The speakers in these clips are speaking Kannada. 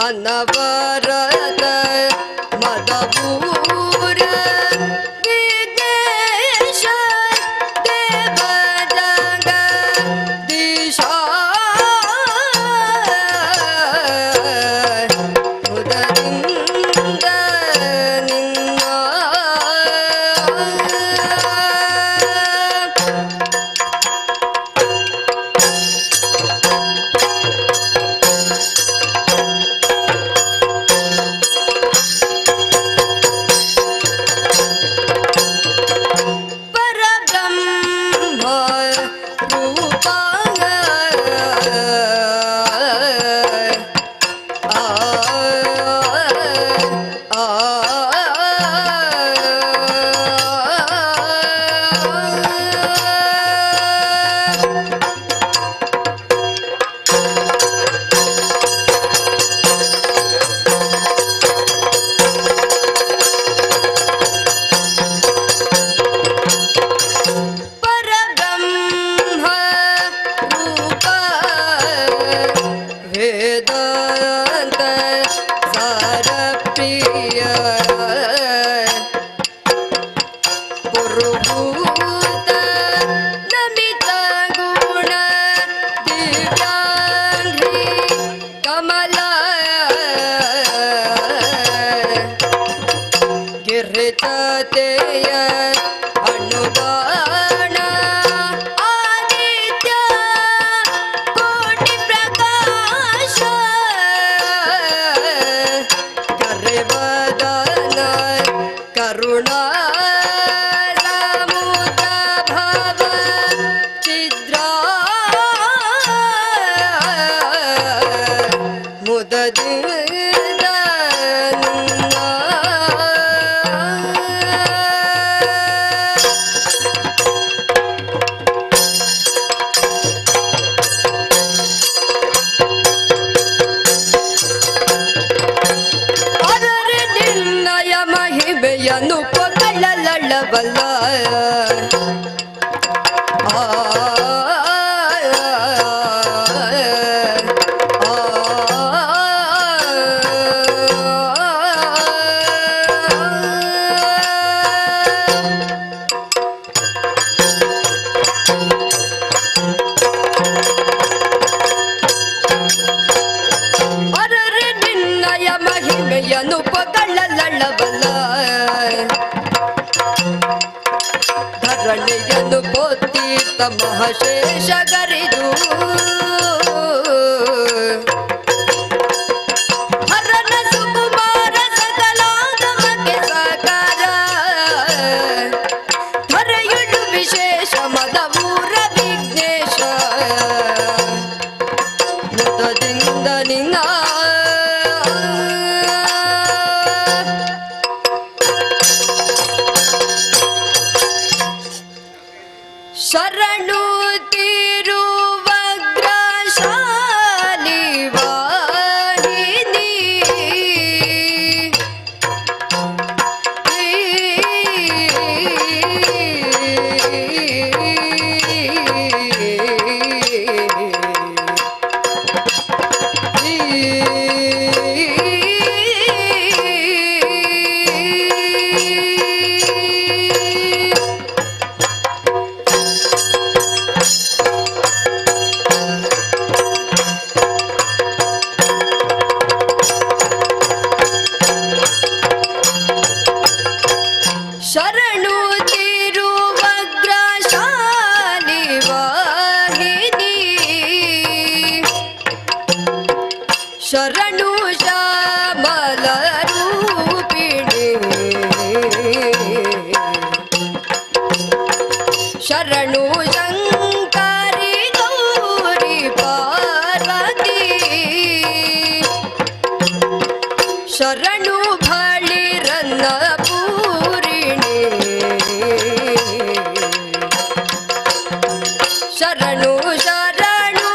अनवरत मदपूर विघ्नेश देव जगदीश मुदದಿಂದ ನಿನ್ನ ಅನುಗಾಣ ಆದಿತ್ಯ ಕೋಟಿ ಪ್ರಕಾಶ ಕರೆವದನ ಕರುಣಾ ಸಮುದ್ರ ಭವ ಚಿದ್ರ ಮುದದಿಂದ ಮಹಿಮೆಯನ್ನು ಪೊಗಳಲಳವಲ್ಲ ಅರರೆ ನಿನ್ನಯ ಮಹಿಮೆಯನ್ನು ಪೊಗಳಲಳವಲ್ಲ ಧರಣಿಯನ್ನು ಪೊತ್ತಿತ ಮಹಶೇಷ ಗರಿದು ಹರನ ಸುಕುಮಾರ ಸಕಲಾಗಮಕ್ಕೆ ಸಾಕಾರ ಧರೆಯುಡು ವಿಶೇಷ ಮದಪೂರ ವಿಘ್ನೇಶ ಮುದದಿಂದ ನಿನ್ನ ಶರಣು ತಿರುವಗ್ರಶಾಲಿ ವಾಹಿನಿ ಶರಣು ತಿರುವಗ್ರಶಾಲಿ ವಾಹಿನಿ ಶರಣು ಶ್ಯಾಮಲ ರೂಪಿಣಿ ಶರಣು ಶಂಕರಿ ಗೌರಿ ಪಾರ್ವತಿ ಶರಣು ಭಳಿರನ್ನ ಶರಣು ಶರಣು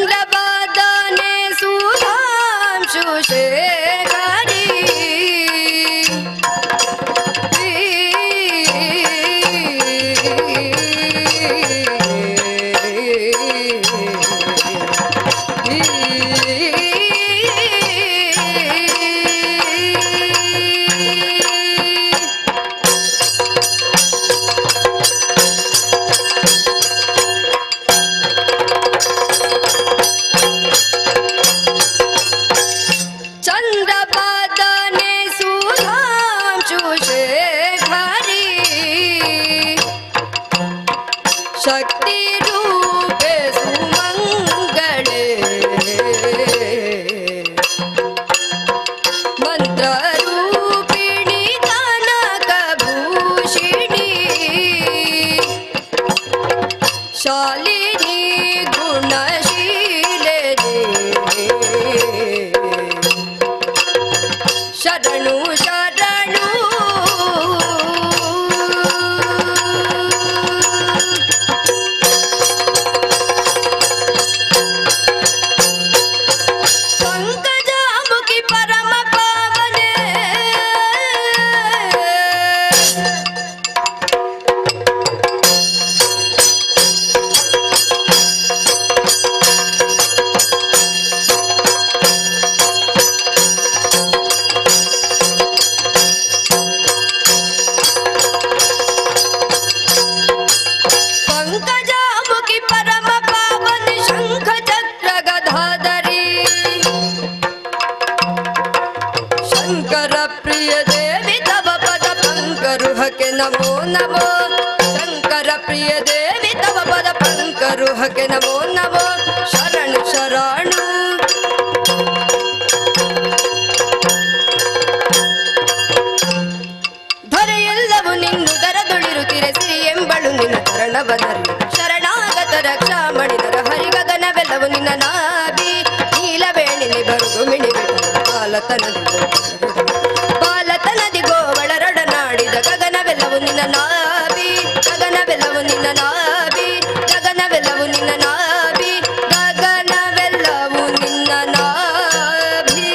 ಚಂದ್ರಬಾದನೆ ಸುಧಾಂಶು ಶೇಖರಿ ನಮೋ ನಮೋ ಶಂಕರ ಪ್ರಿಯ ದೇವಿ ತವ ಪದ ಪಂಕರುಹಕ್ಕೆ ನಮೋ ನಮೋ ಶರಣು ಶರಣು ಧರೆಯೆಲ್ಲವೂ ನಿನ್ನುದರದೊಳಿರುತ್ತಿರೆ ಸಿರಿ ಎಂಬಳು ನಿನ್ನ ಚರಣವನರಿ ಶರಣಾಗತ ರಕ್ಷಾಮಣಿದರ ಹರಿಗಗನವೆಲ್ಲವೂ ನಿನ್ನ ನಾಭಿ ನೀಲವೇಣಿನಿ ಬರುದು ಮಿಣಿಬಿಡ ಪಾಲತನದಿ ಗೋವಳರೊಡನಾಡಿದ ಗಗನವೆಲ್ಲವೂ ನಿನ್ನ ನಾಭಿ ಗಗನವೆಲ್ಲವೂ ನಿನ್ನ ನಾಭಿ ಗಗನವೆಲ್ಲವೂ ನಿನ್ನ ನಾಭಿ ಗಗನವೆಲ್ಲವೂ ನಿನ್ನ ನಾಭಿ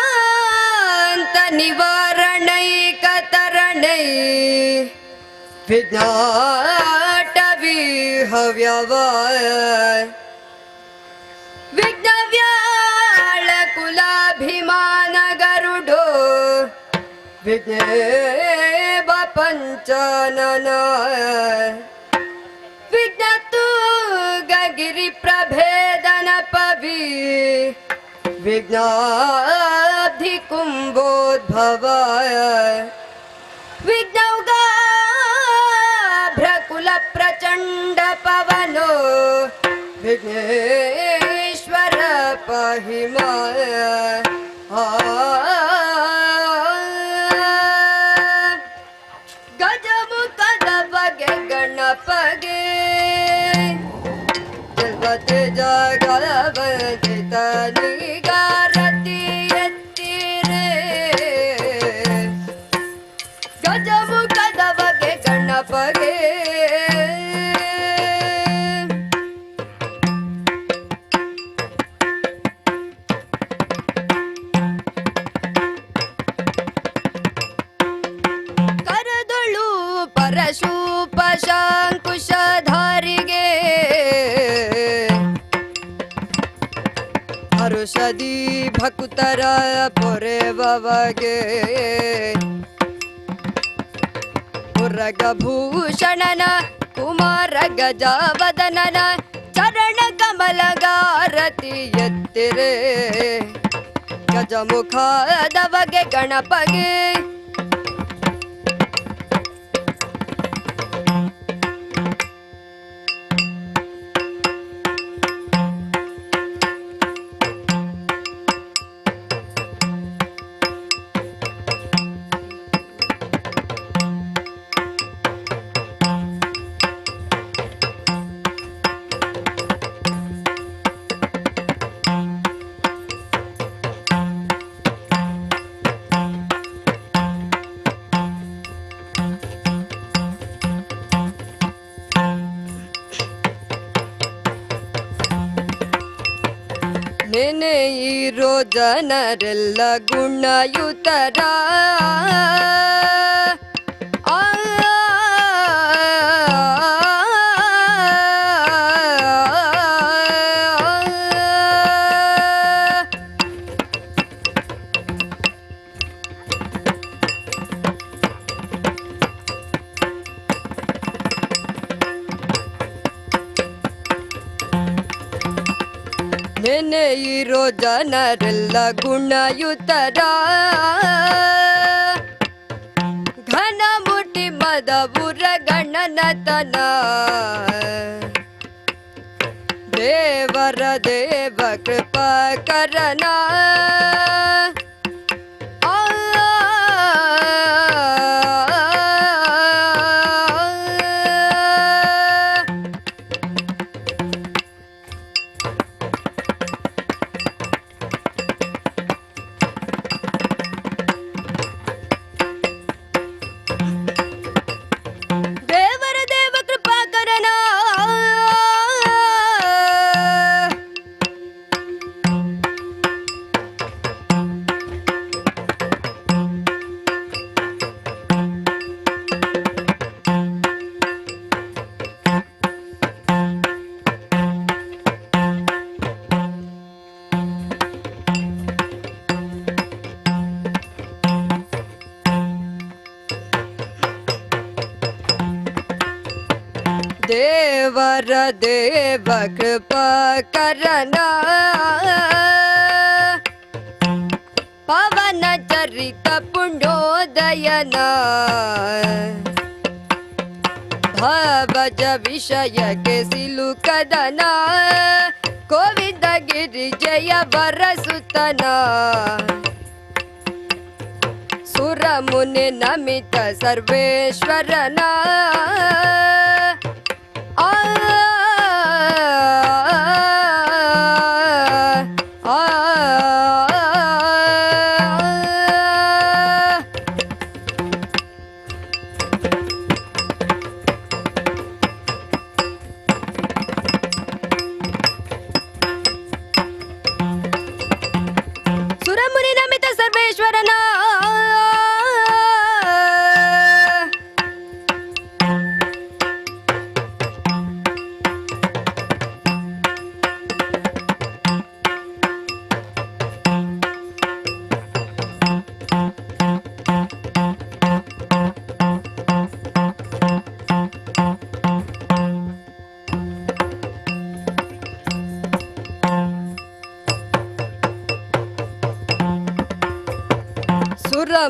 ವಿಘ್ನದ್ವಾಂತ ನಿವಾರಣೈಕತರಣೈ ವಿಘ್ನಾಟ ವಿಹರಣೈ ಹವ್ಯವ ವಿಘ್ನವ್ಯಾಳ ಕುಲಾಭಿಮಾನ ಗರುಡೋ ವಿಘ್ನೇವ ಪಂಚನನ ವಿಘ್ನತುಂಗಗಿರಿ ಪ್ರಭೇದನ ಪವಿ ವಿಘ್ನಾಬ್ಧಿ ಕುಂಭೋದ್ಭವ ವಿಘ್ನೌಘಾಭ್ರಕುಲ ಪ್ರಚಂಡ ಪವನೋ ವಿಘ್ನೇಶ್ವರ ಪಾಹಿ ಮಾಯ ಗಜಮುಖದ ಬಗೆ ಗಣಪಗೆ ಜಗತೆ ಜಗವಂದಿತ ನಿಗಾರತಿ ಎತ್ತಿರೆ ಗಜಮುಖದ ಬಗೆ ಗಣಪಗೆ ಕರದೊಳು ಪರಶೂಪ ಶಾಂಕುಶಧಾರಿಗೆ ಹರುಷದಿ ಭಕ್ತರ ಪೊರೆವಗೆ ಮುರಗಭೂಷಣನ ಕುಮಾರ ಗಜವದನನ ಚರಣ ಕಮಲಗಾರತಿ ಎತ್ತಿರೆ ಗಜಮುಖದ ಬಗೆ ಗಣಪಗೆ ನೆನೆ ಇರೋ ಜನರೆಲ್ಲ ಗುಣಯುತರ ನೆನೆ ಇರೋ ಜನರೆಲ್ಲ ಗುಣಯುತರ ಘನ ಮುಟಿ ಮದಬುರ ಗಣನತನ ದೇವರ ದೇವ ಕೃಪಾ ಕರನ ದೇವರ ದೇವ ಕೃಪಾ ಕರನ ಪವನ ಚರಿತ ಪುಣ್ಯೋದಯನ ಭವಜ ವಿಷಯಕ್ಕೆ ಸಿಲುಕದನ ಕೋವಿದ ಗಿರಿ ಜಯ ಬರಸುತನ ಸುರ ಮುನಿ ನಮಿತ ಸರ್ವೇಶ್ವರನ ಸುರಮುನಿ ನಮಿತ ಸರ್ವೇಶ್ವರನ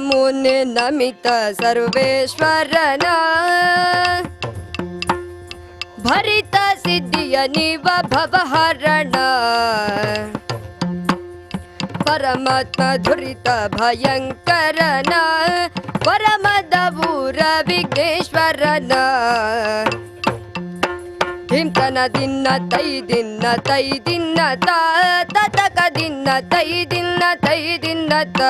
ಮುನಿ ನಮಿತ ಸರ್ವೇಶ್ವರನ ಭರಿತ ಸಿದ್ಧಿಯ ನಿವ ಭವಹರಣ ಪರಮಾತ್ಮ ಧುರಿತ ಭಯಂಕರನ ಪರಮದ ಊರ ವಿಘ್ನೇಶ್ವರನ ಧಿಂತನ ದಿನ್ನ ತೈ ದಿನ್ನ ತೈ ದಿನ್ನ ತತಕ ದಿನ್ನ ತೈ ದಿನ್ನ ತೈ ದಿನ್ನ ತ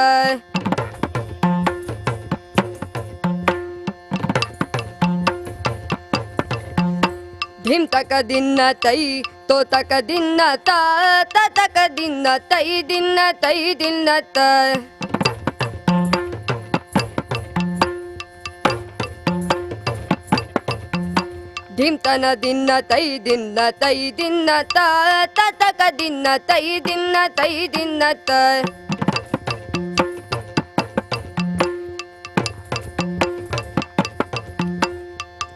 ಧಿಂತಕ ದಿನ್ನ ತೈ ತೋತಕ ದಿನ್ನ ತತಕ ದಿನ್ನ ತೈ ದಿನ್ನ ತೈ ದಿನ್ನ ತ ಧಿಂತನ ದಿನ್ನ ತೈ ದಿನ್ನ ತೈ ದಿನ್ನ ತತಕ ದಿನ್ನ ತೈ ದಿನ್ನ ತೈ ದಿನ್ನ ತ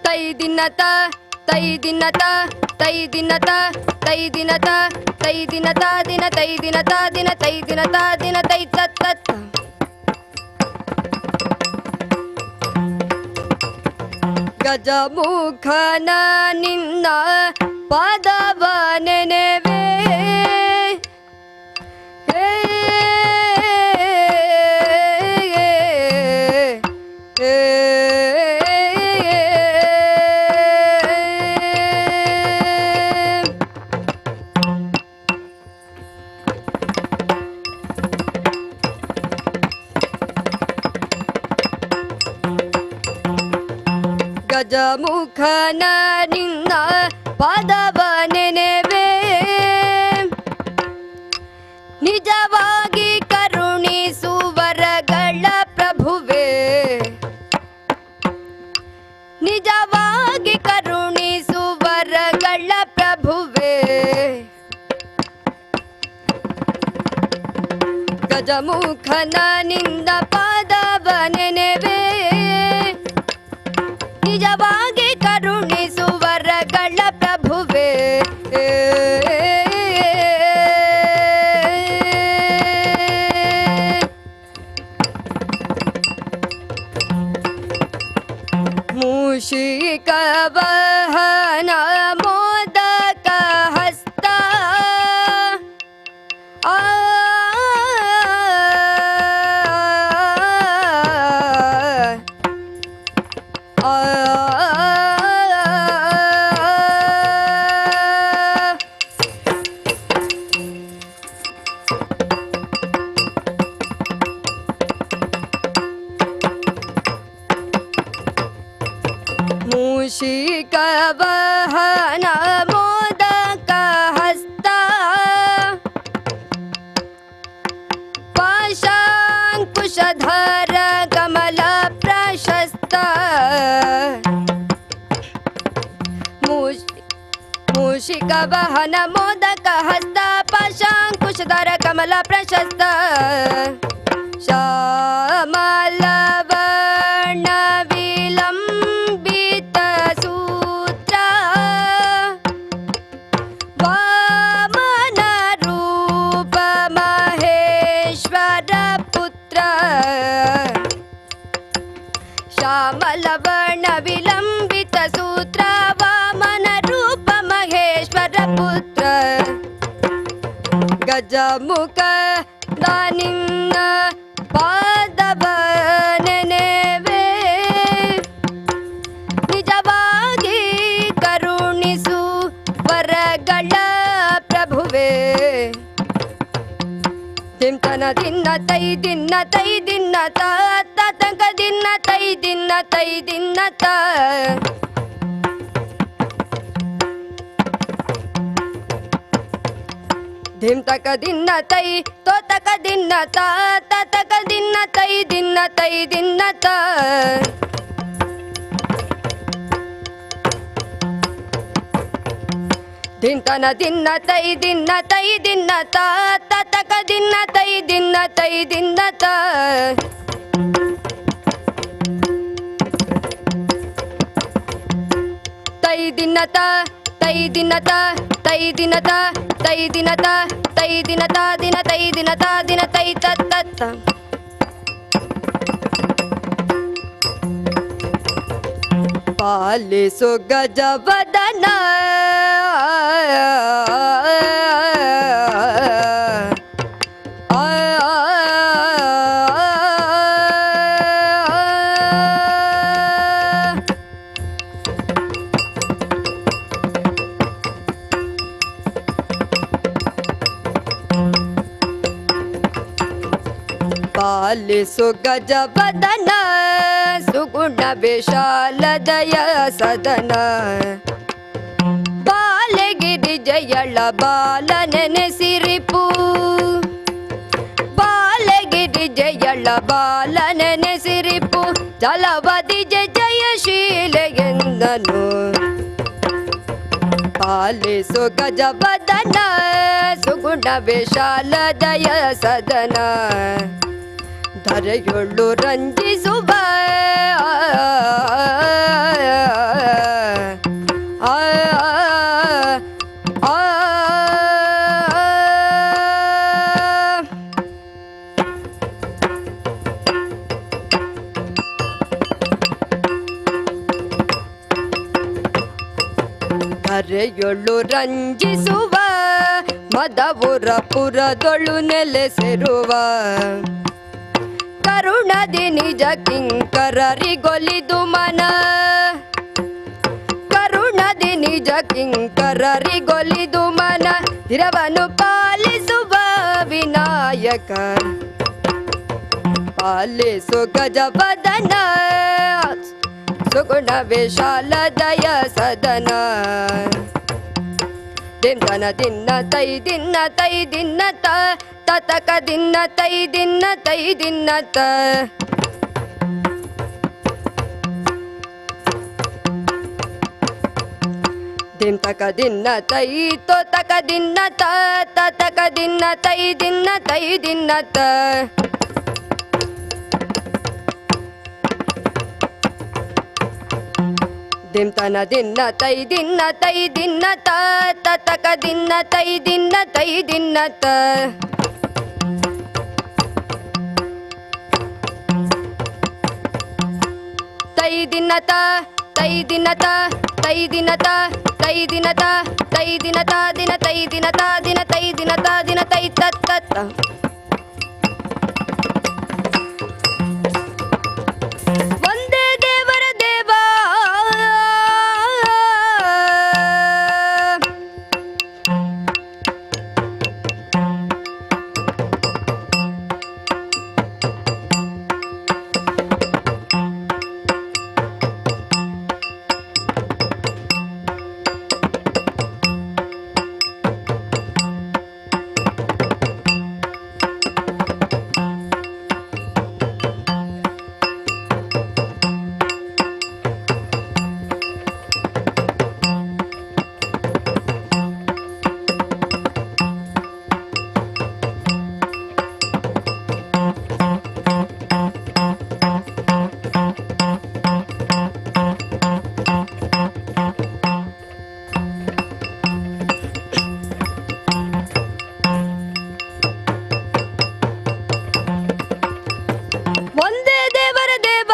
ತೈ ದಿನ್ನ ತ ತೈ ದಿನ ತ ತೈ ದಿನ ತ ತೈ ದಿನ ತ ತೈ ದಿನ ತ ದಿನ ತೈ ದಿನ ತ ದಿನ ತೈ ದಿನ ತ ದಿನ ತೈ ತತ್ ಗಜಮುಖನ ನಿನ್ನ ಪಾದವ ನೆನೆವೆ ಗಜಮುಖನ ನಿನ್ನ ಪಾದವ ನೆನೆವೆ ನಿಜವಾಗಿ ಕರುಣಿಸುವರಗಳ ಪ್ರಭುವೇ ನಿಜವಾಗಿ ಕರುಣಿಸುವರಗಳ ಪ್ರಭುವೇ ಗಜಮುಖನ ನಿನ್ನ ಪಾದವ ನೆನೆವೆ ನಿಜವಾಗಿ ಕರುಣಿಸುವರಗಳ ಪ್ರಭುವೇ ಮೂಷಿಕ ವಾಹನ ಮೋದಕ ಹಸ್ತ ಮೂಷಿಕ ವಾಹನ ಮೋದಕ ಹಸ್ತ ಪಾಶಾಂಕುಶಧರ ಕಮಲ ಪ್ರಶಸ್ತ ಮೂಷಿಕ ವಾಹನ ಮೋದಕ ಹಸ್ತ ಪಾಶಾಂಕುಶಧರ ಕಮಲ ಪ್ರಶಸ್ತ ಶ್ಯಾಮಲ ವರ್ಣ ವಿಲಂಬಿತ ಸೂತ್ರ ವಾಮನ ರೂಪ ಮಹೇಶ್ವರ ಪುತ್ರ ಶ್ಯಾಮಲ ವರ್ಣ ವಿಲಂಬಿತ ಸೂತ್ರ ವಾಮನ ರೂಪ ಮಹೇಶ್ವರ ಪುತ್ರ ಗಜಮುಖ ನಿನ್ನ ಪಾದವ ನೆನೆವೆ ನಿಜವಾಗಿ ಕರುಣಿಸು ವರಗಳ ಪ್ರಭುವೇ ತಿಂತನ ದಿನ್ನ ತೈ ದಿನ್ನ ತೈ ದಿನ್ನ ತತಕ ದಿನ್ನ ತೈ ದಿನ್ನ ತೈ ದಿನ್ನ ತ ಧಿಂತಕ ದಿನ್ನ ತೈ ತೋತಕ ದಿನ್ನ ತತಕ ದಿನ್ನ ತೈ ದಿನ್ನ ತೈ ದಿನ್ನ ತ ಧಿಂತನ ದಿನ್ನ ತೈ ದಿನ್ನ ತೈ ದಿನ್ನ ತತಕ ದಿನ್ನ ತೈ ದಿನ್ನ ತೈ ದಿನ್ನ ತ ತೈ ದಿನ್ನ ತ ತೈ ದಿನ್ನ ತ ತೈ ದಿನ ತ ತೈ ದಿನ ತ ತೈ ದಿನ ತ ದಿನ ತೈ ದಿನ ತ ದಿನ ತೈ ತತ್ ಪಾಲಿಸು ಗಜವದನ ಪಾಲಿಸು ಗಜವದನ ಸುಗುಣ ವಿಶಾಲದಯ ಸದನ ಬಾಲಗಿರಿ ಜಯಳ ಬಾಲ ನೆನೆಸಿರಿಪು ಬಾಲಗಿರಿ ಜಯಳ ಬಾಲ ನೆನೆಸಿರಿಪು ಜಲವದಿ ಜಯಶೀಲೆಗೆಂದನು ಪಾಲಿಸು ಗಜವದನ ಸುಗುಣ ವಿಶಾಲದಯ ಸದನ ಧರೆಯೊಳ್ಳು ರಂಜಿಸುವ ಧರೆಯೊಳ್ಳು ರಂಜಿಸುವ ಮದವುರ ಪುರದೊಳು ನೆಲೆಸಿರುವ ಕರುಣದಿ ನಿಜ ಕಿಂಕರರಿಗೊಲಿದು ಮನ ಕರುಣದಿ ನಿಜ ಕಿಂಕರರಿಗೊಲಿದು ಮನ ಹಿರವನು ಪಾಲಿಸುವ ವಿನಾಯಕ ಪಾಲಿಸು ಗಜವದನ ಸುಗುಣ ವಿಶಾಲದಯ ಸದನ ದಿನ ದಿನ ತೈ ದಿನ ತೈ ದಿನ ತತಕ ದಿನ ತೈ ದಿನ ತೈ ದಿನ ತ ದಿನ ತಕ ದಿನ ತೈ ತೋ ತಕ ದಿನ ತತಕ ದಿನ ತೈ ದಿನ ತೈ ದಿನ ತ ದಿನ ದಿನ ತೈ ದಿನ ತೈ ದಿನ ತತಕ ದಿನ ತೈ ದಿನ ತೈ ದಿನ ತ ತೈ ದಿನ ತ ತೈ ದಿನ ತ ತೈ ದಿನ ತ ತೈ ದಿನ ತ ತೈ ದಿನ ತ ದಿನ ತೈ ದಿನ ತ ದಿನ ತೈ ದಿನ ತ ದಿನ ತೈ ತತ್ತ ವಂದೇ ದೇವರ ದೇವ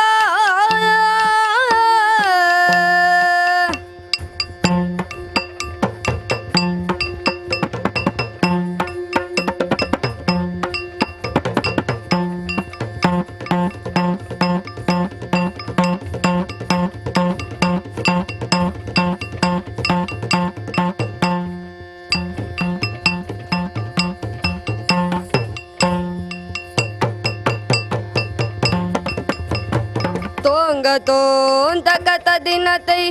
ತೋಂಗ ತಕತ ದಿನ ತೈ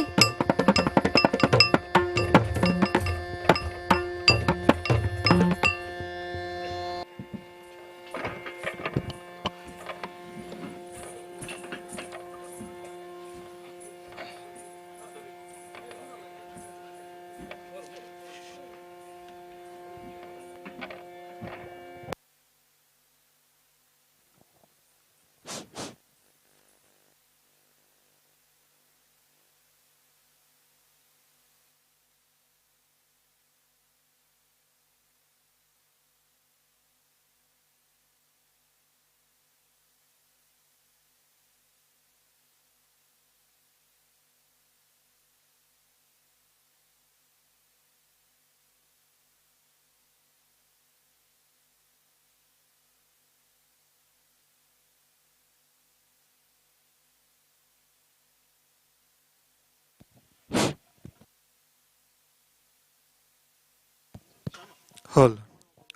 Hall,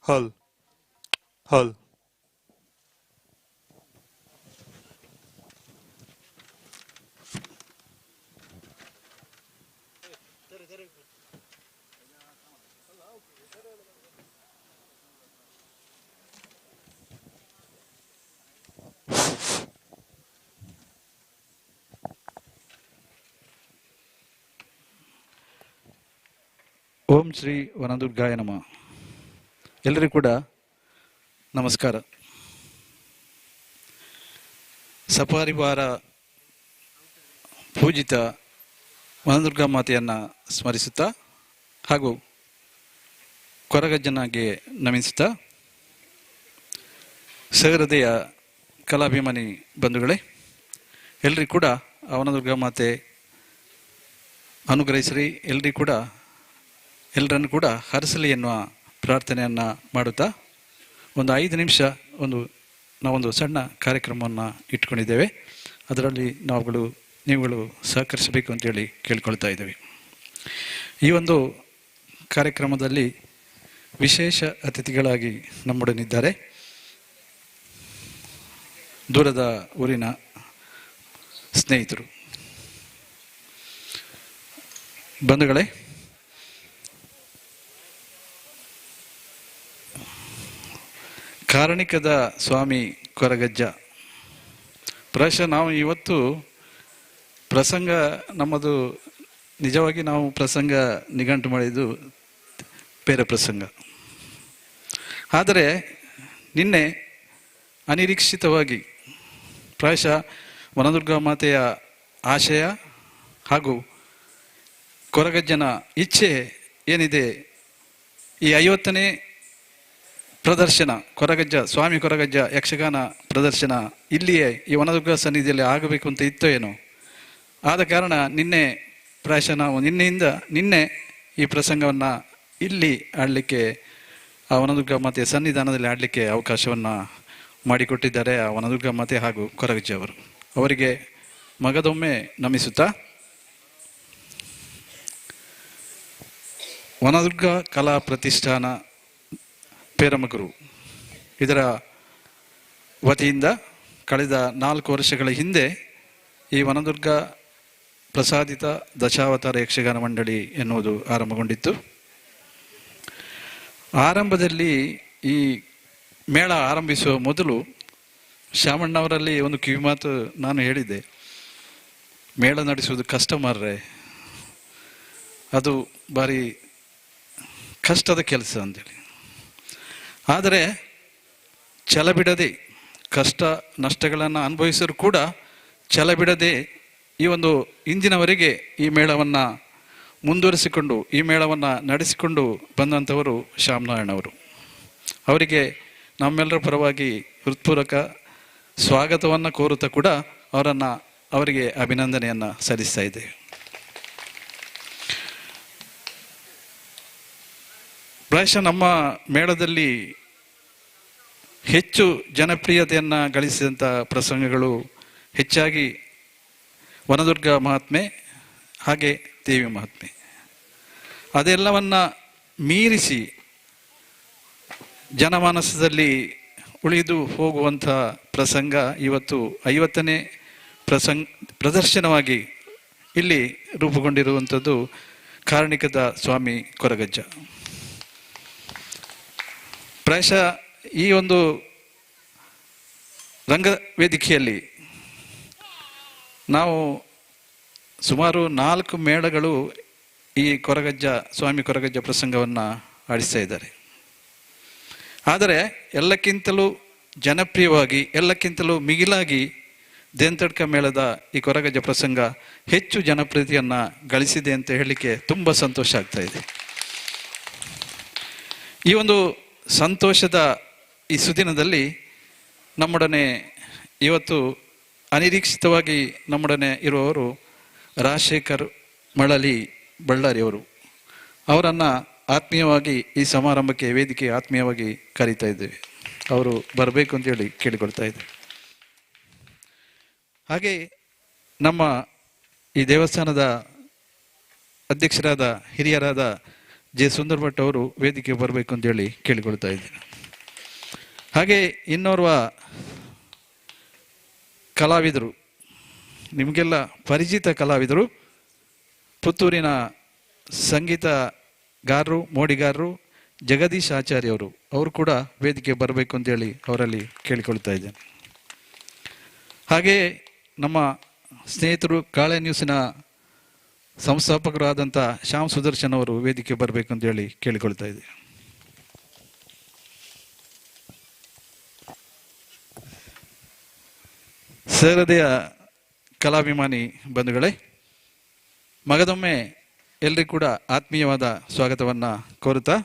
hall, hall. ಓಂ ಶ್ರೀ ವನದುರ್ಗಾಯ ನಮಃ. ಎಲ್ಲರಿಗೂ ಕೂಡ ನಮಸ್ಕಾರ. ಸಪರಿವಾರ ಪೂಜಿತ ವನದುರ್ಗಾ ಮಾತೆಯನ್ನು ಸ್ಮರಿಸುತ್ತಾ ಹಾಗೂ ಕೊರಗಜ್ಜನಿಗೆ ನಮಿಸುತ್ತಾ, ಸಹೃದಯ ಕಲಾಭಿಮಾನಿ ಬಂಧುಗಳೇ, ಎಲ್ಲರಿಗೂ ಕೂಡ ಆ ವನದುರ್ಗಾ ಮಾತೆ ಅನುಗ್ರಹಿಸಲಿ, ಎಲ್ಲರನ್ನು ಕೂಡ ಹರಸಲಿ ಎನ್ನುವ ಪ್ರಾರ್ಥನೆಯನ್ನು ಮಾಡುತ್ತಾ ಒಂದು 5 ನಿಮಿಷ ನಾವೊಂದು ಸಣ್ಣ ಕಾರ್ಯಕ್ರಮವನ್ನು ಇಟ್ಕೊಂಡಿದ್ದೇವೆ. ಅದರಲ್ಲಿ ನೀವುಗಳು ಸಹಕರಿಸಬೇಕು ಅಂತೇಳಿ ಕೇಳ್ಕೊಳ್ತಾ ಇದ್ದೇವೆ. ಈ ಒಂದು ಕಾರ್ಯಕ್ರಮದಲ್ಲಿ ವಿಶೇಷ ಅತಿಥಿಗಳಾಗಿ ನಮ್ಮೊಡನಿದ್ದಾರೆ ದೂರದ ಊರಿನ ಸ್ನೇಹಿತರು. ಬಂಧುಗಳೇ, ಕಾರಣಿಕದ ಸ್ವಾಮಿ ಕೊರಗಜ್ಜ ಪ್ರಾಯಶಃ ನಾವು ಇವತ್ತು ಪ್ರಸಂಗ ನಮ್ಮದು ನಿಜವಾಗಿ ನಾವು ಪ್ರಸಂಗ ನಿಘಂಟು ಮಾಡಿದ್ದು ಬೇರೆ ಪ್ರಸಂಗ. ಆದರೆ ನಿನ್ನೆ ಅನಿರೀಕ್ಷಿತವಾಗಿ ಪ್ರಾಯಶಃ ವನದುರ್ಗಾ ಮಾತೆಯ ಆಶಯ ಹಾಗೂ ಕೊರಗಜ್ಜನ ಇಚ್ಛೆ ಏನಿದೆ, ಈ 50ನೇ ಪ್ರದರ್ಶನ ಸ್ವಾಮಿ ಕೊರಗಜ್ಜ ಯಕ್ಷಗಾನ ಪ್ರದರ್ಶನ ಇಲ್ಲಿಯೇ ಈ ವನದುರ್ಗ ಸನ್ನಿಧಿಯಲ್ಲಿ ಆಗಬೇಕು ಅಂತ ಇತ್ತೋ ಏನೋ. ಆದ ಕಾರಣ ಪ್ರಾಯಶಃ ನಾವು ನಿನ್ನೆ ಈ ಪ್ರಸಂಗವನ್ನು ಇಲ್ಲಿ ಆಡಲಿಕ್ಕೆ, ಆ ವನದುರ್ಗಾ ಮಾತೆಯ ಸನ್ನಿಧಾನದಲ್ಲಿ ಆಡಲಿಕ್ಕೆ ಅವಕಾಶವನ್ನು ಮಾಡಿಕೊಟ್ಟಿದ್ದಾರೆ ಆ ವನದುರ್ಗಾ ಮಾತೆ ಹಾಗೂ ಕೊರಗಜ್ಜ ಅವರು. ಅವರಿಗೆ ಮಗದೊಮ್ಮೆ ನಮಿಸುತ್ತಾ, ವನದುರ್ಗ ಕಲಾ ಪ್ರತಿಷ್ಠಾನ ಪೇರಮಗುರು ಇದರ ವತಿಯಿಂದ ಕಳೆದ 4 ವರ್ಷಗಳ ಹಿಂದೆ ಈ ವನದುರ್ಗ ಪ್ರಸಾದಿತ ದಶಾವತಾರ ಯಕ್ಷಗಾನ ಮಂಡಳಿ ಎನ್ನುವುದು ಆರಂಭಗೊಂಡಿತ್ತು. ಆರಂಭದಲ್ಲಿ ಈ ಮೇಳ ಆರಂಭಿಸುವ ಮೊದಲು ಶಾಮಣ್ಣವರಲ್ಲಿ ಒಂದು ಕಿವಿಮಾತು ನಾನು ಹೇಳಿದ್ದೆ, ಮೇಳ ನಡೆಸುವುದು ಕಷ್ಟ ಮಾರ್ರೆ, ಅದು ಭಾರಿ ಕಷ್ಟದ ಕೆಲಸ ಅಂತೇಳಿ. ಆದರೆ ಛಲ ಬಿಡದೆ, ಕಷ್ಟ ನಷ್ಟಗಳನ್ನು ಅನುಭವಿಸರು ಕೂಡ ಛಲ ಬಿಡದೆ ಈ ಒಂದು ಇಂದಿನವರೆಗೆ ಈ ಮೇಳವನ್ನು ಮುಂದುವರಿಸಿಕೊಂಡು ಈ ಮೇಳವನ್ನು ನಡೆಸಿಕೊಂಡು ಬಂದಂಥವರು ಶ್ಯಾಮನಾರಾಯಣವರು. ಅವರಿಗೆ ನಮ್ಮೆಲ್ಲರ ಪರವಾಗಿ ಹೃತ್ಪೂರ್ವಕ ಸ್ವಾಗತವನ್ನು ಕೋರುತ್ತಾ ಕೂಡ ಅವರಿಗೆ ಅಭಿನಂದನೆಯನ್ನು ಸಲ್ಲಿಸ್ತಾ ಇದ್ದೇವೆ. ಪ್ರಾಯಶಃ ನಮ್ಮ ಮೇಳದಲ್ಲಿ ಹೆಚ್ಚು ಜನಪ್ರಿಯತೆಯನ್ನು ಗಳಿಸಿದಂಥ ಪ್ರಸಂಗಗಳು ಹೆಚ್ಚಾಗಿ ವನದುರ್ಗ ಮಹಾತ್ಮೆ ಹಾಗೆ ದೇವಿ ಮಹಾತ್ಮೆ. ಅದೆಲ್ಲವನ್ನ ಮೀರಿಸಿ ಜನಮಾನಸದಲ್ಲಿ ಉಳಿದು ಹೋಗುವಂಥ ಪ್ರಸಂಗ ಇವತ್ತು 50ನೇ ಪ್ರದರ್ಶನವಾಗಿ ಇಲ್ಲಿ ರೂಪುಗೊಂಡಿರುವಂಥದ್ದು ಕಾರಣಿಕದ ಸ್ವಾಮಿ ಕೊರಗಜ್ಜ. ಪ್ರಾಯಶಃ ಈ ಒಂದು ರಂಗವೇದಿಕೆಯಲ್ಲಿ ನಾವು ಸುಮಾರು 4 ಮೇಳಗಳು ಈ ಸ್ವಾಮಿ ಕೊರಗಜ್ಜ ಪ್ರಸಂಗವನ್ನು ಆಡಿಸ್ತಾ ಇದ್ದಾರೆ. ಆದರೆ ಎಲ್ಲಕ್ಕಿಂತಲೂ ಜನಪ್ರಿಯವಾಗಿ, ಎಲ್ಲಕ್ಕಿಂತಲೂ ಮಿಗಿಲಾಗಿ ದೇಂತಡ್ಕ ಮೇಳದ ಈ ಕೊರಗಜ್ಜ ಪ್ರಸಂಗ ಹೆಚ್ಚು ಜನಪ್ರಿಯತೆಯನ್ನು ಗಳಿಸಿದೆ ಅಂತ ಹೇಳಲಿಕ್ಕೆ ತುಂಬ ಸಂತೋಷ ಆಗ್ತಾ ಇದೆ. ಈ ಒಂದು ಸಂತೋಷದ ಈ ಸುದಿನದಲ್ಲಿ ನಮ್ಮೊಡನೆ ಇವತ್ತು ಅನಿರೀಕ್ಷಿತವಾಗಿ ನಮ್ಮೊಡನೆ ಇರುವವರು ರಾಜಶೇಖರ್ ಮಳಲಿ ಬಳ್ಳಾರಿಯವರು. ಅವರನ್ನು ಆತ್ಮೀಯವಾಗಿ ಈ ಸಮಾರಂಭಕ್ಕೆ ವೇದಿಕೆ ಆತ್ಮೀಯವಾಗಿ ಕರೀತಾ ಇದ್ದೇವೆ. ಅವರು ಬರಬೇಕು ಅಂತೇಳಿ ಕೇಳಿಕೊಳ್ತಾ ಇದ್ದೇವೆ. ಹಾಗೆ ನಮ್ಮ ಈ ದೇವಸ್ಥಾನದ ಅಧ್ಯಕ್ಷರಾದ ಹಿರಿಯರಾದ ಜೆ ಸುಂದರ್ ಭಟ್ ಅವರು ವೇದಿಕೆ ಬರಬೇಕು ಅಂತೇಳಿ ಕೇಳಿಕೊಳ್ತಾ ಇದ್ದೀನಿ. ಹಾಗೆ ಇನ್ನೋರ್ವ ಕಲಾವಿದರು, ನಿಮಗೆಲ್ಲ ಪರಿಚಿತ ಕಲಾವಿದರು, ಪುತ್ತೂರಿನ ಸಂಗೀತಗಾರರು, ಮೋಡಿಗಾರರು ಜಗದೀಶ್ ಆಚಾರ್ಯ ಅವರು ಕೂಡ ವೇದಿಕೆ ಬರಬೇಕು ಅಂತೇಳಿ ಅವರಲ್ಲಿ ಕೇಳಿಕೊಳ್ತಾ ಇದ್ದೇನೆ. ಹಾಗೆ ನಮ್ಮ ಸ್ನೇಹಿತರು ಕಾಳೆ ನ್ಯೂಸಿನ ಸಂಸ್ಥಾಪಕರು ಆದಂಥ ಶ್ಯಾಮ್ ಸುದರ್ಶನ್ ಅವರು ವೇದಿಕೆ ಬರಬೇಕು ಅಂತೇಳಿ ಕೇಳಿಕೊಳ್ತಾ ಇದ್ದೇನೆ. ಸಹೃದಯ ಕಲಾಭಿಮಾನಿ ಬಂಧುಗಳೇ, ಮಗದೊಮ್ಮೆ ಎಲ್ಲರಿಗೂ ಕೂಡ ಆತ್ಮೀಯವಾದ ಸ್ವಾಗತವನ್ನು ಕೋರುತ್ತಾ,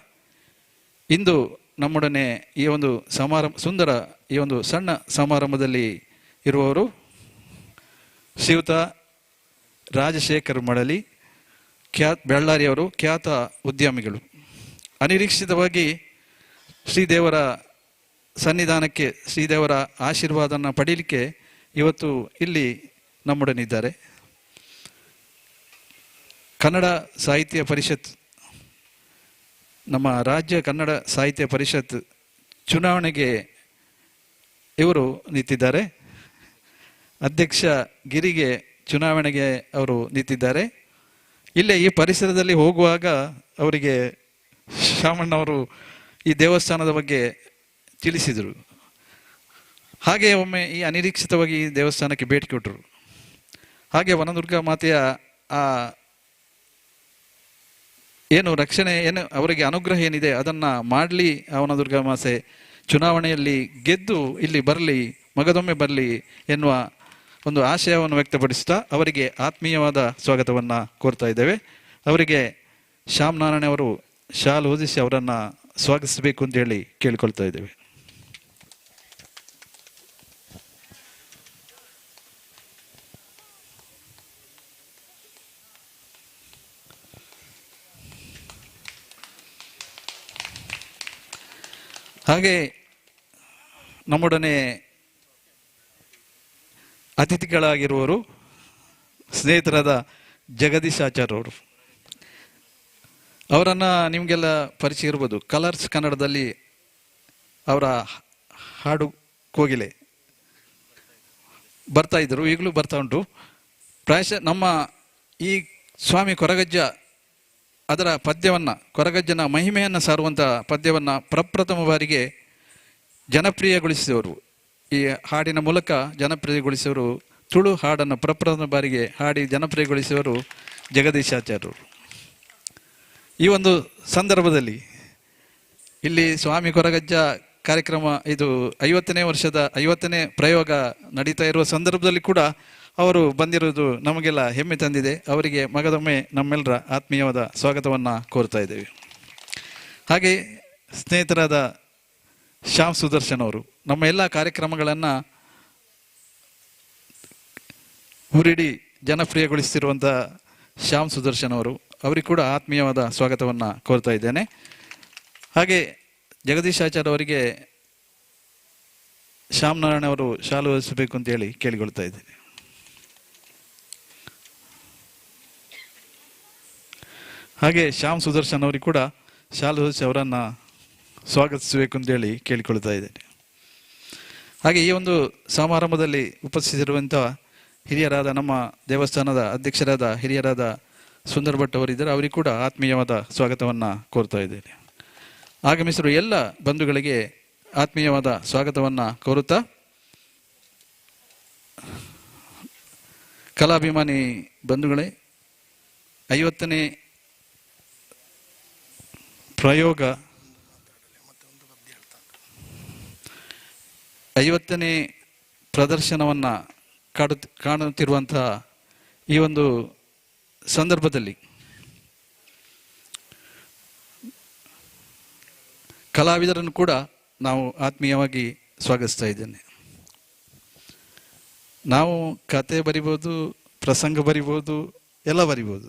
ಇಂದು ನಮ್ಮೊಡನೆ ಈ ಒಂದು ಸುಂದರ ಈ ಒಂದು ಸಣ್ಣ ಸಮಾರಂಭದಲ್ಲಿ ಇರುವವರು ಶ್ರೀಯುತ ರಾಜಶೇಖರ್ ಮಳಲಿ, ಬೆಳ್ಳಾರಿಯವರು, ಖ್ಯಾತ ಉದ್ಯಮಿಗಳು. ಅನಿರೀಕ್ಷಿತವಾಗಿ ಶ್ರೀದೇವರ ಸನ್ನಿಧಾನಕ್ಕೆ, ಶ್ರೀದೇವರ ಆಶೀರ್ವಾದನ ಪಡೀಲಿಕ್ಕೆ ಇವತ್ತು ಇಲ್ಲಿ ನಮ್ಮೊಡನಿದ್ದಾರೆ. ಕನ್ನಡ ಸಾಹಿತ್ಯ ಪರಿಷತ್, ನಮ್ಮ ರಾಜ್ಯ ಕನ್ನಡ ಸಾಹಿತ್ಯ ಪರಿಷತ್ ಚುನಾವಣೆಗೆ ಇವರು ನಿಂತಿದ್ದಾರೆ. ಅಧ್ಯಕ್ಷ ಗಿರಿಗೆ ಚುನಾವಣೆಗೆ ಅವರು ನಿಂತಿದ್ದಾರೆ. ಇಲ್ಲೇ ಈ ಪರಿಸರದಲ್ಲಿ ಹೋಗುವಾಗ ಅವರಿಗೆ ಶಾಮಣ್ಣವರು ಈ ದೇವಸ್ಥಾನದ ಬಗ್ಗೆ ತಿಳಿಸಿದರು. ಹಾಗೆ ಒಮ್ಮೆ ಈ ಅನಿರೀಕ್ಷಿತವಾಗಿ ಈ ದೇವಸ್ಥಾನಕ್ಕೆ ಭೇಟಿ ಕೊಟ್ಟರು. ಹಾಗೆ ವನದುರ್ಗಾ ಮಾತೆಯ ಆ ಏನು ರಕ್ಷಣೆ, ಏನು ಅವರಿಗೆ ಅನುಗ್ರಹ ಏನಿದೆ ಅದನ್ನು ಮಾಡಲಿ, ಆ ವನದುರ್ಗಾ ಮಾತೆ ಚುನಾವಣೆಯಲ್ಲಿ ಗೆದ್ದು ಇಲ್ಲಿ ಬರಲಿ, ಮಗದೊಮ್ಮೆ ಬರಲಿ ಎನ್ನುವ ಒಂದು ಆಶಯವನ್ನು ವ್ಯಕ್ತಪಡಿಸ್ತಾ ಅವರಿಗೆ ಆತ್ಮೀಯವಾದ ಸ್ವಾಗತವನ್ನು ಕೋರ್ತಾ ಇದ್ದೇವೆ. ಅವರಿಗೆ ಶ್ಯಾಮ್ ನಾರಾಯಣ ಅವರು ಶಾಲು ಹೊದಿಸಿ ಅವರನ್ನು ಸ್ವಾಗತಿಸಬೇಕು ಅಂತೇಳಿ ಕೇಳಿಕೊಳ್ತಾ ಇದ್ದೇವೆ. ಹಾಗೆ ನಮ್ಮೊಡನೆ ಅತಿಥಿಗಳಾಗಿರುವವರು ಸ್ನೇಹಿತರಾದ ಜಗದೀಶ್ ಆಚಾರ್ಯ ಅವರು. ಅವರನ್ನು ನಿಮಗೆಲ್ಲ ಪರಿಚಯ ಇರ್ಬೋದು. ಕಲರ್ಸ್ ಕನ್ನಡದಲ್ಲಿ ಅವರ ಹಾಡು ಕೋಗಿಲೆ ಬರ್ತಾ ಇದ್ದರು, ಈಗಲೂ ಬರ್ತಾ ಉಂಟು. ಪ್ರಾಯಶಃ ನಮ್ಮ ಈ ಸ್ವಾಮಿ ಕೊರಗಜ್ಜ ಅದರ ಪದ್ಯವನ್ನು, ಕೊರಗಜ್ಜನ ಮಹಿಮೆಯನ್ನು ಸಾರುವಂಥ ಪದ್ಯವನ್ನು ಪ್ರಪ್ರಥಮ ಬಾರಿಗೆ ಜನಪ್ರಿಯಗೊಳಿಸಿದವರು, ಈ ಹಾಡಿನ ಮೂಲಕ ಜನಪ್ರಿಯಗೊಳಿಸಿದವರು, ತುಳು ಹಾಡನ್ನು ಪ್ರಪ್ರಥಮ ಬಾರಿಗೆ ಹಾಡಿ ಜನಪ್ರಿಯಗೊಳಿಸಿದವರು ಜಗದೀಶಾಚಾರ್ಯರು. ಈ ಒಂದು ಸಂದರ್ಭದಲ್ಲಿ ಇಲ್ಲಿ ಸ್ವಾಮಿ ಕೊರಗಜ್ಜ ಕಾರ್ಯಕ್ರಮ, ಇದು 50ನೇ ಪ್ರಯೋಗ ನಡೀತಾ ಇರುವ ಸಂದರ್ಭದಲ್ಲಿ ಕೂಡ ಅವರು ಬಂದಿರುವುದು ನಮಗೆಲ್ಲ ಹೆಮ್ಮೆ ತಂದಿದೆ. ಅವರಿಗೆ ಮಗದೊಮ್ಮೆ ನಮ್ಮೆಲ್ಲರ ಆತ್ಮೀಯವಾದ ಸ್ವಾಗತವನ್ನು ಕೋರ್ತಾ ಇದ್ದೇವೆ. ಹಾಗೆ ಸ್ನೇಹಿತರಾದ ಶ್ಯಾಮ್ ಸುದರ್ಶನ್ ಅವರು ನಮ್ಮ ಎಲ್ಲ ಕಾರ್ಯಕ್ರಮಗಳನ್ನು ಊರಿಡಿ ಜನಪ್ರಿಯಗೊಳಿಸ್ತಿರುವಂಥ ಶ್ಯಾಮ್ ಸುದರ್ಶನ್ ಅವರು, ಅವರಿಗೆ ಕೂಡ ಆತ್ಮೀಯವಾದ ಸ್ವಾಗತವನ್ನು ಕೋರ್ತಾ ಇದ್ದೇನೆ. ಹಾಗೆ ಜಗದೀಶ್ ಆಚಾರ್ಯ ಅವರಿಗೆ ಶ್ಯಾಮ್ ನಾರಾಯಣ ಅವರು ಶಾಲು ಹೊದಿಸಬೇಕು ಅಂತೇಳಿ ಕೇಳಿಕೊಳ್ತಾ ಇದ್ದೇನೆ. ಹಾಗೆ ಶ್ಯಾಮ್ ಸುದರ್ಶನ್ ಅವರಿಗೆ ಕೂಡ ಶಾಲು ಹೊದಿಸಿ ಅವರನ್ನು ಸ್ವಾಗತಿಸಬೇಕು ಅಂತೇಳಿ ಕೇಳಿಕೊಳ್ತಾ ಇದ್ದೇನೆ. ಹಾಗೆ ಈ ಒಂದು ಸಮಾರಂಭದಲ್ಲಿ ಉಪಸ್ಥಿತಿರುವಂಥ ಹಿರಿಯರಾದ, ನಮ್ಮ ದೇವಸ್ಥಾನದ ಅಧ್ಯಕ್ಷರಾದ ಹಿರಿಯರಾದ ಸುಂದರ್ ಭಟ್ ಅವರಿದ್ದಾರೆ. ಅವರಿಗೆ ಕೂಡ ಆತ್ಮೀಯವಾದ ಸ್ವಾಗತವನ್ನು ಕೋರ್ತಾ ಇದ್ದೇನೆ. ಆಗಮಿಸಿರುವ ಎಲ್ಲ ಬಂಧುಗಳಿಗೆ ಆತ್ಮೀಯವಾದ ಸ್ವಾಗತವನ್ನು ಕೋರುತ್ತಾ, ಕಲಾಭಿಮಾನಿ ಬಂಧುಗಳೇ, 50ನೇ ಪ್ರಯೋಗ, 50ನೇ ಪ್ರದರ್ಶನವನ್ನು ಕಾಣುತ್ತಿರುವಂತಹ ಈ ಒಂದು ಸಂದರ್ಭದಲ್ಲಿ ಕಲಾವಿದರನ್ನು ಕೂಡ ನಾವು ಆತ್ಮೀಯವಾಗಿ ಸ್ವಾಗತಿಸ್ತಾ ಇದ್ದೇನೆ. ನಾವು ಕತೆ ಬರಿಬೋದು, ಪ್ರಸಂಗ ಬರಿಬೋದು, ಎಲ್ಲ ಬರಿಬೋದು.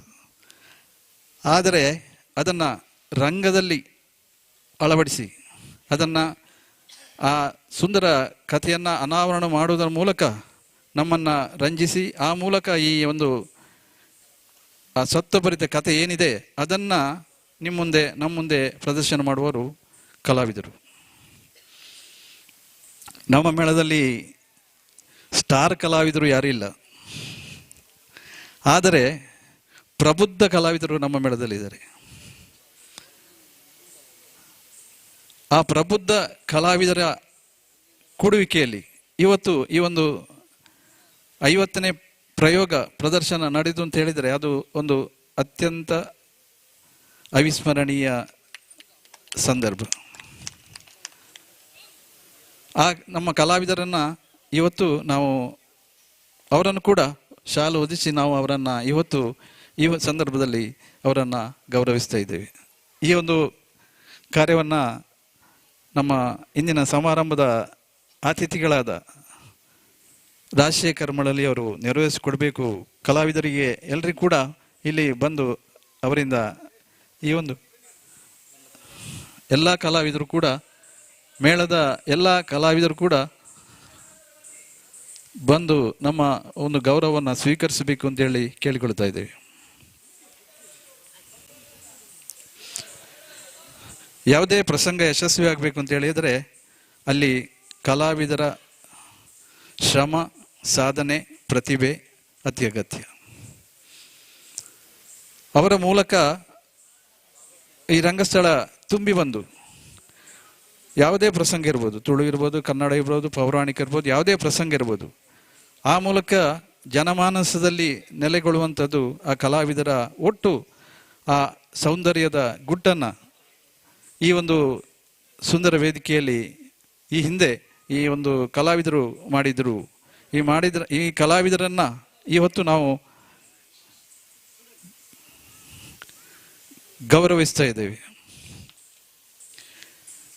ಆದರೆ ಅದನ್ನು ರಂಗದಲ್ಲಿ ಅಳವಡಿಸಿ, ಅದನ್ನು ಆ ಸುಂದರ ಕಥೆಯನ್ನು ಅನಾವರಣ ಮಾಡುವುದರ ಮೂಲಕ ನಮ್ಮನ್ನು ರಂಜಿಸಿ, ಆ ಮೂಲಕ ಈ ಒಂದು ಆ ಸತ್ವಭರಿತ ಕಥೆ ಏನಿದೆ ಅದನ್ನು ನಮ್ಮ ಮುಂದೆ ಪ್ರದರ್ಶನ ಮಾಡುವವರು ಕಲಾವಿದರು. ನಮ್ಮ ಮೇಳದಲ್ಲಿ ಸ್ಟಾರ್ ಕಲಾವಿದರು ಯಾರೂ ಇಲ್ಲ, ಆದರೆ ಪ್ರಬುದ್ಧ ಕಲಾವಿದರು ನಮ್ಮ ಮೇಳದಲ್ಲಿದ್ದಾರೆ. ಆ ಪ್ರಬುದ್ಧ ಕಲಾವಿದರ ಕೂಡುವಿಕೆಯಲ್ಲಿ ಇವತ್ತು ಈ ಒಂದು 50ನೇ ಪ್ರಯೋಗ ಪ್ರದರ್ಶನ ನಡೆದು ಅಂತ ಹೇಳಿದರೆ ಅದು ಒಂದು ಅತ್ಯಂತ ಅವಿಸ್ಮರಣೀಯ ಸಂದರ್ಭ. ಆ ನಮ್ಮ ಕಲಾವಿದರನ್ನು ಇವತ್ತು ನಾವು ಅವರನ್ನು ಕೂಡ ಶಾಲು ಹೊದಿಸಿ ನಾವು ಅವರನ್ನು ಇವತ್ತು ಈ ಸಂದರ್ಭದಲ್ಲಿ ಅವರನ್ನು ಗೌರವಿಸ್ತಾ ಇದ್ದೇವೆ. ಈ ಒಂದು ಕಾರ್ಯವನ್ನು ನಮ್ಮ ಇಂದಿನ ಸಮಾರಂಭದ ಅತಿಥಿಗಳಾದ ರಾಜಶೇಖರ್ ಮಳಲಿ ಅವರು ನೆರವೇರಿಸಿಕೊಡ್ಬೇಕು. ಕಲಾವಿದರಿಗೆ ಎಲ್ಲರಿಗೂ ಕೂಡ ಇಲ್ಲಿ ಬಂದು ಅವರಿಂದ ಈ ಒಂದು ಎಲ್ಲ ಕಲಾವಿದರು ಕೂಡ ಮೇಳದ ಎಲ್ಲ ಕಲಾವಿದರು ಕೂಡ ಬಂದು ನಮ್ಮ ಒಂದು ಗೌರವವನ್ನು ಸ್ವೀಕರಿಸಬೇಕು ಅಂತೇಳಿ ಕೇಳಿಕೊಳ್ತಾ ಇದ್ದೇವೆ. ಯಾವುದೇ ಪ್ರಸಂಗ ಯಶಸ್ವಿ ಆಗಬೇಕು ಅಂತ ಹೇಳಿದರೆ ಅಲ್ಲಿ ಕಲಾವಿದರ ಶ್ರಮ, ಸಾಧನೆ, ಪ್ರತಿಭೆ ಅತಿ ಅಗತ್ಯ. ಅವರ ಮೂಲಕ ಈ ರಂಗಸ್ಥಳ ತುಂಬಿ ಬಂದು ಯಾವುದೇ ಪ್ರಸಂಗ ಇರ್ಬೋದು, ತುಳು ಇರ್ಬೋದು, ಕನ್ನಡ ಇರ್ಬೋದು, ಪೌರಾಣಿಕ ಇರ್ಬೋದು, ಯಾವುದೇ ಪ್ರಸಂಗ ಇರ್ಬೋದು, ಆ ಮೂಲಕ ಜನಮಾನಸದಲ್ಲಿ ನೆಲೆಗೊಳ್ಳುವಂಥದ್ದು ಆ ಕಲಾವಿದರ ಒಟ್ಟು ಆ ಸೌಂದರ್ಯದ ಗುಟ್ಟನ್ನು ಈ ಒಂದು ಸುಂದರ ವೇದಿಕೆಯಲ್ಲಿ ಈ ಹಿಂದೆ ಈ ಒಂದು ಕಲಾವಿದರು ಮಾಡಿದರು. ಈ ಕಲಾವಿದರನ್ನು ಇವತ್ತು ನಾವು ಗೌರವಿಸ್ತಾ ಇದ್ದೇವೆ.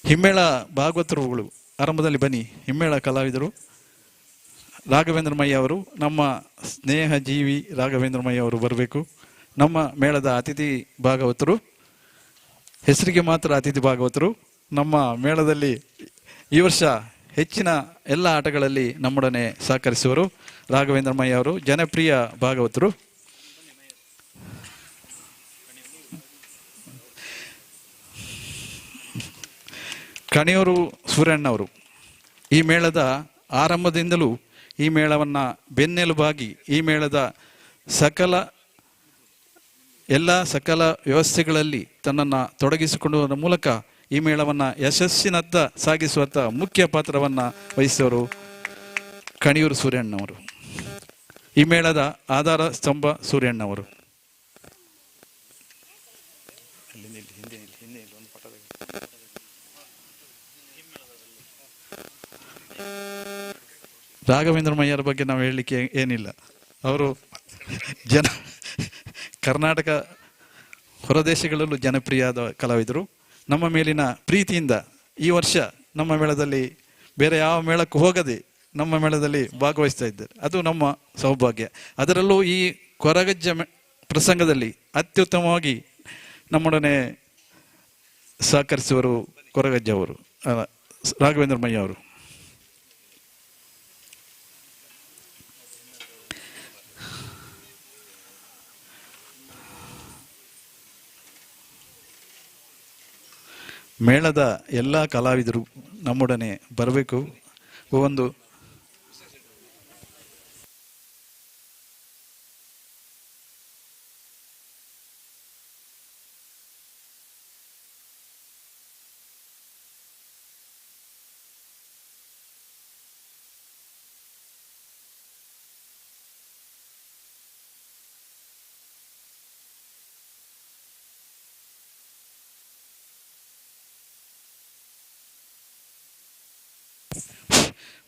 ಹಿಮ್ಮೇಳ ಭಾಗವತರುಗಳು ಆರಂಭದಲ್ಲಿ ಬನ್ನಿ. ಹಿಮ್ಮೇಳ ಕಲಾವಿದರು ರಾಘವೇಂದ್ರ ಮಯ್ಯ ಅವರು, ನಮ್ಮ ಸ್ನೇಹ ಜೀವಿ ರಾಘವೇಂದ್ರ ಮಯ್ಯ ಅವರು ಬರಬೇಕು. ನಮ್ಮ ಮೇಳದ ಅತಿಥಿ ಭಾಗವತರು, ಹೆಸರಿಗೆ ಮಾತ್ರ ಅತಿಥಿ ಭಾಗವತರು. ನಮ್ಮ ಮೇಳದಲ್ಲಿ ಈ ವರ್ಷ ಹೆಚ್ಚಿನ ಎಲ್ಲ ಆಟಗಳಲ್ಲಿ ನಮ್ಮೊಡನೆ ಸಹಕರಿಸುವರು ರಾಘವೇಂದ್ರ ಮಯ್ಯ ಅವರು, ಜನಪ್ರಿಯ ಭಾಗವತರು. ಕಣಿಯೂರು ಸೂರ್ಯಣ್ಣವರು ಈ ಮೇಳದ ಆರಂಭದಿಂದಲೂ ಈ ಮೇಳವನ್ನು ಬೆನ್ನೆಲುಬಾಗಿ ಈ ಮೇಳದ ಸಕಲ ವ್ಯವಸ್ಥೆಗಳಲ್ಲಿ ತನ್ನನ್ನು ತೊಡಗಿಸಿಕೊಳ್ಳುವುದರ ಮೂಲಕ ಈ ಮೇಳವನ್ನು ಯಶಸ್ಸಿನತ್ತ ಸಾಗಿಸುವತ್ತ ಮುಖ್ಯ ಪಾತ್ರವನ್ನು ವಹಿಸುವವರು ಕಣಿಯೂರು ಸೂರ್ಯಣ್ಣವರು. ಈ ಮೇಳದ ಆಧಾರ ಸ್ತಂಭ ಸೂರ್ಯಣ್ಣವರು. ರಾಘವೇಂದ್ರ ಮಯ್ಯರ ಬಗ್ಗೆ ನಾವು ಹೇಳಲಿಕ್ಕೆ ಏನಿಲ್ಲ. ಅವರು ಕರ್ನಾಟಕ ಹೊರದೇಶಗಳಲ್ಲೂ ಜನಪ್ರಿಯವಾದ ಕಲಾವಿದರು. ನಮ್ಮ ಮೇಲಿನ ಪ್ರೀತಿಯಿಂದ ಈ ವರ್ಷ ನಮ್ಮ ಮೇಳದಲ್ಲಿ ಬೇರೆ ಯಾವ ಮೇಳಕ್ಕೂ ಹೋಗದೆ ನಮ್ಮ ಮೇಳದಲ್ಲಿ ಭಾಗವಹಿಸ್ತಾ ಇದ್ದಾರೆ. ಅದು ನಮ್ಮ ಸೌಭಾಗ್ಯ. ಅದರಲ್ಲೂ ಈ ಕೊರಗಜ್ಜ ಪ್ರಸಂಗದಲ್ಲಿ ಅತ್ಯುತ್ತಮವಾಗಿ ನಮ್ಮೊಡನೆ ಸಹಕರಿಸುವರು ಕೊರಗಜ್ಜ ಅವರು, ರಾಘವೇಂದ್ರ ಮಯ್ಯ ಅವರು. ಮೇಳದ ಎಲ್ಲ ಕಲಾವಿದರು ನಮ್ಮೊಡನೆ ಬರಬೇಕು. ಒಂದು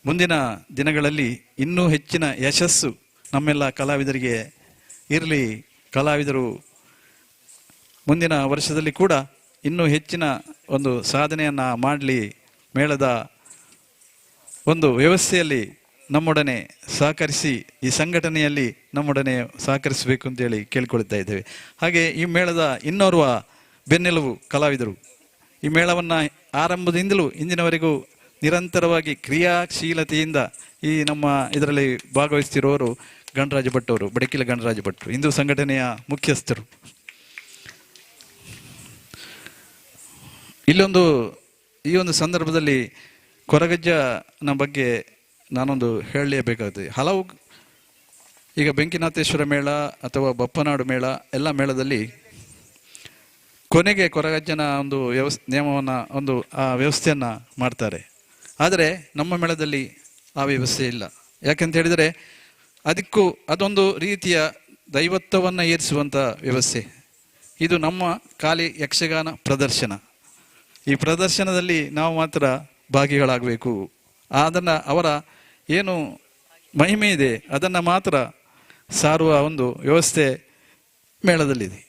ಮುಂದಿನ ದಿನಗಳಲ್ಲಿ ಇನ್ನೂ ಹೆಚ್ಚಿನ ಯಶಸ್ಸು ನಮ್ಮೆಲ್ಲ ಕಲಾವಿದರಿಗೆ ಇರಲಿ. ಕಲಾವಿದರು ಮುಂದಿನ ವರ್ಷದಲ್ಲಿ ಕೂಡ ಇನ್ನೂ ಹೆಚ್ಚಿನ ಒಂದು ಸಾಧನೆಯನ್ನು ಮಾಡಲಿ. ಮೇಳದ ಒಂದು ವ್ಯವಸ್ಥೆಯಲ್ಲಿ ನಮ್ಮೊಡನೆ ಸಹಕರಿಸಿ, ಈ ಸಂಘಟನೆಯಲ್ಲಿ ನಮ್ಮೊಡನೆ ಸಹಕರಿಸಬೇಕು ಅಂತೇಳಿ ಕೇಳ್ಕೊಳ್ತಾ ಇದ್ದೇವೆ. ಹಾಗೆ ಈ ಮೇಳದ ಇನ್ನೋರ್ವ ಬೆನ್ನೆಲುಬು ಕಲಾವಿದರು. ಈ ಮೇಳವನ್ನು ಆರಂಭದಿಂದಲೂ ಇಂದಿನವರೆಗೂ ನಿರಂತರವಾಗಿ ಕ್ರಿಯಾಶೀಲತೆಯಿಂದ ಈ ನಮ್ಮ ಇದರಲ್ಲಿ ಭಾಗವಹಿಸ್ತಿರೋರು ಗಣರಾಜ ಭಟ್ ಅವರು, ಬಡಕಿಲ ಗಣರಾಜ ಭಟ್ರು, ಹಿಂದೂ ಸಂಘಟನೆಯ ಮುಖ್ಯಸ್ಥರು. ಇಲ್ಲೊಂದು ಈ ಒಂದು ಸಂದರ್ಭದಲ್ಲಿ ಕೊರಗಜ್ಜನ ಬಗ್ಗೆ ನಾನೊಂದು ಹೇಳಲೇಬೇಕಾಗ್ತದೆ. ಹಲವು ಈಗ ಬೆಂಕಿನಾಥೇಶ್ವರ ಮೇಳ ಅಥವಾ ಬಪ್ಪನಾಡು ಮೇಳ ಎಲ್ಲ ಮೇಳದಲ್ಲಿ ಕೊನೆಗೆ ಕೊರಗಜ್ಜನ ಒಂದು ನಿಯಮವನ್ನು ಆ ವ್ಯವಸ್ಥೆಯನ್ನು ಮಾಡ್ತಾರೆ. ಆದರೆ ನಮ್ಮ ಮೇಳದಲ್ಲಿ ಆ ವ್ಯವಸ್ಥೆ ಇಲ್ಲ. ಯಾಕೆಂತ ಹೇಳಿದರೆ ಅದೊಂದು ರೀತಿಯ ದೈವತ್ವವನ್ನು ಏರಿಸುವಂಥ ವ್ಯವಸ್ಥೆ. ಇದು ನಮ್ಮ ಖಾಲಿ ಯಕ್ಷಗಾನ ಪ್ರದರ್ಶನ. ಈ ಪ್ರದರ್ಶನದಲ್ಲಿ ನಾವು ಮಾತ್ರ ಭಾಗಿಗಳಾಗಬೇಕು. ಅದನ್ನು ಅವರ ಏನು ಮಹಿಮೆ ಇದೆ ಅದನ್ನು ಮಾತ್ರ ಸಾರುವ ಒಂದು ವ್ಯವಸ್ಥೆ ಮೇಳದಲ್ಲಿದೆ.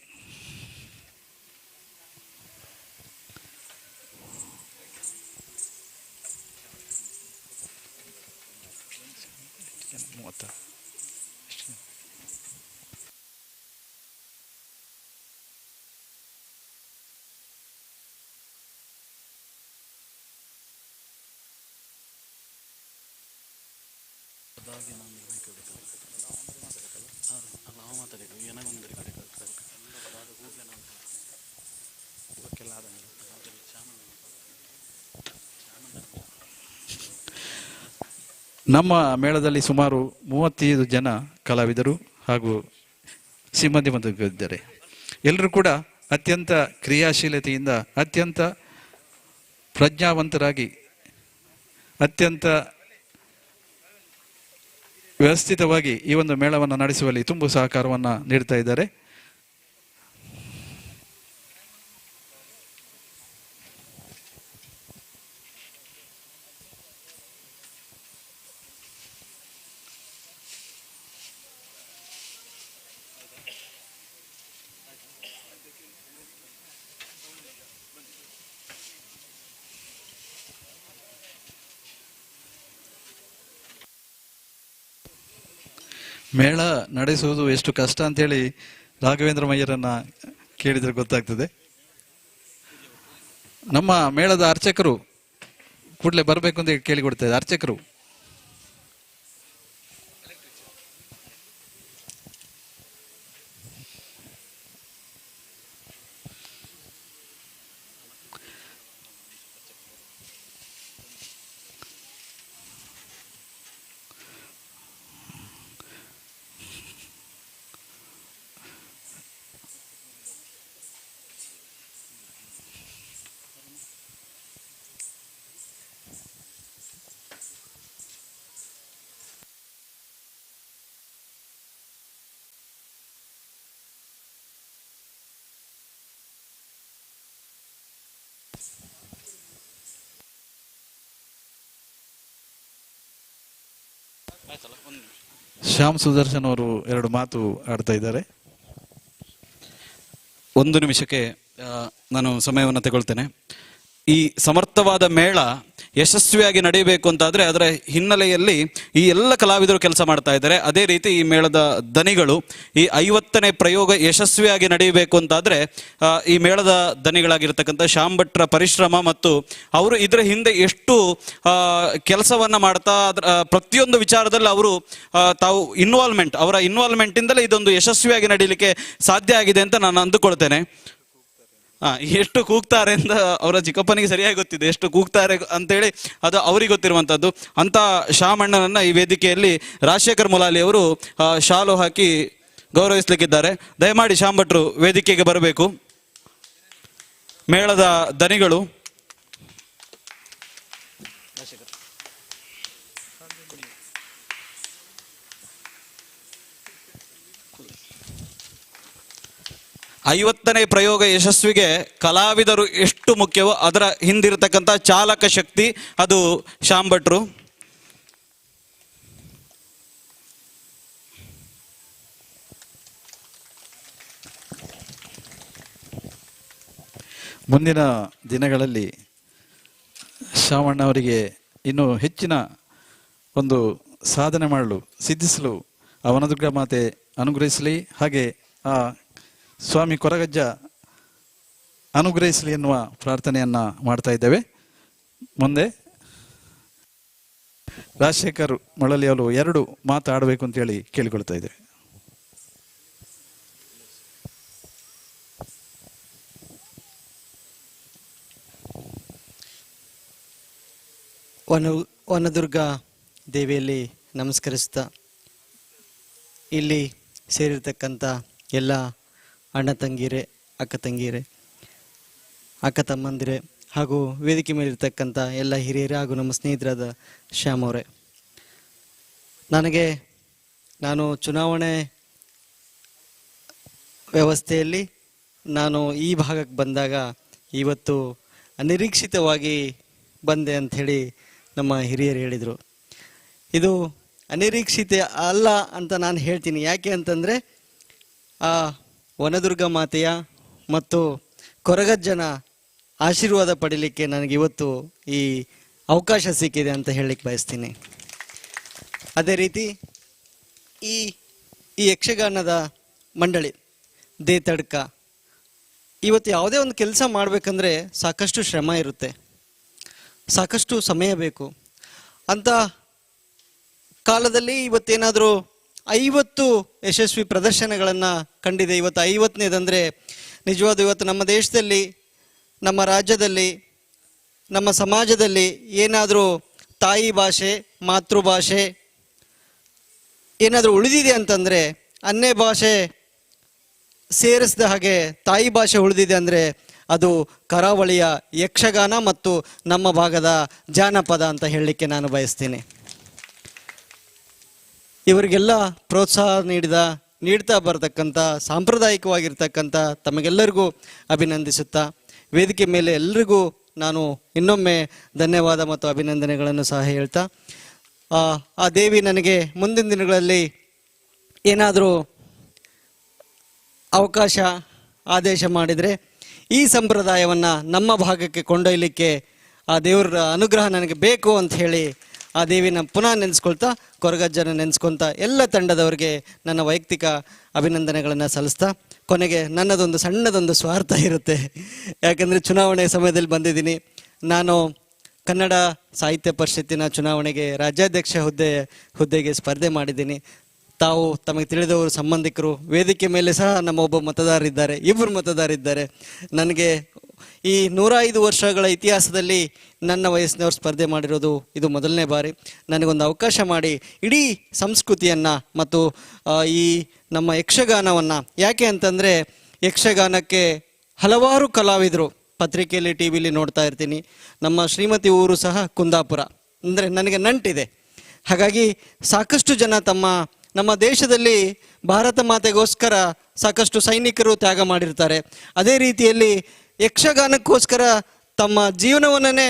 ನಮ್ಮ ಮೇಳದಲ್ಲಿ ಸುಮಾರು 35 ಜನ ಕಲಾವಿದರು ಹಾಗೂ ಸಿಬ್ಬಂದಿ ಇದ್ದಾರೆ. ಎಲ್ಲರೂ ಕೂಡ ಅತ್ಯಂತ ಕ್ರಿಯಾಶೀಲತೆಯಿಂದ ಅತ್ಯಂತ ಪ್ರಜ್ಞಾವಂತರಾಗಿ ಅತ್ಯಂತ ವ್ಯವಸ್ಥಿತವಾಗಿ ಈ ಒಂದು ಮೇಳವನ್ನು ನಡೆಸುವಲ್ಲಿ ತುಂಬ ಸಹಕಾರವನ್ನು ನೀಡ್ತಾ ಇದ್ದಾರೆ. ಮೇಳ ನಡೆಸುವುದು ಎಷ್ಟು ಕಷ್ಟ ಅಂತೇಳಿ ರಾಘವೇಂದ್ರ ಮಯ್ಯರನ್ನ ಕೇಳಿದರೆ ಗೊತ್ತಾಗ್ತದೆ. ನಮ್ಮ ಮೇಳದ ಅರ್ಚಕರು ಕೂಡಲೇ ಬರಬೇಕು ಅಂತ ಕೇಳಿಕೊಡ್ತಾ ಇದ್ದಾರೆ. ಅರ್ಚಕರು ಶ್ಯಾಮ್ ಸುದರ್ಶನ್ ಅವರು 2 ಮಾತು ಆಡ್ತಾ ಇದ್ದಾರೆ. ಒಂದು ನಿಮಿಷಕ್ಕೆ ನಾನು ಸಮಯವನ್ನು ತಗೊಳ್ತೇನೆ. ಈ ಸಮರ್ಥವಾದ ಮೇಳ ಯಶಸ್ವಿಯಾಗಿ ನಡೆಯಬೇಕು ಅಂತಾದರೆ ಅದರ ಹಿನ್ನೆಲೆಯಲ್ಲಿ ಈ ಎಲ್ಲ ಕಲಾವಿದರು ಕೆಲಸ ಮಾಡ್ತಾ ಇದ್ದಾರೆ. ಅದೇ ರೀತಿ ಈ ಮೇಳದ ದನಿಗಳು ಈ 50ನೇ ಪ್ರಯೋಗ ಯಶಸ್ವಿಯಾಗಿ ನಡೆಯಬೇಕು ಅಂತಾದರೆ ಈ ಮೇಳದ ದನಿಗಳಾಗಿರ್ತಕ್ಕಂಥ ಶ್ಯಾಮ್ ಭಟ್ರ ಪರಿಶ್ರಮ ಮತ್ತು ಅವರು ಇದರ ಹಿಂದೆ ಎಷ್ಟು ಕೆಲಸವನ್ನು ಮಾಡ್ತಾ ಅದರ ಪ್ರತಿಯೊಂದು ವಿಚಾರದಲ್ಲಿ ಅವರು ತಾವು ಅವರ ಇನ್ವಾಲ್ವ್ಮೆಂಟಿಂದಲೇ ಇದೊಂದು ಯಶಸ್ವಿಯಾಗಿ ನಡೀಲಿಕ್ಕೆ ಸಾಧ್ಯ ಆಗಿದೆ ಅಂತ ನಾನು ಅಂದುಕೊಳ್ತೇನೆ. ಎಷ್ಟು ಕೂಗ್ತಾರೆ ಅಂತ ಅವರ ಚಿಕ್ಕಪ್ಪನಿಗೆ ಸರಿಯಾಗಿ ಗೊತ್ತಿದೆ, ಎಷ್ಟು ಕೂಗ್ತಾರೆ ಅಂತೇಳಿ ಅದು ಅವರಿಗೆ ಗೊತ್ತಿರುವಂಥದ್ದು. ಅಂತ ಶ್ಯಾಮಣ್ಣನನ್ನ ಈ ವೇದಿಕೆಯಲ್ಲಿ ರಾಜಶೇಖರ್ ಮುಲಾಲಿ ಅವರು ಶಾಲು ಹಾಕಿ ಗೌರವಿಸಲಿಕ್ಕಿದ್ದಾರೆ. ದಯಮಾಡಿ ಶ್ಯಾಮ್ ಭಟ್ರು ವೇದಿಕೆಗೆ ಬರಬೇಕು. ಮೇಳದ ದನಿಗಳು 50ನೇ ಪ್ರಯೋಗ ಯಶಸ್ವಿಗೆ ಕಲಾವಿದರು ಎಷ್ಟು ಮುಖ್ಯವೋ ಅದರ ಹಿಂದಿರತಕ್ಕಂಥ ಚಾಲಕ ಶಕ್ತಿ ಅದು ಶ್ಯಾಮ್ ಭಟ್ರು. ಮುಂದಿನ ದಿನಗಳಲ್ಲಿ ಶ್ಯಾಮಣ್ಣ ಅವರಿಗೆ ಇನ್ನೂ ಹೆಚ್ಚಿನ ಒಂದು ಸಾಧನೆ ಮಾಡಲು ಸಿದ್ಧಿಸಲು ಅವನದುರ್ಗ ಮಾತೆ ಅನುಗ್ರಹಿಸಲಿ, ಹಾಗೆ ಆ ಸ್ವಾಮಿ ಕೊರಗಜ್ಜ ಅನುಗ್ರಹಿಸಲಿ ಎನ್ನುವ ಪ್ರಾರ್ಥನೆಯನ್ನು ಮಾಡ್ತಾ ಇದ್ದೇವೆ. ಮುಂದೆ ರಾಜಶೇಖರ್ ಮೊಳಲಿ ಅವರು 2 ಮಾತಾಡಬೇಕು ಅಂತೇಳಿ ಕೇಳಿಕೊಳ್ತಾ ಇದ್ದೇವೆ. ವನದುರ್ಗ ದೇವಿಯಲ್ಲಿ ನಮಸ್ಕರಿಸ್ತಾ ಇಲ್ಲಿ ಸೇರಿರ್ತಕ್ಕಂಥ ಎಲ್ಲ ಅಣ್ಣ ತಂಗಿರೆ, ಅಕ್ಕ ತಮ್ಮಂದಿರೆ ಹಾಗೂ ವೇದಿಕೆ ಮೇಲಿರ್ತಕ್ಕಂಥ ಎಲ್ಲ ಹಿರಿಯರೇ ಹಾಗೂ ನಮ್ಮ ಸ್ನೇಹಿತರಾದ ಶ್ಯಾಮ್ ಅವರೇ, ನಾನು ಚುನಾವಣೆ ವ್ಯವಸ್ಥೆಯಲ್ಲಿ ನಾನು ಈ ಭಾಗಕ್ಕೆ ಬಂದಾಗ ಇವತ್ತು ಅನಿರೀಕ್ಷಿತವಾಗಿ ಬಂದೆ ಅಂಥೇಳಿ ನಮ್ಮ ಹಿರಿಯರು ಹೇಳಿದರು. ಇದು ಅನಿರೀಕ್ಷಿತ ಅಲ್ಲ ಅಂತ ನಾನು ಹೇಳ್ತೀನಿ. ಯಾಕೆ ಅಂತಂದರೆ ಆ ವನದುರ್ಗ ಮಾತೆಯ ಮತ್ತು ಕೊರಗಜ್ಜನ ಆಶೀರ್ವಾದ ಪಡೀಲಿಕ್ಕೆ ನನಗೆ ಇವತ್ತು ಈ ಅವಕಾಶ ಸಿಕ್ಕಿದೆ ಅಂತ ಹೇಳಲಿಕ್ಕೆ ಬಯಸ್ತೀನಿ. ಅದೇ ರೀತಿ ಈ ಯಕ್ಷಗಾನದ ಮಂಡಳಿ ದೇತಡ್ಕ ಇವತ್ತು ಯಾವುದೇ ಒಂದು ಕೆಲಸ ಮಾಡಬೇಕಂದ್ರೆ ಸಾಕಷ್ಟು ಶ್ರಮ ಇರುತ್ತೆ, ಸಾಕಷ್ಟು ಸಮಯ ಬೇಕು. ಅಂಥ ಕಾಲದಲ್ಲಿ ಇವತ್ತೇನಾದರೂ 50 ಯಶಸ್ವಿ ಪ್ರದರ್ಶನಗಳನ್ನು ಕಂಡಿದೆ. ಇವತ್ತು 50ನೇದಂದರೆ ನಿಜವಾದ ಇವತ್ತು ನಮ್ಮ ದೇಶದಲ್ಲಿ, ನಮ್ಮ ರಾಜ್ಯದಲ್ಲಿ, ನಮ್ಮ ಸಮಾಜದಲ್ಲಿ ಏನಾದರೂ ತಾಯಿ ಭಾಷೆ, ಮಾತೃಭಾಷೆ ಏನಾದರೂ ಉಳಿದಿದೆ ಅಂತಂದರೆ, ಅನ್ಯ ಭಾಷೆ ಸೇರಿಸಿದ ಹಾಗೆ ತಾಯಿ ಭಾಷೆ ಉಳಿದಿದೆ ಅಂದರೆ ಅದು ಕರಾವಳಿಯ ಯಕ್ಷಗಾನ ಮತ್ತು ನಮ್ಮ ಭಾಗದ ಜಾನಪದ ಅಂತ ಹೇಳಲಿಕ್ಕೆ ನಾನು ಬಯಸ್ತೀನಿ. ಇವರಿಗೆಲ್ಲ ಪ್ರೋತ್ಸಾಹ ನೀಡ್ತಾ ಬರತಕ್ಕಂಥ ಸಾಂಪ್ರದಾಯಿಕವಾಗಿರ್ತಕ್ಕಂಥ ತಮಗೆಲ್ಲರಿಗೂ ಅಭಿನಂದಿಸುತ್ತಾ, ವೇದಿಕೆ ಮೇಲೆ ಎಲ್ರಿಗೂ ನಾನು ಇನ್ನೊಮ್ಮೆ ಧನ್ಯವಾದ ಮತ್ತು ಅಭಿನಂದನೆಗಳನ್ನು ಸಹ ಹೇಳ್ತಾ, ಆ ದೇವಿ ನನಗೆ ಮುಂದಿನ ದಿನಗಳಲ್ಲಿ ಏನಾದರೂ ಅವಕಾಶ ಆದೇಶ ಮಾಡಿದರೆ ಈ ಸಂಪ್ರದಾಯವನ್ನು ನಮ್ಮ ಭಾಗಕ್ಕೆ ಕೊಂಡೊಯ್ಯಲಿಕ್ಕೆ ಆ ದೇವರ ಅನುಗ್ರಹ ನನಗೆ ಬೇಕು ಅಂತ ಹೇಳಿ ಆ ದೇವಿನ ಪುನಃ ನೆನೆಸ್ಕೊಳ್ತಾ, ಕೊರಗಜ್ಜನ ನೆನೆಸ್ಕೊಳ್ತಾ ಎಲ್ಲ ತಂಡದವರಿಗೆ ನನ್ನ ವೈಯಕ್ತಿಕ ಅಭಿನಂದನೆಗಳನ್ನು ಸಲ್ಲಿಸ್ತಾ, ಕೊನೆಗೆ ನನ್ನದೊಂದು ಸಣ್ಣದೊಂದು ಸ್ವಾರ್ಥ ಇರುತ್ತೆ. ಯಾಕಂದರೆ ಚುನಾವಣೆ ಸಮಯದಲ್ಲಿ ಬಂದಿದ್ದೀನಿ. ನಾನು ಕನ್ನಡ ಸಾಹಿತ್ಯ ಪರಿಷತ್ತಿನ ಚುನಾವಣೆಗೆ ರಾಜ್ಯಾಧ್ಯಕ್ಷ ಹುದ್ದೆಗೆ ಸ್ಪರ್ಧೆ ಮಾಡಿದ್ದೀನಿ. ತಾವು ತಮಗೆ ತಿಳಿದವರು ಸಂಬಂಧಿಕರು, ವೇದಿಕೆ ಮೇಲೆ ಸಹ ನಮ್ಮ ಒಬ್ಬ ಮತದಾರರಿದ್ದಾರೆ, 2 ಮತದಾರರಿದ್ದಾರೆ. ನನಗೆ ಈ 105 ವರ್ಷಗಳ ಇತಿಹಾಸದಲ್ಲಿ ನನ್ನ ವಯಸ್ಸಿನವರು ಸ್ಪರ್ಧೆ ಮಾಡಿರೋದು ಇದು ಮೊದಲನೇ ಬಾರಿ. ನನಗೊಂದು ಅವಕಾಶ ಮಾಡಿ ಇಡೀ ಸಂಸ್ಕೃತಿಯನ್ನು ಮತ್ತು ಈ ನಮ್ಮ ಯಕ್ಷಗಾನವನ್ನು, ಯಾಕೆ ಅಂತಂದರೆ ಯಕ್ಷಗಾನಕ್ಕೆ ಹಲವಾರು ಕಲಾವಿದರು ಪತ್ರಿಕೆಯಲ್ಲಿ, ಟಿ ವಿಲಿ ನೋಡ್ತಾ ಇರ್ತೀನಿ. ನಮ್ಮ ಶ್ರೀಮತಿ ಊರು ಸಹ ಕುಂದಾಪುರ, ಅಂದರೆ ನನಗೆ ನಂಟಿದೆ. ಹಾಗಾಗಿ ಸಾಕಷ್ಟು ಜನ ನಮ್ಮ ದೇಶದಲ್ಲಿ ಭಾರತ ಮಾತೆಗೋಸ್ಕರ ಸಾಕಷ್ಟು ಸೈನಿಕರು ತ್ಯಾಗ ಮಾಡಿರ್ತಾರೆ. ಅದೇ ರೀತಿಯಲ್ಲಿ ಯಕ್ಷಗಾನಕ್ಕೋಸ್ಕರ ತಮ್ಮ ಜೀವನವನ್ನೇ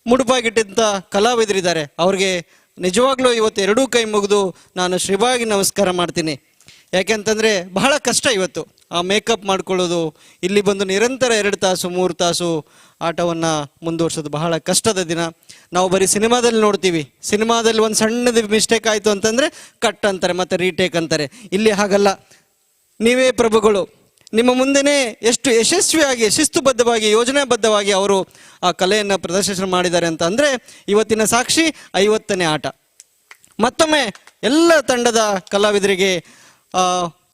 ಮುಡುಪಾಗಿಟ್ಟಂಥ ಕಲಾವಿದರಿದ್ದಾರೆ. ಅವ್ರಿಗೆ ನಿಜವಾಗ್ಲೂ ಇವತ್ತು 2 ಕೈ ಮುಗಿದು ನಾನು ಶ್ರೀವಾಗಿ ನಮಸ್ಕಾರ ಮಾಡ್ತೀನಿ. ಯಾಕೆಂತಂದರೆ ಬಹಳ ಕಷ್ಟ ಇವತ್ತು ಆ ಮೇಕಪ್ ಮಾಡ್ಕೊಳ್ಳೋದು, ಇಲ್ಲಿ ಬಂದು ನಿರಂತರ 2 ತಾಸು 3 ತಾಸು ಆಟವನ್ನು ಮುಂದುವರ್ಸೋದು ಬಹಳ ಕಷ್ಟದ ದಿನ. ನಾವು ಬರೀ ಸಿನಿಮಾದಲ್ಲಿ ನೋಡ್ತೀವಿ, ಸಿನಿಮಾದಲ್ಲಿ ಒಂದು ಸಣ್ಣದು ಮಿಸ್ಟೇಕ್ ಆಯಿತು ಅಂತಂದರೆ ಕಟ್ ಅಂತಾರೆ, ಮತ್ತು ರೀಟೇಕ್ ಅಂತಾರೆ. ಇಲ್ಲಿ ಹಾಗಲ್ಲ. ನೀವೇ ಪ್ರಭುಗಳು, ನಿಮ್ಮ ಮುಂದೆನೇ ಎಷ್ಟು ಯಶಸ್ವಿಯಾಗಿ, ಶಿಸ್ತುಬದ್ಧವಾಗಿ, ಯೋಜನಾಬದ್ಧವಾಗಿ ಅವರು ಆ ಕಲೆಯನ್ನು ಪ್ರದರ್ಶನ ಮಾಡಿದ್ದಾರೆ ಅಂತ ಅಂದರೆ ಇವತ್ತಿನ ಸಾಕ್ಷಿ 50ನೇ ಆಟ. ಮತ್ತೊಮ್ಮೆ ಎಲ್ಲ ತಂಡದ ಕಲಾವಿದರಿಗೆ,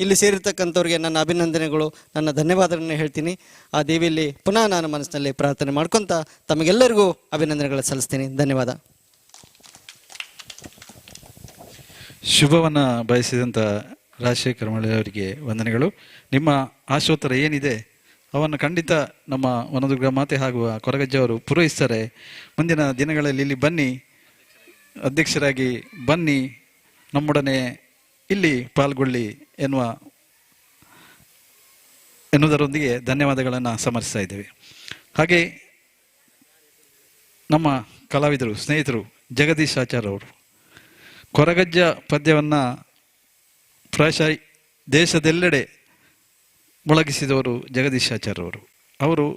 ಇಲ್ಲಿ ಸೇರಿರ್ತಕ್ಕಂಥವ್ರಿಗೆ ನನ್ನ ಅಭಿನಂದನೆಗಳು, ನನ್ನ ಧನ್ಯವಾದಗಳನ್ನು ಹೇಳ್ತೀನಿ. ಆ ದೇವಿಯಲ್ಲಿ ಪುನಃ ನಾನು ಮನಸ್ಸಿನಲ್ಲಿ ಪ್ರಾರ್ಥನೆ ಮಾಡ್ಕೊತ ತಮಗೆಲ್ಲರಿಗೂ ಅಭಿನಂದನೆಗಳು ಸಲ್ಲಿಸ್ತೀನಿ. ಧನ್ಯವಾದ. ಶುಭವನ್ನು ಬಯಸಿದಂಥ ರಾಜಶೇಖರ ಮಳೆ ಅವರಿಗೆ ವಂದನೆಗಳು. ನಿಮ್ಮ ಆಶೋತ್ತರ ಏನಿದೆ ಅವನ್ನು ಖಂಡಿತ ನಮ್ಮ ವನದುರ್ಗ ಮಾತೆ ಹಾಗೂ ಕೊರಗಜ್ಜ ಅವರು ಪೂರೈಸ್ತಾರೆ. ಮುಂದಿನ ದಿನಗಳಲ್ಲಿ ಇಲ್ಲಿ ಬನ್ನಿ, ಅಧ್ಯಕ್ಷರಾಗಿ ಬನ್ನಿ, ನಮ್ಮೊಡನೆ ಇಲ್ಲಿ ಪಾಲ್ಗೊಳ್ಳಿ ಎನ್ನುವುದರೊಂದಿಗೆ ಧನ್ಯವಾದಗಳನ್ನು ಸಮರ್ಪಿಸ್ತಾ ಇದ್ದೇವೆ. ಹಾಗೆ ನಮ್ಮ ಕಲಾವಿದರು, ಸ್ನೇಹಿತರು ಜಗದೀಶ್ ಆಚಾರ್ ಅವರು ಕೊರಗಜ್ಜ ಪದ್ಯವನ್ನು ಪ್ರಾಯಶಃ ದೇಶದೆಲ್ಲೆಡೆ ಮೊಳಗಿಸಿದವರು ಜಗದೀಶ್ ಆಚಾರ್ ಅವರು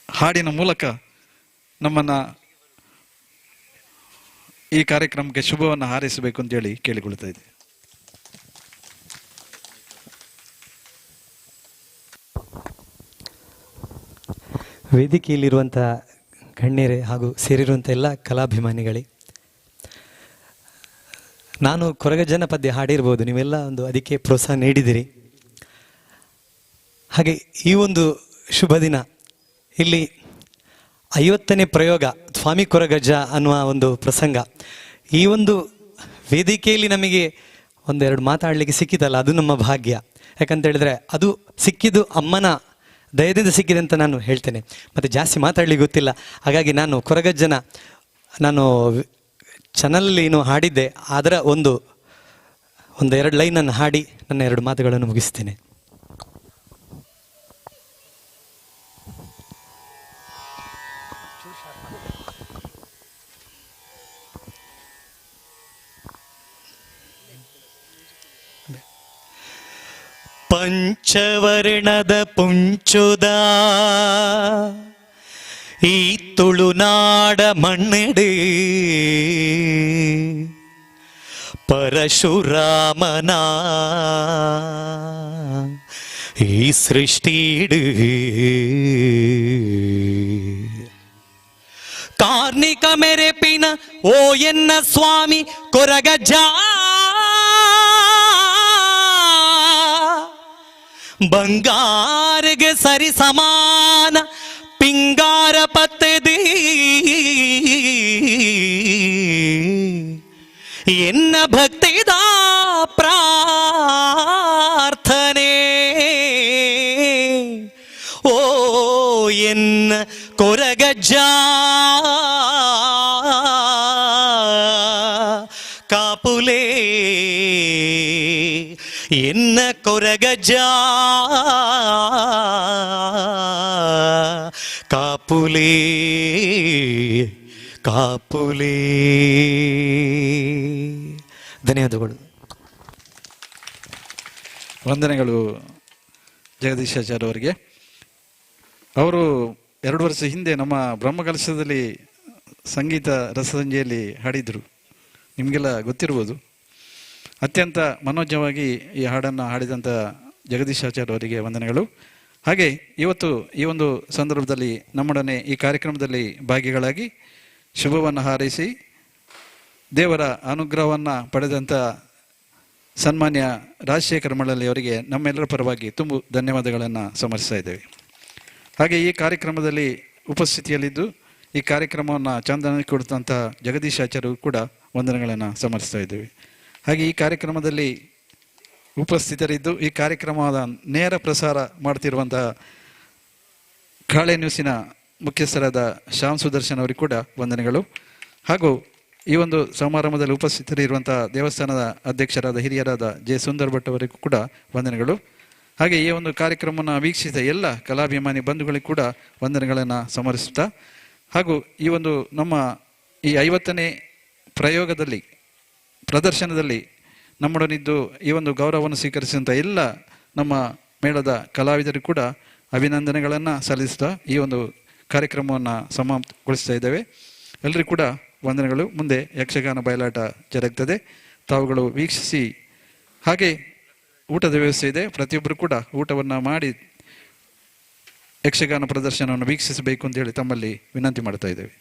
ಹಾಡಿನ ಮೂಲಕ ನಮ್ಮನ್ನು ಈ ಕಾರ್ಯಕ್ರಮಕ್ಕೆ ಶುಭವನ್ನು ಹಾರೈಸಬೇಕು ಅಂತೇಳಿ ಕೇಳಿಕೊಳ್ತಾ ಇದ್ದೆ. ವೇದಿಕೆಯಲ್ಲಿರುವಂಥ ಗಣ್ಯರೇ ಹಾಗೂ ಸೇರಿರುವಂಥ ಎಲ್ಲ ಕಲಾಭಿಮಾನಿಗಳೇ, ನಾನು ಕೊರಗಜ್ಜನ ಪದ್ಯ ಹಾಡಿರ್ಬೋದು, ನೀವೆಲ್ಲ ಅದಕ್ಕೆ ಪ್ರೋತ್ಸಾಹ ನೀಡಿದಿರಿ. ಹಾಗೆ ಈ ಒಂದು ಶುಭ ದಿನ ಇಲ್ಲಿ 50ನೇ ಪ್ರಯೋಗ ಸ್ವಾಮಿ ಕೊರಗಜ್ಜ ಅನ್ನುವ ಒಂದು ಪ್ರಸಂಗ. ಈ ಒಂದು ವೇದಿಕೆಯಲ್ಲಿ ನಮಗೆ ಒಂದೆರಡು ಮಾತಾಡಲಿಕ್ಕೆ ಸಿಕ್ಕಿತಲ್ಲ, ಅದು ನಮ್ಮ ಭಾಗ್ಯ. ಯಾಕಂತ ಹೇಳಿದ್ರೆ ಅದು ಸಿಕ್ಕಿದ್ದು ಅಮ್ಮನ ದಯದಿಂದ ಸಿಕ್ಕಿದೆ ಅಂತ ನಾನು ಹೇಳ್ತೇನೆ. ಮತ್ತು ಜಾಸ್ತಿ ಮಾತಾಡಲಿಕ್ಕೆ ಗೊತ್ತಿಲ್ಲ, ಹಾಗಾಗಿ ನಾನು ಕೊರಗಜ್ಜನ ಚಾನಲಲ್ಲಿ ಹಾಡಿದ್ದೆ, ಅದರ ಒಂದೆರಡು ಲೈನನ್ನು ಹಾಡಿ ನನ್ನ 2 ಮಾತುಗಳನ್ನು ಮುಗಿಸ್ತೇನೆ. ಪಂಚವರ್ಣದ ಪುಂಚುದ ಈ ತುಳುನಾಡ ಮಣ್ಣೆಡೆ ಪರಶುರಾಮನ ಈ ಸೃಷ್ಟಿಡು ಕಾರ್ಣಿಕ ಮೆರೆಪಿನ ಓ ಎನ್ನ ಸ್ವಾಮಿ ಕೊರಗಜ್ಜ ಬಂಗಾರಿಗೆ ಸರಿ ಸಮಾನ ಪಿಂಗಾರ ಪತ್ತದಿ ಎನ್ನ ಭಕ್ತಿದ ಪ್ರಾರ್ಥನೆ ಓ ಎನ್ನ ಕೊರಗಜ್ಜ ಕಾಪುಲೇ ಎನ್ನ ಕೊರಗಜ್ಜ ಕಾಪುಲೇ ಕಾಪುಲೇ. ಧನ್ಯವಾದಗಳು. ವಂದನೆಗಳು ಜಗದೀಶಾಚಾರ್ಯ ಅವರಿಗೆ. ಅವರು 2 ವರ್ಷ ಹಿಂದೆ ನಮ್ಮ ಬ್ರಹ್ಮಕಲಶದಲ್ಲಿ ಸಂಗೀತ ರಸಸಂಜೆಯಲ್ಲಿ ಹಾಡಿದರು, ನಿಮಗೆಲ್ಲ ಗೊತ್ತಿರ್ಬೋದು. ಅತ್ಯಂತ ಮನೋಜ್ಞವಾಗಿ ಈ ಹಾಡನ್ನು ಹಾಡಿದಂಥ ಜಗದೀಶಾಚಾರ್ಯ ಅವರಿಗೆ ವಂದನೆಗಳು. ಹಾಗೆ ಇವತ್ತು ಈ ಒಂದು ಸಂದರ್ಭದಲ್ಲಿ ನಮ್ಮೊಡನೆ ಈ ಕಾರ್ಯಕ್ರಮದಲ್ಲಿ ಭಾಗಿಗಳಾಗಿ ಶುಭವನ್ನು ಹಾರೈಸಿ ದೇವರ ಅನುಗ್ರಹವನ್ನು ಪಡೆದಂಥ ಸನ್ಮಾನ್ಯ ರಾಜಶೇಖರ ಮಳಲಿ ಅವರಿಗೆ ನಮ್ಮೆಲ್ಲರ ಪರವಾಗಿ ತುಂಬ ಧನ್ಯವಾದಗಳನ್ನು ಸಮರ್ಪಿಸ್ತಾ ಇದ್ದೇವೆ. ಹಾಗೆ ಈ ಕಾರ್ಯಕ್ರಮದಲ್ಲಿ ಉಪಸ್ಥಿತಿಯಲ್ಲಿದ್ದು ಈ ಕಾರ್ಯಕ್ರಮವನ್ನು ಚಾಂದನ ಕೊಡುತ್ತಂಥ ಜಗದೀಶಾಚಾರ್ಯರು ಕೂಡ ವಂದನೆಗಳನ್ನು ಸಮರ್ಪಿಸ್ತಾ ಇದ್ದೇವೆ. ಹಾಗೆ ಈ ಕಾರ್ಯಕ್ರಮದಲ್ಲಿ ಉಪಸ್ಥಿತರಿದ್ದು ಈ ಕಾರ್ಯಕ್ರಮದ ನೇರ ಪ್ರಸಾರ ಮಾಡ್ತಿರುವಂಥ ಕಾಳೆ ನ್ಯೂಸಿನ ಮುಖ್ಯಸ್ಥರಾದ ಶ್ಯಾಮ್ ಸುದರ್ಶನ್ ಅವರಿಗೆ ಕೂಡ ವಂದನೆಗಳು. ಹಾಗೂ ಈ ಒಂದು ಸಮಾರಂಭದಲ್ಲಿ ಉಪಸ್ಥಿತರಿರುವಂಥ ದೇವಸ್ಥಾನದ ಅಧ್ಯಕ್ಷರಾದ ಹಿರಿಯರಾದ ಜೆ ಸುಂದರ್ ಭಟ್ ಅವರಿಗೂ ಕೂಡ ವಂದನೆಗಳು. ಹಾಗೆ ಈ ಒಂದು ಕಾರ್ಯಕ್ರಮವನ್ನು ವೀಕ್ಷಿಸಿದ ಎಲ್ಲ ಕಲಾಭಿಮಾನಿ ಬಂಧುಗಳಿಗೂ ಕೂಡ ವಂದನೆಗಳನ್ನು ಸಮರ್ಪಿಸುತ್ತಾ, ಹಾಗೂ ಈ ಒಂದು ನಮ್ಮ ಈ 50ನೇ ಪ್ರದರ್ಶನದಲ್ಲಿ ನಮ್ಮೊಡನಿದ್ದು ಈ ಒಂದು ಗೌರವವನ್ನು ಸ್ವೀಕರಿಸಿದಂಥ ಎಲ್ಲ ನಮ್ಮ ಮೇಳದ ಕಲಾವಿದರಿಗೂ ಕೂಡ ಅಭಿನಂದನೆಗಳನ್ನು ಸಲ್ಲಿಸ್ತಾ ಈ ಒಂದು ಕಾರ್ಯಕ್ರಮವನ್ನು ಸಮಾಪ್ತಗೊಳಿಸ್ತಾ ಇದ್ದೇವೆ. ಎಲ್ಲರಿಗೂ ಕೂಡ ವಂದನೆಗಳು. ಮುಂದೆ ಯಕ್ಷಗಾನ ಬಯಲಾಟ ಜರುಗುತ್ತದೆ, ತಾವುಗಳು ವೀಕ್ಷಿಸಿ. ಹಾಗೆ ಊಟದ ವ್ಯವಸ್ಥೆ ಇದೆ, ಪ್ರತಿಯೊಬ್ಬರು ಕೂಡ ಊಟವನ್ನು ಮಾಡಿ ಯಕ್ಷಗಾನ ಪ್ರದರ್ಶನವನ್ನು ವೀಕ್ಷಿಸಬೇಕು ಅಂತೇಳಿ ತಮ್ಮಲ್ಲಿ ವಿನಂತಿ ಮಾಡ್ತಾ ಇದ್ದೇವೆ.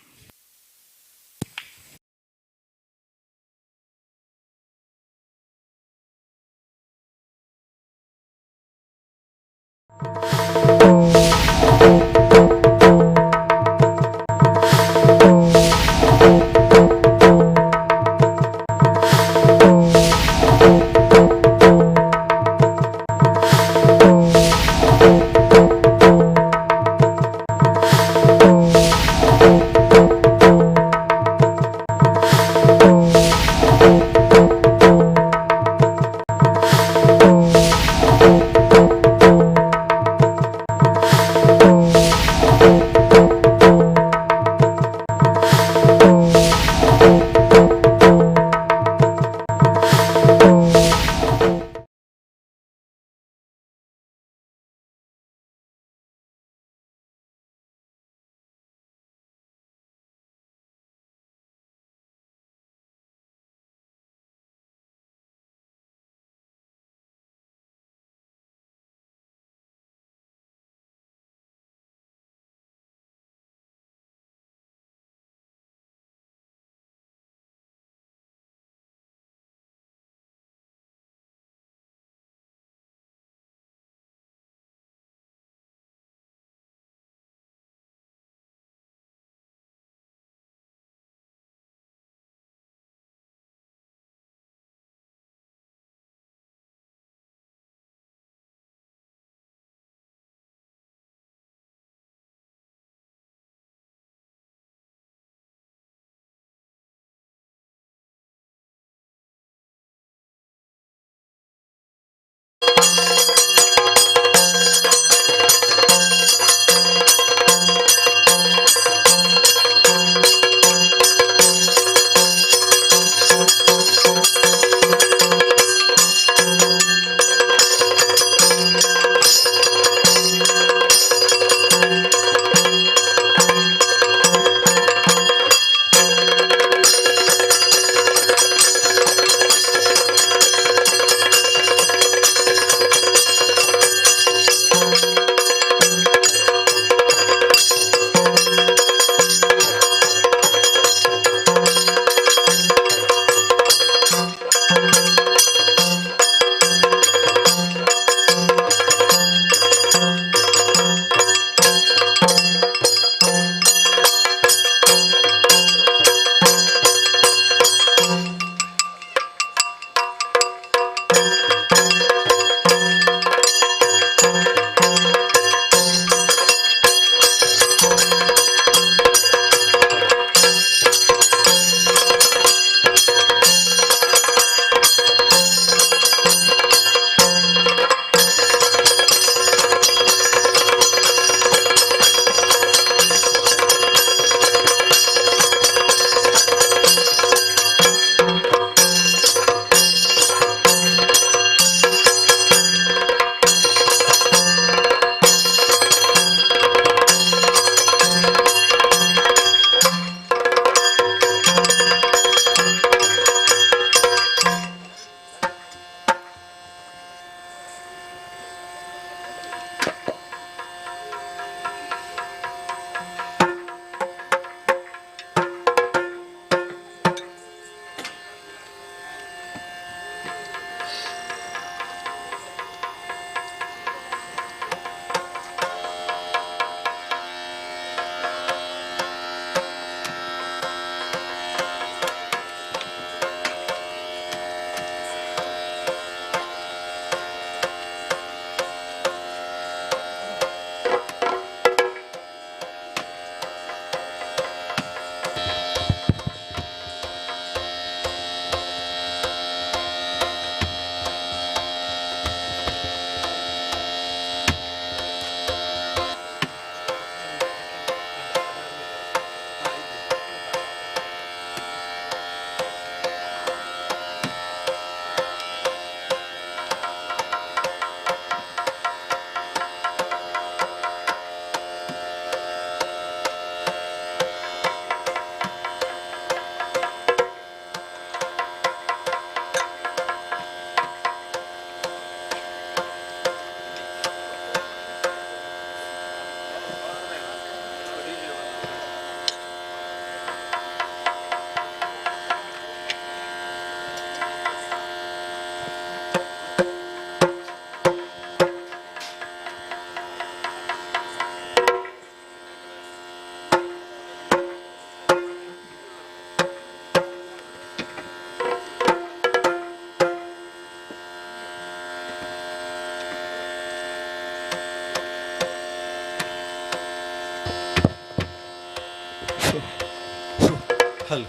ಹಲ್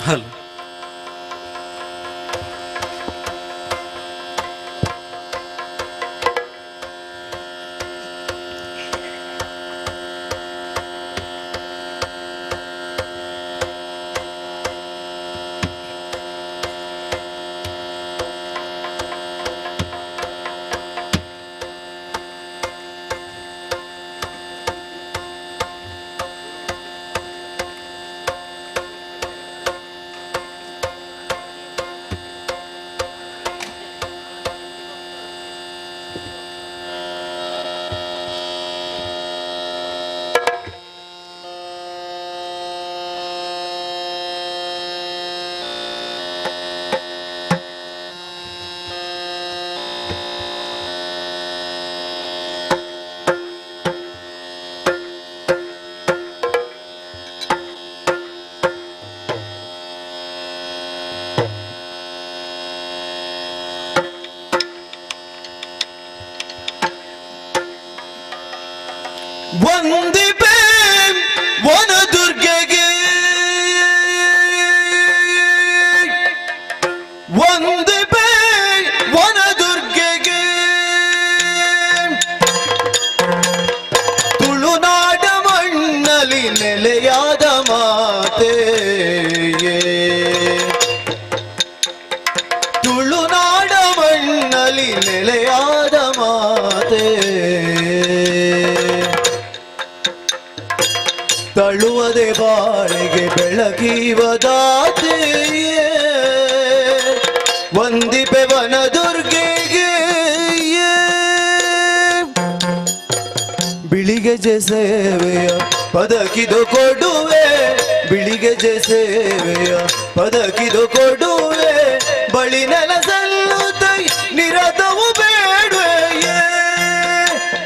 ಹಲ್ ವಂದಿಪೆ ವನದುರ್ಗೆಗೆ ವಂದಿಪೆ ವನದುರ್ಗೆಗೆ ತುಳುನಾಡ ಮಣ್ಣಲ್ಲಿ ನೆಲೆಯಾದ ಮಾತೆಯೇ ತುಳುನಾಡ ಮಣ್ಣಲ್ಲಿ ನೆಲೆಯಾದ ಮಾತೆ ತಳುವದೆ ಬಾಳಿಗೆ ಬೆಳಗಿವದಾತೆಯೇ ವಂದಿಪೆ ವನದುರ್ಗೆಗೆ ಬಿಳಿಗೆಜೆ ಸೇವೆಯ ಪದಕಿದು ಕೊಡುವೆ ಬಿಳಿಗೆಜೆ ಸೇವೆಯ ಪದಕಿದು ಕೊಡುವೆ ಬಳಿ ನೆಲಸಲ್ಲು ತೈ ನಿರತವು ಬೇಡುವೆ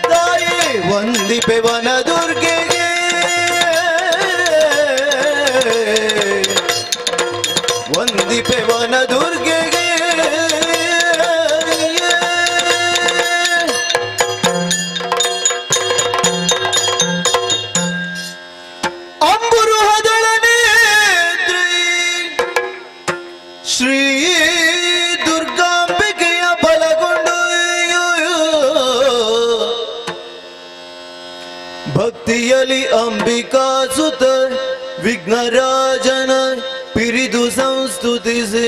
ತಾಯಿ ವಂದಿಪೆ ವನದುರ್ಗೆಗೆ ವಂದಿಪೆ ವನದುರ್ಗೆಗೆ ಅಂಬುರುಹದೊಳನೇತ್ರಿ ಶ್ರೀ ದುರ್ಗಾಂಬಿಕೆಯ ಬಲಗೊಂಡು ಭಕ್ತಿಯಲ್ಲಿ ಅಂಬಿಕಾ ಸುತ ವಿಘ್ನರಾಜನ ಪಿರಿದು ಸಂಸ್ತುತಿಸಿ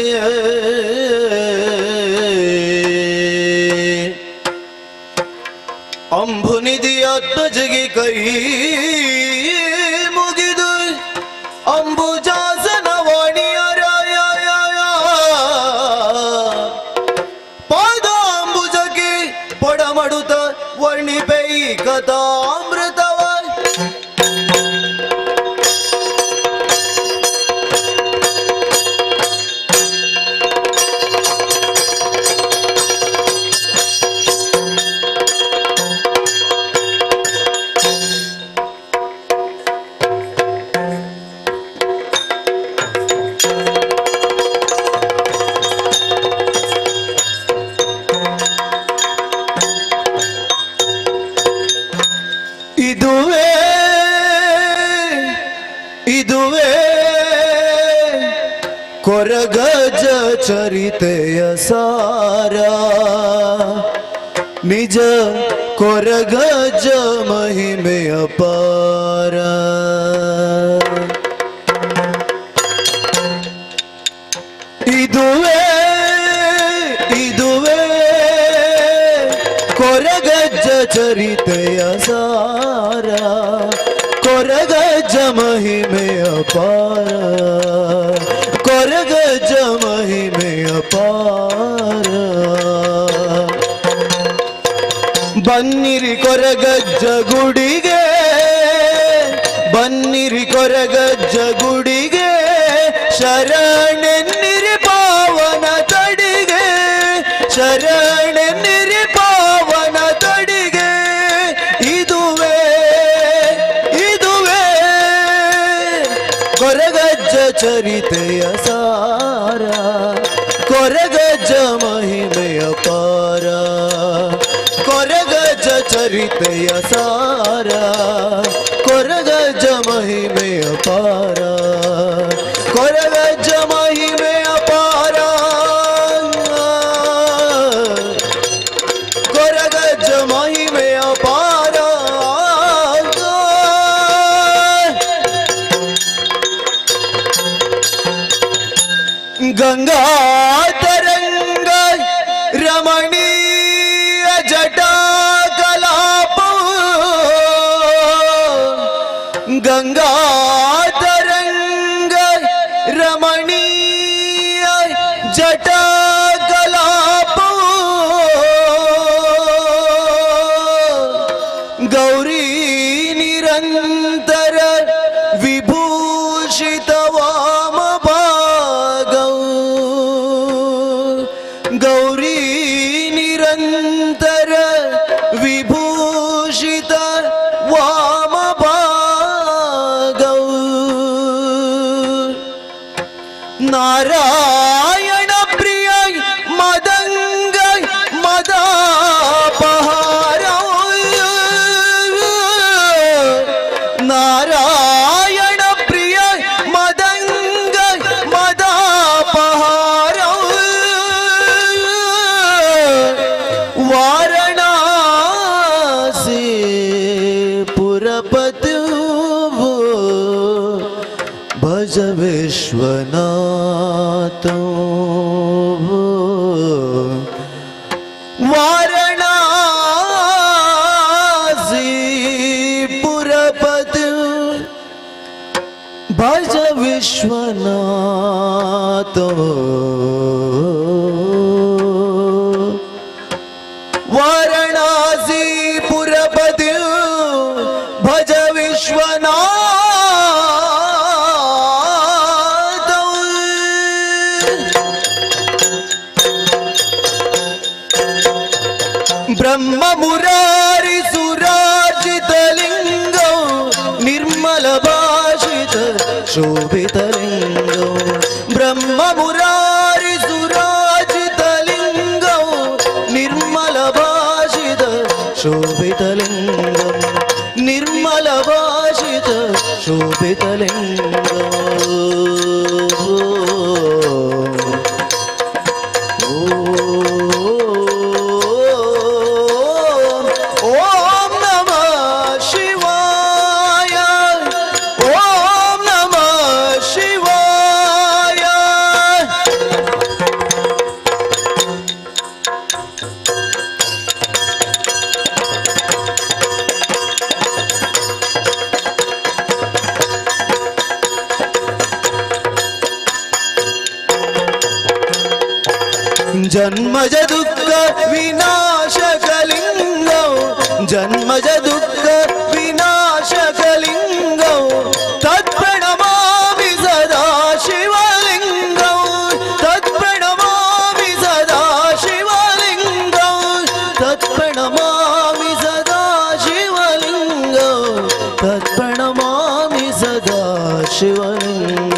ಅಂಬುನಿಧಿ ಆತ್ಮಜಗೆ ಕೈ ಮುಗಿದು ಅಂಬುಜಾಸನ ವಾಣಿಯ ಪಾದಾಂಬುಜಕ್ಕೆ ಪೊಡಮಡುತ್ತ ವರ್ಣಿಪೈ ಕಥಾಮೃತವ ಇದುವೇ ಇದುವೇ ಕೊರಗಜ ಚರಿತೆಯ ಸಾರ ನಿಜ ಕೊರಗಜ ಮಹಿಮೆಯ ಪಾರ ಇದುವೇ ಇದುವೇ ಕೊರಗಜ್ಜ ಚರಿತೆಯ ಸಾರ ಕೊರಗಜ್ಜ ಮಹಿಮೆಯ ಪಾರ ಕೊರಗಜ್ಜ ಮಹಿಮೆಯ ಪಾರ ಬನ್ನಿರಿ ಕೊರಗಜ್ಜ ಗುಡಿಗೆ ಬನ್ನಿರಿ ಕೊರಗಜ್ಜ ಗುಡಿಗೆ ಶರಣೆನ್ನಿರಿ ಪಾವನ ತಡಿಗೆ ಶರಣೆನ್ನಿರಿ ಪಾವನ ತಡಿಗೆ ಇದುವೇ ಇದುವೇ ಕೊರಗಜ್ಜ ಚರಿತೆಯ ಸಾರ ಕೊರಗಜ್ಜ ಮಹಿಮೆಯ ಪಾರ ಕೊರಗಜ್ಜ ಚರಿತೆಯ ಸಾರ ಕೊರಗಜ್ಜ ಮಹಿಮೆ ಅಪಾರ, ಕೊರಗಜ್ಜ ಮಹಿಮೆ ಅಪಾರ, ಕೊರಗಜ್ಜ ಮಹಿಮೆ ಅಪಾರ. ಗಂಗಾ ತರಂಗ ರಮಣೀಯ ಜಟಾ ಕಲಾಪ, ಗಂಗಾ ತರಂಗ ರಮಣೀಯ ಜಟಾ ಕಲಾಪ, ಗೌರಿ ನಿರಂತರ ವಿಭೂಷಿತ ವಾಮ ಭಾಗೌ, ಗೌರಿ ನಿರಂತರ ವಿಭೂಷಿತ ವಾಮ ಭಾಗೌ, ನಾರಾಯಣ ಪ್ರಿಯ ಮದಂಗ ಮದಾಪಹಾರ, ನಾರಾಯಣ ಪ್ರಿಯ ಮದಂಗ ಮದಾಪಹಾರ, ವಾರಣಾಸಿ ಪುರಪತಿ ಭಜ ವಿಶ್ವನಾಥ, ವಾರಣಾಸಿ ಪುರಪತಿ ಭಜ ವಿಶ್ವನಾಥ, ವಾರಣಾಸಿ ಪುರಪತಿ ಭಜ ವಿಶ್ವನಾಥ. ಬ್ರಹ್ಮ ಮುರಾರಿ ಸುರಾರ್ಜಿತ ಲಿಂಗ ನಿರ್ಮಲ ಭಾಷಿತ ಶೋಭಿತ ಲಿಂಗ, ಬ್ರಹ್ಮ ಮುರಾರಿ ಸುರಾರ್ಜಿತ ಲಿಂಗ ನಿರ್ಮಲ ಭಾಷಿತ ಶೋಭಿತ ಲಿಂಗ, ನಿರ್ಮಲ ಭಾಷಿತ ಶೋಭಿತ ಲಿಂಗ. ಜನ್ಮಜ ದುಃಖ ವಿನಾಶಕಲಿಂಗ, ಜನ್ಮಜ ದುಃಖ ವಿನಾಶಕಲಿಂಗ, ತತ್ಪ್ರಣಮಾಮಿ ಸದಾ ಶಿವಲಿಂಗ, ತತ್ಪ್ರಣಮಾಮಿ ಸದಾ ಶಿವಲಿಂಗ, ತತ್ಪ್ರಣಮಾಮಿ ಸದಾ ಶಿವಲಿಂಗ, ತತ್ಪ್ರಣಮಾಮಿ ಸದಾ ಶಿವಲಿಂಗ.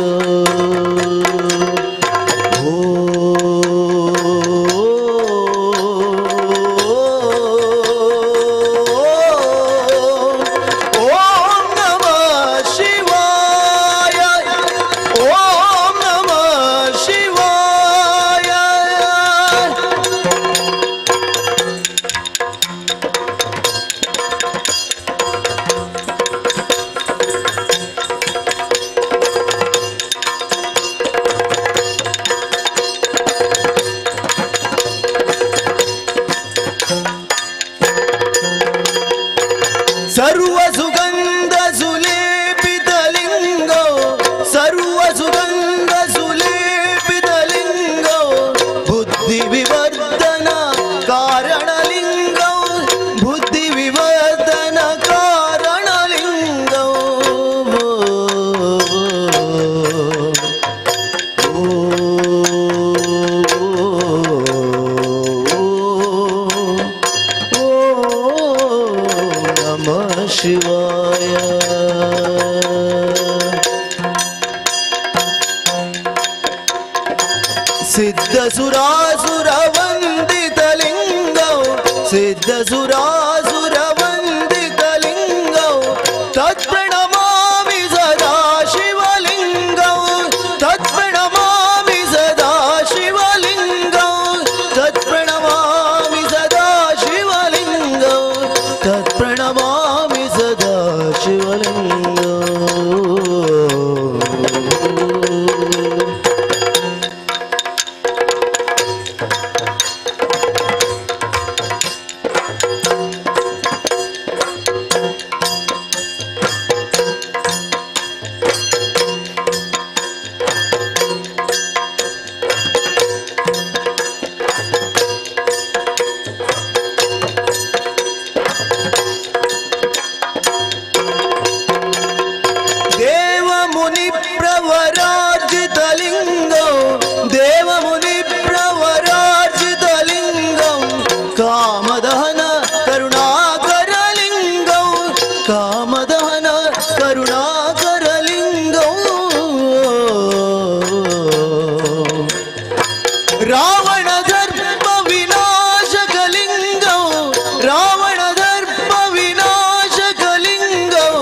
ಸರ್ವ ಸುಗಂಧ ಸುಲೇಪಿತ ಲಿಂಗ, ಸರ್ವ ಸುಗಂಧ ಸುಲೇಪಿತ ಲಿಂಗ, ಬುದ್ಧಿ ವಿವರ್ಧನ ಕಾರಣ ಲಿಂಗ, ಬುದ್ಧಿ ವಿವರ್ಧನ ಕಾರಣ ಲಿಂಗ. ಶಿವಾಯ ಸಿದ್ಧ ಸುರಾಸುರ ವಂದಿತ ಲಿಂಗ, ಸಿದ್ಧ ಸುರಾಸುರ ವಂದಿತ ಲಿಂಗ, ತತ್ಪ್ರಣ तत्प्रणमामि सदा शिवलिङ्गम्। कामदहन करुणाकरलिङ्गं कामदहन करुणाकरलिङ्गं रावण दर्प विनाशकलिङ्गं रावण दर्प विनाशकलिङ्गं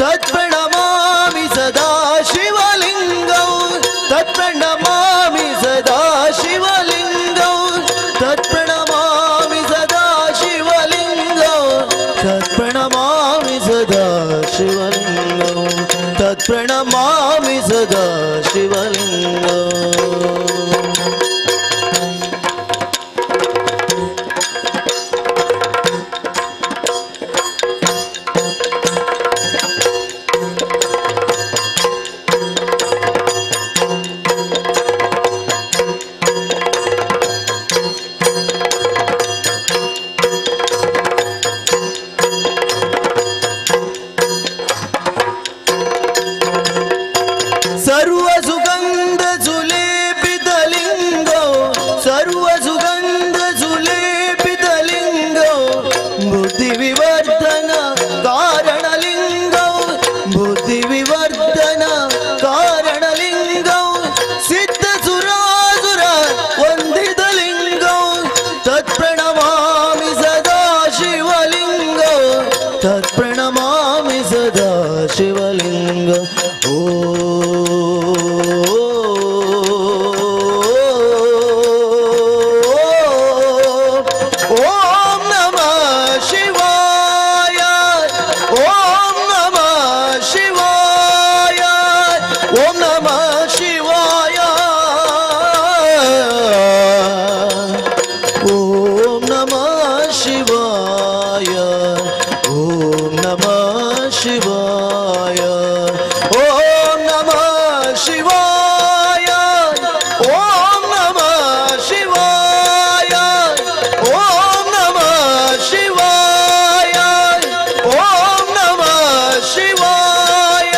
तत्प्रणमामि सदा शिवलिङ्गं तत्प्रणमामि सदा शिवलिङ्गं तत्प्रणमामि सदा शिवलिङ्गं तत्प्रणमामि सदा शिवलिङ्गं तत्प्रणमामि सदा शिवलिङ्गम्। सर्वसुगन्धसुलेपितलिङ्गो सर्वसुगन्धसुलेपितलिङ्गो बुद्धिविवर्धन कारणलिङ्गो बुद्धिविवर्धन कारणलिङ्गो सिद्धसुरासुर वन्दितलिङ्गो तत्प्रणमामि सदा शिवलिङ्गो तत्प्रणमामि सदा शिवलिङ्गो। ॐ नमः शिवाय ॐ नमः शिवाय ॐ नमः शिवाय ॐ नमः शिवाय ॐ नमः शिवाय ॐ नमः शिवाय ॐ नमः शिवाय ॐ नमः शिवाय ॐ नमः शिवाय।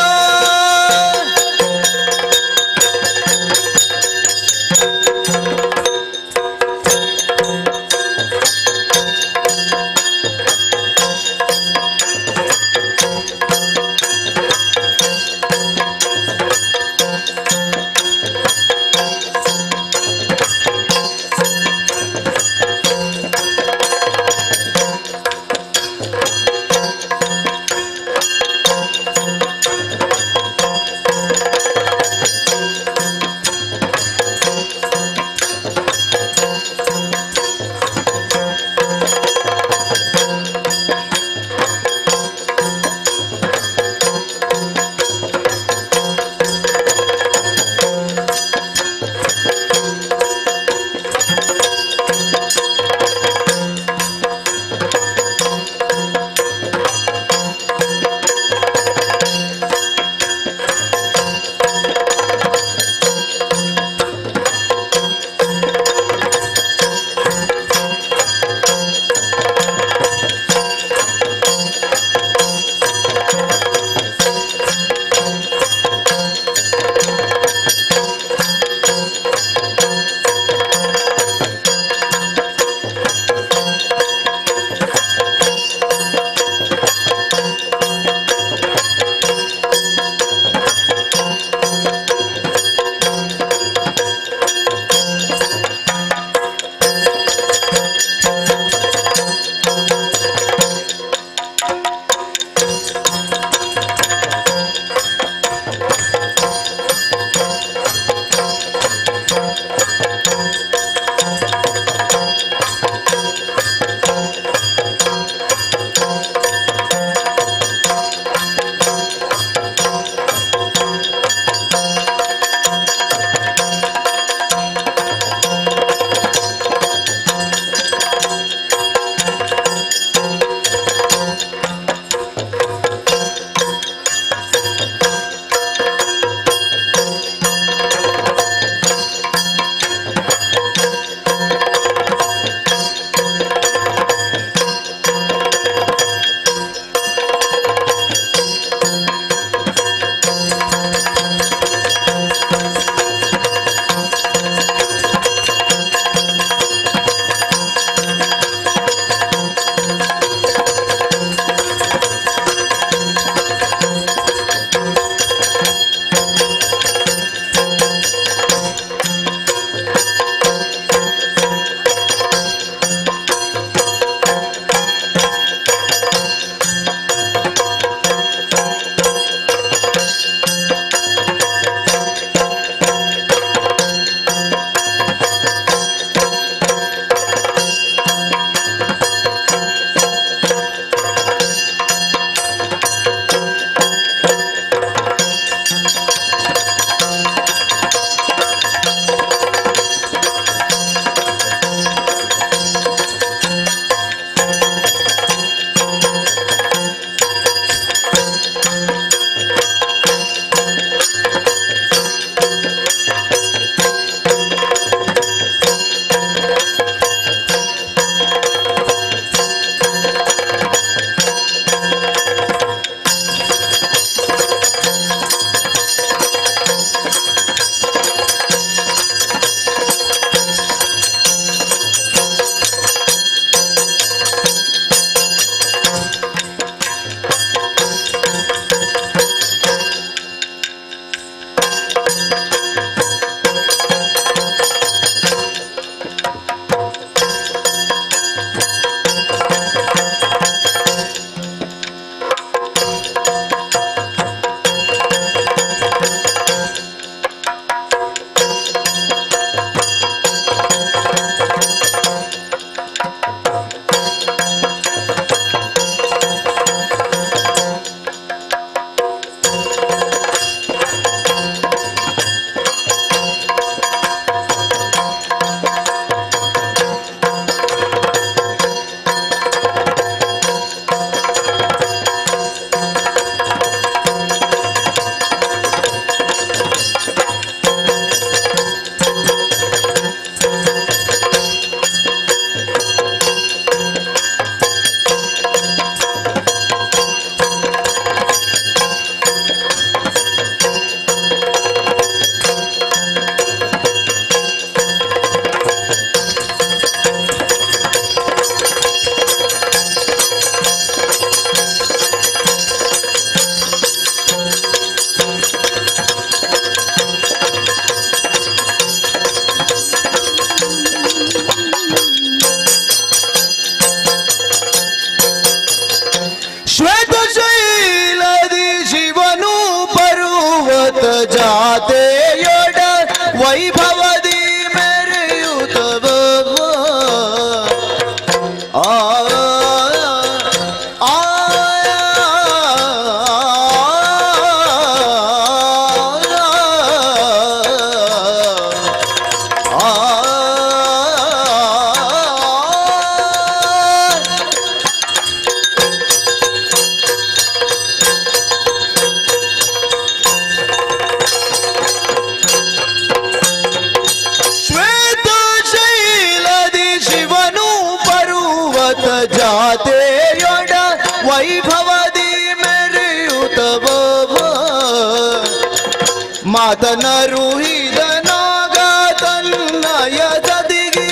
ಮಾತನರುಹಿದ ನಾಗ ತನ್ನಯ ದದಿಗೆ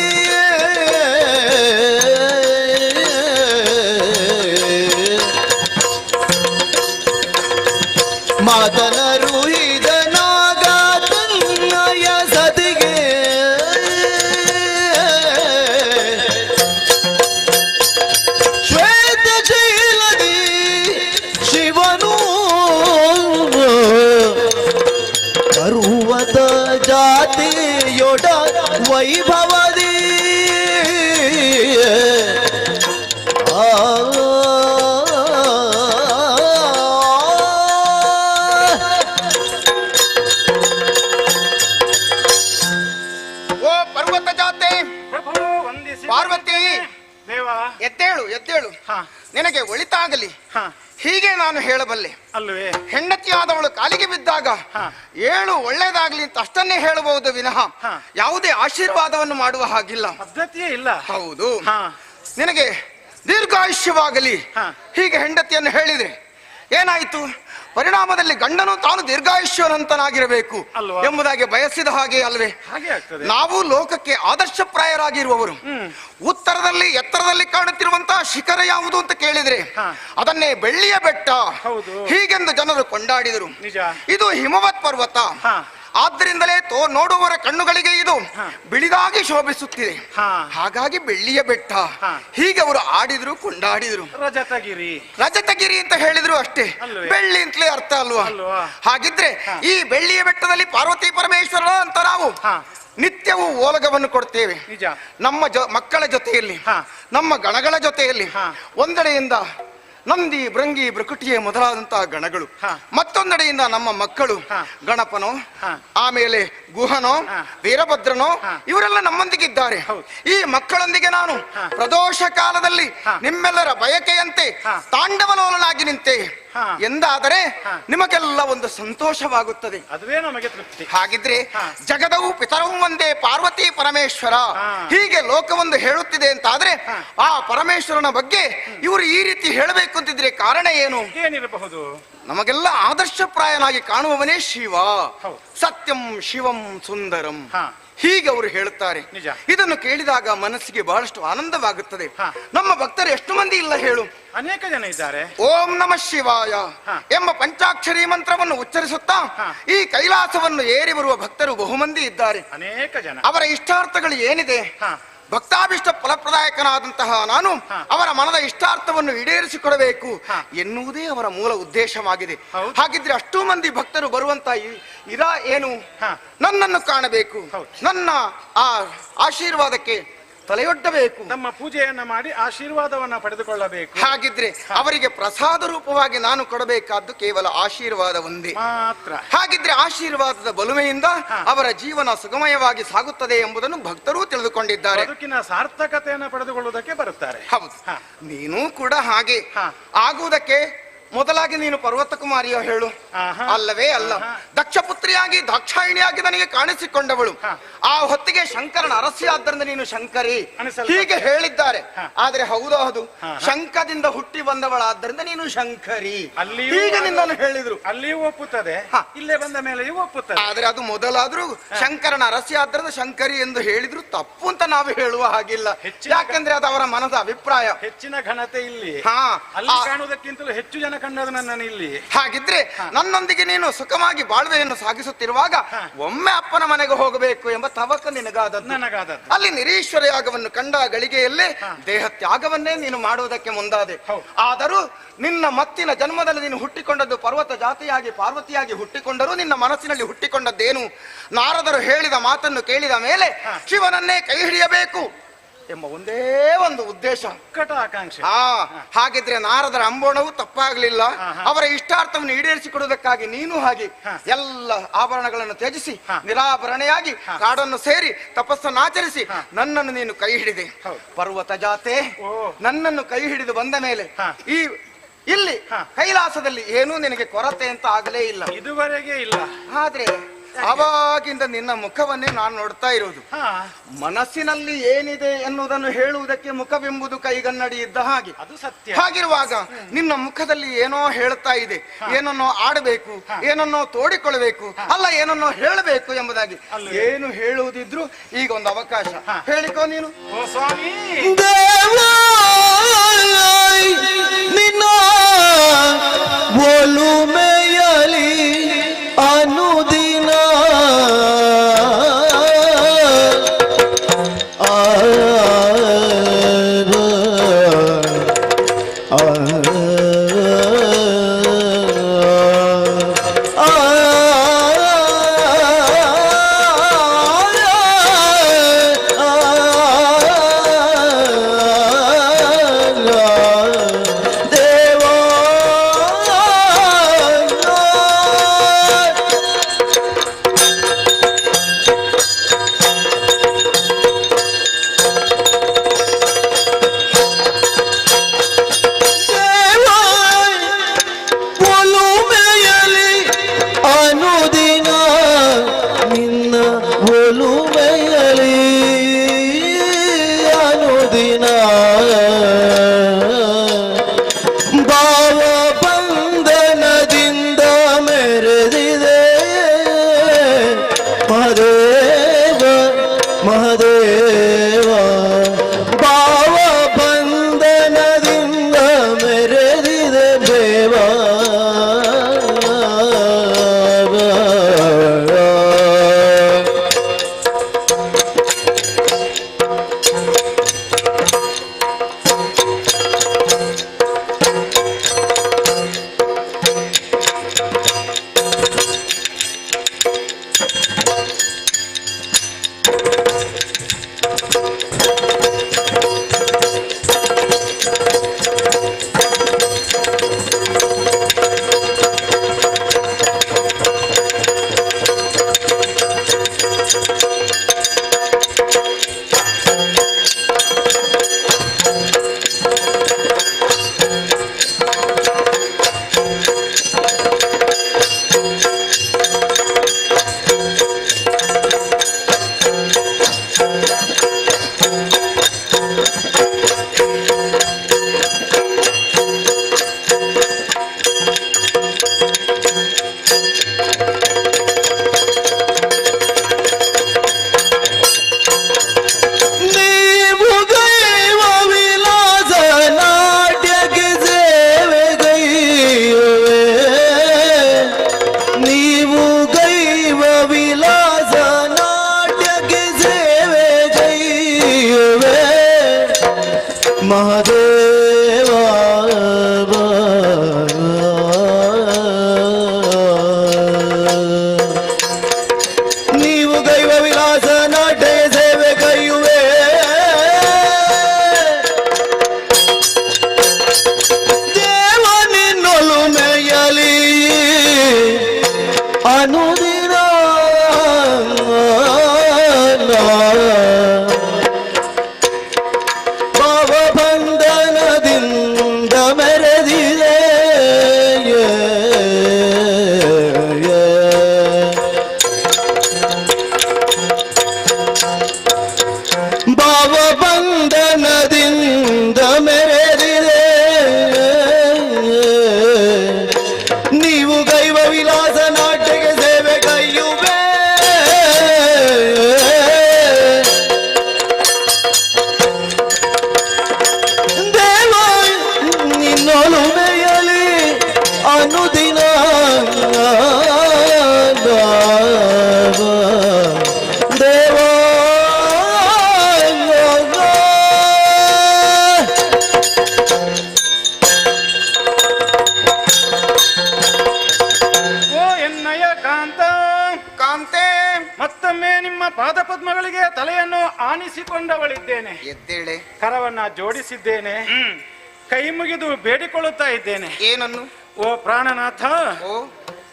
ಮಾತನರುಹಿದ ನಾಗ ತನ್ನಯ ಸದಿಗೆ ಶ್ವೇತ ಶೈಲದಿ ಶಿವನು ಪರ್ವತ ಜಾತಿಯೊಡ ವೈಭವದಿ ಓ ಪರ್ವತ ಜಾತೆ ಪಾರ್ವತಿ, ಎದ್ದೇಳು ಎದ್ದೇಳು, ನಿನಗೆ ಒಳಿತಾಗಲಿ. ಹೀಗೆ ನಾನು ಹೇಳಬಲ್ಲೆ ಅಲ್ವೇ? ಹೆಂಡತಿಯಾದವಳು ಕಾಲಿಗೆ ಬಿದ್ದಾಗ ಏಳು ಒಳ್ಳೇದಾಗ್ಲಿ ಅಂತ ಅಷ್ಟನ್ನೇ ಹೇಳಬಹುದು ವಿನಃ ಯಾವುದೇ ಆಶೀರ್ವಾದವನ್ನು ಮಾಡುವ ಹಾಗಿಲ್ಲ. ಪದ್ಧತಿಯೇ ಇಲ್ಲ. ಹೌದು. ನಿನಗೆ ದೀರ್ಘಾಯುಷ್ಯವಾಗಲಿ ಹೀಗೆ ಹೆಂಡತಿಯನ್ನು ಹೇಳಿದ್ರೆ ಏನಾಯ್ತು? ಪರಿಣಾಮದಲ್ಲಿ ಗಂಡನು ತಾನು ದೀರ್ಘಾಯುಷ್ಯವಂತನಾಗಿರಬೇಕು ಅಲ್ವಾ? ಎಂಬುದಾಗಿ ಬಯಸಿದ ಹಾಗೆ ಅಲ್ವೇ? ಹಾಗೆ ಆಗ್ತದೆ. ನಾವು ಲೋಕಕ್ಕೆ ಆದರ್ಶಪ್ರಾಯರಾಗಿರುವವರು. ಉತ್ತರದಲ್ಲಿ ಎತ್ತರದಲ್ಲಿ ಕಾಣುತ್ತಿರುವಂತಹ ಶಿಖರ ಯಾವುದು ಅಂತ ಕೇಳಿದ್ರೆ ಅದನ್ನೇ ಬೆಳ್ಳಿಯ ಬೆಟ್ಟ ಹೌದು. ಹೀಗೆಂದು ಜನರು ಕೊಂಡಾಡಿದರು. ನಿಜ. ಇದು ಹಿಮವತ್ ಪರ್ವತ. ಆದ್ದರಿಂದಲೇ ನೋಡುವವರ ಕಣ್ಣುಗಳಿಗೆ ಇದು ಬಿಳಿದಾಗಿ ಶೋಭಿಸುತ್ತಿದೆ. ಹಾಗಾಗಿ ಬೆಳ್ಳಿಯ ಬೆಟ್ಟ ಹೀಗೆ ಅವರು ಆಡಿದ್ರು ಕೊಂಡಾಡಿದ್ರು. ರಜತಗಿರಿ ರಜತಗಿರಿ ಅಂತ ಹೇಳಿದ್ರು ಅಷ್ಟೇ, ಅಲ್ವೇ? ಬೆಳ್ಳಿ ಅಂತಲೇ ಅರ್ಥ ಅಲ್ವಾ? ಅಲ್ವಾ? ಹಾಗಿದ್ರೆ ಈ ಬೆಳ್ಳಿಯ ಬೆಟ್ಟದಲ್ಲಿ ಪಾರ್ವತಿ ಪರಮೇಶ್ವರ ಅಂತ ನಾವು ನಿತ್ಯವೂ ಓಲಗವನ್ನು ಕೊಡ್ತೇವೆ. ನಿಜ. ನಮ್ಮ ಮಕ್ಕಳ ಜೊತೆಯಲ್ಲಿ, ನಮ್ಮ ಗಣಗಳ ಜೊತೆಯಲ್ಲಿ ಒಂದೆಡೆಯಿಂದ ನಂದಿ, ಭೃಂಗಿ, ಭೃಕುಟಿಯೇ ಮೊದಲಾದಂತಹ ಗಣಗಳು, ಮತ್ತೊಂದೆಡೆಯಿಂದ ನಮ್ಮ ಮಕ್ಕಳು ಗಣಪನೋ, ಆಮೇಲೆ ಗುಹನೋ, ವೀರಭದ್ರನೋ ಇವರೆಲ್ಲ ನಮ್ಮೊಂದಿಗಿದ್ದಾರೆ. ಈ ಮಕ್ಕಳೊಂದಿಗೆ ನಾನು ಪ್ರದೋಷ ಕಾಲದಲ್ಲಿ ನಿಮ್ಮೆಲ್ಲರ ಬಯಕೆಯಂತೆ ತಾಂಡವಲೋಲನಾಗಿ ನಿಂತೆ ಎಂದಾದರೆ ನಿಮಗೆಲ್ಲ ಒಂದು ಸಂತೋಷವಾಗುತ್ತದೆ. ಅದುವೇ ನಮಗೆ ತೃಪ್ತಿ. ಹಾಗಿದ್ರೆ ಜಗದವು ಪಿತರವು ಒಂದೇ ಪಾರ್ವತಿ ಪರಮೇಶ್ವರ ಹೀಗೆ ಲೋಕವೊಂದು ಹೇಳುತ್ತಿದೆ ಅಂತಾದ್ರೆ ಆ ಪರಮೇಶ್ವರನ ಬಗ್ಗೆ ಇವರು ಈ ರೀತಿ ಹೇಳಬೇಕು ಅಂತಿದ್ರೆ ಕಾರಣ ಏನು? ಏನಿರಬಹುದು? ನಮಗೆಲ್ಲ ಆದರ್ಶಪ್ರಾಯನಾಗಿ ಕಾಣುವವನೇ ಶಿವ. ಸತ್ಯಂ ಶಿವಂ ಸುಂದರಂ ಹೀಗೆ ಅವರು ಹೇಳುತ್ತಾರೆ. ನಿಜ. ಇದನ್ನು ಕೇಳಿದಾಗ ಮನಸ್ಸಿಗೆ ಬಹಳಷ್ಟು ಆನಂದವಾಗುತ್ತದೆ. ನಮ್ಮ ಭಕ್ತರು ಎಷ್ಟು ಮಂದಿ ಇಲ್ಲ ಹೇಳು? ಅನೇಕ ಜನ ಇದ್ದಾರೆ. ಓಂ ನಮಃ ಶಿವಾಯ ಎಂಬ ಪಂಚಾಕ್ಷರಿ ಮಂತ್ರವನ್ನು ಉಚ್ಚರಿಸುತ್ತಾ ಈ ಕೈಲಾಸವನ್ನು ಏರಿ ಬರುವ ಭಕ್ತರು ಬಹುಮಂದಿ ಇದ್ದಾರೆ. ಅನೇಕ ಜನ. ಅವರ ಇಷ್ಟಾರ್ಥಗಳು ಏನಿದೆ? ಭಕ್ತಾಭಿಷ್ಟ ಫಲಪ್ರದಾಯಕನಾದಂತಹ ನಾನು ಅವರ ಮನದ ಇಷ್ಟಾರ್ಥವನ್ನು ಈಡೇರಿಸಿಕೊಡಬೇಕು ಎನ್ನುವುದೇ ಅವರ ಮೂಲ ಉದ್ದೇಶವಾಗಿದೆ. ಹಾಗಿದ್ರೆ ಅಷ್ಟೂ ಮಂದಿ ಭಕ್ತರು ಬರುವಂತ ಏನು? ನನ್ನನ್ನು ಕಾಣಬೇಕು, ನನ್ನ ಆ ಆಶೀರ್ವಾದಕ್ಕೆ ತಲೆಯೊಡ್ಡಬೇಕು, ನಮ್ಮ ಪೂಜೆಯನ್ನ ಮಾಡಿ ಆಶೀರ್ವಾದವನ್ನ ಪಡೆದುಕೊಳ್ಳಬೇಕು. ಹಾಗಿದ್ರೆ ಅವರಿಗೆ ಪ್ರಸಾದ ರೂಪವಾಗಿ ನಾನು ಕೊಡಬೇಕಾದ್ದು ಕೇವಲ ಆಶೀರ್ವಾದ ಒಂದೇ ಮಾತ್ರ. ಹಾಗಿದ್ರೆ ಆಶೀರ್ವಾದದ ಬಲುಮೆಯಿಂದ ಅವರ ಜೀವನ ಸುಗಮಯವಾಗಿ ಸಾಗುತ್ತದೆ ಎಂಬುದನ್ನು ಭಕ್ತರೂ ತಿಳಿದುಕೊಂಡಿದ್ದಾರೆ. ಬದುಕಿನ ಸಾರ್ಥಕತೆಯನ್ನು ಪಡೆದುಕೊಳ್ಳುವುದಕ್ಕೆ ಬರುತ್ತಾರೆ. ಹೌದು. ನೀನು ಕೂಡ ಹಾಗೆ ಆಗುವುದಕ್ಕೆ ಮೊದಲಾಗಿ ನೀನು ಪರ್ವತ ಕುಮಾರಿಯ ಹೇಳು. ಅಲ್ಲವೇ ಅಲ್ಲ, ದಕ್ಷ ಪುತ್ರಿಯಾಗಿ ದಾಕ್ಷಾಯಿಣಿಯಾಗಿ ನನಗೆ ಕಾಣಿಸಿಕೊಂಡವಳು. ಆ ಹೊತ್ತಿಗೆ ಶಂಕರನ ಅರಸಿ ಆದ್ದರಿಂದ ನೀನು ಶಂಕರಿ ಹೀಗೆ ಹೇಳಿದ್ದಾರೆ. ಆದ್ರೆ ಹೌದು, ಶಂಕದಿಂದ ಹುಟ್ಟಿ ಬಂದವಳಾದ್ದರಿಂದ ನೀನು ಶಂಕರಿ ಹೀಗೆ ನಿನ್ನನ್ನು ಹೇಳಿದ್ರು. ಅಲ್ಲಿಯೂ ಒಪ್ಪುತ್ತದೆ, ಇಲ್ಲೇ ಬಂದ ಮೇಲೆಯೂ ಒಪ್ಪುತ್ತದೆ. ಆದ್ರೆ ಅದು ಮೊದಲಾದ್ರೂ ಶಂಕರನ ಅರಸಿ ಆದ್ದರಿಂದ ಶಂಕರಿ ಎಂದು ಹೇಳಿದ್ರು ತಪ್ಪು ಅಂತ ನಾವು ಹೇಳುವ ಹಾಗಿಲ್ಲ. ಯಾಕಂದ್ರೆ ಅದು ಅವರ ಮನದ ಅಭಿಪ್ರಾಯ. ಹೆಚ್ಚಿನ ಘನತೆ ಇಲ್ಲಿ, ಅಲ್ಲಿ ಕಾಣುವುದಕ್ಕಿಂತಲೂ ಹೆಚ್ಚು ಜನ ಕಂಡದು ನನ್ನನ್ನು ಇಲ್ಲಿ. ಹಾಗಿದ್ರೆ ನನ್ನೊಂದಿಗೆ ನೀನು ಸುಖವಾಗಿ ಬಾಳ್ವೆಯನ್ನು ಸಾಗಿಸುತ್ತಿರುವಾಗ ಒಮ್ಮೆ ಅಪ್ಪನ ಮನೆಗೆ ಹೋಗಬೇಕು ಎಂಬ ತವಕ ನನಗಾದದ್ದು. ಅಲ್ಲಿ ನಿರೀಶ್ವರ ಯಾಗವನ್ನು ಕಂಡ ಗಳಿಗೆಯಲ್ಲೇ ದೇಹ ತ್ಯಾಗವನ್ನೇ ನೀನು ಮಾಡುವುದಕ್ಕೆ ಮುಂದಾದೆ. ಆದರೂ ನಿನ್ನ ಮತ್ತಿನ ಜನ್ಮದಲ್ಲಿ ನೀನು ಹುಟ್ಟಿಕೊಂಡದ್ದು ಪರ್ವತ ಜಾತಿಯಾಗಿ ಪಾರ್ವತಿಯಾಗಿ ಹುಟ್ಟಿಕೊಂಡರೂ ನಿನ್ನ ಮನಸ್ಸಿನಲ್ಲಿ ಹುಟ್ಟಿಕೊಂಡದ್ದೇನು? ನಾರದರು ಹೇಳಿದ ಮಾತನ್ನು ಕೇಳಿದ ಮೇಲೆ ಶಿವನನ್ನೇ ಕೈ ಹಿಡಿಯಬೇಕು ಎಂಬ ಒಂದೇ ಒಂದು ಉದ್ದೇಶ, ಆಕಾಂಕ್ಷೆ. ಹಾಗಿದ್ರೆ ನಾರದರ ಅಂಬೋಣವು ತಪ್ಪಾಗ್ಲಿಲ್ಲ. ಅವರ ಇಷ್ಟಾರ್ಥವನ್ನು ಈಡೇರಿಸಿಕೊಡುವುದಕ್ಕಾಗಿ ನೀನು ಹಾಗೆ ಎಲ್ಲ ಆಭರಣಗಳನ್ನು ತ್ಯಜಿಸಿ ನಿರಾಭರಣೆಯಾಗಿ ಕಾಡನ್ನು ಸೇರಿ ತಪಸ್ಸನ್ನಾಚರಿಸಿ ನನ್ನನ್ನು ನೀನು ಕೈ ಹಿಡಿದೆ. ಪರ್ವತ ಜಾತೆ ನನ್ನನ್ನು ಕೈ ಹಿಡಿದು ಬಂದ ಮೇಲೆ ಇಲ್ಲಿ ಕೈಲಾಸದಲ್ಲಿ ಏನೂ ನಿನಗೆ ಕೊರತೆ ಅಂತ ಆಗಲೇ ಇಲ್ಲ, ಇದುವರೆಗೆ ಇಲ್ಲ. ಆದ್ರೆ ಆವಾಗಿಂದ ನಿನ್ನ ಮುಖವನ್ನೇ ನಾನು ನೋಡ್ತಾ ಇರುವುದು. ಹಾ, ಮನಸ್ಸಿನಲ್ಲಿ ಏನಿದೆ ಎನ್ನುವುದನ್ನು ಹೇಳುವುದಕ್ಕೆ ಮುಖವೆಂಬುದು ಕೈಗನ್ನಡಿ ಇದ್ದ ಹಾಗೆ. ಅದು ಸತ್ಯ. ಹಾಗಿರುವಾಗ ನಿನ್ನ ಮುಖದಲ್ಲಿ ಏನೋ ಹೇಳ್ತಾ ಇದೆ, ಏನನ್ನೋ ಆಡಬೇಕು, ಏನನ್ನೋ ತೋಡಿಕೊಳ್ಬೇಕು, ಅಲ್ಲ ಏನನ್ನೋ ಹೇಳಬೇಕು ಎಂಬುದಾಗಿ. ಏನು ಹೇಳುವುದಿದ್ರು ಈಗ ಒಂದು ಅವಕಾಶ, ಹೇಳಿಕೋ ನೀನು. ಓ ಸ್ವಾಮಿ, ನಿನ್ನ ಒಲುಮೆಯಲಿ ಅನುದಿನ ಪಾದಪದ್ಮಗಳಿಗೆ ತಲೆಯನ್ನು ಆನಿಸಿಕೊಂಡವಳಿದ್ದೇನೆ. ಎದ್ದೇಳೆ. ಕರವನ್ನ ಜೋಡಿಸಿದ್ದೇನೆ. ಕೈ ಮುಗಿದು ಬೇಡಿಕೊಳ್ಳುತ್ತಾ ಇದ್ದೇನೆ. ಏನನ್ನು? ಓ ಪ್ರಾಣನಾಥ,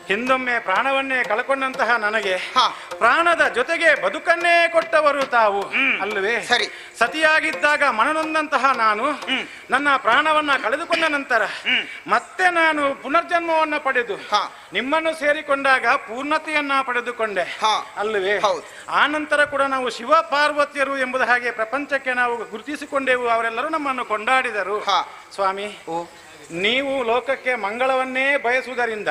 ಹಿಂದೊಮ್ಮೆ ಪ್ರಾಣವನ್ನೇ ಕಳ್ಕೊಂಡಂತಹ ನನಗೆ ಹಾ. ಪ್ರಾಣದ ಜೊತೆಗೆ ಬದುಕನ್ನೇ ಕೊಟ್ಟವರು ತಾವು ಅಲ್ಲವೇ? ಸರಿ. ಸತಿಯಾಗಿದ್ದಾಗ ಮನನೊಂದಂತಹ ನಾನು ನನ್ನ ಪ್ರಾಣವನ್ನ ಕಳೆದುಕೊಂಡ ನಂತರ ಮತ್ತೆ ನಾನು ಪುನರ್ಜನ್ಮವನ್ನ ಪಡೆದು ಹಾ. ನಿಮ್ಮನ್ನು ಸೇರಿಕೊಂಡಾಗ ಪೂರ್ಣತೆಯನ್ನ ಪಡೆದುಕೊಂಡೆ ಹಾ. ಅಲ್ಲವೇ? ಹೌದು. ಆ ನಂತರ ಕೂಡ ನಾವು ಶಿವ ಪಾರ್ವತಿಯರು ಎಂಬುದು ಹಾಗೆ ಪ್ರಪಂಚಕ್ಕೆ ನಾವು ಗುರುತಿಸಿಕೊಂಡೆವು. ಅವರೆಲ್ಲರೂ ನಮ್ಮನ್ನು ಕೊಂಡಾಡಿದರು. ಹಾ. ಸ್ವಾಮಿ, ನೀವು ಲೋಕಕ್ಕೆ ಮಂಗಳವನ್ನೇ ಬಯಸುವುದರಿಂದ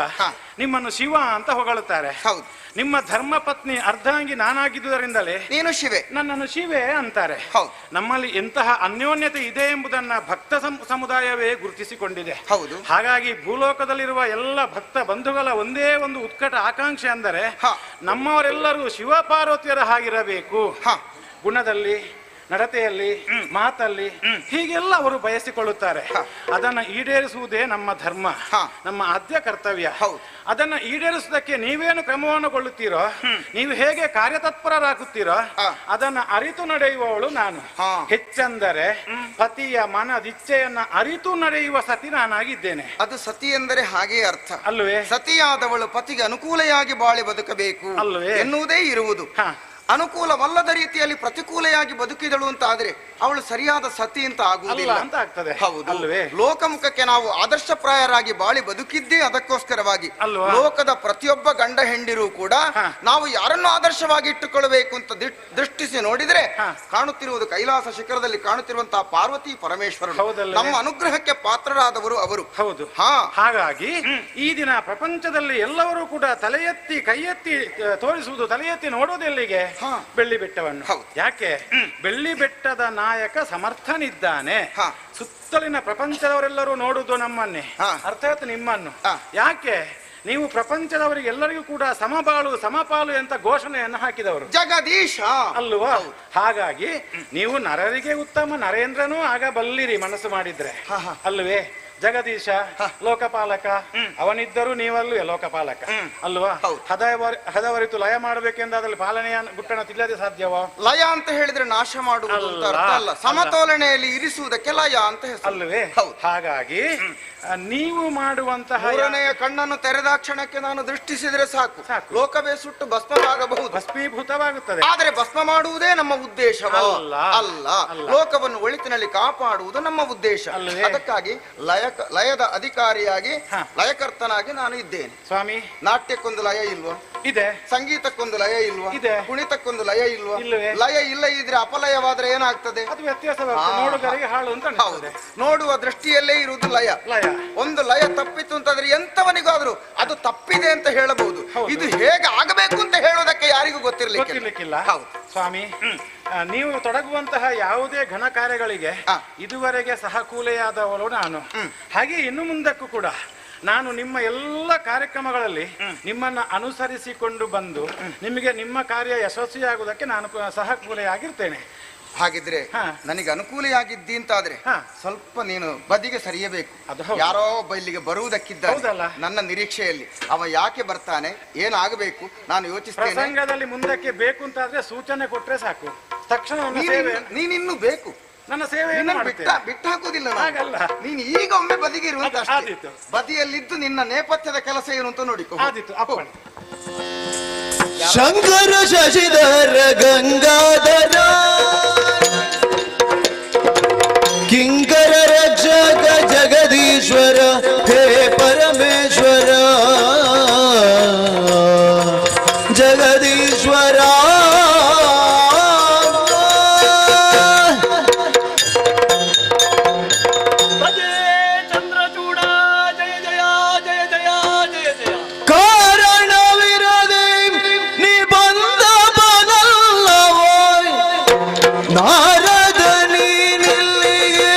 ನಿಮ್ಮನ್ನು ಶಿವ ಅಂತ ಹೊಗಳುತ್ತಾರೆ. ಹೌದು. ನಿಮ್ಮ ಧರ್ಮ ಪತ್ನಿ ಅರ್ಧಾಂಗಿ ನಾನಾಗಿದ್ದುದರಿಂದಲೇ ನೀನು ಶಿವೆ, ನನ್ನನ್ನು ಶಿವೆ ಅಂತಾರೆ. ಹೌದು. ನಮ್ಮಲ್ಲಿ ಎಂತಹ ಅನ್ಯೋನ್ಯತೆ ಇದೆ ಎಂಬುದನ್ನ ಭಕ್ತ ಸಮುದಾಯವೇ ಗುರುತಿಸಿಕೊಂಡಿದೆ. ಹೌದು. ಹಾಗಾಗಿ ಭೂಲೋಕದಲ್ಲಿರುವ ಎಲ್ಲ ಭಕ್ತ ಬಂಧುಗಳ ಒಂದೇ ಒಂದು ಉತ್ಕಟ ಆಕಾಂಕ್ಷೆ ಅಂದರೆ ನಮ್ಮವರೆಲ್ಲರೂ ಶಿವ ಪಾರ್ವತಿಯರ ಹಾಗಿರಬೇಕು. ಗುಣದಲ್ಲಿ, ನಡತೆಯಲ್ಲಿ, ಮಾತಲ್ಲಿ ಹೀಗೆಲ್ಲ ಅವರು ಬಯಸಿಕೊಳ್ಳುತ್ತಾರೆ. ಅದನ್ನ ಈಡೇರಿಸುವುದೇ ನಮ್ಮ ಧರ್ಮ, ನಮ್ಮ ಆದ್ಯ ಕರ್ತವ್ಯ. ಅದನ್ನ ಈಡೇರಿಸುವುದಕ್ಕೆ ನೀವೇನು ಕ್ರಮವನ್ನು ಕೊಳ್ಳುತ್ತೀರೋ, ನೀವು ಹೇಗೆ ಕಾರ್ಯತತ್ಪರರಾಗುತ್ತೀರೋ ಅದನ್ನ ಅರಿತು ನಡೆಯುವವಳು ನಾನು. ಹೆಚ್ಚೆಂದರೆ ಪತಿಯ ಮನದಿಚ್ಛೆಯನ್ನ ಅರಿತು ನಡೆಯುವ ಸತಿ ನಾನಾಗಿದ್ದೇನೆ. ಅದು ಸತಿ ಎಂದರೆ ಹಾಗೆ ಅರ್ಥ ಅಲ್ವೇ? ಸತಿಯಾದವಳು ಪತಿಗೆ ಅನುಕೂಲೆಯಾಗಿ ಬಾಳಿ ಬದುಕಬೇಕು ಅಲ್ವೇ ಎನ್ನುವುದೇ ಇರುವುದು. ಅನುಕೂಲವಲ್ಲದ ರೀತಿಯಲ್ಲಿ ಪ್ರತಿಕೂಲೆಯಾಗಿ ಬದುಕಿದಳು ಅಂತ ಆದ್ರೆ ಅವಳು ಸರಿಯಾದ ಸತಿ ಅಂತ ಆಗುವುದಿಲ್ಲ ಅಂತ ಆಗ್ತದೆ. ಹೌದು. ಅಲ್ವೇ? ಲೋಕಮುಖಕ್ಕೆ ನಾವು ಆದರ್ಶಪ್ರಾಯರಾಗಿ ಬಾಳಿ ಬದುಕಿದ್ದೇ ಅದಕ್ಕೋಸ್ಕರವಾಗಿ. ಲೋಕದ ಪ್ರತಿಯೊಬ್ಬ ಗಂಡ ಹೆಂಡಿರು ಕೂಡ ನಾವು ಯಾರನ್ನು ಆದರ್ಶವಾಗಿ ಇಟ್ಟುಕೊಳ್ಳಬೇಕು ಅಂತ ದೃಷ್ಟಿಸಿ ನೋಡಿದ್ರೆ ಕಾಣುತ್ತಿರುವುದು ಕೈಲಾಸ ಶಿಖರದಲ್ಲಿ ಕಾಣುತ್ತಿರುವಂತಹ ಪಾರ್ವತಿ ಪರಮೇಶ್ವರರು. ನಮ್ಮ ಅನುಗ್ರಹಕ್ಕೆ ಪಾತ್ರರಾದವರು ಅವರು. ಹೌದು. ಹಾಗಾಗಿ ಈ ದಿನ ಪ್ರಪಂಚದಲ್ಲಿ ಎಲ್ಲರೂ ಕೂಡ ತಲೆ ಎತ್ತಿ ಕೈ ಎತ್ತಿ ತೋರಿಸುವುದು, ತಲೆ ಎತ್ತಿ ನೋಡೋದೆಲ್ಲಿಗೆ? ಬೆಳ್ಳಿ ಬೆಟ್ಟವನ್ನು. ಯಾಕೆ? ಬೆಳ್ಳಿ ಬೆಟ್ಟದ ನಾಯಕ ಸಮರ್ಥನಿದ್ದಾನೆ. ಸುತ್ತಲಿನ ಪ್ರಪಂಚದವರೆಲ್ಲರೂ ನೋಡುವುದು ನಮ್ಮನ್ನೇ, ಅರ್ಥಾತ್ ನಿಮ್ಮನ್ನು. ಯಾಕೆ? ನೀವು ಪ್ರಪಂಚದವರಿಗೆ ಎಲ್ಲರಿಗೂ ಕೂಡ ಸಮಬಾಳು ಸಮಪಾಲು ಅಂತ ಘೋಷಣೆಯನ್ನು ಹಾಕಿದವರು ಜಗದೀಶ ಅಲ್ವಾ? ಹಾಗಾಗಿ ನೀವು ನರರಿಗೆ ಉತ್ತಮ ನರೇಂದ್ರನೂ ಆಗಬಲ್ಲಿರಿ ಮನಸ್ಸು ಮಾಡಿದ್ರೆ, ಅಲ್ವೇ? ಜಗದೀಶ ಲೋಕಪಾಲಕ ಅವನಿದ್ದರೂ ನೀವಲ್ಲೂ ಲೋಕಪಾಲಕ ಅಲ್ವಾ? ಹದವರಿತು ಲಯ ಮಾಡಬೇಕೆಂದಾದಲ್ಲಿ ಪಾಲನೆಯ ಗುಟ್ಟಣ ತಿಲ್ಲದೆ ಸಾಧ್ಯವೋ? ಲಯ ಅಂತ ಹೇಳಿದ್ರೆ ನಾಶ ಮಾಡುವುದು ಅಂತ ಅರ್ಥ ಅಲ್ಲ, ಸಮತೋಲನೆಯಲ್ಲಿ ಇರಿಸುವುದಕ್ಕೆ ಲಯ ಅಂತ ಹೆಸರು ಅಲ್ವೇ? ಹಾಗಾಗಿ ನೀವು ಮಾಡುವಂತಹ ಮೂರನೆಯ ಕಣ್ಣನ್ನು ತೆರೆದಾಕ್ಷಣಕ್ಕೆ ನಾನು ದೃಷ್ಟಿಸಿದ್ರೆ ಸಾಕು, ಲೋಕವೇ ಸುಟ್ಟು ಭಸ್ಮವಾಗಬಹುದು, ಭಸ್ಮೀಭೂತವಾಗುತ್ತದೆ. ಆದರೆ ಭಸ್ಮ ಮಾಡುವುದೇ ನಮ್ಮ ಉದ್ದೇಶವಲ್ಲ. ಅಲ್ಲ, ಲೋಕವನ್ನು ಒಳಿತಿನಲ್ಲಿ ಕಾಪಾಡುವುದು ನಮ್ಮ ಉದ್ದೇಶ. ಅದಕ್ಕಾಗಿ ಲಯದ ಅಧಿಕಾರಿಯಾಗಿ ಲಯಕರ್ತನಾಗಿ ನಾನು ಇದ್ದೇನೆ. ಸ್ವಾಮಿ, ನಾಟ್ಯಕ್ಕೊಂದು ಲಯ ಇಲ್ವಾ? ಇದೆ. ಸಂಗೀತಕ್ಕೊಂದು ಲಯ ಇಲ್ವಾ? ಇದೆ. ಕುಣಿತಕ್ಕೊಂದು ಲಯ ಇಲ್ವಾ? ಇಲ್ಲವೇ? ಲಯ ಇಲ್ಲ ಇದ್ರೆ ಅಪಲಯವಾದ್ರೆ ಏನಾಗ್ತದೆ? ಅದು ವ್ಯತ್ಯಾಸವಾಗ್ತದೆ, ನೋಡುಗರಿಗೆ ಹಾಳು ಅಂತ ಅನಿಸ್ತದೆ. ನೋಡುವ ದೃಷ್ಟಿಯಲ್ಲೇ ಇರುವುದು ಲಯ. ಒಂದು ಲಯ ತಪ್ಪಿತು ಅಂತಂದ್ರೆ ಎಂತವನಿಗಾದ್ರೂ ಅದು ತಪ್ಪಿದೆ ಅಂತ ಹೇಳಬಹುದು. ಇದು ಹೇಗೆ ಆಗಬೇಕು ಅಂತ ಹೇಳೋದಕ್ಕೆ ಯಾರಿಗೂ ಗೊತ್ತಿರ್ಲಿಕ್ಕಿಲ್ಲ. ಸ್ವಾಮಿ, ನೀವು ತೊಡಗುವಂತಹ ಯಾವುದೇ ಘನ ಕಾರ್ಯಗಳಿಗೆ ಇದುವರೆಗೆ ಸಹಕೂಲೆಯಾದವಳು ನಾನು. ಹಾಗೆ ಇನ್ನು ಮುಂದಕ್ಕೂ ಕೂಡ ನಾನು ನಿಮ್ಮ ಎಲ್ಲ ಕಾರ್ಯಕ್ರಮಗಳಲ್ಲಿ ನಿಮ್ಮನ್ನ ಅನುಸರಿಸಿಕೊಂಡು ಬಂದು ನಿಮಗೆ ನಿಮ್ಮ ಕಾರ್ಯ ಯಶಸ್ವಿಯಾಗುವುದಕ್ಕೆ ನಾನು ಸಹಕೂಲೆಯಾಗಿರ್ತೇನೆ. ಹಾಗಿದ್ರೆ ನನಗೆ ಅನುಕೂಲಿಯಾಗಿದ್ದಿ ಅಂತಾದ್ರೆ ಸ್ವಲ್ಪ ನೀನು ಬದಿಗೆ ಸರಿಯಬೇಕು. ಯಾರೋ ಒಬ್ಬ ಇಲ್ಲಿಗೆ ಬರುವುದಕ್ಕಿದ್ದ ನನ್ನ ನಿರೀಕ್ಷೆಯಲ್ಲಿ ಅವ ಯಾಕೆ ಬರ್ತಾನೆ, ಏನಾಗಬೇಕು ನಾನು ಯೋಚಿಸ್ತೇನೆ. ಪ್ರಸಂಗದಲ್ಲಿ ಮುಂದಕ್ಕೆ ಬೇಕು ಅಂತಾದ್ರೆ ಸೂಚನೆ ಕೊಟ್ರೆ ಸಾಕು, ತಕ್ಷಣ ನೀನಿನ್ನು ಬೇಕು. ನನ್ನ ಸೇವೆ ಬಿಟ್ಟು ಹಾಕುವುದಿಲ್ಲ, ನೀನು ಈಗ ಒಮ್ಮೆ ಬದಿಗೆ ಇರುವಂತ ಬದಿಯಲ್ಲಿದ್ದು ನಿನ್ನ ನೇಪಥ್ಯದ ಕೆಲಸ ಏನು ಅಂತ ನೋಡಿಕೊ. ಶಂಕರ ಶಶಿಧರ ಗಂಗಾಧರ ಕಿಂಕರ ರಕ್ಷಕ ಜಗದೀಶ್ವರ ಹೇ ಪರಮೇಶ್ವರ ಜಗದೀಶ್ವರ ನಾರದ ನೀನಿಲ್ಲಿಗೆ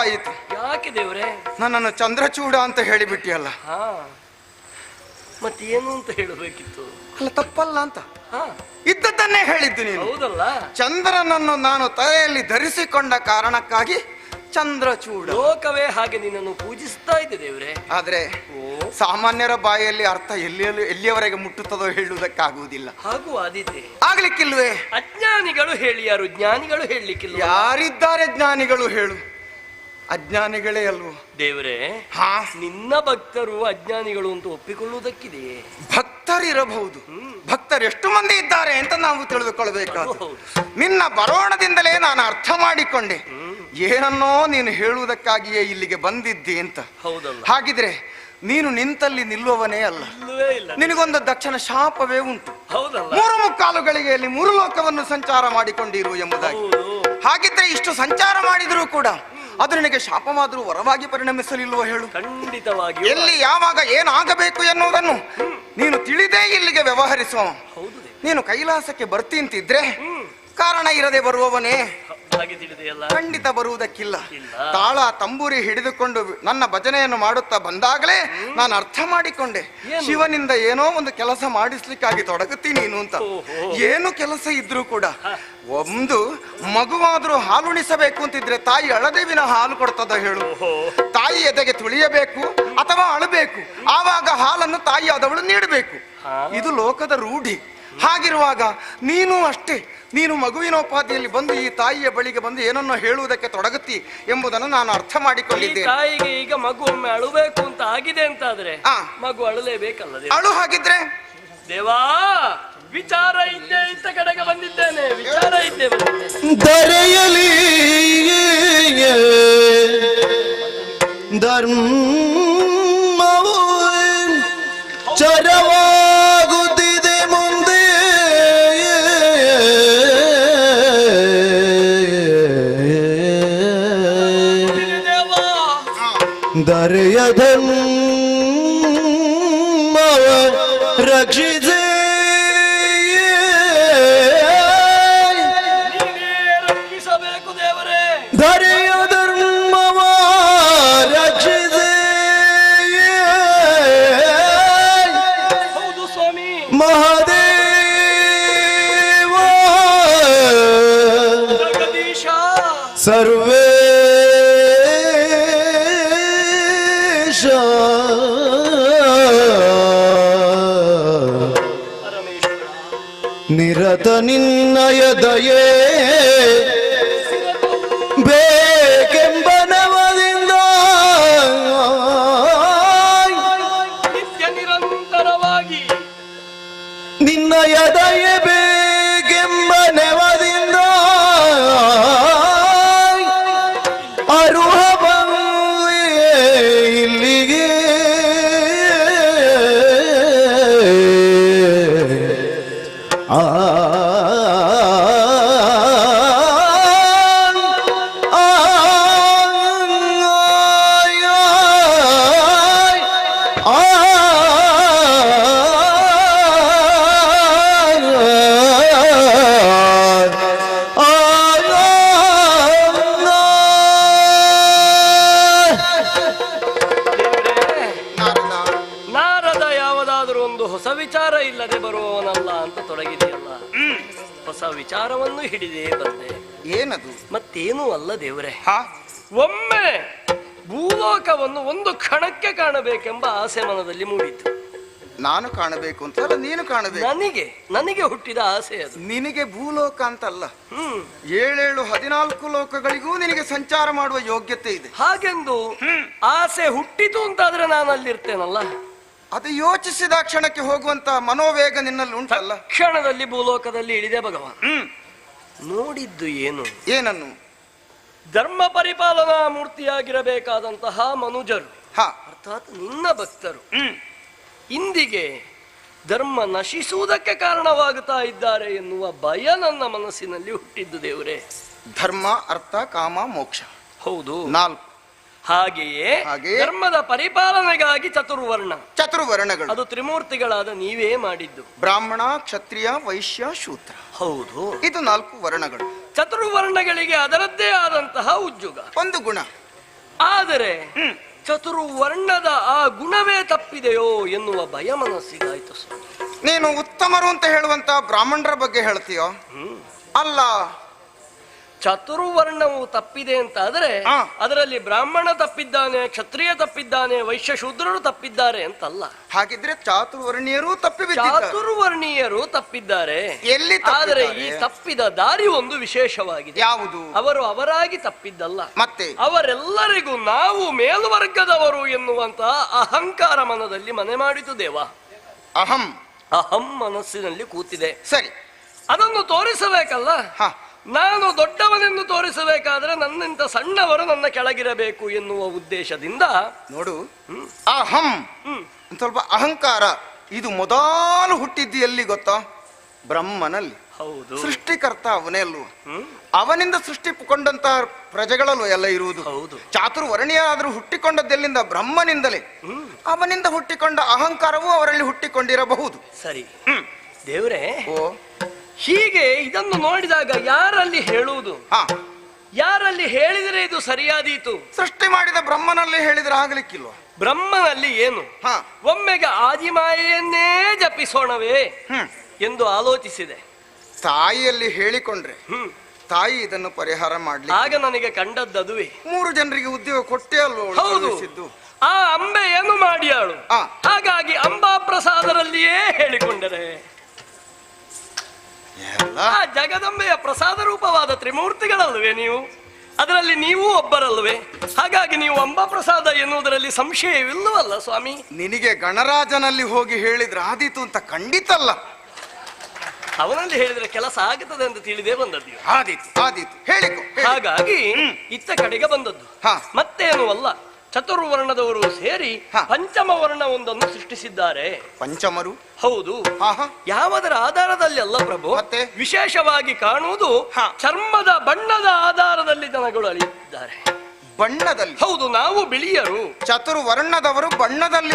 ನೋವಾಯಿತು. ಯಾಕೆ ದೇವ್ರೆ? ನನ್ನನ್ನು ಚಂದ್ರಚೂಡ ಅಂತ ಹೇಳಿಬಿಟ್ಟಿಯಲ್ಲ. ಹಾ, ಮತ್ತೇನು ಅಂತ ಹೇಳಬೇಕಿತ್ತು? ಅಲ್ಲ, ತಪ್ಪಲ್ಲ ಅಂತ ಹಾ, ಇದ್ದದ್ದನ್ನೇ ಹೇಳಿದ್ದು ನೀನು. ಹೌದಲ್ಲ? ಚಂದ್ರನನ್ನು ನಾನು ತಲೆಯಲ್ಲಿ ಧರಿಸಿಕೊಂಡ ಕಾರಣಕ್ಕಾಗಿ ಚಂದ್ರಚೂಡ. ಲೋಕವೇ ಹಾಗೆ ನಿನ್ನನ್ನು ಪೂಜಿಸ್ತಾ ಇದೆ ದೇವ್ರೆ. ಆದ್ರೆ ಸಾಮಾನ್ಯರ ಬಾಯಲ್ಲಿ ಅರ್ಥ ಎಲ್ಲಿಯವರೆಗೆ ಮುಟ್ಟುತ್ತದೋ ಹೇಳುವುದಕ್ಕಾಗುವುದಿಲ್ಲ. ಹಾಗೂ ಆದೀತೆ ಆಗ್ಲಿಕ್ಕಿಲ್ವೇ? ಅಜ್ಞಾನಿಗಳು ಹೇಳಿಯಾರು, ಜ್ಞಾನಿಗಳು ಹೇಳಲಿಕ್ಕಿಲ್ಲ. ಯಾರಿದ್ದಾರೆ ಜ್ಞಾನಿಗಳು ಹೇಳು? ಅಜ್ಞಾನಿಗಳೇ ಅಲ್ವೋ ದೇವ್ರೆ? ಹಾ, ನಿನ್ನ ಭಕ್ತರು ಅಜ್ಞಾನಿಗಳು ಅಂತ ಒಪ್ಪಿಕೊಳ್ಳುವುದಕ್ಕಿದೆಯೇ? ಭಕ್ತರಿರಬಹುದು. ಭಕ್ತರು ಎಷ್ಟು ಮಂದಿ ಇದ್ದಾರೆ ಅಂತ ನಾವು ತಿಳಿದುಕೊಳ್ಬೇಕಾದ್ರು. ನಿನ್ನ ಬರೋಣದಿಂದಲೇ ನಾನು ಅರ್ಥ ಮಾಡಿಕೊಂಡೆ ಏನನ್ನೋ ನೀನು ಹೇಳುವುದಕ್ಕಾಗಿಯೇ ಇಲ್ಲಿಗೆ ಬಂದಿದ್ದೆ ಅಂತ. ಹೌದಲ್ಲ? ಹಾಗಿದ್ರೆ ನೀನು ನಿಂತಲ್ಲಿ ನಿಲ್ಲುವವನೇ ಅಲ್ಲ. ನಿನಗೊಂದು ದಕ್ಷಿಣ ಶಾಪವೇ ಉಂಟು. ಹೌದಲ್ಲ? 3 ಗಳಿಗೆಯಲ್ಲಿ 3 ಲೋಕವನ್ನು ಸಂಚಾರ ಮಾಡಿಕೊಂಡಿರು ಎಂಬುದಾಗಿ. ಹಾಗಿದ್ರೆ ಇಷ್ಟು ಸಂಚಾರ ಮಾಡಿದರೂ ಕೂಡ ಅದು ನಿನಗೆ ಶಾಪವಾದರೂ ವರವಾಗಿ ಪರಿಣಮಿಸಲಿಲ್ವ ಹೇಳು? ಖಂಡಿತವಾಗಿ. ಎಲ್ಲಿ ಯಾವಾಗ ಏನಾಗಬೇಕು ಎನ್ನುವುದನ್ನು ನೀನು ತಿಳಿದೇ ಇಲ್ಲಿಗೆ ವ್ಯವಹರಿಸುವ. ನೀನು ಕೈಲಾಸಕ್ಕೆ ಬರ್ತಿಂತಿದ್ರೆ ಕಾರಣ ಇರದೆ ಬರುವವನೇ? ಖಂಡಿತ ಬರುವುದಕ್ಕಿಲ್ಲ. ತಾಳ ತಂಬೂರಿ ಹಿಡಿದುಕೊಂಡು ನನ್ನ ಭಜನೆಯನ್ನು ಮಾಡುತ್ತಾ ಬಂದಾಗಲೇ ನಾನು ಅರ್ಥ ಮಾಡಿಕೊಂಡೆ ಶಿವನಿಂದ ಏನೋ ಒಂದು ಕೆಲಸ ಮಾಡಿಸ್ಲಿಕ್ಕಾಗಿ ತೊಡಗುತ್ತೀನಿ ನೀನು ಅಂತ. ಏನು ಕೆಲಸ ಇದ್ರೂ ಕೂಡ ಒಂದು ಮಗುವಾದ್ರೂ ಹಾಲುಣಿಸಬೇಕು ಅಂತಿದ್ರೆ ತಾಯಿ ಅಳದೇವಿನ ಹಾಲು ಕೊಡ್ತದ ಹೇಳು? ತಾಯಿ ಎದೆಗೆ ತುಳಿಯಬೇಕು ಅಥವಾ ಅಳಬೇಕು, ಆವಾಗ ಹಾಲನ್ನು ತಾಯಿ ಆದವಳು ನೀಡಬೇಕು. ಇದು ಲೋಕದ ರೂಢಿ. ಹಾಗಿರುವಾಗ ನೀನು ಅಷ್ಟೇ, ನೀನು ಮಗುವಿನೋಪಾದಿಯಲ್ಲಿ ಬಂದು ಈ ತಾಯಿಯ ಬಳಿಗೆ ಬಂದು ಏನನ್ನೋ ಹೇಳುವುದಕ್ಕೆ ತೊಡಗುತ್ತಿ ಎಂಬುದನ್ನು ನಾನು ಅರ್ಥ ಮಾಡಿಕೊಂಡಿದ್ದೇನೆ. ತಾಯಿಗೆ ಈಗ ಮಗು ಒಮ್ಮೆ ಅಳುಬೇಕು ಅಂತ ಆಗಿದೆ ಅಂತಾದ್ರೆ ಮಗು ಅಳಲೇಬೇಕಲ್ಲ? ಅಳು. ಹಾಗಿದ್ರೆ ದೇವಾ, ವಿಚಾರ ಇದ್ದೇ ಇದ್ದ ಕಡೆಗೆ ಬಂದಿದ್ದೇನೆ. ವಿಚಾರ ಇದ್ದೇ ದರೆಯಲಿ ಧರ್ಮವು ಚರವಾಗುತ್ತಿದೆ ಮುಂದೆ. ದರೆಯ ಧರ್ಮವ ರಕ್ಷಿಸೇ ರಕ್ಷಿಸಬೇಕು ದೇವರೇ. ಧರೆಯ ಧರ್ಮವ ರಕ್ಷಿಸೇ. ಹೌದು ಸ್ವಾಮಿ. ಮಹಾದೇವ ಜಗದೀಶ ಸರ್ವೇಶ ನಿರತ ನಿನ್ನಯ ದಯೆ ಬೇಕೆಂಬ ನವದಿಂದ ನಿತ್ಯ ನಿರಂತರವಾಗಿ ನಿನ್ನಯ ದಯೆ ಬೇಕೆಂಬ ನೆವದಿಂದ ಅರುಹ ಇಲ್ಲಿಗೆ ಹೊಸ ವಿಚಾರ ಇಲ್ಲದೆ ಬರುವವನಲ್ಲ ಅಂತ ತೊಡಗಿದೆಯಲ್ಲ. ಹೊಸ ವಿಚಾರವನ್ನು ಹಿಡಿದೇ ಬಂದೆ. ಏನದು? ಮತ್ತೇನೂ ಅಲ್ಲ ದೇವರೇ, ಒಮ್ಮೆ ಭೂಲೋಕವನ್ನು ಒಂದು ಕ್ಷಣಕ್ಕೆ ಕಾಣಬೇಕೆಂಬ ಆಸೆ ಮನದಲ್ಲಿ ಮೂಡಿತು. ನಾನು ಕಾಣಬೇಕು ಅಂತ ಅಲ್ಲ, ನೀನು ಕಾಣಬೇಕು. ನನಗೆ ಹುಟ್ಟಿದ ಆಸೆ ಅದು. ನಿನಗೆ ಭೂಲೋಕ ಅಂತಲ್ಲ, 7-14 ಲೋಕಗಳಿಗೂ ನಿನಗೆ ಸಂಚಾರ ಮಾಡುವ ಯೋಗ್ಯತೆ ಇದೆ. ಹಾಗೆಂದು ಆಸೆ ಹುಟ್ಟಿತು ಅಂತಾದ್ರೆ ನಾನು ಅಲ್ಲಿರ್ತೇನಲ್ಲ. ಅದು ಯೋಚಿಸಿದ ಕ್ಷಣಕ್ಕೆ ಹೋಗುವಂತ ಮನೋವೇಗ ನಿನ್ನಲ್ಲಿ ಉಂಟಲ್ಲ. ಕ್ಷಣದಲ್ಲಿ ಭೂಲೋಕದಲ್ಲಿ ಇಳಿದೆ ಭಗವಾನ್. ನೋಡಿದ್ದು ಏನು? ಏನನ್ನು? ಧರ್ಮ ಪರಿಪಾಲನಾ ಮೂರ್ತಿಯಾಗಿರಬೇಕಾದಂತಹ ಮನುಜರು, ಅರ್ಥಾತ್ ನಿನ್ನ ಭಕ್ತರು ಇಂದಿಗೆ ಧರ್ಮ ನಶಿಸುವುದಕ್ಕೆ ಕಾರಣವಾಗುತ್ತಾ ಇದ್ದಾರೆ ಎನ್ನುವ ಭಯ ನನ್ನ ಮನಸ್ಸಿನಲ್ಲಿ ಹುಟ್ಟಿದ್ದು ದೇವರೇ. ಧರ್ಮ, ಅರ್ಥ, ಕಾಮ, ಮೋಕ್ಷ. ಹೌದು, 4. ಹಾಗೆಯೇ ಧರ್ಮದ ಪರಿಪಾಲನೆಗಾಗಿ ಚತುರ್ವರ್ಣಗಳು, ಅದು ತ್ರಿಮೂರ್ತಿಗಳಾದ ನೀವೇ ಮಾಡಿದ್ದು. ಬ್ರಾಹ್ಮಣ, ಕ್ಷತ್ರಿಯ, ವೈಶ್ಯ, ಶೂದ್ರ. ಹೌದು, ಇದು 4 ವರ್ಣಗಳು. ಚತುರ್ವರ್ಣಗಳಿಗೆ ಅದರದ್ದೇ ಆದಂತಹ ಉಜ್ಜುಗ, ಒಂದು ಗುಣ. ಆದರೆ ಚತುರ್ವರ್ಣದ ಆ ಗುಣವೇ ತಪ್ಪಿದೆಯೋ ಎನ್ನುವ ಭಯ ಮನಸ್ಸಿಗಾಯ್ತು ಸ್ವಾಮಿ. ನೀನು ಉತ್ತಮರು ಅಂತ ಹೇಳುವಂತ ಬ್ರಾಹ್ಮಣರ ಬಗ್ಗೆ ಹೇಳ್ತೀಯೋ? ಅಲ್ಲ, ಚತುರ್ವರ್ಣವು ತಪ್ಪಿದೆ ಅಂತ ಆದ್ರೆ ಅದರಲ್ಲಿ ಬ್ರಾಹ್ಮಣ ತಪ್ಪಿದ್ದಾನೆ, ಕ್ಷತ್ರಿಯ ತಪ್ಪಿದ್ದಾನೆ, ವೈಶ್ಯ ಶೂದ್ರರು ತಪ್ಪಿದ್ದಾರೆ ಅಂತಲ್ಲ. ಹಾಗಿದ್ರೆ ಚಾತುರ್ವರ್ಣೀಯರು ಚಾತುರ್ವರ್ಣೀಯರು ತಪ್ಪಿದ್ದಾರೆ. ಎಲ್ಲಿ? ಆದರೆ ಈ ತಪ್ಪಿದ ದಾರಿ ಒಂದು ವಿಶೇಷವಾಗಿದೆ. ಯಾವುದು? ಅವರು ಅವರಾಗಿ ತಪ್ಪಿದ್ದಲ್ಲ, ಮತ್ತೆ ಅವರೆಲ್ಲರಿಗೂ ನಾವು ಮೇಲ್ವರ್ಗದವರು ಎನ್ನುವಂತಹ ಅಹಂಕಾರ ಮನದಲ್ಲಿ ಮನೆ ಮಾಡಿತು ದೇವ. ಅಹಂ ಮನಸ್ಸಿನಲ್ಲಿ ಕೂತಿದೆ. ಸರಿ, ಅದನ್ನು ತೋರಿಸಬೇಕಲ್ಲ. ನಾನು ದೊಡ್ಡವನೆಂದು ತೋರಿಸಬೇಕಾದ್ರೆ ನನ್ನಿಂದ ಸಣ್ಣವರು ನನ್ನ ಕೆಳಗಿರಬೇಕು ಎನ್ನುವ ಉದ್ದೇಶದಿಂದ ನೋಡು, ಅಹಂ ಸ್ವಲ್ಪ ಅಹಂಕಾರ ಇದು ಮೊದಲು ಹುಟ್ಟಿದ್ದು ಎಲ್ಲಿ ಗೊತ್ತಾ? ಬ್ರಹ್ಮನಲ್ಲಿ. ಹೌದು, ಸೃಷ್ಟಿಕರ್ತ ಅವನೇ ಅಲ್ವ? ಅವನಿಂದ ಸೃಷ್ಟಿಕೊಂಡಂತ ಪ್ರಜೆಗಳಲ್ವ ಎಲ್ಲ ಇರುವುದು. ಹೌದು, ಚಾತುರ್ವರ್ಣೀಯರಾದ್ರೂ ಹುಟ್ಟಿಕೊಂಡದ್ದೆಲ್ಲಿಂದ? ಬ್ರಹ್ಮನಿಂದಲೇ. ಅವನಿಂದ ಹುಟ್ಟಿಕೊಂಡ ಅಹಂಕಾರವೂ ಅವರಲ್ಲಿ ಹುಟ್ಟಿಕೊಂಡಿರಬಹುದು. ಸರಿ ದೇವ್ರೆ, ಹೀಗೆ ಇದನ್ನು ನೋಡಿದಾಗ ಯಾರಲ್ಲಿ ಹೇಳುವುದು? ಯಾರಲ್ಲಿ ಹೇಳಿದರೆ ಇದು ಸರಿಯಾದೀತು? ಸೃಷ್ಟಿ ಮಾಡಿದ ಬ್ರಹ್ಮನಲ್ಲಿ ಹೇಳಿದ್ರೆ ಆಗ್ಲಿಕ್ಕಿಲ್ವ? ಬ್ರಹ್ಮನಲ್ಲಿ ಏನು? ಒಮ್ಮೆಗೆ ಆದಿಮಾಯೆಯನ್ನೇ ಜಪಿಸೋಣವೇ ಎಂದು ಆಲೋಚಿಸಿದೆ. ತಾಯಿಯಲ್ಲಿ ಹೇಳಿಕೊಂಡ್ರೆ ತಾಯಿ ಇದನ್ನು ಪರಿಹಾರ ಮಾಡ್ಲಿ. ಆಗ ನನಗೆ ಕಂಡದ್ದದುವೆ. 3 ಜನರಿಗೆ ಉದ್ಯೋಗ ಕೊಟ್ಟೇ ಅಲ್ವ? ಹೌದು, ಆ ಅಂಬೆ ಏನು ಮಾಡಿಯಾಳು. ಹಾಗಾಗಿ ಅಂಬಾ ಪ್ರಸಾದರಲ್ಲಿಯೇ ಹೇಳಿಕೊಂಡರೆ ಆ ಜಗದಂಬೆಯ ಪ್ರಸಾದ ರೂಪವಾದ ತ್ರಿಮೂರ್ತಿಗಳಲ್ವೇ ನೀವು? ಅದರಲ್ಲಿ ನೀವು ಒಬ್ಬರಲ್ವೇ? ಹಾಗಾಗಿ ನೀವು ಅಂಬಾ ಪ್ರಸಾದ ಎನ್ನುವುದರಲ್ಲಿ ಸಂಶಯವಿಲ್ಲವಲ್ಲ ಸ್ವಾಮಿ? ನಿನಗೆ ಗಣರಾಜನಲ್ಲಿ ಹೋಗಿ ಹೇಳಿದ್ರೆ ಆದೀತು ಅಂತ ಖಂಡಿತ ಅಲ್ಲ. ಅವನಲ್ಲಿ ಹೇಳಿದ್ರೆ ಕೆಲಸ ಆಗುತ್ತದೆ ಅಂತ ತಿಳಿದೇ ಬಂದದ್ದು. ಆದೀತು ಹೇಳಿಕೊ. ಹಾಗಾಗಿ ಇತ್ತ ಕಡೆಗೆ ಬಂದದ್ದು. ಮತ್ತೇನು ಅಲ್ಲ, ಚತುರ್ವರ್ಣದವರು ಸೇರಿ ಪಂಚಮ ವರ್ಣವೊಂದನ್ನು ಸೃಷ್ಟಿಸಿದ್ದಾರೆ. ಪಂಚಮರು? ಹೌದು. ಯಾವುದರ ಆಧಾರದಲ್ಲಿ ಅಲ್ಲ ಪ್ರಭು, ಮತ್ತೆ ವಿಶೇಷವಾಗಿ ಕಾಣುವುದು ಚರ್ಮದ ಬಣ್ಣದ ಆಧಾರದಲ್ಲಿ ಜನಗಳು ಅಳಿಯುತ್ತಿದ್ದಾರೆ. ಬಣ್ಣದಲ್ಲಿ? ಹೌದು, ನಾವು ಬಿಳಿಯರು. ಚತುರ್ವರ್ಣದವರು ಬಣ್ಣದಲ್ಲಿ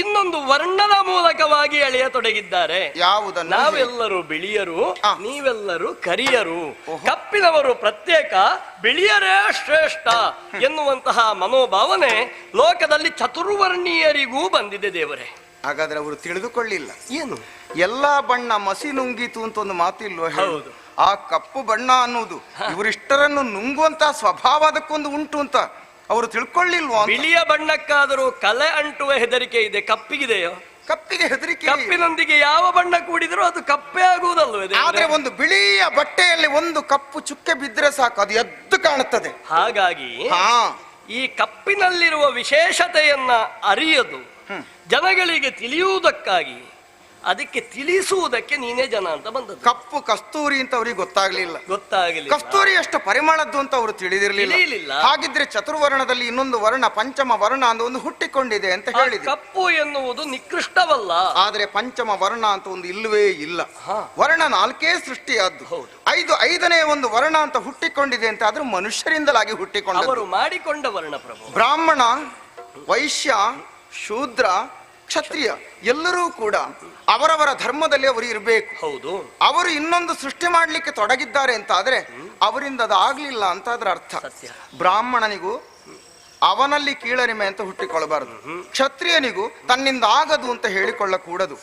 ಇನ್ನೊಂದು ವರ್ಣದ ಮೂಲಕವಾಗಿ ಎಳೆಯತೊಡಗಿದ್ದಾರೆ. ಯಾವುದನ್ನು? ನಾವೆಲ್ಲರೂ ಬಿಳಿಯರು, ನೀವೆಲ್ಲರೂ ಕರಿಯರು. ಕಪ್ಪಿನವರು ಪ್ರತ್ಯೇಕ, ಬಿಳಿಯರೇ ಶ್ರೇಷ್ಠ ಎನ್ನುವಂತಹ ಮನೋಭಾವನೆ ಲೋಕದಲ್ಲಿ ಚತುರ್ವರ್ಣೀಯರಿಗೂ ಬಂದಿದೆ ದೇವರೇ. ಹಾಗಾದ್ರೆ ಅವರು ತಿಳಿದುಕೊಳ್ಳಿಲ್ಲ. ಏನು? ಎಲ್ಲಾ ಬಣ್ಣ ಮಸಿ ನುಂಗಿತು ಅಂತ ಒಂದು ಮಾತಿಲ್ವ? ಹೌದು. ಆ ಕಪ್ಪು ಬಣ್ಣ ಅನ್ನೋದು ಇವರಿಷ್ಟರನ್ನು ನುಂಗುವಂತ ಸ್ವಭಾವ ಅದಕ್ಕೊಂದು ಉಂಟು ಅಂತ ಅವರು ತಿಳ್ಕೊಳ್ಳಿಲ್ವಾ? ಬಿಳಿಯ ಬಣ್ಣಕ್ಕಾದರೂ ಕಲೆ ಅಂಟುವ ಹೆದರಿಕೆ ಇದೆ, ಕಪ್ಪಿಗಿದೆಯೋ? ಕಪ್ಪಿಗೆ ಹೆದರಿಕೆ. ಕಪ್ಪಿನೊಂದಿಗೆ ಯಾವ ಬಣ್ಣ ಕೂಡಿದರೂ ಅದು ಕಪ್ಪೇ ಆಗುವುದಲ್ವೇ? ಆದ್ರೆ ಒಂದು ಬಿಳಿಯ ಬಟ್ಟೆಯಲ್ಲಿ ಒಂದು ಕಪ್ಪು ಚುಕ್ಕೆ ಬಿದ್ದರೆ ಸಾಕು, ಅದು ಎದ್ದು ಕಾಣುತ್ತದೆ. ಹಾಗಾಗಿ ಈ ಕಪ್ಪಿನಲ್ಲಿರುವ ವಿಶೇಷತೆಯನ್ನ ಅರಿಯದು ಜನಗಳಿಗೆ ತಿಳಿಯುವುದಕ್ಕಾಗಿ, ಅದಕ್ಕೆ ತಿಳಿಸುವುದಕ್ಕೆ ನೀನೇ ಜನ ಅಂತ ಬಂದದ್ದು. ಕಪ್ಪು ಕಸ್ತೂರಿ ಅಂತ ಅವ್ರಿಗೆ ಗೊತ್ತಾಗ್ಲಿಲ್ಲ. ಕಸ್ತೂರಿ ಎಷ್ಟು ಪರಿಮಳದ್ದು ಅಂತ ಅವರು ತಿಳಿದಿರಲಿಲ್ಲ. ಹಾಗಿದ್ರೆ ಚತುರ್ವರ್ಣದಲ್ಲಿ ಇನ್ನೊಂದು ವರ್ಣ, ಪಂಚಮ ವರ್ಣ ಅಂತ ಒಂದು ಹುಟ್ಟಿಕೊಂಡಿದೆ ಅಂತ ಹೇಳಿದೆ. ಕಪ್ಪು ಎನ್ನುವುದು ನಿಕೃಷ್ಟವಲ್ಲ, ಆದ್ರೆ ಪಂಚಮ ವರ್ಣ ಅಂತ ಒಂದು ಇಲ್ಲವೇ ಇಲ್ಲ. ವರ್ಣ 4 ಸೃಷ್ಟಿಯಾದ್ದು. ಐದನೇ ಒಂದು ವರ್ಣ ಅಂತ ಹುಟ್ಟಿಕೊಂಡಿದೆ ಅಂತ ಆದ್ರೂ ಮನುಷ್ಯರಿಂದಲಾಗಿ ಹುಟ್ಟಿಕೊಂಡ, ಅವರು ಮಾಡಿಕೊಂಡ ವರ್ಣ ಪ್ರಭು. ಬ್ರಾಹ್ಮಣ, ವೈಶ್ಯ, ಶೂದ್ರ, ಕ್ಷತ್ರಿಯ ಎಲ್ಲರೂ ಕೂಡ ಅವರವರ ಧರ್ಮದಲ್ಲಿ ಅವರು ಇರಬೇಕು. ಹೌದು. ಅವರು ಇನ್ನೊಂದು ಸೃಷ್ಟಿ ಮಾಡ್ಲಿಕ್ಕೆ ತೊಡಗಿದ್ದಾರೆ ಅಂತ ಆದ್ರೆ ಅವರಿಂದ ಅದು ಆಗ್ಲಿಲ್ಲ ಅಂತ ಅದ್ರ ಅರ್ಥ. ಬ್ರಾಹ್ಮಣನಿಗೂ ಅವನಲ್ಲಿ ಕೀಳರಿಮೆ ಅಂತ ಹುಟ್ಟಿಕೊಳ್ಳಬಾರದು, ಕ್ಷತ್ರಿಯನಿಗೂ ತನ್ನಿಂದ ಆಗದು ಅಂತ ಹೇಳಿಕೊಳ್ಳಕೂಡದು.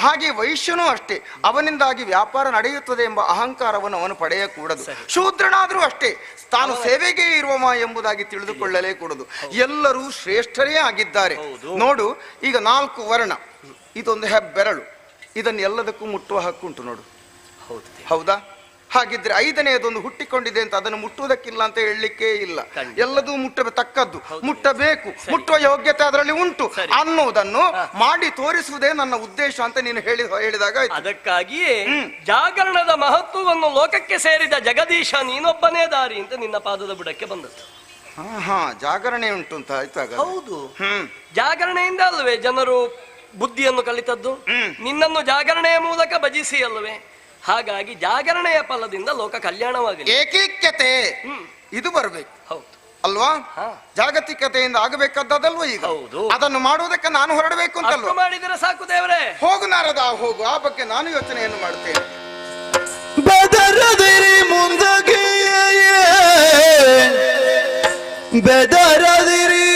ಹಾಗೆ ವೈಶ್ಯನೂ ಅಷ್ಟೇ, ಅವನಿಂದಾಗಿ ವ್ಯಾಪಾರ ನಡೆಯುತ್ತದೆ ಎಂಬ ಅಹಂಕಾರವನ್ನು ಅವನು ಪಡೆಯಕೂಡದು. ಶೂದ್ರನಾದ್ರೂ ಅಷ್ಟೇ, ತಾನು ಸೇವೆಗೆ ಇರುವವ ಎಂಬುದಾಗಿ ತಿಳಿದುಕೊಳ್ಳಲೇ ಕೂಡದು. ಎಲ್ಲರೂ ಶ್ರೇಷ್ಠರೇ ಆಗಿದ್ದಾರೆ. ನೋಡು, ಈಗ 4 ವರ್ಣ, ಇದೊಂದು ಹೆಬ್ಬೆರಳು, ಇದನ್ನು ಎಲ್ಲದಕ್ಕೂ ಮುಟ್ಟುವ ಹಕ್ಕುಂಟು ನೋಡು. ಹೌದಾ? ಹಾಗಿದ್ರೆ 5ನೇದೊಂದು ಹುಟ್ಟಿಕೊಂಡಿದೆ ಅಂತ ಅದನ್ನು ಮುಟ್ಟುವುದಕ್ಕಿಲ್ಲ ಅಂತ ಹೇಳಲಿಕ್ಕೆ ಇಲ್ಲ. ಎಲ್ಲದೂ ಮುಟ್ಟತಕ್ಕದ್ದು, ಮುಟ್ಟಬೇಕು, ಮುಟ್ಟುವ ಯೋಗ್ಯತೆ ಅದರಲ್ಲಿ ಉಂಟು ಅನ್ನುವುದನ್ನು ಮಾಡಿ ತೋರಿಸುವುದೇ ನನ್ನ ಉದ್ದೇಶ ಅಂತ ನೀನು ಹೇಳಿದಾಗ, ಅದಕ್ಕಾಗಿಯೇ ಜಾಗರಣದ ಮಹತ್ವವನ್ನು ಲೋಕಕ್ಕೆ ಸೇರಿದ ಜಗದೀಶ ನೀನೊಬ್ಬನೇ ದಾರಿ ಅಂತ ನಿನ್ನ ಪಾದದ ಬುಡಕ್ಕೆ ಬಂದದ್ದು. ಜಾಗರಣೆ ಉಂಟು ಅಂತ ಆಯ್ತು. ಹೌದು, ಜಾಗರಣೆಯಿಂದ ಅಲ್ವೇ ಜನರು ಬುದ್ಧಿಯನ್ನು ಕಲಿತದ್ದು, ನಿನ್ನನ್ನು ಜಾಗರಣೆಯ ಮೂಲಕ ಭಜಿಸಿ ಅಲ್ವೇ? ಹಾಗಾಗಿ ಜಾಗರಣೆಯ ಫಲದಿಂದ ಲೋಕ ಕಲ್ಯಾಣವಾಗಲಿ. ಏಕೈಕ್ಯತೆ ಇದು ಬರಬೇಕು. ಹೌದು ಅಲ್ವಾ? ಜಾಗತಿಕತೆಯಿಂದ ಆಗಬೇಕಾದಲ್ವ ಈಗ. ಅದನ್ನು ಮಾಡುವುದಕ್ಕೆ ನಾನು ಹೊರಡಬೇಕು ಅಂತಲ್ವ? ಮಾಡಿದರೆ ಸಾಕು ದೇವರೇ. ಹೋಗು ನಾರದ, ಹೋಗು. ಆ ಬಗ್ಗೆ ನಾನು ಯೋಚನೆಯನ್ನು ಮಾಡ್ತೇನೆ. ಬೆದರದಿರಿ ಮುಂದಕ್ಕೆ ಬೆದರದಿರಿ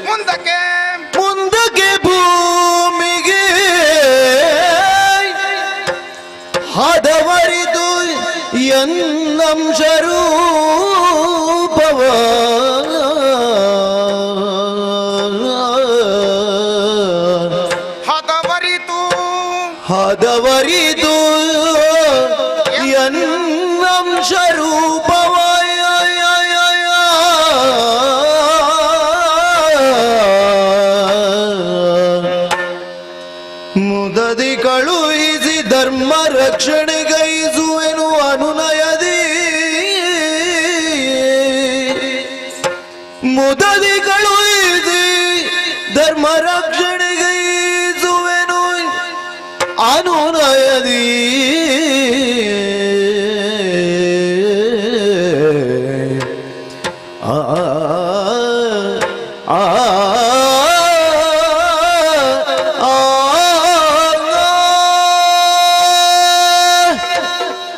ಮುಂದಕ್ಕೆ ಮುಂದಕ್ಕೆ ಭೂಮಿಗೆ ಹದವರಿದು ಎನ್ನಂಶರೂ ಹದವರಿದು ಎನ್ನಂಶ ರೂಪವಯ ಮುದದಿ ಕಳುಹಿಸಿ ಧರ್ಮ ರಕ್ಷಣೆಗೈಸುವೆನು ಅನುನಯದಿ ಮುದದಿ ಕಳುಹಿಸಿ ಧರ್ಮ ರಕ್ಷಣೆಗೈಸುವೆನು ಅನುನಯದಿ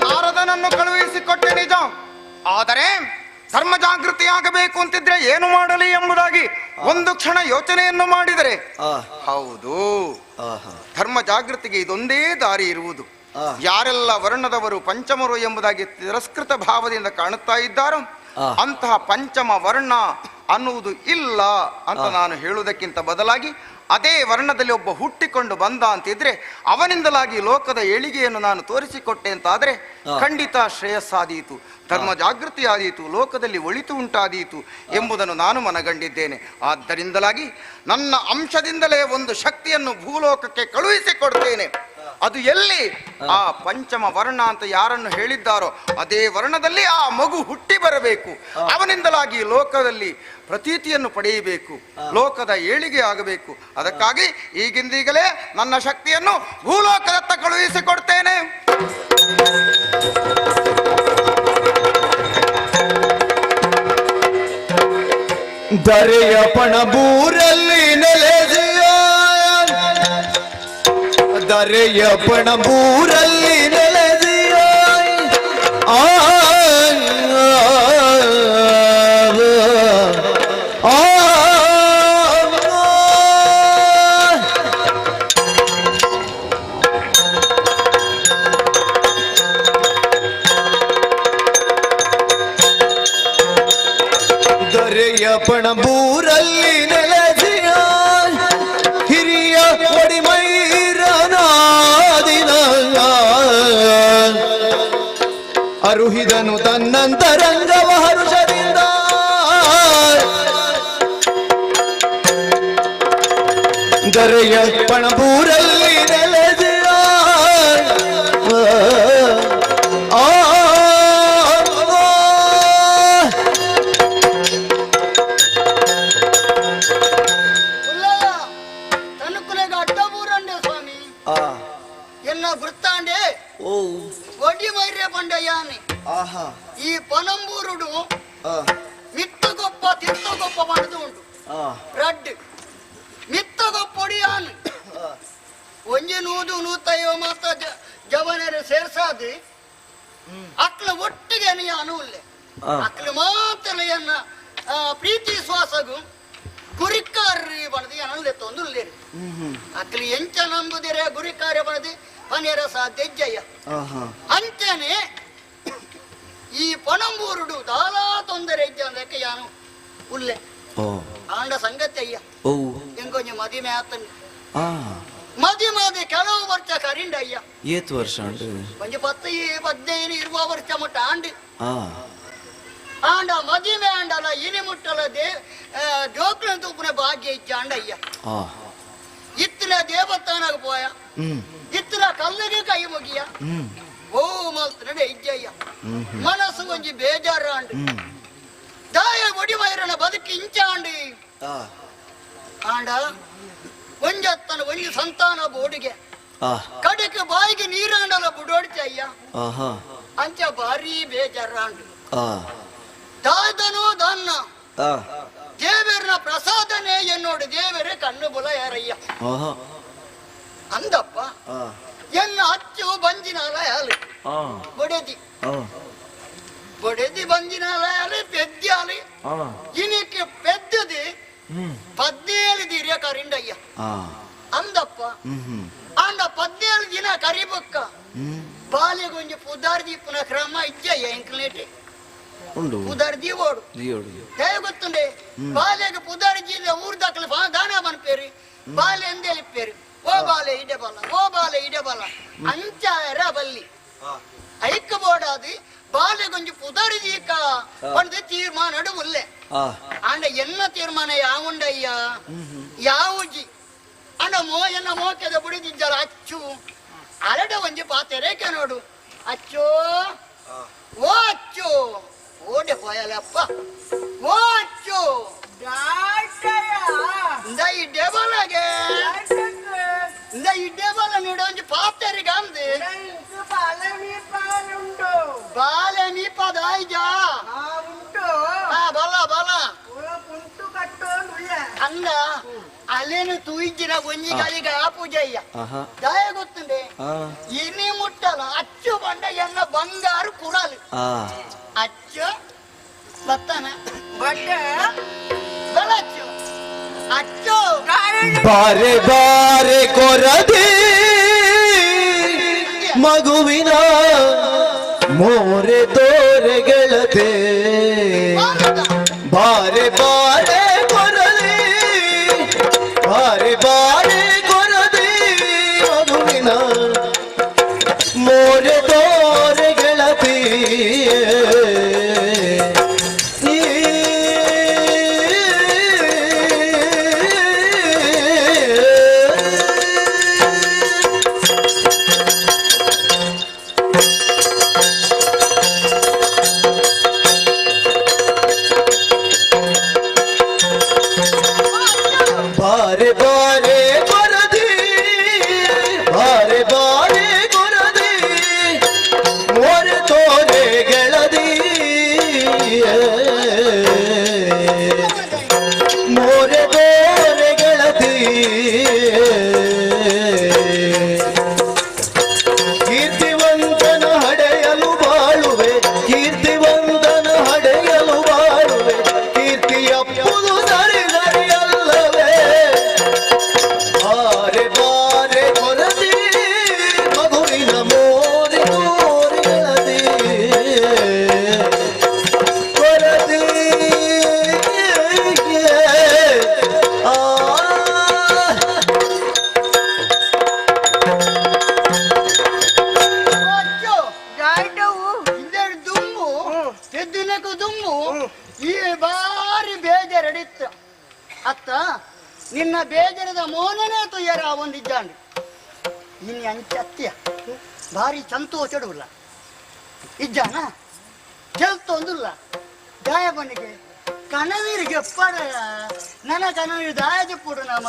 ನಾರದನನ್ನು ಕಳುಹಿಸಿಕೊಟ್ಟೆ ನಿಜ, ಆದರೆ ಧರ್ಮ ಜಾಗೃತಿಯಾಗಬೇಕು ಅಂತಿದ್ರೆ ಏನು ಮಾಡಲಿ ಎಂಬುದಾಗಿ ಒಂದು ಕ್ಷಣ ಯೋಚನೆಯನ್ನು ಮಾಡಿದರೆ ಹೌದು, ಧರ್ಮ ಜಾಗೃತಿಗೆ ಇದೊಂದೇ ದಾರಿ ಇರುವುದು. ಯಾರೆಲ್ಲ ವರ್ಣದವರು ಪಂಚಮರು ಎಂಬುದಾಗಿ ತಿರಸ್ಕೃತ ಭಾವದಿಂದ ಕಾಣುತ್ತಾ ಇದ್ದಾರೋ ಅಂತಹ ಪಂಚಮ ವರ್ಣ ಅನ್ನುವುದು ಇಲ್ಲ ಅಂತ ನಾನು ಹೇಳುವುದಕ್ಕಿಂತ ಬದಲಾಗಿ ಅದೇ ವರ್ಣದಲ್ಲಿ ಒಬ್ಬ ಹುಟ್ಟಿಕೊಂಡು ಬಂದ ಅಂತಿದ್ರೆ ಅವನಿಂದಲಾಗಿ ಲೋಕದ ಏಳಿಗೆಯನ್ನು ನಾನು ತೋರಿಸಿಕೊಟ್ಟೆ ಅಂತಾದ್ರೆ ಖಂಡಿತ ಶ್ರೇಯಸ್ಸಾದೀತು, ಧರ್ಮ ಜಾಗೃತಿ ಆದೀತು, ಲೋಕದಲ್ಲಿ ಒಳಿತು ಉಂಟಾದೀತು ಎಂಬುದನ್ನು ನಾನು ಮನಗಂಡಿದ್ದೇನೆ. ಆದ್ದರಿಂದಲಾಗಿ ನನ್ನ ಅಂಶದಿಂದಲೇ ಒಂದು ಶಕ್ತಿಯನ್ನು ಭೂಲೋಕಕ್ಕೆ ಕಳುಹಿಸಿಕೊಡ್ತೇನೆ. ಅದು ಎಲ್ಲಿ? ಆ ಪಂಚಮ ವರ್ಣ ಅಂತ ಯಾರನ್ನು ಹೇಳಿದ್ದಾರೋ ಅದೇ ವರ್ಣದಲ್ಲಿ ಆ ಮಗು ಹುಟ್ಟಿ ಬರಬೇಕು. ಅವನಿಂದಲಾಗಿ ಲೋಕದಲ್ಲಿ ಪ್ರತೀತಿಯನ್ನು ಪಡೆಯಬೇಕು, ಲೋಕದ ಏಳಿಗೆ ಆಗಬೇಕು. ಅದಕ್ಕಾಗಿ ಈಗಿಂದೀಗಲೇ ನನ್ನ ಶಕ್ತಿಯನ್ನು ಭೂಲೋಕದತ್ತ ಕಳುಹಿಸಿಕೊಡ್ತೇನೆ. ದರೆಯ ಪಣಬೂರಲ್ಲಿ ನೆಲೆಸಿಯ ದರೆಯ ಪಣಬೂರಲ್ಲಿ ನೆಲೆಸಿಯ ದರೆಯ ಪಣಬೂರಲ್ಲಿ ನೆಲೆಸಿಯ ಹಿರಿಯ ಒಡಿಮೈರನಾದಿನ ಅರುಹಿದನು ತನ್ನಂತರಂಗವ ಹರುಷದಿಂದ ದರೆಯ ಪಣಬೂರಲ್ಲಿ ನೆಲೆಸಿಯ ಈ ಪನಂಬೂರುಡು ಮಿತ್ತ ಗೊಪ್ಪ ತಿತ್ತ ಗೊಪ್ಪ ಮಾಡಿದು ಉಂಟು ರಡ್ ಮಿತ್ತ ಗೊಪ್ಪೊಡಿಯಾನು ಒಂಜಿ ನೂದು ನೂತೈವ ಮಾತ ಜವನರು ಸೇರ್ಸಾದಿ ಅಕ್ಲ ಒಟ್ಟಿಗೆ ನೀ ಅನುಲ್ಲೆ ಅಕ್ಲ ಮಾತ್ರ ಪ್ರೀತಿ ಶ್ವಾಸಗು ಗುರಿಕಾರ್ರಿ ಬಣದಿ ಅನಲ್ಲೆ ತೊಂದುಲ್ಲೇರಿ ಅಕ್ಲಿ ಎಂಚ ನಂಬುದಿರೆ ಗುರಿಕಾರ್ಯ ಬಣದಿ ಪನೇರ ಸಾಧ್ಯಜ್ಜಯ್ಯ ಅಂಚನೆ ಈ ಪಣಂಬೂರುಡು ದಾಲಾ ತೊಂದರೆ ಇದ್ದ ಅಂದಕ್ಕೆ ಯಾನು ಉಲ್ಲೆ ಆಂಡ ಸಂಗತಿ ಅಯ್ಯ ಎಂಗೊಂಜ ಮದಿಮೆ ಆತನ್ ಮದಿ ಕೆಲವು ವರ್ಷ ಕರಿಂಡ ಅಯ್ಯ ಏತ್ ವರ್ಷ ಕೊಂಚ 10-15 ಇರುವ ವರ್ಷ ಮುಟ್ಟ ಆಂಡ್ ಆಂಡ ಮದಿಮೆ ಆಂಡಲ ಇನಿ ಮುಟ್ಟಲ ಜೋಕ್ಲ ತೂಪನೆ ಭಾಗ್ಯ ಇಚ್ಚ ಆಂಡ ಅಯ್ಯ ಇತ್ತಿನ ದೇವಸ್ಥಾನಕ್ಕೆ ಪೋಯ ಇತ್ತಿನ ಕಲ್ಲಿಗೆ ಕೈ ಮುಗಿಯ ಓ ಮಲ್ತನಡೆ ಇಜ್ಜಯ್ಯ ಮನಸ್ಸು ಒಂಜಿ ಬೇಜಾರ ಆಂಡು ದಾಯ ಒಡಿಮೈರನ ಬದುಕಿ ಇಂಚ ಆಂಡಿ ಆಂಡ ಒಂಜತ್ತನ ಒಂಜಿ ಸಂತಾನ ಬೋಡಿಗೆ ಕಡೆಗೆ ಬಾಯಿಗೆ ನೀರಾಂಡಲ ಬುಡೋಡ್ಚಯ್ಯ ಅಂಚ ಭಾರಿ ಬೇಜಾರ ಆಂಡು ದಾದನು ದನ್ನ ದೇವರನ ಪ್ರಸಾದನೆ ಎನ್ನೋಡು ದೇವರೇ ಕಣ್ಣು ಬುಲ ಯಾರಯ್ಯ ಅಂದಪ್ಪ ಎನ್ನ ಅಚ್ಚು ಬಂಜಿನಾಲ ಯಾಲಿ ಬೊಡೆದಿ బొడేది బంజినాలి పెద్దాలి ఇనికి పెద్దది 17 దిన కరిండయ్య అందప్ప అండ 17 దిన కరిబొక్క బాలే కొంచెం పుదార్ది పున క్రమ ఇచ్చయ్య ఇంకలేటి పుదార్ది ఓడు దయ ಗೊತ್ತುಂಡೆ ಬಾಲೆಗೆ పుదార్ది ఊరు దక్కల దానా మన పేరు బాలే ఎందేలి పేరు ఓ బాలే ఇడే బాల అంచార బల్లి ಐಕ್ಕ ಬೋಡಾದಿ ಬಾಲೆ ಕೊಂಚ ಪುದರಿದೀಕ ಒಂದು ತೀರ್ಮಾನ ಉಲ್ಲೆ ಅಂಡ ಎನ್ನ ತೀರ್ಮಾನ ಯಾವುಂಡಯ್ಯ ಯಾವುಜಿ ಅಂಡ ಎನ್ನ ಮೋಕೆದ ಬುಡಿದಿದ್ದಾರ ಅಚ್ಚು ಅರಡ ಒಂಜಿ ಪಾತೆರೇಕೆ ನೋಡು ಅಚ್ಚೋ ಓ ಅಚ್ಚು ಓಡೆ ಹೋಯಲಪ್ಪ ಓ ಅಚ್ಚು ಇಡ್ಡೆ ಬಲಗೆ ಇಡ್ಡೆ ಬಲ ನೀಡ ಒಂಜಿ ಪಾತೆರಿಗೆ ಅಂದೆ ಬಾಲೆ ಮೀಪದ ಐಜಾ ಬಲ ಅಂದ ಅಲ್ಲೇನು ತೂಯಿಜ್ಜಿನ ಒಂಜಿ ಕಾಲಿಗೆ ಆ ಪೂಜಯ್ಯ ದಯ ಗೊತ್ತುಂಡೆ ಇನಿ ಮುಟ್ಟಲ ಅಚ್ಚು ಬಂಡ ಎನ್ನ ಬಂಗಾರು ಕುಡಲು ಅಚ್ಚು ಬತ್ತಾನ ಬಟ್ಟೆ ಬಲಚ್ಚು ಅಚ್ಚು ಬಾರೆ ಬಾರೆ ಕೊರದೆ ಮಗುವಿನ ಮೋರೆ ತೋರೆ ಗೆಳತೆ ಬಾರೆ ಬಾರೆ ಕೊರದೆ ಬಾರೆ ಬಾರೆ ಕೊರದೆ ಮಗುವಿನ ಮೋರೆ ತೋರೆ ಗೆಳತೆ ಬಾರೆ ಬಾರೆ ಕೊರದೆ ಬಾರೆ ಬಾರೆ ಕೊರದೆ ಮೋರೆ ತೋರೆ ಗೆಳದಿ ಮೋರೆ ತೋರೆ ಗೆಳದಿ ಕೀರ್ತಿವಂತನ ಹಡೆಯಲು ಬಾಳುವೆ ಕೀರ್ತಿವಂತನ ಹಡೆಯಲು ಬಾಳುವೆ ಕೀರ್ತಿಯಪ್ಪುದು ಸರಿಯಲ್ಲವೇ ಬಾರೆ ಬಾರೆ ಕೊರದೆ ಮಗುವಿನ ಮೋರೆ ತೋರೆ ಗೆಳತಿ ಕೊರದೆ ದುಮ್ಮು ಎದ್ದಿನಕು ದುಮ್ಮು ಈ ಬಾರಿ ಬೇಜಾರಡಿತ್ತು ಅತ್ತ ನಿನ್ನ ಬೇಜಾರದ ಮೋನನೇ ತುಯ್ಯರ ಒಂದಿದ್ದಾಂಡು ನಿನ್ನ ಅಂಚೆ ಅತ್ತೆಯ ಭಾರಿ ಸಂತೋಷಡುಲ್ಲ ಇದ್ದಾನ ಚೆಲ್ತೊಂದುಲ್ಲ ದಾಯ ಬನ್ನಿಗೆ ಕಣವೀರಿಗೆ ಪಡ ನನ್ನ ಕಣವೀರು ದಾಯ ಚೆಪ್ಪುಡು ನಮ್ಮ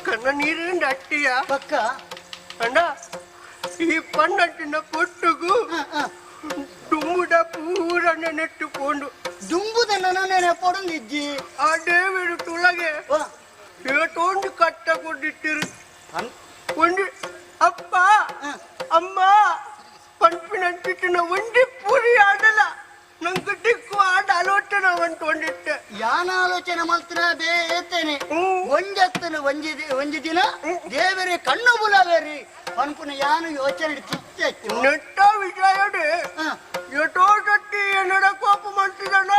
ಕಣ್ಣ ನೀರಿಂದ ಅಟ್ಟಿಯ ಪಕ್ಕ ಅಣ್ಣ ಈ ಪನ್ನಟ್ಟಿನ ಪೊಟ್ಟುಗು ದುಮ್ಮುಡ ಪೂರ ನೆನೆಟ್ಟುಕೊಂಡು ದುಂಬುದನ್ನ ನಾನೇ ಪೊಡಂದಿಜ್ಜಿ ಆ ದೇವರು ತುಳಗೆ ಏಟೊಂದು ಕಟ್ಟಕೊಂಡಿಟ್ಟಿರು ಒಂದು ಅಪ್ಪ ಅಮ್ಮ ಪಂಪಿನಂಟಿನ ಒಂದಿ ಪೂರಿ ಆಡಲ್ಲ ನಂಗೆ ಟಿಕ್ಕು ಆಟ ಆಲೋಚನೆ ಅಂದ್ಕೊಂಡಿಟ್ಟೆ ಯಾನ ಆಲೋಚನೆ ಮಲ್ತನ ಬೇತೇನೆ ಒಂಜತ್ತನ ಒಂಜಿ ದಿನ ದೇವರೇ ಕಣ್ಣು ಬುಲವೇರಿ ಪನ್ಪುನ ಯಾನು ಯೋಚನೆ ಚಿತ್ತೆ ನೆಟ್ಟ ವಿಜಯಡೆ ಎಟೋ ಸಟ್ಟಿ ಏನಡ ಕೋಪ ಮಾಡ್ತಿದಣ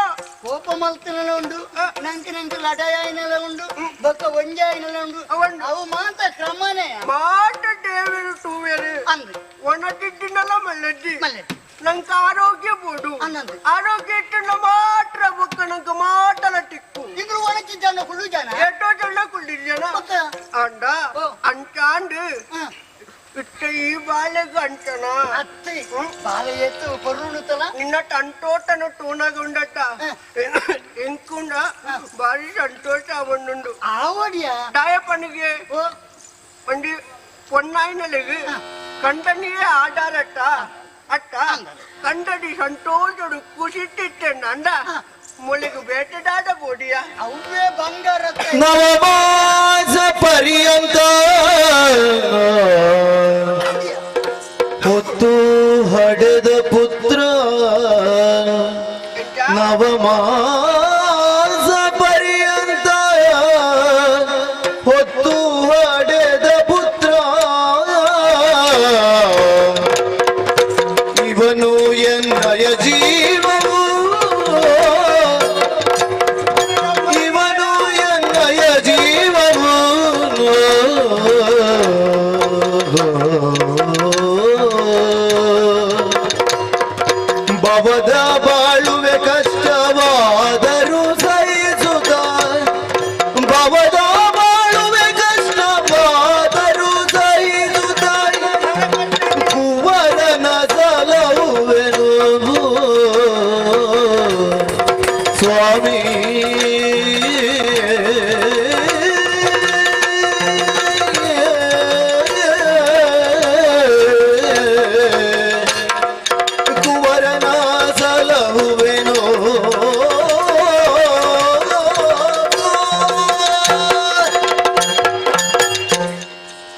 ಕೋಪ ಮಲ್ತನೆಲ್ಲ ಉಂಡು ನಂಗೆ ಲಡಾಯಿನೆಲ್ಲ ಉಂಡು ಬೊಕ್ಕ ಒಂಜಾಯಿನೆಲ್ಲ ಉಂಡು ಅವು ಮಾತ ಕ್ರಮನೇ ಮಾಟ ದೇವರು ಟೂವೇರಿ ಅಂದ್ರೆ ಒಣಗಿದ್ದಿನಲ್ಲ ಮಲ್ಲಜ್ಜಿ ಮಲ್ಲೆಟ್ಟಿ ನಂಗೆ ಆರೋಗ್ಯ ಬೋಡು ಅನ್ನಂದು ಆರೋಗ್ಯ ಇಟ್ಟಿನ ಮಾತ್ರ ಬೊಕ್ಕ ನಂಗೆ ಮಾಟಲ ಟಿಕ್ಕು ಇದ್ರು ಒಣಗಿ ಜನ ಕುಳು ಜನ ಎಷ್ಟೋ ಜನ ಕುಳ್ಳಿದ್ಯನ ಅಂಡ ಅಂಟಾಂಡು ಇಟ್ಟ ಈ ಬಾಲೆಗೆ ಅಂಟನ ಅತ್ತೆ ಬಾಲ ಎತ್ತು ಪರುಣುತ್ತಲ ನಿನ್ನ ಟಂಟೋಟನ ಟೂನಗುಂಡಟ ಎಂಕುಂಡ ಬಾರಿ ಸಂತೋಷ ಅವಣ್ಣುಂಡು ಆವಡಿಯ ದಾಯಪ್ಪನಿಗೆ ಒಂದಿ పొన్నాయినలిగి కంటనియే ఆడారట అట్ట కంటడి సంతోషుడు కుసిట్టిట్టండి అండ ಮುಳಿಗು ಬೇಟೆದಾಡ ಬೋಡಿಯ ಅವೇ ಬಂಗಾರ ನವಮಾಸ ಪರ್ಯಂತ ಹೊತ್ತು ಹಡೆದ ಪುತ್ರ ನವಮಾಸ ಪರ್ಯಂತ ಹೊತ್ತು ಹಡೆದ ಪುತ್ರ ಇವನು ಎನ್ನಯ ಜೀವವು ಇವನು ಎನ್ನಯ ಜೀವವು ಭವದ ಬಾಳುವೆ ಕಷ್ಟವಾದರೂ ಸಹಿಸುತ್ತ ಭವದ ಬಾಳುವೆ ಕಷ್ಟವಾದರೂ ಸಹಿಸುತ್ತ ಕುವರನ ಸಲಹುವೆನು ಸ್ವಾಮಿ ಕುವರನ ಸಲಹುವೆನು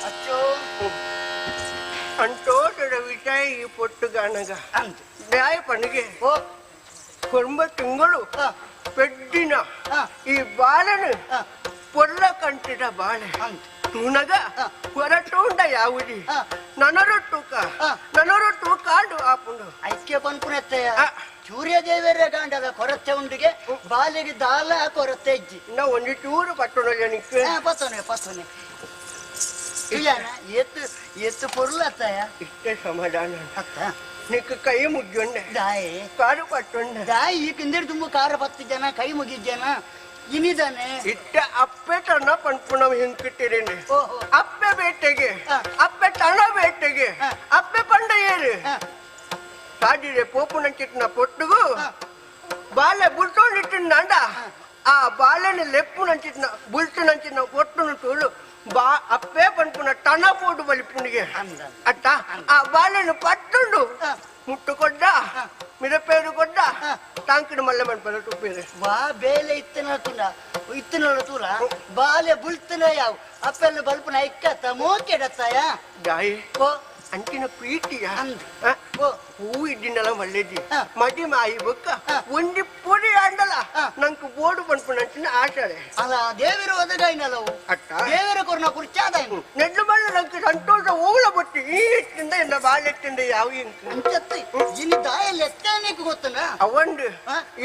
ಅಚ್ಚೋ ಅಂಟೋಟದ ವಿಷಯ ಈ ಪೊಟ್ಟುಗಾನಗ ನ್ಯಾಯ ಪಣಿಗೆ ಕೊಂಬ ತಿಂಗಳು ಪೆಡ್ಡಿನ ಈ ಬಾಳನು ಪೊಲ್ಲ ಕಂಟಿದ ಬಾಳೆ ತೂನಗ ಹೊರಟುಂಡ ಯಾವುದಿ ನನರೊಟ್ಟು ಕಾಡು ಆಪುಂಡು ಐಕ್ಯ ಪನ್ಪುನೆತ್ತಯ್ಯ ಸೂರ್ಯದೇವರ ಗಾಂಡದ ಕೊರತೆ ಉಂಡಿಗೆ ಬಾಲಿಗೆ ದಾಲ ಕೊರತೆ ಇಜ್ಜಿ ಇನ್ನ ಒಂದು ಚೂರು ಪಟ್ಟಣ ಜನಕ್ಕೆ ಪತ್ತನೆ ಎತ್ತು ಪೊರ್ಲು ಅತ್ತಯ್ಯ ಇಷ್ಟೇ ಸಮಾಧಾನ ಅತ್ತ ನಿಕ್ಕ ಕೈ ಮುಗ್ಗೊಂಡೆ ದಾಯಿ ಕಾಡು ಪಟ್ಟೊಂಡೆ ದಾಯಿ ಈ ಕಿಂದಿರ್ ತುಂಬ ಕಾರ ಬತ್ತು ಜನ ಕೈ ಮುಗಿದ ಇನಿದಾನೆ ಇಟ್ಟ ಅಪ್ಪೆ ತಣ್ಣ ಪಂಪುಣ ಹಿಂಕಿಟ್ಟಿರೇನೆ ಅಪ್ಪೆ ಬೇಟೆಗೆ ಅಪ್ಪೆ ತಣ ಬೇಟೆಗೆ ಅಪ್ಪೆ ಪಂಡ ಏರು ಕಾಡಿರೆ ಪೋಪು ನಂಚಿಟ್ನ ಪೊಟ್ಟುಗು ಬಾಲೆ ಬುಲ್ಟೋಂಡಿಟ್ಟಿಂದ ಆ ಬಾಲೆನ ಲೆಪ್ಪು ನಂಚಿಟ್ನ ಬುಲ್ಟು ನಂಚಿನ ಪೊಟ್ಟುನು ತೋಳು ಬಾ ಅಪ್ಪೆ ಪಂಪುನ ಟಣ ಪೋಡು ಬಲಿಪುನಿಗೆ ಅಟ್ಟ ಆ ಬಾಲೆನು ಪಟ್ಟುಂಡು ಮುಟ್ಟು ಕೊಡ್ಡ ಮಿರಪೇರು ಕೊಡ್ಡ ಟಾಂಕಿನ ಮಲ್ಲೆ ಮನ್ಪಲ್ಲ ಟುಪ್ಪೇರೆ ಬಾ ಬೇಲೆ ಇತ್ತನ ತೂಲ ಬಾಲೆ ಬುಲ್ತನ ಯಾವ ಅಪ್ಪೆಲ್ಲ ಬಲ್ಪನ ಇಕ್ಕತ್ತ ಮೋಕೆಡತ್ತಾಯ ದಾಯಿ ಅಂಚಿನ ಪ್ರೀತಿಯ ಹೂ ಇದ್ದಿನಲ್ಲ ಮಲ್ಲೆದಿ ಮಡಿ ಮಾಯಿ ಬೊಕ್ಕ ಒಂದಿ ಪೊಡಿ ಆಂಡಲ ನಂಗೆ ಬೋಡು ಪನ್ಪುನ ಅಂಚಿನ ಆಶಾಳೆ ಅಲ್ಲ ದೇವರ ಒದಗಾಯಿನಲ್ಲವು ಅಟ್ಟ ದೇವರ ಕೊರ್ನ ಕುರ್ಚಾದ ನೆಡ್ಲು ಬಣ್ಣ ನಂಗೆ ಸಂತೋಷ ಹೋಗ್ಲ ಬಟ್ಟಿ ಈ ಎತ್ತಿಂದ ಎನ್ನ ಬಾಲೆತ್ತಿಂದ ಯಾವ ಅಂಚತ್ತಿ ಇನ್ನು ದಾಯಲ್ಲಿ ಎತ್ತನಿಗೆ ಗೊತ್ತನ ಅವಂಡು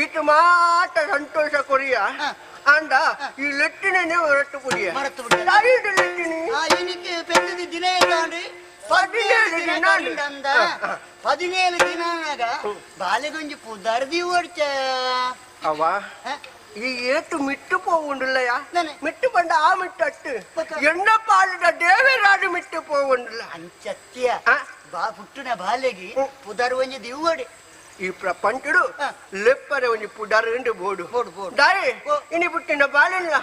ಈಟ ಮಾಟ ಸಂತೋಷ ಕೊರಿಯ ಅಂಡ ಈ ಲೆಟ್ಟಿನೇ ಹೊರಟು ಕೊರಿಯ ಮರತ್ತು ಬಿಡಿ ಲೆಟ್ಟಿನಿ ಇನಿಕ್ಕೆ ಪೆದ್ದದಿ ದಿನ ಇಲ್ಲಾಂಡ್ರಿ 17 ದಿನ 17 ದಿನಾಗ ಬಾಲೆಗೊಂಜಿ ಪುದರ್ದಿ ಓಡ್ಚ ಅವ ಈ ಏಟು ಮಿಟ್ಟು போவுண்டுಲ್ಲயா மிட்டு பண்ட ஆ மிட்டு அட்டு என்ன பாலுட தேவராடு மிட்டு போவுண்டுಲ್ಲ ಅಂಚತ್ಯ ಬಾ ಪುಟ್ಟನ ಬಾಲೆಗಿ ಪುದರ್ ಒಂಜಿ ದಿವ್ವಡಿ ಈ ಪ್ರಪಂಚಡು ಲೆಪ್ಪರೆ ಒಂಜಿ ಪುದರ್ ಇಂಡು ಬೋಡು ದಾಯಿ ಇನಿ ಪುಟ್ಟಿನ ಬಾಲೆಲ್ಲ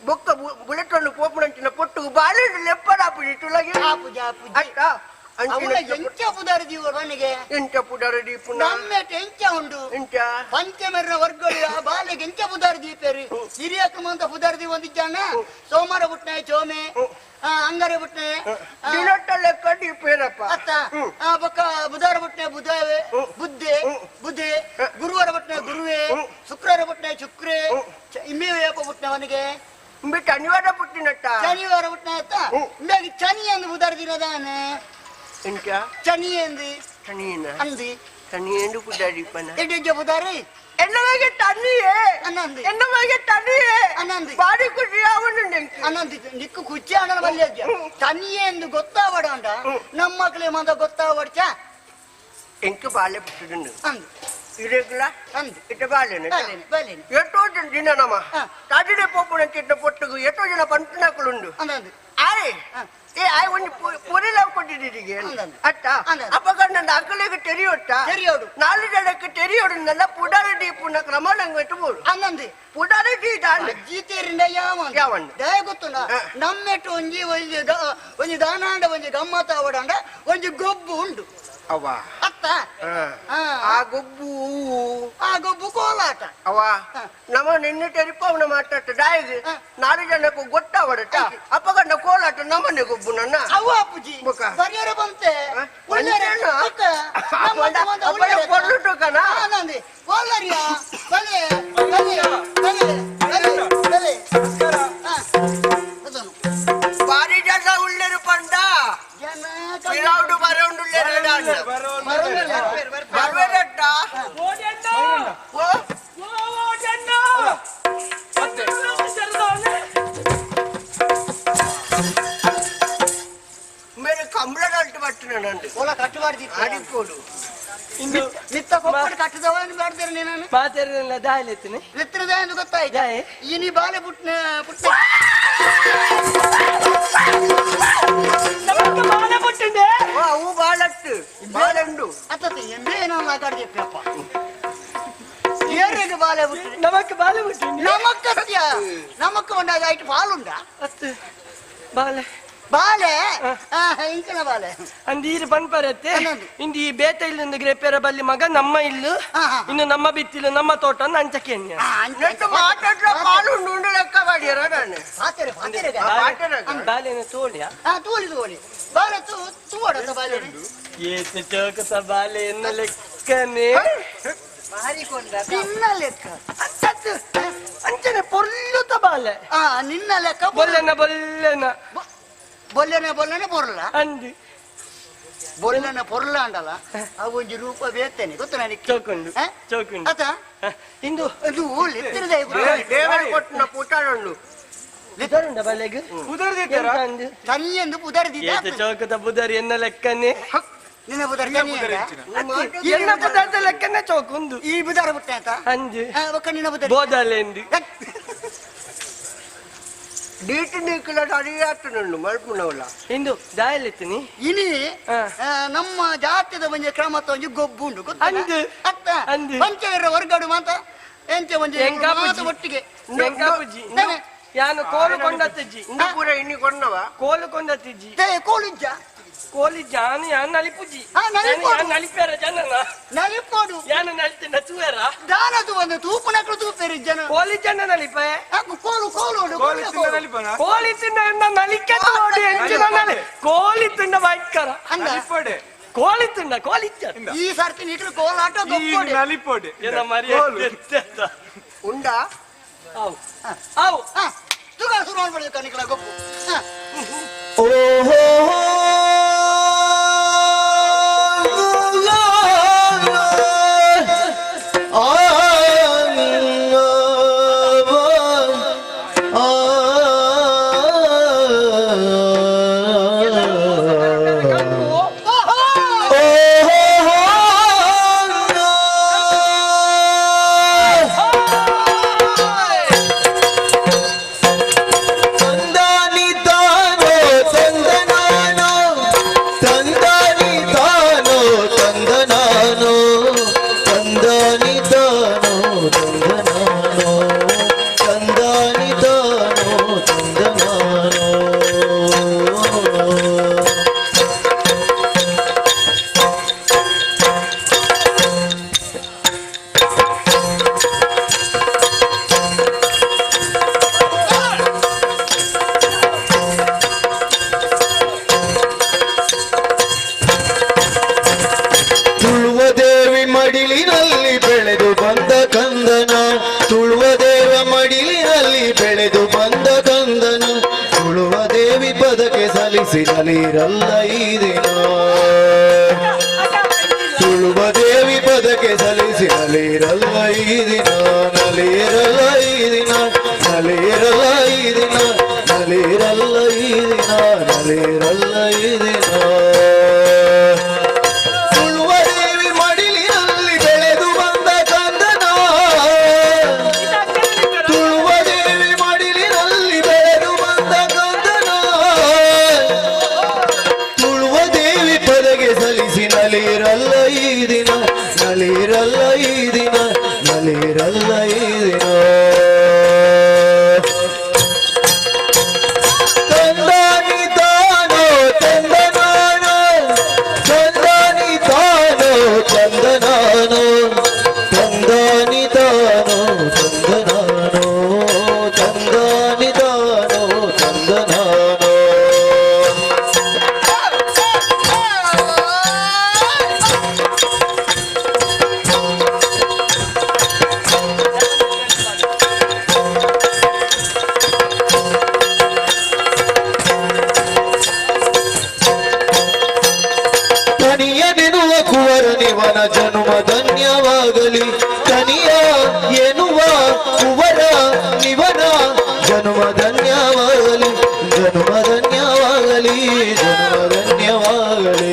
ಬೊಕ್ಕ ಬುಲೆಟೊಂಡು ಪೋಪುನಂಚಿನ ಪೊಟ್ಟುಗು ಬಾಲೆಂಡು ಲೆಪ್ಪರ ಆಪುಜಿ ತುಲಗಿ ಆಪುಜಿ ಅಟ್ಟ ಎಂಚ ಪುದರ್ ದಿವ್ವ ಬನಿಗೆ ಎಂಚ ಪುದರ್ ದೀಪುನ ನಮ್ಮೆಟ್ ಎಂಚ ಉಂಡು ಎಂಚ ಪಂಚಮೆರ್ನ ವರ್ಗಗಳು ಆ ಬಾಲೆಗೆ ಎಂಚ ಪುದರ್ ದೀಪೇರಿ ಹಿರಿಯಕ್ಕಮಂತ ಪುದರ್ ದಿ ಒಂದಿದ್ದಾನ ಸೋಮವಾರ ಬಿಟ್ನೆ ಚೋಮೆ ಅಂಗಾರೆ ಬಿಟ್ನೆ ದಿನಟ್ಟಲೆ ಕಡಿ ಪೇರಪ್ಪ ಅತ್ತ ಬೊಕ್ಕ ಬುಧವಾರ ಬಿಟ್ನೆ ಬುಧವೇ ಬುದ್ಧೆ ಗುರುವಾರ ಬಿಟ್ನೆ ಗುರುವೇ ಶುಕ್ರವಾರ ಬಿಟ್ನೆ ಶುಕ್ರೇ ಇಮ್ಮೆ ಯಾಪ ಬಿಟ್ನೆ ಅವನಿಗೆ ಶನಿವಾರ ಬಿಟ್ಟಿನಟ್ಟ ಶನಿವಾರ ಬಿಟ್ನೆ ಅತ್ತ ಇಂದಾಗಿ ಚನಿ ಅಂದು ಬುಧವಾರ ದಿನದಾನೆ ಎಂಚ ಚನಿ ಎಂದಿ ಚನಿಯನ ಅಂದಿ ಚನಿಯಂದು ಪುದಾರಿಪನ ಎಡ್ಡೆಜ್ಜ ಬುಧಾರಿ ಎನ್ನಮಗೆ ತನ್ನಿಯೇ ಅನ್ನಂದಿ ಎನ್ನಮಗೆ ತನ್ನಿಯೇ ಅನ್ನಂದಿ ಬಾಡಿ ಖುಷಿ ಅವನು ಅನ್ನಂದಿ ನಿಕ್ಕು ಕುಚ್ಚಿ ಅಣ್ಣನ ಬಲ್ಯಜ್ಜ ತನ್ನಿಯೇ ಎಂದು ಗೊತ್ತಾವಡ ನಮ್ಮ ಮಕ್ಕಳಿಗೆ ಮಂದ ಗೊತ್ತಾವಡ್ಚ ಎಂಕ ಬಾಲೆ ಬಿಟ್ಟಿದ್ದು ಅಂದು ಇರೆಗ್ಲ ಅಂದು ಇಟ್ಟ ಬಾಲೆನೆ ಬಾಲೇನೆ ಎಷ್ಟೋ ದಿನ ನಮ್ಮ ತಾಡಿಡೆ ಪೋಪುನ ಚಿಟ್ಟ ಪೊಟ್ಟುಗು ಎಷ್ಟೋ ಜನ ಪಂಚನಾಕುಳುಂಡು ಅನ್ನಂದು ಆಯ್ ಏ ಆಯ್ ಒಂದು ಪೊರಿಲ ಕೊಟ್ಟಿದ್ದೀರಿಗೆ ಅಟ್ಟ ಅಪಕಂಡ ಅಕ್ಕಲಿಗೆ ತೆರಿಯೋಟ್ಟ ತೆರಿಯೋಡು 4 ಜನಕ್ಕೆ ತೆರಿಯೋಡು ನನ್ನ ಪುಡಾರ ದೀಪುನ ಕ್ರಮಣಂಗೆ ಇಟ್ಟಬಹುದು ಅನ್ನಂದಿ ಪುಡಾರ ದೀ ದಾಂಡ ಜೀತೇರಿಂದ ಯಾವನ್ ದಯ ಗೊತ್ತುಂಡ ನಮ್ಮೆಟ್ಟು ಒಂಜಿ ದಾನಾಂಡ ಒಂಜಿ ಗಮ್ಮತ್ತ ಅವಡಂಡ ಒಂಜಿ ಗೊಬ್ಬು ಉಂಡು ಅವ್ವ ಅತ್ತ ಆ ಗೊಬ್ಬು ಆ ಗೊಬ್ಬು ಕೋಲಾಟ ಅವ ನಮ್ಮ ನಿನ್ನೆ ತೆರಿಪವನ ಮಾತಾಡ್ತ ಡಾಯಿಗೆ 4 ಜನಕ್ಕೂ ಗೊತ್ತಾವಡಟ ಅಪ್ಪಗಂಡ ಕೋಲಾಟ ನಮ್ಮನೆ ಗೊಬ್ಬು ನನ್ನ ಅವು ಅಪ್ಪುಜಿ ಬೊಕ. ಬರಿಯರೆ ಬಂತೆ ಒಳ್ಳೆಯಣ್ಣ? ಕೊಲ್ಲುಟು ಕಣ ನಂದಿ ಕೋಲಾರಿಯ ಬಲೆ ಬಲೆ ಬಲೆ ಬಲೆ ಬಲೆ ಅದನ್ನು ಬಾರಿ ಜನ ಉಳ್ಳೇರು ಪಂಡ ಜನ ಪಿರೌಡು ಬರೋಂಡುಳ್ಳೇರು ಬರ್ಬೇಡಟ್ಟ ಮೇರೆ ಕಂಬಳ ಕಟ್ಟು ಬಟ್ಟೆ ನಂದು ಕೋಲ ಕಟ್ಟು ಮಾಡಿದ್ದು ಅಡಿಕೋಡು ಇಂದು ನಿತ್ತ ಕೊಪ್ಪಳ ಕಟ್ಟಿದವನು ಮಾಡ್ತೀರ ನೀನು ಮಾತಾಡಿರಲ್ಲ ದಾಯಲೆತ್ತೀನಿ ಎತ್ತರದ ಎಂದು ಗೊತ್ತಾಯ್ತು ಈ ನೀ ಬಾಲೆ ಪುಟ್ಟ ಪುಟ್ಟ ಬಾಲೆ ಪುಟ್ಟಿಂಡೆ ಅವು ಬಾಳಟ್ಟು ಬಾಳೆಂಡು ಅತ್ತತಿ ಎಂಬೇನೋ ಮಾತಾಡ್ದಿಪ್ಪಪ್ಪ ಏನೇನು ಬಾಲೆ ಪುಟ್ಟ ನಮಕ್ ಬಾಲೆ ಪುಟ್ಟಿಂಡೆ ನಮಕ್ಕತ್ಯ ನಮಕ್ಕ ಒಂದಾಗ ಐಟು ಪಾಲುಂಡ ಅತ್ತು ಬಾಲೆ ಬಾಲೆ ಇಂಕನ ಬಾಲೆ ಅಂದೀರು ಪನ್ಪರತ್ತೆ ಇಂದು ಈ ಬೇತ ಇಲ್ಲೊಂದು ಗ್ರೇಪೇರ ಬಲ್ಲಿ ಮಗ ನಮ್ಮ ಇಲ್ಲು ಇನ್ನು ನಮ್ಮ ಬಿತ್ತಿಲು ನಮ್ಮ ತೋಟ ಅಂಚಕೆ ಮಾತಾಡ್ರ ಪಾಲುಂಡು ಉಂಡು ಲೆಕ್ಕ ಮಾಡಿಯರ ನಾನು ಪಾತೆರೆ ಪಾತೆರೆ ಬಾಲೆನ ತೋಳಿಯ ತೋಳಿ ತೋಳಿ ಬಾಲೆ ತೂವಡ ಬಾಲೆ ಏತು ಚೌಕತ ಬಾಲೆ ಎನ್ನ ಲೆಕ್ಕನೆ ಮಾರಿಕೊಂಡ ನಿನ್ನ ಲೆಕ್ಕ ಅಂತದ್ದು ಅಂಚನೆ ಪೊರ್ಲುತ ಬಾಲೆ ನಿನ್ನ ಲೆಕ್ಕ ಬೊಲ್ಲೆನ ಬೊಲ್ಲೆನ ಬೊಲ್ಲೆನೆ ಬೊಲ್ಲೆನೆ ಪೊರ್ಲ ಅಂದು ಬೊಲ್ಲೆನೆ ಪೊರ್ಲ ಅಂಡಲ್ಲ ಅವು ಒಂಜಿ ರೂಪ ಬೇತೇನೆ ಗೊತ್ತ ನನಗೆ ಚೌಕುಂಡು ಚೌಕುಂಡು ಅತ ಇಂದು ಇದು ಲಿತ್ತಿರದೆ ದೇವರ ಕೊಟ್ಟಿನ ಪುಟಾಣು ಲಿತರುಂಡ ಬಾಲೆಗೆ ಉದರ್ದಿದ್ದಾರ ತನಿ ಎಂದು ಪುದರ್ದಿದ್ದ ಏತು ಚೌಕತ ಬುದರಿ ಎನ್ನ ಲೆಕ್ಕನೆ ನಿನ್ನ ಬುದರ್ ತನಿ ಎನ್ನ ಪದಾರ್ಥ ಲೆಕ್ಕನೆ ಚೌಕುಂದು ಈ ಬುದರ ಬುಟ್ಟ ಆಯ್ತಾ ಅಂಜು ಒಕ್ಕ ನಿನ್ನ ಬುದರ್ ಬೋದಲೆಂದು ಡೀಟಿ ನೀಕಲ ಅಡಿಯಾತು ನಂಡು ಮಲ್ಪುನವಲ್ಲ ಇಂದು ದಾಯಲೆತ್ತೀನಿ ಇನಿ ನಮ್ಮ ಜಾತಿದ ಒಂಜಿ ಕ್ರಮತ್ತ ಒಂಜಿ ಗೊಬ್ಬುಂಡು ಅಂದು ಅತ್ತ ಅಂದು ಪಂಚವೀರ ವರ್ಗಡು ಮಾತ ಎಂಚ ಒಂಜಿ ಮಾತ ಒಟ್ಟಿಗೆ ಎಂಕಾಪುಜಿ ಯಾನು ಕೋಲು ಕೊಂಡತ್ತಿಜ್ಜಿ ಇಂದು ಪೂರ ಇನ್ನಿ ಕೊಂಡವ ಕೋಲು ಕೊಂಡತ್ತಿಜ್ಜಿ ಕೋಲಿಜ್ಜ ಕೋಲಿ ಜಾನು ಯಾನು ನಲಿಪುಜಿ ನಲಿಪೋಡು. ಯಾನು ನಲಿಪೇರ ಜನನ ನಲಿಪೋಡು ಯಾನು ನಲಿತಿನ ತೂಯರ ದಾನದು ಒಂದು ತೂಪು ನಕಲು ತೂಪೇರಿ ಜನ ಕೋಲಿ ಜನ ನಲಿಪೆ ಕೋಲು ಕೋಲು ಕೋಲಿ ತಿನ್ನ ನಲಿಕೆ ನೋಡಿ ಎಂಚಿನ ನಲಿ ಕೋಲಿ ತಿನ್ನ ಭಯಂಕರ ಕೋಲಿ ತಿನ್ನ ಕೋಲಿ ಈ ಸರ್ತಿ ನಿಟ್ಲು ಕೋಲಾಟ ಗೊಪ್ಪೋಡಿ ನಲಿಪೋಡಿ ಏನ ಮರಿಯ ಉಂಡ ಅವು ಅವು ತುಗ ಶುರು ಮಾಡ್ಬಿಡಿ ಕನಿಕಲ ಗೊಪ್ಪು ಓಹೋ ನಲಿರಲ್ಲ ಈ ದಿನ ತುಳುವ ದೇವಿ ಪದಕ್ಕೆ ಸಲ್ಲಿಸಿ ನಲಿರಲ್ಲ ಈ ದಿನ ನಲಿರಲ್ಲ ಈ ದಿನ ನಲಿರಲ್ಲ ಈ ದಿನ ನಲಿರಲ್ಲ ಈ ದಿನ ನಲಿರಲ್ಲ ಈ ದಿನ ತುಳುವ ದೇವಿ ಮಡಿಲಿನಲ್ಲಿ ಬೆಳೆದು ಬಂದ ಕಂದನ ತುಳುವ ದೇವಿ ಮಡಿಲಿನಲ್ಲಿ ಬೆಳೆದು ಬಂದ ಕಂದನ ತುಳುವ ದೇವಿ ಪದಗೆ ಸಲ್ಲಿಸಿ ನಲಿರಲ್ಲ ಈ ದಿನ ನಲಿರಲ್ಲ ಈ ದಿನ ನಲಿರಲ್ಲ ಈ ದಿನ ತಂದಾನಿ ತಾನೋ ತಂದನಾನೋ ತಂದಾನಿ ತಾನೋ ನಿವನ ಜನುಮ ಧನ್ಯವಾಗಲಿ ತನಿಯ ಎನ್ನುವ ಕುವರ ನಿವನ ಜನುಮ ಧನ್ಯವಾಗಲಿ ಜನುಮ ಧನ್ಯವಾಗಲಿ ಜನುಮ ಧನ್ಯವಾಗಲಿ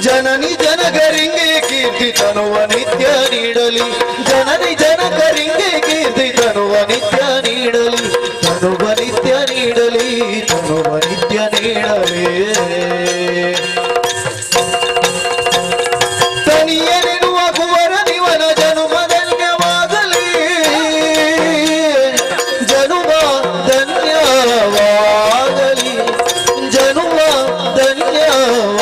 ಜನನಿ ಜನಗರಿಗೆ ಕೀರ್ತಿ ತನುವ ನಿತ್ಯ ನೀಡಲಿ ಜನನಿ ಜನಗರಿಗೆ ಕೀರ್ತಿ ತನುವ ನಿತ್ಯ ನೀಡಲಿ ತನುವ ನಿತ್ಯ ನೀಡಲಿ ತನುವ ನಿತ್ಯ ನೀಡಲಿ ತನಿಯನೆನ್ನುವ ಕುವರ ನಿವನ ಜನುಮ ಧನ್ಯವಾಗಲಿ ಜನುಮ ಧನ್ಯವಾಗಲಿ ಜನುಮ ಧನ್ಯವಾಗಲಿ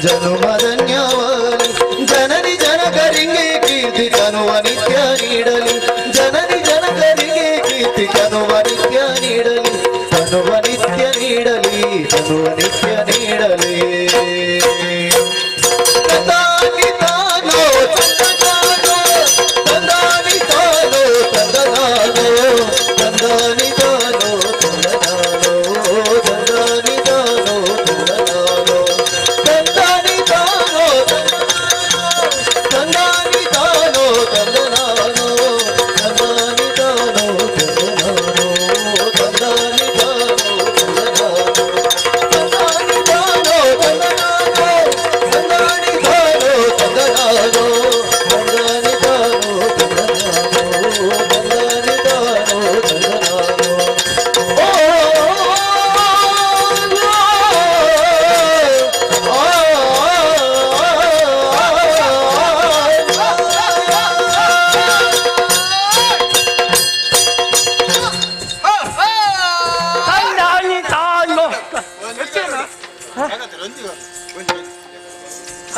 ಜನುಮ ಧನ್ಯವಾಗಲಿ ಜನನಿ ಜನಗರಿಗೆ ಕೀರ್ತಿ ತನುವ ನಿತ್ಯ ನೀಡಲಿ ಜನನಿ ಜನಗರಿಗೆ ಕೀರ್ತಿ ತನುವ ನಿತ್ಯ ನೀಡಲಿ ತನುವ ನಿತ್ಯ ನೀಡಲಿ ತನುವ ನಿತ್ಯ ನೀಡಲಿ ತಂದಾನಿ ತಾನೋ ತಂದನಾನೋ ತಂದಾನಿ ತಾನೋ ತಂದನಾನೋ ತಂದಾನಿ ತಾನೋ ತಂದನಾನೋ ತಂದಾನಿ ತಾನೋ ತಂದನಾನೋ ತಂದಾನಿ ತಾನೋ ತಂದಾನಿ ತಾನೋ ತಂದನಾನೋ ತಂದಾನಿ ತಾನೋ ತಂದನಾನೋ ತಂದಾನಿ ತಾನೋ ತಂದನಾನೋ ತಂದಾನಿ ತಾನೋ ತಂದನಾನೋ ತಂದಾನಿ ತಾನೋ ತಂದನಾನೋ ತಂದಾನಿ ತಾನೋ ತಂದನಾನೋ ತಂದಾನಿ ತಾನೋ ತಂದನಾನೋ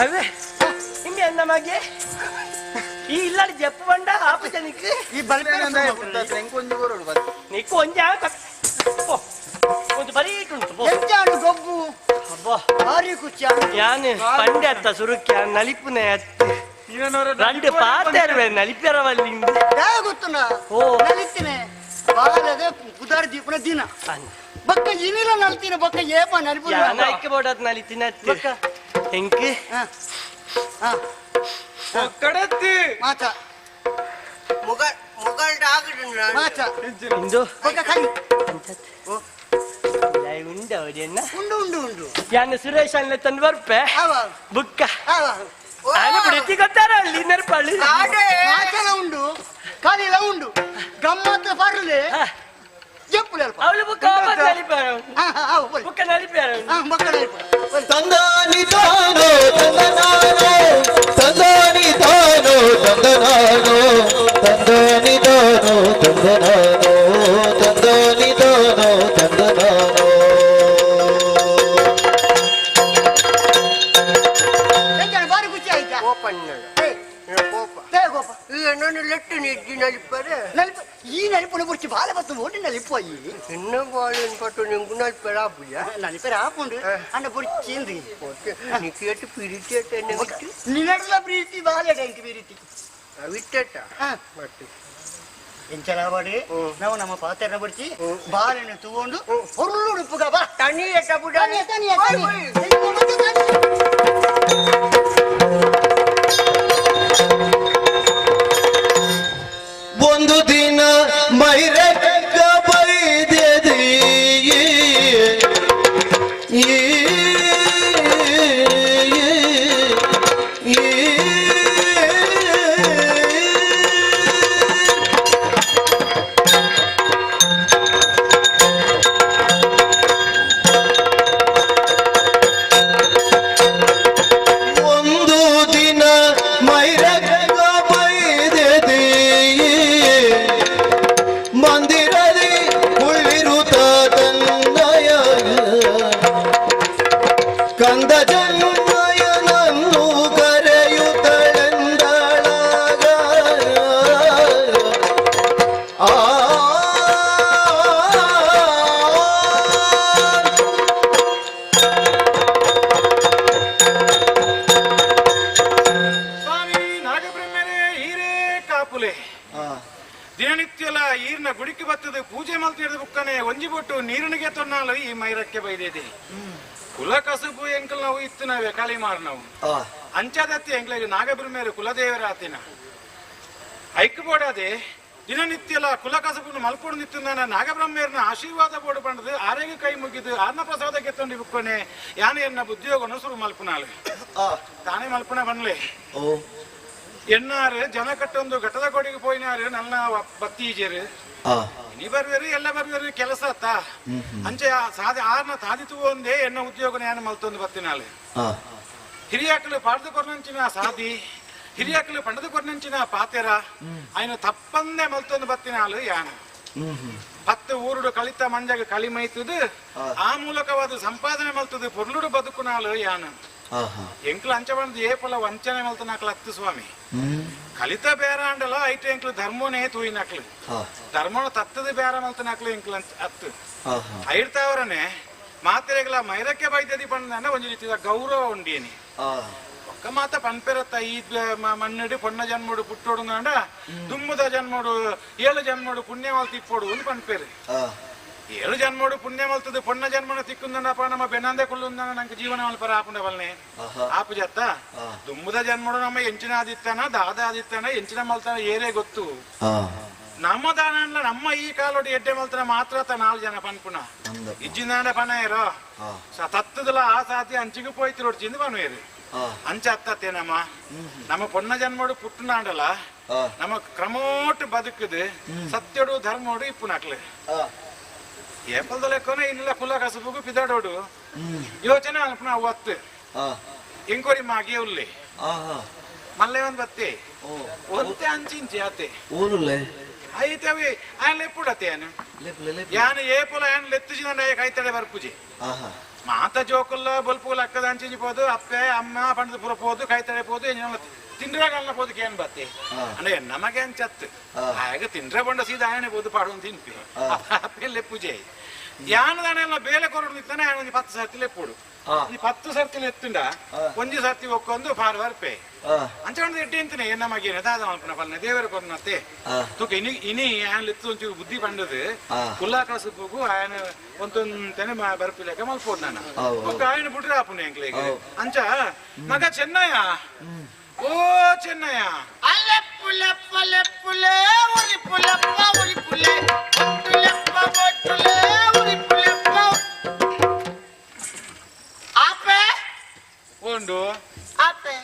అవే ఇంక ఎంత మాకే ఈ ఇల్లాడి చెప్పబండ ఆపచ నీకు ಈ ಬಲ್ಪೇನ నీకు కొంచెం కొంచెం బరీటుంటు ಎಂಚಾಡು ಗೊಬ್ಬು అబ్బా ಭಾರಿ ಕುಚ್ಚಾಡು ಯಾನ್ ಪಂಡೆ ಅತ್ತ ಸುರುಕ್ಯ ನಲಿಪುನೆ ಅತ್ತ రెండు పాతారు నలిపారవల్లి ಗೊತ್ತುನ ఓ ನಲಿತಿನೆ ಬಾಲದೆ ಉದಾರ ದೀಪನ ದಿನ ಬಕ್ಕ ಇನಿಲ ನಲ್ತಿನ ಬಕ್ಕ ಏಪ ನಲಿಪು ಯಾನ ಐಕ್ಕೆ ಬೋಡತ್ ನಲಿತಿನ ಬಕ್ಕ ಹೆಂಗೆ ಕಡತ್ತಿ ಮಾತ ಮುಗಲ್ ಮಾತ ಇಂದು ಬಕ್ಕ ಖಾಲಿ ಉಂಡು ಅವಡೆನ್ನ ಉಂಡು ಉಂಡು ಉಂಡು ಯಾನ ಸುರೇಶ್ ಅನ್ನ ತಂದು ಬರ್ಪೆ ಬುಕ್ಕ ಅವ ఆయన ఇప్పుడు ఎత్తికొత్తారా లీనర్ పళ్ళు మాటల ఉండు కానీ ఇలా ఉండు గమ్మత్తు పర్లే చెప్పులే అవును బుక్క నలిపారు బుక్క నలిపారు ತಂದಾನಿ ತಾನೋ ತಂದನಾನೋ ತಂದಾನಿ ತಾನೋ ತಂದನಾನೋ ತಂದಾನಿ ತಾನೋ ತಂದನಾನೋ ತಂದಾನಿ ತಾನೋ ತಂದನಾನೋ ಬಾರಿ ಖುಷಿ ಆಯ್ತಾ ಈ ನಲಿಪುನ ಬುರ್ಚಿ ಬಾಲ ಬತ್ತು ಓಡಿ ನಲಿಪು ಅಯ್ಯಿ ಎನ್ನ ಬಾಳೆನ್ ಪಟ್ಟು ನಿಂಗು ನಲ್ಪೆರ ಆಪುಯ ನಲಿಪೆರ ಆಪುಂಡು ಅಣ್ಣ ಬುರ್ಚಿ ಏನ್ರಿ ನೀ ಕೇಟು ಪ್ರೀತಿ ಅಟ್ಟೆ ನಿನ್ನಡಲ ಪ್ರೀತಿ ಬಾಲ ಎಂಟಿ ಪ್ರೀತಿ ವಿಟ್ಟೆಟ್ಟ ಮತ್ತೆ ಎಂಚಲ ಬಾಡಿ ನಾವು ನಮ್ಮ ಪಾತ್ರೆನ ಬುರ್ಚಿ ಬಾಲೆನ ತಗೊಂಡು ಹೊರಳು ಉಡುಪುಗ ಬಾ ತನಿ ಎಟ್ಟ ಬುಡ ಒಂದು ದಿನ ಮೈರಕ್ಕ ಬೈದೆದಿ ಒಂದು ದಿನ ಮೈರಕ್ಕ ಬೈದೆದಿ ಮಂದಿರದಿ ಉಳ್ಳಿರುತ್ತ ತನ್ನಯ ಕಂದ ಜನ್ಮಯನನ್ನು ಕರೆಯುತ್ತಳೆಂದಳಾಗ ಸ್ವಾಮಿ ನಾಗಬ್ರಹ್ಮರೇ ಹೀರೇ ಕಾಪುಲೆ ದಿನನಿತ್ಯಲ ಈರ್ನ ಗುಡಿಕೆ ಬತ್ತದ ಪೂಜೆ ಮಲ್ತಿಡಿದ ಬುಕ್ಕನೆ ಒಂಜಿ ಬೊಟ್ಟು ನೀರಿನಿಗೆ ತೊನ್ನಾಲು ಈ ಮೈರಕ್ಕೆ ಬೈದಿದೆ ಕುಲ ಕಸುಬು ಎಂಕಲ್ ನಾವು ಇತ್ತು ನಾವೇ ಕಾಳಿ ಮಾರ್ ನಾವು ಅಂಚಾದತ್ತಿ ಎಂಕ್ಲಿಗೆ ನಾಗಬ್ರಹ್ಮೇರು ಕುಲದೇವರ ಆತಿನ ಐಕ್ ಬೋಡಾದೆ ದಿನನಿತ್ಯಲ ಕುಲ ಕಸಬು ಮಲ್ಕೊಂಡು ನಿಂತು ನಾನು ನಾಗಬ್ರಹ್ಮೇರನ ಆಶೀರ್ವಾದ ಬೋಡು ಬಂಡದು ಆರೆಗೆ ಕೈ ಮುಗಿದು ಅನ್ನ ಪ್ರಸಾದ ಗೆತ್ತೊಂಡು ಬಿಕ್ಕೊನೆ ಯಾನೆ ಎನ್ನ ಬುದ್ಧಿಯೋಗನು ಶುರು ಮಲ್ಪನಾಳು ತಾನೇ ಮಲ್ಪನ ಬನ್ಲೆ ಎನ್ನಾರು ಜನ ಕಟ್ಟೊಂದು ಘಟ್ಟದ ಕೊಡಿಗೆ ಪೋಯಿನಾರು ನನ್ನ ಬತ್ತೀಜರು ನೀ ಬರ್ವೇರು ಎಲ್ಲ ಬರ್ವೇರು ಕೆಲಸ ಅತ್ತ ಅಂಚೆ ಸಾಧಿ ಆರ್ನ ತಾದಿತು ಒಂದೇ ಎನ್ನ ಉದ್ಯೋಗನ ಯಾನ ಮಲ್ತೊಂದು ಬತ್ತಿನಾಳು ಹಿರಿಯಾಕಲು ಪಾಡ್ದು ಕೊರ್ನಂಚಿನ ಸಾಧಿ ಹಿರಿಯಾಕಲು ಪಂಡದು ಕೊರ್ನಂಚಿನ ಪಾತೆರ ఆయన ತಪ್ಪಂದೆ ಮಲ್ತೊಂದು ಬತ್ತಿನಾಳು ಯಾನ 10 ಊರುಡು ಕಳಿತ ಮಂಜಗ ಕಳಿಮೈತದು ಆ ಮೂಲಕವಾದ ಸಂಪಾದನೆ ಮಲ್ತದು ಪೊರ್ಲುಡು ಬದುಕುನಾಳು ಯಾನ ಎಂಕ್ಲು ಅಂಚ ಬಂದು ಏಪಲ ವಂಚನೆ ಮಲ್ತನಾಕ್ಲು ಹತ್ತು ಸ್ವಾಮಿ ಕಲಿತ ಬೇರ ಅಂಡಲ ಐಟು ಎಂಕ್ಲು ಧರ್ಮನೇ ತೂಯಿನಾಕ್ಲು ಧರ್ಮನ ತತ್ತದ ಬೇರ ಮಲ್ತನಾಕ್ಲು ಎಂಕ್ಲು ಹತ್ತು ಐಡ್ತಾವರನೆ ಮಾತ್ರೆಗಳ ಮೈರಕ್ಕೆ ಬೈದದಿ ಪಂಡ ಒಂದು ರೀತಿಯ ಗೌರವ ಉಂಡೇನಿ ಒಕ್ಕ ಮಾತ ಪನ್ಪೆರತ್ತ ಈ ಮಣ್ಣಡಿ ಪೊಣ್ಣ ಜನ್ಮಡು ಪುಟ್ಟೋಡು ನಾಂಡ ದುಮ್ಮದ ಜನ್ಮಡು 7 ಜನ್ಮಡು ಪುಣ್ಯ ಮಲ್ತಿ ಇಪ್ಪೋಡು ಒಂದು ಪನ್ಪೇರು 7 ಜನ್ಮಡು ಪುಣ್ಯ ಮಲ್ತದು ಪೊಣ್ಣ ಜನ್ಮನ ತಿಕ್ಕುಂದನಪ್ಪ ನಮ್ಮ ಬೆನ್ನಂದೆ ಕೊಲ್ಲುಂದ ನಂಗೆ ಜೀವನ ಮಲ್ಪರ ಆಪುಂಡ ಬಲ್ನೆ ಆಪು ಜತ್ತ ದುಮ್ಮದ ಜನ್ಮಡು ನಮ್ಮ ಎಂಚಿನ ಆದಿತ್ತಾನ ದಾದ ಆದಿತ್ತಾನ ಎಂಚಿನ ಮಲ್ತಾನ ಏರೇ ಗೊತ್ತು ನಮ್ಮ ದಾನ ನಮ್ಮ ಈ ಕಾಲೋಡಿ ಎಡ್ಡೆ ಮಲ್ತನ ಮಾತ್ರ 4 ಜನ ಪನ್ಪುಣ ಇಜ್ಜಿನ ಪನ ಇರೋ ತತ್ತದಲ್ಲ ಆ ಸಾತಿ ಅಂಚಿಗೆ ಪೋಯ್ತು ರೋಡ್ ಚಿಂದ ಪನ್ವೇರು ಅಂಚ ಅತ್ತತೆ ನಮ್ಮ ಪೊಣ್ಣ ಜನ್ಮಡು ಪುಟ್ಟನಾಂಡಲ ನಮ್ಮ ಕ್ರಮೋಟ್ ಬದುಕುದು ಸತ್ಯಡು ಧರ್ಮೋಡು ಇಪ್ಪು ನಕ್ಲು ಏಪಲ್ದ ಲೆಕ್ಕನ ಇನ್ನಿಲ್ಲ ಕುಲ ಕಸಬುಗು ಪಿದಾಡೋಡು ಯೋಚನೆ ಅನ್ಪುನ ಅವತ್ತು ಎಂಕೋರಿ ಮಾಗಿ ಉಲ್ಲಿ ಮಲ್ಲೆ ಒಂದ್ ಬತ್ತೆ ಒಂತೆ ಅಂಚಿಂಚಿ ಆತೆ ಐತೆ ಅವಿ ఆయన ఎప్పుడతే ఆయన యాన ఏపుల ఆయన లెత్తుచిన కైతడే వరపుజి మాత జోకుల్లో బొల్పులు అక్కద అంచిపోదు అప్పే అమ్మ పండు పురపోదు కైతడే పోదు ತಿಂದ್ರಾಗಲ್ಲ ಬೋದು ಕೇನ್ ಬತ್ತೆ ಅಂದ್ರೆ ನಮಗೆ ಅನ್ಸತ್ತು ಹಾಗೆ ತಿಂದ್ರೆ ಬಂಡ ಸೀದಾ ಆಯನೆ ಬೋದು ಪಾಡು ತಿನ್ಪಿ ಅಪ್ಪೆಲ್ಲೇ ಪೂಜೆ ಯಾನದಾನೆಲ್ಲ ಬೇಲೆ ಕೊರಡು ನಿಂತಾನೆ ಒಂದು 10 ಸರ್ತಿ ಲೆಪ್ಪುಡು ಈ 10 ಸರ್ತಿ ಎತ್ತುಂಡ ಒಂಜಿ ಸರ್ತಿ ಒಕ್ಕೊಂದು ಪಾರು ಬರ್ಪೆ ಅಂಚಕೊಂಡು ಎಡ್ಡೆ ಅಂತಾನೆ ಎನ್ನ ಮಗೇನೆ ದಾದ ಮಲ್ಪನ ಪಲ್ನೆ ದೇವರ ಕೊರ್ನತ್ತೆ ತುಕ ಇನಿ ಆಯನ ಎತ್ತು ಒಂಚೂರು ಬುದ್ಧಿ ಪಂಡದು ಕುಲ್ಲ ಕಸಬುಗು ಆಯನ ಒಂತೊಂತನೆ ಬರ್ಪಿಲೆಕ್ಕ ಮಲ್ಪೋದು ನಾನು ಒಕ್ಕ ಆಯನ ಬಿಟ್ರೆ ಆಪುನೆ ಎಂಕ್ಲೆಗೆ ಅಂಚ ಮಗ ಚೆನ್ನಯ್ಯ ಓ ಚೆನ್ನಯ್ಯ ಅಲ್ಲೆ ಪುಲೆ ಪುಲೆ ಪುಲೆ ಉರಿ ಪುಲೆಪ್ಪ ಉರಿ ಪುಲೆ ಪುಲೆಪ್ಪ ಪುಲೆ ಉರಿ ಪುಲೆಪ್ಪ ಆಪೆ ಉಂಡು ಆಪೆ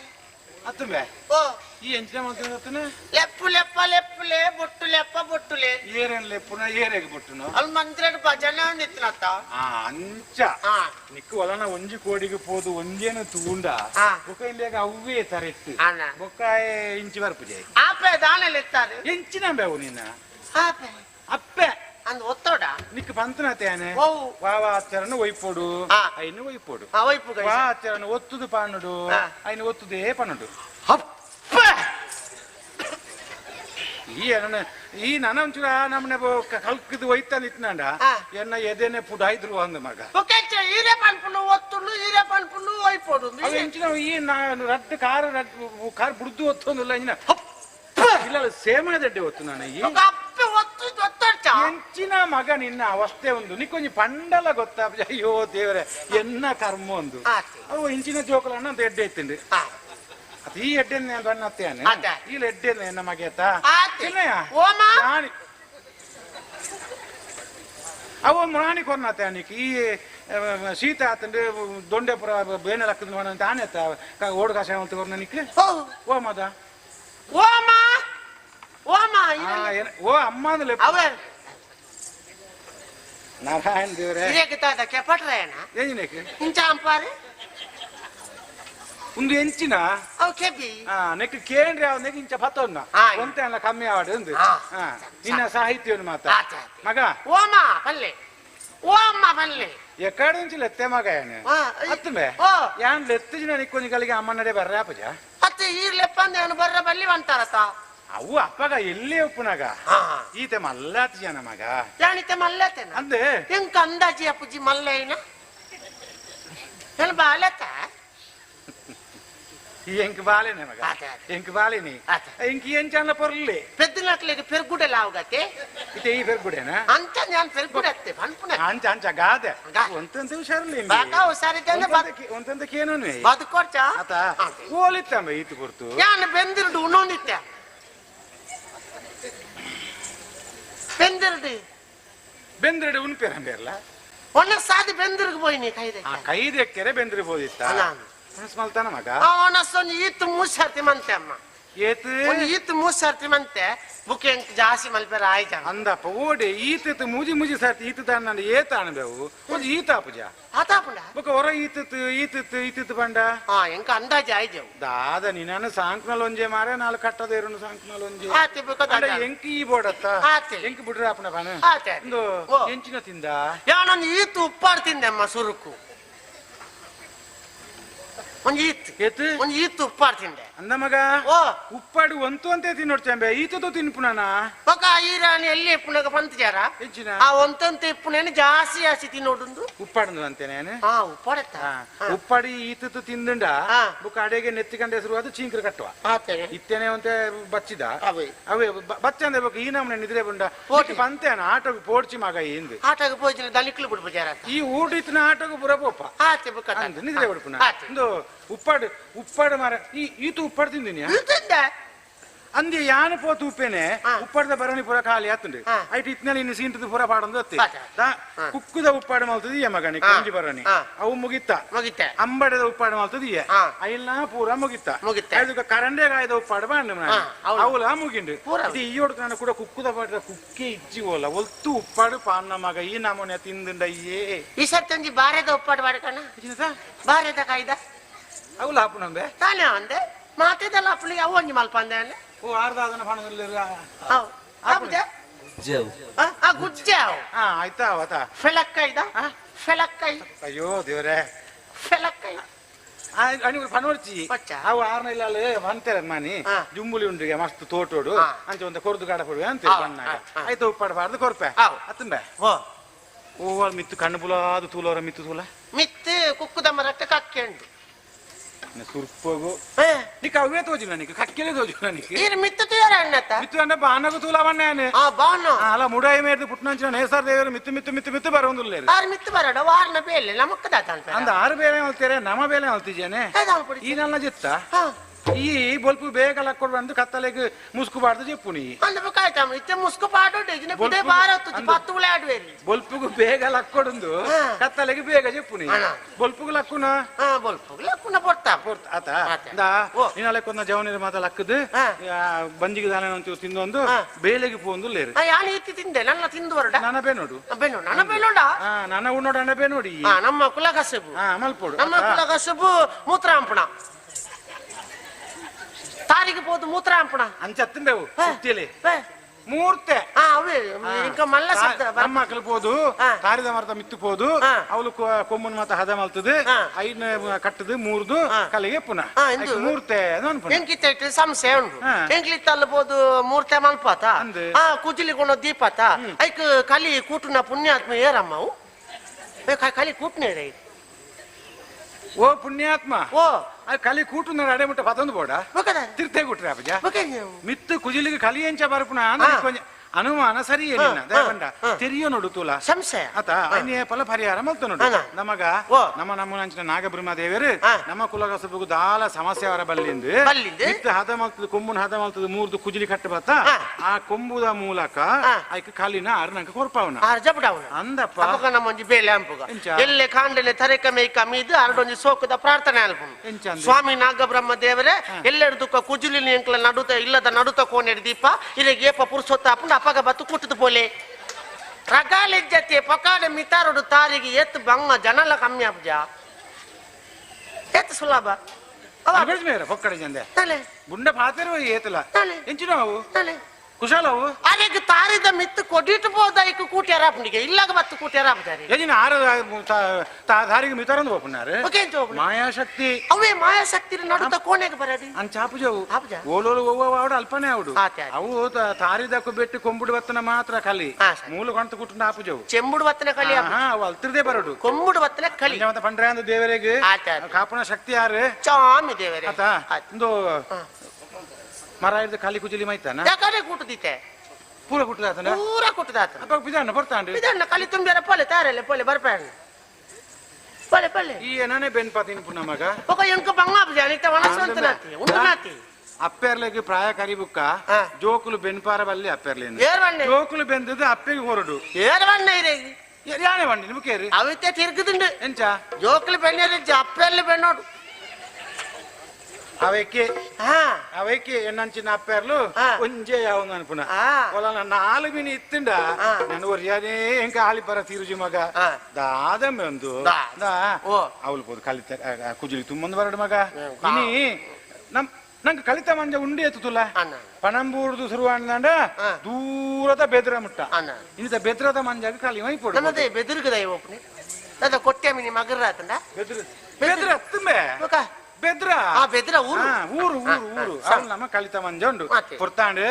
ಅತ್ತುಂಬೆ ಓ ಈ ಎಂಚಿನ ಮಲ್ತನ ಲೆಪ್ಪು ಲೆಪ್ಪ ಲೆಪ್ಪುಲೆ ಬೊಟ್ಟು ಲೆಪ್ಪ ಬೊಟ್ಟುಲೆ ಏರೇನ್ ಲೆಪ್ಪುನ ಏರೆಗೆ ಬೊಟ್ಟುನು ಅಲ್ಲಿ ಮಂತ್ರದ ಭಜನೆ ನಿಂತನತ್ತ ಅಂಚ ನಿಕ್ಕು ಒಲನ ಒಂಜಿ ಕೋಡಿಗೆ ಪೋದು ಒಂಜೇನು ತೂಂಡ ಬೊಕ್ಕ ಇಲ್ಲೇಗ ಅವ್ವೇ ತರೆತ್ತು ಬೊಕ್ಕ ಇಂಚಿ ಬರ್ಪುಜೆ ಆಪೆ ದಾನೆಲ್ಲ ಎತ್ತಾರೆ ಎಂಚಿನ ಬೇವು ನಿನ್ನ ಆಪೆ ಅಪ್ಪೆ ಅಂದ್ ಒತ್ತೋಡ ನಿಕ್ಕು ಪಂತನತೇನೆ ವಾವ ಆಚಾರನ ಒಯ್ಪೋಡು ಐನು ಒಯ್ಪೋಡು ವಾ ಆಚಾರನ ಒತ್ತುದು ಪಾನುಡು ಐನು ಒತ್ತುದೇ ಪನ್ನುಡು ಈ ನನ್ನ ಒಂಚೂರ ನಮ್ಮನೆ ಕಲ್ಕಿದು ಒಯ್ತಾ ನಿತ್ನಂಡ ಎನ್ನ ಎದೆನೆ ಪುಡ್ ಆಯ್ದ್ರು ಅಂದ ಮಗ ಈರೆ ಪನ್ಪುಣ್ಣು ಒತ್ತುಂಡು ಈರೆ ಪನ್ಪುಣ್ಣು ಒಯ್ಪೋಡು ಎಂಚಿನ ಈ ರಡ್ಡು ಕಾರ್ ಬುಡ್ದು ಒತ್ತೊಂದಿಲ್ಲ ಇನ್ನ ಇಲ್ಲ ಸೇಮದಡ್ಡೆ ಒತ್ತು ನಾನು ಈ ಎಂಚಿನ ಮಗ ನಿನ್ನ ಅವಸ್ಥೆ ಒಂದು ನಿಕ್ಕೊಂಜಿ ಪಂಡಲ ಗೊತ್ತಾ ಅಯ್ಯೋ ದೇವರೇ ಎನ್ನ ಕರ್ಮ ಒಂದು ಅವು ಇಂಚಿನ ಜೋಕಲನ್ನ ಅಂತ ಎಡ್ಡೆ ಎತ್ತಂಡು ಅದು ಈ ಎಡ್ಡೆನೆ ಬಣ್ಣತ್ತೇನೆ ಈ ಎಡ್ಡೆನೆ ಎನ್ನ ಮಗೇತ ಅವು ಮುರಾಣಿ ಕೊರ್ನತ್ತೆ ಅನಿಕ್ ಈ ಶೀತ ಆತಂದ್ರೆ ದೊಂಡೆಪುರ ಬೇನೆ ಲಕ್ಕದ ಅಂತ ಆನೆತ್ತ ಓಡ್ ಕಾಶ ಅಂತ ಕೊರ್ನ ನಿಕ್ಕೆ ಓ ಮದ ಓ ಅಮ್ಮ ಅಂದ್ಲೆ ನಾರಾಯಣ ದೇವ್ರೆ ಒಂದು ಎಂಚಿನ ನೆಕ್ ಕೇಂದ್ರ ನೆಕ್ ಇಂಚ ಪತ್ತೊನ್ನ ಒಂತೆ ಅಲ್ಲ ಕಮ್ಮಿ ಆವಡು ಒಂದು ನಿನ್ನ ಸಾಹಿತ್ಯವನ್ನು ಮಾತ ಮಗ ಓಮ ಬಲ್ಲೆ ಓ ಅಮ್ಮ ಬಲ್ಲೆ ಎಕಡೆ ಇಂಚ ಲೆತ್ತೆ ಮಗ ಏನು ಹತ್ತುಂಬೆ ಯಾನ್ ಲೆತ್ತಿನ ನಿಕ್ಕೊಂದು ಕಲಿಗೆ ಅಮ್ಮ ನಡೆ ಬರ್ರ ಪೂಜ ಅತ್ತೆ ಈ ಲೆಪ್ಪಂದ ಬರ್ರ ಬಲ್ಲಿ ಬಂತಾರತ ಅವು ಅಪ್ಪಗ ಎಲ್ಲಿ ಒಪ್ಪುನಾಗ ಈತೆ ಮಲ್ಲಾತಿ ಜನ ಮಗ ಯಾಣಿತೆ ಮಲ್ಲತೇನ ಅಂದೆ ಹೆಂಗ ಅಂದಾಜಿ ಅಪ್ಪುಜಿ ಮಲ್ಲೇನ ಹೇಳ ಬಾಲತ ఈ ఎంకి బాలేనే మగ ఎంకి బాలేని ఇంక ఏం చాల పొరలే పెద్దనట్లకి పెరుగుడే లావుగతే ఇతే ఈ పెరుగుడేనా అంత నేను పెరుగుడತ್ತೆ పన్పున అంచ అంచ గాದೆ ಒಂತಂತ ಹುಷಾರಿಲ್ಲ ಬಾಕಾ ಹುಷಾರಿದ್ದಾನೆ ಒಂತಂತ ಕೇನೋನು ಬದುಕೋರ್ಚ ಆತ ಓಲಿತ್ತಂಬ ಈತು ಕೊರ್ತು ಯಾನ ಬೆಂದಿರುಡು ಉಣ್ಣೋಂದಿತ್ತೆ ಬೆಂದಿರುಡು ಉನ್ಪೇರಂಬೇರ್ಲ ಒನ್ನ ಸಾದಿ ಬೆಂದಿರುಗೆ పోయి ಕೈದೆ ಕೈದೆ ಎಕ್ಕರೆ ಬೆಂದಿರು ಹೋದಿತ್ತ ಮಲ್ತಾನ ಮಗ ಅವನಸೊಂದು ಈತು ಮೂಸರ್ತಿ ಮಂತೆ ಅಮ್ಮ ಏತು ಒಂದು ಈತು ಮೂಸರ್ತಿ ಮಂತೆ ಬುಕ್ಕೆ ಜಾಸ್ತಿ ಮಲ್ಪೆರ ಆಯ್ತ ಅಂದಪ್ಪ ಓಡೆ ಈತ ಮೂಜಿ ಮೂಜಿ ಸರ್ತಿ ಈತ ತಾನ ಏತ ಅನ್ಬೇವು ಒಂದು ಈತ ಪೂಜ ಆತಾಪುಂಡ ಬುಕ್ಕ ಹೊರ ಈತ ಬಂಡ ಎಂಕ ಅಂದಾಜಿ ಆಯ್ಜೆವು ದಾದ ನಿನ್ನ ಸಾಂಕ್ನಲ್ ಒಂಜೆ ಮಾರೆ ನಾಲ್ ಕಟ್ಟದೇರು ಸಾಂಕ್ನಲ್ ಒಂಜೆ ಆತಿ ಬುಕ್ಕ ಎಂಕ ಈ ಬೋಡತ್ತ ಆತಿ ಎಂಕ ಬಿಡ್ರ ಅಪ್ಪನ ಬಾನ ಆತಿ ಒಂದು ಎಂಚಿನ ತಿಂದ ಯಾನೊಂದು ಈತು ಉಪ್ಪಾಡ್ ತಿಂದೆ ಅಮ್ಮ ಸುರುಕು ಒಂದು ಈತು ಉಪ್ಪಾಡ್ ತಿಂದೆ ಅಂದ ಮಗ ಉಪ್ಪಾಡು ಒಂತು ಅಂತೆ ತಿನ್ನೋಡ್ಚಂಬೆ ಈತದು ತಿನ್ಪುನಾನ ఒక ఈరాని ఎల్లి ఎప్పుడునక పంతుచారా ఆ వంతంత ఎప్పుడైనా జాస్తి జాస్తి తినోడు ఉప్పాడు అంతేనే ఉప్పాడెత్త ఉప్పాడి ఈతతో తిందుండ ఒక అడేಗೆ నెత్తికండ ಹೆಸರು ಅದು ಚೀಂಕ್ರ ಕಟ್ಟುವ ಇತ್ತೇನೆ ಅಂತೆ ಬಚ್ಚಿದ ಅವೇ ಬಚ್ಚಂದೆ ಬೊಕ ಈ ನಮ್ಮನೆ ನಿದ್ರೆ ಬಂಡ ಪಂತೇನ ಆಟೋಗೆ ಪೋಡ್ಚಿ ಮಗ ಇಂದು ಆಟೋಗೆ ಪೋಚಿನ ದಲಿಕ್ಲು ಬಿಡ್ಬಜಾರ ಈ ಊಡಿತನ ಆಟೋಗೆ ಬುರಬೋಪ ಆತೆ ಬೊಕ ನಿದ್ರೆ ಬಿಡ್ಪುನ ಇಂದು ಉಪ್ಪಾಡು ಮಾರ ಈತು ಉಪ್ಪಾಡು ತಿಂದಿನಿ ಅಂದಿ ಯಾನ ಪೋತು ಉಪ್ಪೇನೆ ಉಪ್ಪಾಡದ ಬರಣಿ ಪುರ ಖಾಲಿ ಆತುಂಡು ಐಟ್ ಇತ್ನಲ್ಲಿ ಇನ್ನು ಸೀಂಟದ ಪುರ ಪಾಡಂದು ಅತ್ತಿ ಕುಕ್ಕುದ ಉಪ್ಪಾಡು ಮಲ್ತದಿಯ ಮಗನಿ ಕೊಂಜಿ ಬರಣಿ ಅವು ಮುಗಿತ್ತ ಅಂಬಡದ ಉಪ್ಪಾಡು ಮಲ್ತದಿಯ ಅಯ್ಯಲ್ಲ ಪೂರ ಮುಗಿತ್ತ ಅದಕ್ಕೆ ಕರಂಡೆ ಕಾಯ್ದ ಉಪ್ಪಾಡು ಬಾಂಡು ಅವಲ ಮುಗಿಂಡು ಇದು ಈ ಹೊಡ್ಕ ನಾನು ಕೂಡ ಕುಕ್ಕುದ ಪಾಡದ ಕುಕ್ಕೆ ಇಜ್ಜಿ ಹೋಲ ಒಲ್ತು ಉಪ್ಪಾಡು ಪಾನ್ನ ಮಗ ಈ ನಮೂನೆ ತಿಂದುಂಡ ಈ ಸರ್ತಿ ಬಾರೆದ ಉಪ್ಪಾಡು ಬಾಡಕಣ ಬಾರೆದ ಕಾಯ್ದ ಅವಲ ಹಾಪು ನಂಬೆ ತಾನೇ ಅಂದೆ ಮಾತಿದಲ್ಲ ಅಪ್ಪಳಿಗೆ ಅವು ಒಂಜಿ ಮಲ್ಪಂದೆ ಅಲ್ಲ ಓ ಆರ್ದಾದನ ಪಣದಲ್ಲಿ ಗುಜ್ಜಾವ್ ಆಯ್ತಾ ಅವತ ಫೆಲಕ್ಕೈದ ಫೆಲಕ್ಕೈ ಅಯ್ಯೋ ದೇವ್ರೆ ಫೆಲಕ್ಕೈ ಅನಿಗಳು ಪನೋರ್ಚಿ ಅವು ಆರ್ನ ಇಲ್ಲ ಅಂತಾರೆ ಮಾನಿ ಜುಂಬುಲಿ ಉಂಡ್ರಿಗೆ ಮಸ್ತ್ ತೋಟೋಡು ಅಂಚೆ ಒಂದು ಕೊರ್ದು ಗಾಡ ಕೊಡುವೆ ಅಂತ ಆಯ್ತು ಉಪ್ಪಾಡಬಾರ್ದು ಕೊರ್ಪೆ ಅತ್ತಂಬೆ ಓ ಮಿತ್ತು ಕಣ್ಣು ಬುಲಾದು ತೂಲವರ ಮಿತ್ತು ತೂಲ ಮಿತ್ತು ಕುಕ್ಕುದಮ್ಮ ರಟ್ಟ ಕಕ್ಕೆಂಡು ಸುರ್ಪೋಗು నీకు అవే తోజునా నీకు కక్కెలే తోజునా నీకు ఈరు మిత్తు తీయరా అన్నత మిత్తు అంటే బానకు తూలవన్నాను బాను అలా ముడాయి మేర్ది పుట్టినంచిన నేసార్ దేవరు మిత్తు మిత్తు మిత్తు మిత్తు ಬರೊಂದುಲ್ಲೇರು ಆರು ಮಿತ್ತು ಬರಡ ವಾರನ ಬೇಲೆ ನಮಕ್ಕ ದಾತಂತ ಅಂದ ಆರು ಬೇರೆ ಹೇಳ್ತಾರೆ ನಮ ಬೇಲೆ ಹೇಳ್ತಿದ್ದೇನೆ ಈ ನನ್ನ ಜಿತ್ತ ఈ బొల్పు బేగల కొడు కత్తలేకి ముసుకుబాడుతూ చెప్పు నీ ఇచ్చే ముసుకుపాటు బొల్పుకు బేగ లక్కొడు కత్తలేకి బేగ చెప్పు నీ బొల్పుకు లక్కున బొల్పుకు లక్కున పొడతా ಆತ ನೀನಲ್ಲ ಕೊಂದ ಜವನಿರ ಮಾತ ಲಕ್ಕದು ಬಂಜಿಗೆ ದಾನ ತಿಂದೊಂದು ಬೇಲೆಗೆ ಪೋಂದು ಲೇರು ತಿಂದೆ ನನ್ನ ತಿಂದು ಹೊರಡ ನನ್ನ ಬೇನೋಡು ನನ್ನ ಬೇನೋಡ ನನ್ನ ಉಣ್ಣೋಡ ಅಣ್ಣ ಬೇನೋಡಿ ನಮ್ಮ ಕುಲಗಸಬು ಮಲ್ಪೋಡು ನಮ್ಮ ಕುಲಗಸಬು ಮೂತ್ರಾಂಪಣ ತಾರಿಗೆ పోదు మూత్రాంపణ అని చెత్తండేవు సుత్తిలే ಮೂರ್ತೆ ఇంకా మళ్ళా ನಮ್ಮ ಮಕ್ಕಳು పోదు ತಾರಿದ ಮರದ ಮಿತ್ತು పోదు ಅವಳು ಕೊಮ್ಮನ್ ಮಾತ ಹದ ಮಲ್ತದು ಐನ ಕಟ್ಟದು ಮೂರ್ದು ಕಲಿಗೆ ಪುನಃ ಮೂರ್ತೆ ಎಂಕಿತ್ತ ಸಂಶಯ ಉಂಟು ಎಂಕ್ಲಿತ್ತಲ್ಲ పోదు ಮೂರ್ತೆ ಮಲ್ಪಾತ ಕುಜಿಲಿ ಕೊಣ ದೀಪತ ಐಕ್ ಕಲಿ ಕೂಟುನ ಪುಣ್ಯಾತ್ಮ ಏರಮ್ಮವು ಕಲಿ ಕೂಟ್ನೇರೆ ಓ ಪುಣ್ಯಾತ್ಮ ಓ ಕಲಿ ಕೂಟು ಅಡೆ ಮುಟ್ಟ ಪತೊಂದು ಬೋಡ ತಿರ್ತೆ ಕುಟ್ರೆ ಅಪ್ಪಜ ಮಿತ್ತು ಕುಜಿಲಿಗೆ ಕಲಿ ಎಂಚ ಬರಪುನ ಅನುಮಾನ ಸರಿ ಏನಿಲ್ಲ ದಯಪಂಡ ತೆರಿಯೋ ನೋಡು ತೂಲ ಸಂಶಯ ಆತ ಅನ್ಯ ಫಲ ಪರಿಹಾರ ಮಲ್ತು ನೋಡು ನಮಗ ನಮ್ಮನಂಚಿನ ನಾಗಬ್ರಹ್ಮ ದೇವರು ನಮ್ಮ ಕುಲಗಸಬು ದಾಲ ಸಮಸ್ಯೆ ಅವರ ಬಲ್ಲಿಂದು ಮಿತ್ತು ಹದ ಮಲ್ತದ ಕೊಂಬುನ ಹದ ಮಲ್ತದ ಮೂರ್ದು ಕುಜಿಲಿ ಕಟ್ಟ ಬತ್ತ ಆ ಕೊಂಬುದ ಮೂಲಕ ಆಯ್ಕೆ ಕಾಲಿನ ಅರ್ನಂಕ ಕೊರ್ಪವನ ಅಂದಪ್ಪ ನಮ್ಮೊಂಜಿ ಬೇಲೆ ಅಂಪುಗ ಎಲ್ಲೆ ಕಾಂಡಲೆ ತರೆಕ ಮೇಕ ಮೀದು ಅರಡೊಂಜಿ ಸೋಕದ ಪ್ರಾರ್ಥನೆ ಅಲ್ಪು ಸ್ವಾಮಿ ನಾಗಬ್ರಹ್ಮ ದೇವರೇ ಎಲ್ಲೆಡ್ದುಕ ಕುಜಿಲಿ ಎಂಕ್ಲ ನಡುತ ಇಲ್ಲದ ನಡುತ ಕೋನೆಡ್ ದೀಪ ಇರೆಗೆ ಏಪ ಪುರುಸೊತ್ತ ಅಪ್ಪನ ಅಪ್ಪಗ ಬತ್ತು ಕುಟ್ಟದು ಬೋಲೆ ರಗಾಲೆಜ್ಜತೆ ಪಕಾಡ ಮಿತಾರಡು ತಾರಿಗೆ ಎತ್ತು ಬಂಗ ಜನಲ ಕಮ್ಮಿ ಅಬ್ಜ ಎತ್ತು ಸುಲಭ ಪೊಕ್ಕಡೆ ಜಂದೆ ಬುಂಡ ಪಾತಿರುವ ಏತಲ ಎಂಚಿನ ಅವು ಕುಶಲವು ಅದಕ್ಕೆ ತಾರಿದ ಮಿತ್ತು ಕೊಡಿಟ್ಟು ಬೋದ ಇಕ್ಕು ಕೂಟಿ ಅರಾಪನಿಗೆ ಇಲ್ಲಾಗ ಬತ್ತು ಕೂಟಿ ಅರಾಪದಾರೆ ಯಜಿನ ಆರ ದಾರಿಗೆ ಮಿತರಂದು ಹೋಪುನಾರು ಮಾಯಾಶಕ್ತಿ ಅವೇ ಮಾಯಾಶಕ್ತಿ ನಡುತ್ತ ಕೋಣೆಗೆ ಬರಡಿ ಅಂತ ಚಾಪುಜವು ಓಲೋಲು ಓವ ಆವಡ ಅಲ್ಪನೆ ಆವಡು ಅವು ತಾರಿದಕ್ಕು ಬೆಟ್ಟು ಕೊಂಬುಡು ಬತ್ತನ ಮಾತ್ರ ಕಲಿ ಮೂಲ ಕೊಂತ ಕುಟ್ಟು ಆಪುಜವು ಚೆಂಬುಡು ಬತ್ತನ ಕಲಿ ಅವು ಅಲ್ತಿರ್ದೇ ಬರಡು ಕೊಂಬುಡು ಬತ್ತನ ಕಲಿ ಮತ್ತೆ ಪಂಡ್ರೆ ಅಂದು ದೇವರಿಗೆ ಕಾಪುನ ಶಕ್ತಿ ಯಾರು ಚಾಮಿ ದೇವರೇ ಆತ ಒಂದು ಮರ ಹಿಡಿದು ಖಾಲಿ ಕುಜಲಿ ಮೈತಾನ ಯಾಕಂದ್ರೆ ಕೂಟದಿತ್ತೆ ಪೂರ ಕುಟ್ಟದಾತನ ಪೂರ ಕುಟ್ಟದಾತ ಅಪ್ಪ ಬಿದಣ್ಣ ಬರ್ತಾಂಡ್ರಿ ಬಿದಣ್ಣ ಕಲಿ ತುಂಬಿರ ಪೊಲೆ ತಾರಲೆ ಪೊಲೆ ಬರ್ಪಾಣ ಪೊಲೆ ಪೊಲೆ ಈ ಏನಾನೆ ಬೆನ್ಪಾತೀನಿ ಪುಣ್ಣ ಮಗ ಒಕ್ಕ ಎಂಕ ಬಂಗಾಪ ಜಾನಿತ ವನಸಂತನಾತಿ ಉಂಡನಾತಿ ಅಪ್ಪೆರ್ಲೆಗೆ ಪ್ರಾಯಕಾರಿ ಬುಕ್ಕ ಜೋಕುಲು ಬೆನ್ಪಾರ ಬಲ್ಲಿ ಅಪ್ಪೆರ್ಲೇನು ಏರ್ವಣ್ಣೆ ಜೋಕುಲು ಬೆಂದದ್ದು ಅಪ್ಪೆಗೆ ಹೊರಡು ಏರ್ವಣ್ಣೆ ಇರೆ ಯಾನೆ ಬಂಡಿ ನಿಮ್ಕೇರಿ ಅವಿತ್ತೆ ತಿರ್ಗುದುಂಡು ಎಂಚ ಜೋಕುಲು ಬೆಣ್ಣೆ ಅಪ್ಪೆರ್ಲಿ ಬೆಣ್ಣೋಡು అవైకి ఎన్నంచిన అప్పారు కొంచెం యావుంది అనుకున్నా వాళ్ళ నాలుగు మిని ఇత్తుండా నన్ను ఒరియానే ఇంకా ఆలిపర తీరుజు మగ దాదమ్మ ఉంది అవులు పోదు కలిత కుజులి తుమ్మంది వరడు మగ ఇని ನಂಗೆ ಕಲಿತ ಮಂಜ ಉಂಡಿ ಎತ್ತುತ್ತಲ್ಲ ಪಣಂಬೂರ್ದು ಶುರುವಾಂಡ ದೂರದ ಬೆದ್ರ ಮುಟ್ಟ ಇಂತ ಬೆದ್ರದ ಮಂಜಾಗ ಕಲಿ ಮೈ ಪೋಡು ನನ್ನದೇ ಬೆದರುಗದ ಒಪ್ಪನೆ ಅದ ಕೊಟ್ಟೆ ಮಿನಿ ಮಗರ ಆತಂಡ ಬೆದ್ರ ಹತ್ತಂಬೆ ಬೆದ್ರ ಬೆದ್ರ ಊರು ಊರು ಊರು ಊರು ಅವ್ರು ನಮ್ಮ ಕಲಿತ ಮಂಜ ಉಂಡು ಪೊರ್ತಾಂಡು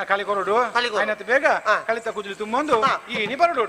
ಕಲಿ ಕೊರಡು ಆಯ್ನತ್ತು ಬೇಗ ಕಲಿತ ಕುಜಲಿ ತುಂಬೊಂದು ಈ ನಿ ಬರಡು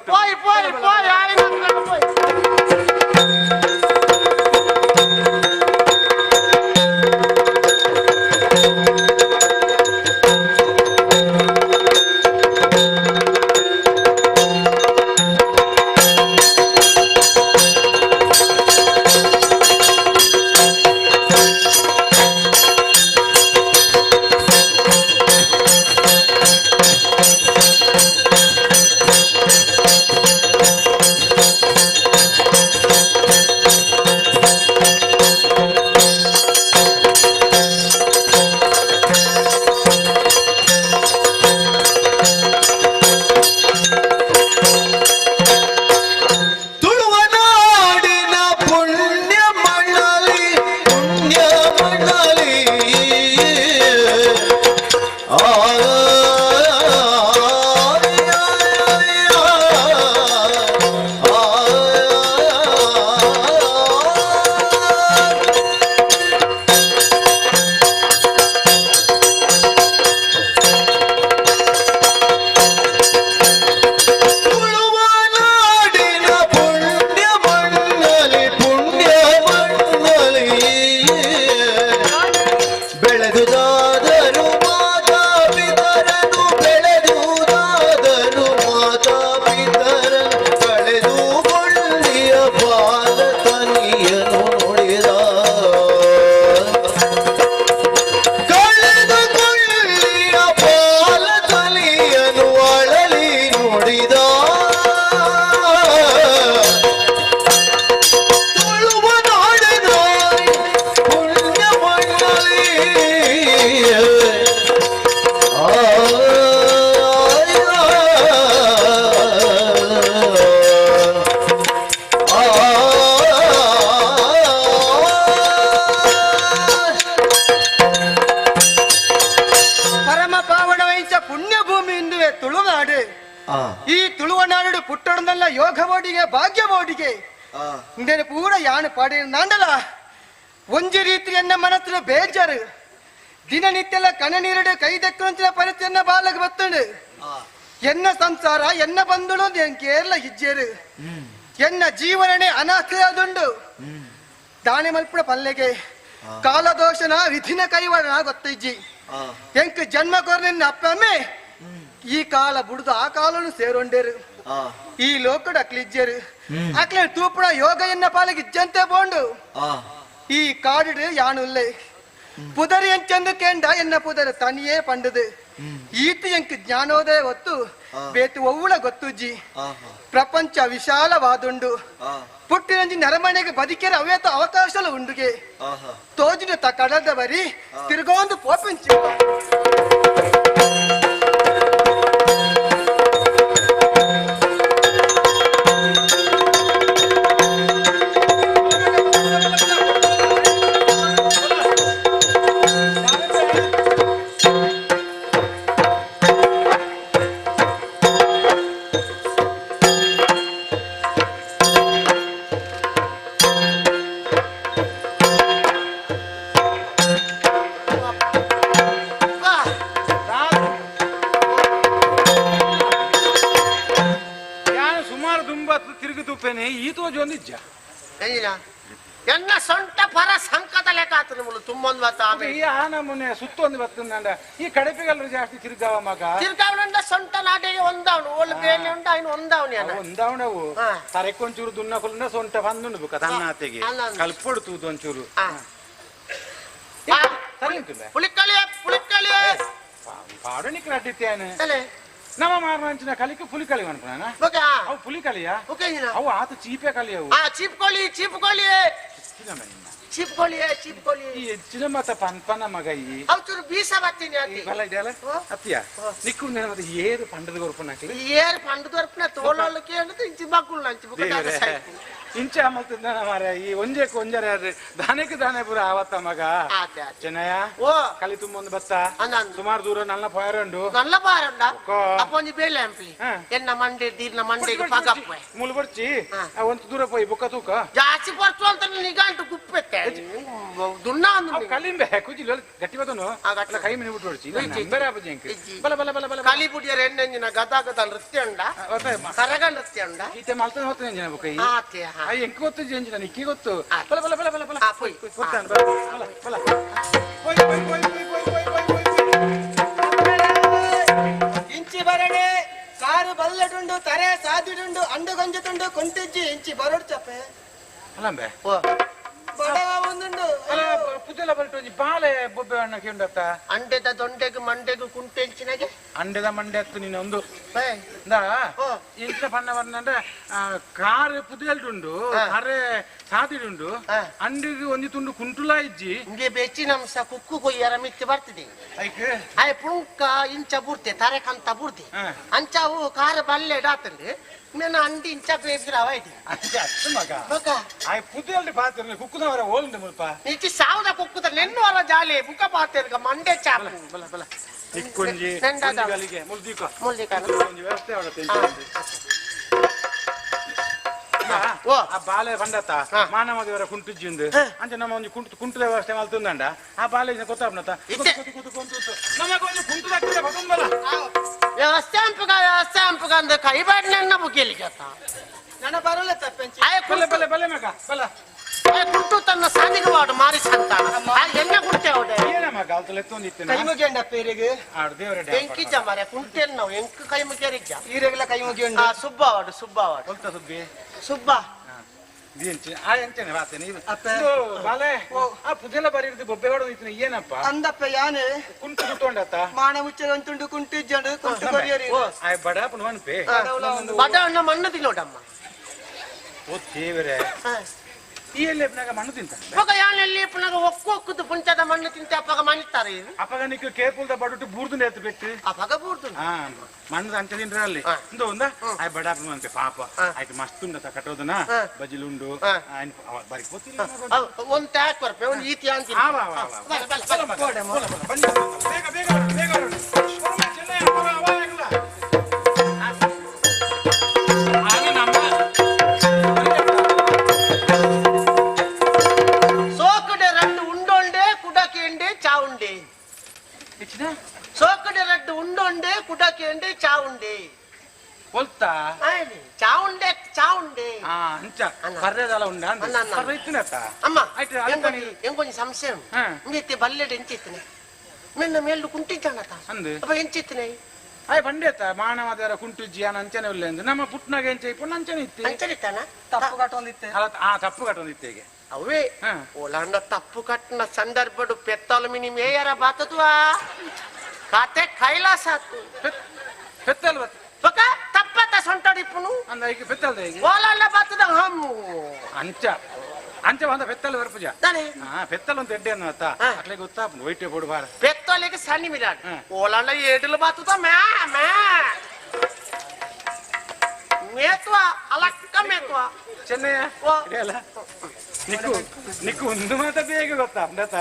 ಈ ತುಳುವನಾಡು ಪುಟ್ಟಡದಲ್ಲ ಯೋಗ ಬೋಡಿಗೆ ಭಾಗ್ಯ ಬೋಡಿಗೆ ಇಂದೇನು ಪೂರ ಯಾನು ಪಾಡಿ ನಾಂಡಲ ಒಂಜಿ ರೀತಿಯನ್ನ ಮನತ್ರ ಬೇಜಾರು ದಿನನಿತ್ಯಲ ಕಣ ನೀರಡು ಕೈ ದಕ್ಕಂಚಿನ ಪರಿಸ್ಥಿತಿಯನ್ನ ಬಾಲಕ ಬತ್ತುಂಡು ಎನ್ನ ಸಂಸಾರ ಎನ್ನ ಬಂಧುಳು ಕೇರಳ ಹಿಜ್ಜೇರು ಎನ್ನ ಜೀವನನೇ ಅನಾಥದುಂಡು ದಾಣಿ ಮಲ್ಪುಡ ಪಲ್ಲೆಗೆ ಕಾಲದೋಷನ ವಿಧಿನ ಕೈವಾಡನ ಗೊತ್ತಿಜ್ಜಿ ಎಂಕ್ ಜನ್ಮ ಕೊರ್ನಿನ್ನ ಅಪ್ಪಮ್ಮೆ ಈ ಕಾಲ ಬುಡ್ದು ಆ ಕಾಲನು ಸೇರೊಂಡೇರು ಈ ಲೋಕಡ ಅಕ್ಲಿಜ್ಜೇರು ಅಕ್ಲೆ ತೂಪುಡ ಯೋಗ ಎನ್ನ ಪಾಲಿಗೆ ಇಜ್ಜಂತೆ ಬೋಂಡು ಈ ಕಾಡಿಡು ಯಾನುಲ್ಲೆ ಪುದರಿ ಎಂಚಂದು ಕೆಂಡ ಎನ್ನ ಪುದರ ತನಿಯೇ ಪಂಡದು ಈತಿ ಎಂಕ್ ಜ್ಞಾನೋದಯ ಒತ್ತು ಬೇತು ಒವ್ವುಳ ಗೊತ್ತುಜ್ಜಿ ಪ್ರಪಂಚ ವಿಶಾಲವಾದುಂಡು ಪುಟ್ಟಿನಂಜಿ ನರಮನೆಗೆ ಬದುಕಿರ ಅವೇತ ಅವಕಾಶಲು ಉಂಡುಗೆ ತೋಜಿನ ತ ಕಡದ ಬರಿ ತಿರುಗೋಂದು ಪೋಪಂಚಿ ಎಂಜಿನ ಎನ್ನ ಸೊಂಟ ಪರ ಸಂಕಟ ಲೆಕ್ಕ ಆತನ ಮುಳು ತುಂಬೊಂದು ಬತ್ತ ಈ ಆ ನಮ್ಮನೆ ಸುತ್ತೊಂದು ಬರ್ತಂದ ಈ ಕಡಪೆಗಲ್ರು ಜಾಸ್ತಿ ತಿರ್ಗಾವ ಮಗ ತಿರ್ಗಾವಣಂದ ಸೊಂಟ ನಾಟಿಗೆ ಒಂದವನು ಒಳ್ಳೆ ಬೇಲೆ ಉಂಟ ಅವನು ಒಂದವನು ಒಂದವಣವು ತರೆಕೊಂಚೂರು ದುನ್ನಕೊಲ್ಲ ಸೊಂಟ ಬಂದುಂಡು ಬುಕ ತನ್ನಾತೆಗೆ ಕಲ್ಪೊಡ್ತುದು ಒಂಚೂರು ಸರಿ ಉಂಟು ಪುಳಿಕಳಿಯ ಪುಳಿಕಳಿಯ ಪಾಡು ನಿಕ್ಲ ಅಡ್ಡಿತ್ತೇನೆ ನಮ್ಮ ಮಾರ್ನಂಚಿನ ಕಲಿಕೆ ಪುಲಿ ಕಲಿ ಅನ್ಕೊಣ ಅವು ಪುಲಿ ಕಲಿಯ ಅವು ಆತ ಚೀಪೆ ಕಲಿ ಅವು ಚೀಪ್ ಕೋಳಿ ಚೀಪ್ ಕೋಳಿ ಚೀಪ್ ಕೋಳಿ ಚೀಪ್ ಕೋಳಿ ಈ ಹೆಚ್ಚಿನ ಮತ ಪನ್ಪನ ಮಗ ಈ ಅವಚೂರು ಬೀಸ ಬರ್ತೀನಿ ಬಲ ಇದೆಯಲ್ಲ ಅತ್ತಿಯ ನಿಕ್ಕು ನೆನ ಮತ್ತೆ ಏರು ಪಂಡದ ಗೊರಪನ ಹಾಕಲಿ ಏರು ಪಂಡದ ಗೊರಪನ ತೋಲಕ್ಕೆ ಅಂದ್ರೆ ಇಂಚಿ ಬಾಕುಲ್ ಇಂಚಿ ಬುಕ್ಕ ಇಂಚ ಮಲ್ತದ ಮಾರ ಈ ಒಂಜೆಕ್ಕೆ ಒಂಜರ ದಾನೆಕ್ಕೆ ದಾನೆ ಪುರ ಆವತ್ತ ಮಗ ಚೆನ್ನಯ್ಯ ಕಲಿ ತುಂಬ ಒಂದು ಬತ್ತ ಸುಮಾರು ದೂರ ನಲ್ಲ ಪಾಯರಂಡು ನಲ್ಲ ಪಾಯರಂಡ ಅಪ್ಪೊಂಜಿ ಬೇಲೆ ಅಂಪ್ಲಿ ಎನ್ನ ಮಂಡೆ ದೀರ್ನ ಮಂಡೆಗೆ ಪಗಪ್ಪೆ ಮುಳು ಬರ್ಚಿ ಒಂದು ದೂರ ಪೋಯಿ ಬುಕ್ಕ ತೂಕ ಜಾಸ್ತಿ ಬರ್ತು ಅಂತ ನಿಗಾಂಟು ಗುಪ್ಪೆತ್ತೆ ದುನ್ನ ಒಂದು ಕಲಿಂಬೆ ಕುಜಿಲ್ ಗಟ್ಟಿ ಬದನು ಅಟ್ಲ ಕೈ ಮನೆ ಬಿಟ್ಟು ಹೊಡ್ಚಿ ಬೇರೆ ಆಪಜಿ ಅಂಕ ಬಲ ಬಲ ಬಲ ಬಲ ಕಲಿ ಬುಡಿಯರ ಎಣ್ಣೆಂಜಿನ ಗದಾ ಗದಾ ನೃತ್ಯ ಉಂಡ ಕರಗ ನೃತ್ಯ ಉಂಡ ಈತೆ ಮಲ್ತನ ಹೋಗ್ತಾನೆ ಎಂಜಿನ ಬುಕ್ಕ ಈ ಎಂಕ ಗೊತ್ತು ಎಂಜಿನ ನಿಕ್ಕಿ ಗೊತ್ತು ಬಲ ಬಲ ಬಲ ಬಲ ಬಲ ಪೋಯ್ ಗೊತ್ತಾನ ಬಲ ಬಲ ಬಲ ಪೋಯ್ ಪೋಯ್ ಪೋಯ್ ಪೋಯ್ ಪೋಯ್ ಪೋಯ್ ಇಂಚಿ ಬರಡೆ ಕಾರು ಬಲ್ಲಡುಂಡು ತರೆ ಸಾದಿಡುಂಡು ಅಂಡು ಗಂಜುಂಡು ಕುಂಟಿಜ್ಜಿ ಇಂಚಿ ಬರೋಡು ಚಪ್ಪೆ ಅಲ್ಲಂಬೆ ಬಡವ ಒಂದುಂಡು ಪುದೆಲ ಬಲ್ಟೋಜಿ ಬಾಳೆ ಬೊಬ್ಬೆ ಅಣ್ಣ ಕೇಂಡತ್ತ ಅಂಡೆದ ದೊಂಡೆಗು ಮಂಡೆಗು ಕುಂಟೆಂಚಿನಗೆ ಅಂಡೆದ ಮಂಡೆ ಹತ್ತು ನೀನು ಒಂದು ಇಂಚಿನ ಪಣ್ಣ ಬಂದ್ರೆ ಕಾರು ಪುದೆಲ್ಡುಂಡು ಕರೆ ಸಾದಿಡುಂಡು ಅಂಡಿಗೆ ಒಂಜಿ ತುಂಡು ಕುಂಟುಲ ಇಜ್ಜಿ ಇಂಗೆ ಬೆಚ್ಚಿನ ಅಂಶ ಕುಕ್ಕು ಕೊಯ್ಯರ ಮಿತ್ತಿ ಬರ್ತಿದೆ ಆಯ್ ಪುಂಕ ಇಂಚ ಬುರ್ತೆ ತರೆ ಕಂತ ಬುರ್ತೆ ಅಂಚಾವು ಕಾರ ಬಲ್ಲೆ ಡಾತಂಡೆ ಮೇನ ಅಂಡಿ ಇಂಚ ಬೇಸಿರವ ಇದೆ ಅಂಚೆ ಅಷ್ಟು ಮಗ ಆಯ್ ಪುದೆಲ್ಡಿ ಪಾತ್ರ ಕುಕ್ಕುದವರ ಓಲ್ಂಡೆ ಮುಲ್ಪ ಇಚ್ಚಿ ಸಾವದ ಕುಕ್ಕುದ ನೆನ್ನುವರ ಜಾಲಿ ಬುಕ್ಕ ಪಾತ್ರ ಮಂಡೆ ಚಾಪ ಬಲ ಬಲ ನಿಕ್ಕೊಂಜಿ ಗಲಿಗೆ ಮುಲ್ದಿಕ ಒಂಜಿ ವ್ಯವಸ್ಥೆ ಆಗತ್ತೆ ಆ ಬಾಲೆ ಬಂದತ್ತ ಮಾನವ ದೇವರ ಕುಂಟುಜ್ಜಿಂದು ಅಂಚ ನಮ್ಮ ಒಂದು ಕುಂಟುದ ವ್ಯವಸ್ಥೆ ಮಲ್ತುಂದಂಡ ಆ ಬಾಲೆ ಗೊತ್ತಾಗ್ನತ್ತ ನಮಗೊಂದು ಕುಂಟುದ ಬದುಂಬಲ ವ್ಯವಸ್ಥೆ ಅಂಪುಗ ಅಂದ್ರೆ ಕೈ ಬಾಡಿ ನನ್ನ ಬುಗ್ಗೆಲಿಗೆ ನನ್ನ ಬರಲ್ಲ ತಪ್ಪೆಂಚಿ ಬಲೆ ಬಲೆ ಬಲೆ ಮಗ ಬಲ ಕುಂಟು ತನ್ನ ಸಾದಿಗೆ ವಾಡು ಮಾರಿ ಸಂತಾನ ಎನ್ನ ಕುಂಟೆ ಅವಡೆ ಏನ ಮಗ ಅವತ್ತು ಎತ್ತೊಂದಿತ್ತು ಕೈ ಮುಗಿಯಂಡ ಪೇರಿಗೆ ಆಡು ದೇವರ ಎಂಕಿಜ್ಜ ಮಾರೆ ಕುಂಟೆಲ್ ನಾವು ಎಂಕ್ ಕೈ ಮುಗಿಯರಿಜ್ಜ ಈರೆಗಲ ಕೈ ಮುಗಿಯಂಡ ಸುಬ್ಬವಾಡು ಸುಬ್ಬವಾಡು ಹೊಲ್ತ ಸುಬ್ಬಿ ಸುಬ್ಬ ಆ ಎಂಚನೆ ವಾತೇನೆ ಬಾಲೆ ಆ ಪುದೆಲ ಬರಿರ್ದು ಬೊಬ್ಬೆ ಹೊಡೆದು ಇತ್ತು ಏನಪ್ಪ ಅಂದಪ್ಪ ಯಾನೆ ಕುಂಟು ಕುತ್ಕೊಂಡತ್ತ ಮಾಣ ಮುಚ್ಚಲ ಒಂದುಂಡು ಕುಂಟು ಇಜ್ಜಂಡು ಕುಂಟು ಕೊರಿಯರಿ ಆಯ್ ಬಡಾಪನ ವನ್ಪೆ ಬಡ ಅಣ್ಣ ಮಣ್ಣು ತಿನ್ನೋಡಮ್ಮ ಓ ದೇವರೇ ಈ ಎಲ್ಲಿನಾಗ ಮಣ್ಣು ತಿಂತ ಮಗ ಯಾನೆಲ್ಲಿ ಪುನಗ ಒಕ್ಕೊಕ್ಕುದು ಪುಂಚದ ಮಣ್ಣು ತಿಂತ ಅಪ್ಪಗ ಮಣಿತಾರೆ ಅಪ್ಪಗ ನಿಕ್ಕು ಕೇಪುಲ್ದ ಬಡುಟ್ಟು ಬೂರ್ದು ಎತ್ತು ಬೆಟ್ಟು ಅಪ್ಪಗ ಬೂರ್ದು ಮಣ್ಣದ ಅಂಚ ತಿಂಡ್ರ ಅಲ್ಲಿ ಇಂದು ಒಂದ ಆಯ್ ಬಡಾಪನ ವನ್ಪೆ ಪಾಪ ಆಯ್ತು ಮಸ್ತ್ ಉಂಡತ ಕಟ್ಟೋದನ ಬಜಿಲುಂಡು ಬರಿ ಗೊತ್ತಿಲ್ಲ ಒಂದ್ ಟ್ಯಾಕ್ ಬರ್ಪೆ ಒಂದು ಈತಿ ಅಂತ ಬೇಗ ಬೇಗ ಬೇಗ ಸೋಕಡೆ ರಡ್ಡು ಉಂಡೊಂಡೆ ಕುಡಕೆಂಡೆ ಚಾವುಂಡೆ ಸೋಕಡೆ ರಡ್ಡು ಉಂಡೊಂಡೆ ಕುಡಕೆಂಡೆ ಚಾವುಂಡೆ ಹೊಲ್ತಾ ಚಾವುಂಡೆ ಚಾವುಂಡೆ ಅಂಚ ಕರ್ರೆದಲ್ಲ ಉಂಡ ಇತ್ತಿನತ್ತ ಅಮ್ಮ ಎಂಗೊಂದು ಸಂಶಯ ಇಂಗೈತೆ ಬಲ್ಲೆಡೆ ಎಂಚಿತ್ತನೆ ಮೆನ್ನ ಮೇಲು ಕುಂಟಿದ್ದಾನತ ಅಪ್ಪ ಎಂಚಿತ್ತನೆ ಅಯ್ಯ ಬಂಡೇತ ಮಾನವದರ ಕುಂಟುಜ್ಜಿ ಅನ ಅಂಚನೆ ಉಳ್ಳೆ ಅಂದು ನಮ್ಮ ಪುಟ್ನಾಗ ಎಂಚ ಇಪ್ಪು ಅಂಚನೆ ಇತ್ತೆ ಅಂಚನಿತ್ತಾನ ತಪ್ಪು ಕಟ್ಟೊಂದಿತ್ತೆ ತಪ್ಪು ಕಟ್ಟೊಂದಿತ್ತೆ ಈಗ ಅವೇ ಓಲಾಂಡ ತಪ್ಪು ಕಟ್ಟಿನ ಸಂದರ್ಭಡು ಪೆತ್ತಲು ಮಿನಿ ಮೇಯರ ಬಾತದ್ವಾ ಕಾತೆ ಕೈಲಾಸ ಆತು ಪೆತ್ತಲ್ ಪಕ್ಕ ತಪ್ಪತ್ತ ಸೊಂಟಡಿಪ್ಪುನು ಅಂದ ಈಗ ಪೆತ್ತಲ್ದ ಈಗ ಓಲಾಂಡ ಬಾತದ ಹಮ್ಮು ಅಂಚ ಅಂಚ ಬಂದ ಪೆತ್ತಲ್ ಬರ್ಪುಜ ಪೆತ್ತಲ್ ಅಂತ ಎಡ್ಡೆ ಅನ್ನತ್ತ ಅಟ್ಲೆ ಗೊತ್ತಾ ವೈಟೆ ಕೊಡು ಬಾರ ಪೆತ್ತಲಿಗೆ ಸಣ್ಣ ಮಿರಾಡ್ ಓಲಾಂಡ ಏಡಲು ಬಾತದ ಮ್ಯಾ ಮ್ಯಾ ಮೇತ್ವಾ ಅಲಕ್ಕ ಮೇತ್ವಾ ಚೆನ್ನಯ್ಯ ನಿಕ್ಕು ನಿಕ್ಕು ಒಂದು ಮಾತ ಬೇಗ ಗೊತ್ತಾ ಅಂದತ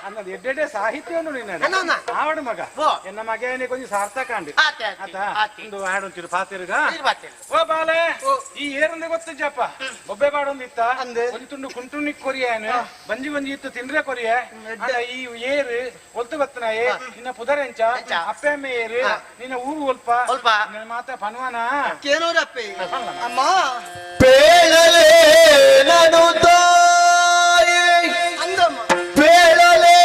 ಅನ್ನದು ಎಡ್ಡೆಡೆ ಸಾಹಿತ್ಯವನ್ನು ನಿನ್ನ ಅನ್ನೋನ? ಆವಡು ಮಗ ಓ. ಎನ್ನ ಮಗನೇ ಕೊಂಚ ಸಾರ್ಥಕ ಅಂಡಿ ಆತೆ, ಆತೆ, ಆತಾ ಆತೆ. ಒಂದು ಹಾಡು ಒಂಚೂರು ಪಾತಿರುಗ ಇದು ಬಾತಿಲ್. ಓ ಬಾಲೆ ಈ ಏರಂದೆ ಗೊತ್ತಿಜ್ಜಪ್ಪ ಬೊಬ್ಬೆ ಬಾಡೊಂದು ಇತ್ತ ಅಂದೆ. ಒಂದು ತುಂಡು ಕುಂಟುಣಿಕ್ ಕೊರಿಯೇನು ಬಂಜಿ ಬಂಜಿ ಇತ್ತು ತಿಂದ್ರೆ ಕೊರಿಯೆ ಈ ಏರು ಒಲ್ತು ಬತ್ತನಾಯೆ ನಿನ್ನ ಪುದರೆಂಚ ಅಪ್ಪೆಮ್ಮೆ ಏರು ನಿನ್ನ ಊರು ಒಲ್ಪ ಒಲ್ಪ. ನಿನ್ನ ಮಾತ ಪನ್ವಾನ ಕೇನೋರಪ್ಪೆ ಅಮ್ಮ ಪೇಳಲೆ ನಾನು ತಾಯೇ ಅಂದಮ್ಮ ಪೇಳಲೆ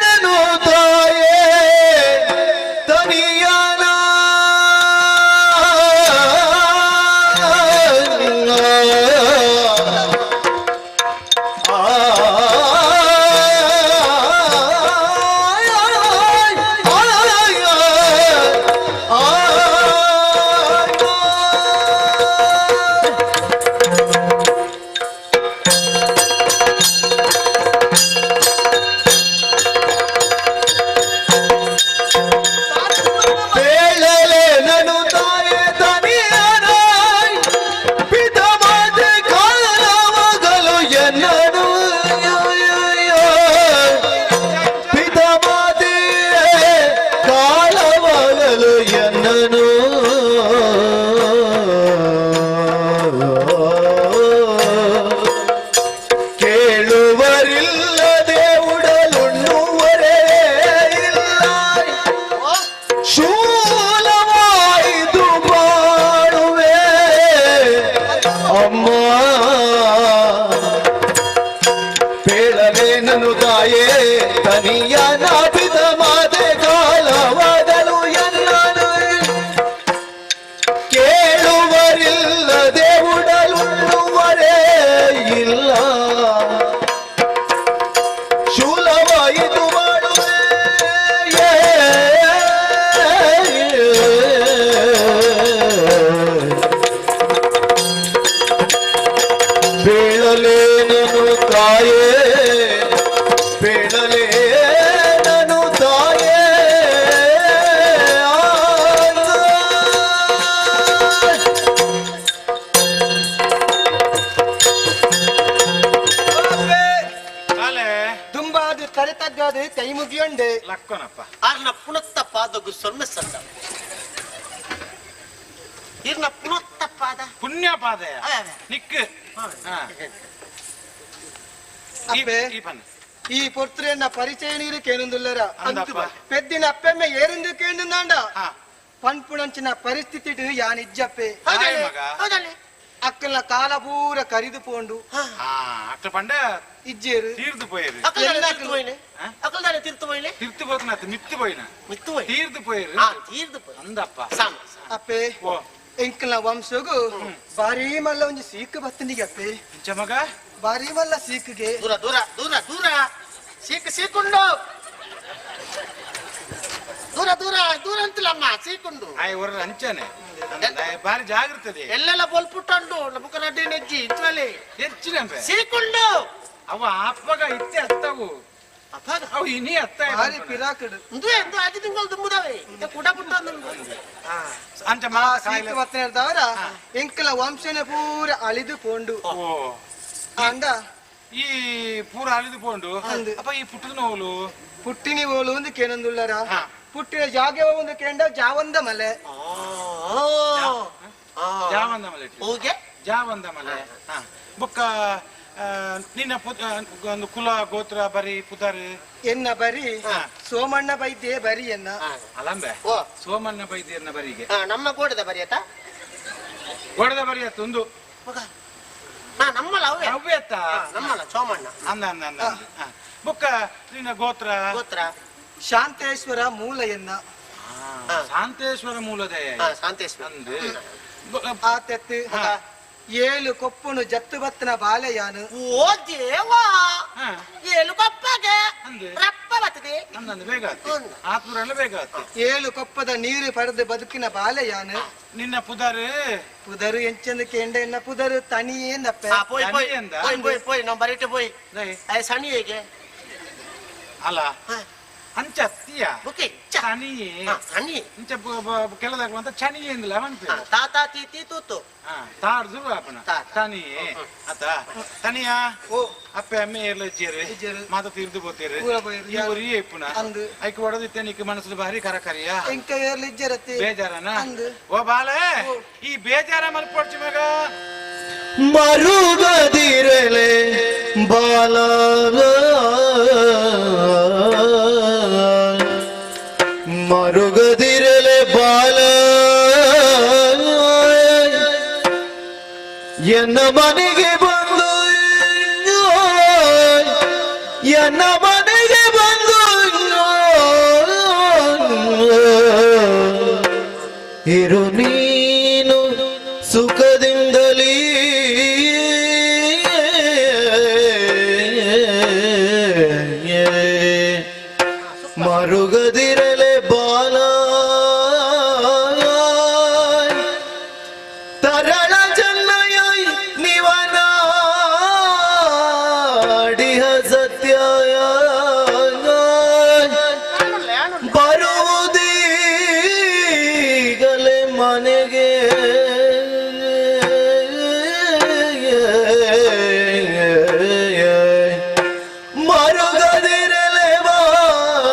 ನಾನು ತಾಯೇ ತನಿಯನ ಪೇಳಲೆ ನಾನು ತಾಯೇ ತನಿಯನ ಪಿತ ಮಾತೆ ಕಾಲವಾಗಲು ಎನ್ನನು ಪಿತ ಮಾತೆ ಕಾಲವಾಗಲು ಎನ್ನನು ಕೇಳುವರಿಲ್ಲದೆ ಉಡಲುಣ್ಣುವರೇ ಇಲ್ಲ ಶೂಲವಾಯಿತು ಬಾಳುವೆ ಅಮ್ಮ ಪೇಳಲೆ ನನು ತಾಯೇ ತನಿಯ ನಾಪಿತ ಮಾತೆ ಕಾಲವಾದಲು ಎನ್ನನು ಕೇಳುವರಿಲ್ಲದೆ ಉಡಲುಣ್ಣುವರೇ ಇಲ್ಲ ಶೂಲವಾಯಿತು ಬಾಳುವೆ ಬೇಳಲೆ ನನು ತಾಯೇ ಬೇಳಲೆ ನನು ತಾಯೇ ಕಾಲೆ ದುಂಬಾದು ಕರೆತಗ್ಗಾದು ಕೈ ಮುಗಿಯೊಂಡೆ ಲಕ್ಕೋನಪ್ಪ ಆರ್ನ ಪುಣತ್ತ ಪಾದಗು ಸೊನ್ನೆ ಸಂದ ಇರ್ನ ಪುಣತ್ತ ಪಾದ ಪುಣ್ಯ ಪಾದಯ ಅದೇ. ನಿಕ್ಕು ಅಪ್ಪೆ ಈ ಪನ್ನ ಈ ಪುತ್ರಿಯನ್ನ ಪರಿಚಯ ನೀರು ಕೇನುಂದುಲ್ಲರ అందప్ప. పెద్దిన అప్పెమ్మ ఏరిందు కేందుందాండ ಹಾ పన్పుడంచిన పరిస్థితి యానిజ్జప్పే ಹಾಯ್ ಮಗ అక్కల కాల పూర కరిదు పోండు ಹಾ ಅಟ್ಟ ಪಂಡ ఇజ్జేరు ತೀರ್ದು ಪೋಯರು ತಿರ್ತು ಹೋಗ್ನಾತ ಮಿತ್ತು ಪೋಯಿನ ತೀರ್ದು ಪೋಯರು ಅಂದಪ್ಪ అప్పే ಓ ఎంకల వంశగు భారీ మల్ల ಒಂಜಿ సీక్ బత్తిండిಗೆ అప్పే ಇಂಚ ಮಗ భారీ మల్ల సీక్ಗೆ ದೂರ ದೂರ ದೂರ ದೂರ ಸೀಕೊಂಡು ದೂರ ದೂರ ದೂರ ಅಂತಿಲ್ಲಮ್ಮ ಸೀಕೊಂಡು ಆಯ್ ಹೊರ ಅಂಚನೆ ಬಾರಿ ಜಾಗ್ರತೆ ಎಲ್ಲೆಲ್ಲ ಬೋಲ್ಪುಟ್ಟಂಡು ನಮಕ ನಡ್ಡಿ ನೆಜ್ಜಿ ಇಂಟ್ರಲ್ಲಿ ಹೆಚ್ಚಿನ ಸೀಕೊಂಡು ಅವ ಅಪ್ಪಗ ಇತ್ತೆ ಅತ್ತವು ಅವು ಇನಿ ಅತ್ತ ಭಾರಿ ಪಿರಾಕಡು ಇಂದು ಎಂದು ಆದಿ ತಿಂಗಳು ದುಂಬುದವೆ ಕುಡ ಪುಟ್ಟ ಅಂಚ ಆ ಮಾ సీక్ బత్తినదవర ఎంకల వంశనే పూర అలిదు పోండు ಓ ಅಂಡ ಈ ಪೂರ ಅಲಿದು ಪೋಂಡು ಅಂದು. ಅಪ್ಪ ಈ ಪುಟ್ಟದ ನೋವುಲು పుట్టిని ఓలు ఉంది కేనందుల్లర ಹಾ. పుట్టిన జాగే ఉంది కేండ జావంద మలే ಜಾವಂದ ಮಲೆ ಹೋಗೆ ಜಾವಂದ ಮಲೆ ಹಾ ಬೊಕ್ಕ ನಿನ್ನ ಒಂದು ಕುಲ ಗೋತ್ರ ಬರಿ ಪುದರ್ ಎನ್ನ ಬರಿ ಸೋಮಣ್ಣ ಬೈದ್ಯೆ ಬರಿ ಎನ್ನ ಅಲಂಬೆ ಓ ಸೋಮಣ್ಣ ಬೈದ್ಯನ್ನ ಬರಿಗೆ ನಮ್ಮ ಗೋಡದ ಬರಿಯತ್ತ ಗೋಡದ ಬರಿ ಅತ್ತ ಒಂದು ನಮ್ಮಲ್ಲ ಅವೇ ಅವ್ವೆ ಅತ್ತ ನಮ್ಮಲ್ಲ ಸೋಮಣ್ಣ ಅಂದ ಅಂದ ಅಂದ ಹಾ ಬೊಕ್ಕ ನಿನ್ನ ಗೋತ್ರ ಗೋತ್ರ ಶಾಂತೇಶ್ವರ ಮೂಲ ಎನ್ನ ಶಾಂತೇಶ್ವರ ಮೂಲದಯ ಶಾಂತೇಶ್ವರ ಅಂದು ಆ ತೆತ್ತು ಏಳು ಕೊಪ್ಪುನು ಜತ್ತು ಬತ್ತನ ಬಾಲೆಯಾನು ಓ ದೇವಾ ಹಾ ಏಳು ಕೊಪ್ಪಗೆ ಅಂದು ರಪ್ಪ ಬರ್ತದೆ ಅಂದಂದು ಬೇಗ ಆತು ಆತ್ಮರೆಲ್ಲ ಬೇಗ ಆತು ಏಳು ಕೊಪ್ಪದ ನೀರು ಪಡೆದು ಬದುಕಿನ ಬಾಲೆಯಾನು ನಿನ್ನ ಪುದರ್ ಪುದರು ಎಂಚಂದು ಕೇಂಡ ಎನ್ನ ಪುದರು ತನಿಯೇಂದಪ್ಪ போய் போய் தனியேந்தா? போய் போய் போய் நான் பரிட்டு போய் டேய், அது சனி ಹೇಗೆ ಅಲ್ಲ ಅಂಚ ಅತ್ತಿಯ ಬುಕೆ ಚನಿಯೇ ಸನಿ ಇಂಚ ಕೆಲದಾಗುವಂತ ಚನಿಯೇ ಎಂದಿಲ್ಲ ಅವಂತ ತಾತ ತೀತಿ ತೂತು ತಾಡ್ದು ಅಪ್ಪನ ತನಿಯೇ ಅತ್ತ ತನಿಯ ಅಪ್ಪ ಅಮ್ಮೆ ಎಲ್ಲ ಇಜ್ಜೇರು ಮಾತ ತೀರ್ದು ಬೋತೇರು ಇವರು ಏಪುನ ಐಕ್ ಹೊಡೆದಿತ್ತೆ ನಿಕ್ ಮನಸ್ಸು ಭಾರಿ ಕರಕರಿಯ ಬೇಜಾರನ ಓ ಬಾಲೆ ಈ ಬೇಜಾರ ಮಲ್ಪಡ್ಚಿ ಮಗ ಮರುಗದಿರಲೆ ಬಾಲ ಮರುಗದಿರಲೆ ಬಾಲ ಎನ್ನ ಮನೆಗೆ ಬಂದು ಎನ್ನ ಮನೆಗೆ ಬಂದು ಇರು ನೀನು ಸುಖದಿಂದಲೇ ಮರುಗದಿರಲೆ ಬಾಲ ತರಳ ಚೆನ್ನಯ ನಿವನ ಡಿಹ ಸತ್ಯಾಯ ಬರುವುದೀಗಲೇ ಮನೆಗೆ ಮರುಗದಿರಲೆ ಬಾಲ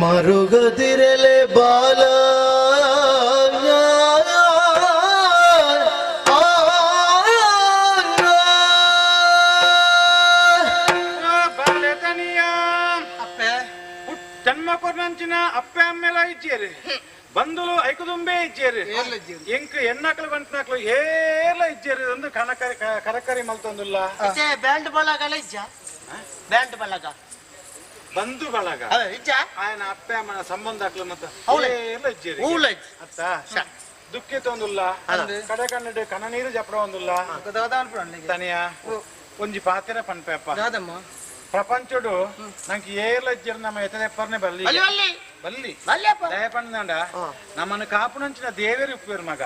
ಮರುಗದಿರಲೆ ಬಾಲ ಬಾಲೆ ತನಿಯ ಜನ್ಮ ಕೊರ್ನಂಚಿನ ಅಪ್ಪೆ ಅಮ್ಮೆಲ್ಲ ಇಜ್ಜೇರಿ ಬಂದುಲು ಐಕುದುಂಬೆ ಇಜ್ಜೇರಿ ಎಂಕ್ ಎನ್ನಕ್ಲು ಗಂಟ್ನಕ್ಲು ಏರ್ಲ ಇಜ್ಜೇರಿ ಒಂದು ಕರಕರಿ ಮಲ್ತೊಂದುಲ್ಲ ಬ್ಯಾಂಡ್ ಬಳಗ ಇಜ್ಜ ಬ್ಯಾಂಡ್ ಬಳಗ ಬಂಧು ಬಳಗ ಇಜ್ಜ ఆయన ಅಪ್ಪೆ ಅಮ್ಮನ ಸಂಬಂಧ ಹಾಕ್ಲು ಮತ್ತ ಎಲ್ಲ ಇಜ್ಜೇರಿ ಅತ್ತ ದುಃಖಿ ತೊಂದುಲ್ಲ ಕಡೆ ಕನ್ನಡ ಕನ ನೀರು ಜಪ್ರ ಒಂದುಲ್ಲ ತನಿಯ ಒಂಜಿ ಪಾತಿರ ಪನ್ಪೆಪ್ಪ ಪ್ರಪಂಚಡು ನಂಗೆ ಏರ್ಲ ಇಜ್ಜೇರಿ ನಮ್ಮ ಎತ್ತದೆಪ್ಪರ್ನೆ ಬಲ್ಲಿ ಬಲ್ಲಿ ದಯಪಂಡ ನಮ್ಮನ್ನು ಕಾಪುನಂಚಿನ ದೇವೇರಿ ಉಪ್ಪೇರು ಮಗ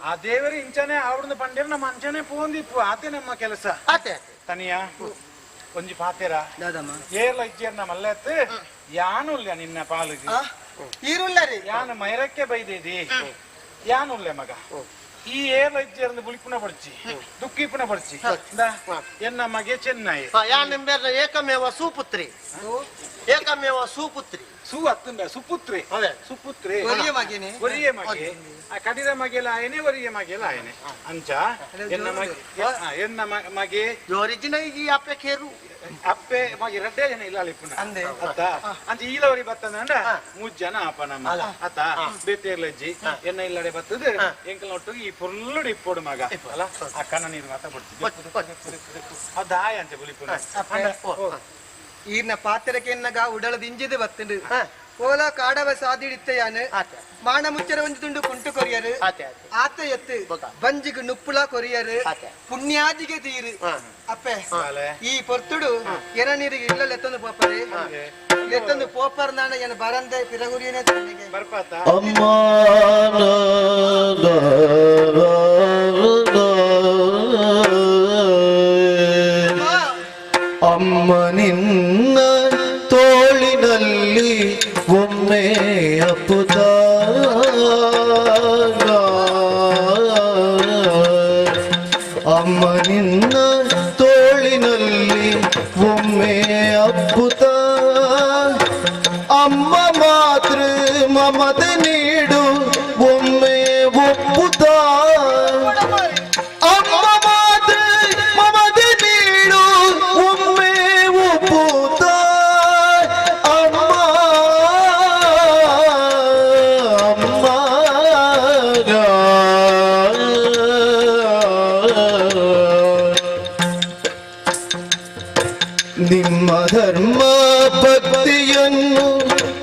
ಆ ದೇವೇರಿ ಇಂಚನೆ ಆವಡ್ದು ಪಂಡೇರು ನಮ್ಮ ಅಂಚನೆ ಪೋಂದಿಪ್ಪು ಆತೆ ನಮ್ಮ ಕೆಲಸ ತನಿಯ ಒಂಜಿ ಪಾತೆರ ಏರ್ಲ ಇಜ್ಜೇರ್ನ ಮಲ್ಲೆತ್ತು ಯಾನುಲ್ಯ ನಿನ್ನ ಪಾಲಿಗೆ ಯಾನು ಮೈರಕ್ಕೆ ಬೈದೇದಿ ಯಾನುಲ್ಲೆ ಮಗ ಈ ಏರ್ಲ ಇಜ್ಜೇರ್ನ ಬುಳಿಪುನ ಪಡ್ಚಿ ದುಃಖಿಪುನ ಪಡ್ಚಿ ಎನ್ನ ಮಗೆ ಚೆನ್ನೈ ಏಕಮೇವ ಸುಪುತ್ರಿ ಏಕಮೇವ ಸುಪುತ್ರಿ ಸುಪುತ್ರಿ ಸುಪುತ್ರಿ ಒರಿಯ ಮಗೆ ಆ ಕಡಿದ ಮಗೆಲ ಆಯನೆ ಒರಿಯ ಮಗೆಲ ಆಯನೆ ಅಂಚ ಎನ್ನ ಮಗೆ ಒರಿಜಿನ ಈ ಅಪ್ಪೆ ಕೇರು ಅಪ್ಪೆ ಮಗೆ ರಡ್ಡೆ ಜನ ಇಲ್ಲ ಅತ್ತ ಅಂಚ ಈಲವರಿ ಬತ್ತಂದ 3 ಜನ ಅಪ್ಪ ನಮ್ಮ ಅತ್ತ ಬೇತೇರ್ಲಜ್ಜಿ ಎನ್ನ ಇಲ್ಲಡೆ ಬತ್ತದ ಎಂಕಲ್ ಒಟ್ಟು ಈ ಫುಲ್ಲು ಡಿಪ್ಪೋಡು ಮಗ ಅಲ್ಲ ಆ ಕಣ್ಣ ನೀರು ಮಾತಾ ಬಿಡ್ತೀವಿ ಅದಾಯ ಅಂತ ಬುಲಿಪುನ ಈರ್ನ ಪಾತ್ರಕ್ಕೆ ಎನ್ನಗ ಉಡಳದ ಇಂಜಿದ ಬತ್ತಂಡು ಓಲ ಕಾಡವ ಸಾದಿಡಿತ್ತಯಾನು ಮಾಣ ಮುಚ್ಚರ ಒಂಜಿ ತುಂಡು ಕುಂಟು ಕೊರಿಯರು ಆತ ಎತ್ತು ಬಂಜಿಗೆ ನುಪ್ಪುಲ ಕೊರಿಯರು ಪುಣ್ಯಾದಿಗೆ ತೀರು ಅಪ್ಪೆ ಈ ಪೊರ್ತುಡು ಎನ ನೀರಿಗೆ ಇಲ್ಲ ಎತ್ತಂದು ಪೋಪರೆ ಎತ್ತಂದು ಪೋಪರ್ ನಾನ ಎನ ಬರಂದೆ ಪಿರಗುರಿಯನೆ ತನ್ನಿಗೆ ಅಮ್ಮ ನಿನ್ನ ತೋಳಿನಲ್ಲಿ ಒಮ್ಮೆ ಅಪ್ಪುತ್ತ ಅಮ್ಮ ನಿನ್ನ ತೋಳಿನಲ್ಲಿ ಒಮ್ಮೆ ಅಪ್ಪುತ್ತ ಅಮ್ಮ ಮಾತೃ ಮಮತೆ ನೀಡು ಒಮ್ಮೆ ಒಪ್ಪುತ್ತ ಅಮ್ಮ ಮಾತೃ ಮಮತೆ ನೀಡು ಒಮ್ಮೆ ಒಪ್ಪುತ್ತ ಅಮ್ಮ ಅಮ್ಮ ನಿಮ್ಮ ಧರ್ಮ ಭಕ್ತಿಯನ್ನು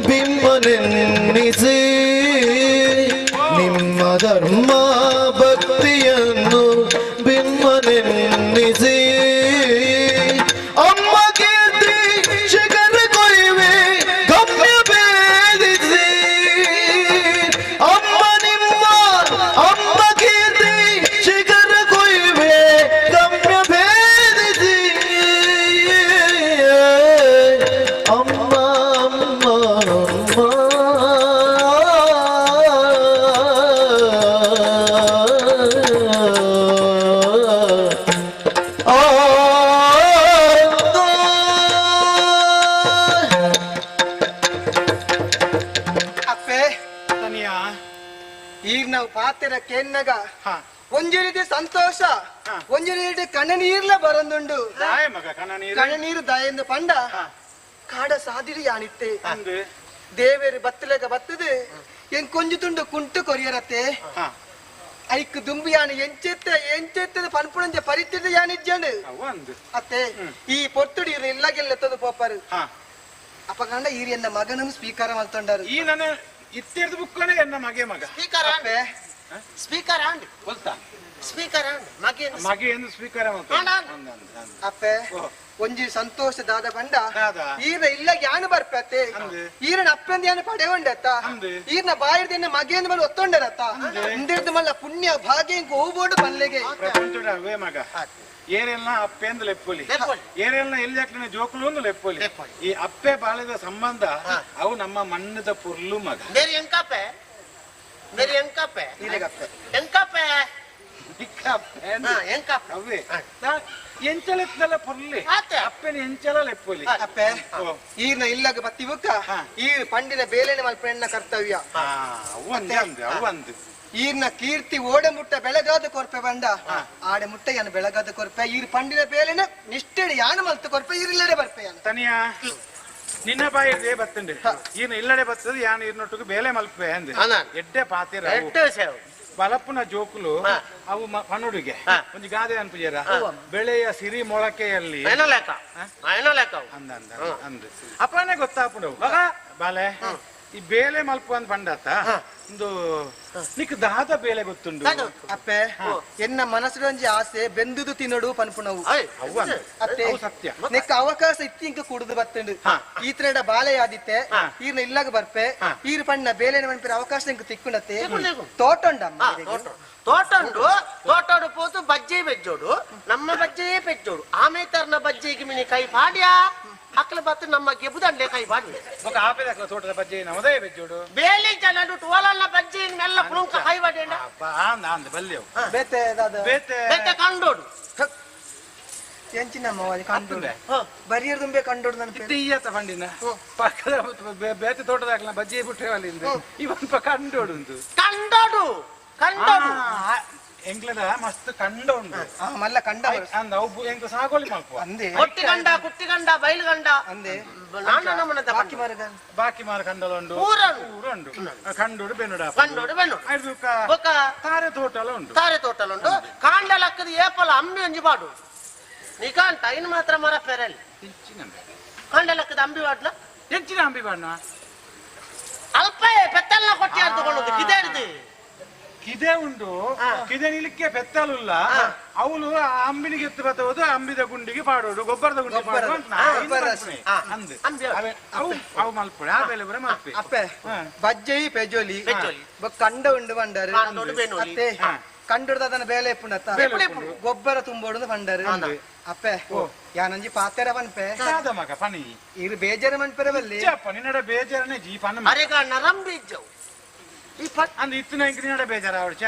ಬಿಂಬನೆನ್ನಿಸಿ ನಿಮ್ಮ ಧರ್ಮ ಭಕ್ತಿಯನ್ನು ಬಿಂಬನೆನ್ನಿಸಿ ಅಮ್ಮ ಕೀರ್ತಿ ಶಿಖರ ಕೊಯ್ವೆ ಗಮ್ಯ ಭೇದಿಸಿ ಅಮ್ಮ ನಿಮ್ಮ ಅಮ್ಮ ಕೀರ್ತಿ ಶಿಖರ ಕೊಯ್ವೆ ಗಮ್ಯ ಭೇದಿಸಿ ಪಾತೆರ ಕೆನ್ನಗ ಒಂಜಿ ರೀತಿ ಸಂತೋಷ ಒಂಜಿ ರೀತಿ ಕಣ್ಣನೀರ್ಲ ಬರಂದುಂಡು ಕಣ್ಣನೀರು ದಯೆಂದು ಪಂಡ ಕಾಡ ಸಾದಿರಿ ಯಾನಿತ್ತೆ ದೇವೇರು ಬತ್ತಲೆಗ ಬತ್ತದು ಎನ್ ಕೊಂಜು ತುಂಡು ಕುಂಟು ಕೊರಿಯರತ್ತೆ ಐಕ್ ದುಂಬಿ ಯಾನು ಎಂಚೆತ್ತದ ಪನ್ಪುಣಂಜ ಪರಿಸ್ಥಿತಿ ಯಾನಿಜ್ಜಂಡು ಅತ್ತೆ ಈ ಪೊತ್ತುಡಿ ಇಲ್ಲಾಗೆಲ್ಲತ್ತದು ಪೋಪರು ಅಪ್ಪ ಕಂಡ ಈರಿ ಎನ್ನ ಮಗನನ್ನು ಸ್ವೀಕಾರ ಮಾಡ್ಕೊಂಡಾರು ಈ ನನ್ನ ಇತ್ತೆರ್ದು ಬುಕ್ಕನೆ ಎನ್ನ ಮಗ ಸ್ಪೀಕರ್ ಆಂಡ್ ಸ್ಪೀಕರ್ ಆಂಡ್ ಮಗೆ ಎಂದು ಸ್ವೀಕಾರ ಅಪ್ಪೆ ಒಂಜಿ ಸಂತೋಷ ದಾದ ಬಂಡ ಈರ್ನ ಇಲ್ಲ ಯಾನು ಬರ್ಪತ್ತೆ ಈರನ ಅಪ್ಪಂದ ಯಾನು ಪಡೆಗೊಂಡತ್ತ ಈರ್ನ ಬಾಯಿರ್ದ ಮಗೇಂದ ಮೇಲೆ ಒತ್ತೊಂಡರತ್ತ ಇಂದಿರ್ದು ಮಲ್ಲ ಪುಣ್ಯ ಭಾಗ್ಯ ಹೋಗ್ಬೋಡು ಪಲ್ಲೆಗೆ ಅವೇ ಮಗ ಏರೆಲ್ಲ ಅಪ್ಪೆಂದು ಲೆಪ್ಪೊಲಿ ಏರೆಲ್ಲ ಎಲ್ಲಿ ಹಾಕ್ಲಿನ ಜೋಕುಲು ಒಂದು ಲೆಪ್ಪೊಲಿ ಈ ಅಪ್ಪೆ ಬಾಳಿದ ಸಂಬಂಧ ಅವು ನಮ್ಮ ಮಣ್ಣದ ಪುರ್ಲು ಮಗ ಮೇರಿ ಎಂಕಾಪೆ ಮೇರಿ ಎಂಕಾಪೆ ಎಂಕಾಪೆ ಅವೇ ಎಂಚಲೆತ್ತಲ್ಲ ಪುರ್ಲಿ ಅಪ್ಪೆನ ಎಂಚಲ ಲೆಪ್ಪೊಲಿ ಅಪ್ಪೆ ಈರ್ನ ಇಲ್ಲಾಗ ಬತ್ತಿವುಕ್ಕ ಈ ಪಂಡಿನ ಬೇಲೆನೆ ಮಲ್ಪೆಣ್ಣ ಕರ್ತವ್ಯ ಅವಂದು ಈರ್ನ ಕೀರ್ತಿ ಓಡೆ ಮುಟ್ಟ ಬೆಳಗಾದ ಕೊರ್ಪೆ ಬಂಡ ಆಡೆ ಮುಟ್ಟ ಯಾನು ಬೆಳಗಾದ ಕೊರ್ಪೆ ಈರ್ ಪಂಡಿನ ಬೇಲೆನ ನಿಷ್ಠೆಡೆ ಯಾನು ಮಲ್ತು ಕೊರ್ಪೆ ಈರಿಲ್ಲಡೆ ಬರ್ಪೆ ಯಾನು ತನಿಯಾ ನಿನ್ನ ಬಾಯಿದೆ ಬತ್ತಂಡೆ ಈನ ಇಲ್ಲಡೆ ಬತ್ತದ ಯಾನು ಇರ್ನೊಟ್ಟಿಗೆ ಬೇಲೆ ಮಲ್ಪೆ ಅಂದೆ ಎಡ್ಡೆ ಪಾತಿರ ಬಲಪುನ ಜೋಕುಲು ಅವು ಪನ್ನುಡಿಗೆ ಒಂದು ಗಾದೆ ಅನ್ಪುಜರ ಬೆಳೆಯ ಸಿರಿ ಮೊಳಕೆಯಲ್ಲಿ ಅಂದ ಅಪ್ಪನೇ ಗೊತ್ತಾಪುಂಡು ಬಾಲೆ ಈ ಬೇಲೆ ಮಲ್ಪ ಅಂತ ಪಂಡತ್ತ ಒಂದು ನಿಕ್ ದಾದ ಬೇಲೆ ಗೊತ್ತುಂಡು ಅಪ್ಪೆ ಎನ್ನ ಮನಸ್ಸಿಡೊಂಜಿ ಆಸೆ ಬೆಂದುದು ತಿನ್ನಡು ಪನ್ಪುಣವು ಅತ್ತೆ ಸತ್ಯ ನೆಕ್ಕ ಅವಕಾಶ ಇತ್ತಿ ಇಂಕ ಕುಡುದು ಬತ್ತುಂಡು ಈ ತ್ರಡ ಬಾಲೆ ಆದಿತ್ತೆ ಈರ್ನ ಇಲ್ಲಾಗ ಬರ್ಪೆ ಈರ್ ಪಣ್ಣ ಬೇಲೆನ ಮನ್ಪಿರ ಅವಕಾಶ ಇಂಕ ತಿಕ್ಕುಂಡತ್ತೆ ತೋಟೊಂಡಮ್ಮ ತೋಟೋಡು ಪೋತು ಬಜ್ಜಿ ಬೆಜ್ಜೋಡು ನಮ್ಮ ಬಜ್ಜಿಯೇ ಬೆಜ್ಜೋಡು ಆಮೇ ತರ್ನ ಬಜ್ಜಿಗೆ ಮಿನಿ ಕೈ ಪಾಡ್ಯಾ ಅಕ್ಲ ಬತ್ತು ನಮ್ಮ ಗೆಬುದಂಡೆ ಕೈ ಬಾಡಿ ఒక ఆపేదక తోటల బజ్జీ నవదే బెజ్జోడు ಬೇಲಿ ಜನಡು ಟೋಲಲ್ಲ ಬಜ್ಜಿ ಮೆಲ್ಲ ಪುಳುಂಕ ಕೈ ಬಾಡಿಂಡ ಆಂದ ಆಂದ ಬಲ್ಲೆವು ಬೇತೆ ದಾದ ಬೇತೆ ಕಂಡೋಡು ಎಂಚಿನಮ್ಮ ಅದು ಕಂಡೋಡು ಬರಿಯರ್ ದುಂಬೆ ಕಂಡೋಡು ನನ್ನ ಇಯ್ಯತ ಪಂಡಿನ ಪಕ್ಕದ ಬೇತೆ ತೋಟದಾಗಲ ಬಜ್ಜಿ ಬಿಟ್ರೆ ಅಲ್ಲಿಂದ ಇವನ್ ಕಂಡೋಡು ಕಂಡೋಡು ಕಂಡೋಡು ಎಂಗ್ಲದ ಮಸ್ತ್ ಕಂಡ ಉಂಟು ಮಲ್ಲ ಕಂಡ ಅಂದ ಅವು ಎಂಕ್ ಸಾಗೋಲಿ ಮಲ್ಪ ಅಂದೆ ಒಟ್ಟಿ ಗಂಡ ಕುಟ್ಟಿ ಗಂಡ ಬೈಲ್ ಗಂಡ ಅಂದೆ ಬಾಕಿ ಮಾರ ಕಂಡಲ ಉಂಟು ಊರುಂಡು ಕಂಡೋಡು ಬೆನ್ನುಡ ಕಂಡೋಡು ಬೆನ್ನುಡು ತಾರೆ ತೋಟಲ ಉಂಟು ಕಾಂಡಲಕ್ಕದ ಏಪಲ ಅಂಬಿ ಒಂಜಿ ಬಾಡು ನಿಕಾಂತ ಇನ್ ಮಾತ್ರ ಮರ ಪೆರಲ್ ಕಾಂಡಲಕ್ಕದ ಅಂಬಿ ಬಾಡ್ನ ಹೆಚ್ಚಿನ ಅಂಬಿ ಬಾಡ್ನ ಅಲ್ಪ ಪೆತ್ತಲ್ನ ಕೊಟ್ಟಿ ಅರ್ದುಕೊಳ್ಳೋದು ಕಿದೇಡ್ದು ಕಿದೆ ಉಂಟು ಕಿದೆ ನಿಲಿಕ್ಕೆ ಪೆತ್ತಲಿಲ್ಲ ಅವಳು ಅಂಬಿನಿಗೆ ಎತ್ತು ಬತ್ತವುದು ಅಂಬಿದ ಗುಂಡಿಗೆ ಪಾಡೋಡು ಗೊಬ್ಬರದ ಗುಂಡಿ ಅವು ಮಲ್ಪಡೆ ಆ ಬೇಲೆ ಬರ ಮಲ್ಪೆ ಅಪ್ಪೆ ಬಜ್ಜೈ ಪೆಜೋಲಿ ಕಂಡ ಉಂಡು ಬಂಡಾರು ಅತ್ತೆ ಕಂಡುಡ್ದ ಅದನ್ನ ಬೇಲೆ ಪುಂಡತ್ತ ಗೊಬ್ಬರ ತುಂಬೋಡು ಬಂಡಾರು ಅಪ್ಪೆ ಯಾನಂಜಿ ಪಾತೆರ ಪನ್ಪೆ ಮಗ ಪನಿ ಇರು ಬೇಜಾರ ಮನ್ಪೆರ ಬಲ್ಲಿ ಪನಿನಡ ಬೇಜಾರನೆ ಜೀಪನ ಅರೆಗ ನರಂಬಿಜ್ಜವು ಅಂದ್ ಇತ್ತಿನ ಇಂಕ್ರಿನಡ ಬೇಜಾರ ಅವಡ್ಚ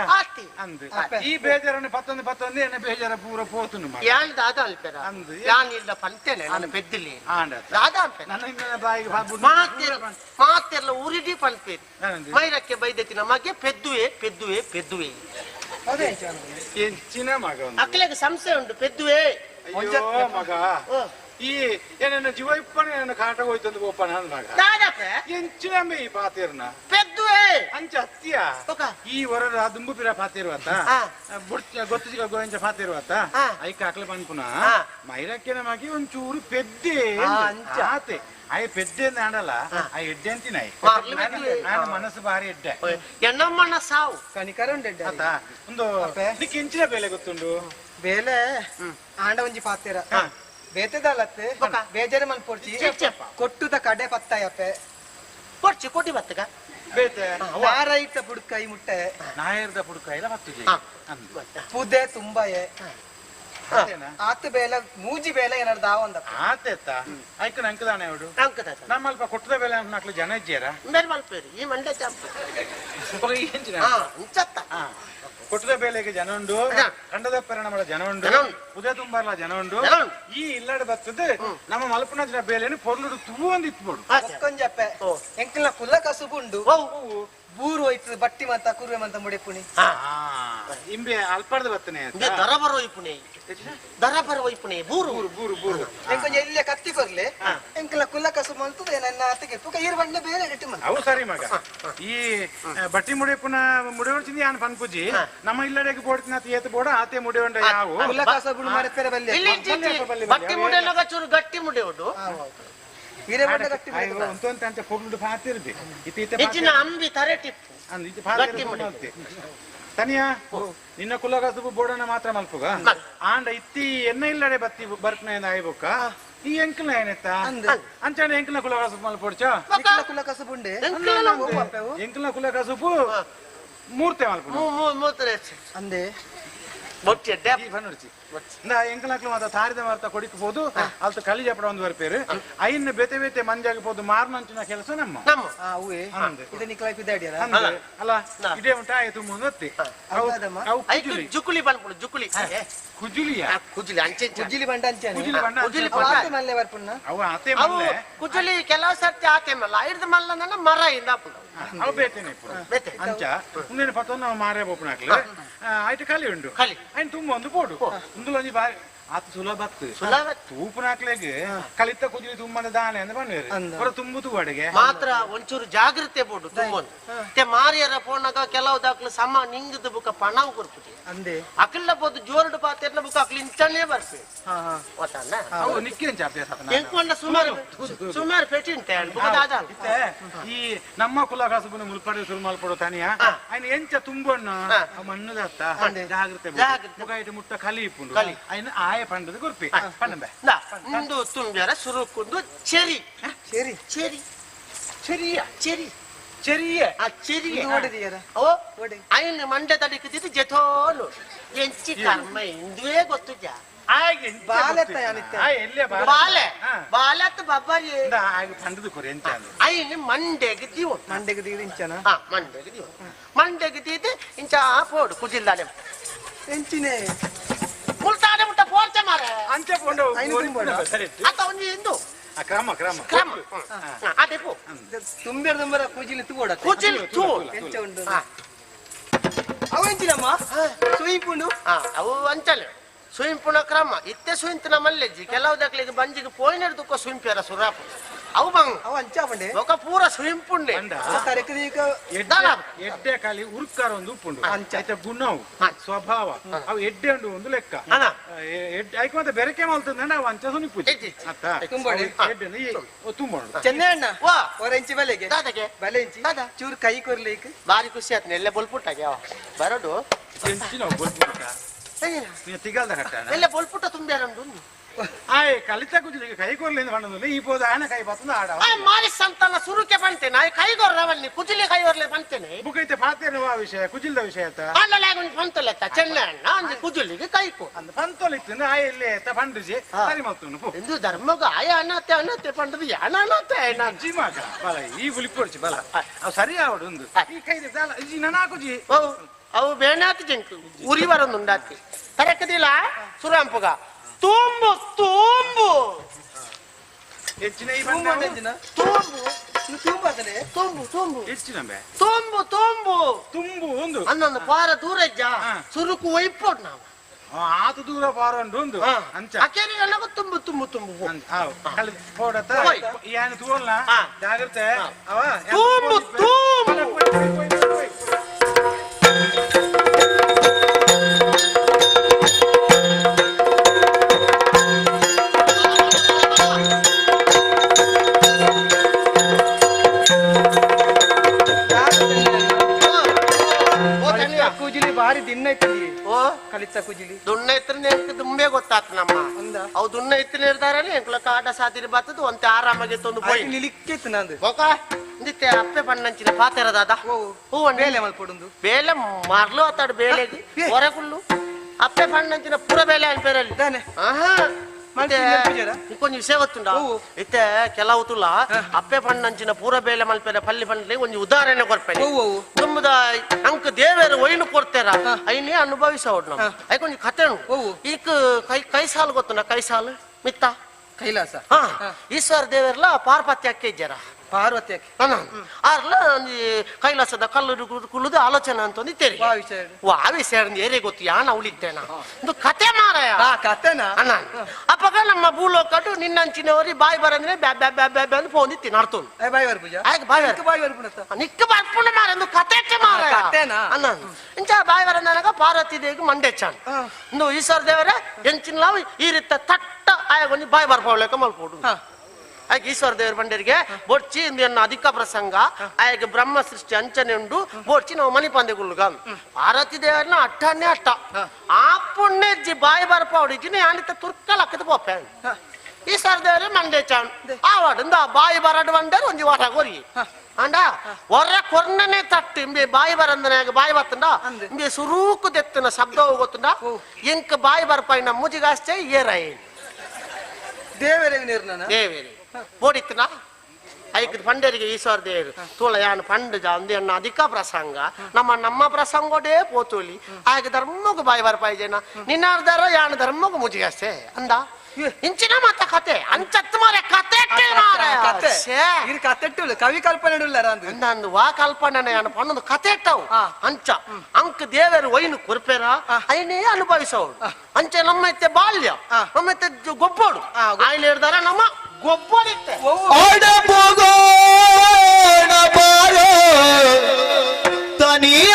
ಅಂದ್ ಈ ಬೇಜಾರನೆ ಪತ್ತೊಂದು ಎನ್ನ ಬೇಜಾರ ಪೂರ ಪೋತುನು ಯಾನ್ ದಾದ ಅಲ್ಪೆರ ಅಂದ್ ಯಾನ್ ಇಲ್ಲ ಪಂತೆನೆ ನಾನು ಪೆದ್ದಿಲಿ ಆಂಡ ದಾದ ಅಲ್ಪೆರ ನನ್ನ ಇಂದ ಬಾಯಿಗೆ ಮಾತೆರ್ಲ ಉರಿಡಿ ಪಲ್ಪೆ ಮೈರಕ್ಕೆ ಬೈದೆತಿನ ಮಗೆ ಪೆದ್ದುವೆ ಹೆಚ್ಚಿನ ಮಗ ಅಕ್ಲೆಗೆ ಸಂಶಯ ಉಂಟು ಪೆದ್ದುವೆ ಅಯ್ಯೋ ಮಗ ಈ ಏನ ಜೀವ ಇಪ್ಪನ ಕಾಟ ಹೋಯ್ತಂದು ಗೋಪನ ಮಗ ಎಂಚಿನ ಮೇ ಈ ಪಾತಿರ್ನ ಪೆದ್ದುವೆ ಅಂಚ ಹತ್ತಿಯ ಈ ವರದ ದುಂಬು ಪಿರ ಪಾತಿರುವತ್ತ ಗೊತ್ತಿಗ ಗೋಂಚ ಪಾತಿರುವತ್ತ ಐಕ ಹಾಕ್ಲೆ ಪನ್ಪುನ ಮೈರಕ್ಕೆ ನಮಗೆ ಒಂಚೂರು ಪೆದ್ದೆ ಆತೆ ಆಯ್ ಪೆದ್ದೆ ಅಂತ ಆಡಲ್ಲ ಆ ಎಡ್ಡೆ ಅಂತಿನ ನಾನು ಮನಸ್ಸು ಬಾರಿ ಎಡ್ಡೆ ಎನ್ನಮ್ಮನ ಸಾವು ಕನಿಕರ ಉಂಟೆಡ್ಡೆ ಒಂದು ನಿಕ್ಕೆ ಎಂಚಿನ ಬೇಲೆ ಗೊತ್ತುಂಡು ಬೇಲೆ ಆಂಡ ಒಂಜಿ ಪಾತೆರ ಬೇತೆದಲ್ಲತ್ತೆ ಬೇಜಾರ ಮನ್ ಪೊಡ್ಚಿ ಕೊಟ್ಟುದ ಕಡೆ ಪತ್ತಾಯಪ್ಪೆ ಪೊಡ್ಚಿ ಕೊಟ್ಟಿ ಬತ್ತಗ ಬೇತೆ ನಾರೈತ ಪುಡ್ಕೈ ಮುಟ್ಟೆ ನಾಯರ್ದ ಪುಡ್ಕ ಇಲ್ಲ ಮತ್ತಿದೆ ಪುದೆ ತುಂಬಾಯೆ ಆತ ಬೇಲೆ ಮೂಜಿ ಬೇಲೆ ಏನಾರು ದಾವಂದ ಆತೆತ್ತ ಐಕನ ಅಂಕದಾನೆ ಅವಡು ನಮ್ಮಲ್ಪ ಕೊಟ್ಟದ ಬೇಲೆ ನಾಲ್ಕು ಜನ ಇದ್ದೀರ ಬೇರೆ ಮಲ್ಪೇರಿ ಈ ಮಂಡ್ಯ ಕೊಟ್ಟದ ಬೇಲೆಗೆ ಜನ ಉಂಡು ಕಂಡದ ಪರಿಣಾಮ ಜನ ಉಂಡು ಪುದೆ ತುಂಬಾರ್ಲ ಜನ ಉಂಡು ಈ ಇಲ್ಲಡೆ ಬರ್ತದೆ ನಮ್ಮ ಮಲ್ಪನ ಬೇಲೆನು ಪೊರ್ಲುಡು ತೂ ಒಂದು ಇತ್ಬೋಡು ಕೊಂಜಪ್ಪೆ ಎಂಕಲ್ನ ಕುಲ್ಲ ಕಸುಬುಂಡು ಬೂರು ಹೋಯ್ತು ಬಟ್ಟಿ ಮಂತ ಕುರುವೆ ಮಂತ ಮುಡಿಪುಣಿ ಇಂಬೆ ಅಲ್ಪಡ್ದು ಬರ್ತನೆ ದರ ಬರೋ ಇಪ್ಪುಣಿ ದರ ಬರೋ ಇಪ್ಪುಣಿ ಬೂರು ಬೂರು ಬೂರು ಬೂರು ಎಂಕೊಂಚ ಇಲ್ಲೇ ಕತ್ತಿ ಕೊರ್ಲೆ ಎಂಕಲ ಕುಲ್ಲ ಕಸು ಮಂತದೆ ನನ್ನ ಅತ್ತಿಗೆ ಪುಕ ಈರು ಬಣ್ಣ ಬೇರೆ ಗಟ್ಟಿ ಮಂತ ಅವು ಸರಿ ಮಗ ಈ ಬಟ್ಟಿ ಮುಡಿಪುನ ಮುಡಿವರ್ಚಿಂದ ಯಾನ್ ಪನ್ಪುಜಿ ನಮ್ಮ ಇಲ್ಲಡೆಗೆ ಬೋಡ್ತಿನ ಏತು ಬೋಡ ಆತೆ ಮುಡಿವಂಡ ಯಾವು ಕುಲ್ಲ ಕಸ ಬುಡು ಮಾರೆ ಪೆರೆ ಬಲ್ಲೆ ಇಲ್ಲಿ ಬಟ್ಟಿ ಮುಡಿಯಲ್ಲ ಚೂರು ಗಟ್ಟಿ ಮುಡಿ ಉಂಟು ಈರೆ ಬಣ್ಣ ಗಟ್ಟಿ ಅಂತ ಅಂತ ಪೊಗ್ಲು ಪಾತಿರ್ಬಿ ಹೆಚ್ಚಿನ ಅಂಬಿ ತರೆ ಟಿಪ್ಪು ಗಟ್ಟಿ ಮುಡಿ ತನಿಯಾ ನಿನ್ನ ಕುಲಗಸಬು ಬೋಡನ ಮಾತ್ರ ಮಲ್ಪುಗ ಆಂಡ ಇತ್ತಿ ಎನ್ನ ಇಲ್ಲಡೆ ಬತ್ತಿ ಬರ್ಕನ ಆಯ್ಬೊಕ್ಕ ಈ ಎಂಕಲ ಏನೆತ್ತ ಅಂಚಾಣ ಎಂಕಲ ಕುಲಗಸಬು ಮಲ್ಪೊಡ್ಚ ಕುಲ್ಲ ಕಸು ಬುಂಡೆ ಎಂಕಲ ಕುಲಗಸಬು ಮೂರ್ತೆ ಮಲ್ಪು ಮೂತ್ರೆ ಅಂದೆ ಬೊಟ್ಟೆ ಡ್ಯಾಪ್ ಬನ್ನಡ್ಚಿ ಎಂಕಲಕ್ಲು ಮಾತ ತಾರಿದ ಮಾರ್ತ ಕೊಡಿಕ್ಬೋದು ಅಲ್ತ ಕಲಿ ಜಪಡ ಒಂದು ಬರ್ಪೇರು ಐನ್ ಬೆತೆ ಬೆತೆ ಮಂಜಾಗಬಹುದು ಮಾರ್ನಂಚಿನ ಕೆಲಸ ನಮ್ಮ ಅವೇ ಇದು ನಿಕ್ಲಾಯ್ ಪಿದಾಡಿಯರ ಅಲ್ಲ ಇದೇ ಉಂಟಾ ಆಯ್ತು ಮುಂದತ್ತಿ ಜುಕುಲಿ ಬಂದ್ಬಿಡು ಜುಕುಲಿ ಕುಜುಲಿಯ ಕುಜುಲಿ ಅಂಚೆ ಕುಜ್ಜಿಲಿ ಬಂಡ ಅಂಚೆ ಕುಜುಲಿ ಬಂಡ ಕುಜುಲಿ ಆತೆ ಮಲ್ಲೆ ಬರ್ಪುಣ್ಣ ಅವ ಆತೆ ಅವು ಮಲ್ಲೆ ಕುಜುಲಿ ಕೆಲವು ಸರ್ತಿ ಆತೆ ಮಲ್ಲ ಐದು ಮಲ್ಲ ನನ್ನ ಮರ ಇಂದ ಅವು ಬೇತೇನೆ ಬೇತೆ ಅಂಚ ಮುಂದಿನ ಪತ್ತ ನಾವು ಮಾರೇ ಬೋಪನಾಕ್ಲೆ ಆಯ್ತು ಖಾಲಿ ಉಂಟು ಖಾಲಿ ఆయన ತುಂಬ ಒಂದು ಬೋಡು ಒಂದುಲೊಂಜಿ ಬಾರಿ ಆತ ಸುಲಭತ್ತು ತೂಪನಾಕ್ಲೆಗೆ ಕಲಿತ ಕುದಿಲಿ ತುಂಬದ ದಾನೆ ಅಂತ ಬಂದ್ವೇರಿ ಹೊರ ತುಂಬುದು ಅಡಿಗೆ ಮಾತ್ರ ಒಂಚೂರು ಜಾಗ್ರತೆ ಬೋಡು ತುಂಬೊಂದು ಮತ್ತೆ ಮಾರಿಯರ ಫೋನಾಗ ಕೆಲವು ದಾಖಲು ಸಮ ನಿಂಗದ ಬುಕ್ಕ ಪಣಾವ್ ಕೊಡ್ಬಿಟ್ಟು ಅಂದೆ ಅಕಲ್ಲ ಬೋದು ಜೋರ್ಡು ಪಾತೆರ್ನ ಬುಕ್ಕ ಅಕ್ಲಿ ಇಂಚನೇ ಬರ್ತೀವಿ ಗೊತ್ತಲ್ಲ ಅವು ನಿಕ್ಕೇಂಚ ಅಭ್ಯಾಸ ಎಂಕೊಂಡ ಸುಮಾರು ಪೆಟ್ಟಿಂತೆ ಬುಕ್ಕ ದಾದ ಈ ನಮ್ಮ ಕುಲಗಾಸಬುನ ಮುಲ್ಪಡೆ ಸುರು ಮಲ್ಪಡೋ ತಾನಿಯ ఆయన ಎಂಚ ತುಂಬಣ್ಣ ಮಣ್ಣು ದತ್ತ ಜಾಗ್ರತೆ ಮುಗ ಇಟ್ಟು ಮುಟ್ಟ ಕಲಿ ಇಪ್ಪುಂಡು ఆయన ಆಯ ಪಂಡದ ಗುರ್ಪಿ ಪಣ್ಣಂಬೆ ಇಂದು ತುಂಬ್ಯಾರ ಸುರುಕುಂದು ಚೆರಿ ಸರಿ ಚೆರಿ ಚೆರಿಯ ಚೆರಿ ಚೆರಿಯ ಆ ಚೆರಿ ನೋಡಿದೀಯರ ಓ ఆయన ಮಂಡ್ಯ ತಡಿಕಿದ್ದು ಜೆಥೋಲು ಎಂಚಿ ಕರ್ಮ ಇಂದುವೇ ಗೊತ್ತು ಜಾ ಬಾಲೆತ್ತ ಯಾನಿತ್ತ ಬಾಲೆ ಬಾಲೆತ್ತ ಬಬ್ಬರಿ ಪಂಡದ ಕೊರಿ ಎಂಚ ఆయన ಮಂಡ್ಯಗೆ ದಿವು ಮಂಡೆಗೆ ದೀರಿ ಇಂಚನ ಮಂಡ್ಯಗೆ ದಿವು ಮಂಡ್ಯಗೆ ದೀದಿ ಇಂಚ ಪೋಡು ಕುಜಿಲ್ದಾನೆ ಎಂಚಿನೇ ಮುಲ್ತಾನೆ ಮುಟ್ಟ ಪೋರ್ಚೆ ಮಾರೆ ಅಂಚೆ ಪೋಂಡು ಅತ್ತ ಒಂದು ಇಂದು ಕ್ರಮ ಕ್ರಮ ಕ್ರಮ ಅದೇ ಪೋ ತುಂಬೇರ ತುಂಬೇರ ಕುಜಿಲಿ ತೂಡ ಕುಜಿಲ್ ತೂ ಎಂಚ ಉಂಡು ಅವ ಎಂಚಿನಮ್ಮ ಸುಯಿಪುಂಡು ಅವು ಅಂಚಲೆ ಸುಯಿಂಪುಣ ಕ್ರಮ ಇತ್ತೆ ಸುಯಿಂತಿನ ಮಲ್ಲೆಜ್ಜಿ ಕೆಲವು ದಕ್ಲಿಗೆ ಬಂಜಿಗೆ ಪೋಯಿನರ್ ದುಃಖ ಸುಯಿಂಪ್ಯಾರ ಸುರಾಪು ಅವು ಬಂಗ್ ಅವ ಅಂಚಾಪಂಡೆ ఒక ಪೂರ ಸುಯಿಂಪುಂಡೆ ತರಕದೀಕ ಎಡ್ಡೆ ಕಾಲಿ ಉರುಕಾರ ಒಂದು ಉಪ್ಪುಂಡು ಆಯ್ತ ಗುಣವು ಸ್ವಭಾವ ಅವು ಎಡ್ಡೆ ಉಂಡು ಒಂದು ಲೆಕ್ಕ ಆಯ್ಕೆ ಮತ್ತೆ ಬೆರಕೆ ಮಾಲ್ತಂದ್ರೆ ಅವು ಅಂಚ ಸುನಿ ಪೂಜೆ ಅತ್ತ ಎಡ್ಡೆ ತುಂಬೋಣ ಚೆನ್ನೈ ಅಣ್ಣ ಒರೆಂಚಿ ಬಲೆಗೆ ಬಲೆ ಇಂಚಿ ಚೂರು ಕೈ ಕೊರ್ಲಿಕ್ಕೆ ಬಾರಿ ಖುಷಿ ಆಯ್ತು ನೆಲ್ಲೆ ಬೊಲ್ಪುಟ್ಟಾಗೆ ಅವ ಬರೋಡು ಎಂಚಿನ ಬೊಲ್ಪುಟ ತಿಗಲ್ದ ಕಟ್ಟಾನ ನೆಲ್ಲೆ ಬೊಲ್ಪುಟ್ಟ ತುಂಬ್ಯಾರಂದು ಆಯ್ ಕಲಿತ ಕುಜಿಲಿಗೆ ಕೈ ಕೊರ್ಲಿಂದ ಬಂದಲ್ಲ ಈ ಪೋದ ಆನ ಕೈ ಬತ್ತಂದ ಆಡ ಮಾರಿ ಸಂತಾನ ಸುರುಕೆ ಬಂತೇನೆ ಕೈಗೊರ್ರವಲ್ಲಿ ಕುಜಿಲಿ ಕೈಗೊರ್ಲೆ ಬಂತೇನೆ ಬುಕೈತೆ ಪಾತೇನು ಆ ವಿಷಯ ಕುಜಿಲ್ದ ವಿಷಯ ಆತ ಅಲ್ಲಲಾಗ ಪಂತಲೆತ್ತ ಚೆನ್ನೈ ಅಣ್ಣ ಅಂಜಿ ಕುಜಿಲಿಗೆ ಕೈಕು ಅಂದ ಪಂತೋಲಿತ್ತು ಆಯ್ ಇಲ್ಲಿ ಎತ್ತ ಪಂಡಿಸಿ ಸರಿ ಮಲ್ತು ಎಂದು ಧರ್ಮಗ ಆಯ ಅನತ್ತೆ ಅನತ್ತೆ ಪಂಡದು ಯಾನ ಅನತ್ತೆ ಅಜ್ಜಿ ಮಗ ಬಲ ಈ ಹುಲಿಪೊಡ್ಚಿ ಬಲ ಅವು ಸರಿ ಆವಡು ಒಂದು ಈ ಕೈದೆ ಈ ನನಾಕುಜಿ ಅವು ಬೇನಾತಿ ಜಂಕು ಉರಿ ಬರೊಂದು ಉಂಡಾತಿ ತರಕದಿಲ್ಲ ಸುರಾಂಪುಗ ತುಂಬು ತುಂಬು ಹೆಚ್ಚಿನ ಈ ತುಂಬು ತುಂಬಾದರೆ ತುಂಬು ತುಂಬು ಹೆಚ್ಚಿನ ತುಂಬು ತುಂಬು ತುಂಬು ಒಂದು ಅನ್ನೊಂದು ಪಾರ ದೂರ ಇಜ್ಜ ಸುರುಕು ಒಯ್ಪೋಡ್ ನಾವು ಆತು ದೂರ ಪಾರಂಡು ಒಂದು ಅಂಚ ಅಕೇರಿ ನನಗೂ ತುಂಬು ತುಂಬು ತುಂಬು ಪೋಡತ್ತ ಏನು ತೂವಲ್ನ ಜಾಗ್ರತೆ ಅವ ತುಂಬು ತುಂಬು ಕುಜಿಲಿ ಬಾರಿ ದಿನ ಐತಿ ಓ ಕಲಿತ ಕುಜಿಲಿ ದುಣ್ಣ ಇತ್ರ ದುಂಬೆ ಗೊತ್ತಾತ್ ನಮ್ಮ ಅವು ದುಣ್ಣ ಇತ್ರ ನಿರ್ಧಾರನೇ ಎಂಕ್ಲ ಕಾಡ ಸಾತಿರಿ ಬರ್ತದ ಒಂತೆ ಆರಾಮಾಗಿ ತಂದು ಹೋಯ್ ನಿಲಿಕ್ಕಿತ್ತು ನಂದು ಓಕ ಇಂದಿತ್ತೆ ಅಪ್ಪೆ ಬಣ್ಣಂಚಿನ ಪಾತೆರ ದಾದ ಹೂ ಬೇಲೆ ಮಲ್ಪೊಡುಂದು ಬೇಲೆ ಮಾರ್ಲು ಆತಾಡು ಬೇಳೆಗಿ ಹೊರಗುಳ್ಳು ಅಪ್ಪೆ ಬಣ್ಣಂಚಿನ ಪುರ ಬೇಲೆ ಅನ್ಪೇರಲ್ಲಿ ಆಹಾ ಮತ್ತೆ ಕೊಂಚ ವಿಷಯ ಗೊತ್ತುಂಡ ಇತ್ತೆ ಕೆಲವು ತುಲ ಅಪ್ಪೆ ಪಣ್ಣಂಚಿನ ಪೂರ ಬೇಲೆ ಮಲ್ಪೆರ ಪಲ್ಲಿ ಪಂಡ್ಲಿ ಒಂಜಿ ಉದಾಹರಣೆ ಕೊರ್ಪೇನೆ ತುಂಬದ ಅಂಕ ದೇವೇರು ಒಯ್ನು ಕೊಡ್ತೇರ ಐನೇ ಅನುಭವಿಸೋಡ್ ನಾವು ಐಕೊಂಜಿ ಕಥೆನು ಈಕ ಕೈ ಸಾಲು ಗೊತ್ತುಂಡ ಕೈ ಸಾಲು ಮಿತ್ತ ಕೈಲಾಸ ಈಶ್ವರ ದೇವರ್ಲ ಪಾರ್ವತಿ ಅಕ್ಕೆ ಇಜ್ಜಾರ ಪಾರ್ವತಿ ಅರ್ಲ ಒಂಜಿ ಕೈಲಾಸದ ಕಲ್ಲು ಕುಲ್ಲುದು ಆಲೋಚನೆ ಅಂತ ಒಂದಿತ್ತೇರಿ ಆ ವಿಷಯ ಏರೇ ಗೊತ್ತು ಯಾನ ಉಳಿತೇನ ಒಂದು ಕತೆ ಮಾರಾಯ ಕತೆನಾ ಅಣ್ಣ ಅಪ್ಪಗ ನಮ್ಮ ಭೂಲೋಕಟ್ಟು ನಿನ್ನಂಚಿನವರಿ ಬಾಯಿ ಬರಂದ್ರೆ ಬ್ಯಾ ಬ್ಯಾ ಬ್ಯಾ ಬ್ಯಾ ಬ್ಯಾ ಅಂತ ಫೋನ್ ಇತ್ತಿ ನಡ್ತು ಬಾಯಿ ಬರ್ಪುಜ ಆಯ್ತು ಬಾಯಿ ನಿಕ್ಕ ಬರ್ಪುಣ ಮಾರ ಒಂದು ಕತೆ ಮಾರಾಯ ಅಣ್ಣ ಇಂಚ ಬಾಯಿ ಬರಂದನಗ ಪಾರ್ವತಿ ದೇವಿಗೆ ಮಂಡೆಚ್ಚಾನ ಇಂದು ಈಶ್ವರ ದೇವರೇ ಎಂಚಿನ ಈ ರೀತಿ ತಟ್ಟ ಆಯ ಒಂಜಿ ಬಾಯಿ ಬರ್ಪವಳೆಕ ಮಲ್ಪೋಡು ಆಯ್ಕೆ ಈಶ್ವರ ದೇವರ ಬಂಡರಿಗೆ ಬೋಡ್ಚಿ ಇಂದು ಅಧಿಕ ಪ್ರಸಂಗ ಆಯ್ಕೆ ಬ್ರಹ್ಮ ಸೃಷ್ಟಿ ಅಂಚನೆ ಉಂಡು ಬೋಡ್ಚಿ ನಾವು ಮನಿ ಪಂದೆಗುಳ್ಗ ಪಾರ್ವತಿ ದೇವರನ್ನ ಅಟ್ಟನೇ ಅಟ್ಟ ಆ ಪುಣ್ಯಜ್ಜಿ ಬಾಯಿ ಬರ್ಪ ಹೊಡಿಜಿನಿ ಆನಿತ ತುರ್ಕಲ್ ಅಕ್ಕದ ಪೋಪೆ ಈಶ್ವರ ದೇವರೇ ಮಂಡೆ ಚಾಣ್ ಆವಾಡಿಂದ ಬಾಯಿ ಬರಡು ಬಂಡರು ಒಂಜಿ ವಾರ ಕೊರಿ ಅಂಡ ಹೊರ ಕೊರ್ನನೆ ತಟ್ಟು ಇಂಬೆ ಬಾಯಿ ಬರಂದನಾಗ ಬಾಯಿ ಬತ್ತಂಡ ಇಂಬೆ ಸುರೂಕು ದೆತ್ತನ ಶಬ್ದ ಹೋಗುತ್ತಂಡ ಇಂಕ ಬಾಯಿ ಬರ್ಪಾಯಿನ ಮುಜಿಗಾಸ್ತೆ ಏರಾಯಿ ದೇವರೇ ನಿರ್ಣನ ದೇವೇರಿ ಓಡಿತ್ತನ ಐಕ್ ಪಂಡರಿಗೆ ಈಶ್ವರ ದೇವರು ತೋಳ ಯಾನು ಪಂಡ ಅಂದೆ ಅನ್ನ ಅಧಿಕ ಪ್ರಸಂಗ ನಮ್ಮ ಪ್ರಸಂಗೋಡೇ ಪೋತೋಲಿ ಆಗ ಧರ್ಮಕ್ಕೆ ಬಾಯಿ ಬರ್ಪಾಯಿಜೇನ ನಿನ್ನಾರ್ದಾರ ಯಾನ ಧರ್ಮಕ್ಕೆ ಮುಜಿಗಾಸ್ತೆ ಅಂದ ಇಂಚಿನ ಮಾತ ಕತೆ ಅಂಚತ್ತು ಮಾರೆ ಕತೆ ಕತೆಟ್ಟು ಕವಿ ಕಲ್ಪನೆ ನಂದು ವಾ ಕಲ್ಪನೆ ಅನ್ನ ಪಣ್ಣದು ಕತೆ ಇಟ್ಟವು ಅಂಚ ಅಂಕ ದೇವರು ಒಯ್ನು ಕೊರ್ಪೇರ ಐನೇ ಅನುಭವಿಸೋಡು ಅಂಚೆ ನಮ್ಮೈತೆ ಬಾಲ್ಯ ನಮ್ಮೈತೆ ಗೊಬ್ಬೋಡು ಆಯ್ಲು ಹಿಡ್ದಾರ ನಮ್ಮ ಗೊಬ್ಬೋಡಿತ್ತೆ ತನಿಯ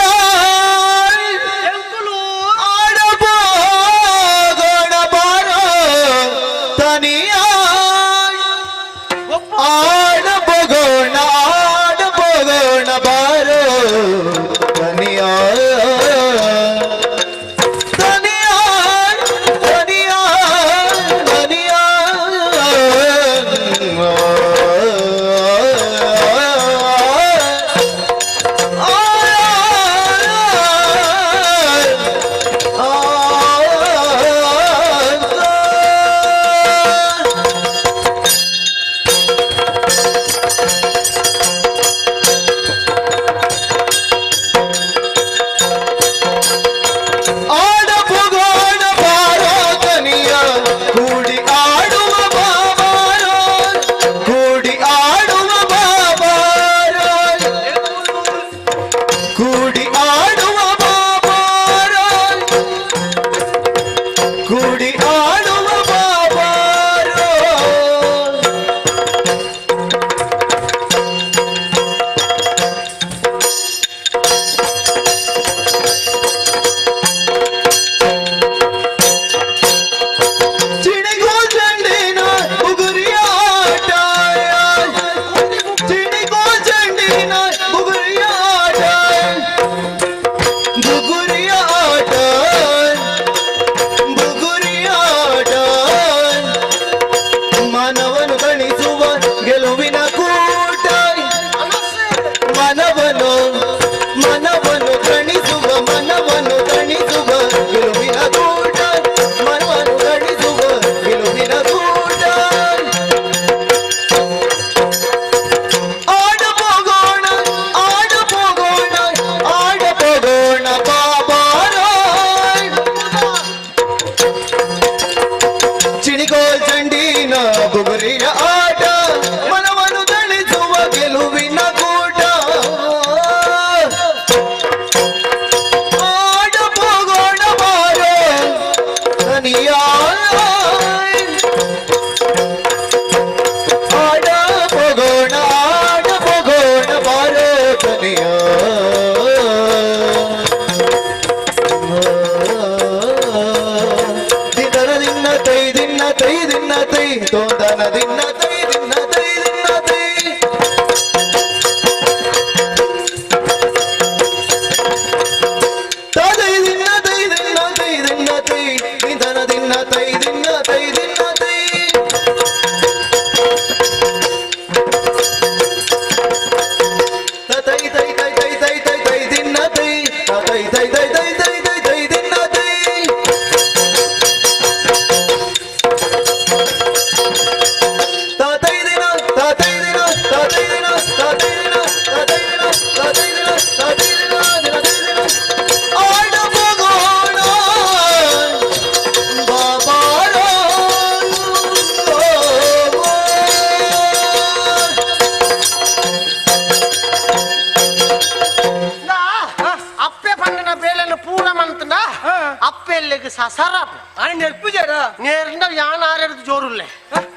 ಜೋರುಲ್ಲೆ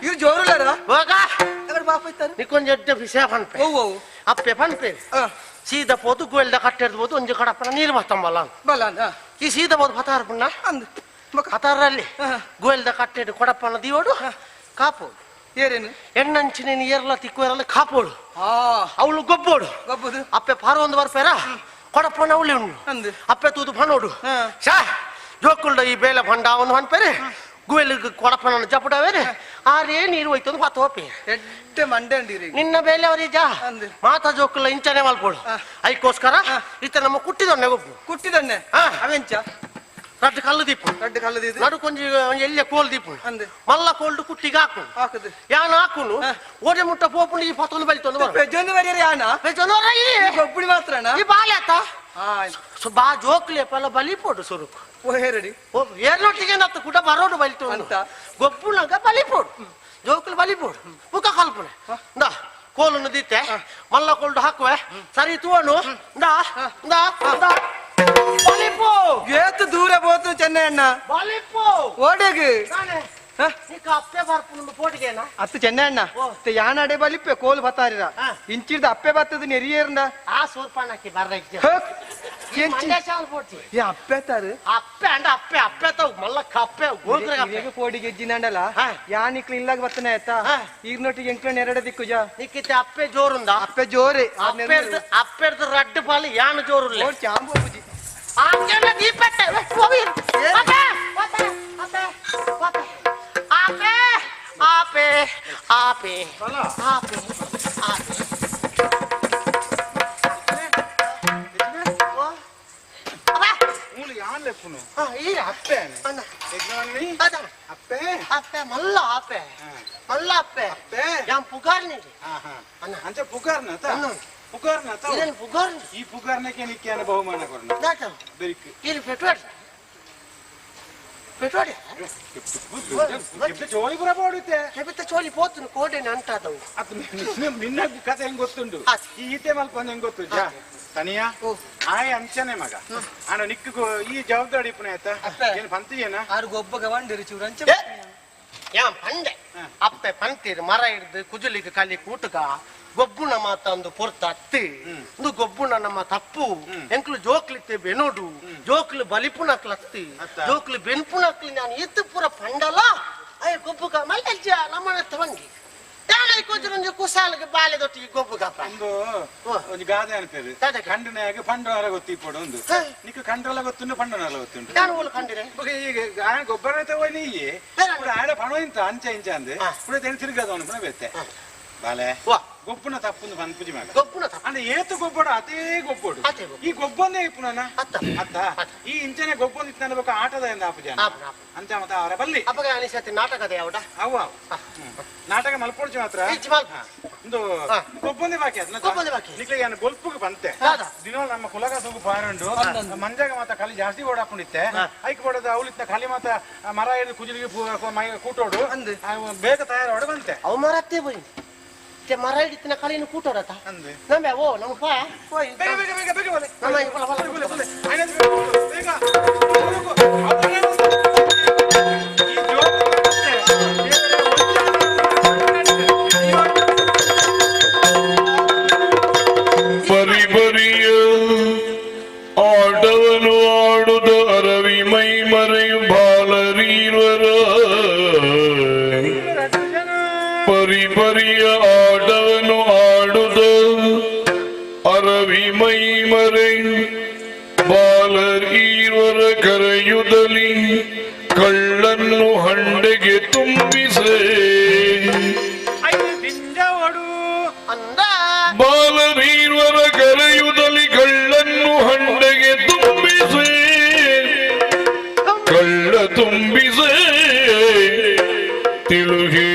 ಇವ್ರು ಜೋರುಲ್ಲಾರ ಹೋಗ ಪಾಪ ಇತ್ತಾರ ನಿಕ್ಕೊಂದು ಎಡ್ಡೆ ವಿಷಯ ಪನ್ಪೆ ಅಪ್ಪೆ ಪನ್ಪೆ ಸೀದಾ ಪೋದು ಗೋಲ್ದ ಕಟ್ಟೆಡ್ಬೋದು ಒಂಜಿ ಕಡಪ್ಪನ ನೀರು ಬತ್ತಂಬಲ್ಲ ಬಲ ಈ ಸೀದಾ ಬೋದು ಹತಾರ ಪುಣ್ಣ ಹತಾರಲ್ಲಿ ಗೋಲ್ದ ಕಟ್ಟೆಡು ಕೊಡಪ್ಪನ ದೀವೋಡು ಕಾಪೋಡು ಏರೇನು ಎಣ್ಣಂಚಿನ ಏರ್ಲ ತಿಕ್ಕುವರಲ್ಲಿ ಕಾಪೋಡು ಅವಳು ಗೊಬ್ಬೋಡು ಗೊಬ್ಬದು ಅಪ್ಪೆ ಪಾರ ಒಂದು ಬರ್ಪೇರ ಕೊಡಪ್ಪನ ಅವಳಿ ಉಂಡು ಅಪ್ಪೆ ತೂದು ಪನೋಡು ಶಾ ಜೋಕುಲ್ಡ ಈ ಬೇಲೆ ಪಂಡ ಅವನು ಪನ್ಪೇರೆ ಗುವೆಲ್ ಕೊಡಪ್ಪನ ಜಪಡವೇರೆ ಆರೇ ನೀರು ಹೋಯ್ತು ಮಾತು ಹೋಪಿ ಎಡ್ಡೆ ಮಂಡೆ ಅಂಡಿರಿ ನಿನ್ನ ಬೇಲೆ ಅವರೀಜ ಮಾತಾ ಜೋಕುಲ್ಲ ಇಂಚನೆ ಮಲ್ಪೋಡು ಅದಕ್ಕೋಸ್ಕರ ಈತ ನಮ್ಮ ಕುಟ್ಟಿದೊನ್ನೆ ಗೊಬ್ಬು ಕುಟ್ಟಿದನ್ನೆ ಅವೆಂಚ ರಡ್ಡು ಕಲ್ಲು ದೀಪು ರಡ್ಡು ಕಲ್ಲು ದೀಪು ನಡು ಕೊಂಚ ಎಲ್ಲಿ ಕೋಲ್ ದೀಪು ಅಂದೆ ಮಲ್ಲ ಕೋಲ್ಡು ಕುಟ್ಟಿಗೆ ಹಾಕು ಹಾಕದು ಯಾನ ಹಾಕುನು ಓಡೆ ಮುಟ್ಟ ಪೋಪುಂಡು ಈ ಪತ್ತೊಂದು ಬೆಳಿತೊಂದು ಬೆಜೊಂದು ಬರೀರಿ ಯಾನ ಗೊಬ್ಬಡಿ ಮಾತ್ರನಾ ಈ ಬಾಲೆ ಆತ ಬಾ ಜೋಕ್ಲೆ ಪಲ್ಲ ಬಲಿ ಪೋಡು ಸುರುಕು ಓ ಹೇರಡಿ ಓ ಏರ್ನೊಟ್ಟಿಗೆ ನತ್ತು ಕುಟ ಬರೋಡು ಬಲಿತು ಅಂತ ಗೊಬ್ಬುಳಂಗ ಬಲಿ ಪೋಡು ಜೋಕ್ಲು ಬಲಿ ಪೋಡು ಮುಖ ಕಲ್ಪನೆ ದಾ ಕೋಲನ್ನು ದೀತೆ ಮಲ್ಲ ಕೋಲ್ಡು ಹಾಕುವೆ ಸರಿ ತೂವನು ದಾ ದಾ ದಾ ಬಲಿಪೋ ಏತು ದೂರ ಬೋತು ಚೆನ್ನೈ ಅಣ್ಣ ಬಲಿಪೋ ಓಡೆಗೆ ಅಪ್ಪೆ ಬರ್ಪುಂಡು ಪೋಟಿಗೆನಾ ಅತ್ತು ಚೆನ್ನೈ ಅಣ್ಣ ಯಾನಾಡೆ ಬಲಿಪ್ಪೆ ಕೋಲ್ ಬತ್ತಾರಿರ ಇಂಚಿಡ್ದ ಅಪ್ಪೆ ಬತ್ತದ ನೆರಿಯೇರ್ಂಡ ಆ ಸೋರ್ಪಾಣಕ್ಕೆ ಬರ್ರಕ್ಕೆ ಅಪ್ಪೆ ತಾರು ಅಪ್ಪೆ ಅಂಡ ಅಪ್ಪೆ ಅಪ್ಪೆ ತಾವು ಮಲ್ಲಕ್ಕ ಅಪ್ಪೆ ಗೋಲ್ಗ್ರೆ ಕೋಡಿಗೆ ಎಜ್ಜಿನಂಡಲ್ಲ ಯಾನಿಕ್ಲು ಇಲ್ಲಾಗ ಬತ್ತನೆ ಆಯ್ತಾ ಈರ್ನೊಟ್ಟಿಗೆ ಎಂಕ್ಲ ನೆರಡೆ ದಿಕ್ಕುಜ ನಿಕ್ಕಿತ್ತೆ ಅಪ್ಪೆ ಜೋರುಂದ ಅಪ್ಪೆ ಜೋರೆ ಅಪ್ಪೆರ್ದು ರಡ್ಡು ಪಾಲು ಯಾನು ಜೋರುಲ್ಲ ಚಾಂಬು ಬುಜಿ ಆಂಗೆಲ್ಲ ದೀಪಟ್ಟೆ ಆಪೆ ಆಪೆ ಆಪೆ ಅಪ್ಪೆ ಮಲ್ಲ ಆಪೆ ಮಲ್ಲ ಅಪ್ಪೆ ಯಾನ್ ಪುಗಾರ್ ನೀಡಿ ಅಂಚ ಪುಗಾರ್ನ ಪುಗಾರ್ನ ಇದನ್ನು ಪುಗಾರ್ ಈ ಪುಗಾರ್ನಕ್ಕೆ ನಿಕ್ಕೆ ಬಹುಮಾನ ಕೊಡ್ನ ಬೆರಿಕ್ ಇಲ್ಲಿ ಪೆಟ್ರೋಲ್ ಪೆಟ್ರೋಲ್ ಜೋಳಿ ಪುರ ಪೋಡುತ್ತೆ ಹೆಬಿತ್ತ ಚೋಲಿ ಪೋತುನು ಕೋಡೆನೆ ಅಂಟಾದವು ಅದು ನಿನ್ನ ಕಥೆ ಹೆಂಗ್ ಗೊತ್ತುಂಡು ಈ ಈತೆ ಮಲ್ಪಂದ ಹೆಂಗ್ ಗೊತ್ತು ತನಿಯಾ ಆಯ ಅಂಚನೆ ಮಗ ಆನ ನಿಕ್ಕು ಈ ಜವಾಬ್ದಾರಿ ಪುಣ ಆಯ್ತಾ ಏನು ಪಂತಿಯೇನ ಆರು ಗೊಬ್ಬಗ ಬಂದಿರು ಚೂರಂಚ ಯಾ ಪಂಡೆ ಅಪ್ಪೆ ಪಂತೀರು ಮರ ಹಿಡ್ದು ಕುಜುಲಿಗೆ ಕಲಿ ಕೂಟಗ ಗೊಬ್ಬುಣ ಮಾತ ಒಂದು ಪೊರ್ತ ಅತ್ತಿ ಒಂದು ಗೊಬ್ಬುಣ ನಮ್ಮ ತಪ್ಪು ಎಂಕ್ಲು ಜೋಕ್ಲಿತ್ತೆ ಬೆನೋಡು ಜೋಕ್ಲು ಬಲಿಪುಣಕ್ಲು ಅತ್ತಿ ಜೋಕ್ಲು ಬೆನ್ಪುಣಕ್ಲು ನಾನು ಎತ್ತು ಪುರ ಪಂಡಲ ಅಯ್ಯ ಗೊಬ್ಬುಗ ಮಲ್ಜ ನಮ್ಮನೆ ತವಂಗಿ ಕೊಂಚ ಕುಸಾಲಿಗೆ ಬಾಲೆದೊಟ್ಟಿಗೆ ಗೊಬ್ಬುಗ ಒಂದು ಗಾದೆ ಅನ್ಪೇರು ಖಂಡನೆಯಾಗಿ ಪಂಡನರ ಗೊತ್ತಿಪ್ಪಡು ಒಂದು ನಿಕ್ಕು ಖಂಡಲ ಗೊತ್ತುಂಡು ಪಂಡನರ ಗೊತ್ತುಂಡು ನಾನು ಓಲು ಖಂಡಿರೆ ಈಗ ಗೊಬ್ಬರ ತಗೋನಿ ಆಡ ಪಣ ಇಂತ ಅಂಚ ಇಂಚ ಅಂದೆ ಪುಡ ತಿರುಗದವನು ಪುಣ ಬೇತೆ ಬಾಲೆ ಗೊಬ್ಬನ ತಪ್ಪುಂದು ಪಂಪುಜಿ ಮಗ ಗೊಬ್ಬನ ಅಂದ್ರೆ ಏತು ಗೊಬ್ಬಡು ಅದೇ ಗೊಬ್ಬಡು ಈ ಗೊಬ್ಬಂದೇ ಪುನಃ ಅತ್ತ ಈ ಇಂಚನೆ ಗೊಬ್ಬಂದು ಇತ್ತು ಅನ್ಬೇಕು ಆಟದ ಎಂದ ಆಪುಜ ಅಂತ ಮತ್ತ ಅವರ ಬಲ್ಲಿ ಅಪ್ಪಗ ಅನಿಸತ್ತೆ ನಾಟಕದ ಯಾವಡ ಅವ ನಾಟಕ ಮಲ್ಪೊಡ್ಚಿ ಮಾತ್ರ ಒಂದು ಗೊಬ್ಬಂದೇ ಬಾಕಿ ನಿಕ್ಲಿಗೆ ನಾನು ಗೊಲ್ಪುಗೆ ಬಂತೆ ದಿನ ನಮ್ಮ ಕುಲಗ ಸೋಗು ಪಾರಂಡು ಮಂಜಾಗ ಮಾತ ಕಲಿ ಜಾಸ್ತಿ ಓಡಾಕೊಂಡಿತ್ತೆ ಐಕ್ ಬಡದ ಅವಳಿತ್ತ ಖಾಲಿ ಮಾತ ಮರ ಹಿಡಿದು ಕುಜಿಲಿಗೆ ಕೂಟೋಡು ಬೇಗ ತಯಾರೋಡು ಬಂತೆ ಅವ ಮರತ್ತೆ ಬೈ ಮರ ಹಿಡಿತಿನ ಕಲಿನ ಕೂಟೋಡತ್ತ ನಮ್ಮೆ ಓ ನಮ್ಮ ಪರಿಬರಿಯ ಆಟವನ್ನು ಆಡುದ ಅರವಿ ಮೈ ಮರೆಯು ಬಾಲರೀರ್ವರ ಪರಿಬರಿಯ ಆಟವನ್ನು ಆಡುದ ಅರವಿ ಮೈ ಮರೆ ಬಾಲರೀರ್ವರ ಕರೆಯುದಲಿ ಕಳ್ಳನ್ನು ಹಂಡೆಗೆ ತುಂಬಿಸೆ ಬಾಲರೀರ್ವರ ಕರೆಯುದಲಿ ಕಳ್ಳನ್ನು ಹಂಡೆಗೆ ತುಂಬಿಸೆ ಕಳ್ಳ ತುಂಬಿಸೆ ತಿಳುಹೇ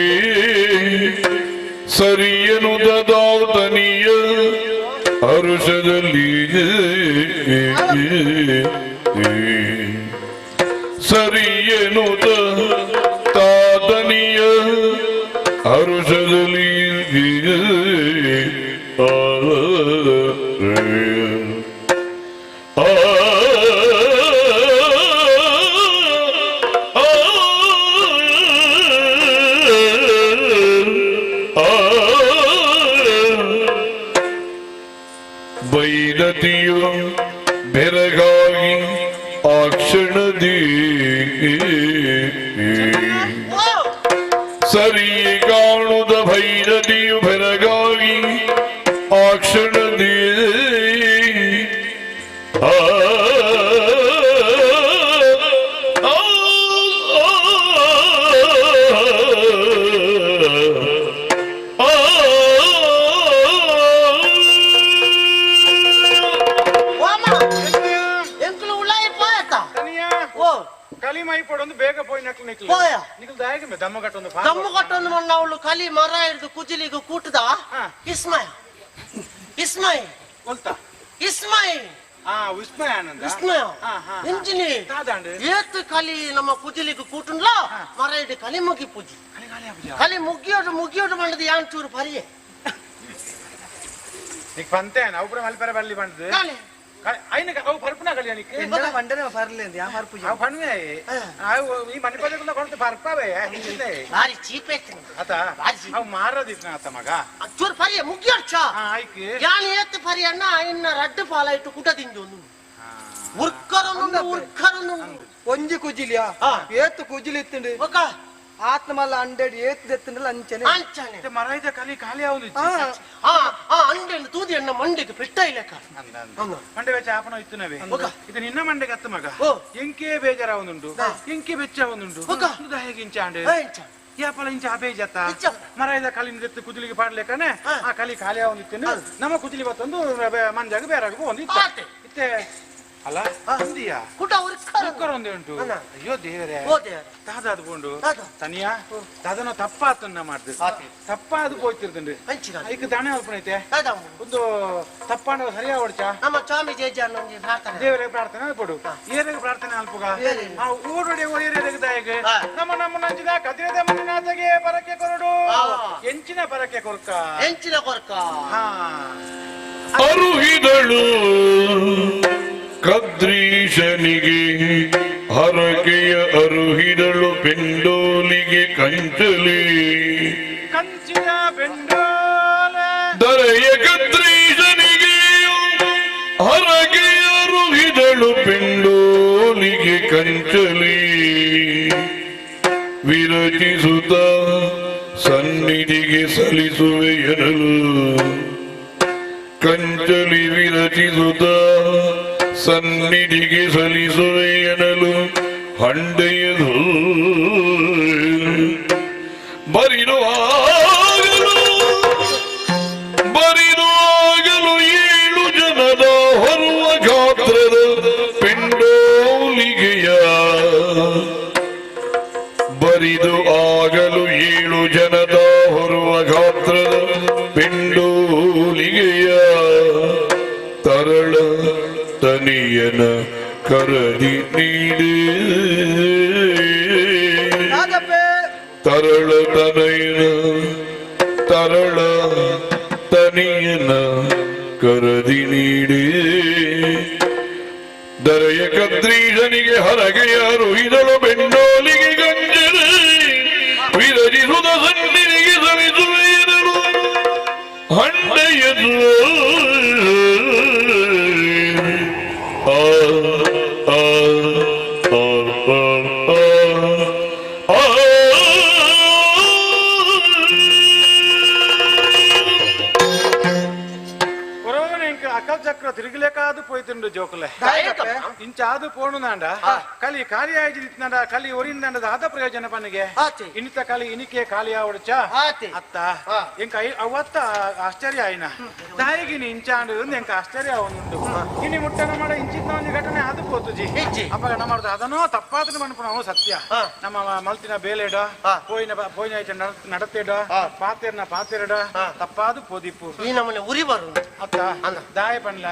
ಸರಿಯನು ದದಾತನಿಯ ಹರುಷದಲ್ಲಿ ಸರಿಯನು ತಾತನಿಯ ಹರುಷದಲ್ಲಿ ಸರಿಯೇ ಕಾಣುದ ಭೈರದಿಯು ಬೆರಗಾಗಿ ಆ ಕ್ಷಣದಿ ಕಲಿಮೈ ಪಡೊಂದು ಬೇಗ ಪೋಯಿ ನಕ್ಲು ನಿಕ್ಲು ನಿಕ್ಲು ದಾಯಗೆ ದಮ್ಮ ಕಟ್ಟೊಂದು ದಮ್ಮು ಕಟ್ಟೊಂದು ಮಣ್ಣ ಅವಳು ಕಲಿ ಮರ ಹಿಡಿದು ಕುಜಿಲಿಗೆ ಕೂಟದ ಇಸ್ಮಯ ಇಸ್ಮಯ ಅಂತ ಇಸ್ಮಯ ವಿಸ್ಮಯ ಆನಂದ ವಿಸ್ಮಯ ಇಂಜಿನಿ ಏತ್ ಕಲಿ ನಮ್ಮ ಕುಜಿಲಿಗೆ ಕೂಟುಂಡ್ಲ ಮರ ಹಿಡಿ ಕಲಿ ಮುಗಿ ಪೂಜಿ ಕಲಿ ಮುಗಿಯೋಡು ಮಂಡದ ಯಾಂಚೂರು ಪರಿಯೆ ನಿಕ್ ಪಂತೆ ನಾವು ಕೂಡ ಮಲ್ಪರ ಬಲ್ಲಿ ಬಂದದು అయిన అవు పరుపునా కలి నీకు ఎందల వండనే పర్లేదు యా పరుపు అవు పన్మే అవు ఈ మని పదకుల కొంత పరుపావే ಹಿಂದೆ ಬಾರಿ ಚೀಪ್ ಐತಿ ಅತ ಅವು ಮಾರದಿತ್ನ ಅತ ಮಗ ಚೂರ್ ಪರಿಯ ಮುಗಿಯರ್ಚ ಐಕೆ ಯಾನಿ ಏತ್ ಪರಿಯನ್ನ ಇನ್ನ ರಡ್ಡು ಪಾಲಾಯಿಟ್ಟು ಕುಟ ತಿಂದೊಂದು ಉರ್ಕರನು ಒಂಜಿ ಕುಜಿಲಿಯಾ ಏತ್ ಕುಜಿಲಿ ಇತ್ತಂಡಿ ಒಕ ಆತ್ಮ ಮಲ್ಲ 100 ಏತ್ ದೆತ್ತಂಡಲ ಅಂಚನೆ ಮರೈದ ಕಲಿ ಖಾಲಿ ಆവുದು ಅಂಡೆಂದು ತೂದಿ ಅಣ್ಣ ಮಂಡೆಗೆ ಪೆಟ್ಟ ಇಲ್ಲಕ ಮಂಡೆ ಬೆಚ್ಚ ಆಪನ ಇತ್ತುನವೆ ಇದು ನಿನ್ನ ಮಂಡೆಗೆ ಅತ್ತ ಮಗ ಎಂಕೆ ಬೇಜಾರಾವುದುಂಟು ಎಂಕೆ ಬೆಚ್ಚಾವುದುಂಟು ಇದು ಹೇಗೆ ಇಂಚಾಂಡೆ ಯಾಪಲ ಇಂಚ ಅಬೇಜತ್ತ ಮರೈದ ಕಲಿನ ದೆತ್ತು ಕುದಿಲಿಗೆ ಪಾಡ್ಲೇಕನೆ ಆ ಕಲಿ ಖಾಲಿ ಆവുದಿತ್ತು ನಮ್ಮ ಕುದಿಲಿ ಬತ್ತೊಂದು ಮಂಜಾಗ ಬೇರಾಗ ಒಂದಿತ್ತು ಇತ್ತೆ ಅಲ್ಲ ಅಂದಿಯಾ ಕುಟ ಉರ್ಕರ ಒಂದೇ ಉಂಟು ಅಯ್ಯೋ ದೇವರೇ ದಾದಾದು ಬೋಂಡು ತನಿಯಾ ದಾದನ ತಪ್ಪಾತನ್ನ ಮಾಡ್ದು ತಪ್ಪಾದು ಹೋಯ್ತಿರ್ದಂಡು ಐಕ ದಾಣೆ ಅಲ್ಪನೈತೆ ಒಂದು ತಪ್ಪಾಂಡ ಸರಿಯಾ ಹೊಡ್ಚ ನಮ್ಮ ಸ್ವಾಮಿ ಜೇಜ ಅನ್ನೊಂದು ಪ್ರಾರ್ಥನೆ ದೇವರೇ ಪ್ರಾರ್ಥನೆ ಅಲ್ಪಡು ಏರಿಗೆ ಪ್ರಾರ್ಥನೆ ಅಲ್ಪುಗ ಆ ಊರೊಡೆ ಓರಿಯರಿಗೆ ದಾಯಿಗೆ ನಮ್ಮ ನಂಚಿದ ಕದಿರದ ಮನಿನಾಥಗೆ ಪರಕ್ಕೆ ಕೊರಡು ಎಂಚಿನ ಪರಕ್ಕೆ ಕೊರ್ಕ ಎಂಚಿನ ಕೊರ್ಕ ಅರುಹಿದಳು ಕದ್ರೀಶನಿಗೆ ಹರಕೆಯ ಅರುಹಿದಳು ಪೆಂಡೋಲಿಗೆ ಕಂಚಲಿ ಕಂಚಿನ ಬೆಂಡೋಲ ದರೆಯ ಕದ್ರೀಶನಿಗೆ ಹರಕೆಯ ಅರುಹಿದಳು ಪೆಂಡೋಲಿಗೆ ಕಂಚಲಿ ವಿರಚಿಸುತ್ತ ಸನ್ನಿಧಿಗೆ ಸಲ್ಲಿಸುವೆ ಎನ್ನಲು ಕಂಚಲಿ ವಿರಚಿಸುತ್ತ ಸನ್ನಿಧಿಗೆ ಸಲ್ಲಿಸುವೆ ಎನ್ನಲು ಹಂಡೆಯದು ಬರಿದಾಗಲು 7 ಜನದ ಹೊರುವ ಗಾತ್ರದ ಪೆಂಡೋಲಿಗೆಯ ಬರಿದು ಆಗಲು 7 ಜನದ ಹೊರುವ ಗಾತ್ರದ ಪೆಂಡೋಲಿಗೆಯ ತರಳ ತನಿಯನ ಕರದಿ ನೀಡಿ ತರಳ ತನಿಯನ ಕರದಿ ನೀಡಿ ದರೆಯ ಕದ್ರೀಶನಿಗೆ ಹರಗೆಯ ರುಹಿದಳು ಬೆಂಡೋಲಿಗೆ ಗಂಜಲಿ ವಿರಜಿಸುದ ಸನ್ನಿಧಿಗೆ ಸವಿಸುವೆಯರು ಹಂಡೆಯದು ಅಕಲ್ ಚಕ್ರ ತಿರುಗಲೇಕಾದು ಪೋಯ್ತುಂಡು ಜೋಕಲೆ ಇಂಚಾದು ಪೋಣುನಾಂಡ ಕಲಿ ಖಾಲಿ ಆಯ್ಜಿದ್ನಾಂಡ ಕಲಿ ಒರಿಂದಾಂಡ ಆದ ಪ್ರಯೋಜನ ಪನಿಗೆ ಇನಿತ ಕಲಿ ಇನಿಕೆ ಖಾಲಿ ಆವಡ್ಚ ಅತ್ತ ಎಂಕ ಅವತ್ತ ಆಶ್ಚರ್ಯ ಆಯ್ನ ದಾಯಿಗಿನಿ ಇಂಚಾಂಡು ಎಂಕ ಆಶ್ಚರ್ಯ ಅವನುಂಡು ಇನಿ ಮುಟ್ಟನ ಮಾಡ ಇಂಚಿನ ಒಂದು ಘಟನೆ ಅದು ಪೋತುಜಿ ಅಪಗಣ ಮಾಡುದು ಅದನ್ನೋ ತಪ್ಪಾದನು ಮನ್ಪುನವು ಸತ್ಯ ನಮ್ಮ ಮಲ್ತಿನ ಬೇಲೆಡ ಪೋಯಿನ ನಡತೆಡ ಪಾತೆರಡ ತಪ್ಪಾದು ಪೋದಿಪ್ಪು ಈ ನಮ್ಮನೆ ಉರಿ ಬರು ಅತ್ತ ದಾಯ ಪನ್ಲ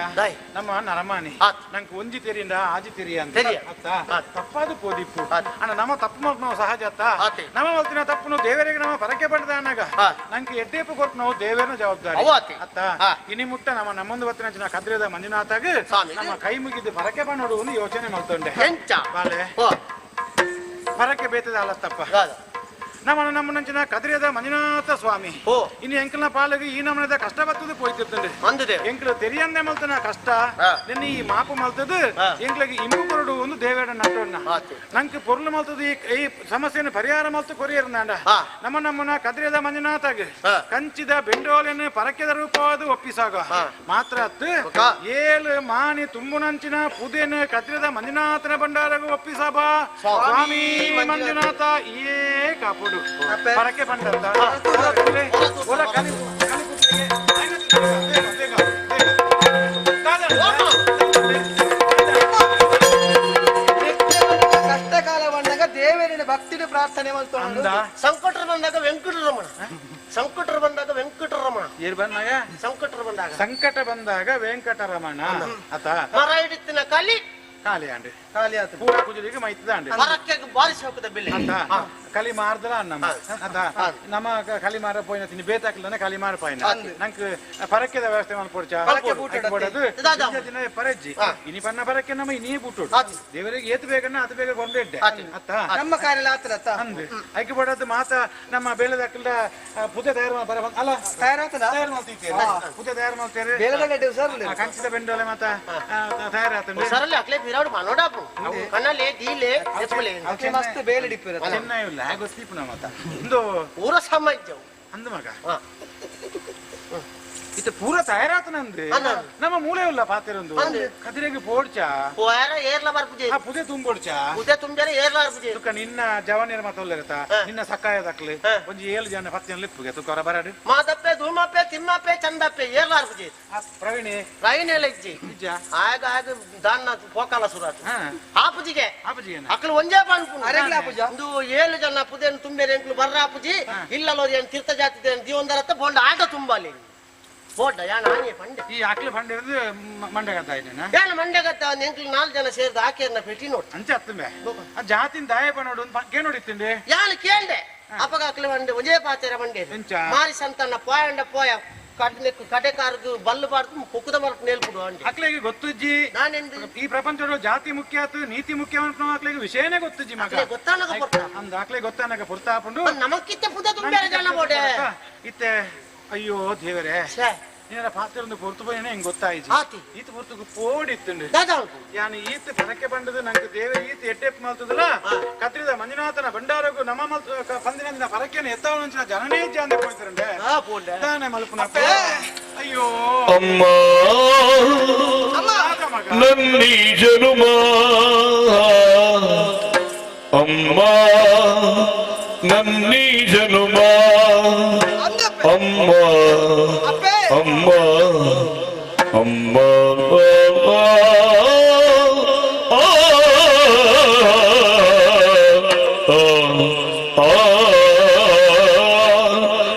ನಮ್ಮ ನರಮಾನಿ ನಂಗೆ ಒಂಜಿ ತೆರಿಯಿಂದ ಆಜಿ ತೆರಿಯ ಅಂತ ಅತ್ತ ತಪ್ಪಾದು ಪೋದಿಪ್ಪು ಅಣ್ಣ ನಮ್ಮ ತಪ್ಪು ಮಾಡ್ಕ ನಾವು ಸಹಜ ಅತ್ತ ನಮ್ಮ ಮಲ್ತಿನ ತಪ್ಪು ದೇವರಿಗೆ ನಮ್ಮ ಪರಕೆ ಪಡೆದ ಅನ್ನಾಗ ನಂಗೆ ಎಡ್ಡೇಪು ಕೊಟ್ಟು ನಾವು ದೇವರನ್ನು ಜವಾಬ್ದಾರಿ ಅತ್ತ ಇನಿ ಮುಟ್ಟ ನಮ್ಮೊಂದು ಹೊತ್ತಿನ ಕದ್ರದ ಮಂಜುನಾಥಾಗ ನಮ್ಮ ಕೈ ಮುಗಿದು ಪರಕೆ ಪಣ್ಣೋಡು ಒಂದು ಯೋಚನೆ ಮಾಡ್ತೊಂಡೆ ಬಾಲೆ ಪರಕೆ ಬೇತದ ಅಲ್ಲತ್ತಪ್ಪ ನಮ್ಮನಂಚಿನ ಕದಿರಿಯದ ಮಂಜುನಾಥ ಸ್ವಾಮಿ ಇನ್ನು ಎಂಕಲ್ನ ಪಾಲಿಗೆ ಈ ನಮ್ಮನದ ಕಷ್ಟ ಬರ್ತದೆ ಪೋಯ್ತಿರ್ತದೆ ಎಂಕಲು ತೆರಿಯಂದೆ ಮಲ್ತನ ಕಷ್ಟ ನಿನ್ನ ಈ ಮಾಪು ಮಲ್ತದು ಎಂಕ್ಲಿಗೆ ಇಂಬು ಕೊರಡು ಒಂದು ದೇವೇಡ ನಟ್ಟನ್ನ ನಂಗೆ ಪೊರ್ಲು ಮಲ್ತದು ಈ ಸಮಸ್ಯೆಯನ್ನು ಪರಿಹಾರ ಮಲ್ತು ಕೊರಿಯರ್ ನಾಂಡ ನಮ್ಮನ ಕದಿರಿಯದ ಮಂಜುನಾಥಗೆ ಕಂಚಿದ ಬೆಂಡೋಲಿನ ಪರಕ್ಯದ ರೂಪವಾದ ಒಪ್ಪಿಸಾಗ ಮಾತ್ರ ಏಳು ಮಾನಿ ತುಂಬುನಂಚಿನ ಪುದೇನ ಕದಿರಿಯದ ಮಂಜುನಾಥನ ಭಂಡಾರಗೂ ಒಪ್ಪಿಸಾಬ ಸ್ವಾಮಿ ಮಂಜುನಾಥ ಏ ಕಾಪುಡು ಪರಕ್ಕೆ ಬಂದ ಕಷ್ಟ ಕಾಲ ಬಂದಾಗ ದೇವರಿನ ಭಕ್ತಿನ ಪ್ರಾರ್ಥನೆ ಮಾಡ್ಕೊಂಡು ಸಂಕಟರು ಬಂದಾಗ ವೆಂಕಟರಮಣ ಸಂಕಟರು ಬಂದಾಗ ವೆಂಕಟರಮಣ ಏನ್ ಬಂದಾಗ ಸಂಕಟ ಬಂದಾಗ ವೆಂಕಟರಮಣ ಆತ ಮರ ಹಿಡಿತಿನ ಕಲಿ ಖಾಲಿ ಅಂಡಿ ಖಾಲಿ ಆತ ಪೂರ ಕುಜಲಿಗೆ ಮೈತದ ಅಂಡಿ ಮರಕ್ಕೆ ಬಾರಿಸಿ ಹೋಗದ ಬೆಲೆ ಅಂತ ಕಲಿ ಮಾರ್ದಲ ನಮ್ಮ ಅದ ನಮ್ಮ ಕಲಿ ಮಾರ ಪೋಯಿನ ತಿನಿ ಬೇತಾಕಲನೆ ಕಲಿ ಮಾರ ಪೋಯಿನ ನಂಗೆ ಪರಕ್ಕೆದ ವ್ಯವಸ್ಥೆ ಮಾಡ್ಕೊಡ್ಚಾ ಕೊಡದು ದಿನ ಪರಜ್ಜಿ ಇನಿ ಪನ್ನ ಪರಕ್ಕೆ ನಮ್ಮ ಇನಿ ಬುಟ್ಟು ದೇವರಿಗೆ ಏತು ಬೇಕನ್ನ ಅದು ಬೇಗ ಕೊಂಡೆಡ್ಡೆ ಅತ್ತ ನಮ್ಮ ಕಾರ್ಯ ಆತರ ಅಂದು ಐಕೆ ಬಡದು ಮಾತ ನಮ್ಮ ಬೇಲದಕ್ಕಲ್ದ ಪುದೆ ತಯಾರು ಬರ ಅಲ್ಲ ತಯಾರು ಮಾಡ್ತೀವಿ ಪುದೆ ತಯಾರು ಮಾಡ್ತಾರೆ ಬೇಲದ ಸರ್ ಕಂಚಿದ ಬೆಂಡೋಲೆ ಮಾತ ತಯಾರಾತಂಡೆ ಸರಲ್ಲ ಅಕ್ಲೆ ಬಿರಾಡು ಮನೋಡಾಪು ಕಣ್ಣಲೆ ದೀಲೆ ಎತ್ಬಲೆ ಮಸ್ತ್ ಬೇಲೆ ಡಿಪ್ಪಿರ ಚೆನ್ನೈ ಇಲ್ಲ ಗೊತ್ತಿಪ್ಪು ನಮ್ಮ ಮಾತ ಇಂದು ಪೂರ ಸಮಾಜವು ಅಂದು ಮಗ ಇತ್ತೆ ಪೂರ ತಯಾರಾತನಂದು ನಮ್ಮ ಮೂಲೆ ಇಲ್ಲ ಪಾತಿರೊಂದು ಕದಿರೆಗೆ ಪೋಡ್ಚಾ ಪೋಯರ ಏರ್ಲ ಬರ್ಪುಜೆ ಆ ಪುದೆ ತುಂಬೋಡ್ಚಾ ಪುದೆ ತುಂಬೇರೆ ಏರ್ಲ ಬರ್ಪುಜೆ ತುಕ ನಿನ್ನ ಜವಾನಿಯರ ಮಾತೊಲ್ಲರತ ನಿನ್ನ ಸಕಾಯದಕ್ಲೆ ಒಂಜಿ 7 ಜನ 10 ಜನ ಲಿಪ್ಪುಗೆ ತುಕರ ಬರಾಡು ಮಾದಪ್ಪೆ ಧೂಮಪ್ಪೆ ತಿಮ್ಮಪ್ಪೆ ಚಂದಪ್ಪೆ ಏರ್ಲ ಬರ್ಪುಜೆ ಪ್ರವೀಣಿ ಪ್ರವೀಣ್ ಇಜ್ಜಿ ನಿಜ ಆಗ ದಾನ ಪೋಕಾಲ ಸುರಾತು ಆಪುಜಿಗೆ ಅಕ್ಲು ಒಂಜೇ ಬಾನ್ಪುನು ಅರೆಗ್ಲ ಆಪುಜ ಒಂದು 7 ಜನ ಪುದೆನ್ ತುಂಬೇರೆ ಎಂಕ್ಲು ಬರ್ರ ಆಪುಜಿ ಇಲ್ಲಲ್ಲೋ ಏನ್ ತೀರ್ಥ ಜಾತಿ ದಿವಂದರತ್ತ ಬೋಂಡ ಆಟ ತುಂಬಾಲಿ ಬೋಡ್ಡ ಯಾನ ಆನೆ ಪಂಡೆ ಈ ಆಕ್ಲೆ ಪಂಡೆ ಇರೋದು ಮಂಡಗತ್ತ ಇದನ್ನ ಯಾನ ಮಂಡಗತ್ತ ಎಂಕ್ಲು 4 ಜನ ಸೇರಿದ ಆಕೆಯನ್ನ ಪೆಟ್ಟಿ ನೋಡ್ ಅಂಚೆ ಹತ್ತಂಬೆ ಆ ಜಾತಿನ ದಾಯಪ ನೋಡು ಅಂತ ನೋಡಿತ್ತಂಡೆ ಯಾನ ಕೇಳ್ದೆ ಅಪಗ ಆಕ್ಲೆ ಮಂಡೆ ಒಂಜೇ ಪಾತೆರ ಮಂಡೆ ಮಾರಿ ಸಂತನ ಪೋಯಂಡ ಪೋಯ ಕಡೆಕಾರ್ದು ಬಲ್ಲು ಬಾರ್ದು ಕುಕ್ಕದ ಮರಕ್ಕೆ ನೇಲ್ಬಿಡು ಅಂಡಿ ಅಕ್ಲೆಗೆ ಗೊತ್ತಜ್ಜಿ ನಾನೆಂದು ಈ ಪ್ರಪಂಚದ ಜಾತಿ ಮುಖ್ಯ ಆತು ನೀತಿ ಮುಖ್ಯ ಅಂತ ಅಕ್ಲೆಗೆ ವಿಷಯನೇ ಗೊತ್ತಜ್ಜಿ ಮಗ ಗೊತ್ತಾನಗ ಪುರ್ತ ಅಂದ ಅಕ್ಲೆ ಗೊತ್ತಾನಗ ಪುರ್ತಾಪುಂಡು ನಮಕ್ಕಿತ್ತೆ ಪುದ ತುಂಬೇರೆ ಜನ ಬೋಡೆ ಇತ್ತೆ ಅಯ್ಯೋ ದೇವರೇ ನೀನ ಪಾತ್ರೊಂದು ಪೊರ್ತು ಪೋಯನೆ ಹೆಂಗ್ ಗೊತ್ತಾಯ್ತು ಈತ ಪೊರ್ತುಗು ಪೋಡಿತ್ತುಂಡು ಯಾನು ಈತ ಪರಕ್ಕೆ ಬಂಡದು ನಂಗೆ ದೇವರ ಈತ ಎಟ್ಟೆಪ್ ಮಲ್ತದಲ್ಲ ಕತ್ರಿದ ಮಂಜುನಾಥನ ಭಂಡಾರಗು ನಮ್ಮ ಮಲ್ತು ಪಂದಿನ ಪರಕ್ಕೆನ ಎತ್ತವಳಂಚಿನ ಜನನೇ ಜಾಂದೆ ಪೋಯ್ತರಂಡೆ ದಾನೆ ಮಲ್ಪುನ ಅಯ್ಯೋ ಅಮ್ಮ ನನ್ನೀ ಜನುಮ ಅಮ್ಮ ನನ್ನೀ ಜನುಮ ಅಮ್ಮ ಅಮ್ಮ ಅಮ್ಮ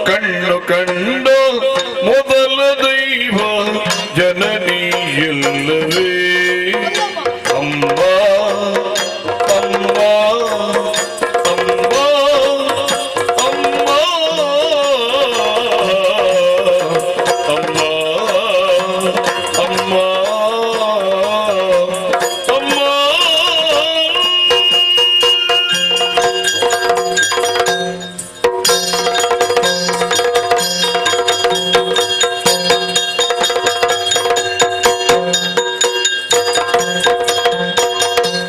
ಕಣ್ಣು ಕಂಡ ಮೊದಲ ದೈವ ಜನನಿಯಲ್ಲವೇ ಅಮ್ಮ ಅಮ್ಮ ಅಮ್ಮ ಅಮ್ಮ ಅಮ್ಮ ಅಮ್ಮ ಅಮ್ಮ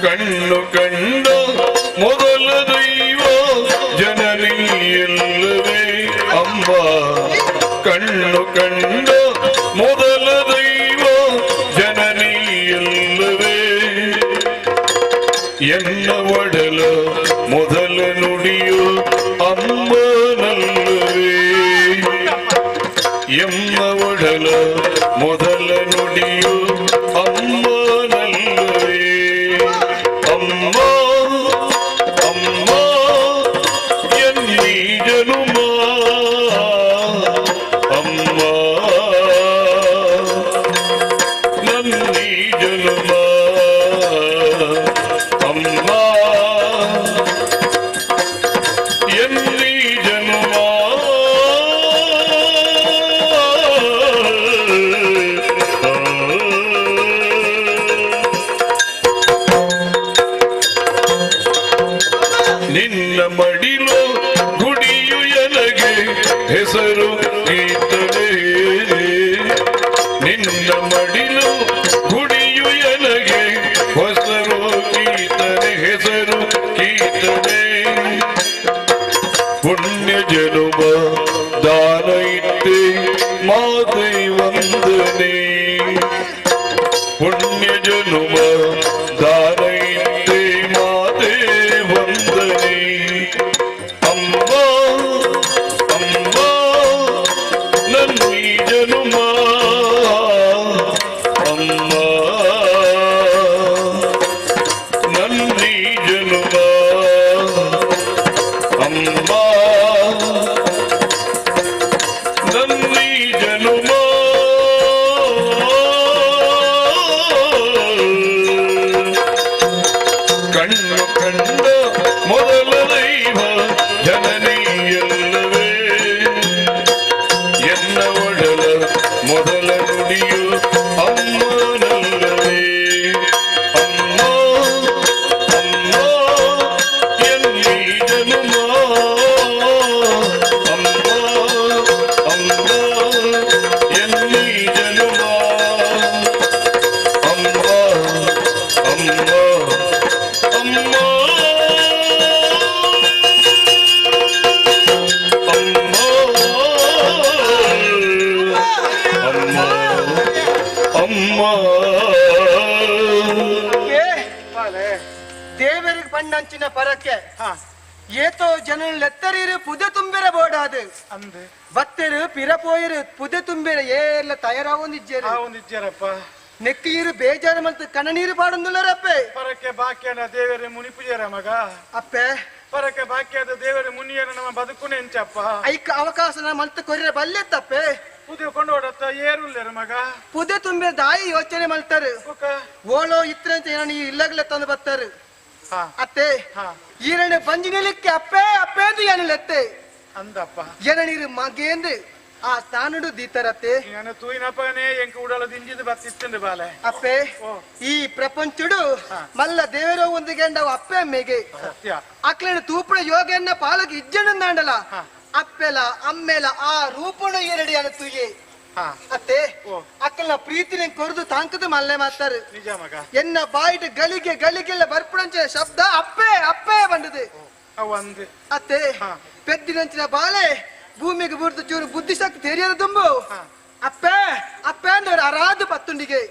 ಕಣ್ಣು ಕಂಡ ಮೊದಲ ದೈವ ಜನನಿಯಲ್ಲವೇ ಅಮ್ಮ ಕಣ್ಣು ಕಂಡ ಮೊದಲ ದೈವ ಜನನಿಯಲ್ಲವೇ ಎನ್ನ ಒಡಲ ಮೊದಲ ನುಡಿಯು ಅಮ್ಮನಲ್ಲವೇ ಎನ್ನ ಒಡಲ ಮೊದಲ ನುಡಿಯು ಅಮ್ಮನಲ್ಲವೇ ಅಮ್ಮ ಅಮ್ಮ ಎನ್ನೀ ಜನುಮ ಅಮ್ಮ ನನ್ನೀ ಜನುಮ ಅಮ್ಮ ಎನ್ನೀ ಜನುಮ ನಿನ್ನ ಮಡಿಲು ಗುಡಿ ಹೆಸರು ಕೀರ್ತನೆ ನಿನ್ನ ಮಡಿಲು ಗುಡಿಯು ಎನಗೆ ಹೊಸರು ಕೀರ್ತನೆ ಹೆಸರು ಕೀರ್ತನೆ ಪುಣ್ಯ ಜನುಮ ದಾನ ಇಟ್ಟೆ ಮಾತೆ ವಂದನೆ ಪುಣ್ಯ ಜನುಮ ದಾನ ಇಟ್ಟೆ ಮಾತೆ ವಂದನೆ ಅಮ್ಮ ಅಮ್ಮ ನನ್ನೀ ಜನುಮ ಅಮ್ಮ ನನ್ನೀ ಜನುಮ ಅಮ್ಮ ನನ್ನೀ ಜನುಮ ಕಣ್ಣು ಕಂಡ ಮೊದಲ ದೈವ ಜನನಿಯಲ್ಲವೇ ಎನ್ನ ಒಡಲ ಮೊದಲ ನುಡಿಯು ಅಮ್ಮನಲ್ಲವೇ ಅಮ್ಮ ಅಮ್ಮ ಎನ್ನೀ ಜನುಮ ಅಮ್ಮ ಅಮ್ಮ ಎನ್ನೀ ಜನುಮ ಅಮ್ಮ ಅಮ್ಮ ಅಮ್ಮ ಅಮ್ಮ ದೇವರಿಗೆ ಪಂಡಂಚಿನ ಪರಕ್ಕೆ ಏತೋ ಜನಲೆತ್ತರೀರು ಪುದೆ ತುಂಬಿರ ಬೋಡಾದು ಬತ್ತೆರು ಪಿರಪೋಯಿರು ಪುದೆ ತುಂಬಿರ ಏಲ್ಲ ತಯಾರಾವೊಂದಿಜ್ಜರಪ್ಪ ನೆಕ್ಕೀರು ಬೇಜಾರು ಮತ್ತು ಕಣ್ಣನೀರು ಪಾಡೊಂದುಲ್ಲರಪ್ಪೆ ಪರಕ್ಕೆ ಬಾಕ್ಯನ ದೇವರೇ ಮುನಿ ಪೂಜಾರ ಮಗ ಅಪ್ಪೆ ಪರಕ್ಕೆ ಬಾಕ್ಯದ ದೇವರೇ ಮುನಿಯರ ನಮ್ಮ ಬದುಕು ನೆಂಚಪ್ಪ ಐಕ ಅವಕಾಶ ಮಲ್ತ ಕೊರ್ರೆ ಬಲ್ಲೆತ್ತಪ್ಪೆ ಪುದೆ ಕೊಂಡೋಡತ್ತ ಏರುಲ್ಲರ ಮಗ ಪುದೆ ತುಂಬಿರ ದಾಯಿ ಯೋಚನೆ ಮಲ್ತಾರು ಓಳೋ ಇತ್ರ ಅಂತ ಏನೋ ನೀವು ಇಲ್ಲಗಲೆ ತಂದು ಬರ್ತಾರು ಅತ್ತೆ ಈರಣ್ಣ ಬಂಜಿನಿಲಿಕ್ಕೆ ಅಪ್ಪೆ ಅಪ್ಪೆ ಎಂದು ಏನಿಲ್ಲತ್ತೆ ಅಂದಪ್ಪ ಏನ ನೀರು ಮಗೇಂದು ಆ ತಾನುಡು ದೀತರತ್ತೆ ನಾನು ತೂಯಿನಪ್ಪನೇ ಎಂಕ ಉಡಲ ದಿಂಜಿದ ಬತ್ತಿತ್ತಂದು ಬಾಲೆ ಅಪ್ಪೆ ಈ ಪ್ರಪಂಚಡು ಮಲ್ಲ ದೇವರ ಒಂದು ಗಂಡವು ಅಪ್ಪೆ ಅಮ್ಮೆಗೆ ಸತ್ಯ ಅಕ್ಲೇನ ತೂಪುಡ ಯೋಗನ್ನ ಪಾಲಕ ಇಜ್ಜಣ್ಣಂದಾಂಡಲ ಅಪ್ಪೆಲ ಅಮ್ಮೆಲ ಆ ರೂಪಣ ಎರಡಿ ಅನತುಯೆ ಅತ್ತೆ ಅಕ್ಕಲ್ನ ಪ್ರೀತಿನ ಕೊರದು ತಾಂಕದ ಮಲ್ಲೆ ಮಾತಾರು ನಿಜ ಮಗ ಎನ್ನ ಬಾಯಿಟ ಗಳಿಗೆ ಗಳಿಗೆಲ್ಲ ಬರ್ಪುಡಂಚ ಶಬ್ದ ಅಪ್ಪೆ ಅಪ್ಪೆ ಬಂದದೆ ಅವಂದು ಅತ್ತೆ ಪೆದ್ದಿನಂಚಿನ ಬಾಳೆ ಭೂಮಿಗೆ ಬುರ್ದು ಚೂರು ಬುದ್ಧಿಶಕ್ತಿ ತೆರೆಯದ ತುಂಬು ಅಪ್ಪೆ ಅಪ್ಪೆ ಅಂದ್ರೆ ಅರಾಧ ಪತ್ತುಂಡಿಗೆ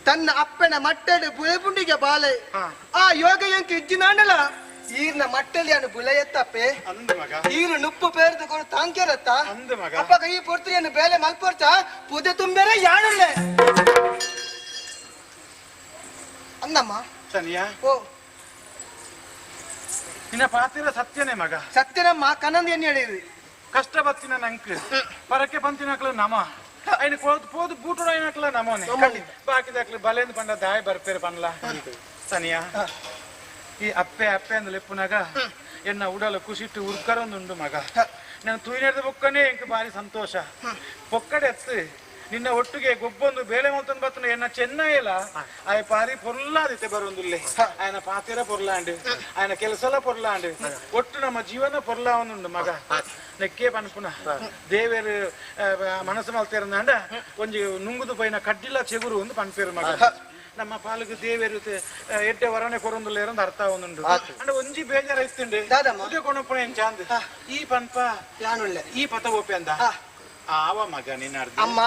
ತನ್ನ ಅಪ್ಪನ ಮಟ್ಟೆಡು ಬುಳೆಪುಂಡಿಗೆ ಬಾಲೆ ಆ ಯೋಗ ಎಂಕ ಇಜ್ಜಿನಾಂಡಲ ಈರ್ನ ಮಟ್ಟಲ್ಲಿ ಅನು ಬುಳೆಯತ್ತಪ್ಪೆ ಈರು ನುಪ್ಪು ಪೇರ್ದು ಕೊಡು ತಾಂಕ್ಯರತ್ತ ಅಪ್ಪ ಕೈ ಪೊರ್ತಿಯನ್ನು ಬೇಲೆ ಮಲ್ಪೊರ್ಚ ಪುದೆ ತುಂಬೇರೆ ಯಾಣಲ್ಲೆ ಅಂದಮ್ಮ ಸನಿಯಾ ಓ ನಿನ್ನ ಪಾತಿರ ಸತ್ಯನೇ ಮಗ ಸತ್ಯನಮ್ಮ ಕನಂದ್ ಏನ್ ಹೇಳಿರಿ ಕಷ್ಟ ಬತ್ತಿನ ನಂಕ್ ಪರಕ್ಕೆ ಬಂತಿನಕ್ಲ ನಮ ಐನ ಪೋದು ಬೂಟುಡ ಐನಕ್ಲ ನಮೋನೆ ಬಾಕಿದಕ್ಲ ಬಲೆಂದು ಪಂಡ ದಾಯ ಬರ್ಪೇರು ಪನ್ಲ ಸನಿಯಾ ಈ ಅಪ್ಪೆ ಅಪ್ಪೆ ಅಂದ್ ಲೆಪ್ಪುನಾಗ ಎನ್ನ ಉಡಲ ಖುಷಿಟ್ಟು ಉರ್ಕರೊಂದುಂಡು ಮಗ ನಾನು ತೂಯಿನೆಡ್ದ ಬೊಕ್ಕನೇ ಎಂಕ್ ಬಾರಿ ಸಂತೋಷ ಪೊಕ್ಕಡೆ ಎತ್ತು ನಿನ್ನ ಒಟ್ಟಿಗೆ ಗೊಬ್ಬೊಂದು ಬೇಳೆ ಮೊತ್ತೊಂದು ಬತ್ತನ ಎನ್ನ ಚೆನ್ನೈ ಇಲ್ಲ ಆಯ ಪಾರಿ ಪೊರ್ಲಾದಿತ್ತೆ ಬರೊಂದುಲ್ಲೆ ಆಯನ ಪಾತಿರ ಪೊರ್ಲಾಂಡು ಆಯನ ಕೆಲಸಲ ಪೊರ್ಲಾಂಡು ಒಟ್ಟು ನಮ್ಮ ಜೀವನ ಪೊರ್ಲಾವೊಂದುಂಡು ಮಗ ನೆಕ್ಕೆ ಪನ್ಪುನ ದೇವೇರು ಮನಸ್ಸು ಮಲ್ತಿರಂದಾಂಡ ಒಂಜಿ ನುಂಗುದು ಪೈನ ಕಡ್ಡಿಲ ಚೆಗುರು ಒಂದು ಪನ್ಪೇರು ಮಗ ನಮ್ಮ ಪಾಲುಗು ದೇವೇರು ಎಡ್ಡೆ ವರನೆ ಕೊರೊಂದುಲ್ಲೇರಂದು ಅರ್ಥ ಒಂದುಂಡು ಅಂಡ ಒಂಜಿ ಬೇಜಾರ ಇತ್ತುಂಡು ಉದೇ ಕೊಣಪುಣ ಏನ್ ಚಾಂದ್ ಈ ಪನ್ಪ ಈ ಪತ ಓಪೆ ಅಂದ ಆವ ಮಗ ನಿನ್ನ ಅಮ್ಮ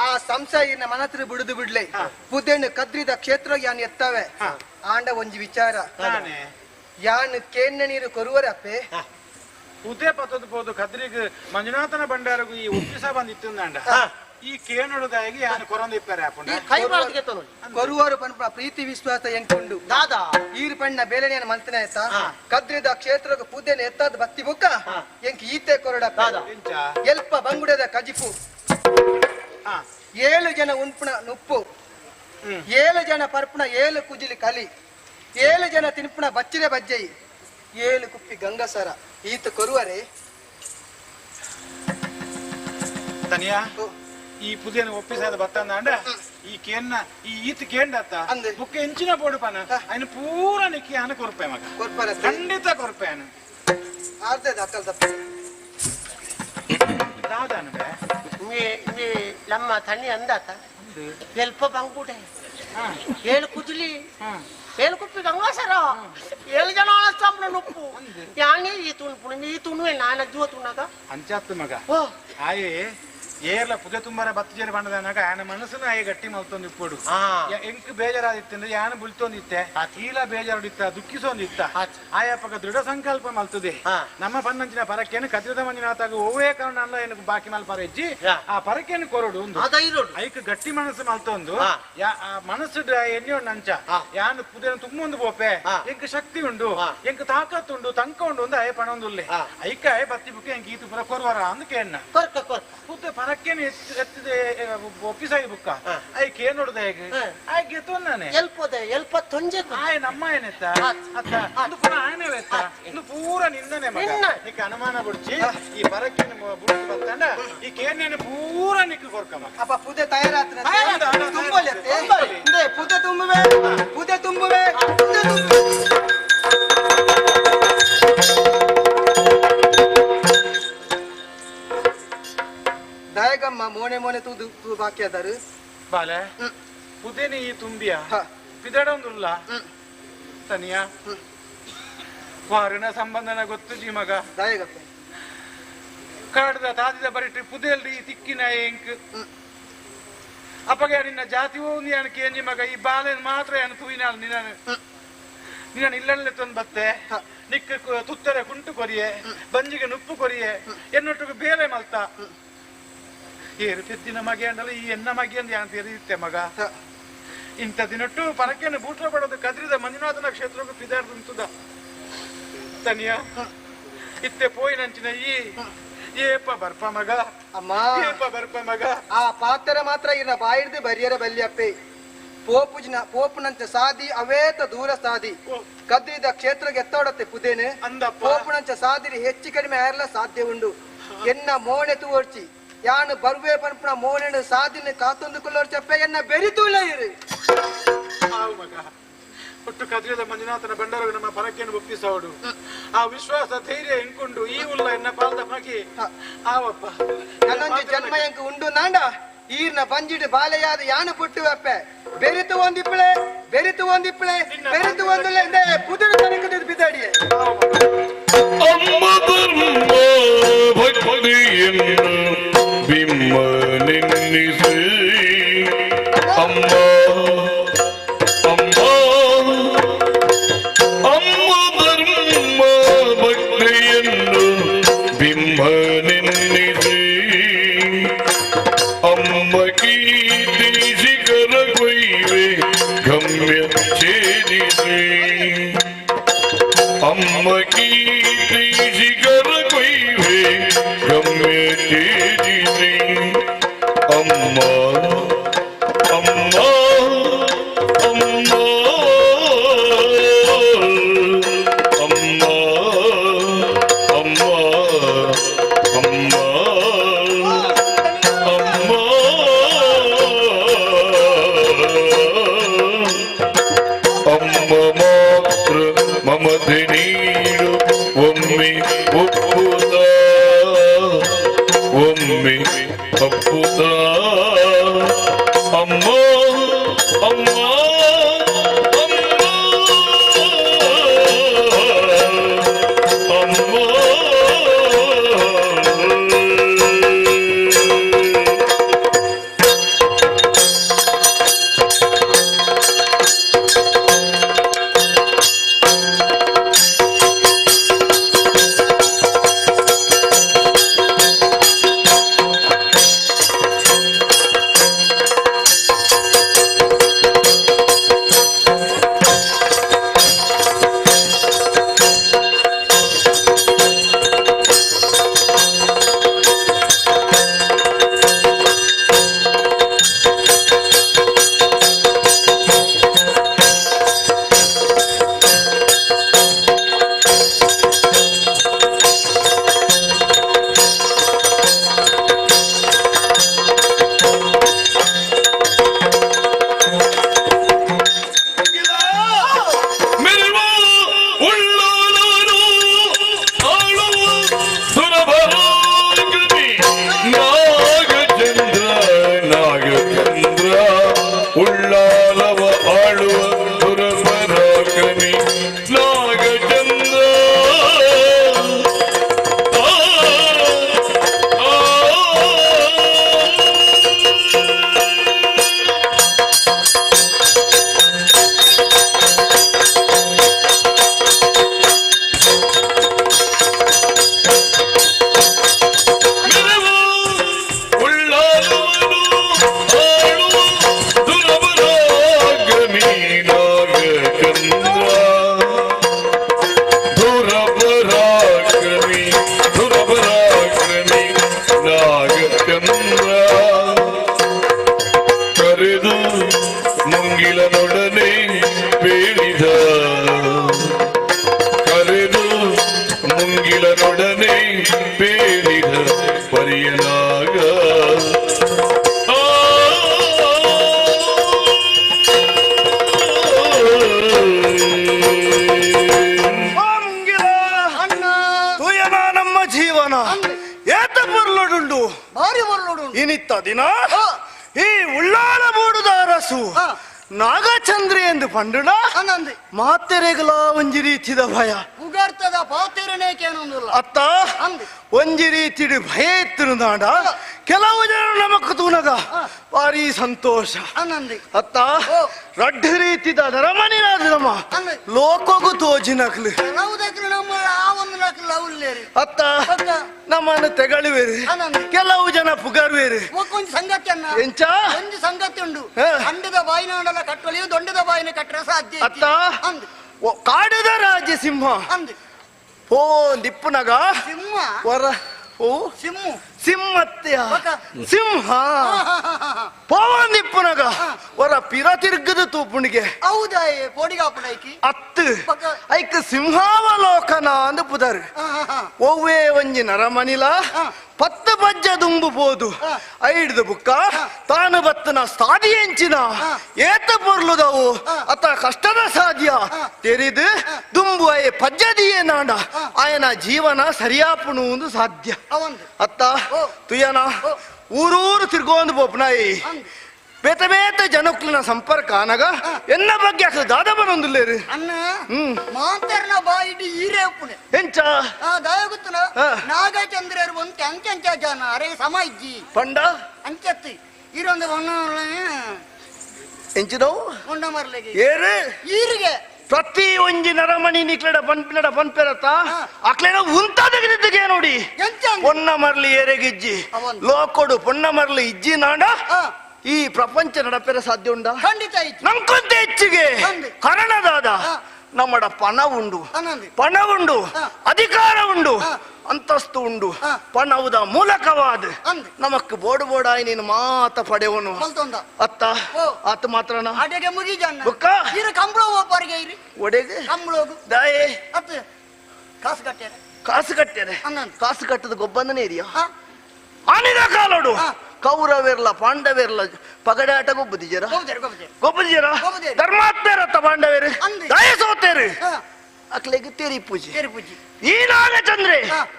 ಆ ಸಂಶಯ ಮನತ್ರ ಬಿಡುದು ಬಿಡ್ಲೆ ಪುದೆಣ್ಣು ಕದ್ರಿದ ಕ್ಷೇತ್ರ ಯಾನ್ ಎತ್ತವೆ ಆಂಡ ಒಂಜಿ ವಿಚಾರ ಯಾನ್ ಕೇನ್ನ ನೀರು ಕೊರುವರಪ್ಪೆ ಉದೇ ಪತದ ಪೋದು ಕದ್ರಿಗೆ ಮಂಜುನಾಥನ ಭಂಡಾರಗೂ ಈ ಒಪ್ಪಿಸ ಬಂದಿತ್ತು ಅಂಡ ಈ ಕೇನುಡುದಾಗಿ ಯಾನು ಕೊರಂದಿಪ್ಪಾರೆ ಕೊರುವರು ಪನ್ಪ ಪ್ರೀತಿ ವಿಶ್ವಾಸ ಎಂಟುಂಡು ದಾದಾ ಈರು ಪಣ್ಣ ಬೇಲೆನೆಯನ್ನು ಮಂತನ ಎತ್ತ ಕದ್ರಿದ ಕ್ಷೇತ್ರಕ್ಕೆ ಪೂಜೆನ ಎತ್ತದ ಭಕ್ತಿ ಬುಕ್ಕ ಎಂಕ್ ಈತೆ ಕೊರಡ ಎಲ್ಪ ಬಂಗುಡದ ಕಜಿಪು 7 ಜನ ಉಣ್ಪುಣ ನುಪ್ಪು 7 ಜನ ಪರ್ಪುಣ 7 ಕುಜಿಲಿ ಕಲಿ 7 ಜನ ತಿನ್ಪುಣ ಬಚ್ಚಿರೆ ಬಜ್ಜೈ 7 ಕುಪ್ಪಿ ಗಂಗಸರ ಈತ ಕೊರುವರೆ ತನಿಯಾ ಈ ಪುದಿಯನ್ನು ಒಪ್ಪಿಸಾದ ಬತ್ತಂದ ಅಂಡ ಈ ಕೇನ್ನ ಈ ಈತ ಕೇಂಡತ್ತ ಬುಕ್ಕ ಎಂಚಿನ ಬೋಡು ಪನ ఆయన ಪೂರ ನಿಕ್ಕಿ ಆನ ಕೊರ್ಪೆ ಮಗ ಕೊರ್ಪರ ಖಂಡಿತ ಕೊರ್ಪೆ ಆನ ಆರ್ದೆ ಅಕ್ಕಲ್ ತಪ್ಪ ಯಾವ್ದನ್ವೆ ನಮ್ಮ ತಣ್ಣಿ ಅಂದಾತ ಎಲ್ಪ ಬಂಗುಡೆ ಏಳು ಕುದುಲಿ ಏಳು ಕುಪ್ಪಿ ಗಂಗಾಸರ ಏಳು ಜನ ಸಾಂಬ್ರ ನುಪ್ಪು ಯಾನೇ ಈ ತುಣುವೆ ನಾನು ಅಜ್ಜುವ ತುಣಗ ಅಂಚಾತ್ತು ಮಗ ಆಯೇ ಏರ್ಲ ಪುಜ ತುಂಬಾರ ಬತ್ತು ಜೇರಿ ಬಂಡದನಾಗ ಆನ ಮನಸ್ಸನ್ನು ಆಯೆ ಗಟ್ಟಿ ಮಲ್ತೊಂದು ಇಪ್ಪಡು ಎಂಕ್ ಬೇಜಾರಾದಿತ್ತಂದ್ರೆ ಯಾನ ಬುಲ್ತೊಂದಿತ್ತೆ ಈಲ ಬೇಜಾರುಡಿತ್ತ ದುಃಖಿಸೊಂದಿತ್ತ ಆಯಪ್ಪಗ ದೃಢ ಸಂಕಲ್ಪ ಮಲ್ತದೆ ನಮ್ಮ ಪನ್ನಂಚಿನ ಪರಕೆಯನ್ನು ಕದ್ರದ ಮಂಜಿನಾತಾಗ ಓವೇ ಕಾರಣ ಅಲ್ಲ ಏನು ಬಾಕಿ ಮಲ್ಪಾರ ಹೆಜ್ಜಿ ಆ ಪರಕೆಯನ್ನು ಕೊರಡು ಐಕ್ ಗಟ್ಟಿ ಮನಸ್ಸು ಮಲ್ತೊಂದು ಮನಸ್ಸು ಎಣ್ಣೆ ನಂಚ ಯಾನು ಪುದೇನ ತುಂಬೊಂದು ಬೋಪೆ ಎಂಕ್ ಶಕ್ತಿ ಉಂಡು ಎಂಕ್ ತಾಕತ್ ಉಂಡು ತಂಕ ಉಂಡು ಒಂದು ಆಯ ಪಣೊಂದುಲ್ಲೆ ಐಕ ಆಯ ಬತ್ತಿ ಬುಕ್ಕೆ ಎಂಕ್ ಈತು ಪುರ ಕೊರ್ವರ ಅಂದಕ್ಕೆ ಎನ್ನ ಪುತ್ತೆ ಪರಕ್ಕೇನು ಎತ್ತಿದೆ ಒಪ್ಪಿಸಾಗಿ ಬುಕ್ಕ ಐಕೆ ಏನ್ ನೋಡ್ದೆ ಹೇಗೆ ಆಯ್ಕೆ ಎತ್ತೊಂದಾನೆ ಎಲ್ಪ ತೊಂಜೆ ಆಯ್ ನಮ್ಮ ಏನೆತ್ತ ಅತ್ತ ಅದು ಪುನಃ ಆಯನವೆತ್ತ ಇನ್ನು ಪೂರ ನಿಂದನೆ ಮಗ ನಿಕ್ಕೆ ಅನುಮಾನ ಬಿಡ್ಚಿ ಈ ಪರಕ್ಕೇನು ಬುಡ್ದು ಬರ್ತಂಡ ಈ ಕೇನೇನು ಪೂರ ನಿಕ್ಕು ಕೊರ್ಕಮ್ಮ ಅಪ್ಪ ಪೂಜೆ ತಯಾರಾತ್ರ ಪೂಜೆ ತುಂಬುವೆ ಪೂಜೆ ತುಂಬುವೆ ದಯಗಮ್ಮ ಮೋನೆ ಮೋನೆ ತೂದು ಬಾಕಿ ಅದಾರು ಬಾಲೆ ಪುದೇನಿ ಈ ತುಂಬಿಯ ಪಿದಡೊಂದುಲ್ಲ ತನಿಯ ವಾರಿನ ಸಂಬಂಧನ ಗೊತ್ತು ಜಿ ಮಗ ದಯಗಪ್ಪ ಕಾಡ್ದ ತಾದಿದ ಬರಿಟ್ರಿ ಪುದೆಲ್ರಿ ತಿಕ್ಕಿನ ಎಂಕ್ ಅಪ್ಪಗೆ ನಿನ್ನ ಜಾತಿ ಹೋಗಿ ಅನ್ ಕೇಂಜಿ ಮಗ ಈ ಬಾಲೆನ್ ಮಾತ್ರ ಏನು ತೂಯಿನ ನಿನ್ನ ಇಲ್ಲಲ್ಲೇ ತಂದು ಬತ್ತೆ ನಿಕ್ಕ ತುತ್ತರೆ ಕುಂಟು ಕೊರಿಯೆ ಬಂಜಿಗೆ ನುಪ್ಪು ಕೊರಿಯೆ ಎನ್ನೊಟ್ಟಿಗೆ ಬೇರೆ ಮಲ್ತ ಏರು ಪೆದ್ದಿನ ಮಗೆ ಅಂಡಲ್ಲ ಈ ಎನ್ನ ಮಗೆ ಅಂದ ಯಾನ್ ತೆರೆಯುತ್ತೆ ಮಗ ಇಂಥ ದಿನಟ್ಟು ಪರಕೆಯನ್ನು ಬೂಟ್ರ ಪಡೋದು ಕದ್ರಿದ ಮಂಜುನಾಥನ ಕ್ಷೇತ್ರಕ್ಕೂ ಪಿದಾಡ್ದುಂತದ ತನಿಯ ಇತ್ತೆ ಪೋಯಿನಂಚಿನ ಈ ಏಪ ಬರ್ಪ ಮಗ ಅಮ್ಮ ಏಪ ಬರ್ಪ ಮಗ ಆ ಪಾತ್ರ ಮಾತ್ರ ಇನ್ನ ಬಾಯಿಡ್ದು ಬರಿಯರ ಬಲ್ಯಪ್ಪೆ ಪೋಪುನಂಚ ಸಾದಿ ಅವೇತ ದೂರ ಸಾದಿ ಕದ್ರಿದ ಕ್ಷೇತ್ರಕ್ಕೆ ಎತ್ತೋಡತ್ತೆ ಪುದೇನೆ ಪೋಪುನಂಚ ಸಾದಿರಿ ಹೆಚ್ಚು ಕಡಿಮೆ ಆರ್ಲ ಸಾಧ್ಯ ಉಂಡು ಎನ್ನ ಮೋಣೆ ತೂರ್ಚಿ ಯಾನು ಬರುವೆ ಪಂಪನ ಮೋನೆನು ಸಾದಿನ ಕಾತೊಂದು ಕೊಲ್ಲೋರ್ ಚಪ್ಪೆ ಎನ್ನ ಬೆರಿತೂಲ ಇರು ಮಗ ಒಟ್ಟು ಕದ್ರಿದ ಮಂಜುನಾಥನ ಬಂಡಾರ ನಮ್ಮ ಪರಕೆಯನ್ನು ಒಪ್ಪಿಸೋಡು ಆ ವಿಶ್ವಾಸ ಧೈರ್ಯ ಎಂಕೊಂಡು ಈ ಉಲ್ಲ ಎನ್ನ ಪಾಲ್ದ ಮಗಿ ಆವಪ್ಪ ನನ್ನೊಂದು ಜನ್ಮ ಎಂಕ ಉಂಡು ನಾಂಡ ಈರ್ನ ಬಂಜಿಡು ಬಾಲೆಯಾದ ಯಾನು ಪುಟ್ಟು ಅಪ್ಪೆ ಬೆರಿತು ಒಂದಿಪ್ಪಳೆ ಬೆರಿತು ಒಂದುಲೆ ಪುದುರು ತನಕ ಬಿದ್ದಾಡಿಯೇ ಅಮ್ಮ ಧರ್ಮ ಭಕ್ತಿಯನ್ನು ಬಿಮ್ಮ ನಿನ್ನಿಸಿ ಅಮ್ಮ ಅಮ್ಮ ಅಮ್ಮ ಧರ್ಮ ಭಕ್ತಿಯನ್ನು ಬಿಮ್ಮ ನಿನ್ನಿಸಿ ಅಮ್ಮ ಕೀರ್ತಿ ಶಿಖರ ಕೊಯ್ವೆ ಗಮ್ಯ ಛೇದಿಸಿ ಅಮ್ಮ ಕೀರ್ತಿ ಶಿಖರ ಕೊಯ್ವೆ ಗಮ್ಯ ಛೇದಿಸಿ ಅಮ್ಮ ಅಮ್ಮ ಅಮ್ಮ ಅಮ್ಮ ಅಮ್ಮ ಅಮ್ಮ ಅಮ್ಮ ಮಾತ್ರ ಮಮತೆ ನೀಡು ಒಮ್ಮೆ ಒಪ್ಪುತ್ತ ಒಮ್ಮೆ ತಪ್ಪುತ್ತ ಅಮ್ಮ ಅಮ್ಮ ಪರಿಯನಾಗ ತುಯನ ನಮ್ಮ ಜೀವನ ಏತ ಬರ್ಲೋಡುಂಡು ಭಾರಿ ಬರ್ಲೋಡು ಇನಿತ್ತ ದಿನ ಈ ಉಳ್ಳಾಲ ಮೂಡುದ ಅರಸು ನಾಗಚಂದ್ರಿ ಎಂದು ಪಂಡುಡ ಮಾತೆರೆಗಲ ಒಂಜಿ ರೀತಿದ ಭಯ ಉಗಾರ್ತದ ಪಾತಿರನೇ ಕೇಳೊಂದಿಲ್ಲ ಅತ್ತ ಒಂಜಿ ರೀತಿಡು ಭಯ ಎತ್ತರು ನಾಡ ಕೆಲವು ಜನ ನಮಕ್ ತೂನಗ ಭಾರಿ ಸಂತೋಷ ಅತ್ತ ರಡ್ಡ ರೀತಿದ ನರಮನಿನಾದ ನಮ್ಮ ಲೋಕಗು ತೋಜಿನಕ್ಲು ಅತ್ತ ನಮ್ಮನ್ನು ತೆಗಳುವೇರು ಕೆಲವು ಜನ ಪುಗರುವೇರು ಎಂಚ ಒಂದು ಸಂಗತಿ ಉಂಡು ಅಂಡದ ಬಾಯಿನ ಕಟ್ಟಲಿಯು ದೊಂಡದ ಬಾಯಿನ ಕಟ್ಟರೆ ಸಾಧ್ಯ ಅತ್ತ ಕಾಡದ ರಾಜ್ಯ ಸಿಂಹ ಓ ದಿಪ್ಪುನಗ ಸಿಂಹ ವರ ಓ ಸಿಂಹು ಸಿಂಹತ್ಯ ಸಿಂಹ ಪವನ್ ದಿಪ್ಪುನಗ ವರ ಪಿರ ತಿರ್ಗದ ತೂಪುಣಿಗೆ ಹೌದಾ ಪೋಡಿಗಾಪುಡೈಕಿ ಅತ್ತು ಐಕ್ ಸಿಂಹಾವಲೋಕನ ಅಂದು ಪುದರ್ ಒವ್ವೇ ಒಂಜಿ ನರಮನಿಲ ಪತ್ತು ಬಜ್ಜ ದುಂಬು ಬೋದು ಐಡ್ದು ಬುಕ್ಕ ತಾನು ಬತ್ತನ ಸಾದಿ ಎಂಚಿನ ಏತ ಪೊರ್ಲುದವು ಅತ್ತ ಕಷ್ಟದ ಸಾಧ್ಯ ತೆರಿದು ದುಂಬು ಅಯ್ಯ ಪಜ್ಜದಿಯೇ ನಾಡ ಆಯನ ಜೀವನ ಸರಿಯಾಪುಣು ಒಂದು ಸಾಧ್ಯ ಅತ್ತ ತುಯನ ಊರೂರು ತಿರ್ಗೋಂದು ಬೋಪ್ನಾಯಿ ಬೇತ ಬೇತ ಜನಕ್ಲಿನ ಸಂಪರ್ಕ ಅನಗ ಎನ್ನ ಬಗ್ಗೆ ಅಸಲು ದಾದ ಬರೊಂದುಲ್ಲೇರು ಅನ್ನ ಮಾಂತರ್ನ ಬಾಯಿಡಿ ಈರೇ ಉಪ್ಪುನೆ ಎಂಚ ದಯಗುತ್ತನ ನಾಗಚಂದ್ರರು ಒಂದು ಅಂಚಂಚ ಜನ ಅರೆ ಸಮ ಇಜ್ಜಿ ಪಂಡ ಅಂಚತ್ತಿ ಈರೊಂದು ಎಂಚಿದವು ಹೊಂಡ ಮರ್ಲೆಗೆ ಏರು ಈರಿಗೆ ಪ್ರತಿ ಒಂಜಿ ನರಮಣಿ ನಿಕ್ಲೆಡ ಪನ್ಪೆರತ್ತ ಅಕ್ಲೆನ ಉಂತಾದಗಿದ್ದಿಗೆ ನೋಡಿ ಪೊನ್ನ ಮರ್ಲಿ ಏರೆಗಿಜ್ಜಿ ಲೋಕೊಡು ಪೊನ್ನ ಮರ್ಲಿ ಇಜ್ಜಿ ನಾಡ ಈ ಪ್ರಪಂಚ ನಡಪೆರ ಸಾಧ್ಯ ಉಂಡ ಖಂಡಿತ ನಮ್ಕೊಂತ ಹೆಚ್ಚಿಗೆ ಕಾರಣದಾದ ನಮ್ಮಡ ಪಣ ಉಂಡು ಅಧಿಕಾರ ಉಂಡು ಅಂತಸ್ತು ಉಂಡು ಪಣವುದ ಮೂಲಕವಾದ ನಮಕ್ ಬೋಡು ಬೋಡಾಯಿ ನೀನು ಮಾತ ಪಡೆವನು ಅತ್ತ ಆತ ಮಾತ್ರನ ಅಡೆಗೆ ಮುಗಿಜನ್ನ ಬುಕ್ಕ ಇರ ಕಂಬಳ ಒಬ್ಬರಿಗೆ ಇರಿ ಒಡೆಗೆ ಕಂಬಳೋಗು ದಾಯೆ ಅತ್ತ ಕಾಸು ಕಟ್ಟೇನೆ ಕಾಸು ಕಟ್ಟದ ಗೊಬ್ಬಂದನೇ ಇದೆಯಾ ಆನಿದ ಕಾಲೋಡು ಕೌರವೇರ್ಲ ಪಾಂಡವೇರ್ಲ ಪಗಡಾಟ ಗೊಬ್ಬದಿಜರ ಧರ್ಮಾತ್ಮೇರತ್ತ ಪಾಂಡವೇರು ದಯ ಸೋತೇರು ಅಕ್ಲೆಗೆ ತೇರಿ ಪೂಜೆ ಈ ನಾಗಚಂದ್ರೆ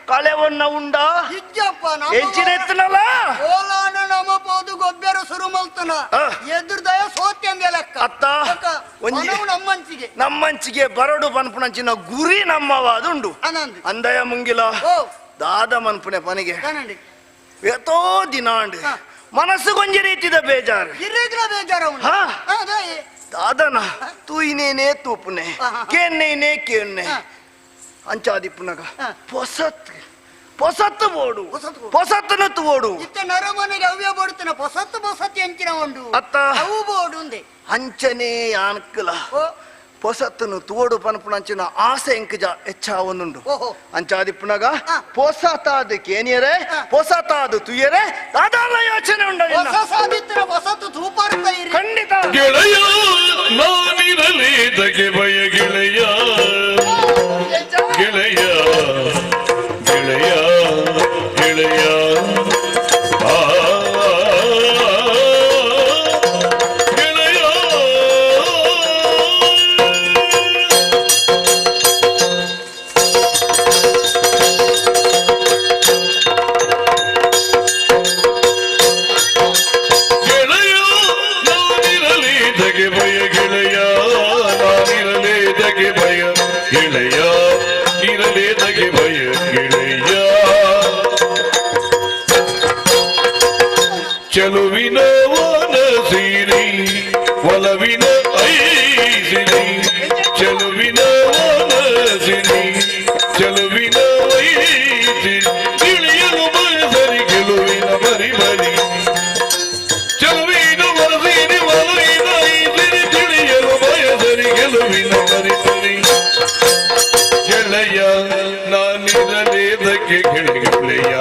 ಕಳೆವನ್ನ ಉಂಡ ಹೆಚ್ಚಿನ ಎತ್ತನಲ್ಲ ಓಲಾನ ನಮ ಪೋದು ಗೊಬ್ಬರ ಶುರು ಮಲ್ತನ ಎದುರು ದಯ ಸೋತ್ಯ ಲೆಕ್ಕ ಅತ್ತ ನಮ್ಮಂಚಿಗೆ ಬರಡು ಪನ್ಪುಣಂಚಿನ ಗುರಿ ನಮ್ಮವಾದುಂಡು ಅಂದಯ ಮುಂಗಿಲ ದಾದ ಮನ್ಪುಣೆ ಪನಿಗೆ ಎತ್ತೋ ದಿನಾಂಡ್ ಮನಸ್ಸು ಕೊಂಜ ರೀತಿದ ಬೇಜಾರು ದಾದನ ತೂಯಿನೇನೆ ತೂಪುನೆ ಕೇನ್ನೇನೆ ಕೇನ್ನೆ ಅಂಚಾದಿಪ್ಪುನಗ ಪೊಸತ್ತು ಬೋಡು ಪೊಸತ್ತನ ತೂಡು ನರಮನೆಗೆ ಅವ್ಯ ಬೋಡುತ್ತನ ಪೊಸತ್ತು ಎಂಚಿನ ಉಂಡು ಅತ್ತ ಅವು ಬೋಡು ಅಂಚನೆ ಯಾನಕ್ಕಲ ಪೊಸತ್ತನು ತೋಡು ಪನ್ಪುಣಂಚಿನ ಆಸೆ ಎಂಕಜ ಹೆಚ್ಚಾವನುಂಡು ಅಂಚಾದಿಪ್ಪುನಗ ಪೊಸತಾದ ಕೇನಿಯರೆ ಪೊಸತಾದ ತುಯರೆ ದಾದಾಲ ಯೋಚನೆ ಉಂಡ ಖಂಡಿತ ಗೆಳೆಯ ನಾನಿರಲಿ ದಗೆ ಭಯ ಗೆಳೆಯ ಗೆಳೆಯ ಗೆಳೆಯ ಗೆಳೆಯ ಚಲುವಿನ ವನಸಿರಿ ಒಲವಿನ ಐಸಿರಿ ಚಲುವಿನ ವನಸಿರಿ ಚಲುವಿನ ಐಸಿರಿ ತಿಳಿಯಲು ಬಯಸರಿ ಗೆಲುವಿನ ಬರಿ ಬರಿ ಚಲುವಿನ ವನಸಿರಿ ಒಲವಿನ ಐಸಿರಿ ತಿಳಿಯಲು ಬಯಸರಿ ಗೆಲುವಿನ ಬರಿ ಬರಿ ಗೆಳೆಯ ನಾನಿರಲೇದಕ್ಕೆ ಗೆಳೆಯ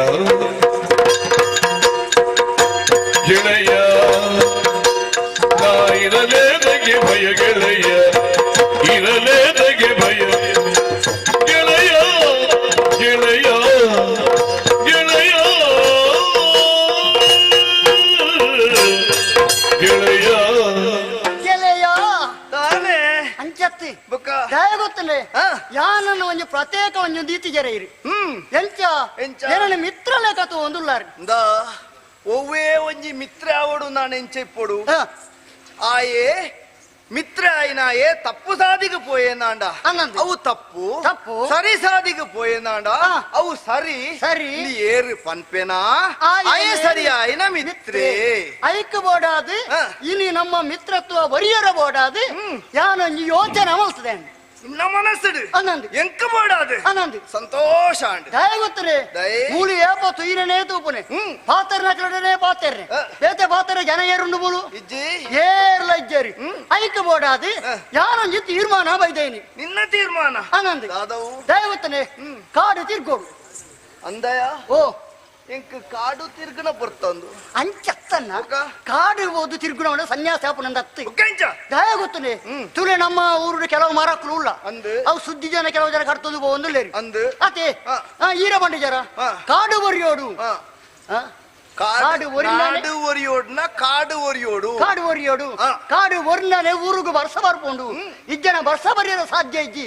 ಗೆಳೆಯ ಪ್ರತ್ಯೇಕ ಒಂದು ಇತ್ತಿಗೆರೆ ಇರಿ ಎಂಚ ಏನನ್ನ ಮಿತ್ರ ಲೆಕ್ಕತು ಒಂದುಲ್ಲಾರಿ ಒವ್ವೇ ಒಂಜಿ ಮಿತ್ರ ಆವಡು ನಾನು ಎಂಚೆಪ್ಪೊಡು ಆಯೇ ಮಿತ್ರ ಆಯ್ನಾಯೇ ತಪ್ಪು ಸಾದಿಗೆ ಪೋಯೇನಾಂಡ ಅವು ತಪ್ಪು ತಪ್ಪು ಸರಿ ಸಾದಿಗೆ ಪೋಯೇನಾಂಡ ಅವು ಸರಿ ಸರಿ ಏರು ಪನ್ಪೆನಾ ಆಯೇ ಸರಿ ಆಯ್ನ ಮಿತ್ರೇ ಐಕ್ ಬೋಡಾದು ಇನಿ ನಮ್ಮ ಮಿತ್ರತ್ವ ವರಿಯರ ಬೋಡಾದು ಯಾನೊಂಜಿ ಯೋಚನೆ ಅಮಲ್ತದೆ ಇನ್ನ ಮನಸ್ಸುಡು ಅನ್ನಂದು ಎಂಕ ಬೋಡಾದು ಅನ್ನಂದು ಸಂತೋಷ ಅಂಡ್ ದಯ ಗೊತ್ತರೆ ಮೂಲಿ ಏಪತ್ತು ಈರನೇ ತೂಪನೆ ಪಾತರ್ನ ಕಡೆ ಪಾತೆರ್ನೆ ಬೇತೆ ಪಾtere ಜನ ಏರುಂಡು ಮೂಲು ಇಜ್ಜಿ ಏರ್ಲ ಇಜ್ಜರಿ ಐಕ್ ಬೋಡಾದು ಯಾನೊಂಜಿ ತೀರ್ಮಾನ ಬೈದೇನಿ ನಿನ್ನ ತೀರ್ಮಾನ ಅನ್ನಂದು ದಯ ಗೊತ್ತನೆ ಕಾಡು ತಿರ್ಗೋಡು ಅಂದಯ ಓ ಎಂಕ್ ಕಾಡು ತಿರ್ಗಣ ಬರ್ತಂದು ಅಂಚತ್ತನ್ನ ಕಾಡು ಓದು ತಿರ್ಗುಣ ಸನ್ಯಾಸ ಆಪನಂದ ಅತ್ತಿ ದಯ ಗೊತ್ತನೆ ತುಲೆ ನಮ್ಮ ಊರು ಕೆಲವು ಮರಕ್ಕಳು ಉಳ್ಳ ಅವು ಸುದ್ದಿ ಜನ ಕೆಲವು ಜನ ಕರ್ತದ್ದು ಒಂದು ಲೇರಿ ಅತೆ ಈರ ಬಂಡಿ ಜರ ಕಾಡು ಬರಿಯೋಡು ಕಾಡು ಒರಿಯೋಡ್ನ ಕಾಡು ಒರಿಯೋಡು ಕಾಡು ಒರಿಯೋಡು ಕಾಡು ಒರ್ನನೆ ಊರುಗು ಬರ್ಸ ಬರ್ಪುಂಡು ಇಜ್ಜನ ಬರ್ಸ ಬರಿಯರ ಸಾಧ್ಯ ಇಜ್ಜಿ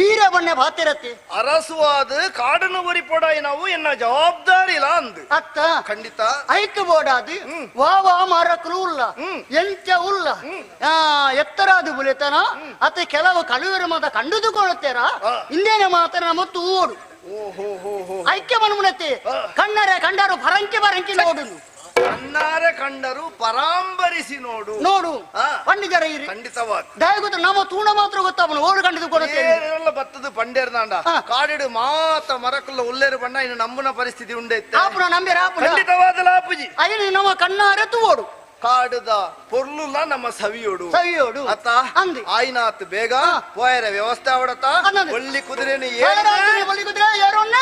ಈರ ಬಣ್ಣೆ ಬಾತಿರತ್ತೆ ಅರಸುವಾದ ಕಾಡನ್ನು ಒರಿಪೋಡ ನಾವು ಎನ್ನ ಜವಾಬ್ದಾರಿ ಇಲ್ಲ ಅಂದು ಅತ್ತ ಖಂಡಿತ ಐಕ್ ಬೋಡಾದು ವಾವಾ ಮಾರಕಲು ಉಲ್ಲ ಎಂಚ ಉಲ್ಲ ಎತ್ತರಾದು ಬುಲೆತನ ಅತ್ತೆ ಕೆಲವು ಕಳುವರ ಮಾತ ಕಂಡುದುಕೊಳ್ಳುತ್ತೇರ ಇಂದೇನೆ ಮಾತನ ಮತ್ತು ಓಡು ಐಕ್ಯ ಮನುಮನತೆ ಕಣ್ಣರೆ ಕಂಡರು ಪರಂಕಿ ನೋಡುನು ಕಣ್ಣಾರೆ ಕಂಡರು ಪರಾಂಬರಿಸಿ ನೋಡು ನೋಡು ಪಂಡಿತರ ಇರಿ ಖಂಡಿತವಾದ ದಯಗೊತ್ತು ನಮ್ಮ ತೂಣ ಮಾತ್ರ ಗೊತ್ತಾವನು ಓಡು ಕಂಡಿದ್ದು ಕೊಡುತ್ತೇನೆ ಬತ್ತದು ಪಂಡೇರ್ನಾಂಡ ಕಾಡಿಡು ಮಾತ ಮರಕುಲ್ಲ ಉಲ್ಲೇರು ಬಣ್ಣ ಇನ್ನು ನಂಬುನ ಪರಿಸ್ಥಿತಿ ಉಂಡೆ ಆಪುನ ನಂಬಿರ ಖಂಡಿತವಾದ ಲಾಪುಜಿ ಅಯ್ಯ ನಮ್ಮ ಕಣ್ಣಾರೆ ತೂಡು ಕಾಡುದ ಪೊರ್ಲುಲ್ಲ ನಮ್ಮ ಸವಿಯೋಡು ಅತ್ತ ಆಯ್ನಾತ್ ಬೇಗ ಪೋಯರ ವ್ಯವಸ್ಥೆ ಅವಡತ ಒಳ್ಳಿ ಕುದುರೆని ಒಳ್ಳಿ ಕುದುರೆ ಏರೋನ್ನ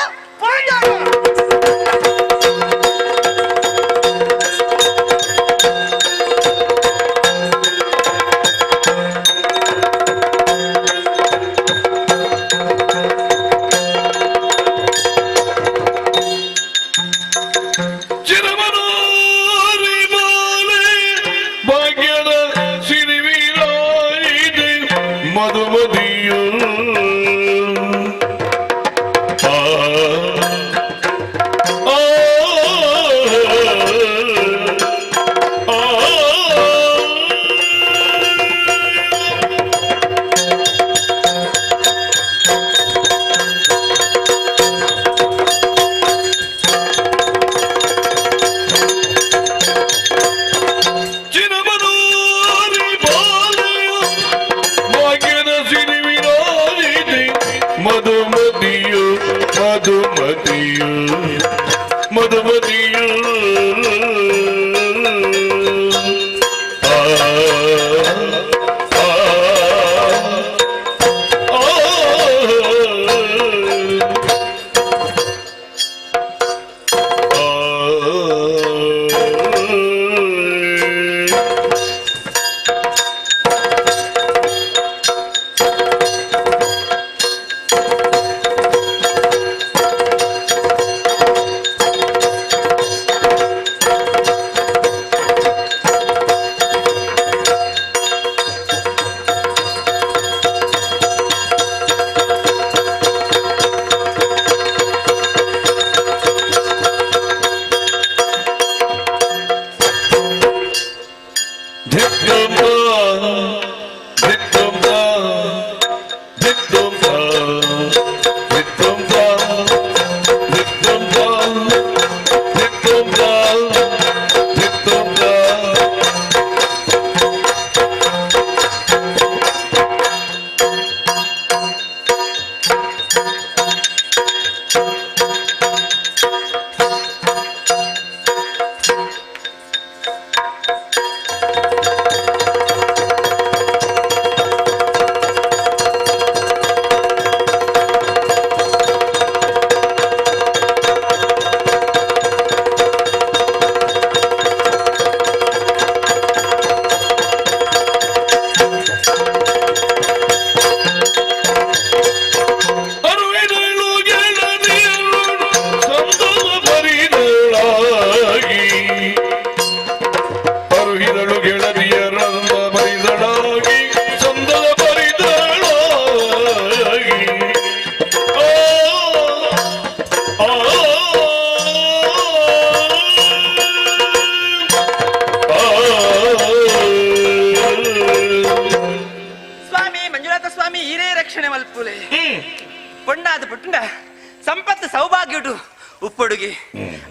ಉಪ್ಪೊಡುಗೆ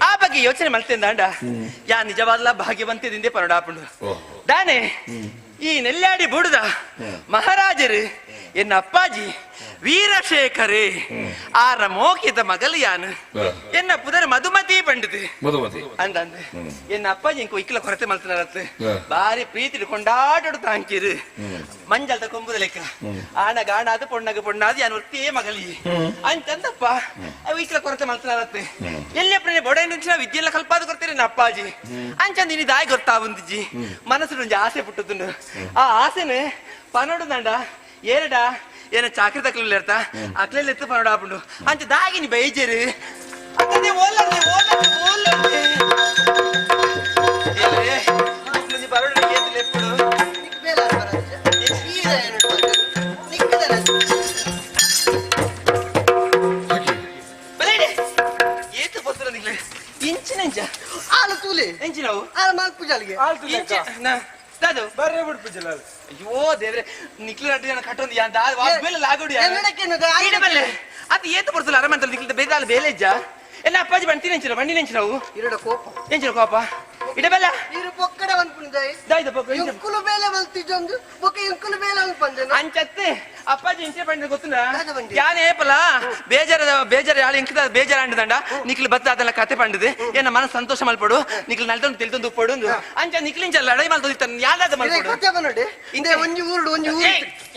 ಆ ಬಗ್ಗೆ ಯೋಚನೆ ಮಾಡ್ತೇನೆ ದಾಂಡ ಯಾ ನಿಜವಾದ ಭಾಗ್ಯವಂತದಿಂದೆ ಪರಡಾಪುಂಡು ದಾನೆ ಈ ನೆಲ್ಲಾಡಿ ಬುಡದ ಮಹಾರಾಜರು ಎನ್ನ ಅಪ್ಪಾಜಿ ವೀರಶೇಖರೇ ಆರ ಮೋಕಿದ ಮಗಲು ಯಾನು ಎನ್ನ ಪುದರ ಮಧುಮತಿ ಪಂಡಿತು ಅಂದಂದೆ ಎನ್ನ ಅಪ್ಪಾಜಿ ಇಂಕೋ ಇಕ್ಕಲ ಕೊರತೆ ಮಲ್ತನರತ್ತು ಬಾರಿ ಪ್ರೀತಿ ಕೊಂಡಾಡು ತಾಂಕಿರು ಮಂಜಲ್ದ ಕೊಂಬುದ ಲೆಕ್ಕ ಆಣ ಗಾಣಾದ ಪೊಣ್ಣಗ ಪೊಣ್ಣಾದ ಯಾನು ಒತ್ತೇ ಮಗಲಿ ಅಂತಂದಪ್ಪ ಅವು ಇಕ್ಕಲ ಕೊರತೆ ಮಲ್ತನರತ್ತು ಎಲ್ಲಿ ಬೊಡೆ నుంచి ವಿದ್ಯೆಲ್ಲ ಕಲ್ಪಾದ ಕೊಡ್ತೇನೆ ನನ್ನ ಅಪ್ಪಾಜಿ ಅಂಚಂದ ಇನಿ ದಾಯಿ ಗೊತ್ತಾ ಬಂದಿಜ್ಜಿ ಮನಸ್ಸು ಒಂಜಿ ಆಸೆ ಪುಟ್ಟುತ್ತುಂಡು ಆ ಆಸೆನೆ ಪನೋಡು ದಂಡ ಏರಡ ಏನ ಚಾಕ್ರಿ ತಕ್ಲಿಲ್ಲ ಇರ್ತಾ ಅಕ್ಲೆಲ್ಲ ಎತ್ತು ಪನೋಡ ಆಪುಂಡು ಅಂಚ ದಾಗಿನಿ ಬೈಜರು ಅಕ್ಕನೆ ಓಲರ್ದೆ ಬರೋಡ ಏತು ಲೆಪ್ಪುಡು ಏತು ಪತ್ರ ನಿಗ್ಲೆ ಇಂಚಿನ ಇಂಚ ಆಲು ತೂಲೆ ಎಂಚಿನವು ಆಲು ಮಾಲ್ ಪೂಜಾಲಿಗೆ ಆಲು ತೂಲೆ ದಾದು ಬರ್ರೆ ಬಿಡು ಪೂಜಲ ಅಯ್ಯೋ ದೇವ್ರೆ ನಿಕ್ಲ ಅಡ್ಡಿ ಜನ ಕಟ್ಟೊಂದು ಯಾ ದಾದ ವಾ ಬೇಲೆ ಲಾಗೋಡಿ ಇಡ ಬಲ್ಲೆ ಅದು ಏತು ಬರ್ತಲ್ಲ ಅರಮಂತ ನಿಕ್ಲ ಬೇದಾಲ ಬೇಲೆಜ್ಜ ಎಲ್ಲ ಅಪ್ಪಾಜಿ ಬಂತೀನಿ ಎಂಚಿನ ಬಂಡಿ ಎಂಚಿನವು ಇರಡ ಕೋಪ ಎಂಚಿನ ಕೋಪ ಇಡ ಬಲ್ಲ ಇರು ಪೊಕ್ಕಡ ಬಂದ್ಪುಂದೆ ದಾಯ್ದ ಪೊಕ್ಕ ಇಂಕುಲು ಬೇಲೆ ಮಲ್ತಿಜೊಂದು ಪೊಕ್ಕ ಇಂಕುಲು ಬೇಲೆ ಅನ್ಪಂಜನ ಅಂಚತ್ತೆ ಅಪ್ಪಾಜಿ ಇಂಚೆ ಬಂಡ ಗೊತ್ತುಂಡ ಯಾನೆ ಏಪಲ ಬೇಜಾರ ಯಾಳು ಇಂಕದ ಬೇಜಾರ ಅಂಡದಂಡ ನಿಕ್ಲು ಬತ್ತ ಅದೆಲ್ಲ ಕತೆ ಪಂಡದು ಏನ ಮನಸ್ಸು ಸಂತೋಷ ಮಲ್ಪಡು ನಿಕ್ಲು ನಲ್ದೊಂದು ತಿಳ್ತೊಂದು ಉಪ್ಪಡು ಅಂಚ ನಿಕ್ಲಿಂಚ ಲಡೈ ಮಲ್ತೋದಿತ್ತ ಯಾವ್ದಾದ ಮಲ್ಪಡು ಕತೆ ಬನ್ನಡೆ ಇಂದೆ ಒಂಜಿ ಊರುಡು ಒಂಜಿ ಊರು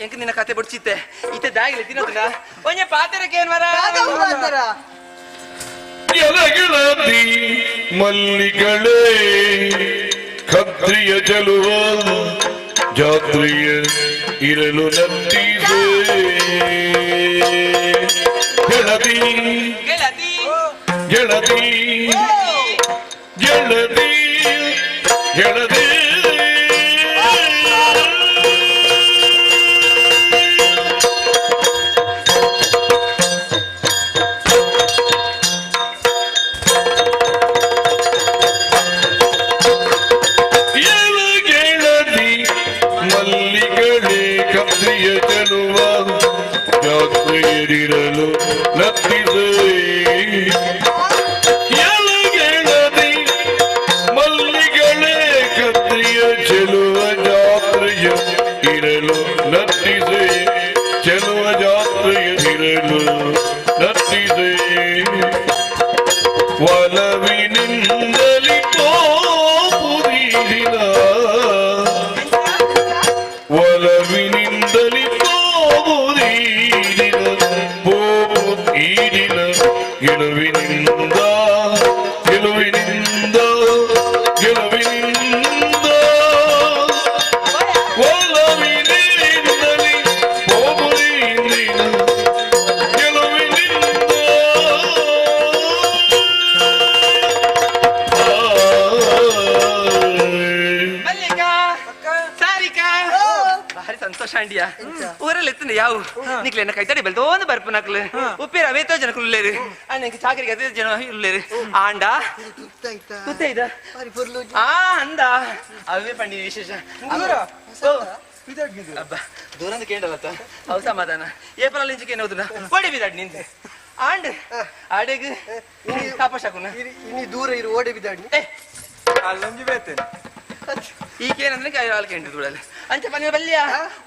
ಎಂಕ ನಿನ್ನ ಕತೆ ಬಡ್ಚಿತ್ತೆ ಇತ್ತೆ ದಾಗಿಲೆ ತಿನ್ನೋದಿಲ್ಲ ಒಂಜೆ ಪಾತೆರಕ್ಕೆ ಏನ್ ಮರ ಎಲಗಿಳದಿ ಮಲ್ಲಿಗಳೇ ಖದ್ರಿಯ ಚೆಲುವ ಜಾತ್ರೆಯ ಇರಲು ನಂದಿಸೆ ಗೆಳತಿ ಗೆಳತಿ ಗೆಳತಿ ಗೆಳತಿ ಗೆಳತಿ ಜಾತ್ರೆಯರಿರಲು ನತ್ತಿಸೆ ಎಲಗೆಳದಿ ಮಲ್ಲಿಗಳೇ ಕತ್ರಿಯ ಚೆಲುವ ಜಾತ್ರೆಯ ಇರಲು ನತ್ತಿಸೆ ಚೆಲುವ ಜಾತ್ರೆಯರಿರಲು ನತ್ತಿಸೆ ಒಲವಿನಿಂದಲಿ ಪೋಪುದೀದಿನ ಒಲವಿನಿಂದಲಿ ಈಡಿನ ಗೆಲುವಿನಿಂದ ಗೆಲುವಿನಿಂದ ಗೆಲುವಿನಿಂದ ಒಲವಿನಿಂದಲಿ ಹೋಗುವುದಿನ ಗೆಲುವಿನಿಂದ ಮಲ್ಲಿಕಾ ಸಾರಿಕಾ ಭಾರಿ ಸಂತೋಷ ಅಂಡಿಯಾ ಊರಲ್ಲಿ ಎತ್ತಂದ ಯಾವು ನಿಕ್ಲೆನ್ನ ಕೈತಡಿ ಬೆಲ್ತೋಂದು ಬರ್ಪು ನಕ್ಲು ಉಪ್ಪೇರ ಅವೇತೋ ಜನಕ್ಕೆ ಉಳ್ಳೇರು ಅಣ್ಣಕ್ಕೆ ಚಾಕರಿಗೆ ಅದೇ ಜನ ಉಳ್ಳೇರು ಆಂಡ ಗೊತ್ತಾಯ್ತ ಆ ಅಂದ ಅವೇ ಪಂಡಿ ವಿಶೇಷ ಅಬ್ಬ ದೂರಂದ ಕೇಂಡಲತ್ತ ಅವು ಸಮಾಧಾನ ಏಪ್ರಿಲ್ ಇಂಚಿಗೆ ಏನೋದ್ರ ಓಡಿ ಬಿದ್ದಾಡ್ ನಿಂತೆ ಆಂಡ್ ಆಡೆಗ್ ಕಾಪಶಾಕುನ ಇನಿ ದೂರ ಇರು ಓಡಿ ಬಿದ್ದಾಡಿ ಅಲ್ಲೊಂಜಿ ಬೇತೇನೆ ಈಗೇನಂದ್ರೆ ಕಾಲು ಕೇಂದ್ರ ದೂಡಲ್ಲ ಅಂಚ ಪನಿ ಬಲ್ಯ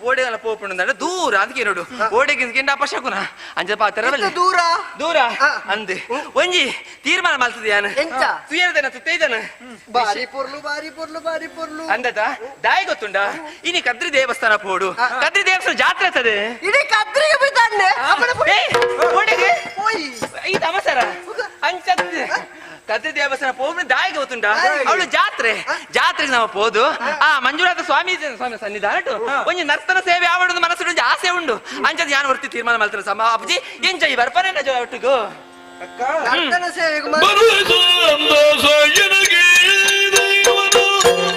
ಓಡೆಗಲ್ಲ ಪೋಪುಂಡ ದೂರ ಅದಕ್ಕೆ ನೋಡು ಓಡೆಗಿಂದ ಅಪಶಕುನ ಅಂಚ ಪಾತ್ರ ದೂರ ದೂರ ಅಂದೆ ಒಂಜಿ ತೀರ್ಮಾನ ಮಾಡ್ತದೆ ಯಾನು ತುಯ್ಯದನ ತುತ್ತೈದನ ಬಾರಿ ಪೊರ್ಲು ಅಂದತ ದಾಯಿ ಗೊತ್ತುಂಡ ಇನಿ ಕದ್ರಿ ದೇವಸ್ಥಾನ ಪೋಡು ಕದ್ರಿ ದೇವಸ್ಥಾನ ಜಾತ್ರೆ ಆಗ್ತದೆ ಇಡೀ ಕದ್ರಿಗೆ ಬಿದ್ದಾನೆ ಓಡೆಗೆ ಈ ತಮಸರ ಅಂಚ ಕದ್ರಿ ದೇವಸ್ಥಾನ ಪೋಬ ದಾಯಿಗೆ ಗೊತ್ತುಂಡ ಅವಳು ಜಾತ್ರೆಗೆ ನಾವು ಪೋದು ಆ ಮಂಜುನಾಥ ಸ್ವಾಮಿ ಸನ್ನಿಧಾನ ಒಂಜಿ ನರ್ತನ ಸೇವೆ ಆವಡದು ಮನಸ್ಸು ಒಂಜಿ ಆಸೆ ಉಂಡು ಅಂಚದ ಯಾನು ವರ್ತಿ ತೀರ್ಮಾನ ಮಾಡ್ತಾರೆ ಸಮ ಅಪ್ಪಜಿ ಎಂಚ ಈ ಬರ್ಪನೆ ನಜ ಒಟ್ಟಿಗೂ ನರ್ತನ ಸೇವೆಗೆ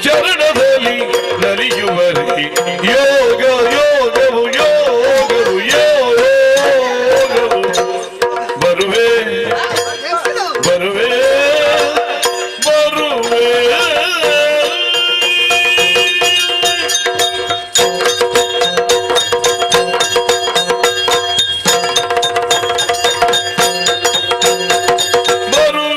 ಚರಣದಲ್ಲಿ ನಲಿಯುವರೆ ಯೋಗ ಯೋಗವು ಯೋಗವು ಯೋಗವು ಬರುವೆ ಬರುವೆ ಬರುವೆ ಬರುವೆ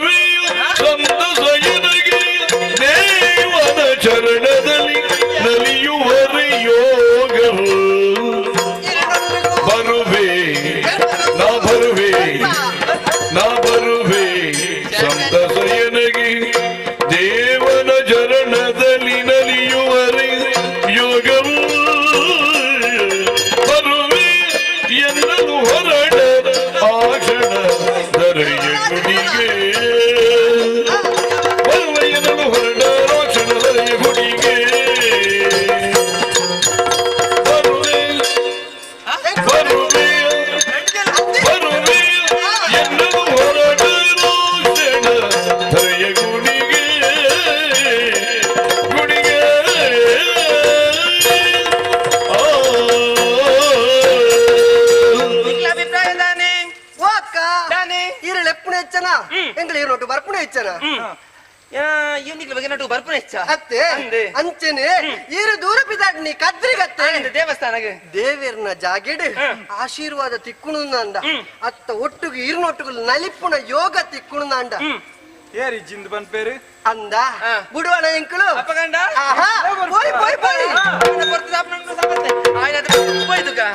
ಇವನಿಗೆ ಬಗ್ಗೆ ನಟು ಬರ್ಪನೆ ಹೆಚ್ಚ ಅತ್ತೆ ಅಂಚನೆ ಈರು ದೂರ ಬಿದ್ದಾಡ್ನಿ ಕದ್ರಿಗತ್ತೆ ದೇವಸ್ಥಾನಗೆ ದೇವೇರ್ನ ಜಾಗೆಡ್ ಆಶೀರ್ವಾದ ತಿಕ್ಕುಣಂದ ಅತ್ತ ಒಟ್ಟುಗೆ ಈರ್ನೊಟ್ಟುಗಳು ನಲಿಪುಣ ಯೋಗ ತಿಕ್ಕುಣಂದ ಏರಿ ಜಿಂದ್ ಬಂದ್ ಪೇರು ಅಂದ ಬುಡುವಣ ಎಂಕಳು ಅಪ್ಪಗಂಡ போய் போய் போய் பொறுத்து சாப்பிடணும் சாப்பிடுறேன் ஆயிரம் போயிதுக்கா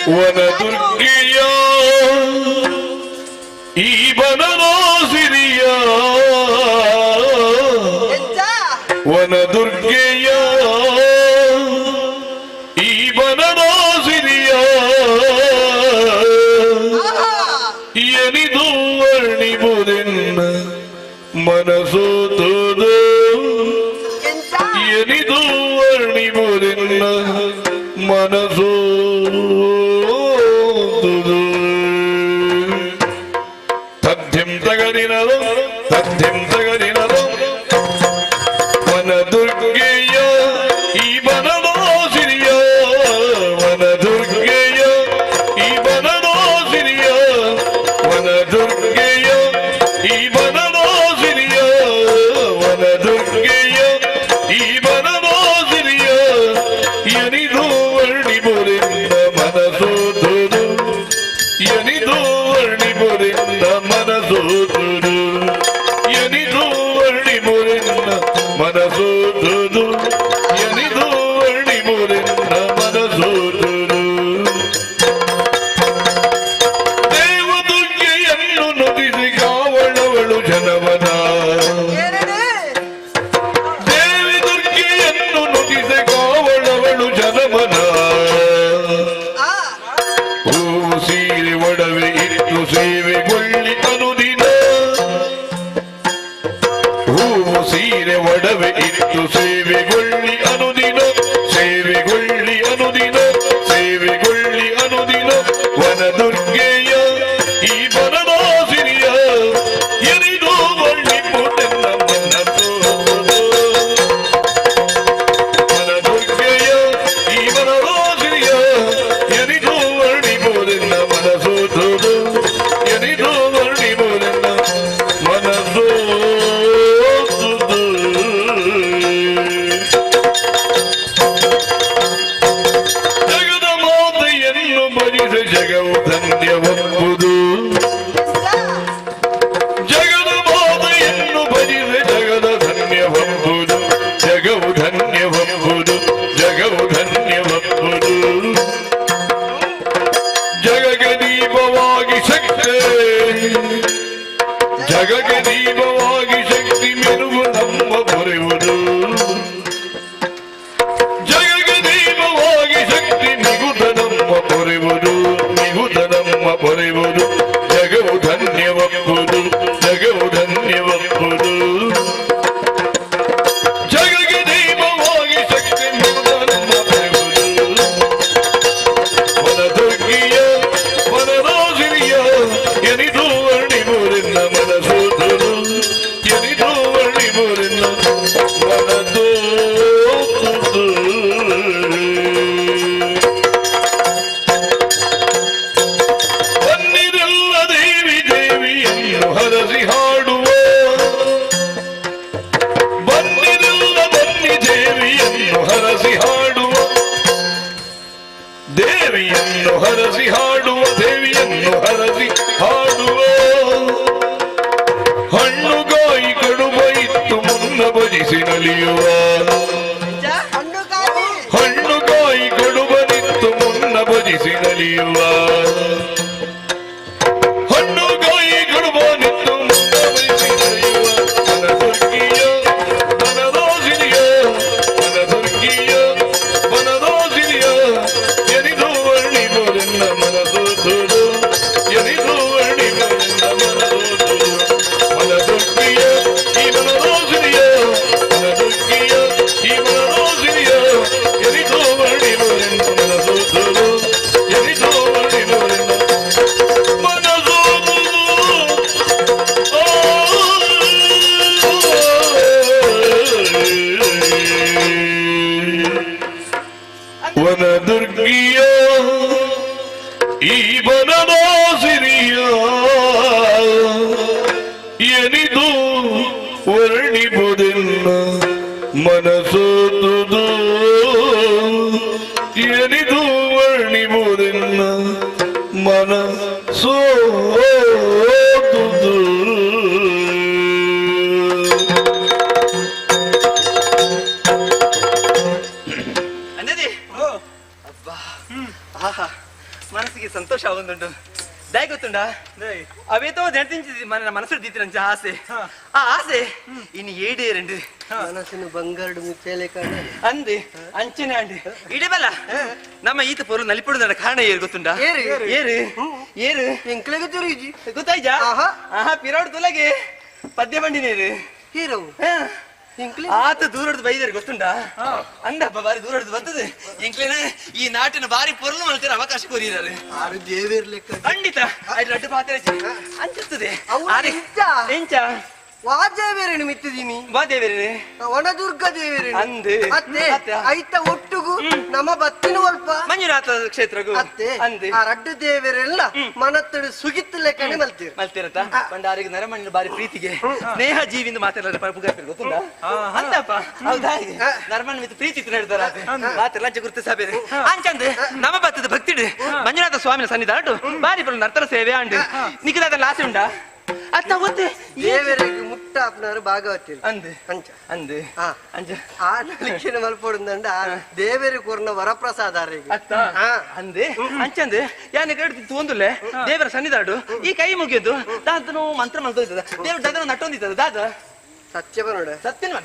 ವನದುರ್ಗೆಯ ಈ ಬನನೋ ಸಿರಿಯ ವನದುರ್ಗೆಯ ಈ ಬನನೋ ಸಿರಿಯ ಎನಿದು ವರ್ಣಿಬುದೆನ್ನ ಮನಸೋತುದು ಎನಿದು ವರ್ಣಿಬುದೆನ್ನ ಮನಸೋ ತಥ್ಯಂ ತಗರಿನದು ತಥ್ಯಂ ತಗರಿನದು ವನದುರ್ಗೆಯ ಈ ಬನನೋ ಸಿರಿಯ ವನದುರ್ಗೆಯ ಈ ಬನನೋ ಸಿರಿಯ ವನದುರ್ಗೆಯ ಈ ಬನನೋ ಸಿರಿಯ ವನದುರ್ಗೆಯ ಈ ಬನನೋ ಸಿರಿಯ ಎನಿದು ವರ್ಣಿಬುರಿಂದ ಮನಸೋದುದು ಎನಿದು ವರ್ಣಿಬುರಿಂದ ಮನಸೋದುದು ಎನಿದು ವರ್ಣಿಬುರಿಂದ ಮನಸೋದುದು ಎನಿದು ವರ್ಣಿಬುರಿಂದ ಮನಸೋದುದು ದೇವದುರ್ಗೆಯನ್ನು ನುಡಿಸಿ ಕಾವಳವಳು ಜನವನ ದೇವಿ ದುರ್ಗೆಯನ್ನು ನುಡಿಸಿ ಕಾವಳವಳು ಜನಮನ ಹೂವು ಸೀರೆ ಒಡವೆ ಇಟ್ಟು ಸೇವೆಗೊಳ್ಳಿ ಅನುದಿನ ಹೂವು ಸೀರೆ ಒಡವೆ ಇಟ್ಟು ಸೇವೆಗೊಳ್ಳಿ ಅನುದಿನ ಸೇವೆಗೊಳ್ಳಿ ಅನುದಿನ ಸೇವೆಗೊಳ್ಳಿ ಅನುದಿನ ವನದುರ್ಗೆಯ ಈ ಬನನೋ ಸಿರಿಯ ಎನಿದು ವರ್ಣಿಪುಟೆನ್ನ ಮನಸೋ ವನದುರ್ಗೆಯ ಈ ಬನನೋ ಸಿರಿಯ ಎನಿದು ವರ್ಣಿಪುದೆನ್ನ ಮನಸೋದುದು ಎನಿದು ವರ್ಣಿಪುದೆನ್ನ ಮನಸೋದುದು ಜಗದ ಮಾತೆಯನ್ನು ಭಜಿಸಿ ಜಗವು ಧನ್ಯವೆಂಬುದು ಜಗದ ಮಾತೆಯನ್ನು ಭಜಿಸಿ ಜಗದ ಧನ್ಯವೆಂಬುದು ಜಗವು ಧನ್ಯವೆಂಬುದು ಜಗವು ಧನ್ಯವೆಂಬುದು ಜಗಗೆ ದೀಪವಾಗಿ ಶಕ್ತಿ ಜಗಗೆ ದೀಪವಾಗಿ ಶಕ್ತಿ ಮೆರುಗು ನಮ್ಮ ಬರೆಯುವುದು ಜಗಗೆ ದೀಪವಾಗಿ ಶಕ್ತಿ ನಿಗುತ ನಮ್ಮ ಬರೆಯುವುದು ನಿಗುತ ನಮ್ಮ ಬರೆಯುವುದು ಜಗವು ಧನ್ಯವೆಂಬುದು ಜಗವು ಧನ್ಯವೆಂಬುದು ಜಗಗೆ ದೀಪವಾಗಿ ಶಕ್ತಿ ನಿಗುತ ನಮ್ಮ ಬರೆಯುವುದು ವನದುರ್ಗೆಯ ವನನೋ ಸಿರಿಯ ಎನಿದು ವರ್ಣಿಬುರಿಂದ ಮನಸೋದುದು ಹಣ್ಣುಗಾಯಿ ಕಡುಬ ಇತ್ತು ಮುನ್ನ ಭಜಿಸಿ ನಲಿಯುವ ಹಣ್ಣುಗಾಯಿ ಕಡುಬನಿತ್ತು ಮುನ್ನ ಭಜಿಸಿ ನಲಿಯುವ ಹಣ್ಣುಗಾಯಿ ಕಡುಬನಿತ್ತು ಮುನ್ನ ಭಜಿಸಿ ನಲಿಯುವ ಮನದುರ್ಗಿಯ ಮನದೋಸಿನಿಯ ಮನದುರ್ಗಿಯ ಮನದೋಸಿನಿಯ ಎನಿದು ವರ್ಣಿಬೋರೆನ್ನ ಮನದೋದು ಎನಿದು ವರ್ಣಿಬೋರೆನ್ನ ಮನದೋದು ಮನದುರ್ಗಿಯ ಈ ಮನದೋಸಿನಿಯ ಮನದುರ್ಗಿಯ ಈ ಮನದೋಸಿನಿಯ ಎನಿದು ವರ್ಣಿಬೋರೆನ್ನ ಮನದೋದು ಎನಿದು ವರ್ಣಿಬೋರೆನ್ನ ಮನದೋದು ವನದುರ್ಗಿಯ ಈ ವನದೋಸಿನಿಯ ಎನಿದು ವರ್ಣಿಬೋದೆನ್ನ ಮನಸೋದುದು ಎನಿದು ವರ್ಣಿಬೋದೆನ್ನ ಮನಸೋದುದು ಅನ್ನದಿ ಅಬ್ಬಾ ಆಹಾ ಮನಸ್ಸಿಗೆ ಸಂತೋಷ ಆಗುಂದುಂಟು ದಯ ಗೊತ್ತುಂಡ ಅವೇತೋ ನೆಡ್ತಿಂಚಿದಿ ನನ್ನ ಮನಸ್ಸು ದೀತಿರಂಚ ಆಸೆ ಆ ಆಸೆ ಇನ್ನು ಏಡೇರಂಡು ಮನಸ್ಸಿನ ಬಂಗಾರಡು ಮುಚ್ಚೇಲೆ ಕಾಣ ಅಂದೆ ಅಂಚನೆ ಅಂಡಿ ಇಡಬಲ್ಲ ನಮ್ಮ ಈತ ಪೊರು ನಲಿಪುಡು ಕಾರಣ ಏರು ಗೊತ್ತುಂಡ ಏರು ಏರು ಎಂಕ್ಲೆಗೆ ತಿರುಗಿ ಗೊತ್ತಾಯ್ಜಾ ಆಹಾ ಪಿರಾಡು ತುಲಗೆ ಪದ್ಯ ಬಂಡಿ ನೀರು ಹೀರೋ ಆತ ದೂರದ್ದು ಬೈದಾರೆ ಗೊತ್ತುಂಡ ಅಂದಪ್ಪ ಬಾರಿ ದೂರದ್ದು ಬರ್ತದೆ ಇಂಕ್ಲೇನ ಈ ನಾಟಿನ ಬಾರಿ ಪೊರ್ಲು ಮಾಡ್ತಾರೆ ಅವಕಾಶ ಕೋರಿದ್ದಾರೆ ಖಂಡಿತ ಅದು ರಡ್ಡು ಪಾತ್ರೆ ಅನ್ಸುತ್ತದೆ ಎಂಚ ವಾದೇವೇರೇನು ಮಿತ್ತಿದೀನಿ ವಾದೇವೇರೇ ವನದುರ್ಗ ದೇವೇರೇನು ಅಂದೆ ಅತ್ತೆ ಐತ ಒಟ್ಟುಗು ನಮ್ಮ ಬತ್ತಿನ ಒಲ್ಪ ಮಂಜುನಾಥ ಕ್ಷೇತ್ರಗೂ ಅತ್ತೆ ಅಂದೆ ಆ ರಡ್ಡು ದೇವೇರೆಲ್ಲ ಮನತ್ತಡು ಸುಗಿತ್ತಲೆ ಕಣೆ ಮಲ್ತೀರಿ ಮಲ್ತಿರತ್ತ ಬಂಡಾರಿಗೆ ನರಮಣ್ಣಿನ ಬಾರಿ ಪ್ರೀತಿಗೆ ಸ್ನೇಹ ಜೀವಿಂದ ಮಾತಾಡಲ್ಲ ಪುಗಾರ್ತಿರು ಗೊತ್ತುಂಡ ಅಂತಪ್ಪ ಹೌದಾ ನರಮಣ್ಣ ಮಿತ್ ಪ್ರೀತಿ ಇತ್ತು ಹೇಳ್ತಾರ ಮಾತೆಲ್ಲ ಅಂಚೆ ಗುರುತ ಸಭೆ ಅಂಚಂದೆ ನಮ್ಮ ಬತ್ತದ ಭಕ್ತಿಡು ಮಂಜುನಾಥ ಸ್ವಾಮಿನ ಸನ್ನಿಧಾನ ಬಾರಿ ಪುರ ನರ್ತನ ಸೇವೆ ಅಂಡು ನಿಖಿಲಾದ ಆಸೆ ಉಂಡ ಅತ್ತ ಗೊತ್ತೇ ದೇವರಿಗೆ ಮುಟ್ಟ ಅಪ್ನಾರು ಭಾಗವತಿರು ಅಂದೆ ಅಂಚ ಅಂದೆ ಅಂಚ ಆ ನಲಿಕ್ಷಣ ಮಲ್ಪೊಡುಂದಂಡ ದೇವರಿಗೆ ಕೊರ್ನ ವರಪ್ರಸಾದ ಅತ್ತ ಅಂದೆ ಅಂಚಂದೆ ಯಾನೆ ಕಡೆ ತೋಂದುಲೆ ದೇವರ ಸನ್ನಿಧಾಡು ಈ ಕೈ ಮುಗಿಯೋದು ದಾತನು ಮಂತ್ರ ಮಲ್ತೋಯ್ತದ ದೇವ್ರ ದಾದನ ನಟ್ಟೊಂದಿತ್ತದ ದಾದ ಸತ್ಯ ಬರೋಡ ಸತ್ಯನ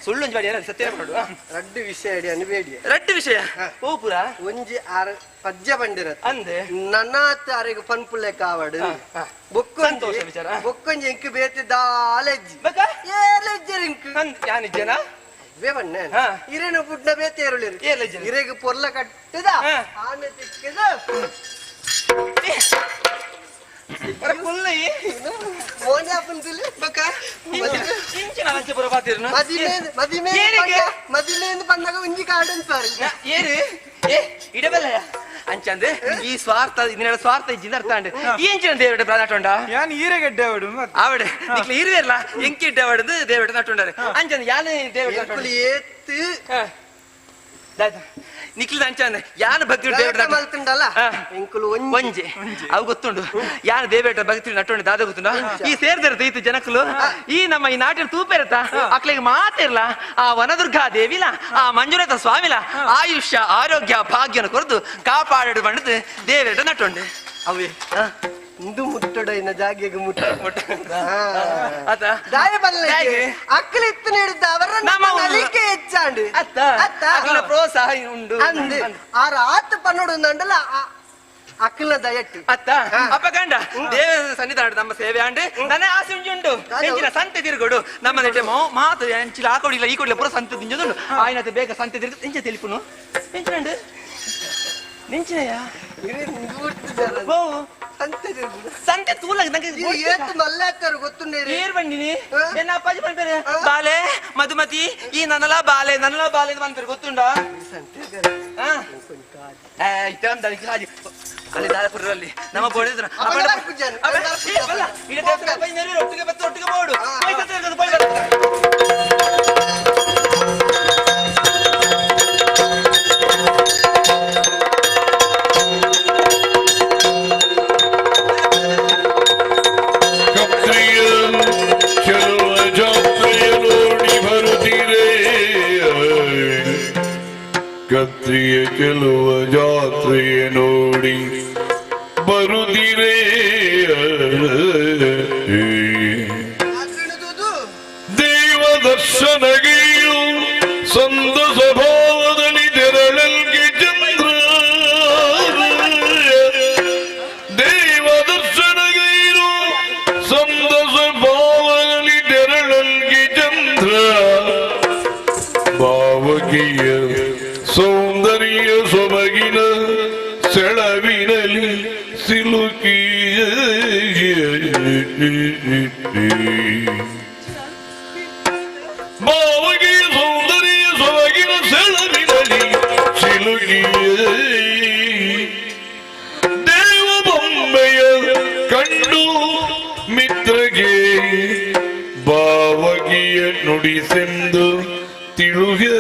ಸುಳ್ಳು ಬಾಡಿ ಸತ್ಯ ಬರೋಡು ರಡ್ಡು ವಿಷಯ ಅಡಿ ಅನ್ಬೇಡಿ ರಡ್ಡು ವಿಷಯ ಓ ಪುರ ಒಂಜಿ ಆರ ಪದ್ಯ ಬಂದಿರತ್ ಅಂದೆ ನನ್ನಾತ್ ಅರೆಗೆ ಪನ್ಪುಳ್ಳೆ ಕಾವಡು ಸಂತೋಷ ವಿಚಾರ ಬೊಕ್ಕೊಂಜಿ ಎಂಕ್ ಬೇತಿದ್ದ ಆಲೆಜ್ಜಿ ಏಲೆಜ್ಜರಿಂಕ್ ಯಾನಿಜ್ಜನ ಬೇವಣ್ಣ ಇರೇನು ಪುಟ್ಟ ಬೇತೆ ಏರುಳಿರು ಇರೆಗೆ ಪೊರ್ಲ ಕಟ್ಟದ ಆನೆ ತಿಕ್ಕದ ಮೋನೆ ಅಪ್ಪನ್ ತುಲಿ ಬಕ್ಕ ಮದಿಮೇಂದು ಪಂಡಗ ಒಂಜಿ ಕಾಡು ಅಂತಾರೆ ಏರು ಏ ಇಡಬಲ್ಲಯ್ಯ ಅಂಚಂದೆ ಈ ಸ್ವಾರ್ಥ ಇದನ್ನೆಲ್ಲ ಸ್ವಾರ್ಥ ಇಜ್ಜಿಂದ ಅರ್ಥ ಅಂಡು ಏಂಚಿನ ದೇವಡ ನಟೊಂಡ ಯಾನ್ ಈರೆಗಡ್ಡೆ ಅವಡು ಆವಡೆ ನಿಕ್ಲ ಇರುವೆರ್ಲ ಎಂಕಿ ದೇವಡದು ದೇವಡ ನಟೊಂಡಾರೆ ಅಂಚಂದೆ ಯಾನೆ ದೇವಡ ಏತ್ತು ನಿಕ್ಲಿದ ಅಂಚಂದೆ ಯಾನ ಭಕ್ತಿ ದೇವಡ ಮಲ್ತುಂಡಲ್ಲ ಎಂಕುಲು ಒಂಜೆ ಅವು ಗೊತ್ತುಂಡು ಯಾನ ದೇವೇಟ ಭಕ್ತಿ ನಟೊಂಡು ದಾದ ಗೊತ್ತುಂಡ ಈ ಸೇರ್ದಿರತ್ತ ಈತು ಜನಕ್ಕಲು ಈ ನಮ್ಮ ಈ ನಾಟಿನ ತೂಪ ಇರತ್ತ ಅಕ್ಲಿಗೆ ಮಾತಿರ್ಲ ಆ ವನದುರ್ಗಾ ದೇವಿಲ ಆ ಮಂಜುನಾಥ ಸ್ವಾಮಿಲ ಆಯುಷ್ಯ ಆರೋಗ್ಯ ಭಾಗ್ಯನ ಕೊರದು ಕಾಪಾಡು ಬಂಡದು ದೇವೇಟ ನಟೊಂಡೆ ಅವೇ ಇಂದು ಮುಟ್ಟಡ ಇನ್ನ ಜಾಗೆಗೆ ಮುಟ್ಟ ಅತ್ತ ದಾಯ ಬಲ್ಲ ಅಕ್ಕಲಿತ್ತು ನೀಡಿದ್ದ ಅವರ ನಲಿಕೆ ಹೆಚ್ಚಾಂಡು ಅತ್ತ ಅಕ್ಕಲ ಪ್ರೋತ್ಸಾಹ ಉಂಡು ಅಂದು ಆ ರಾತ್ ಪನ್ನೋಡು ಅಂದಲ್ಲ ಅಕ್ಕಲ ದಯಟ್ಟು ಅತ್ತ ಅಪ್ಪ ಗಂಡ ದೇವ ಸನ್ನಿಧಾನ ನಮ್ಮ ಸೇವೆ ಅಂಡು ನನ್ನ ಆಸೆ ಉಂಟು ಎಂಚಿನ ಸಂತೆ ತಿರುಗೋಡು ನಮ್ಮ ನೆಟ್ಟೆ ಮಾತು ಎಂಚಿಲ ಆ ಕೊಡಿಲ್ಲ ಈ ಕೊಡಿಲ್ಲ ಪುರ ಸಂತೆ ತಿಂಜುಂಡು ಆಯ್ನತೆ ಬೇಗ ಸಂತೆ ತಿರುಗ ಎಂಚ ತಿಳಿಪುನು ಎಂಚಿನಂಡು ನಿಂಚಿನಯ್ಯ ಸಂತೆ ತೂಲ ಏರ್ ಬಂದಿನಿ ಎನ್ನ ಅಪ್ಪಾಜಿ ಬಂದ್ಬೇರೆ ಬಾಲೆ ಮಧುಮತಿ ಈ ನನ್ನಲ ಬಾಲೆ ಬಂದ್ಬೇರೆ ಗೊತ್ತುಂಡ ಅಲ್ಲಿ ದಾರಪುರಲ್ಲಿ ನಮ್ಮ ಬೋಡಿದ್ರು ಒಟ್ಟಿಗೆ ಬತ್ತು ಒಟ್ಟಿಗೆ ಬೋಡು ಕೆಲವ ಜಾತ್ರೆಯ ನೋಡಿ ಬರುದಿರೇ ದೇವ ದರ್ಶನಗೆಯು ಸಂದ ಸ್ವಭಾವದಲ್ಲಿ ತೆರಳಲ್ಗೆ ಚಂದ್ರ ದೇವ ದರ್ಶನಗೆಯು ಸಂದ ಸ್ವಭಾವದಲ್ಲಿ ತೆರಳಲ್ಗೆ ಚಂದ್ರ ಭಾವಕೀಯ ಸೌಂದರ್ಯ ಸೊಬಗಿನ ಸೆಳವಿನಲ್ಲಿ ಸಿಲುಕಿಯ ಭಾವಕೀಯ ಸೌಂದರ್ಯ ಸೊಬಗಿನ ಸೆಳವಿನಲ್ಲಿ ಸಿಲುಕಿಯ ದೇವ ಬೊಮ್ಮೆಯ ಕಂಡು ಮಿತ್ರಗೆ ಭಾವಕೀಯ ನುಡಿಸೆಂದು ತಿಳುಗೆ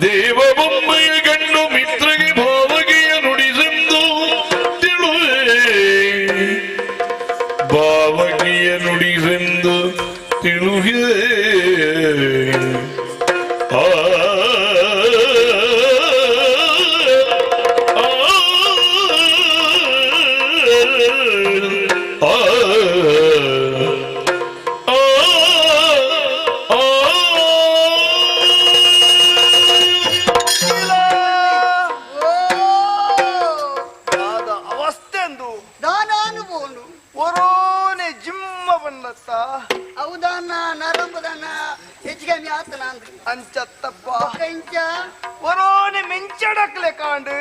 ದೇವ ಬೊಮ್ಮೆಯ ಗಂಡು ಮಿತ್ರಗೆ ಭಾವಗೆಯ ನುಡಿಸೆಂದು ತಿಳುವೆ ಭಾವಗೆಯ ನುಡಿಸೆಂದು ತಿಳುಗೆ ಆ ಅಂಚತ್ತಪ್ಪ ಒರೋನೆ ಮೆಂಚಡಕ್ಲೆ ಕಾಂಡು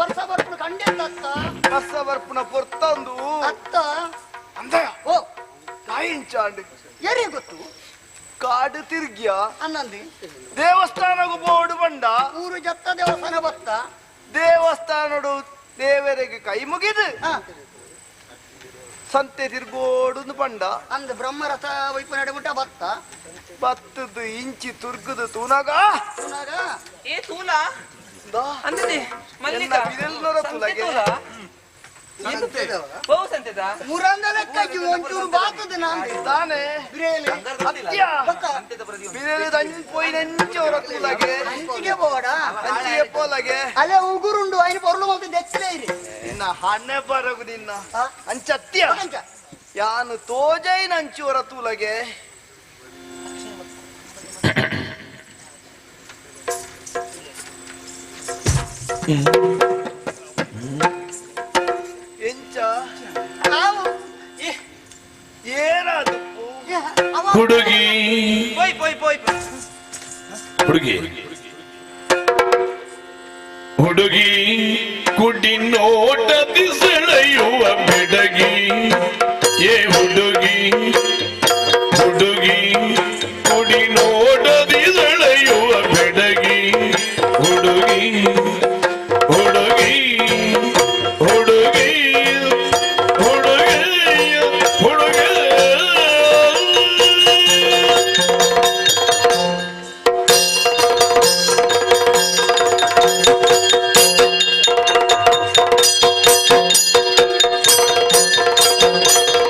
ವರ್ಷ ಬರ್ಪುನ ಕಂಡೆತ್ತ ವರ್ಷ ಬರ್ಪುನ ಪೊರ್ತಂದು ಅತ್ತ ಅಂದಯ ಓ ಕಾಯಿಂಚಾಂಡು ಯಾರೇ ಗೊತ್ತು ಕಾಡು ತಿರ್ಗ್ಯ ಅನ್ನಂದಿ ದೇವಸ್ಥಾನಗೂ ಬೋರ್ಡು ಬಂಡ ಊರು ಜತ್ತ ದೇವಸ್ಥಾನ ಬತ್ತ ದೇವಸ್ಥಾನಡು ದೇವರಿಗೆ ಕೈ ಮುಗಿದು ಸಂತೆ ತಿರ್ಗೋಡು ಬಂಡ ಅಂದ್ ಬ್ರಹ್ಮರಥ ವೈಪು ನಡುಗುಂಟ ಬತ್ತ ಬತ್ತದು ಇಂಚಿ ತುರ್ಗುದು ತೂನಾಗ ಏ ತೂಲ ಅಂದನೆ ಮಲ್ಲಿಕ ಬಿರಲ್ನೊರ ತೂಲಗೆ ಬಹು ಸಂತೆದ ಮುರಂದಲಕ್ಕಾಗಿ ಒಂಚೂರು ಬಾತದ ನಾನು ತಾನೆ ಬಿರೇಲಿ ಅತ್ಯ ಬಿರಲ್ ದಂಜ್ ಪೋಯಿ ನೆಂಚೋರ ತೂಲಗೆ ಅಂಚಿಗೆ ಬೋಡ ಅಂಚಿಗೆ ಪೋಲಗೆ ಅಲ್ಲೇ ಉಗುರುಂಡು ಐನು ಪೊರ್ಲು ಮತ್ತೆ ದೆಚ್ಚಲೇ ಇರಿ ನಿನ್ನ ಹಣ್ಣೆ ಬರಗು ನಿನ್ನ ಅಂಚತ್ಯ ಯಾನು ತೋಜೈ ನಂಚೋರ ತೂಲಗೆ ಎಂಚ ಏನಾದು ಹುಡುಗಿ ಪೋಯ್ ಪೋಯ್ ಪೋಯ್ ಹುಡುಗಿ ಹುಡುಗಿ ಕುಡಿ ನೋಟದಿ ಸೆಳೆಯುವ ಬೆಡಗಿ ಏ ಹುಡುಗಿ ಹುಡುಗಿ ಕುಡಿ ನೋಟದಿ ಸೆಳೆಯುವ ಬೆಡಗಿ ಹುಡುಗಿ ಹುಡುಗಿ ಹುಡುಗಿ ಹುಡುಗಿ ಹುಡುಗಿ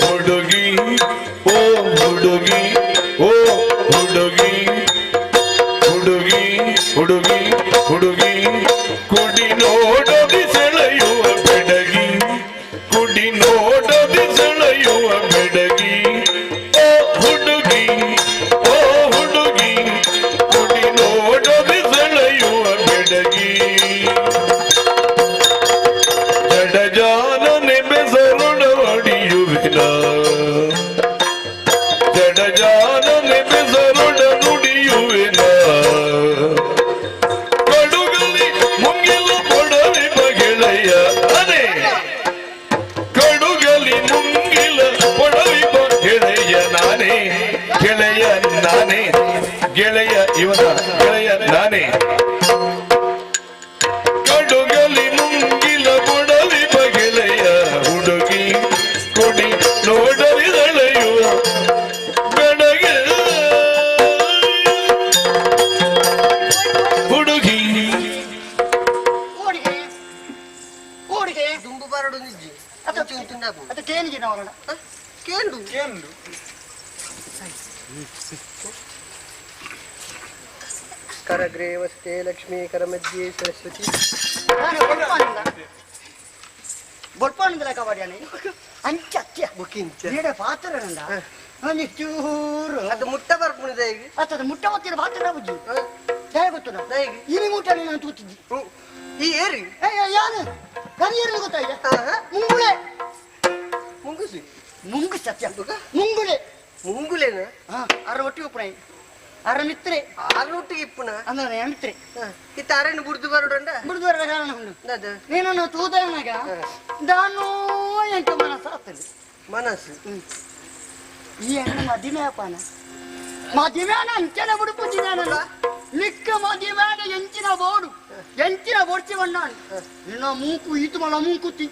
ಹುಡುಗಿ ಓ ಹುಡುಗಿ ಓ ಹುಡುಗಿ ಹುಡುಗಿ ಹುಡುಗಿ ಹುಡುಗಿ ಕುಡಿ ನೋಡದಿ ಸೆಳೆಯುವ ಬೆಡಗಿ ಕುಡಿ ನೋಡದಿ ಸೆಳೆಯುವ ಬೆಡಗಿ ಓ ಹುಡುಗಿ ಓ ಹುಡುಗಿ ಕುಡಿ ನೋಡದಿ ಸೆಳೆಯುವ ಬೆಡಗಿ ಜಡಜಾನನೆ ಬೆಸರುಡ ಹೊಡಿಯುವಿನ ಜಡಜಾನನೆ ಬೆಸರುಡ ನುಡಿಯುವಿನ ಕಡುಗಲಿ ಮುಂಗಿಲ ಕೊಡಲಿ ಬಗೆಳೆಯ ಅನೆ ಕಡುಗಲಿ ಮುಂಗಿಲ ಕೊಡಲಿ ಬಗೆಳೆಯ ನಾನೇ ಗೆಳೆಯ ನಾನೇ ಗೆಳೆಯ ಇವನ ಗೆಳೆಯ ನಾನೇ ಕಡುಗಲಿ ಮುಂಗಿಲ ಕೊಡಲಿ ಬಗೆಳೆಯ ಹುಡುಗಿ ಕೊಡಿ ನೋಡಲಿ ಸೆಳೆಯುವ ಬೆಡಗೆ ಹುಡುಗಿ ಓಡಿಗೆ ಓಡಿಗೆ ದುಂಬು ಬರಡು ನಿಜ್ಜಿ ಅದು ಕೇನಿಗೆ ನಾವು ಕೇಂದು ಕೇಂದು ಕರಗ್ರೇ ವಸ್ತೆ ಲಕ್ಷ್ಮೀ ಕರಮಧ್ಯೆ ಸರಸ್ವತಿ ಬೊಡ್ಪಾನಿಂದ ಕಬಡ್ಡಿಯಾನೆ ಅಂಚತ್ಯ ಬುಕ್ಕಿಂಚ ಪಾತ್ರ ಚೂರು ಅದು ಮುಟ್ಟ ಬರ್ಪುಣಿದ ಈಗ ಅತ್ತದ ಮುಟ್ಟ ಹೊತ್ತಿನ ಪಾತ್ರ ಬುಜ್ಜಿ ಹೇಗೆ ಗೊತ್ತು ಇನಿ ಮುಟ್ಟಲ್ಲಿ ನಾನು ತೂತಿದ್ದಿ ಈ ಏರಿ ಯಾರು ಕರಿಯರು ಗೊತ್ತಾಯ್ತ ಮುಂಗುಳೆ ಮುಂಗುಸಿ ಮುಂಗು ಸತ್ಯ ಮುಂಗುಳೆ ಮುಂಗುಳೆನ ಅರ ಒಟ್ಟಿಗೆ ಉಪ್ಪುಣ ಅರ ಮಿತ್ರೆ ಅರೊಟ್ಟಿಗೆ ಇಪ್ಪುನ ಅಂದ್ರೆ ಮಿತ್ರೆ ಇತ್ತ ಅರನ್ನು ಬುಡ್ದು ಬರೋಡಂಡ ಬಿಡುದು ಬರ ಕಾರಣ ಉಂಟು ನೀನನ್ನು ತೂದನಾಗ ನಾನು ಎಂಟು ಮನಸ್ಸು ಆಗ್ತದೆ ಮನಸ್ಸು ಈ ಹೆಣ್ಣು ಮದಿಮೆ ಅಪ್ಪನ ಮದಿಮೆನ ಅಂಚನ ಬುಡುಪುಚ್ಚಿದಾನಲ್ಲ ಲಿಕ್ಕ ಮದಿಮೆನ ಎಂಚಿನ ಬೋಡು ಎಂಚಿನ ಬೋಡ್ಸಿ ಬಣ್ಣಾನು ನಿನ್ನ ಮೂಕು ಈತು ಮಲ ಮೂಕುತ್ತಿ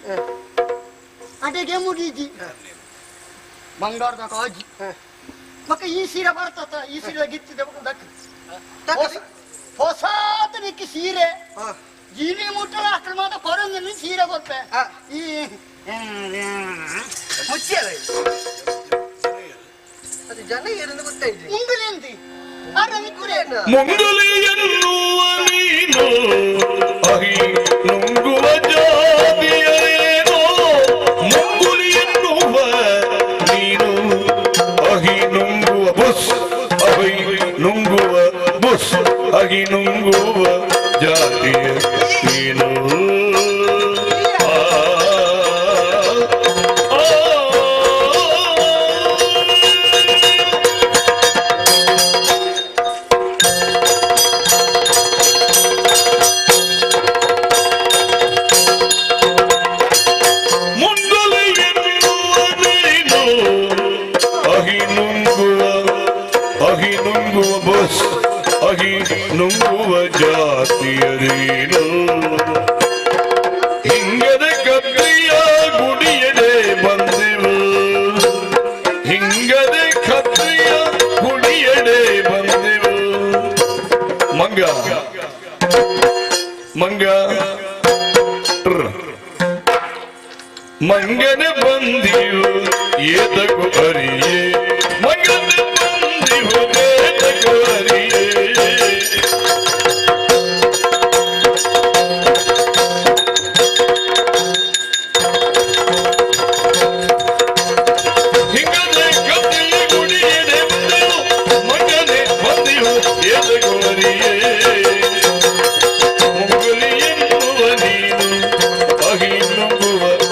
ಅಡೆಗೆ ಮುಗೀಜಿ ಬಂಗಾರದ ಕಾಜಿ ಮಕ್ಕ ಈ ಸೀರೆ ಬರ್ತತ ಈ ಸೀರೆ ಗಿತ್ತಿದ ಹೊಸಾದ ನಿಕ್ಕಿ ಸೀರೆ ಜೀನಿ ಮುಟ್ಟಲ ಅక్కడ ಮಾತ್ರ ಪರಂಗ ಸೀರೆ ಗೊತ್ತೇ ಈ ಮುಚ್ಚಿಯಲ್ಲ ಅದು ಜನ ಏನಂತ ಗೊತ್ತಾಯ್ತು ಮುಂಗುಲೆಂದಿ ಅರ ಮಿತ್ರೆ ಮುಂಗುಲಿಯನ್ನುವ ನೀನು ಅಹಿ ನುಂಗುವ ಜಾತಿಯೇನೋ ಮುಂಗುಲಿಯನ್ನುವ ನೀನು ಅಹಿ ನುಂಗುವ ಬುಸ್ ಅಹಿ ನುಂಗುವ ಬುಸ್ ಅಹಿ ನುಂಗುವ ಜಾತಿಯ ನೀನು ನುಂಗುವ ಜಾತಿಯರೇನು ಹಿಂಗದ ಕತ್ರಿಯ ಗುಡಿಯಡೆ ಬಂದೆವು ಹಿಂಗದ ಕತ್ರಿಯ ಗುಡಿಯಡೆ ಬಂದೆವು ಮಂಗ ಮಂಗ ಮಂಗನ ಬಂದಿವು ಏತಕು ಅರಿಯೇ ಮಂಗನ ಬಂದಿವು ಏತಕು ಅರಿಯೇ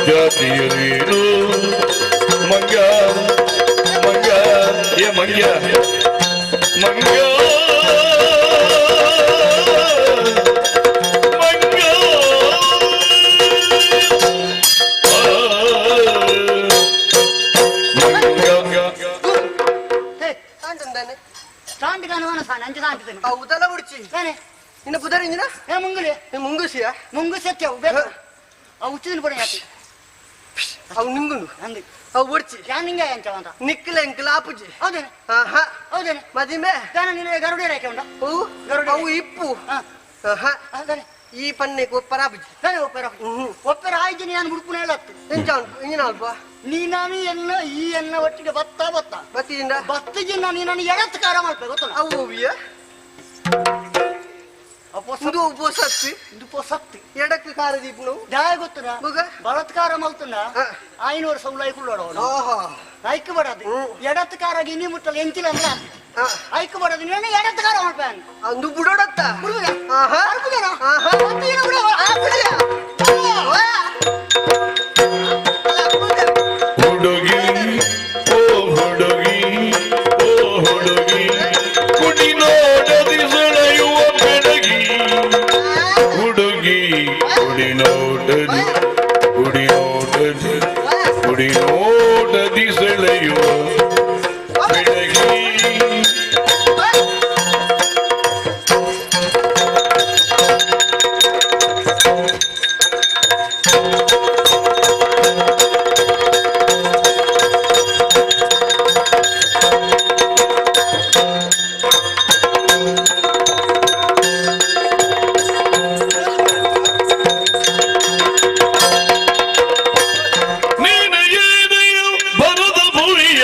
ಜಾತಿಯರೇನು ಮಂಗ ಮಂಗ ಏ ಮಂಗ ಮಂಗ ಉದಲ ಉಡ್ಚಿ ಇನ್ನು ಬುಧರಿಂಜಿನ ಮುಂಗುಲಿ ಮುಂಗುಸಿಯ ಮುಂಗುಸಿ ಬೇಕು ಅವು ಉಚ್ಚಿನ ಪಡ ಯಾಕೆ ಅವು ನಿಂಗುಂಡು ಅಂದಿ ಅವು ಉಡ್ಚಿ ಯಾನ್ ನಿಂಗೆ ಅಂತ ಅಂತ ನಿಕ್ಕಿಲ ಎಂಕಿಲ ಆಪುಜಿ ಹೌದೇನೆ ಹೌದೇನೆ ಮದಿಮೆ ಕಾನ ನಿನ್ನ ಗರುಡೆ ರೇಖೆ ಉಂಟ ಅವು ಇಪ್ಪು ಈ ಪನ್ನೆಗೆ ಒಪ್ಪರ ಆಪುಜಿ ಒಪ್ಪರ ಆಯ್ತು ನಾನು ಮುಡುಪುನ ಹೇಳತ್ತೆ ಎಂಚ ಉಂಟು ಇಂಜಿನ ಅಲ್ಪ ನೀ ನಾನು ಎನ್ನ ಈ ಎನ್ನ ಒಟ್ಟಿಗೆ ಬತ್ತ ಬತ್ತಿಯಿಂದ ಬತ್ತಿಗಿನ್ನ ನೀ ನಾನು ಎಡತ್ ಕಾರ ಮಾಡ್ಬೇಕು ಗೊತ್ತಲ್ಲ ಅವು ಹೂವಿಯ ಇದು ಉಪೋಸಕ್ತಿ ಇದು ಉಪೋಸಕ್ತಿ ಎಡಕ್ಕೆ ಕಾರ ದೀಪನು ಜಾಯ ಗೊತ್ತದ ಬಲತ್ಕಾರ ಮಲ್ತುಂಡ 500 ಸೌಲೈ ಕುಳ್ಳೋಡವನು ಐಕ್ ಬಡದು ಎಡತ್ ಕಾರ ಗಿನಿ ಮುಟ್ಟಲು ಎಂಚಿಲ್ಲ ಅಂದ್ರೆ ಐಕ್ ಬಡದು ನೀನು ಎಡತ್ ಕಾರ ಮಾಡ್ಬೇನ್ ಅಂದು ಬುಡೋಡತ್ತ ಬುಡುವೆ ಹುಡುಗಿ ಓ ಹುಡುಗಿ ಓ ಹುಡುಗಿ ಕುಡಿ ನೋಡದಿ ಸೆಳೆಯುವ ಬೆಡಗಿ ಹುಡುಗಿ ಕುಡಿ ನೋಡದಿ ಕುಡಿ ನೋಡದಿ ಕುಡಿ ನೋಡದಿ ಸೆಳೆಯುವ ಬೆಡಗಿ ನೀನು ಏನೆಯು ಬರದ ಭೂಮಿಯ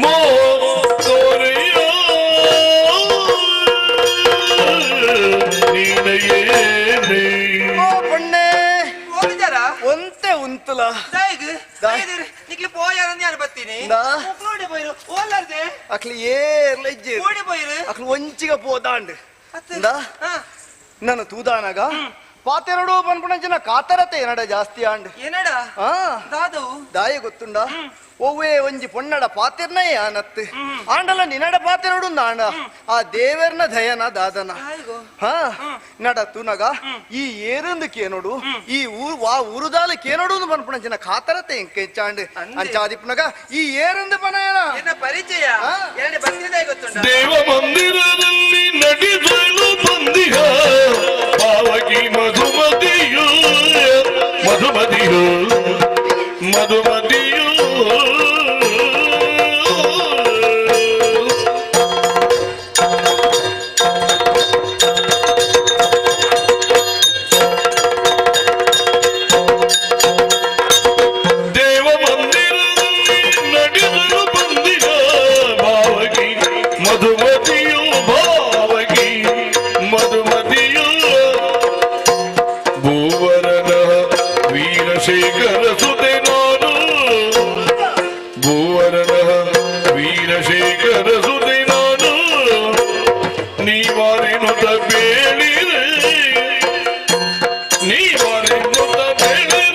ಮೋರೆಯ ನೀನೆಯೇನೆ ಓ ಪಣ್ಣೆ ಹೋಗಿದ್ದಾರಾ ಒಂತೆ ಉಂತುಲ ನಿಕ್ಲಿ ಪೋಯಾರನ್ನ ನಾನು ಬರ್ತೀನಿ ನೋಡಿ పోయిరు ఓలార్దే అట్లా ఏర్లెజ్జే ఓడి పోయిరు అట్లా వంచిగా పోదాండు నన్ను తూదానగా ಪಾತೆರಡು ಪನ್ಪುಣಂಚಿನ ಕಾತರತೆ ಏನಡ ಜಾಸ್ತಿ ಆಂಡ್ ಏನಡ ದಾದು ದಾಯ ಗೊತ್ತುಂಡ ಒವ್ವೇ ಒಂಜಿ ಪೊನ್ನಡ ಪಾತಿರ್ನೇ ಆನತ್ತು ಆಂಡಲ ನಿನಡ ಪಾತೆರಡು ನಾಣ ಆ ದೇವರ್ನ ದಯನ ದಾದನ ಹಾ ನಡ ತುನಗ ಈ ಏರಂದು ಕೇನೋಡು ಈ ಊರುದಾಲ ಕೇನೋಡು ಪನ್ಪುಣಂಚಿನ ಕಾತರತೆ ಎಂಕೆಚ್ಚಾಂಡ್ ಅಂಚಾದಿಪ್ನಗ ಈ ಏರಂದು ಪನಯನ ಏನ ಪರಿಚಯ ಎರಡು ಬಂದಿದೆ ಗೊತ್ತುಂಡ ದೇವ ಮಂದಿರದಲ್ಲಿ ನಡೆದಳು ಬಂದಿಹ ಪಾವಗಿ ಮಧುಮತಿಯು ಮಧುಮತಿಯು ಮಧುಮತಿಯು ದೇವ ಮಂದಿರದಲ್ಲಿ ನಡೆದಳು ಬಂದಿಹ ಭಾವಗಿ ಮಧುಮತಿಯು ಭಾವಗಿ ಮಧುಮತಿಯು ಭೂವರನ ವೀರಶೇಖರ ಸುತೆ ನಾನು ಭೂವರನ ವೀರಶೇಖರ ಸುತೆ ನಾನು ನೀವಾರೆನುತ ಬೇಳಿರೆ ನೀವಾರೆನುತ ಬೇಳಿರೆ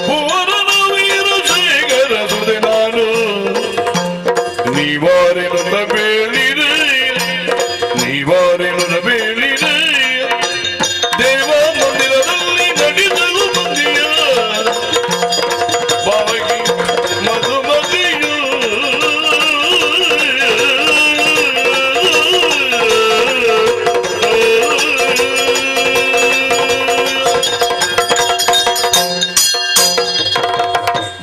ಭುವನನ ವೀರಶೇಖರ ಸುದೆ ನಾನು ನೀವಾರೆನುತ ಬೇಳಿರೆ ನೀವಾರೆನುತ ಬೇಳಿರೆ ದೇವ ಮಂದಿರದಲ್ಲಿ ನಡೆದಳು ಬಂದಿಯ ಬಾವಗಿ ಮಧುಮತಿಯು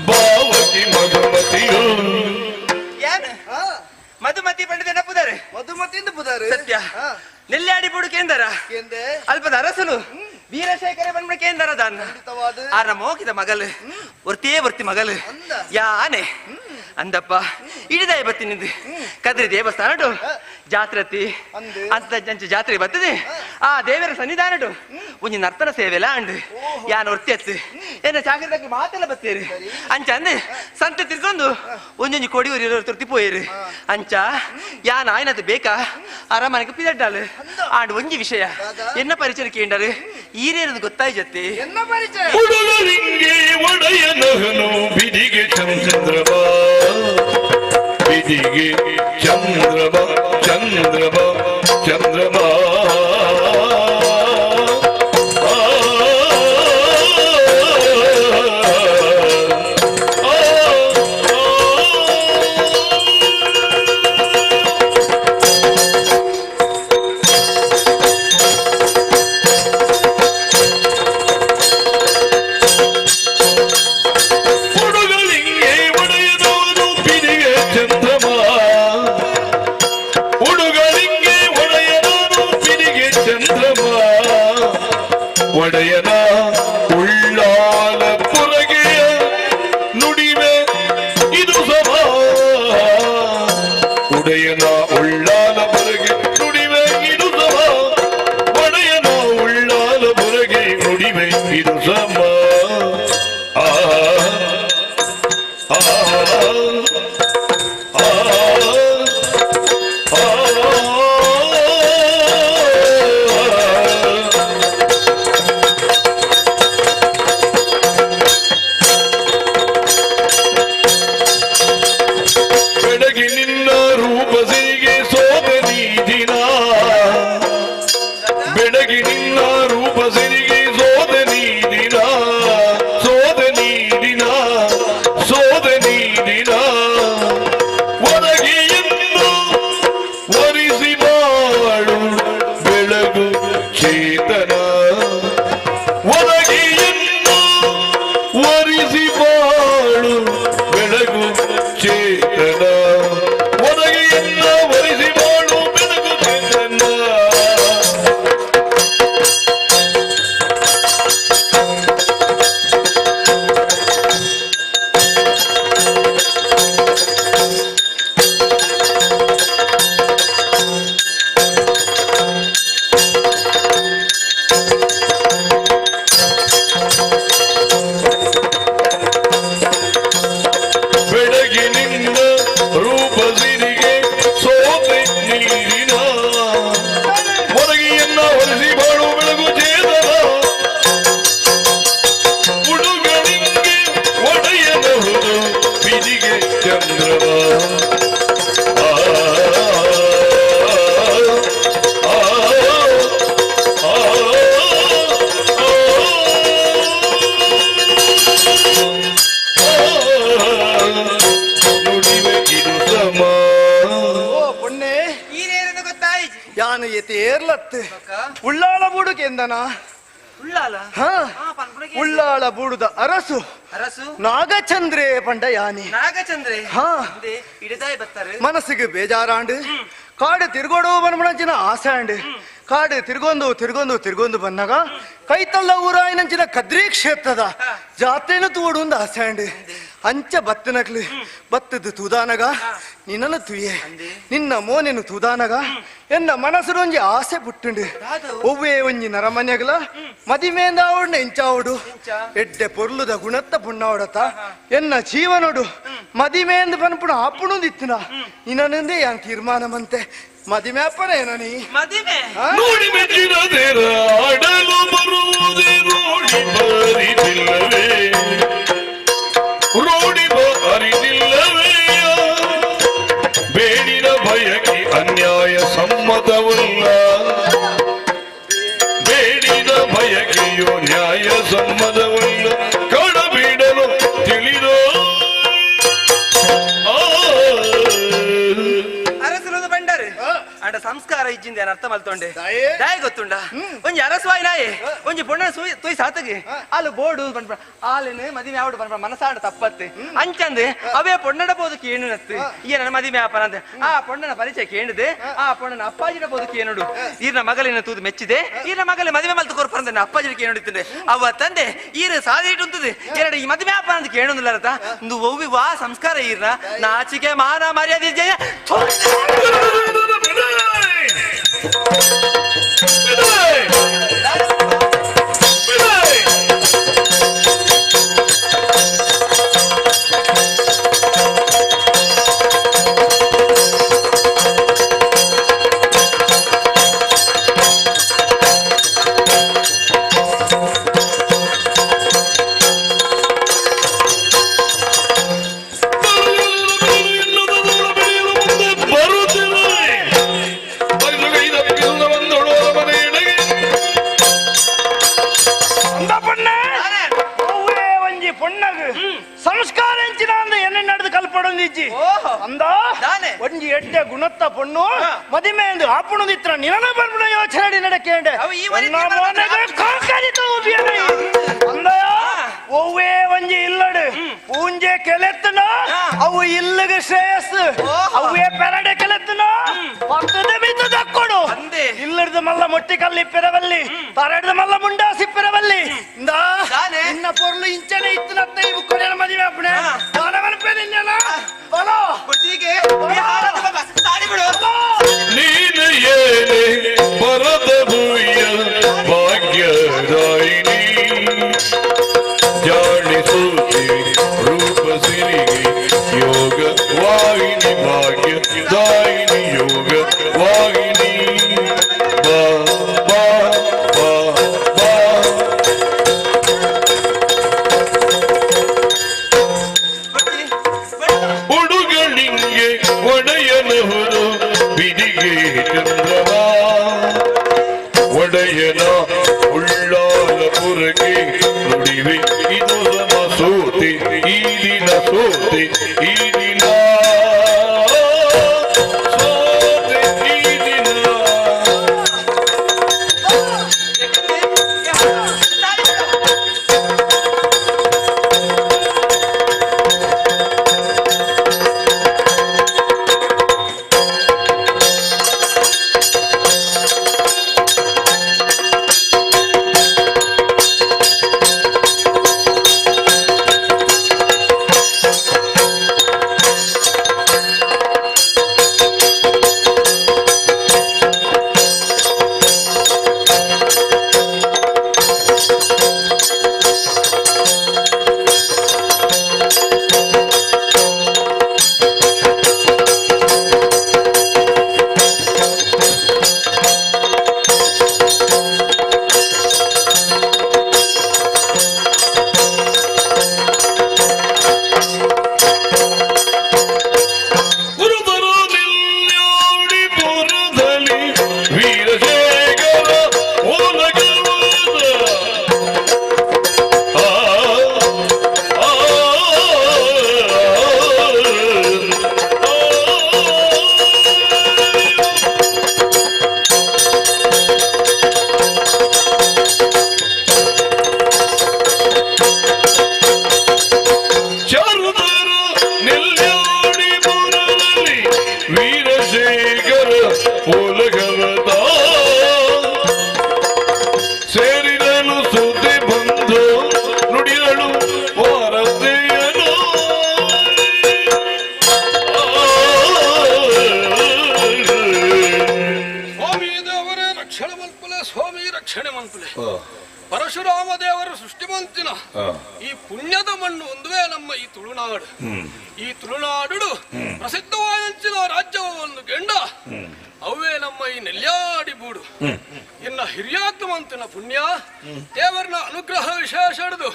ಬಾವಗಿ ಮಧುಮತಿಯು ಏನ್ ಮಧುಮತಿ ಪಂಡಿತ ನೆನಪುದಾರೆ ಮಧುಮತಿಯಿಂದ ಪುದಾರು ಸತ್ಯ ನೆಲ್ಲಾಡಿ ಬುಡು ಕೇಂದರ ಕೇಂದೆ ಅಲ್ಪದ ಅರಸನು ವೀರಶೇಖರ ಬಂದ್ಬಿಡ ಕೇಂದರ ದಾನ ಆರ ಮೋಗಿದ ಮಗಲು ಒರ್ತೇ ಬರ್ತಿ ಮಗಲು ಯಾನೆ ಅಂದಪ್ಪ ಇಡಿದಾಯ ಬತ್ತಿನಿಂದು ಕದ್ರಿ ದೇವಸ್ಥಾನಡು ಜಾತ್ರೆ ಅಂತ ಜಾತ್ರೆ ಬರ್ತದೆ ಆ ದೇವರ ಸನ್ನಿಧಾನಡು ಒಂಜಿ ನರ್ತನ ಸೇವೆಲ್ಲ ಅಂಡು ಯಾನ್ ಒರ್ತಿ ಏನ ಚಾಕರಿದಾಗ ಮಾತೆಲ್ಲ ಬತ್ತೀರಿ ಅಂಚ ಅಂದೆ ಸಂತೆ ತಿರ್ಕೊಂಡು ಒಂಜೊಂಜಿ ಕೊಡಿ ತುರ್ತಿ ಪೋಯಿರಿ ಅಂಚ ಯಾನ್ ಆಯ್ನದು ಬೇಕಾ ಅರಮನೆಗೆ ಪಿದಡ್ಡಾಳು ಆಂಡ್ ಒಂಜಿ ವಿಷಯ ಎನ್ನ ಪರಿಚಯ ಕೇಂಡರು ಈರೇನದು ಗೊತ್ತಾಯ್ ಜೊತೆ ಎನ್ನ ಪರಿಚಯ ಉಡಲಿಂಗೆ ಒಡೆಯನಹನು ಬಿದಿಗೆ ಚಂದ್ರಬ ಬಿದಿಗೆ ಚಂದ್ರಬ ಚಂದ್ರಬ ಚಂದ್ರಬ ಉಡಲಿಂಗೆ ಒಡೆಯನವನು ಬಿದಿಗೆ ಚಂದ್ರಬ ಚಂದ್ರವ ಯಾನು ಏರ್ಲತ್ತು ಉಳ್ಳಾಳ ಬೂಡುಕೆ ಎಂದನ ಉಳ್ಳಾಳ ಬೂಡುದ ಅರಸು ನಾಗಚಂದ್ರೆ ಪಂಡ ಯಾನಿ ನಾಗಚಂದ್ರೆ ಇಡದಾಯಿ ಬರ್ತಾರೆ ಮನಸ್ಸಿಗೆ ಬೇಜಾರಾಂಡು ಕಾಡು ತಿರ್ಗೋಡು ಬನ್ಮಣಂಚಿನ ಆಸೆ ಕಾಡು ತಿರ್ಗೊಂದು ಬನ್ನಾಗ ಕೈತಲ್ಲ ಊರಾಯಿನಂಚಿನ ಕದ್ರಿ ಕ್ಷೇತ್ರದ ಜಾತ್ರೆನ ತೋಡು ಆಸೆ ಅಂಚ ಬತ್ತದ ತೂದಾನಗ ನಿನ್ನನ್ನು ತುಯ್ಯೆ ನಿನ್ನ ಮೋನೆನು ತೂದಾನಗ ಎನ್ನ ಮನಸ್ಸು ಆಸೆ ಪುಟ್ಟುಂಡು ಒವ್ವೇ ಒಂಜಿ ನರಮನೆಗಲ ಮದಿಮೇಂದ ಅವಡ್ನ ಎಂಚಾವಡು ಎಡ್ಡೆ ಪೊರ್ಲುದ ಗುಣತ್ತ ಪುಣ್ಣಾವಡತ ಎನ್ನ ಜೀವನೋಡು ಮದಿಮೇಂದ ಪನ್ಪುಣ ಆಪುಣುದಿತ್ತಿನ ನಿನ್ನಂದೇ ಯಾನ್ ತೀರ್ಮಾನಮಂತೆ ಮದಿಮೆ ಅಪ್ಪನೇನ ನೀ ಮದಿಮೆ ನೋಡಿ ಮೆಚ್ಚಿನದೇರ ಆಡಲು ಬರುವುದೇ ರೋಡಿ ಬಾರಿದಿಲ್ಲವೇ ಬೇಡಿನ ಭಯಕ್ಕೆ ಅನ್ಯಾಯ ಸಮ್ಮತವಲ್ಲ ಬೇಡಿನ ಭಯಕೆಯೋ ನ್ಯಾಯ ಸಮ್ಮತವಲ್ಲ ಕಡಬೇಡಲು ತಿಳಿದೋ ಅರಸರು ಬಂಡಾರು ಅಂಡ ಸಂಸ್ಕಾರ ಇಜ್ಜಿಂದ ಏನ್ ಅರ್ಥ ಮಲ್ತೊಂಡೆ ದಾಯ ಗೊತ್ತುಂಡ ಒಂಜಿ ಅರಸವಾಯಿ ನಾಯಿ ಒಂಜಿ ಪೊಣ್ಣ ತುಯ್ ಸಾತಗೆ ಅಲ್ಲಿ ಬೋರ್ಡು ಬಂದ್ಬಿಡ ಆಲಿನ ಮದಿಮೆ ಆವಡು ಬಂದ್ಬಿಡ ಮನಸಾಂಡ ತಪ್ಪತ್ತೆ ಅಂಚಂದೆ ಅವೇ ಪೊಣ್ಣಡ ಬೋದಕ್ಕೆ ಏನು ನತ್ತು ಈ ನನ್ನ ಮದಿಮೆ ಆಪನಂತೆ ಆ ಪೊಣ್ಣನ ಪರಿಚಯ ಕೇಳಿದೆ ಆ ಪೊಣ್ಣನ ಅಪ್ಪಾಜಿನ ಬೋದಕ್ಕೆ ಏನುಡು ಈರ್ನ ಮಗಲಿನ ತೂದು ಮೆಚ್ಚಿದೆ ಈರ್ನ ಮಗಲಿ ಮದಿಮೆ ಮಲ್ತು ಕೊರ್ಪಂದ ಅಪ್ಪಾಜಿನ ಕೇಳುತ್ತಿದ್ದೆ ಅವ್ವ ತಂದೆ ಈರ ಸಾಧಿಟ್ಟು ಉಂತದೆ ಎರಡು ಈ ಮದಿಮೆ ಆಪನ ಅಂತ ಕೇಳುದಿಲ್ಲ ರತ ಒಂದು ಒವ್ವಿ ವಾ ಸಂಸ್ಕಾರ ಈರ್ನ ನಾಚಿಕೆ ಮಾನ ಮರ್ಯಾದೆ ಜಯ ಸಂಸ್ಕಾರ ಹೆಂಚಿನ ಅಂದ ಎಣ್ಣೆ ನಡೆದು ಕಲ್ಪಡೊಂದಿಜ್ಜಿ ಅಂದ ಒಂಜಿ ಎಡ್ಡೆ ಗುಣತ್ತ ಪೊಣ್ಣು ಮದಿಮೆ ಎಂದು ಆಪುಣದಿತ್ರ ನಿನ್ನ ಬರ್ಬಿಡ ಯೋಚನೆ ನಡಕೇಂಡೆ ಅಂದ ಒವ್ವೇ ಒಂಜಿ ಇಲ್ಲಡು ಪೂಂಜೆ ಕೆಲೆತ್ತನ ಅವು ಇಲ್ಲಗ ಶ್ರೇಯಸ್ಸು ಅವೇ ಪೆರಡೆ ಕೆಲೆತ್ತನ ಪಕ್ಕದ ಬಿದ್ದು ದಕ್ಕೊಡು ಇಲ್ಲದ ಮಲ್ಲ ಮೊಟ್ಟಿ ಕಲ್ಲಿ ಪೆರವಲ್ಲಿ ತರಡದ ಮಲ್ಲ ಮುಂಡಾಸಿ ಪೆರವಲ್ಲಿ ಇನ್ನ ಪೊರ್ಲು ಇಂಚನೆ ಇತ್ತು ನತ್ತ ಇವು ಕೊನೆಯ ಮದುವೆ ಅಪ್ಪಣೆ ನೀನು ಏನೇ ಬರದ ಭೂಯ ಭಾಗ್ಯದಾಯಿನಿ ಜಾಣಿಸುತ್ತಿ ರೂಪ ಸಿರಿಗೆ ಯೋಗ ವಾಹಿನಿ ಭಾಗ್ಯದಾಯಿನಿ ಯೋಗ ವಾಹಿನಿ ಬಾ ಬಾ ಬಾ ಬಾ ಹುಡುಗನಿಂಗೆ ಒಡೆಯನಹುದು ಬಿದಿಗೆ ಚಂದ್ರವ ಒಡೆಯನ ಉಳ್ಳಾಲ ಪುರಗೆ ನುಡಿವೆ ಇದು ನಮ್ಮ ಸೋತೆ ಈ ದಿನ ಸೋತೆ ಈ ದಿನ ಸೋತೆ ಈ ದಿನ ಮಂತಿನ ಈ ಪುಣ್ಯದ ಮಣ್ಣು ಒಂದುವೇ ನಮ್ಮ ಈ ತುಳುನಾಡು. ಈ ತುಳುನಾಡು ಪ್ರಸಿದ್ಧವಾದಂಚಿನ ರಾಜ್ಯವ ಒಂದು ಗೆಂಡ ಅವೇ ನಮ್ಮ ಈ ನೆಲ್ಯಾಡಿ ಬೂಡು. ಇನ್ನ ಹಿರಿಯಾತ್ಮ ಮಂತಿನ ಪುಣ್ಯ ದೇವರನ ಅನುಗ್ರಹ ವಿಶೇಷ ಹಿಡಿದು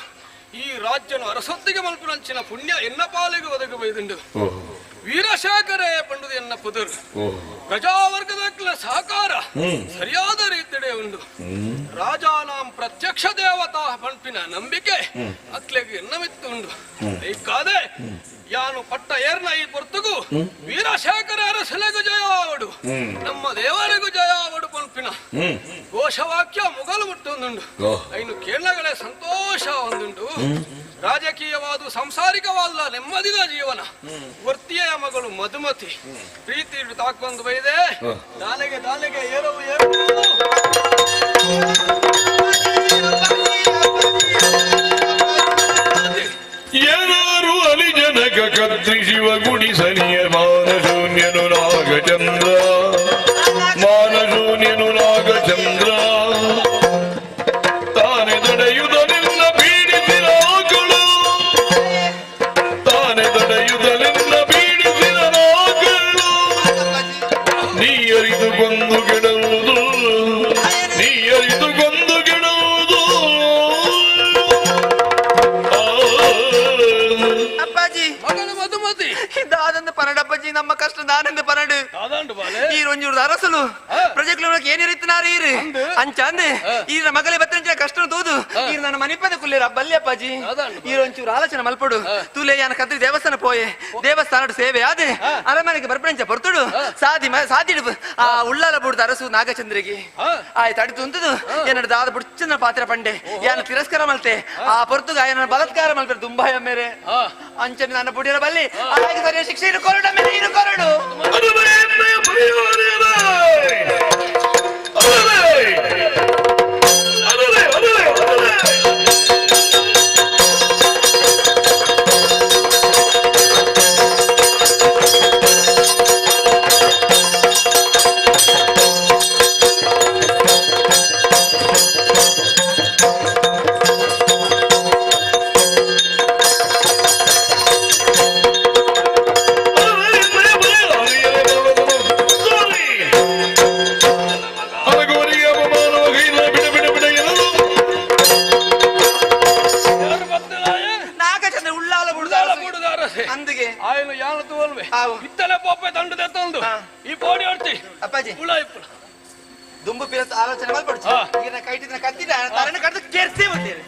ಈ ರಾಜ್ಯನ ಅರಸೊತ್ತಿಗೆ ಮಲ್ಪನಂಚಿನ ಪುಣ್ಯ ಎನ್ನ ಪಾಲಿಗೆ ಒದಗಿ ಬೈದುಂಡು. ವೀರಶೇಖರೇ ಪಂಡುದು ಎನ್ನ ಪುದರು ಪ್ರಜಾವರ್ಗದ ಸಹಕಾರ ಸರಿಯಾದ ರೀತಿಯೇ ಉಂಡು. ರಾಜಾನಾಂ ಪ್ರತ್ಯಕ್ಷ ದೇವತಾ ಪಂಪಿನ ನಂಬಿಕೆ ಅಕ್ಲೆಗೆ ಎನ್ನಮಿತ್ತು ಉಂಡು. ಈಗಾದೆ ಯಾನು ಪಟ್ಟ ಏರ್ನ ಈ ಪೊರ್ತುಗು ವೀರಶೇಖರ ಅರಸಲೆಗೂ ಜಯಾವಡು ನಮ್ಮ ದೇವರಿಗೂ ಜಯಾವಡು ಪಂಪಿನ ಘೋಷವಾಕ್ಯ ಮುಗಲು ಮುಟ್ಟೊಂದುಂಡು. ಐನು ಕೇಳಗಳೇ ಸಂತೋಷ ಒಂದುಂಡು. ರಾಜಕೀಯವಾದ ಸಂಸಾರಿಕವಾದ ನೆಮ್ಮದಿನ ಜೀವನ. ವರ್ತಿಯ ಮಗಳು ಮಧುಮತಿ ಪ್ರೀತಿ ತಾಕೊಂದು ಬೈದೆ ದಾಲೆಗೆ ದಾಲೆಗೆ ಏರವು ಏರು. ಏನಾರು ಅಲಿ ಜನಕ ಕದ್ರಿ ಶಿವ ಗುಡಿಸನಿಯ ಮಾನಶೂನ್ಯನು ನಾಗಚಂದ್ರ ಮಾನಶೂನ್ಯನು ನಾಗಚಂದ್ರ ತಾನೆ ತಡೆಯುದ ನಿನ್ನ ಬೀಡಿಸಿದ ಆಕಳು ತಾನೆ ತಡೆಯುದ ನಿನ್ನ ಬೀಡಿಸಿದ ಆಕಳು ನೀ ಅರಿದು ಕೊಂದು ಕೆಡುವುದು ನೀ ಅರಿದು ಕೊಂದು ಕೆಡುವುದು. ಮಗಳು ಮಧುಮತಿ ಇದಾದಂದು ಪರಡಪ್ಪಜಿ ನಮ್ಮ ಕಷ್ಟ ನಾನೆಂದು ಪರಡು ಈ ಒಂಜೂರು ಅರಸಲು ಪ್ರಜೆಗಳು ಏನಿರುತ್ತನಾರು ಈರು ಅಂಚ ಅಂದೆ ಈ ಮಗಳೇ ಬತ್ತಂಚಿನ ಕಷ್ಟ ತೂದು ಈ ನನ್ನ ಮನಿಪದ ಕುಲ್ಲೇರ ಬಲ್ಯಪ್ಪಾಜಿ ಈ ಒಂಚೂರು ಆಲೋಚನೆ ಮಲ್ಪಡು ತೂಲೆ ಯಾನ ಕದ್ರಿ ದೇವಸ್ಥಾನ ಪೋಯೆ ದೇವಸ್ಥಾನ ಸೇವೆ ಆದೆ ಅರಮನೆಗೆ ಬರ್ಪಂಚ ಬರ್ತುಡು ಸಾದಿಡು ಆ ಉಳ್ಳಾಲ ಬುಡ್ದ ಅರಸು ನಾಗಚಂದ್ರಿಗೆ ಆಯ್ತು ಅಡಿತು ಅಂತದು ಏನ ದಾದ ಬುಡ್ಚನ ಪಾತ್ರ ಪಂಡೆ ಯಾನ ತಿರಸ್ಕಾರ ಮಲ್ತೆ ಆ ಪೊರ್ತುಗ ಏನ ಬಲತ್ಕಾರ ಮಲ್ಪೆ ದುಂಬಾಯ ಮೇರೆ ಅಂಚನೆ ನನ್ನ ಬುಡಿಯರ ಬಲ್ಲಿ ಆಗ ಸರಿಯ ಶಿಕ್ಷೆ ಇರು ಕೊರಡು ಮೇಲೆ ಇರು ಕೊರಡು. ఆయన యాన తోల్వే ఇత్తలే పోపే తండు తెత్తందు ఈ పోడి ಹೊಡ್ತಿ ಅಪ್ಪಾಜಿ ಉಳ ಇಪ್ಪು ದುಂಬು ಪಿರಸ್ ಆಲೋಚನೆ ಮಾಡ್ಕೊಡ್ಚಿ ಈನ ಕೈಟಿನ ಕತ್ತಿನ ತರನ ಕಡ್ದು ಕೆರ್ಸಿ ಬಂದಿರಿ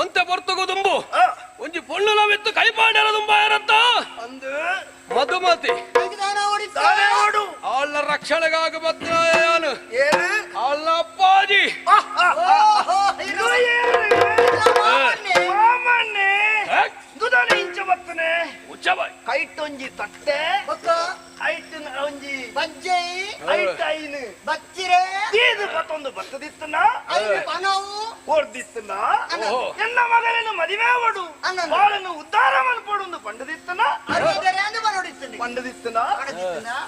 ಒಂತೆ ಬರ್ತಗೋ ದುಂಬು ಒಂಜಿ ಪೊಣ್ಣುಲ ಮೆತ್ತು ಕೈಪಾಡ್ಯಾರ ದುಂಬ ಯಾರಂತ ಮಧುಮತಿ ಅವಳ ರಕ್ಷಣೆಗಾಗಿ ಬದ್ನಾಯನು ಅವಳ ಅಪ್ಪಾಜಿ ಕೈಟೊಂಜಿ ತಟ್ಟೆ ಐಟಿನ ಒಂಜಿ ಬಜ್ಜೆ ಐಟೈನು ಬಚ್ಚಿರೆ ತೀದು ಮತ್ತೊಂದು ಬತ್ತದಿತ್ತನ ಪನವು ಓಡ್ದಿತ್ತನ ಎನ್ನ ಮಗನನ್ನು ಮದುವೆ ಮಾಡು ಬಾಳನ್ನು ಉದ್ಧಾರ ಮಲ್ಪಡು ಪಂಡದಿತ್ತನ ಪಂಡದಿತ್ತನ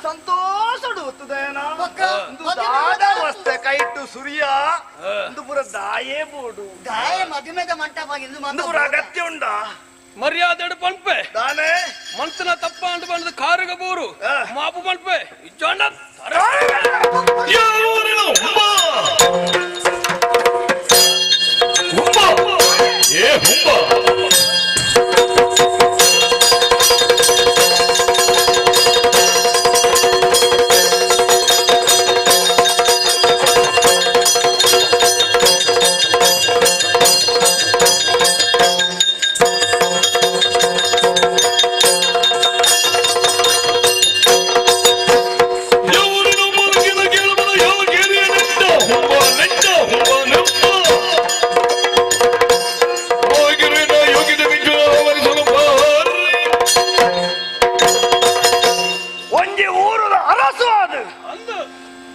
ಸಂತೋಷಡು ಗೊತ್ತದೇನಾ ಒಂದು ದಾದ ವಸ್ತೆ ಕೈಟ್ಟು ಸುರಿಯ ಒಂದು ಪುರ ದಾಯೇ ಬೋಡು ದಾಯ ಮದುಮೆದ ಮಂಟಪ ಒಂದು ಪುರ ಅಗತ್ಯ ಉಂಡಾ ಮರ್ಯಾದೆ ಪಂಪೆ ದಾನೆ ಮನ್ಸನ ತಪ್ಪ ಅಂಟು ಬಂದು ಕಾರಿಗೆ ಬೋರು ಮಾಪು ಪಂಪೆ ಇಜ್ಜೊಂಡ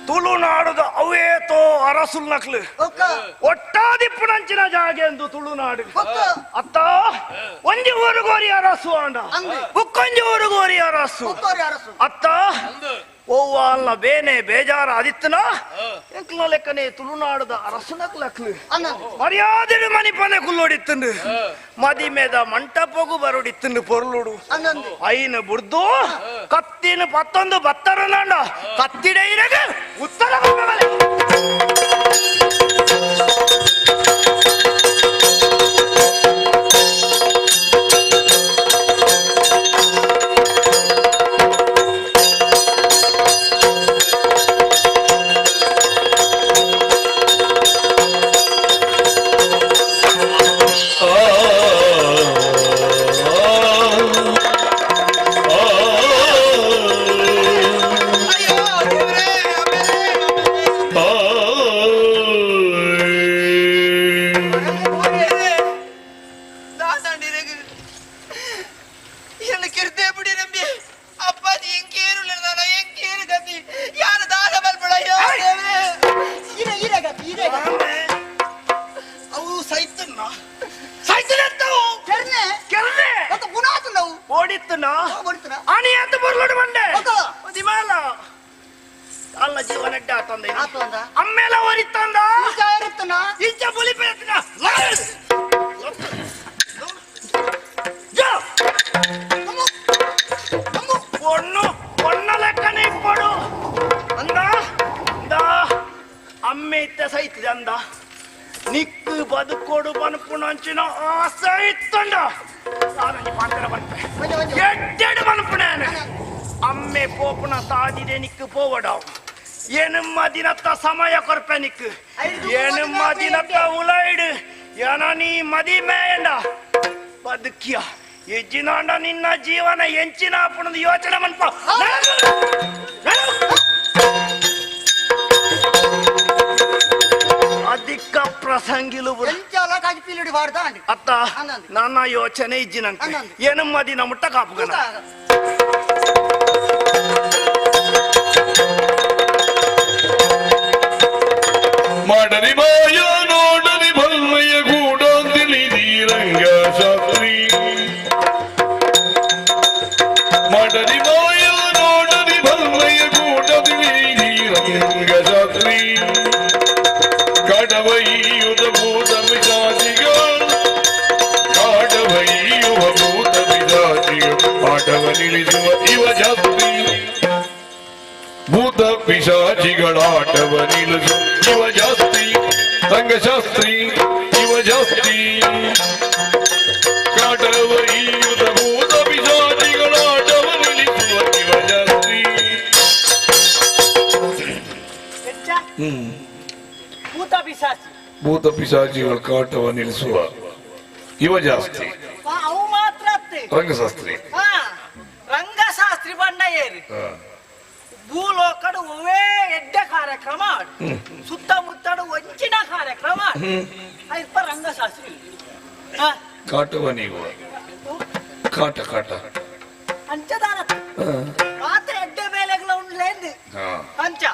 ತುಳುನಾಡುದ ಅವೇತೋ ಅರಸುಲ್ ನಕ್ಲು ಒಟ್ಟಾದಿಪ್ಪುನಂಚಿನ ಜಾಗೆ ಎಂದು ತುಳುನಾಡು ಅತ್ತ ಒಂಜಿ ಊರುಗೋರಿ ಅರಸು ಅಂಡ ಬುಕ್ಕೊಂಜಿ ಊರುಗೋರಿ ಅರಸು ಅತ್ತ ಓವಾಲ್ನ ಬೇನೆ ಬೇಜಾರ ಆದಿತ್ತನ ಎಂಕ್ಲ ಲೆಕ್ಕನೆ ತುಳುನಾಡುದ ಅರಸನಕ್ ಲಕ್ಲು ಮರ್ಯಾದೆ ಮನಿಪನೆ ಕುಲ್ಲೋಡಿತ್ತಂಡು ಮದಿಮೆದ ಮಂಟಪಗು ಬರೋಡಿತ್ತಂಡು ಪೊರ್ಲುಡು ಐನ ಬುಡ್ದು ಕತ್ತಿನ ಪತ್ತೊಂದು ಬತ್ತರ ನಂಡ ಕತ್ತಿಡೈರಗ ಉತ್ತರ ಅಲ್ಲ ಜೀವನ ಅಮ್ಮೆಲ್ಲ ಒರಿತಂದ ಇಂಚ ಬುಲಿ பொண்ணு பொண்ணல கணிப்படு அந்த ಅಮ್ಮೆತ್ತ ಸೈತಿದೆ ಅಂದ ನಿಕ್ಕು ಬದುಕೋಡು ಬನ್ಪುಣಂಚಿನ ಆಸೆ ಇತ್ತಂಡ ನಾನು ಮಾತ್ರ ಬಂತೆ ಎಡ್ಡೆಡು ಬನ್ಪುಣೇನೆ ಅಮ್ಮೆ ಪೋಪುಣ ತಾದಿದೆ ನಿಕ್ಕು ಪೋವಡಾವು ಏನುಮ್ಮ ದಿನತ್ತ ಸಮಯ ಕೊರ್ಪೆ ನಿಕ್ಕು ಏನುಮ್ಮ ದಿನತ್ತ ಉಲೈಡು ಏನ ನೀ ಮದಿ ಮೇಯಂಡ ಬದುಕಿಯ ಎಜ್ಜಿನಾಂಡ ನಿನ್ನ ಜೀವನ ಎಂಚಿನ ಪುಣದ ಯೋಚನೆ ಮನ್ಪ ಅಧಿಕ ಪ್ರಸಂಗಿಲು ಅತ್ತ ನನ್ನ ಯೋಚನೆ ಇಜ್ಜಿನಂತೆ ಏನು ಮದಿನ ಮುಟ್ಟ ಕಾಪುಗನ ಮಾಡರಿ ಮಾಯ ನೋಡರಿ ಬಲ್ಮಯ ಕೂಡ ತಿಳಿದೀರಂಗ ಶಾಸ್ತ್ರಿ ಮಾಡರಿ ಮಾಯ ನೋಡರಿ ಬಲ್ಮಯ ಕೂಡ ತಿಳಿದೀರಂಗ ಶಾಸ್ತ್ರಿ ಕಾಡವೈಯುದ ಭೂತ ಪಿಶಾಚಿಗಳು ಕಾಡವೈಯುವ ಭೂತ ಪಿಶಾಚಿಗಳು ಆಟವ ನಿಲ್ಲಿಸುವ ಇವ ಜಾಸ್ತಿ ಭೂತ ಪಿಶಾಚಿಗಳ ಆಟವ ನಿಲ್ಲಿಸುವ ಇವ ಜಾಸ್ತಿ ರಂಗಶಾಸ್ತ್ರಿ ಇವ ಜಾಸ್ತಿ ಕಾಡವೈಯುದ ಭೂತ ಪಿಶಾಚಿಗಳ ಆಟವ ನಿಲ್ಲಿಸುವ ಇವ ಜಾಸ್ತಿ ಭೂತ ಪಿಶಾಚಿಗಳ ಕಾಟವ ನಿಲ್ಲಿಸುವ ಇವ ಜಾಸ್ತಿ ಅವು ಮಾತ್ರ ರಂಗಶಾಸ್ತ್ರಿ ರಂಗಶಾಸ್ತ್ರಿ ಬಣ್ಣ ಏರಿ ಭೂಲೋಕಡು ಒವೇ ಎಡ್ಡ ಕಾರ್ಯಕ್ರಮ ಸುತ್ತಮುತ್ತಡು ವಂಚಿನ ಕಾರ್ಯಕ್ರಮ ಅಲ್ಪ ರಂಗಶಾಸ್ತ್ರಿ ಕಾಟವ ನೀಗುವ ಕಾಟ ಕಾಟ ಅಂಚದಾನ ಮಾತ್ರ ಎಡ್ಡ ಬೇಲೆಗಳ ಉಂಡ್ಲೇಂದು ಅಂಚ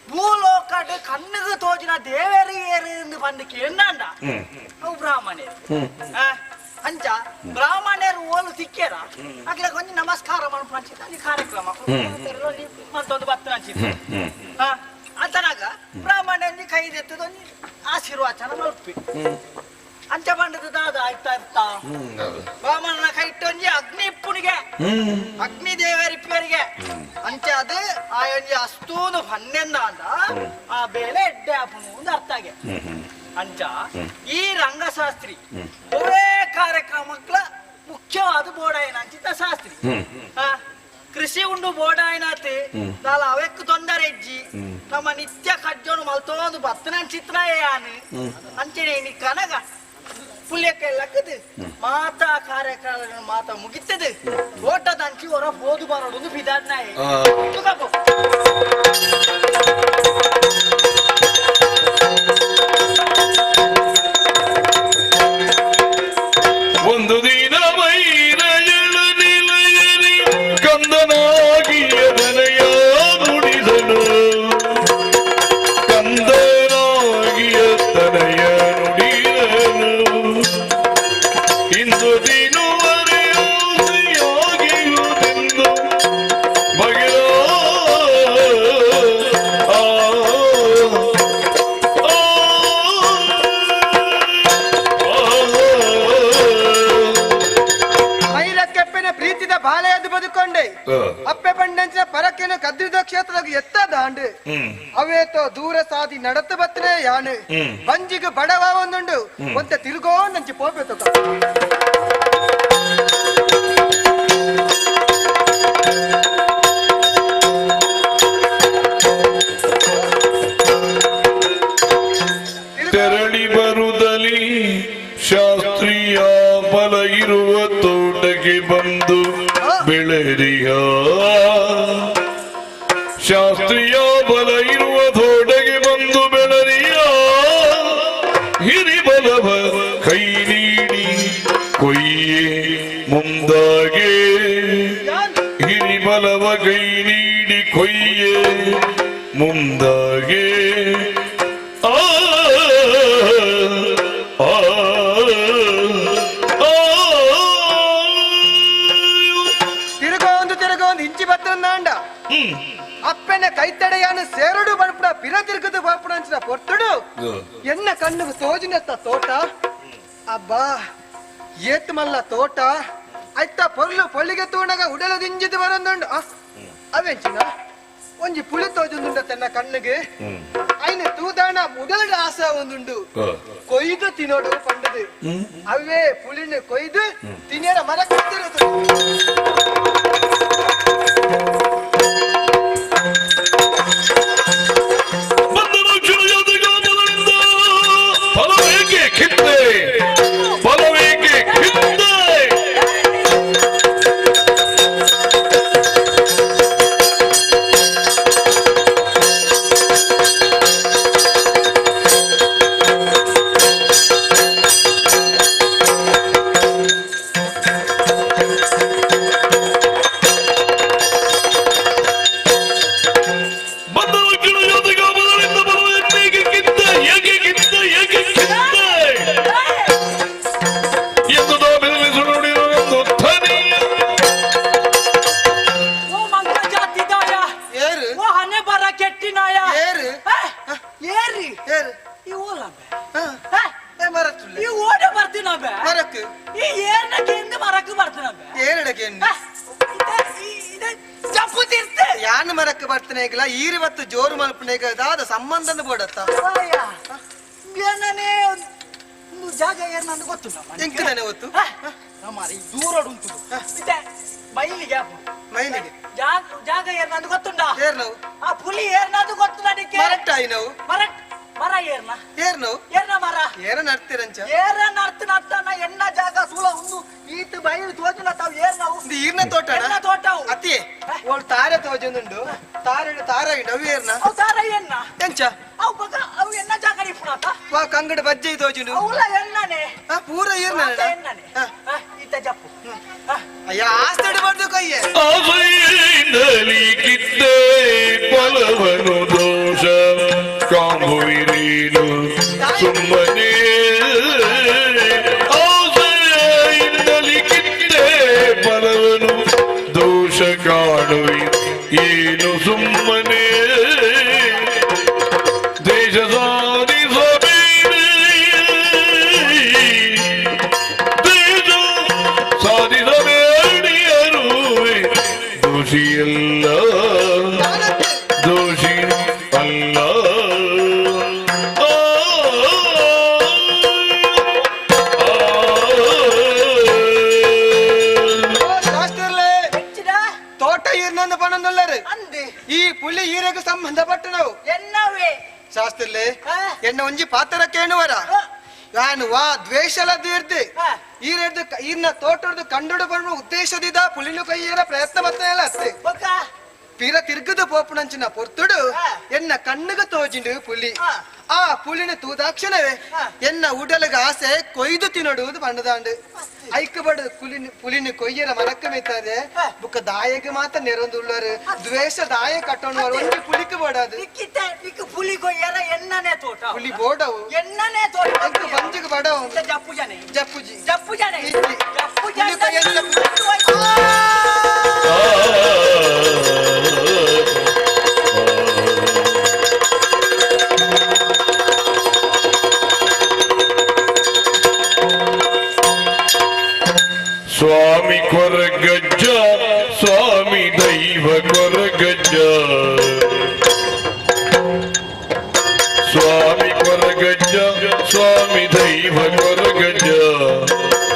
ಭೂಲೋಕಡು ಕಣ್ಣಿಗೆ ತೋಜಿನ ದೇವರಿಯರು ಬಂದು ಕೇಂದ್ರ ಅವು ಬ್ರಾಹ್ಮಣರು ಅಂಚ ಬ್ರಾಹ್ಮಣರು ಓಲು ಸಿಕ್ಕ್ಯಾರ ಅಗ್ಲ ಕೊಂಚ ನಮಸ್ಕಾರ ಮಾಡ್ಪಂಚಿದ ಅಲ್ಲಿ ಕಾರ್ಯಕ್ರಮ ಮತ್ತೊಂದು ಬತ್ತಂಚಿದ ಅತನಾಗ ಬ್ರಾಹ್ಮಣ ಕೈ ಎತ್ತದೊಂದು ಆಶೀರ್ವಾಚನ ಮಲ್ಪಿ ಅಂಚ ಬಂಡದ ದಾದ ಆಯ್ತಾ ಇರ್ತಾ ಬ್ರಾಹ್ಮಣನ ಕೈ ಇಟ್ಟೊಂಜಿ ಅಗ್ನಿ ಇಪ್ಪುನಿಗೆ ಅಗ್ನಿ ದೇವರಿಪ್ಪರಿಗೆ ಅಂಚ ಅದು ಆ ಒಂಜಿ ಅಸ್ತೂನು ಹನ್ನೆಂದ ಅಂದ ಆ ಬೇಲೆ ಎಡ್ಡೆ ಆಪುನು ಒಂದು ಅರ್ಥಗೆ ಅಂಚ ಈ ರಂಗಶಾಸ್ತ್ರಿ ಒಳ್ಳೆ ಕಾರ್ಯಕ್ರಮಗಳ ಮುಖ್ಯವಾದ ಬೋಡಾಯನ ಅಂಚಿತ ಶಾಸ್ತ್ರಿ ಕೃಷಿ ಉಂಡು ಬೋಡಾಯನಾತ್ ನಾಲ ಅವೆಕ್ಕು ತೊಂದರೆ ಇಜ್ಜಿ ನಮ್ಮ ನಿತ್ಯ ಕಜ್ಜೋನು ಮಲ್ತೋದು ಬತ್ತನ ಚಿತ್ರ ಯಾನು ಅಂಚನೆ ನೀ ಕನಗ ಪುಲ್ಯಕ್ಕೆಲ್ಲಕ್ಕದು ಮಾತಾ ಕಾರ್ಯಕ್ರಮ ಮಾತಾ ಮುಗಿತದೆ ಓಟದ ಅಂಚಿ ಹೊರ ಬೋದು ಬರೋದು ಬಿದಾಡ್ನಾಯಿ ಒಂದು ದಿನ ಮೈರಯಳ ನಿಲಯರಿ ಕಂದನಾಗಿಯ ದನಯ ನುಡಿದನು ಕಂದನಾಗಿಯ ತನಯ ನುಡಿದನು ಇಂದು ದಿನವರೆಯಾಗಿಯುವುದೆಂದು ಬಗೆಯ ಪ್ರೀತಿದ ಬಾಳೆಯದ್ದು ಬದುಕೊಂಡೆ ಅಪ್ಪೆ ಬಂಡಂಚಿನ ಪರಕೆನ ಕದ್ದಿದ ಕ್ಷೇತ್ರದಾಗ ಎತ್ತ ದಾಂಡು ಅವೇತೋ ದೂರ ಸಾದಿ ನಡತ ಬತ್ತನೆ ಯಾನು ಬಂಜಿಗೆ ಬಡವ ಒಂದುಂಡು ಒಂತೆ ತಿರುಗೋ ನಂಚಿ ಪೋಪೆತ ತೆರಳಿ ಬರುದಲಿ ಶಾಸ್ತ್ರೀಯ ಬಲ ಇರುವ ತೋಟಕ್ಕೆ ಬಂದು ಬೆಳೆರಿಯ ಶಾಸ್ತ್ರೀಯ ಬಲ ಇರುವ ತೋಟಕ್ಕೆ ಬಂದು ಬೆಳರಿಯ ಹಿರಿಬಲವ ಕೈ ನೀಡಿ ಕೊಯ್ಯೆ ಮುಂದಾಗೆ ಹಿರಿಬಲವ ಕೈ ನೀಡಿ ಕೊಯ್ಯೆ ಮುಂದಾಗೆ ತಿರುಗೊಂದು ಇಂಚಿ ಬತ್ತಂದಾಂಡ ಅಪ್ಪೆನ ಕೈತಡೆಯಾನು ಸೇರಡು ಬಡ್ಪಡ ಪಿರ ತಿರುಗದು ಬಡ್ಪಡ ಅಂಚಿನ ಪೊರ್ತುಡು ಎನ್ನ ಕಣ್ಣು ಸೋಜಿನತ್ತ ತೋಟ ಅಬ್ಬಾ ಏತ್ ಮಲ್ಲ ತೋಟ ಆಯ್ತ ಪೊರ್ಲು ಪೊಳ್ಳಿಗೆ ತೂಣಗ ಉಡಲು ದಿಂಜಿದು ಬರಂದುಂಡು ಅವೆಂಚಿನ ಒಂಜಿ ಪುಳಿ ತೋಜುಂದುಂಡ ತನ್ನ ಕಣ್ಣಿಗೆ ಐನ ತೂದಾಣ ಮುದಲ್ಡ ಆಸ ಒಂದುಂಡು ಕೊಯ್ದು ತಿನ್ನೋಡು ಪಂಡದು ಅವೇ ಪುಳಿನ ಕೊಯ್ದು ತಿನ್ನೇರ ಮರ ಕತ್ತಿರೋದು ಯಾನ್ ಮರಕ್ಕೆ ಬರ್ತನೆ ಈರಿವತ್ತು ಜೋರು ಮಲ್ಪನೆಗ ದಾದ ಸಂಬಂಧ ಬೋಡತ್ತ ಜಾಗ ಏನ್ ನಂದು ಗೊತ್ತು ಎಂಕನೇ ಗೊತ್ತು ಮಾರಿ ದೂರ ಉಂಟು ಮೈಲಿಗೆ ಮೈಲಿಗೆ ಜಾಗ ಏನ್ ನಂದು ಗೊತ್ತುಂಡ ಏರ್ನವು ಆ ಪುಲಿ ಏರ್ನದು ಗೊತ್ತು ನನಗೆ ಮರಟ್ಟ ಐನವು ಮರಟ್ ಮರ ಏರ್ನ ಏರ್ನು ಏರ್ನ ಮರ ಏರ ನಡ್ತಿರಂಚ ಏರ ನಡ್ತ ನಡ್ತಾನ ಎನ್ನ ಜಾಗ ಸೂಳ ಉಂದು ಈತ ಬೈಲು ತೋಜನ ತಾವ್ ಏರ್ನವು ಈರ್ನ ತೋಟ ಎನ್ನ ತೋಟವು ಅತಿ ಓಳ್ ತಾರೆ ತೋಜನುಂಡು ತಾರೆ ತಾರ ಅವು ಏರ್ನ ಅವು ತಾರ ಎನ್ನ ಎಂಚ ಅವು ಬಗ ಅವು ಎನ್ನ ಜಾಗ ನಿಪುಣತ ವಾ ಕಂಗಡ ಬಜ್ಜೆ ತೋಜುಂಡು ಅವಲ್ಲ ಎನ್ನನೆ ಪೂರ ಏರ್ನ ಎನ್ನನೆ ಈತ ಜಪ್ಪು ಅಯ್ಯ ಆಸ್ತಡಿ ಬರ್ದು ಕೈಯೆ ಆಸೆಯಿಂದಲಿ ಕಿತ್ತೆ ಫಲವನು ದೋಷ ಕಾಂಬುವಿರೇನು ಸುಮ್ಮನೆ ಆಸೆಯಿಂದಲಿ ಕಿತ್ತೆ ಫಲವನು ದೋಷ ಕಾಣುವಿ ಏನು ಸುಮ್ಮನೆ ಪುಲಿ ಈರೆಗೂ ಸಂಬಂಧಪಟ್ಟು ನಾವು ಎನ್ನವೇ ಶಾಸ್ತ್ರಲೆ ಎನ್ನ ಒಂಜಿ ಪಾತ್ರ ಕೇಳುವರ ನಾನು ವಾ ದ್ವೇಷಲದ್ದು ಇರ್ದೆ ಈರ್ನ ತೋಟದ ಕಂಡುಡು ಬರುವ ಉದ್ದೇಶದಿದ ಪುಲಿಲು ಕೈಯರ ಪ್ರಯತ್ನ ಬರ್ತಾ ಇಲ್ಲ ಅಷ್ಟೇ ಪೀರ ತಿರ್ಗದ ಪೋಪುನಂಚಿನ ಪೊರ್ತುಡು ಎನ್ನ ಕಣ್ಣುಗ ತೋಜಿಂಡು ಪುಲಿ ಆ ಪುಲಿನ ತೂದಾಕ್ಷಣವೇ ಎನ್ನ ಉಡಲಗ ಆಸೆ ಕೊಯ್ದು ತಿನ್ನಡುವುದು ಬಣ್ಣದಾಂಡು ಐಕ ಬಡ ಪುಲಿನ ಕೊಯ್ಯರ ಮನಕ್ಕ ಮೆತ್ತದೆ ಬುಕ್ಕ ದಾಯಗೆ ಮಾತ್ರ ನೆರೊಂದುಳ್ಳರು ದ್ವೇಷ ದಾಯ ಕಟ್ಟೋಣವರು ಒಂದು ಪುಲಿಕ್ ಬೋಡದು ಪುಲಿ ಕೊಯ್ಯರ ಎನ್ನನೇ ತೋಟ ಪುಲಿ ಬೋಡವು ಎನ್ನನೇ ತೋಟ ಅಂಕ ಬಂಜಿಗೆ ಬಡವು ಜಪ್ಪು ಜನೆ ಜಪ್ಪುಜಿ ಜಪ್ಪು ಜನೆ ಜಪ್ಪು ಜನೆ ಸ್ವಾಮಿ ಕೊರಗಜ್ಜ ಸ್ವಾಮಿ ದೈವ ಕೊರಗಜ್ಜ ಸ್ವಾಮಿ ಕೊರಗಜ್ಜ ಸ್ವಾಮಿ ದೈವ ಕೊರಗಜ್ಜ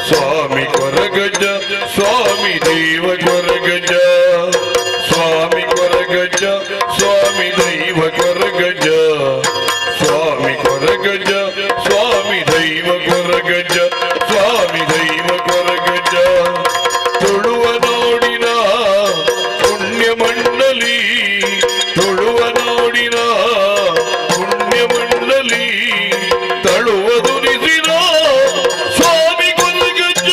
ಸ್ವಾಮಿ ಕೊರಗಜ್ಜ ಸ್ವಾಮಿ ದೈವ ಕೊರಗಜ್ಜ ಸ್ವಾಮಿ ಕೊರಗಜ್ಜ ಸ್ವಾಮಿ ದೈವ ಕೊರಗಜ್ಜ ಸ್ವಾಮಿ ಕೊರಗಜ್ಜ ಸ್ವಾಮಿ ದೈವ ಕೊರಗಜ್ಜ ಸ್ವಾಮಿ ದೈವ ಕೊರಗಜ್ಜ ತುಳುವ ನೋಡಿನ ಪುಣ್ಯ ಮಂಡಲಿ ತುಳುವ ನೋಡಿನ ಪುಣ್ಯ ಮಂಡಲಿ ತಳುವ ದುರಿಸಿದ ಸ್ವಾಮಿ ಕೊರಗಜ್ಜ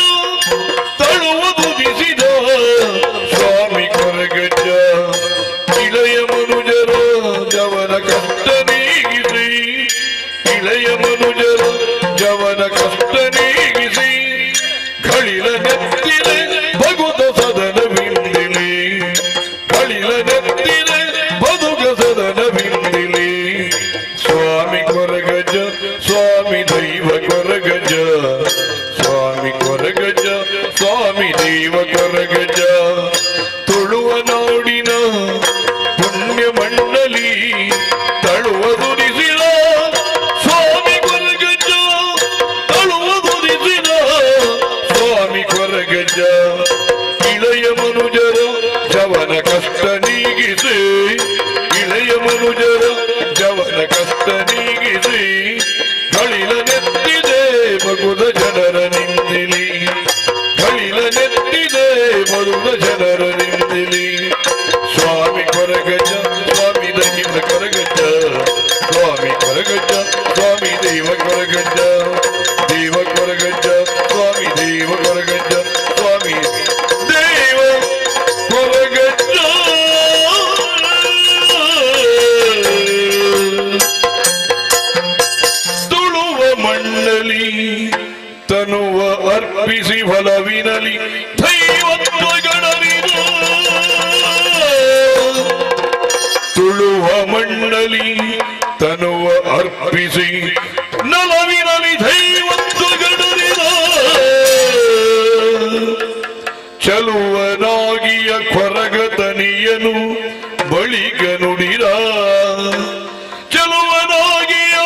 ತಳುವ ದುರಿಸಿದ ಸ್ವಾಮಿ ಕೊರಗಜ್ಜ ಇಳೆಯ ಮನುಜರ ಜವನ ಕಷ್ಟ ನೀಗಿಸಿ ಇಳೆಯ ಮನುಜರ ಜವನ ಕಷ್ಟ ನೀಗಿಸಿ ಗಳಿಲ ನೆತ್ತಿಲೆ ಬಗುದ ಸದನ ಬಿಂದಿಲಿ ಗಳಿಲ ನೆತ್ತಿಲೆ ಬದುಕ ಸದನ ಬಿಂದಿಲಿ ಸ್ವಾಮಿ ಕೊರಗಜ್ಜ ಸ್ವಾಮಿ ದೈವ ಕೊರಗಜ್ಜ ಸ್ವಾಮಿ ಕೊರಗಜ್ಜ ಸ್ವಾಮಿ ದೈವ ಕೊರಗಜ್ಜ ತುಳುವ ನಾಡಿನ ಪುಣ್ಯ ಮಂಡಲಿ ತಳುವ ದುರಿಸಿದ ಸ್ವಾಮಿ ಕೊರಗಜ್ಜ ತಳುವ ದುರಿಸಿದ ಸ್ವಾಮಿ ಕೊರಗಜ್ಜ ಇಳೆಯ ಮನುಜರ ಜವನ ಕಷ್ಟ ನೀಗಿಸಿ ಇಳೆಯ ಮನುಜರ ಜವನ ಕಷ್ಟ ನೀಗಿಸಿ ಗಳಿಲ ನೆತ್ತಿದೆ ಮಗುದ ಜನರ ನಿಂದಿಲಿ ಗಳಿಲ ನೆತ್ತಿದೆ ಮರುದ ಜನರ ನಿಂದಿಲಿ ಸ್ವಾಮಿ ಕೊರಗಜ್ಜ ಸ್ವಾಮಿ ದೈವ ಕೊರಗಜ್ಜ ಸ್ವಾಮಿ ಕೊರಗಜ್ಜ ಸ್ವಾಮಿ ದೈವ ಕೊರಗಜ್ಜ ದೇವ ಕೊರಗಜ್ಜ ಸ್ವಾಮಿ ದೇವ ಕೊರಗಜ್ಜ ಸ್ವಾಮಿ ದೇವ ಕೊರಗಜ್ಜ ತುಳುವ ಮಂಡಲಿ ತನುವ ಅರ್ಪಿಸಿ ಫಲವಿನಲಿ ದೈವತ್ವ ಗಣರಿದ ತುಳುವ ಮಂಡಲಿ ತನುವ ಅರ್ಪಿಸಿ ನಲವಿನಲಿ ದೈವತ್ವ ಗಣರಿದ ಚಲುವನಾಗಿಯ ಕೊರಗತನಿಯನು ಬಳಿಗ ನುಡಿದ ಚಲುವನಾಗಿಯ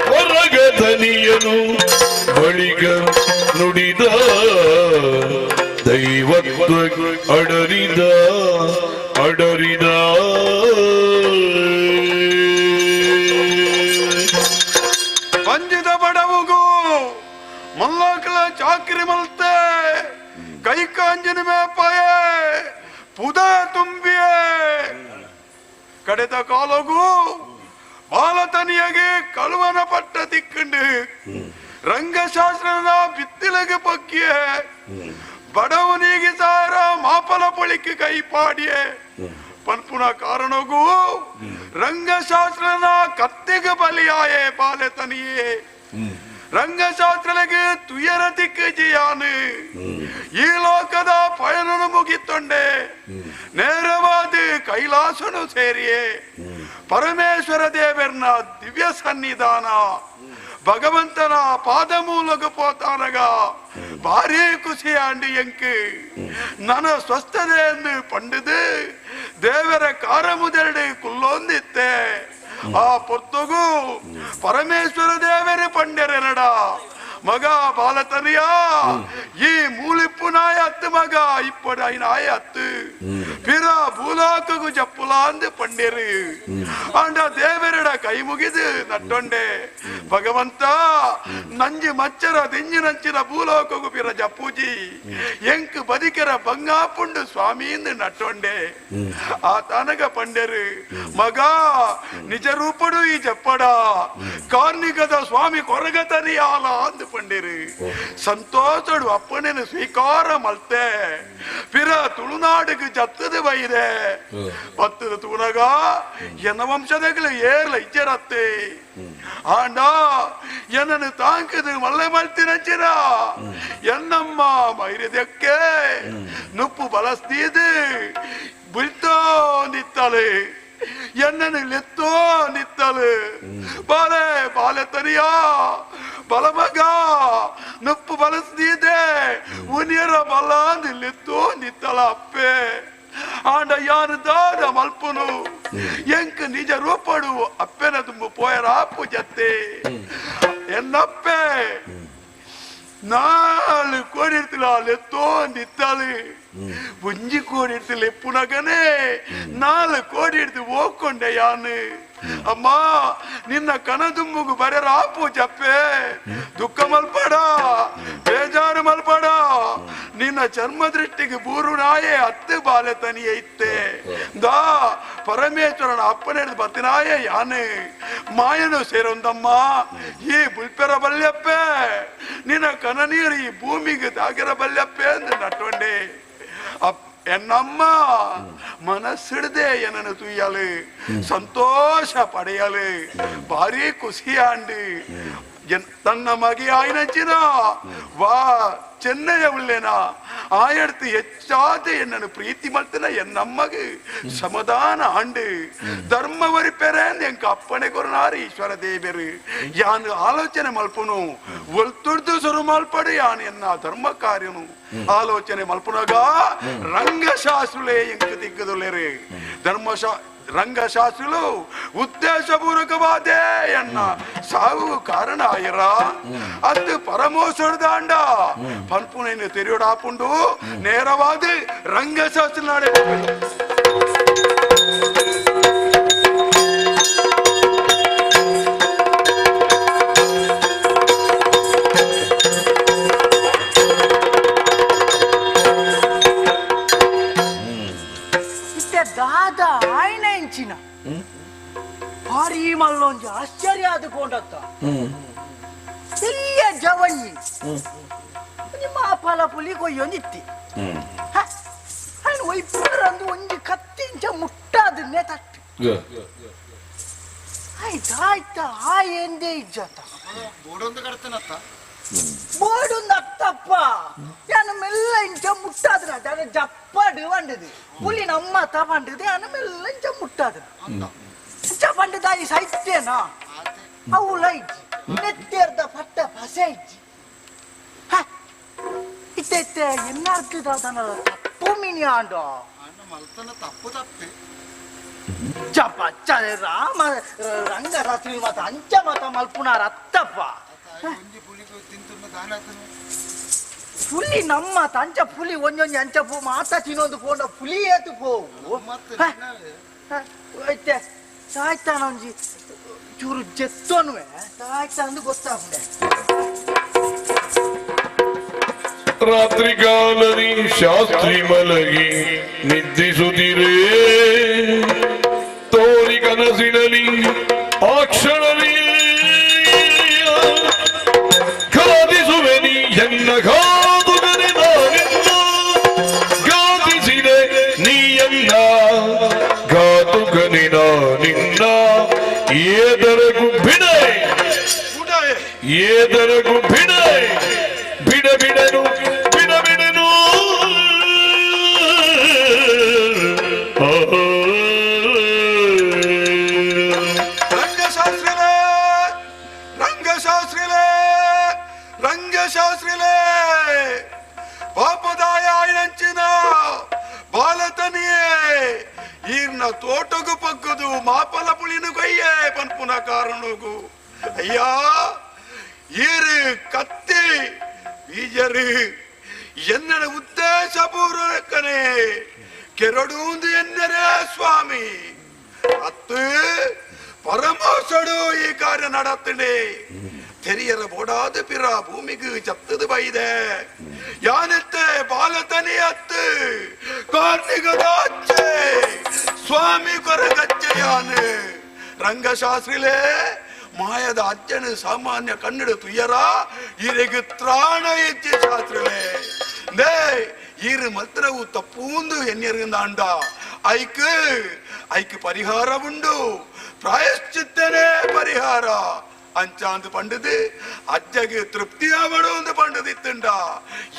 ಕೊರಗತನಿಯನು ಬಳಿಗ ನುಡಿದ ದೈವತ್ವ ಅಡರಿದ ಅಡರಿದ ಬಂಜಿದ ಬಡವುಗೂ ಮಲ್ಲಕಲ ಚಾಕ್ರಿ ಮಲ್ತೆ ಕೈ ಕಾಂಜಿನ ಮೇಪಾಯೆ ಪುದ ತುಂಬಿಯೇ ಕಡೆದ ಕಾಲಗೂ ಬಾಲತನಿಯಗೆ ಕಳುವನ ಪಟ್ಟ ತಿಕ್ಕಂಡು ರಂಗಶಾಸ್ತ್ರದ ಬಿತ್ತಿಲಗೆ ಪಕ್ಕಿಯೇ ಬಡವನಿಗೆ ಸಾರ ಮಾಪಲ ಪೊಳಿಕೆ ಕೈ ಪಾಡಿಯೇ ಪನ್ಪುನ ಕಾರಣಗೂ ರಂಗಶಾಸ್ತ್ರನ ಕತ್ತೆಗೆ ಬಲಿಯಾಯೇ ಬಾಲೆತನಿಯೇ ರಂಗಶಾಸ್ತ್ರಗೆ ತುಯರ ದಿಕ್ಕಜಿಯಾನು ಈ ಲೋಕದ ಪಯಣನ ಮುಗಿತೊಂಡೆ ನೇರವಾದ ಕೈಲಾಸನು ಸೇರಿಯೇ ಪರಮೇಶ್ವರ ದೇವರನ ದಿವ್ಯ ಸನ್ನಿಧಾನ ಭಗವಂತನ ಪಾದ ಮೂಲಕ ಪೋತಾನಗ ಭಾರಿ ಖುಷಿಯಾಂಡಿ ಎಂಕು ನನ್ನ ಸ್ವಸ್ಥತೆಯನ್ನು ಪಂಡಿದು ದೇವರ ಕಾರ ಮುದೆರಡು ಕುಲ್ಲೊಂದಿತ್ತೆ ಆ ಪೊತ್ತುಗೂ ಪರಮೇಶ್ವರ ದೇವರೇ ಪಂಡ್ಯರೆನಡ ಮಗ ಬಾಲತನಿಯ ಈ ಮೂಲಿಪ್ಪು ನಾಯ ಹತ್ತು ಮಗ ಇಪ್ಪಡ ಐನ ಆಯ ಅತ್ತು ಪಿರ ಭೂಲೋಕಗು ಜಪ್ಪುಲಾಂದು ಪಂಡೇರು ಅಂಡ ದೇವರಡ ಕೈ ಮುಗಿದು ನಟ್ಟೊಂಡೆ ಭಗವಂತ ನಂಜಿ ಮಚ್ಚರ ದಿಂಜಿನಂಚಿನ ಭೂಲೋಕಗು ಪಿರ ಜಪ್ಪೂಜಿ ಎಂಕ್ ಬದಿಕರ ಬಂಗಾಪುಂಡು ಸ್ವಾಮಿಯಿಂದ ನಟ್ಟೊಂಡೆ ಆ ತನಗ ಪಂಡೇರು ಮಗ ನಿಜ ರೂಪಡು ಈ ಜಪ್ಪಡ ಕಾರ್ಣಿಕದ ಸ್ವಾಮಿ ಕೊರಗತನಿ ಆಲ ಅಂದು ಪಂಡೇರು ಸಂತೋಷಡು ಅಪ್ಪನೇನು ಸ್ವೀಕಾರ ಮಲ್ತೆ ಪಿರ ತುಳುನಾಡಿಗೆ ಜತ್ತದು ಬೈದೆ ಪತ್ತದ ತೂನಗ ಎನ್ನ ವಂಶದಗಳು ಏರ್ಲ ಇಚ್ಚರತ್ತೆ ಆಂಡ ಎನ್ನನ್ನು ತಾಂಕದು ಮಲ್ಲೆ ಮಲ್ತಿನಂಚಿನ ಎನ್ನಮ್ಮ ಮೈರಿದಕ್ಕೆ ನುಪ್ಪು ಬಲಸ್ತೀದು ಬಿಳ್ತೋ ನಿತ್ತಲೆ ಎನ್ನನ್ನು ಲೆತ್ತೋ ನಿತ್ತಲು ಬಾಲೆ ಬಾಲೆ ತನಿಯಾ ಬಲಮಗ ನುಪ್ಪು ಬಲಸ್ತಿದೆ ಉನಿಯರ ಬಲ ಲೆತ್ತೋ ನಿತ್ತಲ ಅಪ್ಪೆ ಆಂಡ ಯಾರು ದಾದ ಮಲ್ಪುನು ಎಂಕ್ ನಿಜ ರೂಪಡು ಅಪ್ಪೆನ ತುಂಬ ಪೋಯರಾಪು ಜತ್ತೆ ಎನ್ನಪ್ಪೆ ನಾಳು ಕೋಡಿರ್ತಿಲ್ಲ ಲೆತ್ತೋ ನಿತ್ತಲು ಒಂಜಿ ಕೋಡಿ ಇಡ್ತಿಲ್ಲ ಎಪ್ಪುನಗನೆ 4 ಕೋಡಿ ಹಿಡ್ದು ಹೋಗ್ಕೊಂಡೆ ಯಾನು ಅಮ್ಮ ನಿನ್ನ ಕನದುಂಬುಗು ಬರೆರ ಆಪು ಜಪ್ಪೆ ದುಃಖ ಮಲ್ಪಡ ಬೇಜಾರು ಮಲ್ಪಡ ನಿನ್ನ ಚರ್ಮ ದೃಷ್ಟಿಗೆ ಬೂರು ನಾಯೇ 10 ಬಾಲೆ ತನಿಯೇ ಇತ್ತೆ ದಾ ಪರಮೇಶ್ವರನ ಅಪ್ಪನ ಬತ್ತಿನಾಯೇ ಯಾನೆ ಮಾಯನು ಸೇರೊಂದಮ್ಮ ಈ ಬುಲ್ಪೆರ ಬಲ್ಯಪ್ಪೆ ನಿನ್ನ ಕನ ನೀರು ಈ ಭೂಮಿಗೆ ತಾಗಿರ ಬಲ್ಯಪ್ಪೆ ಎಂದು ನಟ್ಟೊಂಡೆ ಎನ್ನಮ್ಮ ಮನಸ್ಸಿಡದೆ ಎನ್ನನ್ನು ತುಯ್ಯಲು ಸಂತೋಷ ಪಡೆಯಲು ಭಾರಿ ಖುಷಿಯಾಂಡು ತನ್ನ ಮಗೆ ಆಯ್ನಂಚಿನ ವಾ ಚೆನ್ನಯ ಉಳ್ಳೇನ ಆಯಡ್ತು ಹೆಚ್ಚಾದ ಎನ್ನನ್ನು ಪ್ರೀತಿ ಮಲ್ತನ ಎನ್ನಮ್ಮಗೆ ಸಮಾಧಾನ ಆಂಡು ಧರ್ಮ ವರಿಪೆರೆ ಎಂಕ ಅಪ್ಪಣೆ ಕೊರನಾರು ಈಶ್ವರ ದೇವರು ಯಾನು ಆಲೋಚನೆ ಮಲ್ಪನು ಒಲ್ತುಡ್ದು ಸುರು ಮಲ್ಪಡು ಯಾನು ಎನ್ನ ಧರ್ಮ ಕಾರ್ಯನು ಆಲೋಚನೆ ಮಲ್ಪುನಗ ರಂಗಶಾಸ್ತ್ರಲೇ ಎಂಕ ದಿಕ್ಕದುಲ್ಲೇರಿ ರಂಗಶಾಸ್ತ್ರಗಳು ಉದ್ದೇಶಪೂರ್ವಕವಾದೇ ಎನ್ನ ಸಾವು ಕಾರಣ ಆಯರ ಅದು ಪರಮೋಸರದಾಂಡ ಪನ್ಪುನೇನು ತೆರೆಯೋಡಾಪುಂಡು ನೇರವಾದ ರಂಗಶಾಸ್ತ್ರ ನಾಡೆ ದಾದ ಆಯ್ನ ಎಂಚಿನ ಭಾರಿ ಮಲ್ಲೊಂಜಿ ಆಶ್ಚರ್ಯ ಆದುಕೊಂಡತ್ತ ಇಲ್ಲಿಯ ಜವಣ್ಣಿ ನಿಮ್ಮ ಫಲ ಪುಲಿ ಕೊಯ್ಯೊಂದಿತ್ತಿ ಅಲ್ಲಿ ಒಯ್ಪುರಂದು ಒಂಜಿ ಕತ್ತಿಂಚ ಮುಟ್ಟಾದನ್ನೇ ತಟ್ಟು ಆಯ್ತಾಯ್ತ ಆ ಎಂದೇ ಇಜ್ಜತ್ತ ಬೋಡೊಂದು ಕಡ್ತೇನತ್ತ ಬೋಡೊಂದು ಅತ್ತಪ್ಪ ಯಾನು ಮೆಲ್ಲ ಇಂಚ ಮುಟ್ಟಾದ್ರ ಅದ ಜಪ್ಪಡು ಬಂಡದು ಪುಲಿ ನಮ್ಮ ತಗೊಂಡದು ಯಾನು ಮೆಲ್ಲ ಇಂಚ ಮುಟ್ಟಾದ್ರ ಇಂಚ ಬಂಡದ ಈ ಸೈತ್ಯನಾ ಅವು ಲೈಟ್ ನೆತ್ತೇರ್ದ ಪಟ್ಟ ಪಸೆ ಇಜ್ಜಿ ಇತ್ತೆ ಎನ್ನಾರ್ತಿದ ತಪ್ಪು ಮಿನಿ ಆಂಡೋ ಮಲ್ತನ ತಪ್ಪು ತಪ್ಪೆ ಜಪ ರಾಮ ರಂಗರಾತ್ರಿ ಮತ ಅಂಚ ಮತ ಮಲ್ಪುನಾರ ಅತ್ತಪ್ಪ ಪುಲಿ ನಮ್ಮ ತಂಚ ಪುಲಿ ಒಂದೊಂದು ಅಂಚ ಪೋ ಮಾತ ತಿನ್ನೊಂದು ಪೋಂಡ ಪುಲಿ ಏತು ಪೋವು ಐತೆ ಸಾಯ್ತಾನ ಒಂಜಿ ಚೂರು ಜೆತ್ತೋನ್ವೆ ಸಾಯ್ತಾ ಅಂದು ಗೊತ್ತಾಗ್ದೆ ರಾತ್ರಿ ಕಾಲದಿ ಶಾಸ್ತ್ರಿ ಮಲಗಿ ನಿದ್ರಿಸುತ್ತಿರೇ ತೋರಿ ಕನಸಿನಲ್ಲಿ ಆ ಕ್ಷಣದಲ್ಲಿ ಗಾದಿಸುವೆ ನೀ ಎನ್ನ ಗಾದುಗನೆ ನಾನಿನ್ನ ಗಾದಿಸಿದೆ ನೀಯನ್ನ ಗಾದುಗನೆ ನಾನಿನ್ನ ಏದರಗು ಬಿಡೆ ಏದರಗು ಬಿಡೆ ಬಿಡ ಬಿಡನು ಬಿಡ ಬಿಡನು ರಂಗಶಾಸ್ತ್ರಿಲೇ ರಂಗಶಾಸ್ತ್ರಿಲೇ ರಂಗಶಾಸ್ತ್ರಿಲೇ ಪಾಪದಾಯ ಆಯ್ನಂಚಿನ ಬಾಲತನಿಯೇ ಈರ್ನ ತೋಟಗು ಪಕ್ಕದು ಮಾಪಲ ಪುಳಿನು ಕೊಯ್ಯೇ ಪನ್ಪುನ ಕಾರಣಗು ಅಯ್ಯ ಈರು ಕತ್ತಿ ಈಜರು ಎನ್ನಡ ಉದ್ದೇಶ ಉದ್ದೇಶಪೂರ್ವಕನೇ ಕೆರಡುವುದು ಎನ್ನರೇ ಸ್ವಾಮಿ ಅತ್ತು ಪರಮೋಸಡು ಈ ಕಾರ್ಯ ನಡತ್ತಡೆ ತೆರಿಯರ ಬೋಡಾದ ಪಿರ ಭೂಮಿಗೆ ಚತ್ತದ ಬೈದೆ ಯಾನತ್ತೆ ಬಾಲತನಿ ಅತ್ತು ಕಾರ್ನಿಗದ ಅಚ್ಚೆ ಸ್ವಾಮಿ ಕೊರಗಚ್ಚೆ ಯಾನು ರಂಗಶಾಸ್ತ್ರಿಲೇ ಮಾಯದ ಅಜ್ಜನ ಸಾಮಾನ್ಯ ಕನ್ನಡ ತುಯ್ಯರ ಇರೆಗೆ ತ್ರಾಣ ಹೆಚ್ಚಿ ಶಾಸ್ತ್ರಲೇ ದೇ ಇರು ಮತ್ರವು ತಪ್ಪೂಂದು ಎನ್ನಿರಿಂದ ಅಂಡ ಐಕ್ ಪರಿಹಾರ ಉಂಡು ಪ್ರಾಯಶ್ಚಿತ್ತನೇ ಪರಿಹಾರ ಅಂಚಾಂದು ಪಂಡದು ಅಜ್ಜಗೆ ತೃಪ್ತಿ ಆವಡು ಒಂದು ಪಂಡದಿತ್ತುಂಡ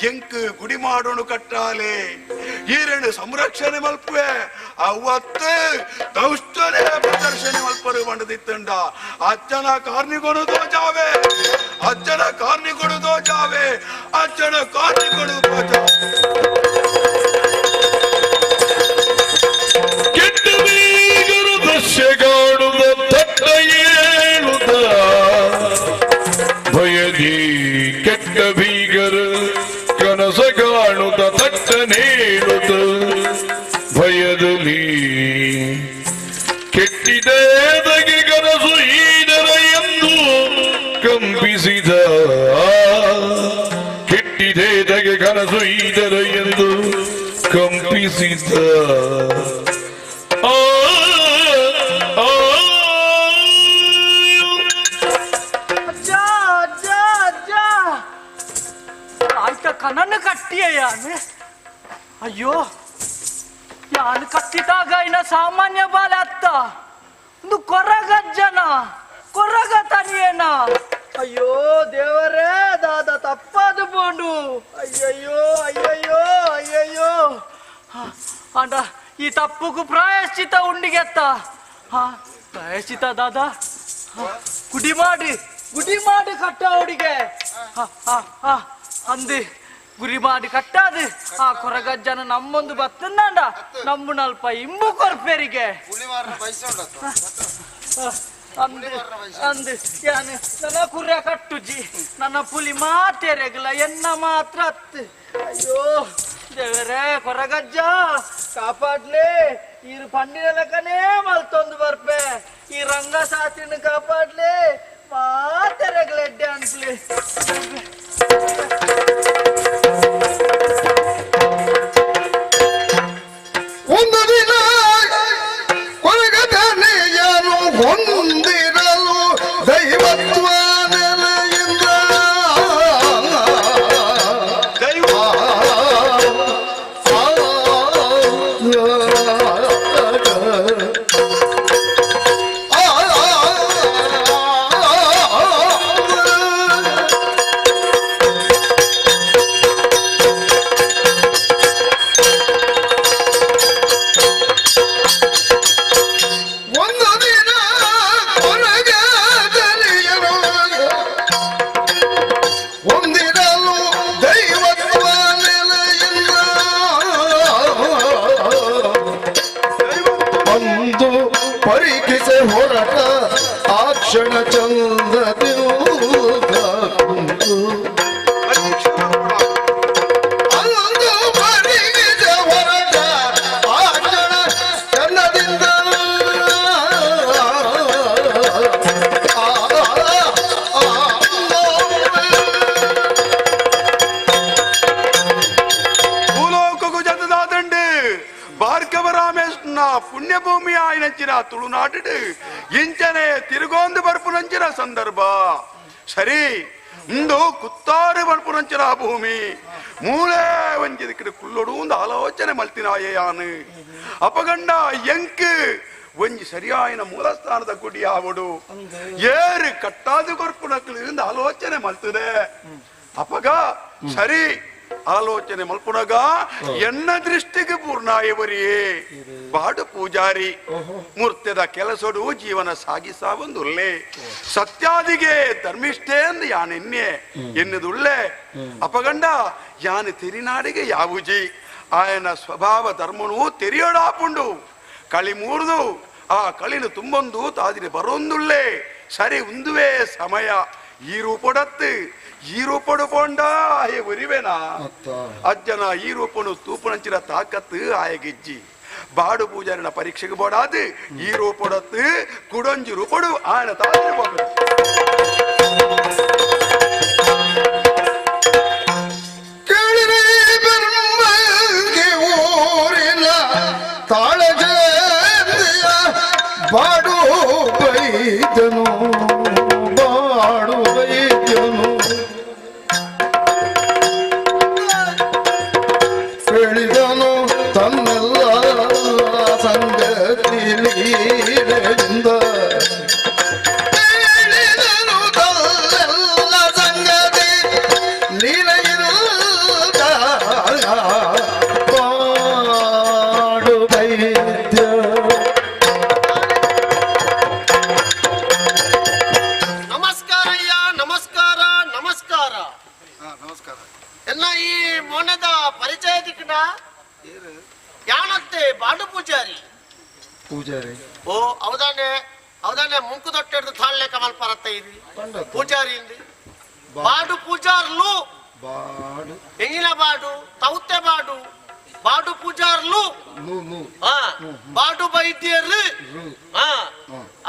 ಎಂಕ್ ಗುಡಿ ಮಾಡೋಣ ಕಟ್ಟಾಲೆ ಈರಣ್ಣು ಸಂರಕ್ಷಣೆ ಮಲ್ಪುವೆ ಅವತ್ತು ದೌಷ್ಟನೇ ಪ್ರದರ್ಶನೆ ಮಲ್ಪರು ಪಂಡದಿತ್ತುಂಡ ಅಜ್ಜನ ಕಾರ್ನಿಗಳು ದೋಜಾವೆ ಅಜ್ಜನ ಕಾರ್ನಿಗಳು ದೋಜಾವೆ ಅಜ್ಜನ ಕಾರ್ನಿಗಳು ದೋಜಾವೆ ಕೆಟ್ಟ ಬೀಗರು ದೃಶ್ಯಗಾಡುವ ತಟ್ಟ ಏಳುತ್ತ ಭಯದಿ ಕೆಟ್ಟ ಬೀಗರು ಕನಸ ಕಾಣುತ್ತ ತಟ್ಟ ನೇಳುತ್ತ ಭಯದಲ್ಲಿ ಕೆಟ್ಟಿದೇದಗೆ ಕನಸು ಈಡರ ಎಂದು ಕಂಪಿಸಿದ ಕೆಟ್ಟಿದೇದಗೆ ಕನಸು ಈಡರ ಎಂದು ಕಂಪಿಸಿದ ಕನನ್ನು ಕಟ್ಟಿಯ ಯಾನು ಅಯ್ಯೋ ಯಾನು ಕಟ್ಟಿದಾಗ ಇನ್ನ ಸಾಮಾನ್ಯ ಬಾಲೆ ಅತ್ತ ಒಂದು ಕೊರಗಜ್ಜನ ಕೊರಗ ತನಿಯೇನ ಅಯ್ಯೋ ದೇವರೇ ದಾದ ತಪ್ಪಾದು ಬೋಂಡು ಅಯ್ಯಯ್ಯೋ ಅಯ್ಯಯ್ಯೋ ಅಯ್ಯಯ್ಯೋ ಅಂಡ ಈ ತಪ್ಪುಗೂ ಪ್ರಾಯಶ್ಚಿತ ಉಂಡಿಗೆತ್ತ ಪ್ರಾಯಶ್ಚಿತ ದಾದ ಗುಡಿ ಮಾಡಿ ಕಟ್ಟ ಹುಡುಗೆ ಅಂದು ಗುರಿ ಮಾಡಿ ಕಟ್ಟಾದು ಆ ಕೊರಗಜ್ಜನ ನಮ್ಮೊಂದು ಬತ್ತಂದಾಂಡ ನಮ್ಮ ನಲ್ಪ ಇಂಬು ಕೊರ್ಪೇರಿಗೆ ಅಂದು ಯಾನು ನನ್ನ ಕುರ್ರ ಕಟ್ಟುಜಿ ನನ್ನ ಪುಲಿ ಮಾತೆರೆಗಲ ಎನ್ನ ಮಾತ್ರ ಅತ್ತು ಅಯ್ಯೋ ದೇವರೇ ಕೊರಗಜ್ಜ ಕಾಪಾಡ್ಲೆ ಈ ಪಂಡಿನ ಲೆಕ್ಕನೇ ಮಲ್ತೊಂದು ಬರ್ಪೆ ಈ ರಂಗ ಸಾತಿನ ಕಾಪಾಡ್ಲೆ ಮಾತೆರೆಗಲೆಡ್ಡೆ ಅನ್ಸ್ಲಿ ಒಂದು ದಿನ ಕೊರಗದನೆಯನು ಹೊಂದಿರಲು ದೈವತ್ವ ನೆಲೆಯಿಂದ ಪರೀಕ್ಷೆ ಹೊರಟ ಆ ಕ್ಷಣ ಚಂದ್ರದಿ ಅಂದು ಪರೀಕ್ಷೆ ಹೊರಟ ಆ ಕ್ಷಣ ಚಂದ್ರದಿಂದ ಭೂಲೋಕಕ್ಕೂ ಜತದಾದಂಡು ಭಾರ್ಗವರಾಮೇಶ್ನ ಪುಣ್ಯಭೂಮಿ ಆಯ್ನಂಚಿನ ತುಳುನಾಡು ಇಂಚನೆ ತಿರುಗೊಂದು ಬರ್ಪುನಂಚಿನ ಸಂದರ್ಭ ಸರಿ ಇಂದು ಕುತ್ತಾರು ಬರ್ಪುನಂಚಿನ ಭೂಮಿ ಮೂಳೆ ಒಂಜಿದಕ್ಕೆ ಕುಲ್ಲೊಡು ಒಂದು ಆಲೋಚನೆ ಮಲ್ತಿನಾಯಾನು ಅಪಗಂಡ ಎಂಕ್ ಒಂಜಿ ಸರಿಯಾಯಿನ ಮೂಲಸ್ಥಾನದ ಗುಡಿ ಆವಡು ಏರು ಕಟ್ಟಾದು ಕೊರ್ಪುನಕ್ಲು ಆಲೋಚನೆ ಮಲ್ತದೆ ಅಪಗ ಸರಿ ಆಲೋಚನೆ ಮಲ್ಪುನಗ ಎನ್ನ ದೃಷ್ಟಿಗೆ ಪೂರ್ಣಾಯವರಿಯೇ ಬಾಡು ಪೂಜಾರಿ ಮೂರ್ತ್ಯದ ಕೆಲಸಡು ಜೀವನ ಸಾಗಿಸಾವಂದುಲ್ಲೆ ಸತ್ಯಾದಿಗೆ ಧರ್ಮಿಷ್ಠೆ ಎಂದು ಯಾನೆನ್ನೆ ಎನ್ನುದುಳ್ಳೆ ಅಪಗಂಡ ಯಾನು ತೆರಿನಾಡಿಗೆ ಯಾವುಜಿ ಆಯನ ಸ್ವಭಾವ ಧರ್ಮನು ತೆರಿಯೋಡಾಪುಂಡು ಕಳಿ ಮೂರ್ದು ಆ ಕಳಿನ ತುಂಬೊಂದು ತಾದಿನ ಬರೊಂದುಳ್ಳೆ ಸರಿ ಉಂದುವೆ ಸಮಯ ಈ ರೂಪೊಡತ್ತು ಈ ರೂಪಡು ಪೋಂಡ ಆಯೆ ಉರಿವೇನಾ ಅಜ್ಜನ ಈ ರೂಪನು ತೂಪುನಂಚಿನ ತಾಕತ್ತು ಆಯ ಗೆಜ್ಜಿ ಬಾಡು ಪೂಜಾರಿನ ಪರೀಕ್ಷೆಗೆ ಬೋಡಾದು ಈ ರೂಪೊಡತ್ತು ಕುಡೊಂಜಿ ರೂಪಡು ಆಯನ ತಾಳ್ರೆ ಬೋದು ಬಾಡು ಬೈದನು ಬಾಡು ಬೈದನು ಹೇಳಿದನು ತನ್ನೆಲ್ಲ ಸಂಗತಿಯಿಂದ ಹೇಳಿದನು ತನ್ನೆಲ್ಲ ಸಂಗತಿ ಲೀಲೆಯಿಂದ ಬಾಡು ಬೈದ್ಯ ಮೊನ್ನದ ಪರಿಚಯ ದಿಕ್ಕನ ಯಾನತ್ತೆ ಬಾಡು ಪೂಜಾರಿ ಓ ಅವದಾನೆ ಮುಂಕು ದೊಟ್ಟೆಡ್ದು ತಾಳ್ಲೆ ಕಮಲ್ ಪರತ್ತ ಇರಿ ಪೂಜಾರಿ ಇಂದು ಬಾಡು ಪೂಜಾರ್ಲು ಎಂಗಿನ ಬಾಡು ತೌತೆ ಬಾಡು ಪೂಜಾರ್ಲು ಬಾಡು ಬೈದ್ಯರು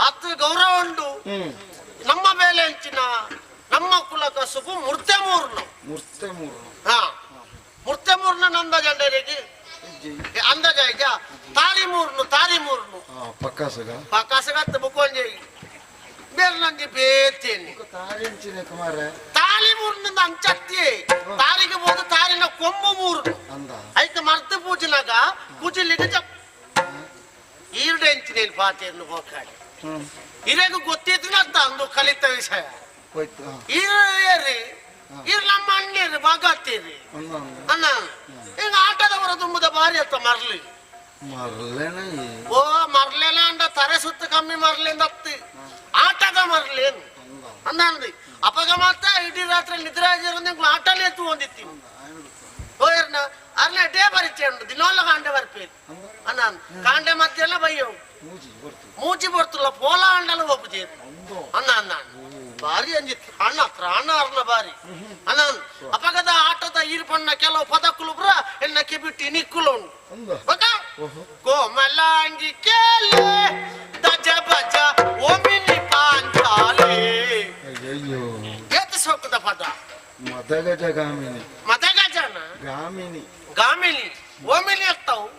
ಅತ್ ಗೌರವ ಉಂಡು ನಮ್ಮ ಮೇಲೆ ಹೆಂಚಿನ ನಮ್ಮ ಕುಲ ಕಸುಬು ಮುರ್ತೆ ಮೂರ್ನು ಮುರ್ತೆ ಮೂರ್ನ ನಂದ ಗಂಡರಿಗೆ ಅಂದಾಜ ಈಗ ತಾರಿ ಮೂರ್ನು ಪಕ್ಕಾಸಗತ್ತ ಬುಕ್ಕೊಂಜಿ ಬೇರೆ ನಂಗೆ ಬೇತೇನೆ ತಾಳಿ ಮೂರ್ನಿಂದ ಅಂಚತ್ತಿ ತಾರಿಗೆ ಹೋದ ತಾರಿನ ಕೊಂಬು ಮೂರ್ನು ಐಕ ಮರ್ತ ಪೂಜನಾಗ ಕುಜಿಲಿಗೆ ಈರುಡೆ ಹೆಂಚಿನೇನು ಪಾತೆಯನ್ನು ಹೋಗಾಡಿ ಇರೇಗ ಗೊತ್ತಿದ್ರೆ ಅಂತ ಅಂದು ಕಲಿತ ವಿಷಯ ಇರ್ ನಮ್ಮ ಅಣ್ಣೇರಿ ಬಾಗತ್ತೀರಿ ಅಣ್ಣ ಈಗ ಆಟದವರ ತುಂಬದ ಬಾರಿ ಅಂತ ಮರ್ಲಿ ಓ ಮರ್ಲೇನ ಅಂದ ತರೆ ಸುತ್ತ ಕಮ್ಮಿ ಮರ್ಲಿಂದ ಹತ್ತಿ ಆಟದ ಮರ್ಲೇನು ಅಂದಿ ಅಪಗ ಮಾತ್ರ ಇಡೀ ರಾತ್ರಿ ನಿದ್ರೆ ಆಗಿರೋದು ಆಟನೇ ಎತ್ತು ಹೊಂದಿತ್ತೀನಿ ಹೋಯರ್ನ ಅರ್ಲೆ ಡೇ ಪರಿಚಯ ಉಂಟು ದಿನೋಲ್ಲ ಕಾಂಡೆ ಬರ್ಪೇರಿ ಅನ್ನ ಕಾಂಡೆ ಮಧ್ಯ ಎಲ್ಲ ಬೈಯವು ಮೂಚಿ ಬರ್ತಲ್ಲ ಪೋಲ ಅಂಡಲ್ಲ ಒಬ್ಬಜೇರಿ ಅನ್ನ ಬಾರಿ ಅಂಜಿತ್ತು ಅಣ್ಣ ಪ್ರಾಣ ಅರ್ನ ಬಾರಿ ಅನ್ನ ಅಪಗದ ಆಟದ ಈರ್ಪಣ್ಣ ಕೆಲವು ಪದಕ್ಕುಲು ಬ್ರ ಎನ್ನಕ್ಕೆ ಬಿಟ್ಟು ನಿಕ್ಕುಲು ಉಂಟು ಕೋಮಲಾಂಗಿ ಕೇಲೆ ದಜ ಬಜ ಓಮಿನಿ ಪಾಂಚಾಲೆ ಏತ ಸೋಕದ ಪದ ಮದಗಜ ಗಾಮಿನಿ ಮದಗಜನ ಗಾಮಿನಿ ಓಮಿನಿ ಆಗ್ತಾವು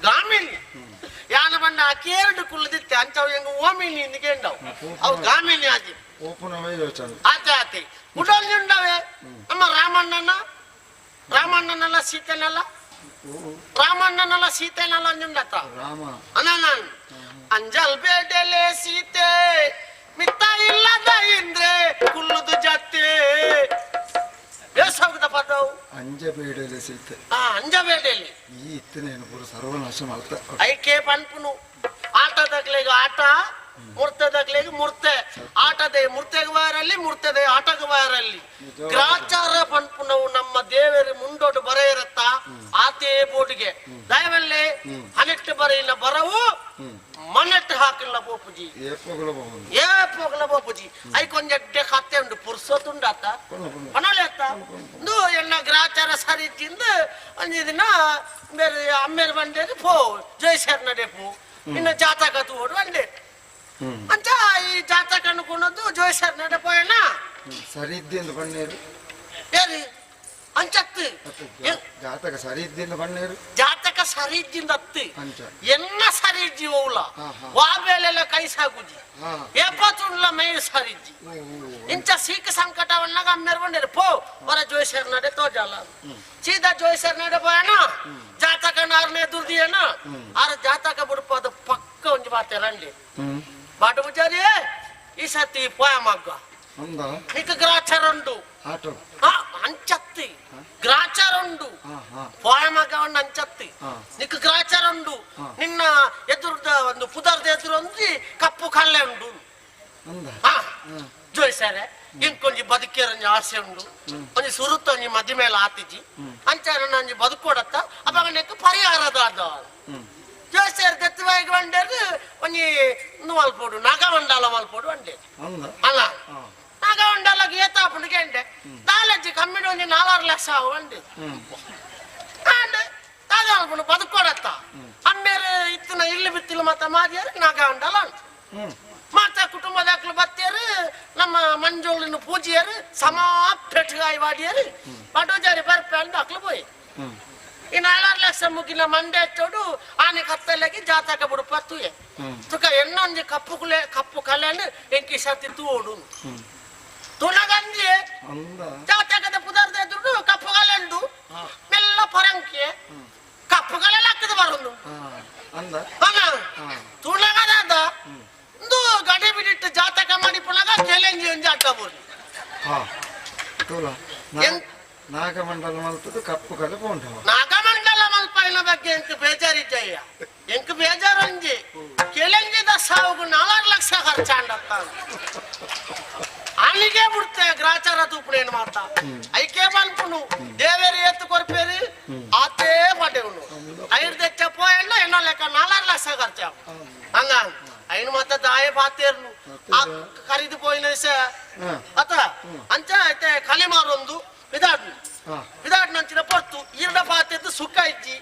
ಗಾಮಿನಿ ಯಾನ ಬಣ್ಣ ಕೇರಡು ಕುಲ್ಲದಿತ್ತೆ ಅಂಚವು ಹೆಂಗ ಓಮಿನಿ ನಿಗೇಂಡವು ಅವು ಗಾಮಿನಿ ಆದಿ ಆತೆ ಉಡೋಲ್ಲಿ ಉಂಡವೆ ನಮ್ಮ ರಾಮಣ್ಣನಲ್ಲ ಸೀತೆನಲ್ಲ ಅಂಜುಂಡತ್ತ ಅನ್ನ ಅಂಜಲ್ ಬೇಡಲೆ ಸೀತೆ ಮಿತ್ತ ಇಲ್ಲದ ಇಂದ್ರೆ ಕುಲ್ಲುದು ಜತ್ತೆ ಬೇಸೋಗದ ಪದವು ಅಂಜಬೇಡಲೆ ಸೀತೆ ಅಂಜಬೇಡಲಿ ಈ ಇತ್ತನೇನು ಪೂರ ಸರ್ವನಾಶ ಮಾಡ್ತಾ ಐಕೆ ಪನ್ಪುನು ಆಟದಾಗ್ಲೇಗ ಆಟ ಮುರ್ತದಾಗ್ಲೇಗ ಮುರ್ತೆ ಆಟದೆ ಮುರ್ತೆಗೆ ಬಾರಲ್ಲಿ ಮುರ್ತದೆ ಆಟಗ ಬಾರಲ್ಲಿ ಗ್ರಾಚಾರ ಪನ್ಪುನವು ನಮ್ಮ ದೇವರ ಮುಂದೋಟು ಬರ ಇರತ್ತ ಆತೇ ಬೋಟಿಗೆ ದಯವಲ್ಲೇ ಹನೆಟ್ಟು ಬರೆಯಿನ ಬರವು ಮನೆಟ್ಟು ಹಾಕಿಲ್ಲ ಬೋಪುಜಿ ಏ ಪೋಗಲ ಬೋಪುಜಿ ಐಕೊಂಜಡ್ಡೆ ಕತ್ತೆ ಉಂಡು ಪುರ್ಸೋತುಂಡು ಆತ ಪನಳೆ ಆತ ಇಂದು ಎನ್ನ ಗ್ರಾಚಾರ ಸರಿದಿಂದ ಒಂಜಿ ದಿನ ಬೇರೆ ಅಮ್ಮೇರು ಬಂಡೇದು ಪೋ ಜಯಸರ್ ನಡೆ ಪೋ ಇನ್ನು ಜಾತಕ ತೋಡು ಬಂಡೆ ಅಂತ ಈ ಜಾತಕ ಅನ್ಕೊಂಡದ್ದು ಜೋಯ್ಸರ್ ನಡೆ ಪೋಯಣ್ಣ ಸರಿ ಇದ್ದೇನು ಬಣ್ಣೇರು ಬೇರೆ ಅಂಚತ್ತು ಜಾತಕ ಸರಿ ಇದ್ದೇನು ಬಣ್ಣೇರು ಜಾತಕ ಸರಿ ಇದ್ದಿಂದ ಹತ್ತಿ ಎನ್ನ ಸರಿ ಇಜ್ಜಿ ಹೋಗ್ಲ ವಾಬೇಲೆಲ್ಲ ಕೈ ಸಾಗುಜಿ ಎಪ್ಪತ್ತುಂಡ್ಲ ಮೈ ಸರಿಜ್ಜಿ ಇಂಚ ಸೀಕ ಸಂಕಟವನ್ನಾಗ ಅಮ್ಮೇರು ಬಂಡೇರು ಪೋ ಬರ ಜೋಯ್ಸರ್ ನಡೆ ತೋಜಲ್ಲ ಸೀದಾ ಜೋಯ್ಸರ್ ನಡೆ ಪೋಯಣ್ಣ ಜಾತಕ ನಾರನೇ ದುರ್ದಿಯಣ್ಣ ಆರ ಜಾತಕ ಬಿಡ್ಪೋದು ಪಕ್ಕ ಒಂಜಿ ಬಾತೆ ರಂಡಿ ಬಾಟು ಪೂಜಾರಿ ಈ ಸತಿ ಪೋಯ ಮಗ್ಗ ನಿಕ್ಕ ಗ್ರಾಚಾರ ಉಂಡು ಅಂಚತ್ತಿ ಗ್ರಾಚಾರ ಉಂಡು ಪೋಯ ಮಗ ಉಂಡು ಅಂಚತ್ತಿ ನಿಕ್ಕ ಗ್ರಾಚಾರ ಉಂಡು ನಿನ್ನ ಎದುರ್ದ ಒಂದು ಪುದರ್ದ ಎದುರು ಒಂಜಿ ಕಪ್ಪು ಕಲ್ಲೆ ಉಂಡು ಜೋಯ್ಸಾರೆ ಇಂಕೊಂಜಿ ಬದುಕೇರಂಜಿ ಆಸೆ ಉಂಡು ಒಂಜಿ ಸುರುತ್ತ ಒಂಜಿ ಮದಿ ಮೇಲೆ ಆತಿಜಿ ಅಂಚ ಒಂಜಿ ಬದುಕೋಡತ್ತ ಅವಾಗ ನೆಕ್ಕ ಪರಿಹಾರದ ಜೋಯ್ಸೇರ್ ದತ್ತವಾಗಿ ಬಂಡೇರು ಒಂಜಿ ಮಲ್ಪೋಡು ನಗ ಮಂಡಲ ಮಲ್ಪೋಡು ಬಂಡೇರು ಅಲ್ಲ ನಾಗ ಉಂಡಲ್ಲ ಗೀತ ಪುಂಡಿಗೆ ದಾಲಜ್ಜಿ ಕಮ್ಮಿಡಿ ಒಂದು 4-6 ಲಕ್ಷ ಉಂಡು ತಾಗ ಬದುಕೊಡತ್ತ ಅಮ್ಮೇರು ಇತ್ತಿನ ಇಲ್ಲಿ ಬಿತ್ತಿಲ್ಲ ಮತ್ತ ಮಾದಿಯಾರು ನಾಗ ಉಂಡಲ್ಲ ಮತ್ತೆ ಕುಟುಂಬದಾಕ್ಲು ಬತ್ತೇರು ನಮ್ಮ ಮಂಜುಳಿನ ಪೂಜಿಯರು ಸಮ ಪೆಟ್ಗಾಯಿ ವಾಡಿಯರು ಬಡೋಜಾರಿ ಬರ್ಪೆ ಅಂದು ಅಕ್ಲು పోయి ಈ 4-6 ಲಕ್ಷ ಮುಗಿನ ಮಂಡೆ ಹಚ್ಚೋಡು ಆನೆ ಕತ್ತಲಾಗಿ ಜಾತಕ ಬಿಡು ಪತ್ತುಯೆ ತುಕ ಎನ್ನೊಂದು ಕಪ್ಪು ಕಲೆಯನ್ನು ಎಂಕಿ ಸರ್ತಿ ತೂಡು ತುಣಗಂಜಿ ಜಾತಕದ ಪುದಾರ್ಥ ಎದುರು ಕಪ್ಪು ಕಲೆಂಡು ಮೆಲ್ಲ ಪರಂಕಿ ಕಪ್ಪು ಕಲೆ ಹಾಕಿದ ಬರೋದು ತುಣಗದ ಒಂದು ಗಡಿ ಬಿಡಿಟ್ಟು ಜಾತಕ ಮಾಡಿ ಪುನಗ ಕೆಲೆಂಜಿ ಒಂದು ಅಡ್ಡಬಹುದು ನಾಗಮಂಡಲ ಮಲ್ಪದು ಕಪ್ಪು ಕಲೆ ಪೋಂಡ ನಾಗಮಂಡಲ ಮಲ್ಪೈನ ಬಗ್ಗೆ ಎಂಕ್ ಬೇಜಾರಿದ್ದಯ್ಯ ಎಂಕ್ ಬೇಜಾರು ಅಂಜಿ ಕೆಲೆಂಜಿದ ಸಾವುಗು 4 ಲಕ್ಷ ಖರ್ಚಾಂಡತ್ತ ಅಲ್ಲಿಗೆ ಬಿಡ್ತೆ ಗ್ರಾಚಾರ ತೂಪಣೇನು ಮಾತ ಐಕೆ ಬನ್ಪುನು ದೇವೇರಿ ಎತ್ತು ಕೊರ್ಪೇರಿ ಆತೇ ಪಡೆವನು ಐದು ತೆಚ್ಚ ಪೋಯಣ್ಣ ಎನ್ನ ಲೆಕ್ಕ 4 ಲಕ್ಷ ಖರ್ಚ ಹಂಗ ಐನು ಮತ್ತೆ ದಾಯ ಪಾತೇರ್ನು ಖರೀದಿ ಪೋಯಿನ ಅತ ಅಂಚ ಐತೆ ಕಲಿ ಮಾರೊಂದು ವಿದಾಡ್ ನಂಚಿನ ಪೊರ್ತು ಈರ್ಡ ಪಾತೆದ್ದು ಸುಕ್ಕ ಇಜ್ಜಿ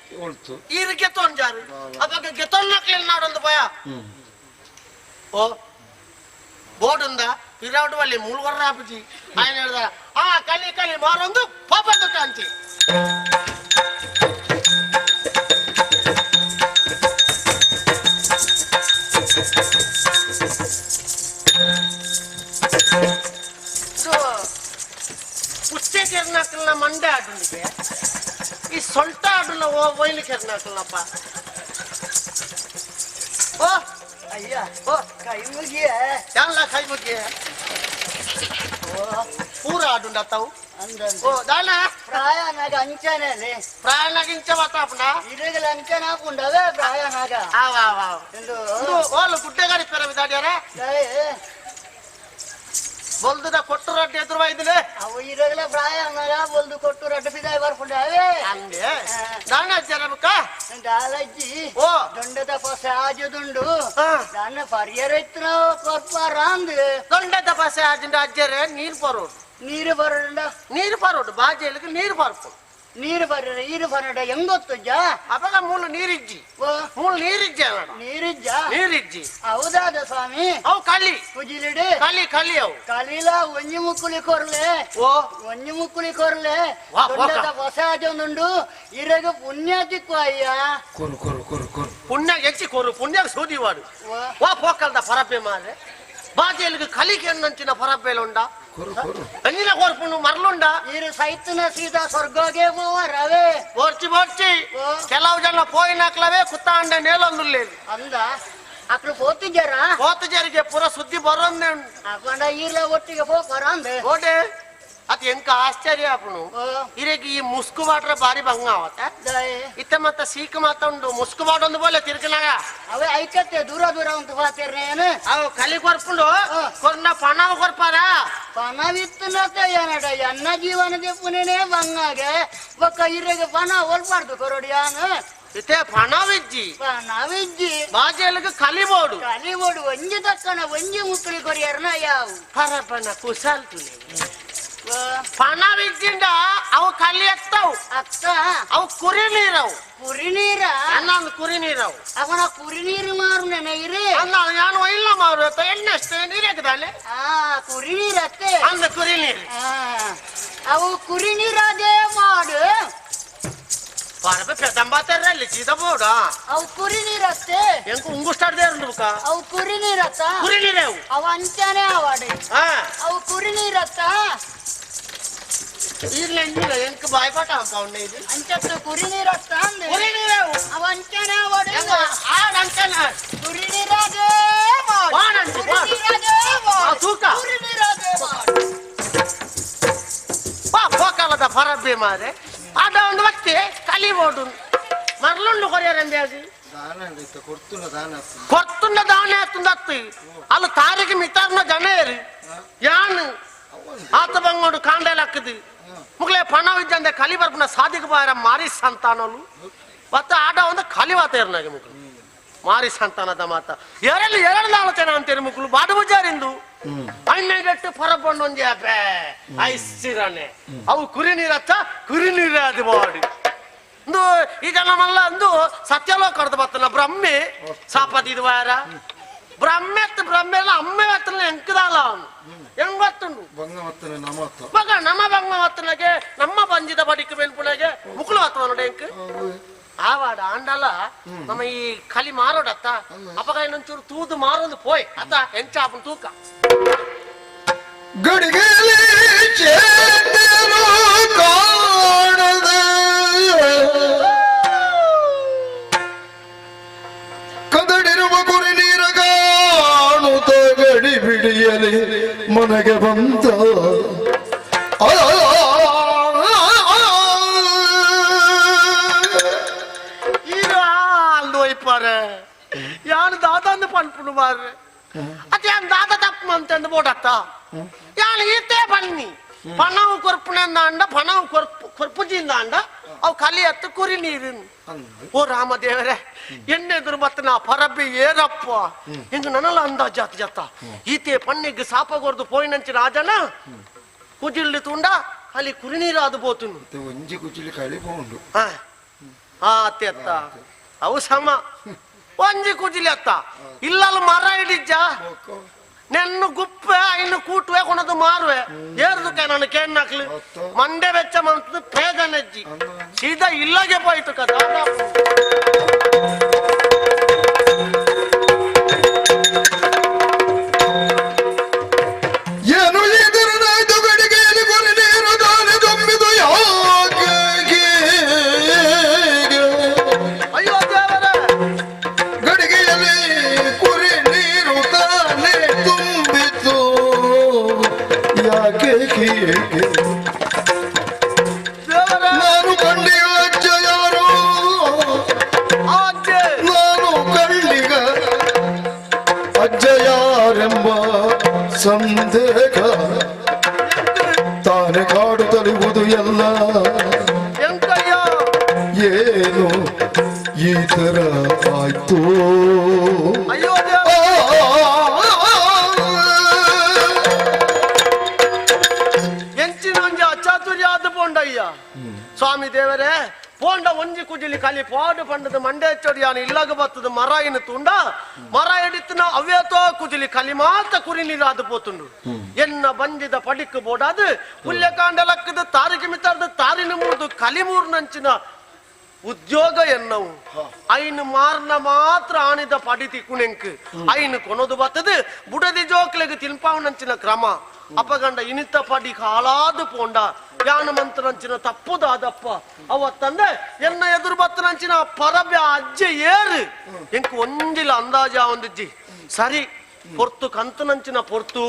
ಈರು ಗೆತ್ತೊಂಜಾರು ಅವಾಗ ಗೆತ್ತೊನ್ನಕ್ಲಿಲ್ಲ ನಾಡೊಂದು ಭಯ ಓ ಬೋರ್ಡ್ ವಿರಾಟ್ ವಲ್ಲಿ ಮುಳುಗರ ಆಪಜಿ ఆయన ಹೇಳ್ದ ಕಲಿ ಮಾರೊಂದು ಪಾಪದ ಕಾಂತಿ ಪುಷ್ಟೆ ಕೆರ್ನಾಕಲ್ನ ಮಂಡೆ ಆಡುಂಡಿಗೆ ಈ ಸೊಂಟ ಆಡುನ ಒಯ್ಲಿ ಕೆರ್ನಾಕಲ್ನಪ್ಪ ಓ ಅಯ್ಯ ಓ ಕೈ ಮುಗಿಯ ಎಲ್ಲ ಕೈ ಮುಗಿಯ ಓ ಪೂರ ಆಡುಂಡತ್ತಾವು ಓ ದಾನ ಪ್ರಾಯನಾಗ ಅಂಚನೇನೆ ಪ್ರಾಯನಾಗ ಇಂಚ ಮಾತಾಪನ ಇರಗಲ ಅಂಚನ ಹಾಕೊಂಡವೆ ಪ್ರಾಯನಾಗ ಓಲು ಗುಡ್ಡೆಗಾರಿ ಪೆರ ವಿದಾಡ್ಯಾರ ಬೊಲ್ದುದ ಕೊಟ್ಟು ರಡ್ಡಿ ಎದುರು ಇದ್ರೆ ಅವು ಇರಗಲ ಪ್ರಾಯನಾಗ ಬೊಲ್ದು ಕೊಟ್ಟು ರಡ್ಡಿ ಬಿದಾಯ ಬರ್ಕೊಂಡವೆ ಹಂಗೆ ದಾನ ಜರಬಕ ದಾಲಜ್ಜಿ ಓ ದೊಂಡದ ಪಸೆ ಆಜದುಂಡು ದಾನ ಪರಿಯರ ಇತ್ತು ಕೊರ್ಪಾರ ಅಂದ್ ದೊಂಡದ ಪಸೆ ಆಜಿಂದ ಅಜ್ಜರೆ ನೀರು ಬರೋಡು ನೀರು ಬರೋಡು ಬಾಜೆಲಿಗೆ ನೀರು ಬರ್ಕೊಂಡು ನೀರು ಬರ ನೀರು ಬರಡ ಹೆಂಗೊತ್ತಜ್ಜ ಅವಾಗ ಮೂಲ ನೀರಿಜ್ಜಿ ಮೂಲ ನೀರಿಜ್ಜಿ ಹೌದಾದ ಸ್ವಾಮಿ ಅವು ಕಲಿ ಪುಜಿಲಿಡಿ ಕಲಿ ಅವು ಕಲಿಲ ಒಂಜಿ ಮುಕ್ಕುಲಿ ಕೊರ್ಲೆ ಓ ಒಂಜಿ ಮುಕ್ಕುಲಿ ಕೊರ್ಲೆ ದೊಡ್ಡದ ಹೊಸ ಆಜೊಂದುಂಡು ಇರಗ ಪುಣ್ಯ ತಿಕ್ಕು ಅಯ್ಯ ಪುಣ್ಯ ಹೆಚ್ಚಿ ಕೊರು ಪುಣ್ಯ ಸೂದಿವಾಡು ವಾ ಪೋಕಲ್ದ ಪರಪೆ ಮಾರೆ ಬಾಜೆಲಿಗೆ ಕಲಿಕೆ ಅನ್ನಂಚಿನ ಪರಪೆಲು ಉಂಡ ಅಂಜಿನ ಕೊರ್ಪುಂಡು ಮರಳುಂಡ ಇರು ಸೈತನ ಸೀದಾ ಸ್ವರ್ಗಗೆ ರವೆ ಬೋರ್ಚಿ ಕೆಲವು ಜನ ಪೋಯಿನಾಕ್ಲವೇ ಕುತ್ತಾಂಡೆ ನೇಲೊಂದುಲ್ಲೇನು ಅಂದ ಅಕ್ಳು పోతుజారా ಪುರ ಸುದ್ದಿ ಬರೋಂದೆ ಅಕೊಂಡ ಈರ್ಲ ಒಟ್ಟಿಗೆ ಹೋಗ್ಬಾರ ಅಂದೆ ಓಡೆ ಅದು ಎಂಕ ಆಶ್ಚರ್ಯ ಆಪುನು ಇರೆಗೆ ಈ ಮುಸ್ಕು ಬಾಟ್ರೆ ಬಾರಿ ಭಂಗ ಅವತ್ತ ಇತ್ತ ಮತ್ತ ಸೀಕ್ ಮಾತಂಡು ಮುಸ್ಕು ಬಾಟೊಂದು ಬೋಲೆ ತಿರ್ಕನಾಗ ಅವೇ ಐಕತ್ತೆ ದೂರ ಅಂತ ಬಾತಿರ್ನೇನು ಅವು ಕಲಿ ಕೊರ್ಪುಂಡು ಕೊರ್ನ ಪಣವ ಕೊರ್ಪಾರ ಪಣವಿತ್ತನತೆ ಏನಡ ಎನ್ನ ಜೀವನದ ಪುನೇನೆ ಭಂಗಾಗೆ ಒಕ್ಕ ಇರೆಗೆ ಪಣ ಹೊಲ್ಬಾರ್ದು ಕೊರಡಿಯಾನು ಇತ್ತೆ ಪಣವಿಜ್ಜಿ ಬಾಜೆಲಿಗೆ ಕಲಿಬೋಡು ಒಂಜಿ ತಕ್ಕನ ಒಂಜಿ ಮುಕ್ಕಳಿ ಕೊರಿಯರ್ನ ಯಾವು ಪರಪನ ಕುಸಲ್ ತುಲೆ ಪಣವಿಜ್ಜಿಂಡ ಅವು ಕಲಿ ಎತ್ತವು ಅವು ಕುರಿ ನೀರವು ಅನ್ನೊಂದು ಕುರಿ ನೀರವು ಅವನ ಕುರಿ ನೀರು ಮಾರು ನೆನೆಯಿರಿ ನಾನು ಇಲ್ಲ ಮಾರು ಎಣ್ಣೆ ಅಷ್ಟೇ ನೀರಾಕದಾಲೆ ಕುರಿ ನೀರತ್ತೆ ಅಂದ ಕುರಿ ನೀರು ಅವು ಕುರಿ ನೀರದೇ ಮಾಡು Para pedambaterrelli cida boda. Au kuriniratte. Enku ungustarde irunduka. Au kuriniratta. Kurinirevu. Au anchane avade. Au kuriniratta. Irlenjila enku baypata ampounde idi. Anchatu kuriniratta ande. Kurinirevu. Au anchane avade. Anchane. Kurinirade mad. Vaananti. Kurinirade mad. Tuka. Kurinirade mad. Pokalada farabbe mare. Ada ಒಂದು ವ್ಯಕ್ತಿ ಕಲಿ ಬೋಡು ಮರಳುಂಡು ಕೊರಿಯರಂದ್ಯಾಜಿ ಕೊರ್ತುಂಡ ದಾನೆ ಆತುಂದತ್ತಿ ಅಲ್ಲಿ ತಾರಿಗೆ ಮಿತಾರ್ನ ಜನೇರಿ ಯಾನ್ ಆತ ಬಂಗೋಡು ಕಾಂಡೇಲ ಹಾಕಿದಿ ಮುಗ್ಲೆ ಪಣವಿದ್ದಂದೆ ಕಲಿ ಬರ್ಪನ ಸಾಧಿಕ ಬಾರ ಮಾರಿ ಸಂತಾನಲು ಮತ್ತೆ ಆಡ ಒಂದು ಕಲಿ ವಾತೇರ್ನಾಗೆ ಮುಗ್ಲು ಮಾರಿ ಸಂತಾನದ ಮಾತ ಎರಡು ಆಲೋಚನೆ ಅಂತೀರಿ ಮುಗ್ಲು ಬಾಡು ಬುಜಾರಿಂದು ಅಣ್ಣಗೆಟ್ಟು ಪರಬಣ್ಣೊಂದಿ ಅಬ್ಬೆ ಐಸಿರನೆ ಅವು ಕುರಿ ನೀರತ್ತ ಕುರಿ ನೀರಾದ ಬಾಡಿ ಒಂದು ಈಗ ನಮ್ಮಲ್ಲ ಒಂದು ಸತ್ಯಲೋಕ ಕಡ್ದು ಬರ್ತನ ಬ್ರಹ್ಮೆ ಸಾಪದಿದ ವಾರ ಬ್ರಹ್ಮೆತ್ತು ಬ್ರಹ್ಮೆಲ್ಲ ಅಮ್ಮೆ ಹತ್ತನ ಎಂಕದಲ್ಲ ಅವನು ಹೆಂಗ್ ಗೊತ್ತುಂಡು ಮಗ ನಮ್ಮ ಬಂಗ ಹತ್ತನಗೆ ನಮ್ಮ ಬಂಜಿದ ಬಡಿಕ ಬೆನ್ಪುಣಗೆ ಮುಕ್ಳು ಹತ್ತವ ನೋಡಿ ಎಂಕ್ ಆವಾಡ ಆಂಡಲ ನಮ್ಮ ಈ ಕಲಿ ಮಾರೋಡತ್ತ ಅಪಗ ಇನ್ನೊಂಚೂರು ತೂದು ಮಾರೋದು ಪೋಯ್ ಅತ್ತ ಎಂಚಾಪನ್ ತೂಕ ಗಡಿಗೆಯಲ್ಲಿ ಚೇತನು ಕಾಣದೆ ಕದಡಿರುವ ಗುರಿ ನೀರ ಕಾಣುತ್ತ ಗಡಿ ಬಿಡಿಯಲಿ ಮನೆಗೆ ಬಂತ ಯಾನು ದಾದಾಂದು ಪನ್ಪುನು ಮಾರ್ರೆ ಅದು ಯಾನ್ ದಾದ ತಪ್ಪು ಅಂತಂದು ಬೋಡತ್ತ ಯಾನು ಈತೆ ಬನ್ನಿ ಪಣವು ಕೊರ್ಪುನಂದ ಅಂಡ ಪಣವು ಕೊರ್ಪುಜಿಂದ ಅಂಡ ಅವು ಕಲಿ ಹತ್ತು ಕುರಿ ನೀರು ಓ ರಾಮದೇವರೇ ಎಣ್ಣೆದುರು ಮತ್ತೆ ನಾ ಪರಬ್ಬಿ ಏರಪ್ಪ ಹಿಂಗ ನನಲ್ಲ ಅಂದಾಜ್ ಜಾತ ಜಾತ ಈತೆ ಪಣ್ಣಿಗೆ ಸಾಪಗೊರ್ದು ಪೋಯಿನಂಚಿ ರಾಜನ ಕುಜಿಲ್ಲು ತುಂಡ ಅಲ್ಲಿ ಕುರಿ ನೀರು ಅದು ಬೋತುನು ಒಂಜಿ ಕುಜಿಲಿ ಕಳಿ ಪೋಂಡು ಅತ್ತೆ ಅತ್ತ ಅವು ಸಮ ಒಂಜಿ ಕುಜಿಲಿ ಅತ್ತ ಇಲ್ಲಲ್ಲಿ ಮರ ಹಿಡಿಜ್ಜ ನೆನ್ನು ಗುಪ್ಪೆ ಇನ್ನು ಕೂಟುವೆ ಕೊನದು ಮಾರುವೆ ಏರ್ದುಕೆ ನಾನು ಕೇಣ್ಣಾಕ್ಲಿ ಮಂಡೆ ಬೆಚ್ಚ ಮಂತದ್ದು ಪೇಗನೆಜ್ಜಿ ಸೀದಾ ಇಲ್ಲಗೆ ಹೋಯ್ತು ಕದ ಏನು ಎದುರುನಾಯ್ತು ಗಡಿಗೆಯಲ್ಲಿ ಗುರಿ ನೀರು ದಾನೆ ತುಂಬಿದು ಯಾಕೆ ಅಯ್ಯೋ ದೇವರೇ ಗಡಿಗೆಯಲ್ಲಿ ಕುರಿ ನೀರು ತಾನೆ ತುಂಬಿತು ಯಾಕೆ ನಾನು ಕಂಡಿಗ ಅಜ್ಜ ಯಾರು ನಾನು ಕಂಡಿಗ ಅಜ್ಜ ಯಾರೆಂಬ ಸಂದೇಹ ತಾನೆ ಕಾಡು ತರುವುದು ಎಲ್ಲ ಏನು ಈ ತರ ಆಯ್ತು ಎಂಚಿನೊಂಜಿ ಅಚಾತುರ್ಯ ಆದ ಪೋಂಡಯ್ಯ ಸ್ವಾಮಿ ದೇವರೇ ಪೋಂಡ ಒಂಜಿ ಕುಜಿಲಿ ಕಲಿ ಪಾಡು ಪಂಡದ ಮಂಡೆ ಚೊಡಿ ಯಾನು ಇಲ್ಲಾಗ ಬತ್ತದ ಮರ ಇನ್ನು ತುಂಡ ಮರ ಹಿಡಿತನ ಅವ್ಯತೋ ಕುಜಿಲಿ ಕಲಿ ಮಾತ ಕುರಿ ನೀರಾದ ಪೋತುಂಡು ಎನ್ನ ಬಂದಿದ ಪಡಿಕ್ ಬೋಡಾದು ಪುಲ್ಯಕಾಂಡ ಲಕ್ಕದ ತಾರಿಗೆ ಮಿತಾರ್ದ ತಾರಿನ ಮೂರ್ದು ಕಲಿ ಮೂರ್ನಂಚಿನ ಉದ್ಯೋಗ ಎನ್ನವು ಐನು ಮಾರ್ನ ಮಾತ್ರ ಆಣಿದ ಪಡಿತಿ ಕುಣೆಂಕ್ ಐನು ಕೊನೋದು ಬತ್ತದು ಬುಡದಿ ಜೋಕ್ಲೆಗೆ ತಿನ್ಪಾವನಂಚಿನ ಕ್ರಮ ಅಪಗಂಡ ಇನಿತ ಪಡಿ ಹಾಳಾದು ಪೋಂಡ ಯಾನ ಮಂತ್ರನಂಚಿನ ತಪ್ಪುದಾದಪ್ಪ ಅವತ್ತಂದೆ ಎನ್ನ ಎದುರು ಬತ್ತನಂಚಿನ ಪರಬ್ಯ ಅಜ್ಜೆ ಏರು ಎಂಕ್ ಒಂಜಿಲ ಅಂದಾಜ ಒಂದಿಜ್ಜಿ ಸರಿ ಪೊರ್ತು ಕಂತನಂಚಿನ ಪೊರ್ತು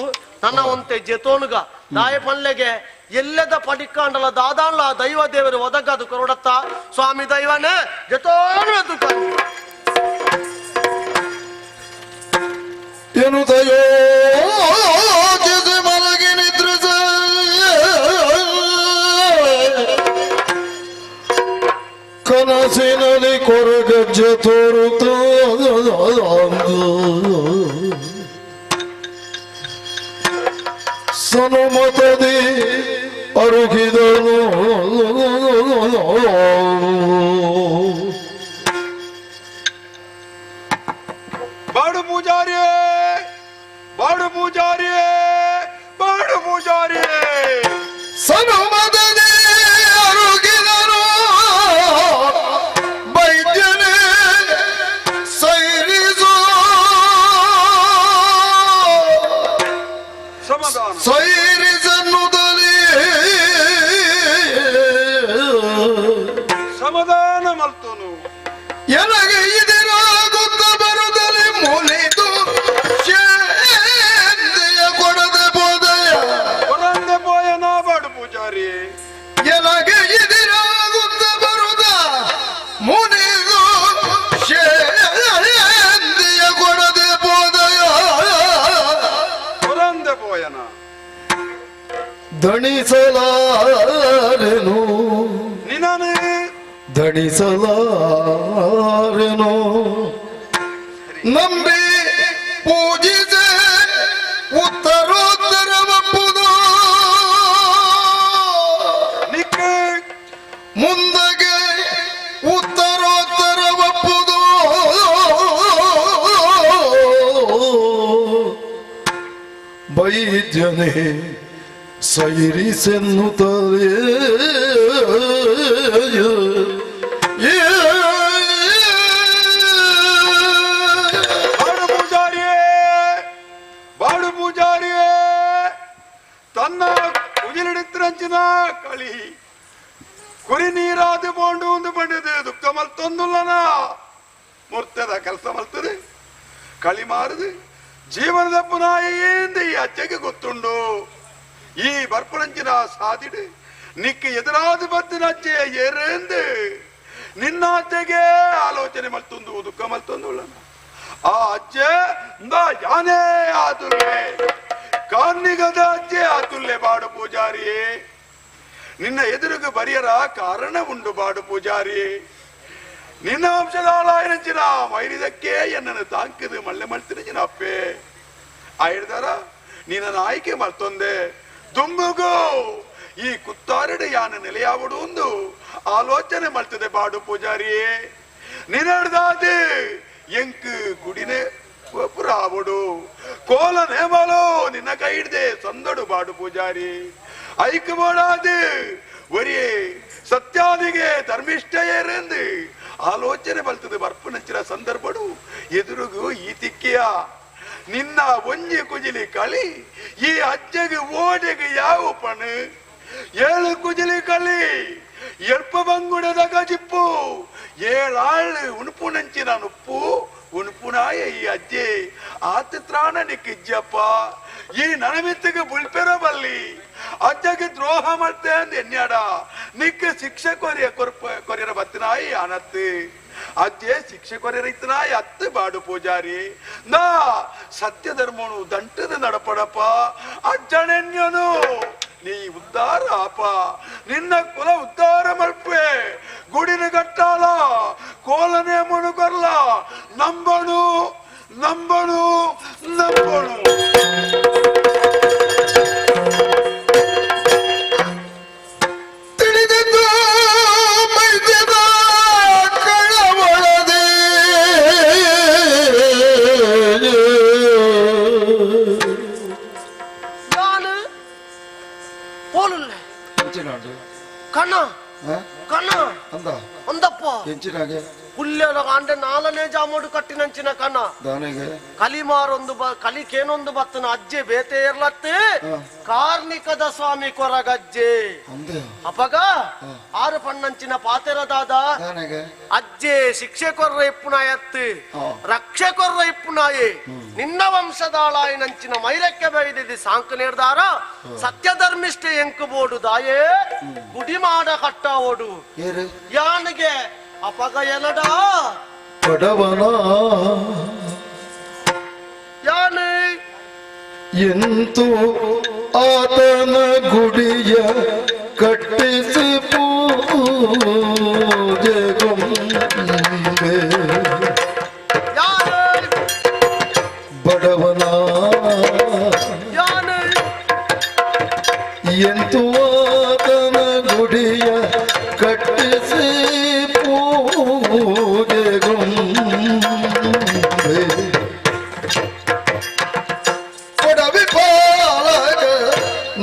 ನನ್ನ ಒಂತೆ ಜೆತೋನುಗ ದಾಯ ಪನ್ಲೆಗೆ ಎಲ್ಲದ ಪಡಿಕಾಂಡಲ ದಾದಾನ್ಲ ದೈವ ದೇವರು ಒದಗದು ಕೊರಡತ್ತ ಸ್ವಾಮಿ ದೈವನೇ ಜೆತೋನು ಏನು ದಯೋ ಮಲಗಿ ನಿದ್ರಿಸ ಕನಸಿನಲ್ಲಿ ಕೊರಗಜ್ಜೆ ತೋರುತ್ತ ಸನುಮತದಿ ಅರುಗಿದನು ಬಾಡು ಪೂಜಾರಿಯೇ ಬಾಡು ಪೂಜಾರಿಯೇ ಬಾಡು ಪೂಜಾರಿಯೇ ಸನುಮತದಿ ಅರುಗಿದನು ವೈದ್ಯನೇ ಸೈರಿಸೋ ಸೈರಿಸನ್ನುದಲ್ಲಿ ಸಮಾಧಾನ ಮಲ್ತನು ಎನಗೆ ಇದರಾಗುತ್ತ ಬರುದಲ್ಲಿ ಮುನಿದು ಕೊಡದೆ ಬೋದಯ ಕೊಡಂದೆ ಬೋಯನ ಬಾಡು ಪೂಜಾರಿ ಎನಗೆ ಇದರಾಗುತ್ತ ಬರುದ ಮುನಿದು ಕೊಡದೆ ಬೋದಯ ಕೊಡಂದೆ ಬೋಯನ ದಣಿಸಲಾರೆನು ನಿನನೆ ದಣಿಸಲಾರೆನು ನಂಬಿ ಪೂಜಿಸೆ ಉತ್ತರ ವೈದ್ಯನೇ ಸೈರಿಸೆನ್ನುತ್ತದೆ ಬಾಡು ಪೂಜಾರಿಯೇ ತನ್ನ ಕುಜಿಲಿಡಿತ್ತಿರಂಚಿನ ಕಳಿ ಕುರಿ ನೀರಾದು ಬೋಂಡು ಒಂದು ಬಂಡಿದೆ ದುಃಖ ಮಲ್ತೊಂದುಲ್ಲನ ಮುರ್ತದ ಕೆಲಸ ಮಲ್ತದೆ ಕಳಿ ಮಾರದು ಜೀವನದ ಪುನಾಯಿಂದ ಈ ಅಜ್ಜಗೆ ಗೊತ್ತುಂಡು ಈ ಬರ್ಪುರಂಚಿನ ಸಾದಿಡು ನಿಕ್ಕ ಎದುರಾದ ಬತ್ತಿನ ಅಜ್ಜೆ ಏರೆಂದು ನಿನ್ನ ಅಜ್ಜೆಗೆ ಆಲೋಚನೆ ಮಲ್ತೊಂದು ದುಃಖ ಮಲ್ತೊಂದುಲ್ಲನ ಆ ಅಜ್ಜೆ ಯಾನೇ ಆತುಲ್ಲೆ ಕಾನ್ನಿಗದ ಅಜ್ಜೆ ಆತುಲ್ಲೆ ಬಾಡು ಪೂಜಾರಿಯೇ ನಿನ್ನ ಎದುರುಗೆ ಬರಿಯರ ಕಾರಣ ಉಂಡು ಬಾಡು ಪೂಜಾರಿ ನಿನ್ನ ವಂಶದ ಆಳಾಯನಂಚಿನ ಮೈರಿದಕ್ಕೆ ಎನ್ನನ್ನು ತಾಂಕದು ಮಳ್ಳೆ ಮಳ್ತಿನ ಅಪ್ಪೆ ಆಯ್ದಾರ ನಿನ್ನ ಆಯ್ಕೆ ಮರ್ತೊಂದೆ ದುಂಬುಗು ಈ ಕುತ್ತಾರಡೆ ಯಾನ ನೆಲೆಯಾವಡು ಒಂದು ಆಲೋಚನೆ ಮಲ್ತದೆ ಬಾಡು ಪೂಜಾರಿಯೇ ನಿನ್ನಡ್ದಾದು ಎಂಕ್ ಗುಡಿನೆ ಪುರಾವಡು ಕೋಲ ನೇಮಲು ನಿನ್ನ ಕೈ ಹಿಡ್ದೆ ಸಂದಡು ಬಾಡು ಪೂಜಾರಿ ಐಕ್ ಮಾಡಾದು ಒರಿಯೇ ಸತ್ಯಾದಿಗೆ ಧರ್ಮಿಷ್ಠ ಏರೆಂದು ಆಲೋಚನೆ ಬಲ್ತದೆ ಬರ್ಪನಂಚಿನ ಸಂದರ್ಭಡು ಎದುರುಗು ಈ ತಿಕ್ಕಿಯ ನಿನ್ನ ಒಂಜಿ ಕುಜಿಲಿ ಕಳಿ ಈ ಅಜ್ಜಗೆ ಓಡೆಗೆ ಯಾವ ಪಣು 7 ಕುಜಿಲಿ ಕಳಿ ಎಲ್ಪ ಬಂಗುಡದ ಗಜಿಪ್ಪು 7 ಆಳು ಉಣುಪುನಂಚಿನ ನುಪ್ಪು ಉಣುಪುನಾಯ ಈ ಅಜ್ಜೆ ಆತಿತ್ರಾಣ ನಿಕ್ಕಿಜ್ಜಪ್ಪ ಈ ನನಮಿತ್ತಿಗೆ ಬುಳ್ಪೆರ ಬಲ್ಲಿ ಅಜ್ಜಗೆ ದ್ರೋಹ ಮಾಡ್ತೆ ಅಂದ ಎನ್ಯಾಡ ನಿಕ್ಕ ಶಿಕ್ಷೆ ಕೊರಿಯರ ಬತ್ತಿನಾಯಿ ಅನತ್ತು ಅಜ್ಜೆ ಶಿಕ್ಷೆ ಕೊರಿಯರ ಇತ್ತನಾಯಿ ಅತ್ತು ಬಾಡು ಪೂಜಾರಿ ನಾ ಸತ್ಯ ಧರ್ಮನು ದಂಟದ ನಡಪಡಪ್ಪ ಅಜ್ಜನೆನ್ಯನು ನೀ ಉದ್ಧಾರ ಅಪ್ಪ ನಿನ್ನ ಕುಲ ಉದ್ಧಾರ ಮಲ್ಪೆ ಗುಡಿನ ಗಟ್ಟಾಲ ಕೋಲನೆ ಮುಣುಗರ್ಲ ನಂಬಣು ನಂಬಣು ನಂಬಣು ಕಣ್ಣ ಕಣ್ಣ ಒಂದಪ್ಪ ಹುಲ್ಲೆಲ್ಲ ಅಂಡೆ 4ನೇ ಜಾಮೋಡು ಕಟ್ಟಿನಂಚಿನ ಕಣ್ಣ ಕಲಿಮಾರೊಂದು ಕಲಿಕೇನೊಂದು ಬತ್ತನ ಅಜ್ಜೆ ಬೇತೆ ಇರ್ಲತ್ತೆ ಕಾರ್ಣಿಕದ ಸ್ವಾಮಿ ಕೊರಗಜ್ಜೆ ಅಪಗ 6 ಪಣ್ಣಂಚಿನ ಪಾತೆರದಾದ ಅಜ್ಜೆ ಶಿಕ್ಷೆ ಕೊರ್ರ ಇಪ್ಪುನಾಯತ್ತು ರಕ್ಷೆ ಕೊರ್ರ ಇಪ್ಪುನಾಯೆ ನಿನ್ನ ವಂಶದಾಳಾಯಿನಂಚಿನ ಮೈರಕ್ಕೆ ಬೈದಿದ್ದು ಸಾಂಕ ನಿರ್ಧಾರ ಸತ್ಯ ಧರ್ಮಿಷ್ಠೆ ಎಂಕು ಬೋಡು ದಾಯೇ ಗುಡಿ ಮಾಡ ಕಟ್ಟ ಓಡು ಯಾನಿಗೆ ಅಪಗ ಎನಡ ಪಡವನ ಯಾನೆ ಎಂತೂ ಆತನ ಗುಡಿಯ ಕಟ್ಟಿಸಿ ಪೂಜೆಗೊಂಬೆ ಬಡವನ ಯಾನೆ ಎಂತೂ ಆತನ ಗುಡಿಯ ಕಟ್ಟಿಸಿ ಕೊಡವಿ ಪಾಲಕ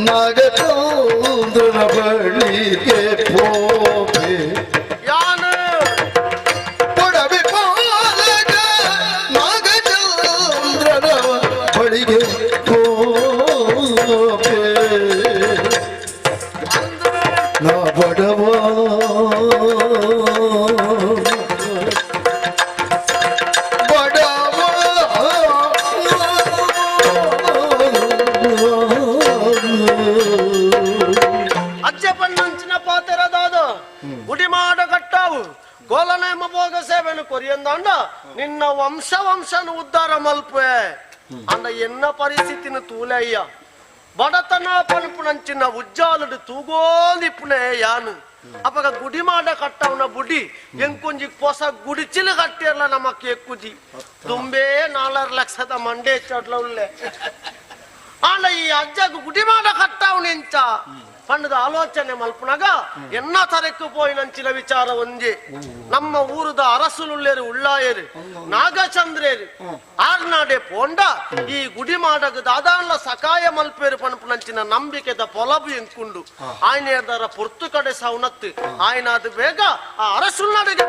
ನಾಗಚಂದ್ರನ ಬಳಿಗೆ ಪೋಪೆ ಕೊಡವಿ ಪಾಲಕ ನಾಗಚಂದ್ರನ ಬಳಿಗೆ ಪೋಪೆ ನಾ ಬಡವ ಗುಡಿ ಮಾಡ ಕಟ್ಟಾವು ಗೋಲನೇಮ ಭೋಗ ಸೇವೆನು ಕೊರಿಯಂದಾಂಡ ನಿನ್ನ ವಂಶನು ಉದ್ಧಾರ ಮಲ್ಪೆ ಅಂದ ಎನ್ನ ಪರಿಸ್ಥಿತಿನ ತೂಲಯ್ಯ ಬಡತನ ಪನುಪುನಂಚಿನ ಉಜ್ಜಾಲಡು ತೂಗೋಲಿಪ್ಪುನೆ ಯಾನು ಅಪಗ ಗುಡಿ ಮಾಡ ಕಟ್ಟವನ ಬುಡಿ ಎಂಕುಂಜಿ ಹೊಸ ಗುಡಿಚಿಲು ಕಟ್ಟಿರಲ್ಲ ನಮಕ್ಕೆ ಎಕ್ಕುಜಿ ತುಂಬೇ 4 ಲಕ್ಷದ ಮಂಡೆ ಚಡ್ಲ ಉಳ್ಳೆ ಆಂಡ ಈ ಅಜ್ಜಗ ಗುಡಿ ಮಾಡ ಕಟ್ಟವನೆಂಚ ಪಣ್ಣದ ಆಲೋಚನೆ ಮಲ್ಪನಾಗ ಎನ್ನ ತರಕ್ಕೆ ಪೋಯಿನಂಚಿನ ವಿಚಾರ ಒಂಜೆ ನಮ್ಮ ಊರದ ಅರಸುಲುಳ್ಳೇರು ಉಳ್ಳಾಯರು ನಾಗಚಂದ್ರೇರು ಆರ್ನಾಡೆ ಪೋಂಡ ಈ ಗುಡಿ ಮಾಡಗ ದಾದಾಂಡ್ಲ ಸಕಾಯ ಮಲ್ಪೇರು ಪಣಪುನಂಚಿನ ನಂಬಿಕೆದ ಪೊಲಬು ಎಂಕುಂಡು ಆಯ್ನ ಎರ್ದಾರ ಪೊರ್ತು ಕಡೆ ಸೌನತ್ತು ಆಯ್ನ ಅದು ಬೇಗ ಆ ಅರಸುಲ್ನಾಡೆಗೆ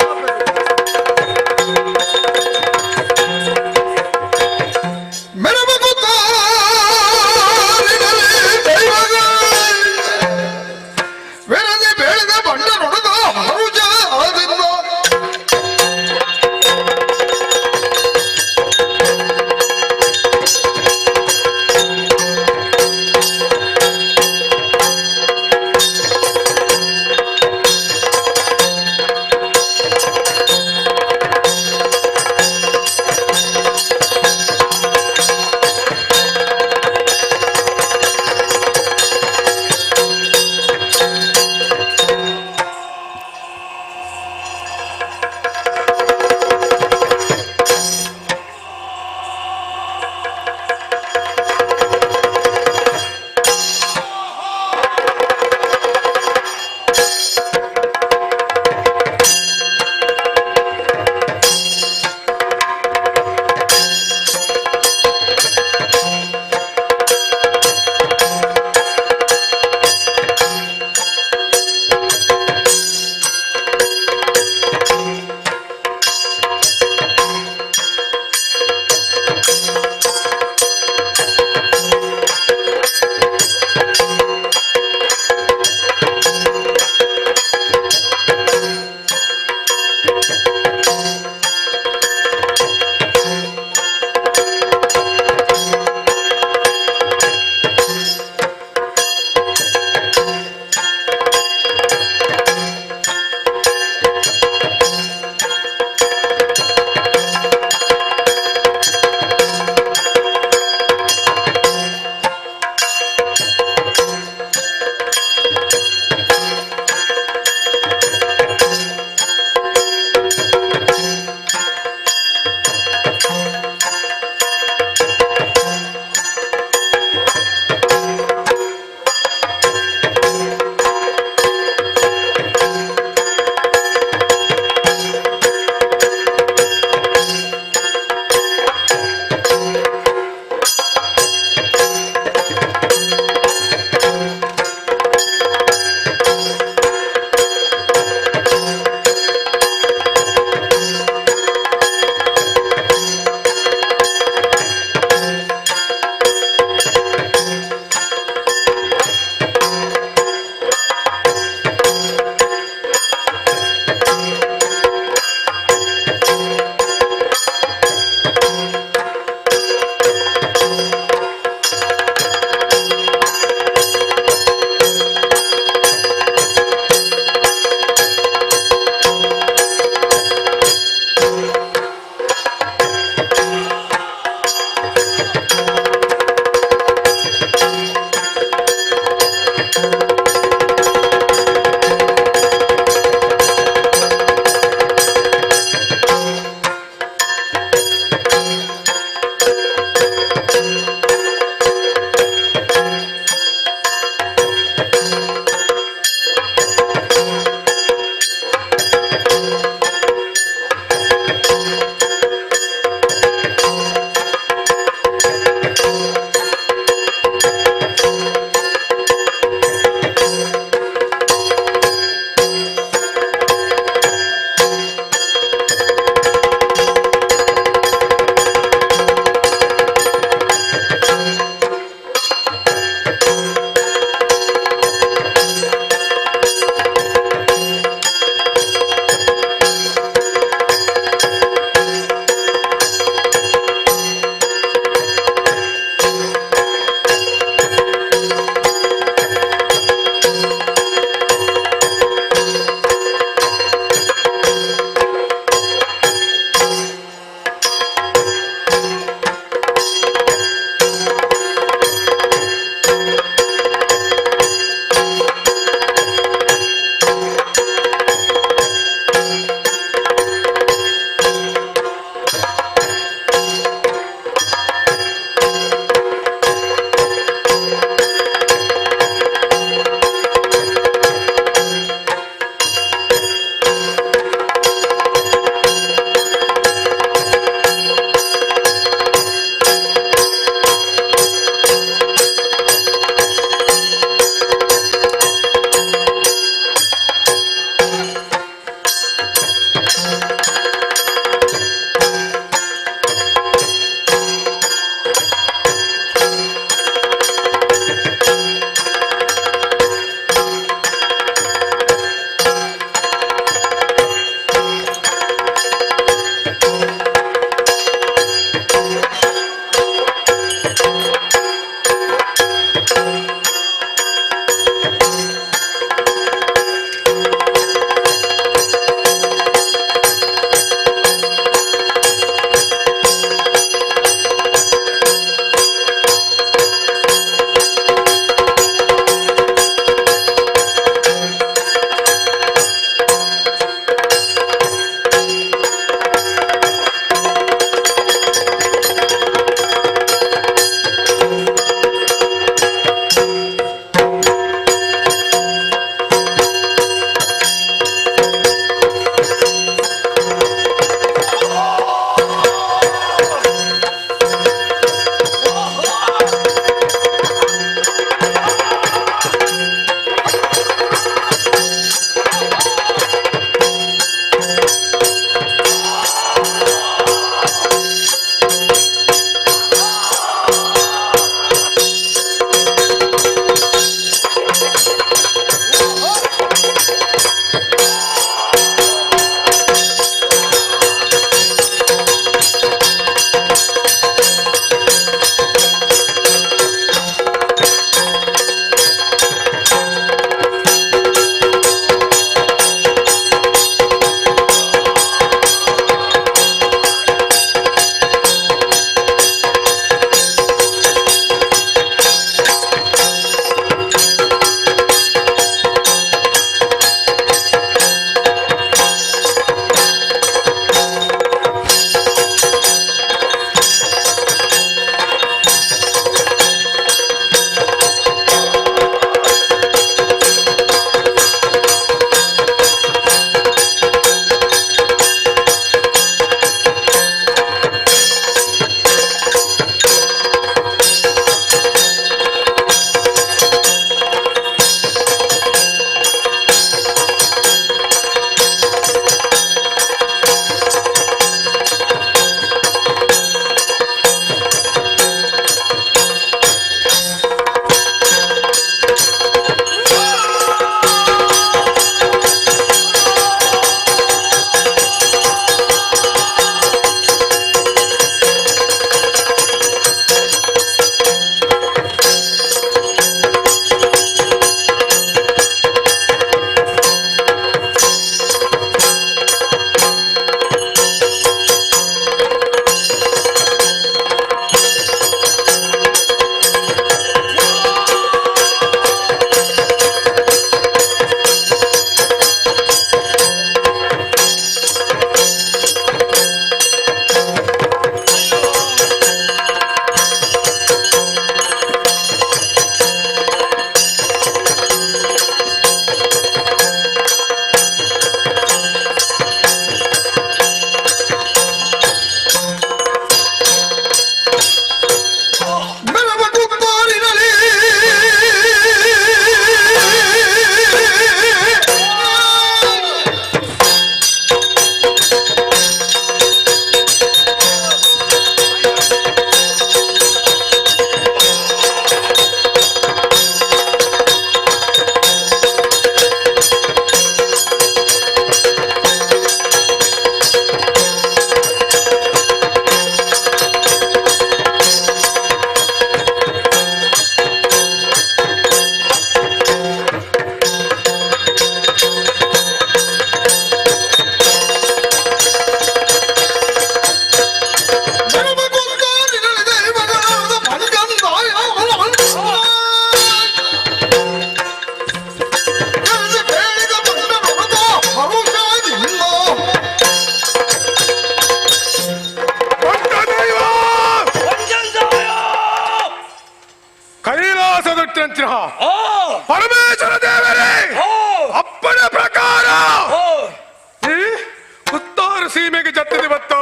ಸ್ವಾಮಿಗೆ ಜತ್ತಿದೆ ಬತ್ತು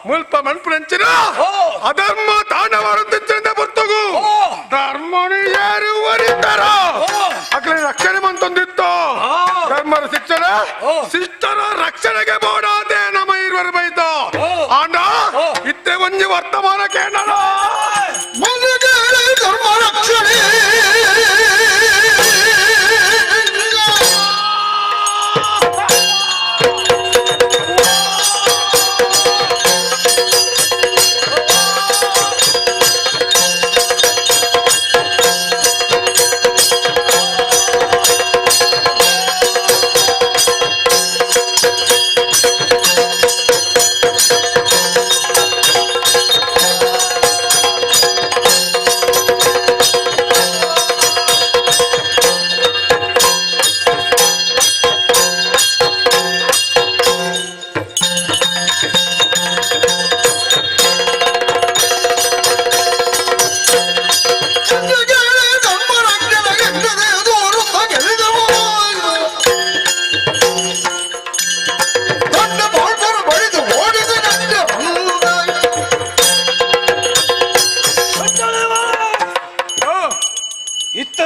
ಮುಲ್ಪ ಮಣ್ಪುನಂಚಿನ ಅಧರ್ಮ ತಾಂಡವಾಡುತ್ತಿದ್ದ ಬರ್ತಗು ಧರ್ಮನು ಯಾರು ವರಿತಾರ ಅಕ್ಲ ರಕ್ಷಣೆ ಮಂತೊಂದಿತ್ತು ಧರ್ಮದ ಶಿಕ್ಷಣ ಶಿಷ್ಟರ ರಕ್ಷಣೆಗೆ ಬೋಡಾದೆ ನಮ್ಮ ಇರುವರು ಬೈತ ಆಂಡ ಇತ್ತೆ ಒಂಜಿ ವರ್ತಮಾನ ಕೇಳ ಧರ್ಮ ರಕ್ಷಣೆ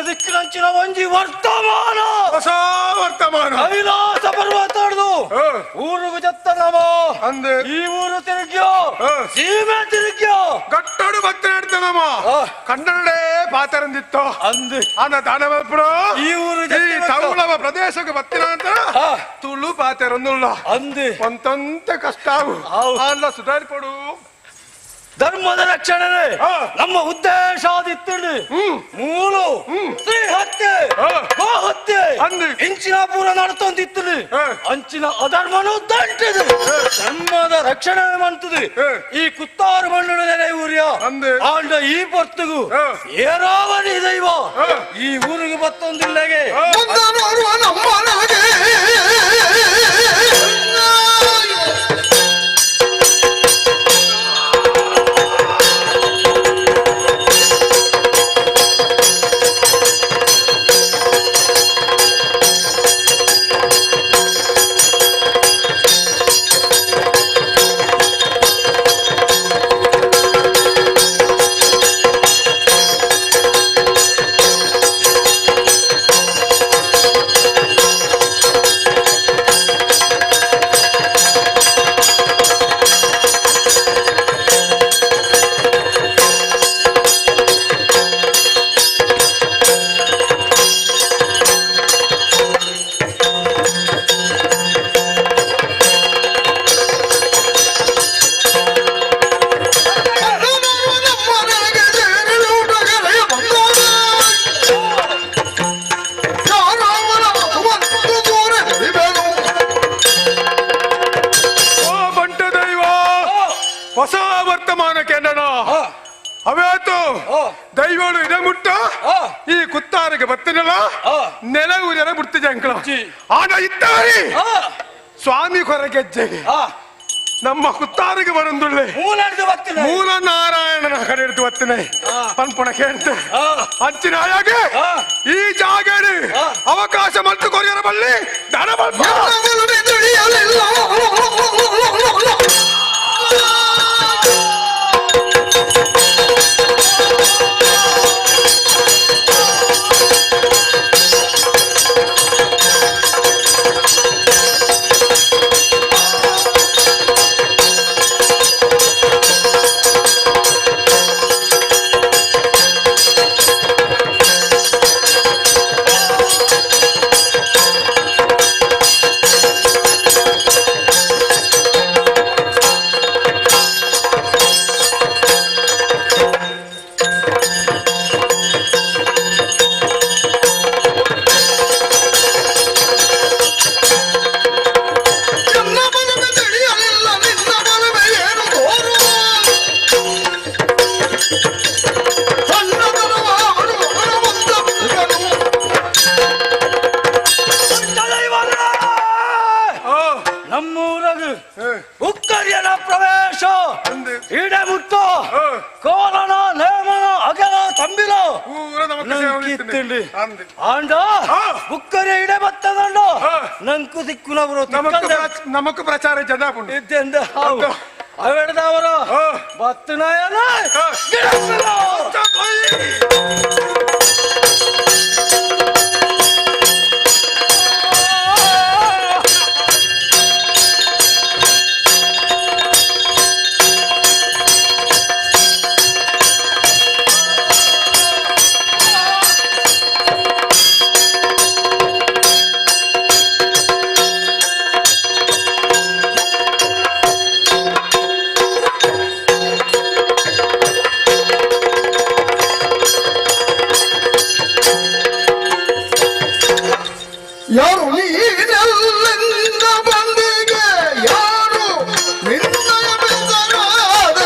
ದಿಕ್ಕಿನಂಚಿನ ಒಂಜಿ ವರ್ತಮಾನ ಹೊಸ ವರ್ತಮಾನ ಕೈಲಾಸ ಪರ್ವತ ಹಿಡ್ದು ಊರಿಗೂ ಜತ್ತನಮ ಅಂದೆ ಈ ಊರು ತಿರುಗ್ಯೋ ಸೀಮೆ ತಿರುಗ್ಯೋ ಗಟ್ಟಡು ಭಕ್ತ ನಡ್ತನಮ್ಮ ಕನ್ನಡೇ ಪಾತರಂದಿತ್ತು ಅಂದೆ ಅನ್ನ ದಾನವಲ್ಪರು ಈ ಊರು ಈ ತೌಳವ ಪ್ರದೇಶಕ್ಕೆ ಬತ್ತಿನ ಅಂತ ತುಳು ಪಾತರೊಂದುಲ್ಲ ಅಂದೆ ಒಂತಂತ ಕಷ್ಟ ಅಲ್ಲ ಸುಧಾರಿಪಡು ಧರ್ಮದ ರಕ್ಷಣೆ ನಮ್ಮ ಉದ್ದೇಶ ಆದಿತ್ತು ಮೂಲು ಸ್ತ್ರೀ ಹತ್ಯೆ ಗೋ ಹತ್ಯೆ ಇಂಚಿನ ಪೂರ ನಡ್ತೊಂದಿತ್ತು ಅಂಚಿನ ಅಧರ್ಮನು ದಂಟಿದೆ ಧರ್ಮದ ರಕ್ಷಣೆ ಮಂತದೆ ಈ ಕುತ್ತಾರು ಮಣ್ಣು ನೆನೆ ಊರಿಯ ಆಂಡ ಈ ಪೊರ್ತುಗು ಏರಾವರಿ ದೈವ ಈ ಊರಿಗೆ ಬತ್ತೊಂದಿಲ್ಲಗೆ ಹೊಸ ವರ್ತಮಾನಕ್ಕೆ ಅವೇತು ದೈವಗಳು ಇದ ಮುಟ್ಟ ಈ ಕುತ್ತಾರಿಗೆ ಬತ್ತಿನಲ್ಲ ನೆಲ ಊರಿನ ಮುಟ್ಟಿ ಜಂಕಳ ಆಡ ಇದ್ದಾರಿ ಸ್ವಾಮಿ ಕೊರಗೆಜ್ಜೆಗೆ ನಮ್ಮ ಕುತ್ತಾರಿಗೆ ಬರಂದುಳ್ಳೆ ಮೂಲ ನಾರಾಯಣನ ಕಡೆ ಹಿಡಿದು ಬತ್ತಿನ ಪನ್ಪುಣ ಕೇಳ್ತೆ ಅಂಚಿನ ಆಯಾಗೆ ಈ ಜಾಗಡಿ ಅವಕಾಶ ಮತ್ತು ಕೊರಿಯರ ಬಲ್ಲಿ ದನ ನಮ್ಮೂರಾಗ ಉಕ್ಕ ಪುಕ್ಕರ್ಯನ ಪ್ರವೇಶ ಇಡೆ ಮುಟ್ಟು ಕೋಲನ ನೇಮನ ಅಗಲ ತಂಬಿಲ ಕಿತ್ತಂಡಿ ಆಂಡ ಬುಕ್ಕರೆ ಇಡೆ ಬತ್ತದಂಡ ನಂಕು ದಿಕ್ಕುನವರು ನಮಕ್ ಪ್ರಚಾರ ಜನ ಇದ್ದೆಂದ ಅವೆಡದವರು ಬತ್ತನಾಯನ ಯಾರು ನೀನೆಲ್ಲಿಂದ ಬಂದಿಗೆ ಯಾರು ನಿನ್ನಯ ಬೆದರಾದ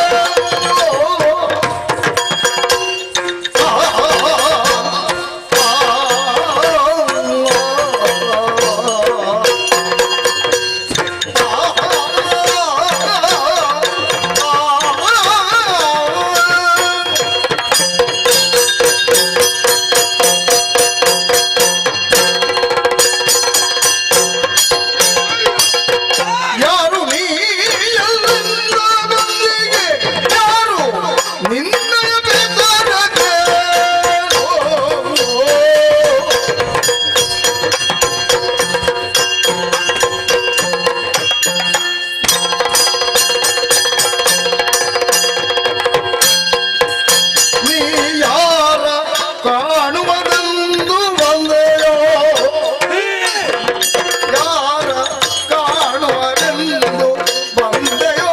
ಯಾರು ನೀನೆಲ್ಲಿಂದ ಬಂದಿಗೆ ಯಾರು ನಿನ್ನಯ ಬೆದರಾದ ನೀ ಯಾರ ಕಾಣುವುದೆಂದು ಬಂದೆಯೋ ಯಾರ ಕಾಣುವರೆಂದು ಬಂದೆಯೋ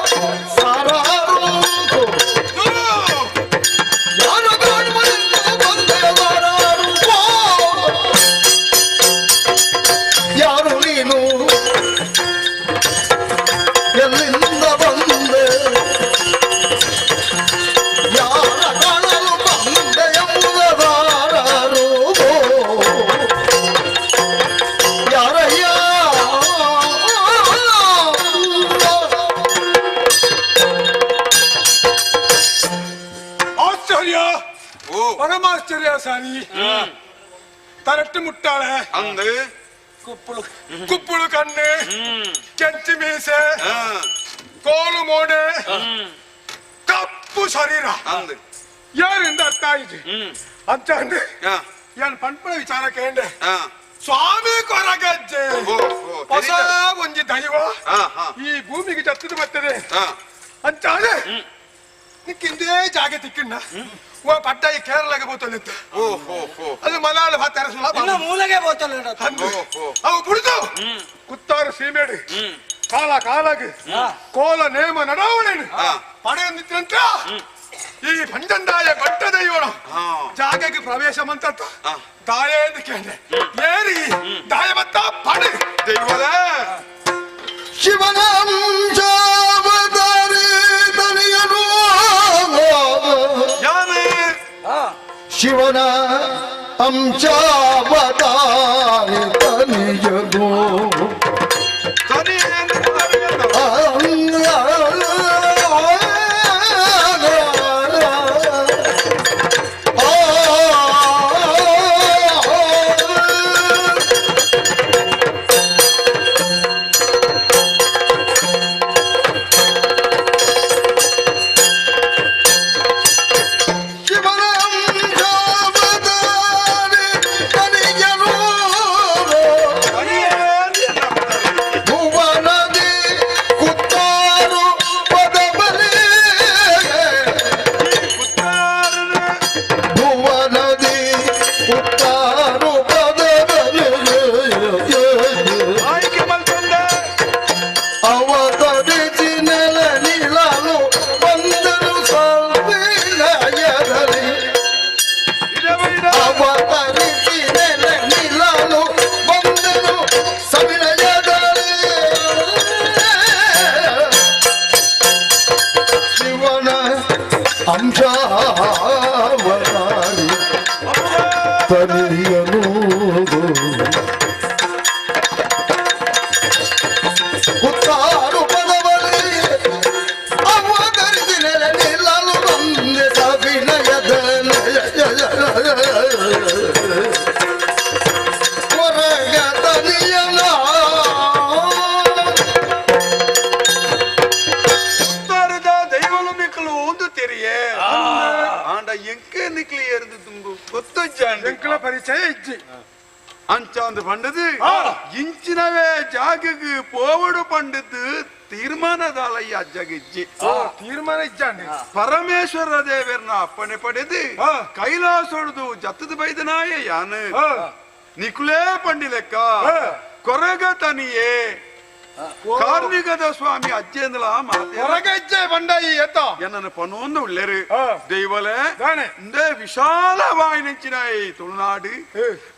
ಸಾರಾರು ಯಾರ ಕಾಣುವರೆಂದು ಬಂದೆಯೋ ಸಾರಾರು ಯಾರು ನೀನು ಎಲ್ಲಿಂದ ಬಂದೆ ಯಾರ ಕಾಣಲು ಬಂದೆ ಎಂಬುದಾರು ಯಾರಯ್ಯ ಆಶ್ಚರ್ಯ ಪರಮಾಶ್ಚರ್ಯ ಸಾನಿ ತರಟ್ಟು ಮುಟ್ಟಾಳೆ ಅಂದು ಕುಪ್ಪಳು ಕಣ್ಣು ಕೆಂಚಿ ಮೀಸೆ ಕೋಲು ಮೋಡೆ ಕಪ್ಪು ಶರೀರ ಅಂದು ಯಾರಿಂದ ಅರ್ಥ ಆಯ್ತು ಅಂತ ಅಂದ್ರೆ ಏನ್ ಪಂಪಳ ವಿಚಾರ ಕೇಂದ್ರ ಸ್ವಾಮಿ ಕೊರಗಜ್ಜೆ ಹೊಸ ಒಂಜಿ ದೈವ ಈ ಭೂಮಿಗೆ ಜತ್ತದು ಬರ್ತದೆ ಅಂತ ನಿಕ್ಕಿಂದೇ ಜಾಗ ತಿಕ್ಕಣ್ಣ ಪಡ್ಡ ಈ ಕೇರಳಗೆ ಬೋತಲ್ಲಿದ್ದ ಅದು ಮಲಯಾಳ ಭಾಷೆ ಮೂಲೆಗೆ ಬೋತಲ್ಲ ಅವು ಬಿಡ್ತು ಕುತ್ತಾರು ಸೀಮೆಡಿ ಕಾಲ ಕಾಲಗೆ ಕೋಲ ನೇಮ ನಡಾವಣೆ ಪಡೆಯಂದಿದ್ರಂತ ಈ ಪಂಜಂದಾಯ ಗಟ್ಟ ದೈವಣ ಜಾಗಕ್ಕೆ ಪ್ರವೇಶ ಮಂತ ದಾಯ ಎಂದು ಕೇಳಿದೆ ಏರಿ ದಾಯ ಮತ್ತ ಪಡೆ ದೈವದ ಶಿವನ ಅಂಶಾವತಾರಿ ತನಿಯನು ಶಿವನ ಅಂಶಾವತಾರಿ ತನಿಯನು ಅಂಶಾವತಾರಿ ತನಿಯನು ಕುತ್ತಾರು ಪದವಲ್ಲಿ ಎಂಕೆ ನಿಕ್ಲಿ ಎರ್ದು ತುಂಬು ಗೊತ್ತಜ್ಜಾಂಡ್ ಎಂಕಲ ಪರಿಚಯ ಇಜ್ಜಿ ಅಂಚಾಂದು ಪಂಡದು ಇಂಚಿನವೇ ಜಾಗಗ್ ಪೋವಡು ಪಂಡದು ತೀರ್ಮಾನದಾಲಯ್ಯ ಅಜ್ಜಗಿಜ್ಜಿ ತೀರ್ಮಾನ ಇಜ್ಜಾಂಡಿ ಪರಮೇಶ್ವರ ದೇವರನ್ನ ಅಪ್ಪಣೆ ಪಡೆದು ಕೈಲಾಸೊಡ್ದು ಜತ್ತದ ಬೈದನಾಯ ಯಾನ ನಿಕುಲೇ ಪಂಡಿಲೆಕ್ಕ ಕೊರಗ ತನಿಯೇ ಕಾರ್ಣಿಕದ ಸ್ವಾಮಿ ಅಜ್ಜೇಂದ್ರ ಹೊರಗಜ್ಜೆ ಬಂಡಾಯಿ ಎತ್ತ ಎನ್ನ ಪನೊಂದು ಉಳ್ಳೇರು ದೈವಲೆ ಇಂದೇ ವಿಶಾಲವಾಯಿ ನೆಂಚಿನ ಈ ತುಳುನಾಡು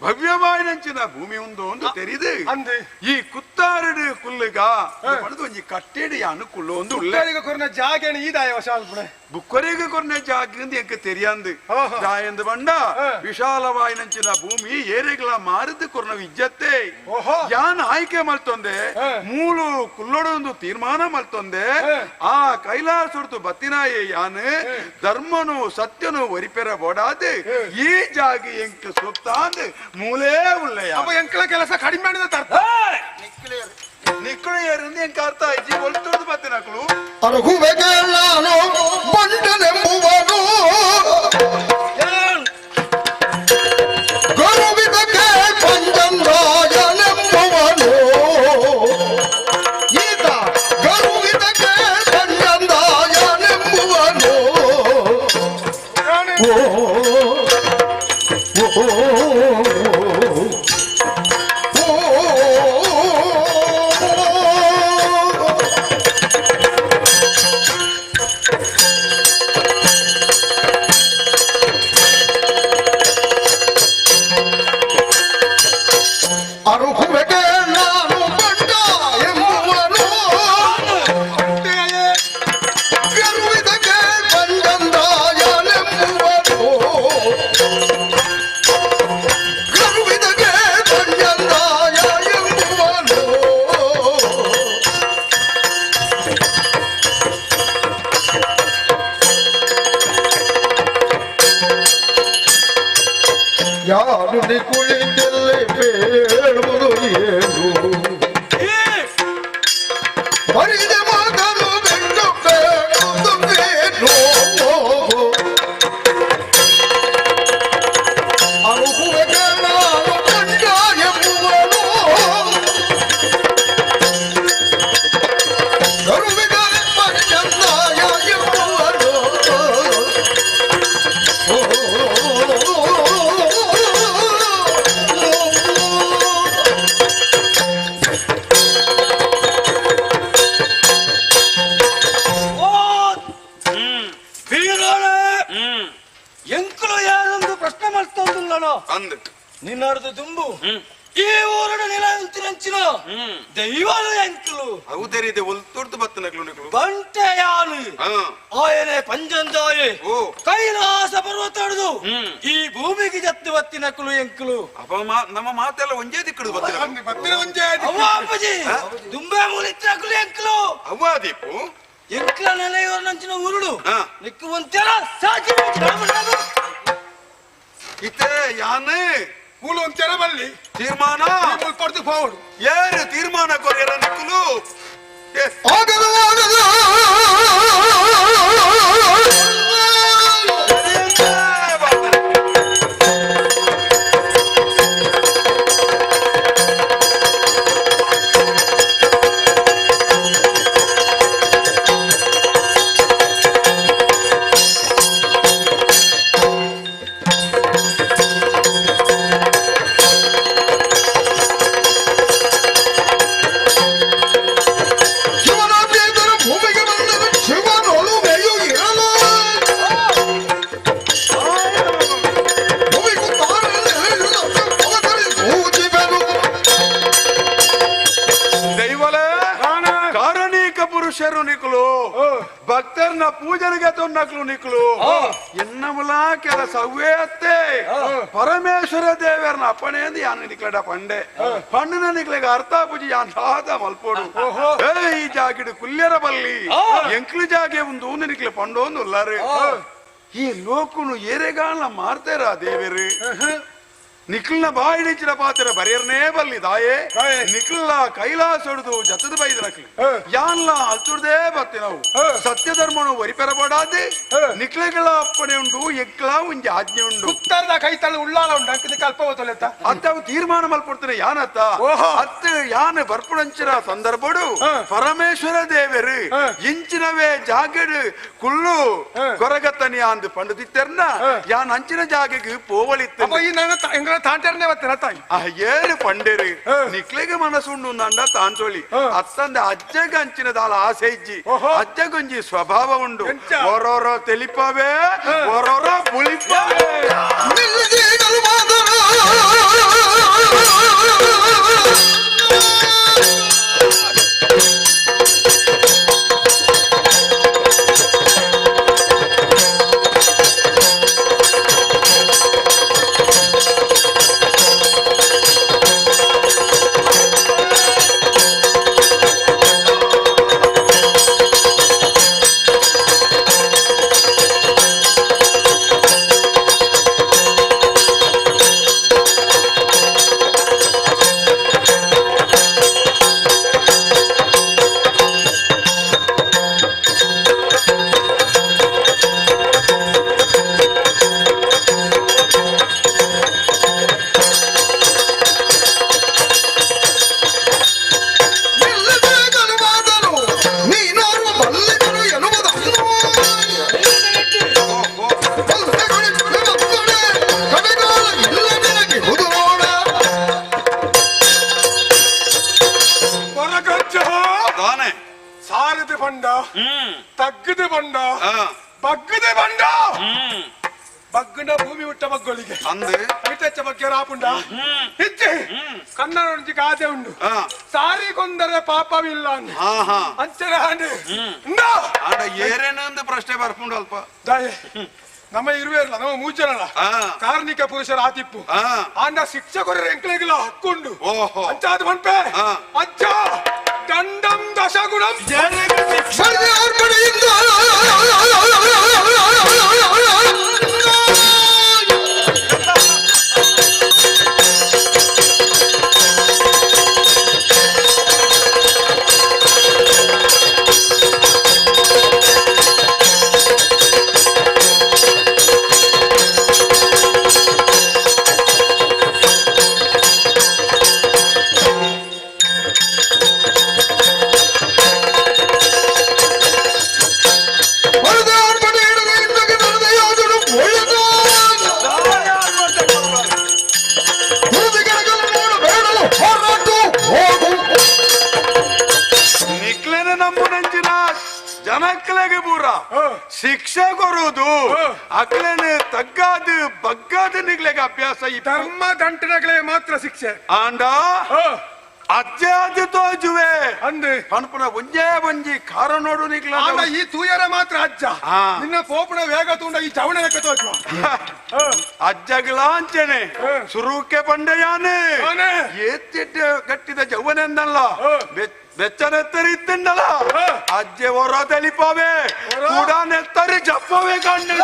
ಭವ್ಯವಾಯಿ ನೆಂಚಿನ ಭೂಮಿ ಒಂದು ತೆರಿದು ಈ ಕುತ್ತಾರಡು ಕುಲ್ಲುಗ ಪಡೆದು ಒಂಜಿ ಕಟ್ಟೆಡಿ ಅನುಕೂಲ ಒಂದು ಉಳ್ಳೇರಿಗೆ ಕೊರ್ನ ಜಾಗೇಣ ಈದಾಯ ವಶಾಲ್ಪುಳೆ ಬುಕ್ಕರಿಗೆ ಕೊರ್ನೆ ಜಾಗ ಎಂಕ ತೆರಿಯಂದು ಜಾಯಂದು ಬಂಡ ವಿಶಾಲವಾಯಿ ನಂಚಿನ ಭೂಮಿ ಏರೆಗಳ ಮಾರಿದ್ದು ಕೊರ್ನ ಇಜ್ಜತ್ತೆ ಯಾನ್ ಆಯ್ಕೆ ಮಲ್ತೊಂದೆ ಮೂಲು ಕುಲ್ಲೊಡೊಂದು ತೀರ್ಮಾನ ಮಲ್ತೊಂದೆ ಆ ಕೈಲಾಸೊಡ್ತು ಬತ್ತಿನಾಯಿ ಯಾನ್ ಧರ್ಮನು ಸತ್ಯನು ಒರಿಪೆರ ಬೋಡಾದು ಈ ಜಾಗ ಎಂಕ ಸೂಕ್ತ ಅಂದ್ ಮೂಲೇ ಉಳ್ಳೆಯ ಅಪ್ಪ ಎಂಕಲ ಕೆಲಸ ಕಡಿಮೆ ಮಾಡಿದ ನಿಕ್ಕಳೆಯರಿಂದ ಎಂಕ ಅರ್ಥ ಆಯ್ತು ಒಳ್ತೊಡ್ದು ಬತ್ತಿನಕ್ಳು ಅರಗುವೆಗೆಲ್ಲಾನು ಬಂಡನೆಂಬುವನು ಗರುವಿದಕ್ಕೆ ಪಂಜಂದಾಯನೆಂಬುವನು ಈತ ಗರುವಿದಕ್ಕೆ ಪಂಜಂದಾಯನೆಂಬುವನು ಅರುಹುವೆಗೆ ನಾನು ಬಂಡ ಎಂಬುವನು ಗರುವಿದಕ್ಕೆ ಪಂಜಂದಾಯನೆಂಬುವನು ಗರುವಿದಕ್ಕೆ ಪಂಜಂದಾಯ ಎಂಬುವನು ಯಾರು ಕುಳಿತಲ್ಲಿ ಬೇಡುವುದು ಏನು ಬರಿದ ಮಗನು ಬೆಂಡು ಬೇಡುವುದು ಬೇನು ಅರುಹುವೆಗೆ ನಾನು ಬಂಡ ಎಂಬುವನು ಗರುವಿಗೆ ಪಂಜಂದಾಯ ಎಂಬುವನು ಎಂಕಲು ಯಾರೊಂದು ಪ್ರಶ್ನೆ ಮಾಡ್ತಂದುಲ್ಲನೋ ಅಂದ್ ನಿನ್ನರ್ದು ದುಂಬು ಈ ಊರಡ ನಿಲಂಚಿನ ದೈವಾಲಯ ಎಂಕಲು ಹೌದರಿದೆ ಒಲ್ತೊಡ್ದು ಬತ್ತನಕ್ಳು ನಿಕ್ಳು ಬಂಟೆ ಯಾನು ಆಯನೆ ಪಂಜಂದಾಯೆ ಕೈಲಾಸ ಪರ್ವತ ಹಿಡಿದು ಈ ಭೂಮಿಗೆ ಜತ್ತು ಬತ್ತಿನಕ್ಕಳು ಎಂಕಲು ಅಪ್ಪ ನಮ್ಮ ಮಾತೆಲ್ಲ ಒಂಜೇ ದಿಕ್ಕಡು ಬತ್ತಿನ ಅವ್ವ ಅಪ್ಪಜಿ ದುಂಬೆ ಮೂಲಿತ್ರಕ್ಕಳು ಎಂಕಲು ಅವ್ವ ದೀಪು ಎಂಕಲ ನೆಲೆಯೋರ್ ನಂಚಿನ ಊರುಡು ನಿಕ್ಕುವಂತೆಲ್ಲ ಸಾಚಿ ಇತ್ತೆ ಯಾನೆ ಮೂಲ ಒಂತೆರ ಬಲ್ಲಿ ತೀರ್ಮಾನ ಕೊಡ್ತು ಫಾರ್ವರ್ಡ್ ಯಾರು ತೀರ್ಮಾನ ಕೊರಿಯರ ನಿಕ್ಕಲು ಆಗದು ಭೂಮಿಗೆ ಬಂದ ಶಿವನೊಳು ಮೇಯು ಇರಲು ಭೂಮಿಗೂ ದೈವಲೇ ಕಾರಣೀಕ ಪುರುಷರು ನಿಕ್ಲು ಭಕ್ತರ್ನ ಪೂಜನೆಗೆ ತೊನ್ನಕ್ಲು ನಿಕ್ಲು ಎನ್ನಮಲ ಕೆಲಸ ಅವೇ ಅತ್ತೆ ಪರಮೇಶ್ವರ ದೇವರನ ಅಪ್ಪಣೆ ಎಂದು ಯಾನು ನಿಕ್ಲಡ ಪಂಡೆ ಪಂಡನ ನಿಕ್ಲೆಗ ಅರ್ಥ ಪೂಜೆ ಯಾನ್ ಸಾದ ಮಲ್ಪೋಡು ಈ ಜಾಗಿಡು ಕುಲ್ಯರ ಬಲ್ಲಿ ಎಂಕ್ಲು ಜಾಗೆ ಒಂದು ನಿಕ್ಲೆ ಪಂಡೋಂದು ಉಲ್ಲಾರೆ ಈ ಲೋಕನು ಏರೆಗಾಲ ಮಾರ್ತಾರ ದೇವರು ನಿಖಿಲ್ನ ಬಾಯಿಡಿಂಚಿನ ಪಾತ್ರ ಬರೆಯರ್ನೇ ಬಲ್ಲಿ ದಾಯೆ ನಿಖಿಲ್ನ ಕೈಲಾಸ ಹೊಡೆದು ಜತದ ಬೈದ ನಕ್ಲಿ ಯಾನ್ಲ ಅಲ್ತುಡ್ದೇ ಬತ್ತೆ ನಾವು ಸತ್ಯ ಧರ್ಮನು ವರಿಪೆರಬೋಡಾದೆ ನಿಖಿಲಗಳ ಅಪ್ಪಣೆ ಉಂಡು ಎಕ್ಲ ಒಂಜಿ ಆಜ್ಞೆ ಉಂಡು ಉತ್ತರದ ಕೈತಳ ಉಳ್ಳಾಲ ಉಂಡು ಅಂಕದ ಕಲ್ಪ ಹೋತಲೆತ್ತ ಅತ್ತವು ತೀರ್ಮಾನ ಮಲ್ಪಡ್ತಾನೆ ಯಾನತ್ತ ಅತ್ತ ಯಾನ ಬರ್ಪುಣಂಚಿನ ಸಂದರ್ಭಡು ಪರಮೇಶ್ವರ ದೇವರು ಇಂಚಿನವೇ ಜಾಗಡು ಕುಳ್ಳು ಕೊರಗತ್ತನಿ ಅಂದು ಪಂಡುದಿತ್ತರ್ನ ಯಾನ್ ಅಂಚಿನ ಜಾಗೆಗೆ ಪೋವಳಿತ್ತು ತಾಂಟರ್ನೇ ಬರ್ತೇನೆ ತಾಯಿ ಏರು ಪಂಡೇರು ನಿಕ್ಲೆಗೆ ಮನಸ್ಸುಂಡು ನಂಡ ತಾಂತೋಳಿ ಅತ್ತಂದ ಅಜ್ಜಗ ಅಂಚಿನ ದಾಲ ಆಸೆ ಇಜ್ಜಿ ಅಜ್ಜಗೊಂಜಿ ಸ್ವಭಾವ ಉಂಡು ಓರೋರೋ ತೆಲಿಪವೇ ಓರೋರೋ ಪುಳಿಪವೇ ಸಾರದೆ ಬಂಡ ತಗ್ಗದೆ ಬಂಡ ಬಗ್ಗದೆ ಬಂಡ ಬಗ್ಗನ ಭೂಮಿ ಹುಟ್ಟ ಬಗ್ಗಳಿಗೆ ಮಿಟಚ್ಚ ಬಗ್ಗೆ ರಾಪುಂಡ ಹೆಚ್ಚೆ ಕನ್ನಡ ಗಾದೆ ಉಂಡು ಸಾರಿ ಕೊಂದರೆ ಪಾಪವಿಲ್ಲ ಅಂಚನೆ ಏರೇನಂದು ಪ್ರಶ್ನೆ ಬರ್ಕೊಂಡು ಅಲ್ಪ ದಯೆ ನಮ್ಮ ಇರುವೆ ಇಲ್ಲ ನಮ್ಮ ಮೂಚರಲ್ಲ ಕಾರ್ಮಿಕ ಪುರುಷರ ಆತಿಪ್ಪು ಆಂಡ ಶಿಕ್ಷಕರ ಎಂಕ್ಲೆಗಳ ಹಕ್ಕೊಂಡು ಅಂಚಾದ ಮನ್ಪೆ ಅಜ್ಜ ದಂಡಂ ದಶಗುಣಂ ಜನಕ್ಕಲೆಗೆ ಬೂರ ಶಿಕ್ಷೆ ಕೊರುವುದು ಅಕ್ಲೇನೆ ತಗ್ಗಾದು ಬಗ್ಗಾದ ನಿಗ್ಲೆಗೆ ಅಭ್ಯಾಸ ಈ ಧರ್ಮ ದಂಟನೆಗಳೇ ಮಾತ್ರ ಶಿಕ್ಷೆ ಆಂಡ ಅಜ್ಜಾದು ತೋಜುವೆ ಅಂದೆ ಪನ್ಪುನ ಒಂಜೇ ಒಂಜಿ ಕಾರ ನೋಡು ನಿಗ್ಲ ಈ ತೂಯರ ಮಾತ್ರ ಅಜ್ಜ ನಿನ್ನ ಪೋಪುನ ವೇಗ ತೂಂಡ ಈ ಚವಣ ಲೆಕ್ಕ ತೋಜುವ ಅಜ್ಜಗಳಾಂಚನೆ ಸುರುಕೆ ಪಂಡೆಯಾನೆ ಎತ್ತಿಟ್ಟ ಗಟ್ಟಿದ ಜೌವನೆಂದಲ್ಲ ಬೆಚ್ಚನೆತ್ತರಿತ್ತಂಡಲ್ಲ ಅಜ್ಜೆ ಹೊರ ತೆಲಿಪವೇ ಕೂಡ ನೆತ್ತರಿ ಜಪ್ಪವೇ ಕಂಡು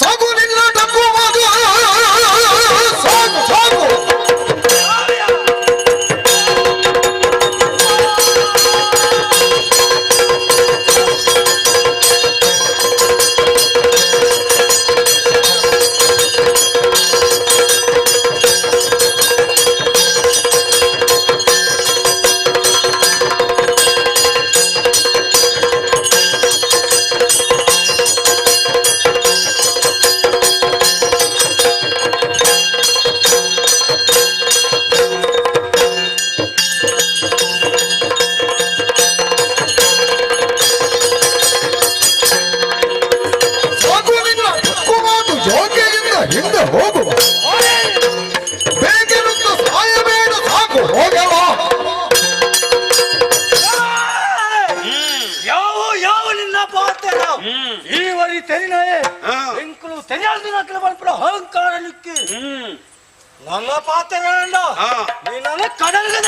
ಸಾಗು ನಿನ್ನ ಡಬ್ಬು ಮಾಡು ಸಾಗು ಸಾಗು ಹಿಂದೆ ಹೋಗುವ ಬೇಗಿರುತ್ತ ಸಾಯಬೇಡ ಸಾಕು ಹೋಗವ ಯಾವ ನಿನ್ನ ಪಾತ್ರ ಈ ವರಿ ತೆರಿನಾಯೆ ಎಂಕಲು ತೆರಿಯಾಲ್ದು ನಕಲ ಬಲ್ಪಡ ಅಹಂಕಾರ ನಿಕ್ಕೆ ನನ್ನ ಪಾತ್ರ ನೀ ನನ್ನ ಕಡಲ್ಗೆ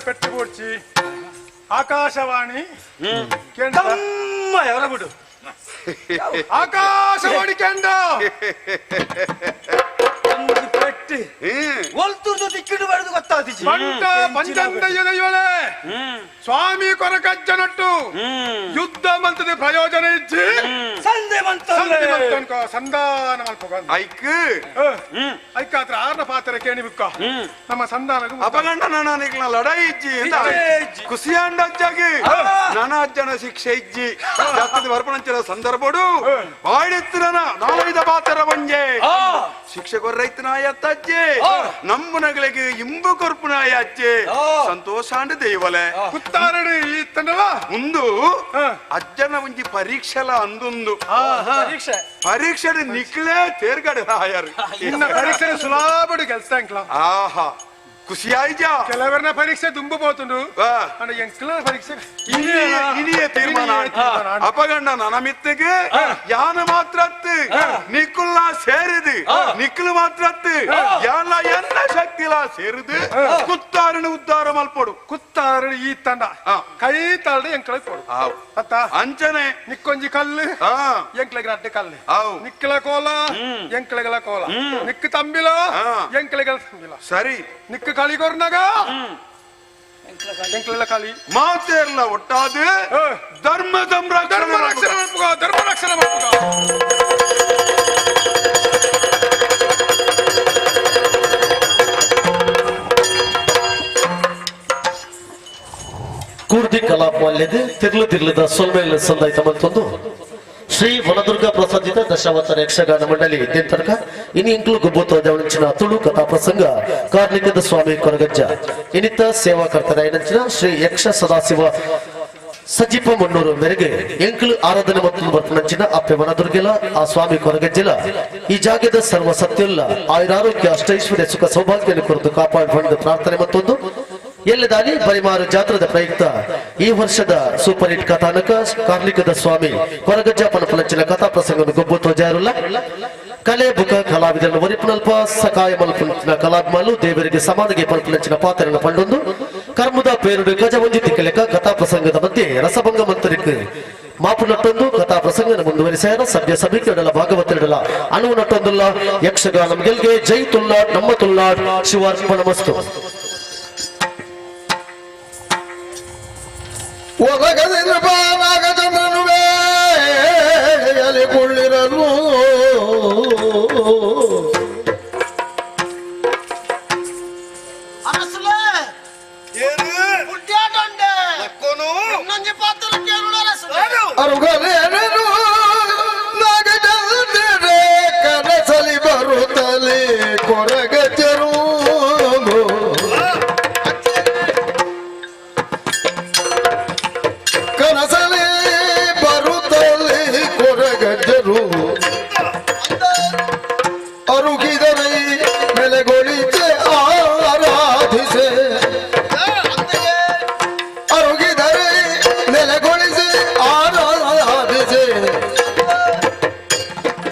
ಪೆಟ್ಟು ಪೋಡ್ಚಿ ಆಕಾಶವಾಣಿ ఎవరబుడు ಆಕಾಶವಾಣಿ ಕೆಂಡ ಪೆಟ್ಟು ಒಲ್ತುರ್ದು ತಿಕ್ಕಿಡು ಬರೆದು ಗೊತ್ತಾದಿ ಬಂಟ ಪಂಚಂದಯ್ಯದಯ್ಯೋಳೆ ಸ್ವಾಮಿ ಕೊರಗಜ್ಜನಟ್ಟು ಯುದ್ಧ ಮಂತದ ಪ್ರಯೋಜನ ಇಜ್ಜಿ ಸಂದೆ ಮಂತನ್ಕೋ ಸಂಧಾನ ಮಲ್ಪೋಗ ಐಕ ಹತ್ರ ಆರ್ನ ಪಾತ್ರ ಕೇಳಿ ಬಿಕ್ಕ ನಮ್ಮ ಸಂಧಾನ ಅಪಗಂಡ ನಾನಿಗ್ನ ಲಡಾಯಿ ಇಜ್ಜಿ ಖುಷಿಯಾಂಡ ಅಜ್ಜಾಗಿ ನನ್ನ ಅಜ್ಜನ ಶಿಕ್ಷೆ ಇಜ್ಜಿ ಜಾತದ ಬರ್ಪಣಂಚಿನ ಸಂದರ್ಭಡು ವಾಡಿತ್ತಿರನ ನಾಲೈದ ಪಾತ್ರ ಬಂಜೆ ಶಿಕ್ಷೆ ಕೊರ್ರೈತನ ಎತ್ತಜ್ಜೆ ನಮ್ಮನಗಳಿಗೆ ಇಂಬು ಕೊರ್ಪುನ ಅಜ್ಜೆ ಸಂತೋಷ ಅಂಡ್ ದೇವಲೆ ಕುತ್ತಾರಡಿ ಇತ್ತನವ ಮುಂದು ಅಜ್ಜನ ಒಂಜಿ ಪರೀಕ್ಷೆಲ ಅಂದೊಂದು ಪರೀಕ್ಷೆ ನಿಕ್ಲೇ ತೇರ್ಗಡೆ ರಾಯರು ಇನ್ನ ಪರೀಕ್ಷೆ ಸುಲಭಡು ಗೆಲ್ಸ್ತಾಂಕ್ಲ ಆಹಾ ಖುಷಿ ಆಯ್ಜಾ ಕೆಲವರನ್ನ ಪರೀಕ್ಷೆ ತುಂಬು పోతుండు ಅಣ್ಣ ಎಂಕ್ಲ ಪರೀಕ್ಷೆ ಇನಿಯ ತೀರ್ಮಾನ ಅಪಗಂಡ ನನ್ನ ಮಿತ್ತಿಗೆ ಯಾನ ಮಾತ್ರತ್ತು ನಿಕ್ಕುಲ್ಲ ಸೇರಿದು ನಿಕ್ಕಲು ಮಾತ್ರತ್ತು ಯಾನ ಎನ್ನ ಶಕ್ತಿಲ ಸೇರಿದು ಕುತ್ತಾರಣ ಉದ್ಧಾರ ಮಲ್ಪಡು ಕುತ್ತಾರಣ ಈ ತಂಡ ಕೈ ತಾಳ್ದೆ ಎಂಕ್ಲ ಕೊಡು ಅತ್ತ ಅಂಚನೆ ನಿಕ್ಕೊಂಜಿ ಕಲ್ಲು ಎಂಕ್ಲೆಗೆ ಅಡ್ಡೆ ಕಲ್ಲು ನಿಕ್ಕಲ ಕೋಲ ಎಂಕ್ಲೆಗಳ ಕೋಲ ನಿಕ್ಕು ತಂಬಿಲ ಎಂಕ್ಲೆಗಳ ತಂಬಿಲ ಸರಿ ನಿಕ್ಕು ಕಳಿಗೊರ್ನಾಗ ಎಂಕ್ಲೆಲ್ಲ ಕಳಿ ಮಾತೇರ್ಲ ಒಟ್ಟಾದ ಧರ್ಮ ರಕ್ಷಣೆ ಧರ್ಮ ರಕ್ಷಣೆ ಕೂರ್ದಿ ಕಲಾಪವಲ್ಲಿದೆ ತಿರ್ಲದ ಸೊಲ್ಮೇಲ ಸಂದಾಯಿತ ಮತ್ತೊಂದು ಶ್ರೀ ವನದುರ್ಗ ಪ್ರಸಾದಿತ ದಶಾವತಾರ ಯಕ್ಷಗಾನ ಮಂಡಳಿ ದಿನತನಕ ಇನ್ನು ಇಂಕ್ಲು ಗುಬ್ಬುತ್ತ ಜವಣಿಂಚಿನ ತುಳು ಕಥಾ ಪ್ರಸಂಗ ಕಾರ್ಣಿಕದ ಸ್ವಾಮಿ ಕೊರಗಜ್ಜ ಇನ್ನಿತ ಸೇವಾಕರ್ತರ ಏನಂಚಿನ ಶ್ರೀ ಯಕ್ಷ ಸದಾಶಿವ ಸಜ್ಜಿಪ ಮುನ್ನೂರು ಮೇರೆಗೆ ಎಂಕ್ಲು ಆರಾಧನೆ ಮತ್ತು ಬರ್ತನಂಚಿನ ಅಪ್ಪೆ ವನದುರ್ಗೆಲ ಆ ಸ್ವಾಮಿ ಕೊರಗಜ್ಜಲ ಈ ಜಾಗದ ಸರ್ವ ಸತ್ಯುಲ್ಲ ಆಯುರಾರೋಗ್ಯ ಅಷ್ಟೈಶ್ವರ್ಯ ಸುಖ ಸೌಭಾಗ್ಯ ಕುರಿತು ಕಾಪಾಡಿಕೊಂಡ ಪ್ರಾರ್ಥನೆ ಮತ್ತೊಂದು ಎಲ್ಲದಾನಿ ಪರಿಮಾರು ಜಾತ್ರದ ಪ್ರಯುಕ್ತ ಈ ವರ್ಷದ ಸೂಪರ್ ಹಿಟ್ ಕಥಾನಕ ಕಾರ್ಣಿಕದ ಸ್ವಾಮಿ ಕೊರಗಜ್ಜ ಪನಪನಂಚಿನ ಕಥಾ ಪ್ರಸಂಗ ಗೊಬ್ಬು ತೋಜಾರುಲ್ಲ ಕಲೆ ಬುಕ ಕಲಾವಿದರನ್ನು ಒರಿಪುನಲ್ಪ ಸಕಾಯ ಮಲ್ಪುನ ಕಲಾಭಿಮಾನು ದೇವರಿಗೆ ಸಮಾಧಿಗೆ ಪಲ್ಪನಂಚಿನ ಪಾತ್ರನ ಪಂಡೊಂದು ಕರ್ಮದ ಪೇರುಡು ಗಜವಂಜಿ ತಿಕ್ಕಲೆಕ ಕಥಾ ಪ್ರಸಂಗದ ಮಧ್ಯೆ ರಸಭಂಗ ಮಂತರಿಕ್ ಮಾಪು ನಟ್ಟೊಂದು ಕಥಾ ಪ್ರಸಂಗನ ಮುಂದುವರಿಸಾರ ಸಭ್ಯ ಸಭಿಕರಡಲ ಭಾಗವತರಡಲ ಅಣುವು ನಟ್ಟೊಂದುಲ್ಲ ಯಕ್ಷಗಾನಂ ಗೆಲ್ಗೆ ಜೈ ತುಲ್ಲಾಡ್ ನಮ್ಮ ತುಲ್ಲಾಡ್ ಶಿವಾರ್ಪಣಮಸ್ತು ಒಳಗದಿರುವಾಗಜನನುವೇ ಕೊಳ್ಳಿರಲು ಕನಸಲಿ ಬರುತ್ತಲೇ ಕೊರಗಜರು ಕನಸಲಿ ಬರುತ್ತಲೇ ಕೊರಗಜರು ಅರುಗಿದರೆ ನೆಲೆಗೊಳಿಸೆ ಆರಾಧಿಸೆ ಅರುಗಿದರೆ ನೆಲೆಗೊಳಿಸಿ ಆರಾಧಿಸೆ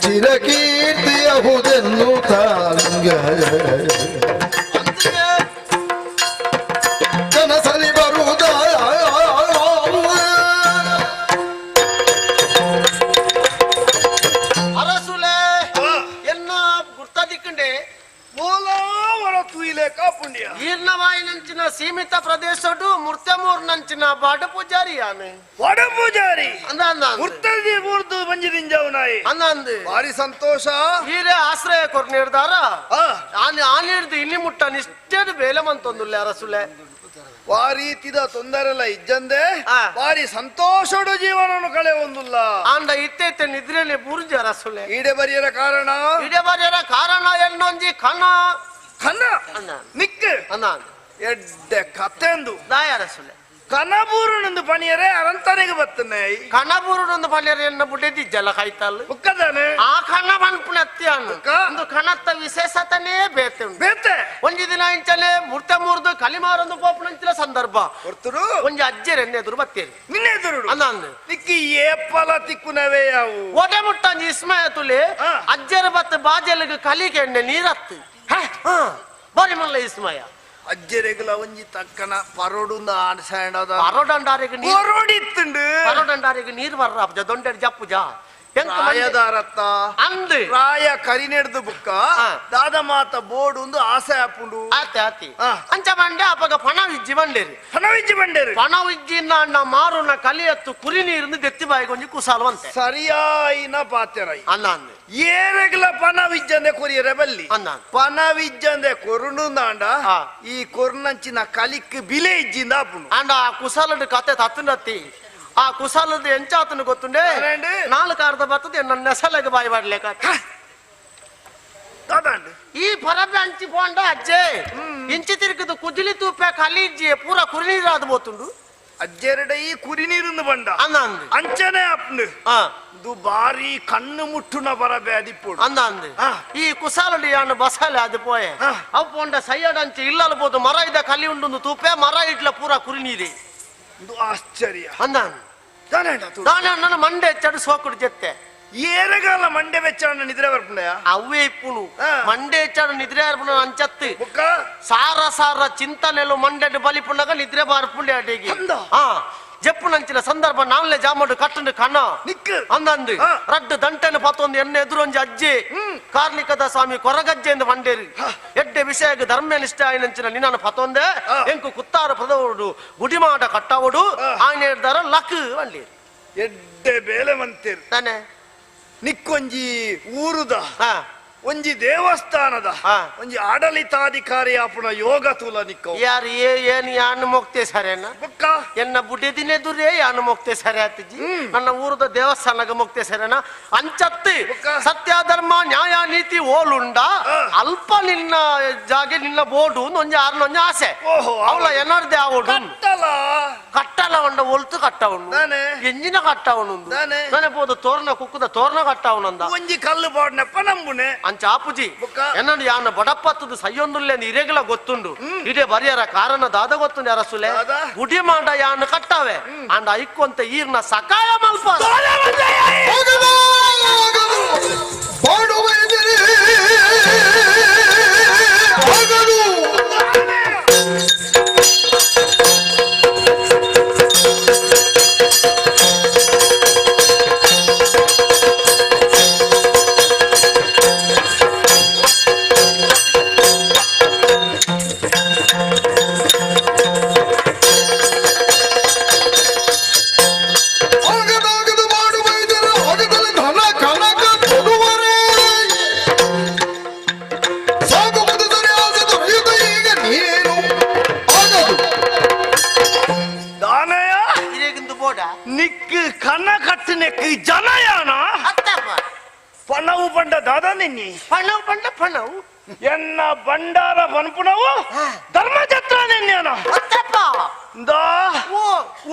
ಚಿರಕೀರ್ತಿಯಹುದೆನ್ನು ತಾಂಗ ಕನಸಲಿ ಬರುವುದ ಅರಸುಲೆ ಎನ್ನ ಗುರ್ತದಿಕ್ಕಂಡೆ ಈರ್ನವಾಯಿನಂಚಿನ ಸೀಮಿತ ಪ್ರದೇಶಡು ಮುರ್ತಮೂರ್ನಂಚಿನ ಬಾಡ ಪೂಜಾರಿ ಆನೆ ವಡ ಪೂಜಾರಿ ಅಂದ ಮುರ್ತದಿ ಮೂರ್ದು ಬಂಜಿದಿಂಜವನಾಯಿ ಅಂದಂದು ಭಾರಿ ಸಂತೋಷ ಹೀರೆ ಆಶ್ರಯ ಕೊರ್ ನಿರ್ಧಾರ ಆನಿಡ್ದು ಇಲ್ಲಿ ಮುಟ್ಟ ನಿಷ್ಠೆದು ಬೇಲೆ ಮಂತೊಂದುಲ್ಲೆ ಅರಸುಲೆ ವಾರೀತಿದ ತೊಂದರೆಲ್ಲ ಇಜ್ಜಂದೆ ಭಾರಿ ಸಂತೋಷಡು ಜೀವನವನ್ನು ಕಳೆ ಒಂದುಲ್ಲ ಅಂದ ಇತ್ತೆ ನಿದ್ರೆಯಲ್ಲಿ ಬುರ್ಜಿ ಅರಸುಲೆ ಈಡೆ ಬರಿಯರ ಕಾರಣ ಎನ್ನೊಂಜಿ ಕಣ ನಿಕ್ಕ ಎಡ್ಡೆ ಕತ್ತೆಂದು ದಾಯ ಅರಸುಲೆ ಕನಬೂರುನೊಂದು ಪಣಿಯರೆ ಅರಂತನೆಗೆ ಬತ್ತನೆ ಕನಬೂರುನೊಂದು ಪಣಿಯರೆ ಎನ್ನ ಬುಡ್ಡೆದಿಜ್ಜಲ್ಲ ಕಾಯ್ತಲ್ಲ ಉಕ್ಕದಾನೆ ಆ ಕಣ ಬನ್ಪುಣತ್ತಿ ಒಂದು ಕಣತ್ತ ವಿಶೇಷತನೇ ಬೇತೆ ಬೇತೆ ಒಂಜಿ ದಿನ ಇಂಚನೆ ಮುರ್ತೆ ಮುರ್ದು ಕಲಿಮಾರೊಂದು ಪೋಪುನಂಚಿನ ಸಂದರ್ಭ ಹೊರ್ತರು ಒಂಜಿ ಅಜ್ಜೆರೆನ್ನೆ ಎದುರು ಬತ್ತೇರಿ ನಿನ್ನೆ ಎದುರು ಅಂದಂದು ನಿಕ್ಕಿ ಏಪಲ ತಿಕ್ಕುನವೇ ಯಾವು ಒಡೆ ಮುಟ್ಟಂಜಿ ಇಸ್ಮಯ ತುಲಿ ಅಜ್ಜೆರ ಬತ್ತ ಬಾಜೆಲ್ಗೆ ಕಲಿಗೆ ಎಣ್ಣೆ ನೀರತ್ತು ಬಾರಿ ಮಲ್ಲ ಇಸ್ಮಯ ಅಜ್ಜರೆಗಲ ಒಂಜಿ ತಕ್ಕನ ಪರೋಡುಂದ ಆಡ್ಸಾಂಡದ ಪರೋಡಂಡಾರಿಗೆ ಪರೋಡಿತ್ತುಂಡು ಪರೋಡಂಡಾರಿಗೆ ನೀರು ಬರ್ರ ದೊಂಡೆ ಜಪ್ಪುಜಾ ರಾಯದಾರತ್ತ ಅಂದು ರಾಯ ಕರಿನೆಡ್ದು ಬುಕ್ಕ ದಾದ ಮಾತ ಬೋರ್ಡ್ ಒಂದು ಆಸೆ ಆಪುಂಡು ಆತೆ ಆತಿ ಅಂಚ ಬಂಡೆ ಅಪಗ ಪಣವಿಜ್ಜಿ ಬಂಡೇರಿ ಪಣವಿಜ್ಜಿ ಅಣ್ಣ ಮಾರುನ ಕಲಿಯತ್ತು ಕುರಿ ನೀರಿಂದ ದೆತ್ತಿ ಬಾಯಿ ಕೊಂಜಿ ಕುಸಾಲವಂತೆ ಸರಿಯಾಯಿನ ಪಾತ್ಯರೈ ಅನ್ನ ಅಂದೆ ಏರೆಗ್ಲ ಪಣವಿಜ್ಜಂದೆ ಕೊರಿಯರೆ ಬಲ್ಲಿ ಪಣವಿಜ್ಜಂದೆ ಕೊರುಣುಂದಾಂಡ ಈ ಕೊರ್ನಂಚಿನ ಕಲಿಕ್ ಬಿಲೆ ಇಜ್ಜಿಂದ ಆಪುಂಡು ಅಂಡ ಆ ಕುಸಾಲದ ಕತೆ ತತ್ತನತ್ತಿ ಆ ಕುಸಾಲದ ಎಂಚಾತನು ಗೊತ್ತುಂಡೆ ನಾಲ್ಕು ಅರ್ಧ ಬರ್ತದೆ ನನ್ನ ನೆಸಲೆಗೆ ಬಾಯಿ ಮಾಡ್ಲೇಕ ಈ ಪರಬೆ ಅಂಚಿ ಪೋಂಡ ಅಜ್ಜೆ ಇಂಚಿ ತಿರುಗಿದು ಕುಜಿಲಿ ತೂಪೆ ಕಲಿ ಇಜ್ಜಿ ಪೂರ ಕುರಿ ನೀರಾದ ಬೋತುಂಡು ಅಜ್ಜೆರಡ ಈ ಕುರಿ ನೀರಿಂದ ಬಂಡ ಅಂಚನೆ ಅಪ್ನು ಇದು ಬಾರಿ ಕಣ್ಣು ಮುಟ್ಟುನ ಬರಬೆ ಅದಿಪ್ಪುಡು ಅಂದ ಈ ಕುಸಾಲಡಿ ಅಣ್ಣ ಬಸಾಲೆ ಅದು ಪೋಯೆ ಅವು ಪೋಂಡ ಸೈಯಡ್ ಅಂಚಿ ಇಲ್ಲಲ್ ಬೋದು ಮರ ಇದ್ದ ಕಲಿ ಉಂಡು ತೂಪೆ ಮರ ಇಡ್ಲ ಪೂರ ಕುರಿ ನೀರಿ ಇದು ಆಶ್ಚರ್ಯ ಅಂದ ನನ್ನ ಮಂಡೆ ಹೆಚ್ಚಾಡು ಸೋಕುಡು ಜೊತೆ ಏರಗಾಲ ಮಂಡೆ ವೆಚ್ಚಾಡ ನಿದ್ರೆ ಬರ್ಪುಂಡೆಯ ಅವೇ ಇಪ್ಪುನು ಮಂಡೆ ಹೆಚ್ಚಾಡು ನಿದ್ರೆ ಬರ್ಪುಣ ಅಂಚತ್ತು ಸಾರ ಸಾರ ಚಿಂತನೆಲು ಮಂಡೆ ಬಲಿಪುಂಡಾಗ ನಿದ್ರೆ ಬಾರ್ಪುಂಡೆ ಅಡಿಗೆ ಜಪ್ಪುನಂಚಿನ ಸಂದರ್ಭ ನಾಲ್ಲೆ ಜಾಮಡು ಕಟ್ಟಂಡು ಕಣ್ಣ ಅಂದಂದು ರಡ್ಡು ದಂಟೆನ ಪತ್ತೊಂದು ಎಣ್ಣೆ ಎದುರೊಂಜಿ ಅಜ್ಜಿ ಕಾರ್ಣಿಕದ ಸ್ವಾಮಿ ಕೊರಗಜ್ಜೆ ಎಂದು ಮಂಡೇರಿ ಎಡ್ಡೆ ವಿಷಯಕ್ಕೆ ಧರ್ಮನಿಷ್ಠ ಆಯ್ನಂಚಿನ ನಿನ್ನ ಪತ್ತೊಂದೆ ಎಂಕು ಕುತ್ತಾರ ಪದವಡು ಗುಡಿಮಾಟ ಕಟ್ಟವಡು ಆಯ್ನ ಹೇಳ್ದಾರ ಲಕ್ ಅಂಡೇರಿ ಎಡ್ಡೆ ಬೇಲೆ ಮಂತೇರು ತಾನೆ ನಿಕ್ಕೊಂಜಿ ಊರುದ ಒಂಜಿ ದೇವಸ್ಥಾನದ ಒಂಜಿ ಆಡಳಿತಾಧಿಕಾರಿ ಆಪುನ ಯೋಗ ತುಲ ನಿಕ್ಕ ಯಾರು ಏನು ಯಾನು ಮೊಕ್ತೆ ಸರೇನ ಎನ್ನ ಬುಡ್ಡೆ ದಿನೇ ದುರೇ ಯಾನು ಮೊಕ್ತೆ ಸರಿ ಆತಿಜಿ ನನ್ನ ಊರದ ದೇವಸ್ಥಾನಗ ಮೊಕ್ತೆ ಸರೇನ ಅಂಚತ್ತಿ ಸತ್ಯ ಧರ್ಮ ನ್ಯಾಯ ನೀತಿ ಓಲುಂಡ ಅಲ್ಪ ನಿನ್ನ ಜಾಗೆ ನಿನ್ನ ಬೋಡು ಒಂಜಿ ಆರ್ನೊಂಜಿ ಆಸೆ ಅವಳ ಎನ್ನರ್ದೆ ಆವಡು ಕಟ್ಟಲ ಉಂಡ ಒಲ್ತು ಕಟ್ಟವನು ಎಂಜಿನ ಕಟ್ಟವನು ನಾನೇ ಬೋದು ತೋರ್ನ ಕುಕ್ಕುದ ತೋರ್ನ ಕಟ್ಟವನಂದ ಒಂಜಿ ಕಲ್ಲು ಬೋಡ್ನಪ್ಪ ನಂಬುನೆ ಚಾಪುಜಿ ಎನ್ನಡು ಯಾನ ಬಡಪ್ಪತ್ತದು ಸಯ್ಯೊಂದುಲ್ಲೆ ಇರೆಗಲ ಗೊತ್ತುಂಡು ಇದೇ ಬರಿಯರ ಕಾರಣ ದಾದ ಗೊತ್ತುಂಡು ಅರಸುಲೆ ಗುಡಿ ಮಾಡ ಯಾನ ಕಟ್ಟಾವೆ ಅಂಡ ಐಕ್ಕೊಂತ ಈರ್ನ ಸಕಾಯ ಮಲ್ಪ ನಿಕ್ ಕನ್ನ ಕಟ್ಟಿನೆಕ್ ಜನಯಾನ ಪಣವು ಬಂಡ ದಾದ ನಿನ್ನಿ ಪಣವು ಬಂಡ ಪಣವು ಎನ್ನ ಬಂಡಾರ ಬನ್ಪುಣವು ಧರ್ಮಛತ್ರ ನಿನ್ಯಾನ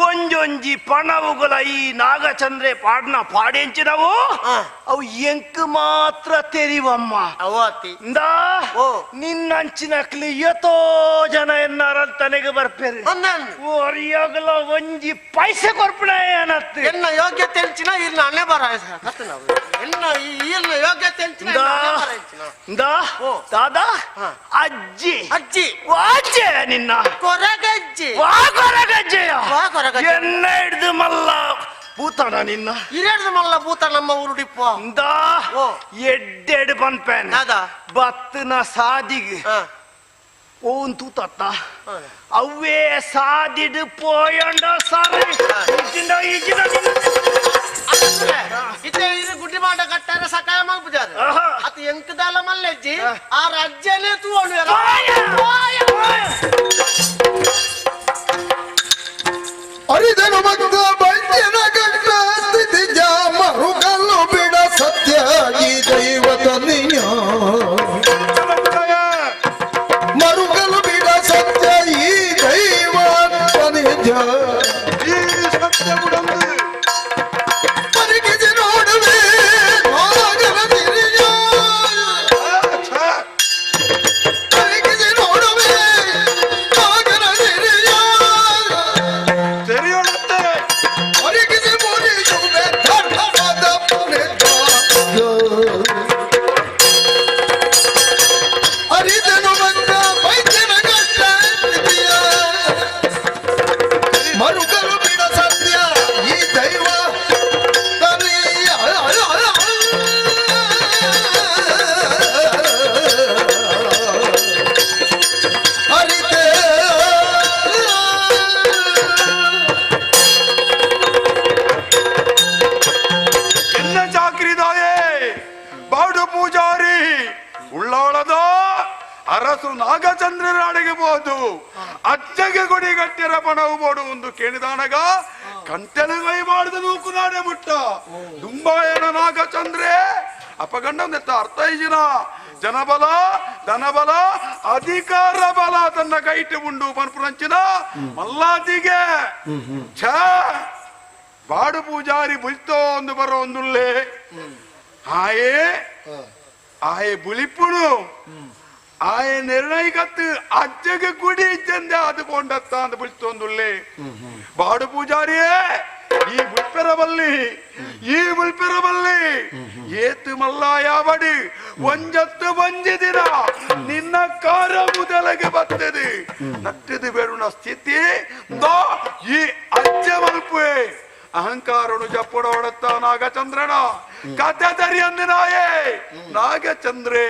ಒಂಜೊಂಜಿ ಪಣವುಗಳ ಈ ನಾಗಚಂದ್ರೆ ಪಾಡ್ನ ಪಾಡೆಂಚಿನವು ಅವು ಎಂಕ್ ಮಾತ್ರ ತೆರಿವಮ್ಮ ನಿನ್ನಂಚಿನ ಕ್ಲಿಯತೋ ಜನ ಎನ್ನಾರಂತನೆಗೆ ಬರ್ಪೇರಿ ಒರಿಯಾಗಲ ಒಂಜಿ ಪೈಸೆ ಕೊರ್ಪಣ ಏನತ್ತು ಎನ್ನ ಯೋಗ್ಯತೆ ಹೆಂಚಿನ ಇಲ್ಲ ಅಲ್ಲೇ ಬರ ಎನ್ನ ಇಲ್ಲ ಯೋಗ್ಯತೆ ಹೆಂಚಿನ ದಾದಾ ಅಜ್ಜಿ ಅಜ್ಜಿ ವಾಜೆ ನಿನ್ನ ಕೊರಗಜ್ಜಿ ಕೊರಗಜ್ಜೆಯ ಎನ್ನ ಹಿಡ್ದು ಮಲ್ಲ ಭೂತಾನ ನಿನ್ನ ಹಿರಿಯಡ್ದು ಮಲ್ಲ ಭೂತ ನಮ್ಮ ಊರುಡಿಪ್ಪ ಎಡ್ಡೆಡ್ ಪನ್ಪೇನ್ ಬತ್ತನ ಸಾದಿಗೆ ಓನ್ ತೂತತ್ತ ಅವೇ ಸಾದಿಡು ಪೋಯಂಡ ಸಾರಿ ಇದು ಗುಡ್ಡಿ ಮಾಡ ಕಟ್ಟಾರ ಸಕಾಯ ಮಾಡ್ಬಿಟ್ಟಾರೆ ಅತ ಎಂಕದಾಲ ಮಲ್ಲೆಜ್ಜಿ ಆ ರಾಜ್ಯನೇ ತೂವಳು ಅರಿದನು ಭಕ್ತ ಬೈದ್ಯನ ಗಂಡ ಸ್ಥಿತಿ ಮರುಗಲ್ಲು ಬಿಡ ಸತ್ಯ ಈ ದೈವತ ನಿಯ ಮರುಗಲ್ಲು ಬಿಡ ಸತ್ಯ ಈ ದೈವತ ನಿಜ ಈ ಸತ್ಯ ಪರಿಗಿಸಿ ನೋಡುವೆ ನಾಗರ ತಿರಿಯ ಪರಿಗಿಸಿ ನೋಡುವೆ ನಾಗರ ತಿರಿಯ ಪರಿಗಿಸಿ ಮುರಿಯುವೆ ಧರ್ಮದ ಪುಣ್ಯ ಪೂಜಾರಿ ಉಳ್ಳಾಳದ ಅರಸು ನಾಗಚಂದ್ರನ ಅಡಿಗೆ ಬೋದು ಅಜ್ಜಗೆ ಗುಡಿ ಗಟ್ಟಿರ ಪಣವು ಬೋಡು ಒಂದು ಕೇಳಿದಾನಗ ಕಂಟೆನ ಕೈ ಮಾಡಿದ ನೂಕುನಾಡೆ ಮುಟ್ಟ ದುಂಬಾಯನ ನಾಗಚಂದ್ರೆ ಅಪಗಂಡ ಅರ್ಥ ಇಜಿನ ಜನಬಲ ಧನಬಲ ಅಧಿಕಾರ ಬಲ ತನ್ನ ಕೈಟ್ ಉಂಡು ಪನ್ಪುರಂಚಿನ ಮಲ್ಲಾದಿಗೆ ಛ ಬಾಡು ಪೂಜಾರಿ ಬುಲ್ತೋ ಒಂದು ಬರೋ ಒಂದುಳ್ಳೆ ಆಯೆ ಬುಲಿಪ್ಪುನು ಆಯೆ ನಿರ್ಣಯಕತ್ತು ಅಜ್ಜಗೆ ಗುಡಿ ಇದ್ದಂದೆ ಅದು ಕೊಂಡತ್ತ ಅಂತ ಬುಲ್ತೊಂದುಳ್ಳೆ ಬಾಡು ಪೂಜಾರಿಯೇ ಈ ಬುಲ್ಪೆರಬಲ್ಲಿ ಏತು ಮಲ್ಲ ಯಾವಡಿ ಒಂಜತ್ತು ಬಂಜಿ ದಿನ ನಿನ್ನ ಕಾರ ಮುದಲಗೆ ಬರ್ತದೆ ನಟ್ಟದು ಬೇಡುನ ಸ್ಥಿತಿ ಈ ಅಜ್ಜ ಮಲ್ಪುವೆ ಅಹಂಕಾರನು ಜಪ್ಪಡ ಹೊಡತ್ತ ನಾಗಚಂದ್ರನ ಕಥೆ ತರಿ ಅಂದಿನಾಯೇ ನಾಗಚಂದ್ರೆ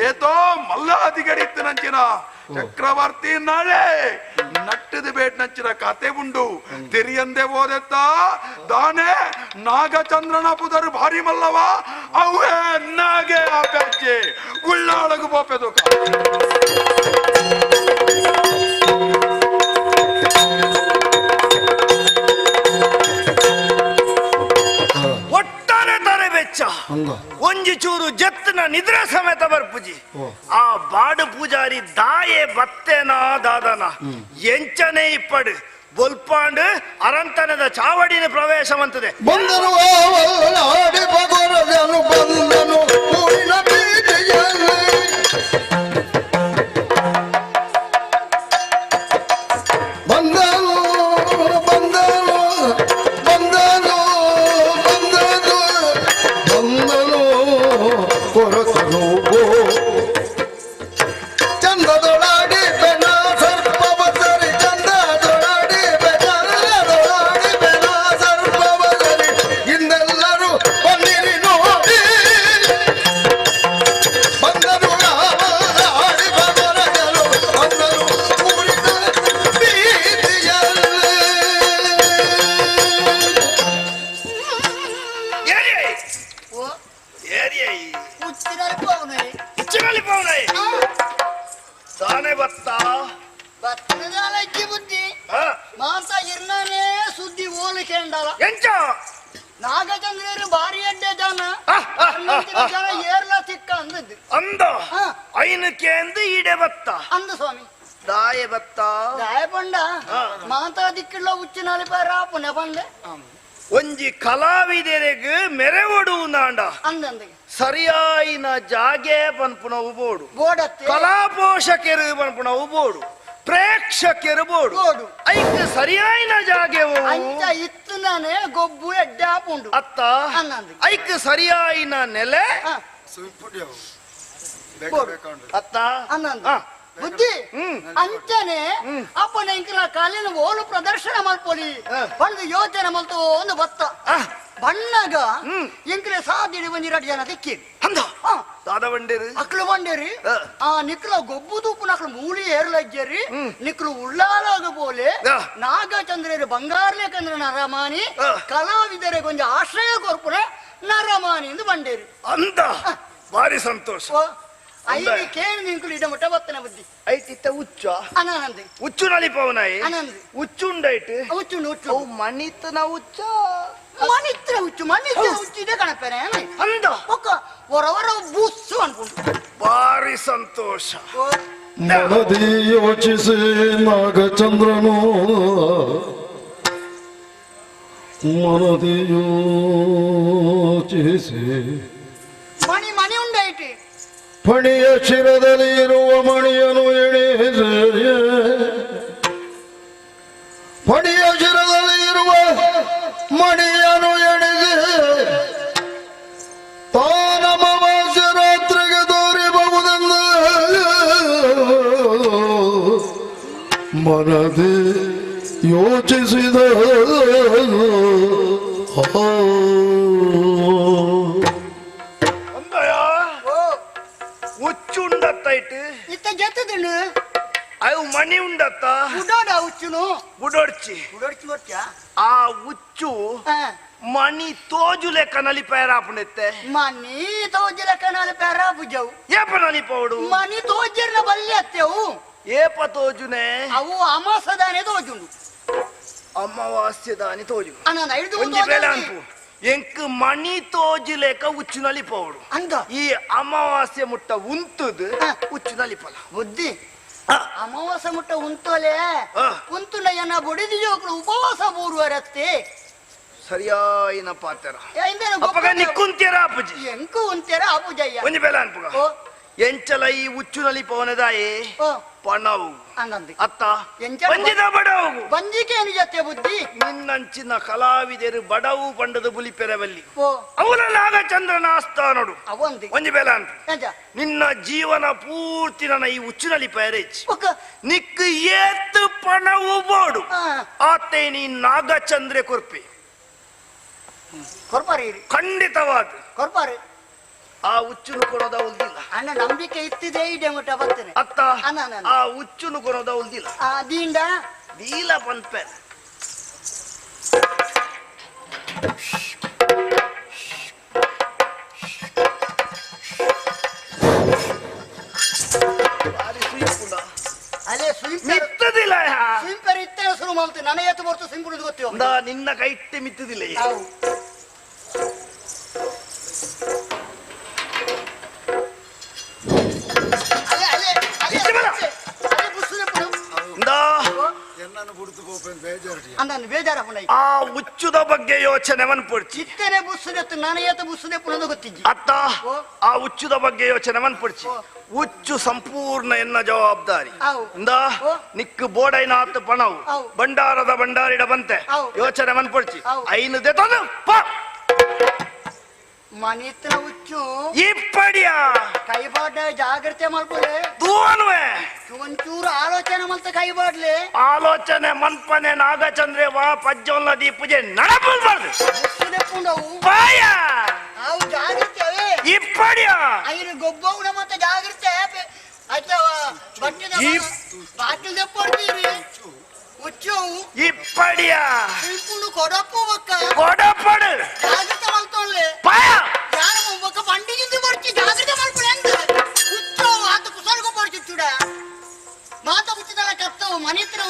ಏತೋ ಮಲ್ಲಾದಿ ಗಡಿತ್ತು ನಂಚಿನ ಚಕ್ರವರ್ತಿ ನಾಳೆ ನಟ್ಟದು ಬೇಟ್ ನಂಚಿನ ಕತೆ ಉಂಡು ತೆರಿಯಂದೆ ಓದೆತ್ತ ದಾನೆ ನಾಗಚಂದ್ರನ ಪುದರು ಭಾರಿ ಮಲ್ಲವ ಅವೇ ನಾಗೆ ಆಪೆಚ್ಚೆ ಉಳ್ಳಾಳಗು ಬೋಪೆದು ಒಟ್ಟಾರೆ ತಾರೆ ಬೆಚ್ಚ ಒಂಜಿ ಚೂರು ಜತ್ತನ ನಿದ್ರೆ ಸಮೇತ ಬರ್ಪುಜಿ ಆ ಬಾಡು ಪೂಜಾರಿ ದಾಯೆ ಬತ್ತೇನಾ ದಾದನ ಎಂಚನೆ ಇಪ್ಪಡು ಬೊಲ್ಪಾಂಡು ಅರಂತನದ ಚಾವಡಿನ ಪ್ರವೇಶವಂತದೆ ಬಂದರು ಬಂದನು ಊರಿನ ಬೀದಿಯಲ್ಲಿ ಬಂದನು ಬಂದನು ಬಂದನು ಬಂದನು ಬಂದನು ಕೊರತನು ಚಂದದೊಳಾಡಿ ಬೆನ ಸರ್ಪವ ಸರಿ ಚಂದದೊಳಾಡಿ ಬೆನದೊಳಾಡಿ ಬೆನ ಸರ್ಪವ ಸರಿ ಇನ್ನೆಲ್ಲರೂ ಬಂದಿರಿ ನೋಡಿ ಬಂದರು ಆಡಿ ಬದರಗಲು ಬಂದರು ಊರಿನ ಬೀದಿಯಲ್ಲಿ ತಾನೇ ಬತ್ತ ಬುದ್ಧಿ ಮಾತ ಇರ್ನಾನೇ ಸುದ್ದಿ ಓಲಿಕೆಂಡಲ ಎಂಚ ನಾಗಚಂದ್ರರು ಭಾರಿ ಅಡ್ಡೆ ಜನ ಜನ ಏರ್ಲ ಸಿಕ್ಕ ಅಂದದ್ದು ಅಂದ ಐನಕ್ಕೆ ಅಂದು ಈಡೆ ಬತ್ತ ಅಂದ ಸ್ವಾಮಿ ದಾಯೆ ಬತ್ತ ದಾಯ ಪಂಡ ಮಾತಾ ದಿಕ್ಕಿಲ್ಲ ಉಚ್ಚಿನಾಲಿ ಪರ ಪುನಃ ಬಂದೆ ಒಂಜಿ ಕಲಾವಿದರಿಗೆ ಮೆರೆ ಒಡುವುದಾಂಡ ಅಂದಂದೆ ಸರಿಯಾಯಿನ ಜಾಗೆ ಪನ್ಪುನ ಉಬೋಡು ಬೋಡತ್ತೆ ಕಲಾಪೋಷಕರು ಪನ್ಪುನ ಉಬೋಡು ಪ್ರೇಕ್ಷಕರು ಬೋಡು ಐಕ್ ಸರಿಯಾಯಿನ ಜಾಗೆ ಅಂಚ ಇತ್ತು ನಾನೇ ಗೊಬ್ಬು ಎಡ್ಡೆ ಆಪುಂಡು ಅತ್ತ ಐಕ್ ಸರಿಯಾಯಿನ ನೆಲೆ ಅತ್ತ ಬುದ್ಧಿ ಅಂಚನೆ ಅಪ್ಪನ ಇಂಕಲ ಕಾಲಿನ ಓಲು ಪ್ರದರ್ಶನ ಮಲ್ಪೊಲಿ ಬಂದು ಯೋಚನೆ ಮಲ್ತು ಒಂದು ಬತ್ತ ಬಣ್ಣಗ ಇಂಕಲೆ ಸಾದಿಡಿ ಬಂದಿರಡ್ ಜನ ದಿಕ್ಕಿ ದಾದ ಬಂಡೇರಿ ಅಕ್ಲು ಬಂಡೇರಿ ಆ ನಿಕ್ಲ ಗೊಬ್ಬು ತೂಪು ನಕ್ಲು ಮೂಲಿ ಏರ್ಲಜ್ಜರಿ ನಿಕ್ಲು ಉಳ್ಳಾಲಾಗ ಬೋಲೆ ನಾಗಚಂದ್ರರು ಬಂಗಾರ್ಲೇಕಂದ್ರ ನರಮಾನಿ ಕಲಾವಿದರೆ ಕೊಂಚ ಆಶ್ರಯ ಕೊರ್ಪುರ ನರಮಾನಿ ಎಂದು ಬಂಡೇರಿ ಅಂದ ಭಾರಿ ಸಂತೋಷ ಐದು ಕೇಳಿ ನಿಂಕಲು ಇಡ ಮುಟ್ಟ ಬತ್ತನ ಬುದ್ಧಿ ಐತಿತ್ತ ಉಚ್ಚ ಅನಾನಂದಿ ಉಚ್ಚು ನಲಿಪವನಾಯಿ ಅನಂದಿ ಉಚ್ಚುಂಡೈಟ್ ಉಚ್ಚುಂಡು ಉಚ್ಚು ಮಣಿತನ ಉಚ್ಚ ಮಣಿತ್ರ ಉಚ್ಚು ಇದೆ ಕಣಪೇನೆ ಅಂದ ಒಕ್ಕ ಹೊರವರ ಬುಸ್ಸು ಅನ್ಕೊಂಡು ಭಾರಿ ಸಂತೋಷ ಮನದಿ ಯೋಚಿಸಿ ನಾಗಚಂದ್ರನು ಮನದಿ ಯೋಚಿಸಿ ಮಣಿ ಮಣಿ ಉಂಡೈಟಿ ಫಣಿಯ ಶಿರದಲ್ಲಿ ಇರುವ ಮಣಿಯನು ಎಣಿಸಿ ಫಣಿಯ ಶಿರದಲ್ಲಿ ಇರುವ ಮಣಿಯನು ಎಣಿಸಿ ತಾನಮವಾಸ್ಯ ರಾತ್ರಿಗೆ ತೋರಿಬಹುದೆಂದು ಮನದಿ ಯೋಚಿಸಿದ ಉಚ್ಚುಂಡತ್ತೈಟ್ ಇತ್ತ ಜತ್ತದಿಣ್ಣು ಅವು ಮಣಿ ಉಂಡತ್ತ ಉಡೋಡ ಉಚ್ಚುನು ಬುಡೊಡ್ಚಿ ಉಡೋಡ್ಚಿ ಬರ್ತ್ಯಾ ಆ ಉಚ್ಚು ಮಣಿ ತೋಜು ಲೆಕ್ಕ ನಲಿಪಾಯರಾಪಣೆತ್ತೆ ಮನಿ ತೋಜಿಲ ಕಣಾಲ ಪ್ಯಾರ ಬುಜವು ಏಪ ನಲಿಪೋಡು ಮನಿ ತೋಜಿರ್ನ ಬಲ್ಲಿ ಅತ್ತೆವು ಏಪ ತೋಜುನೆ ಅವು ಅಮಾಸದಾನೆ ತೋಜುಂಡು ಅಮಾವಾಸ್ಯ ದಾನಿ ತೋಜು ಅಣ್ಣ ಐದು ಒಂಜಿ ಬೇಡ ಅನ್ಪು ಎಂಕ್ ಮಣಿ ತೋಜು ಲೆಕ್ಕ ಉಚ್ಚು ನಲಿಪೋಡು ಅಂದ ಈ ಅಮಾವಾಸ್ಯ ಮುಟ್ಟ ಉಂತುದು ಉಚ್ಚು ನಲಿಪಲ ಬುದ್ಧಿ ಅಮಾವಾಸ್ಯ ಮುಟ್ಟ ಉಂತೋಲೆ ಉಂತುನ ಏನ ಬುಡಿದಿ ಜೋಕರು ಉಪವಾಸ ಬೂರುವರತ್ತೆ ಸರಿಯಾಯಿನ ಪಾತ್ರ ಇಂದೇನು ಅಪ್ಪಗ ನಿಕ್ಕುಂತೀರ ಅಪ್ಪಜಿ ಎಂಕು ಉಂತೆರ ಅಪುಜಯ್ಯ ಒಂಜಿ ಬೇಲ ಅನ್ಪುಗ ಎಂಚಲ ಈ ಉಚ್ಚು ನಲಿಪವನದಾಯೆ ಪಣವು ಅಂದಂದಿ ಅತ್ತ ಬಂಜಿದ ಬಡವು ಬಂಜಿಕೆ ನಿಜತೆ ಬುದ್ಧಿ ನಿನ್ನಂಚಿನ ಕಲಾವಿದರು ಬಡವು ಪಂಡದ ಬುಲಿಪೆರವಲ್ಲಿ ಓ ಅವನ ನಾಗಚಂದ್ರನ ಆಸ್ಥಾನಡು ಅವಂದಿ ಒಂಜಿ ಬೇಲ ಅನ್ಪು ನಿನ್ನ ಜೀವನ ಪೂರ್ತಿ ನನ್ನ ಈ ಉಚ್ಚು ನಲಿಪೆರಚ್ ನಿಕ್ಕು ಏತ್ತು ಪಣವು ಬೋಡು ಆತೆ ನೀ ನಾಗಚಂದ್ರೆ ಕೊರ್ಪೆ ಕೊರ್ಪಾರಿ ಖಂಡಿತವಾದ ಕೊರ್ಪಾರಿ ಆ ಉಚ್ಚುನು ಕೊಡೋದ ಉಲ್ದಿಲ್ಲ ಅಣ್ಣ ನಂಬಿಕೆ ಇತ್ತಿದೆ ಇದೆ ಮುಟ್ಟ ಬರ್ತೇನೆ ಅತ್ತ ಆ ಉಚ್ಚುನು ಕೊಡೋದ ಉಲ್ದಿಲ್ಲ ದೀಂಡ ದೀಲ ಪಂಪೆ ಅಲ್ಲೇ ಮಿತ್ತದಿಲ್ಲ ಸ್ವಿಂಪರ್ ಇತ್ತೆ ಶುರು ಮಾಡ್ತೇನೆ ನನಗೆ ಎತ್ತು ಬರ್ತು ಸಿಂಪುಳಿದು ಗೊತ್ತಿವ ನಿನ್ನ ಕೈ ಇಟ್ಟೆ ಮಿತ್ತದಿಲ್ಲ ಆ ಉಚ್ಚುದ ಬಗ್ಗೆ ಯೋಚನೆ ಮನ್ಪೊಡ್ಚಿ ಇತ್ತೇನೆ ಬುಸ್ಸುದೆತ್ತು ನಾನು ಏತ ಬುಸ್ಸುದೆ ಪುನಃ ಗೊತ್ತಿಜ್ಜಿ ಅತ್ತ ಆ ಉಚ್ಚುದ ಬಗ್ಗೆ ಯೋಚನೆ ಮನ್ಪೊಡ್ಚಿ ಉಚ್ಚು ಸಂಪೂರ್ಣ ಎನ್ನ ಜವಾಬ್ದಾರಿ ನಿಕ್ಕು ಬೋಡೈನಾತ್ ಪಣವು ಬಂಡಾರದ ಬಂಡಾರಿಡ ಬಂತೆ ಯೋಚನೆ ಮನ್ಪೊಡ್ಚಿ ಐನು ದೆತದು ಮನಿತ್ರ ಉಚ್ಚು ಇಪ್ಪಡಿಯ ಕೈಬಾಡ ಜಾಗ್ರತೆ ಮಾಡ್ಕೊಳ್ಳೆ ತೂವನ್ವೆ ಒಂಚೂರು ಆಲೋಚನೆ ಮಲ್ತ ಕೈಬಾಡ್ಲೆ ಆಲೋಚನೆ ಮನ್ಪನೆ ನಾಗಚಂದ್ರೆ ವಾ ಪಜ್ಜೊಲ್ಲ ದೀಪುಜೆ ನಡಬಲ್ಬಾರ್ದು ಪಾಯ ಅವು ಜಾಗ್ರತೆ ಇಪ್ಪಡಿಯ ಐನು ಗೊಬ್ಬವನ ಮತ್ತೆ ಜಾಗ್ರತೆ ಬಟ್ಟೆ ಬಾಟಲ್ ದೆಪ್ಪಡ್ತೀರಿ ಉಚ್ಚು ಇಪ್ಪಡಿಯ ಕೊಡಪ್ಪು ಒಕ್ಕ ಕೊಡಪ್ಪಡು ಜಾಗ್ರತೆ ಮಲ್ತೊಳ್ಳೆ ಪಾಯ ಯಾರು ಒಕ್ಕ ಪಂಡಿಗಿಂದು ಬರ್ತಿ ಜಾಗ್ರತೆ ಮಾಡ್ಕೊಳ್ಳಿ ಅಂತ ಉಚ್ಚು ಆತ ಕುಸಲ್ಗೊ ಬರ್ತಿ ಚೂಡ ಮಾತ ಮುಚ್ಚಿದಲ್ಲ ಕತ್ತವು ಮನೆ ಹತ್ರ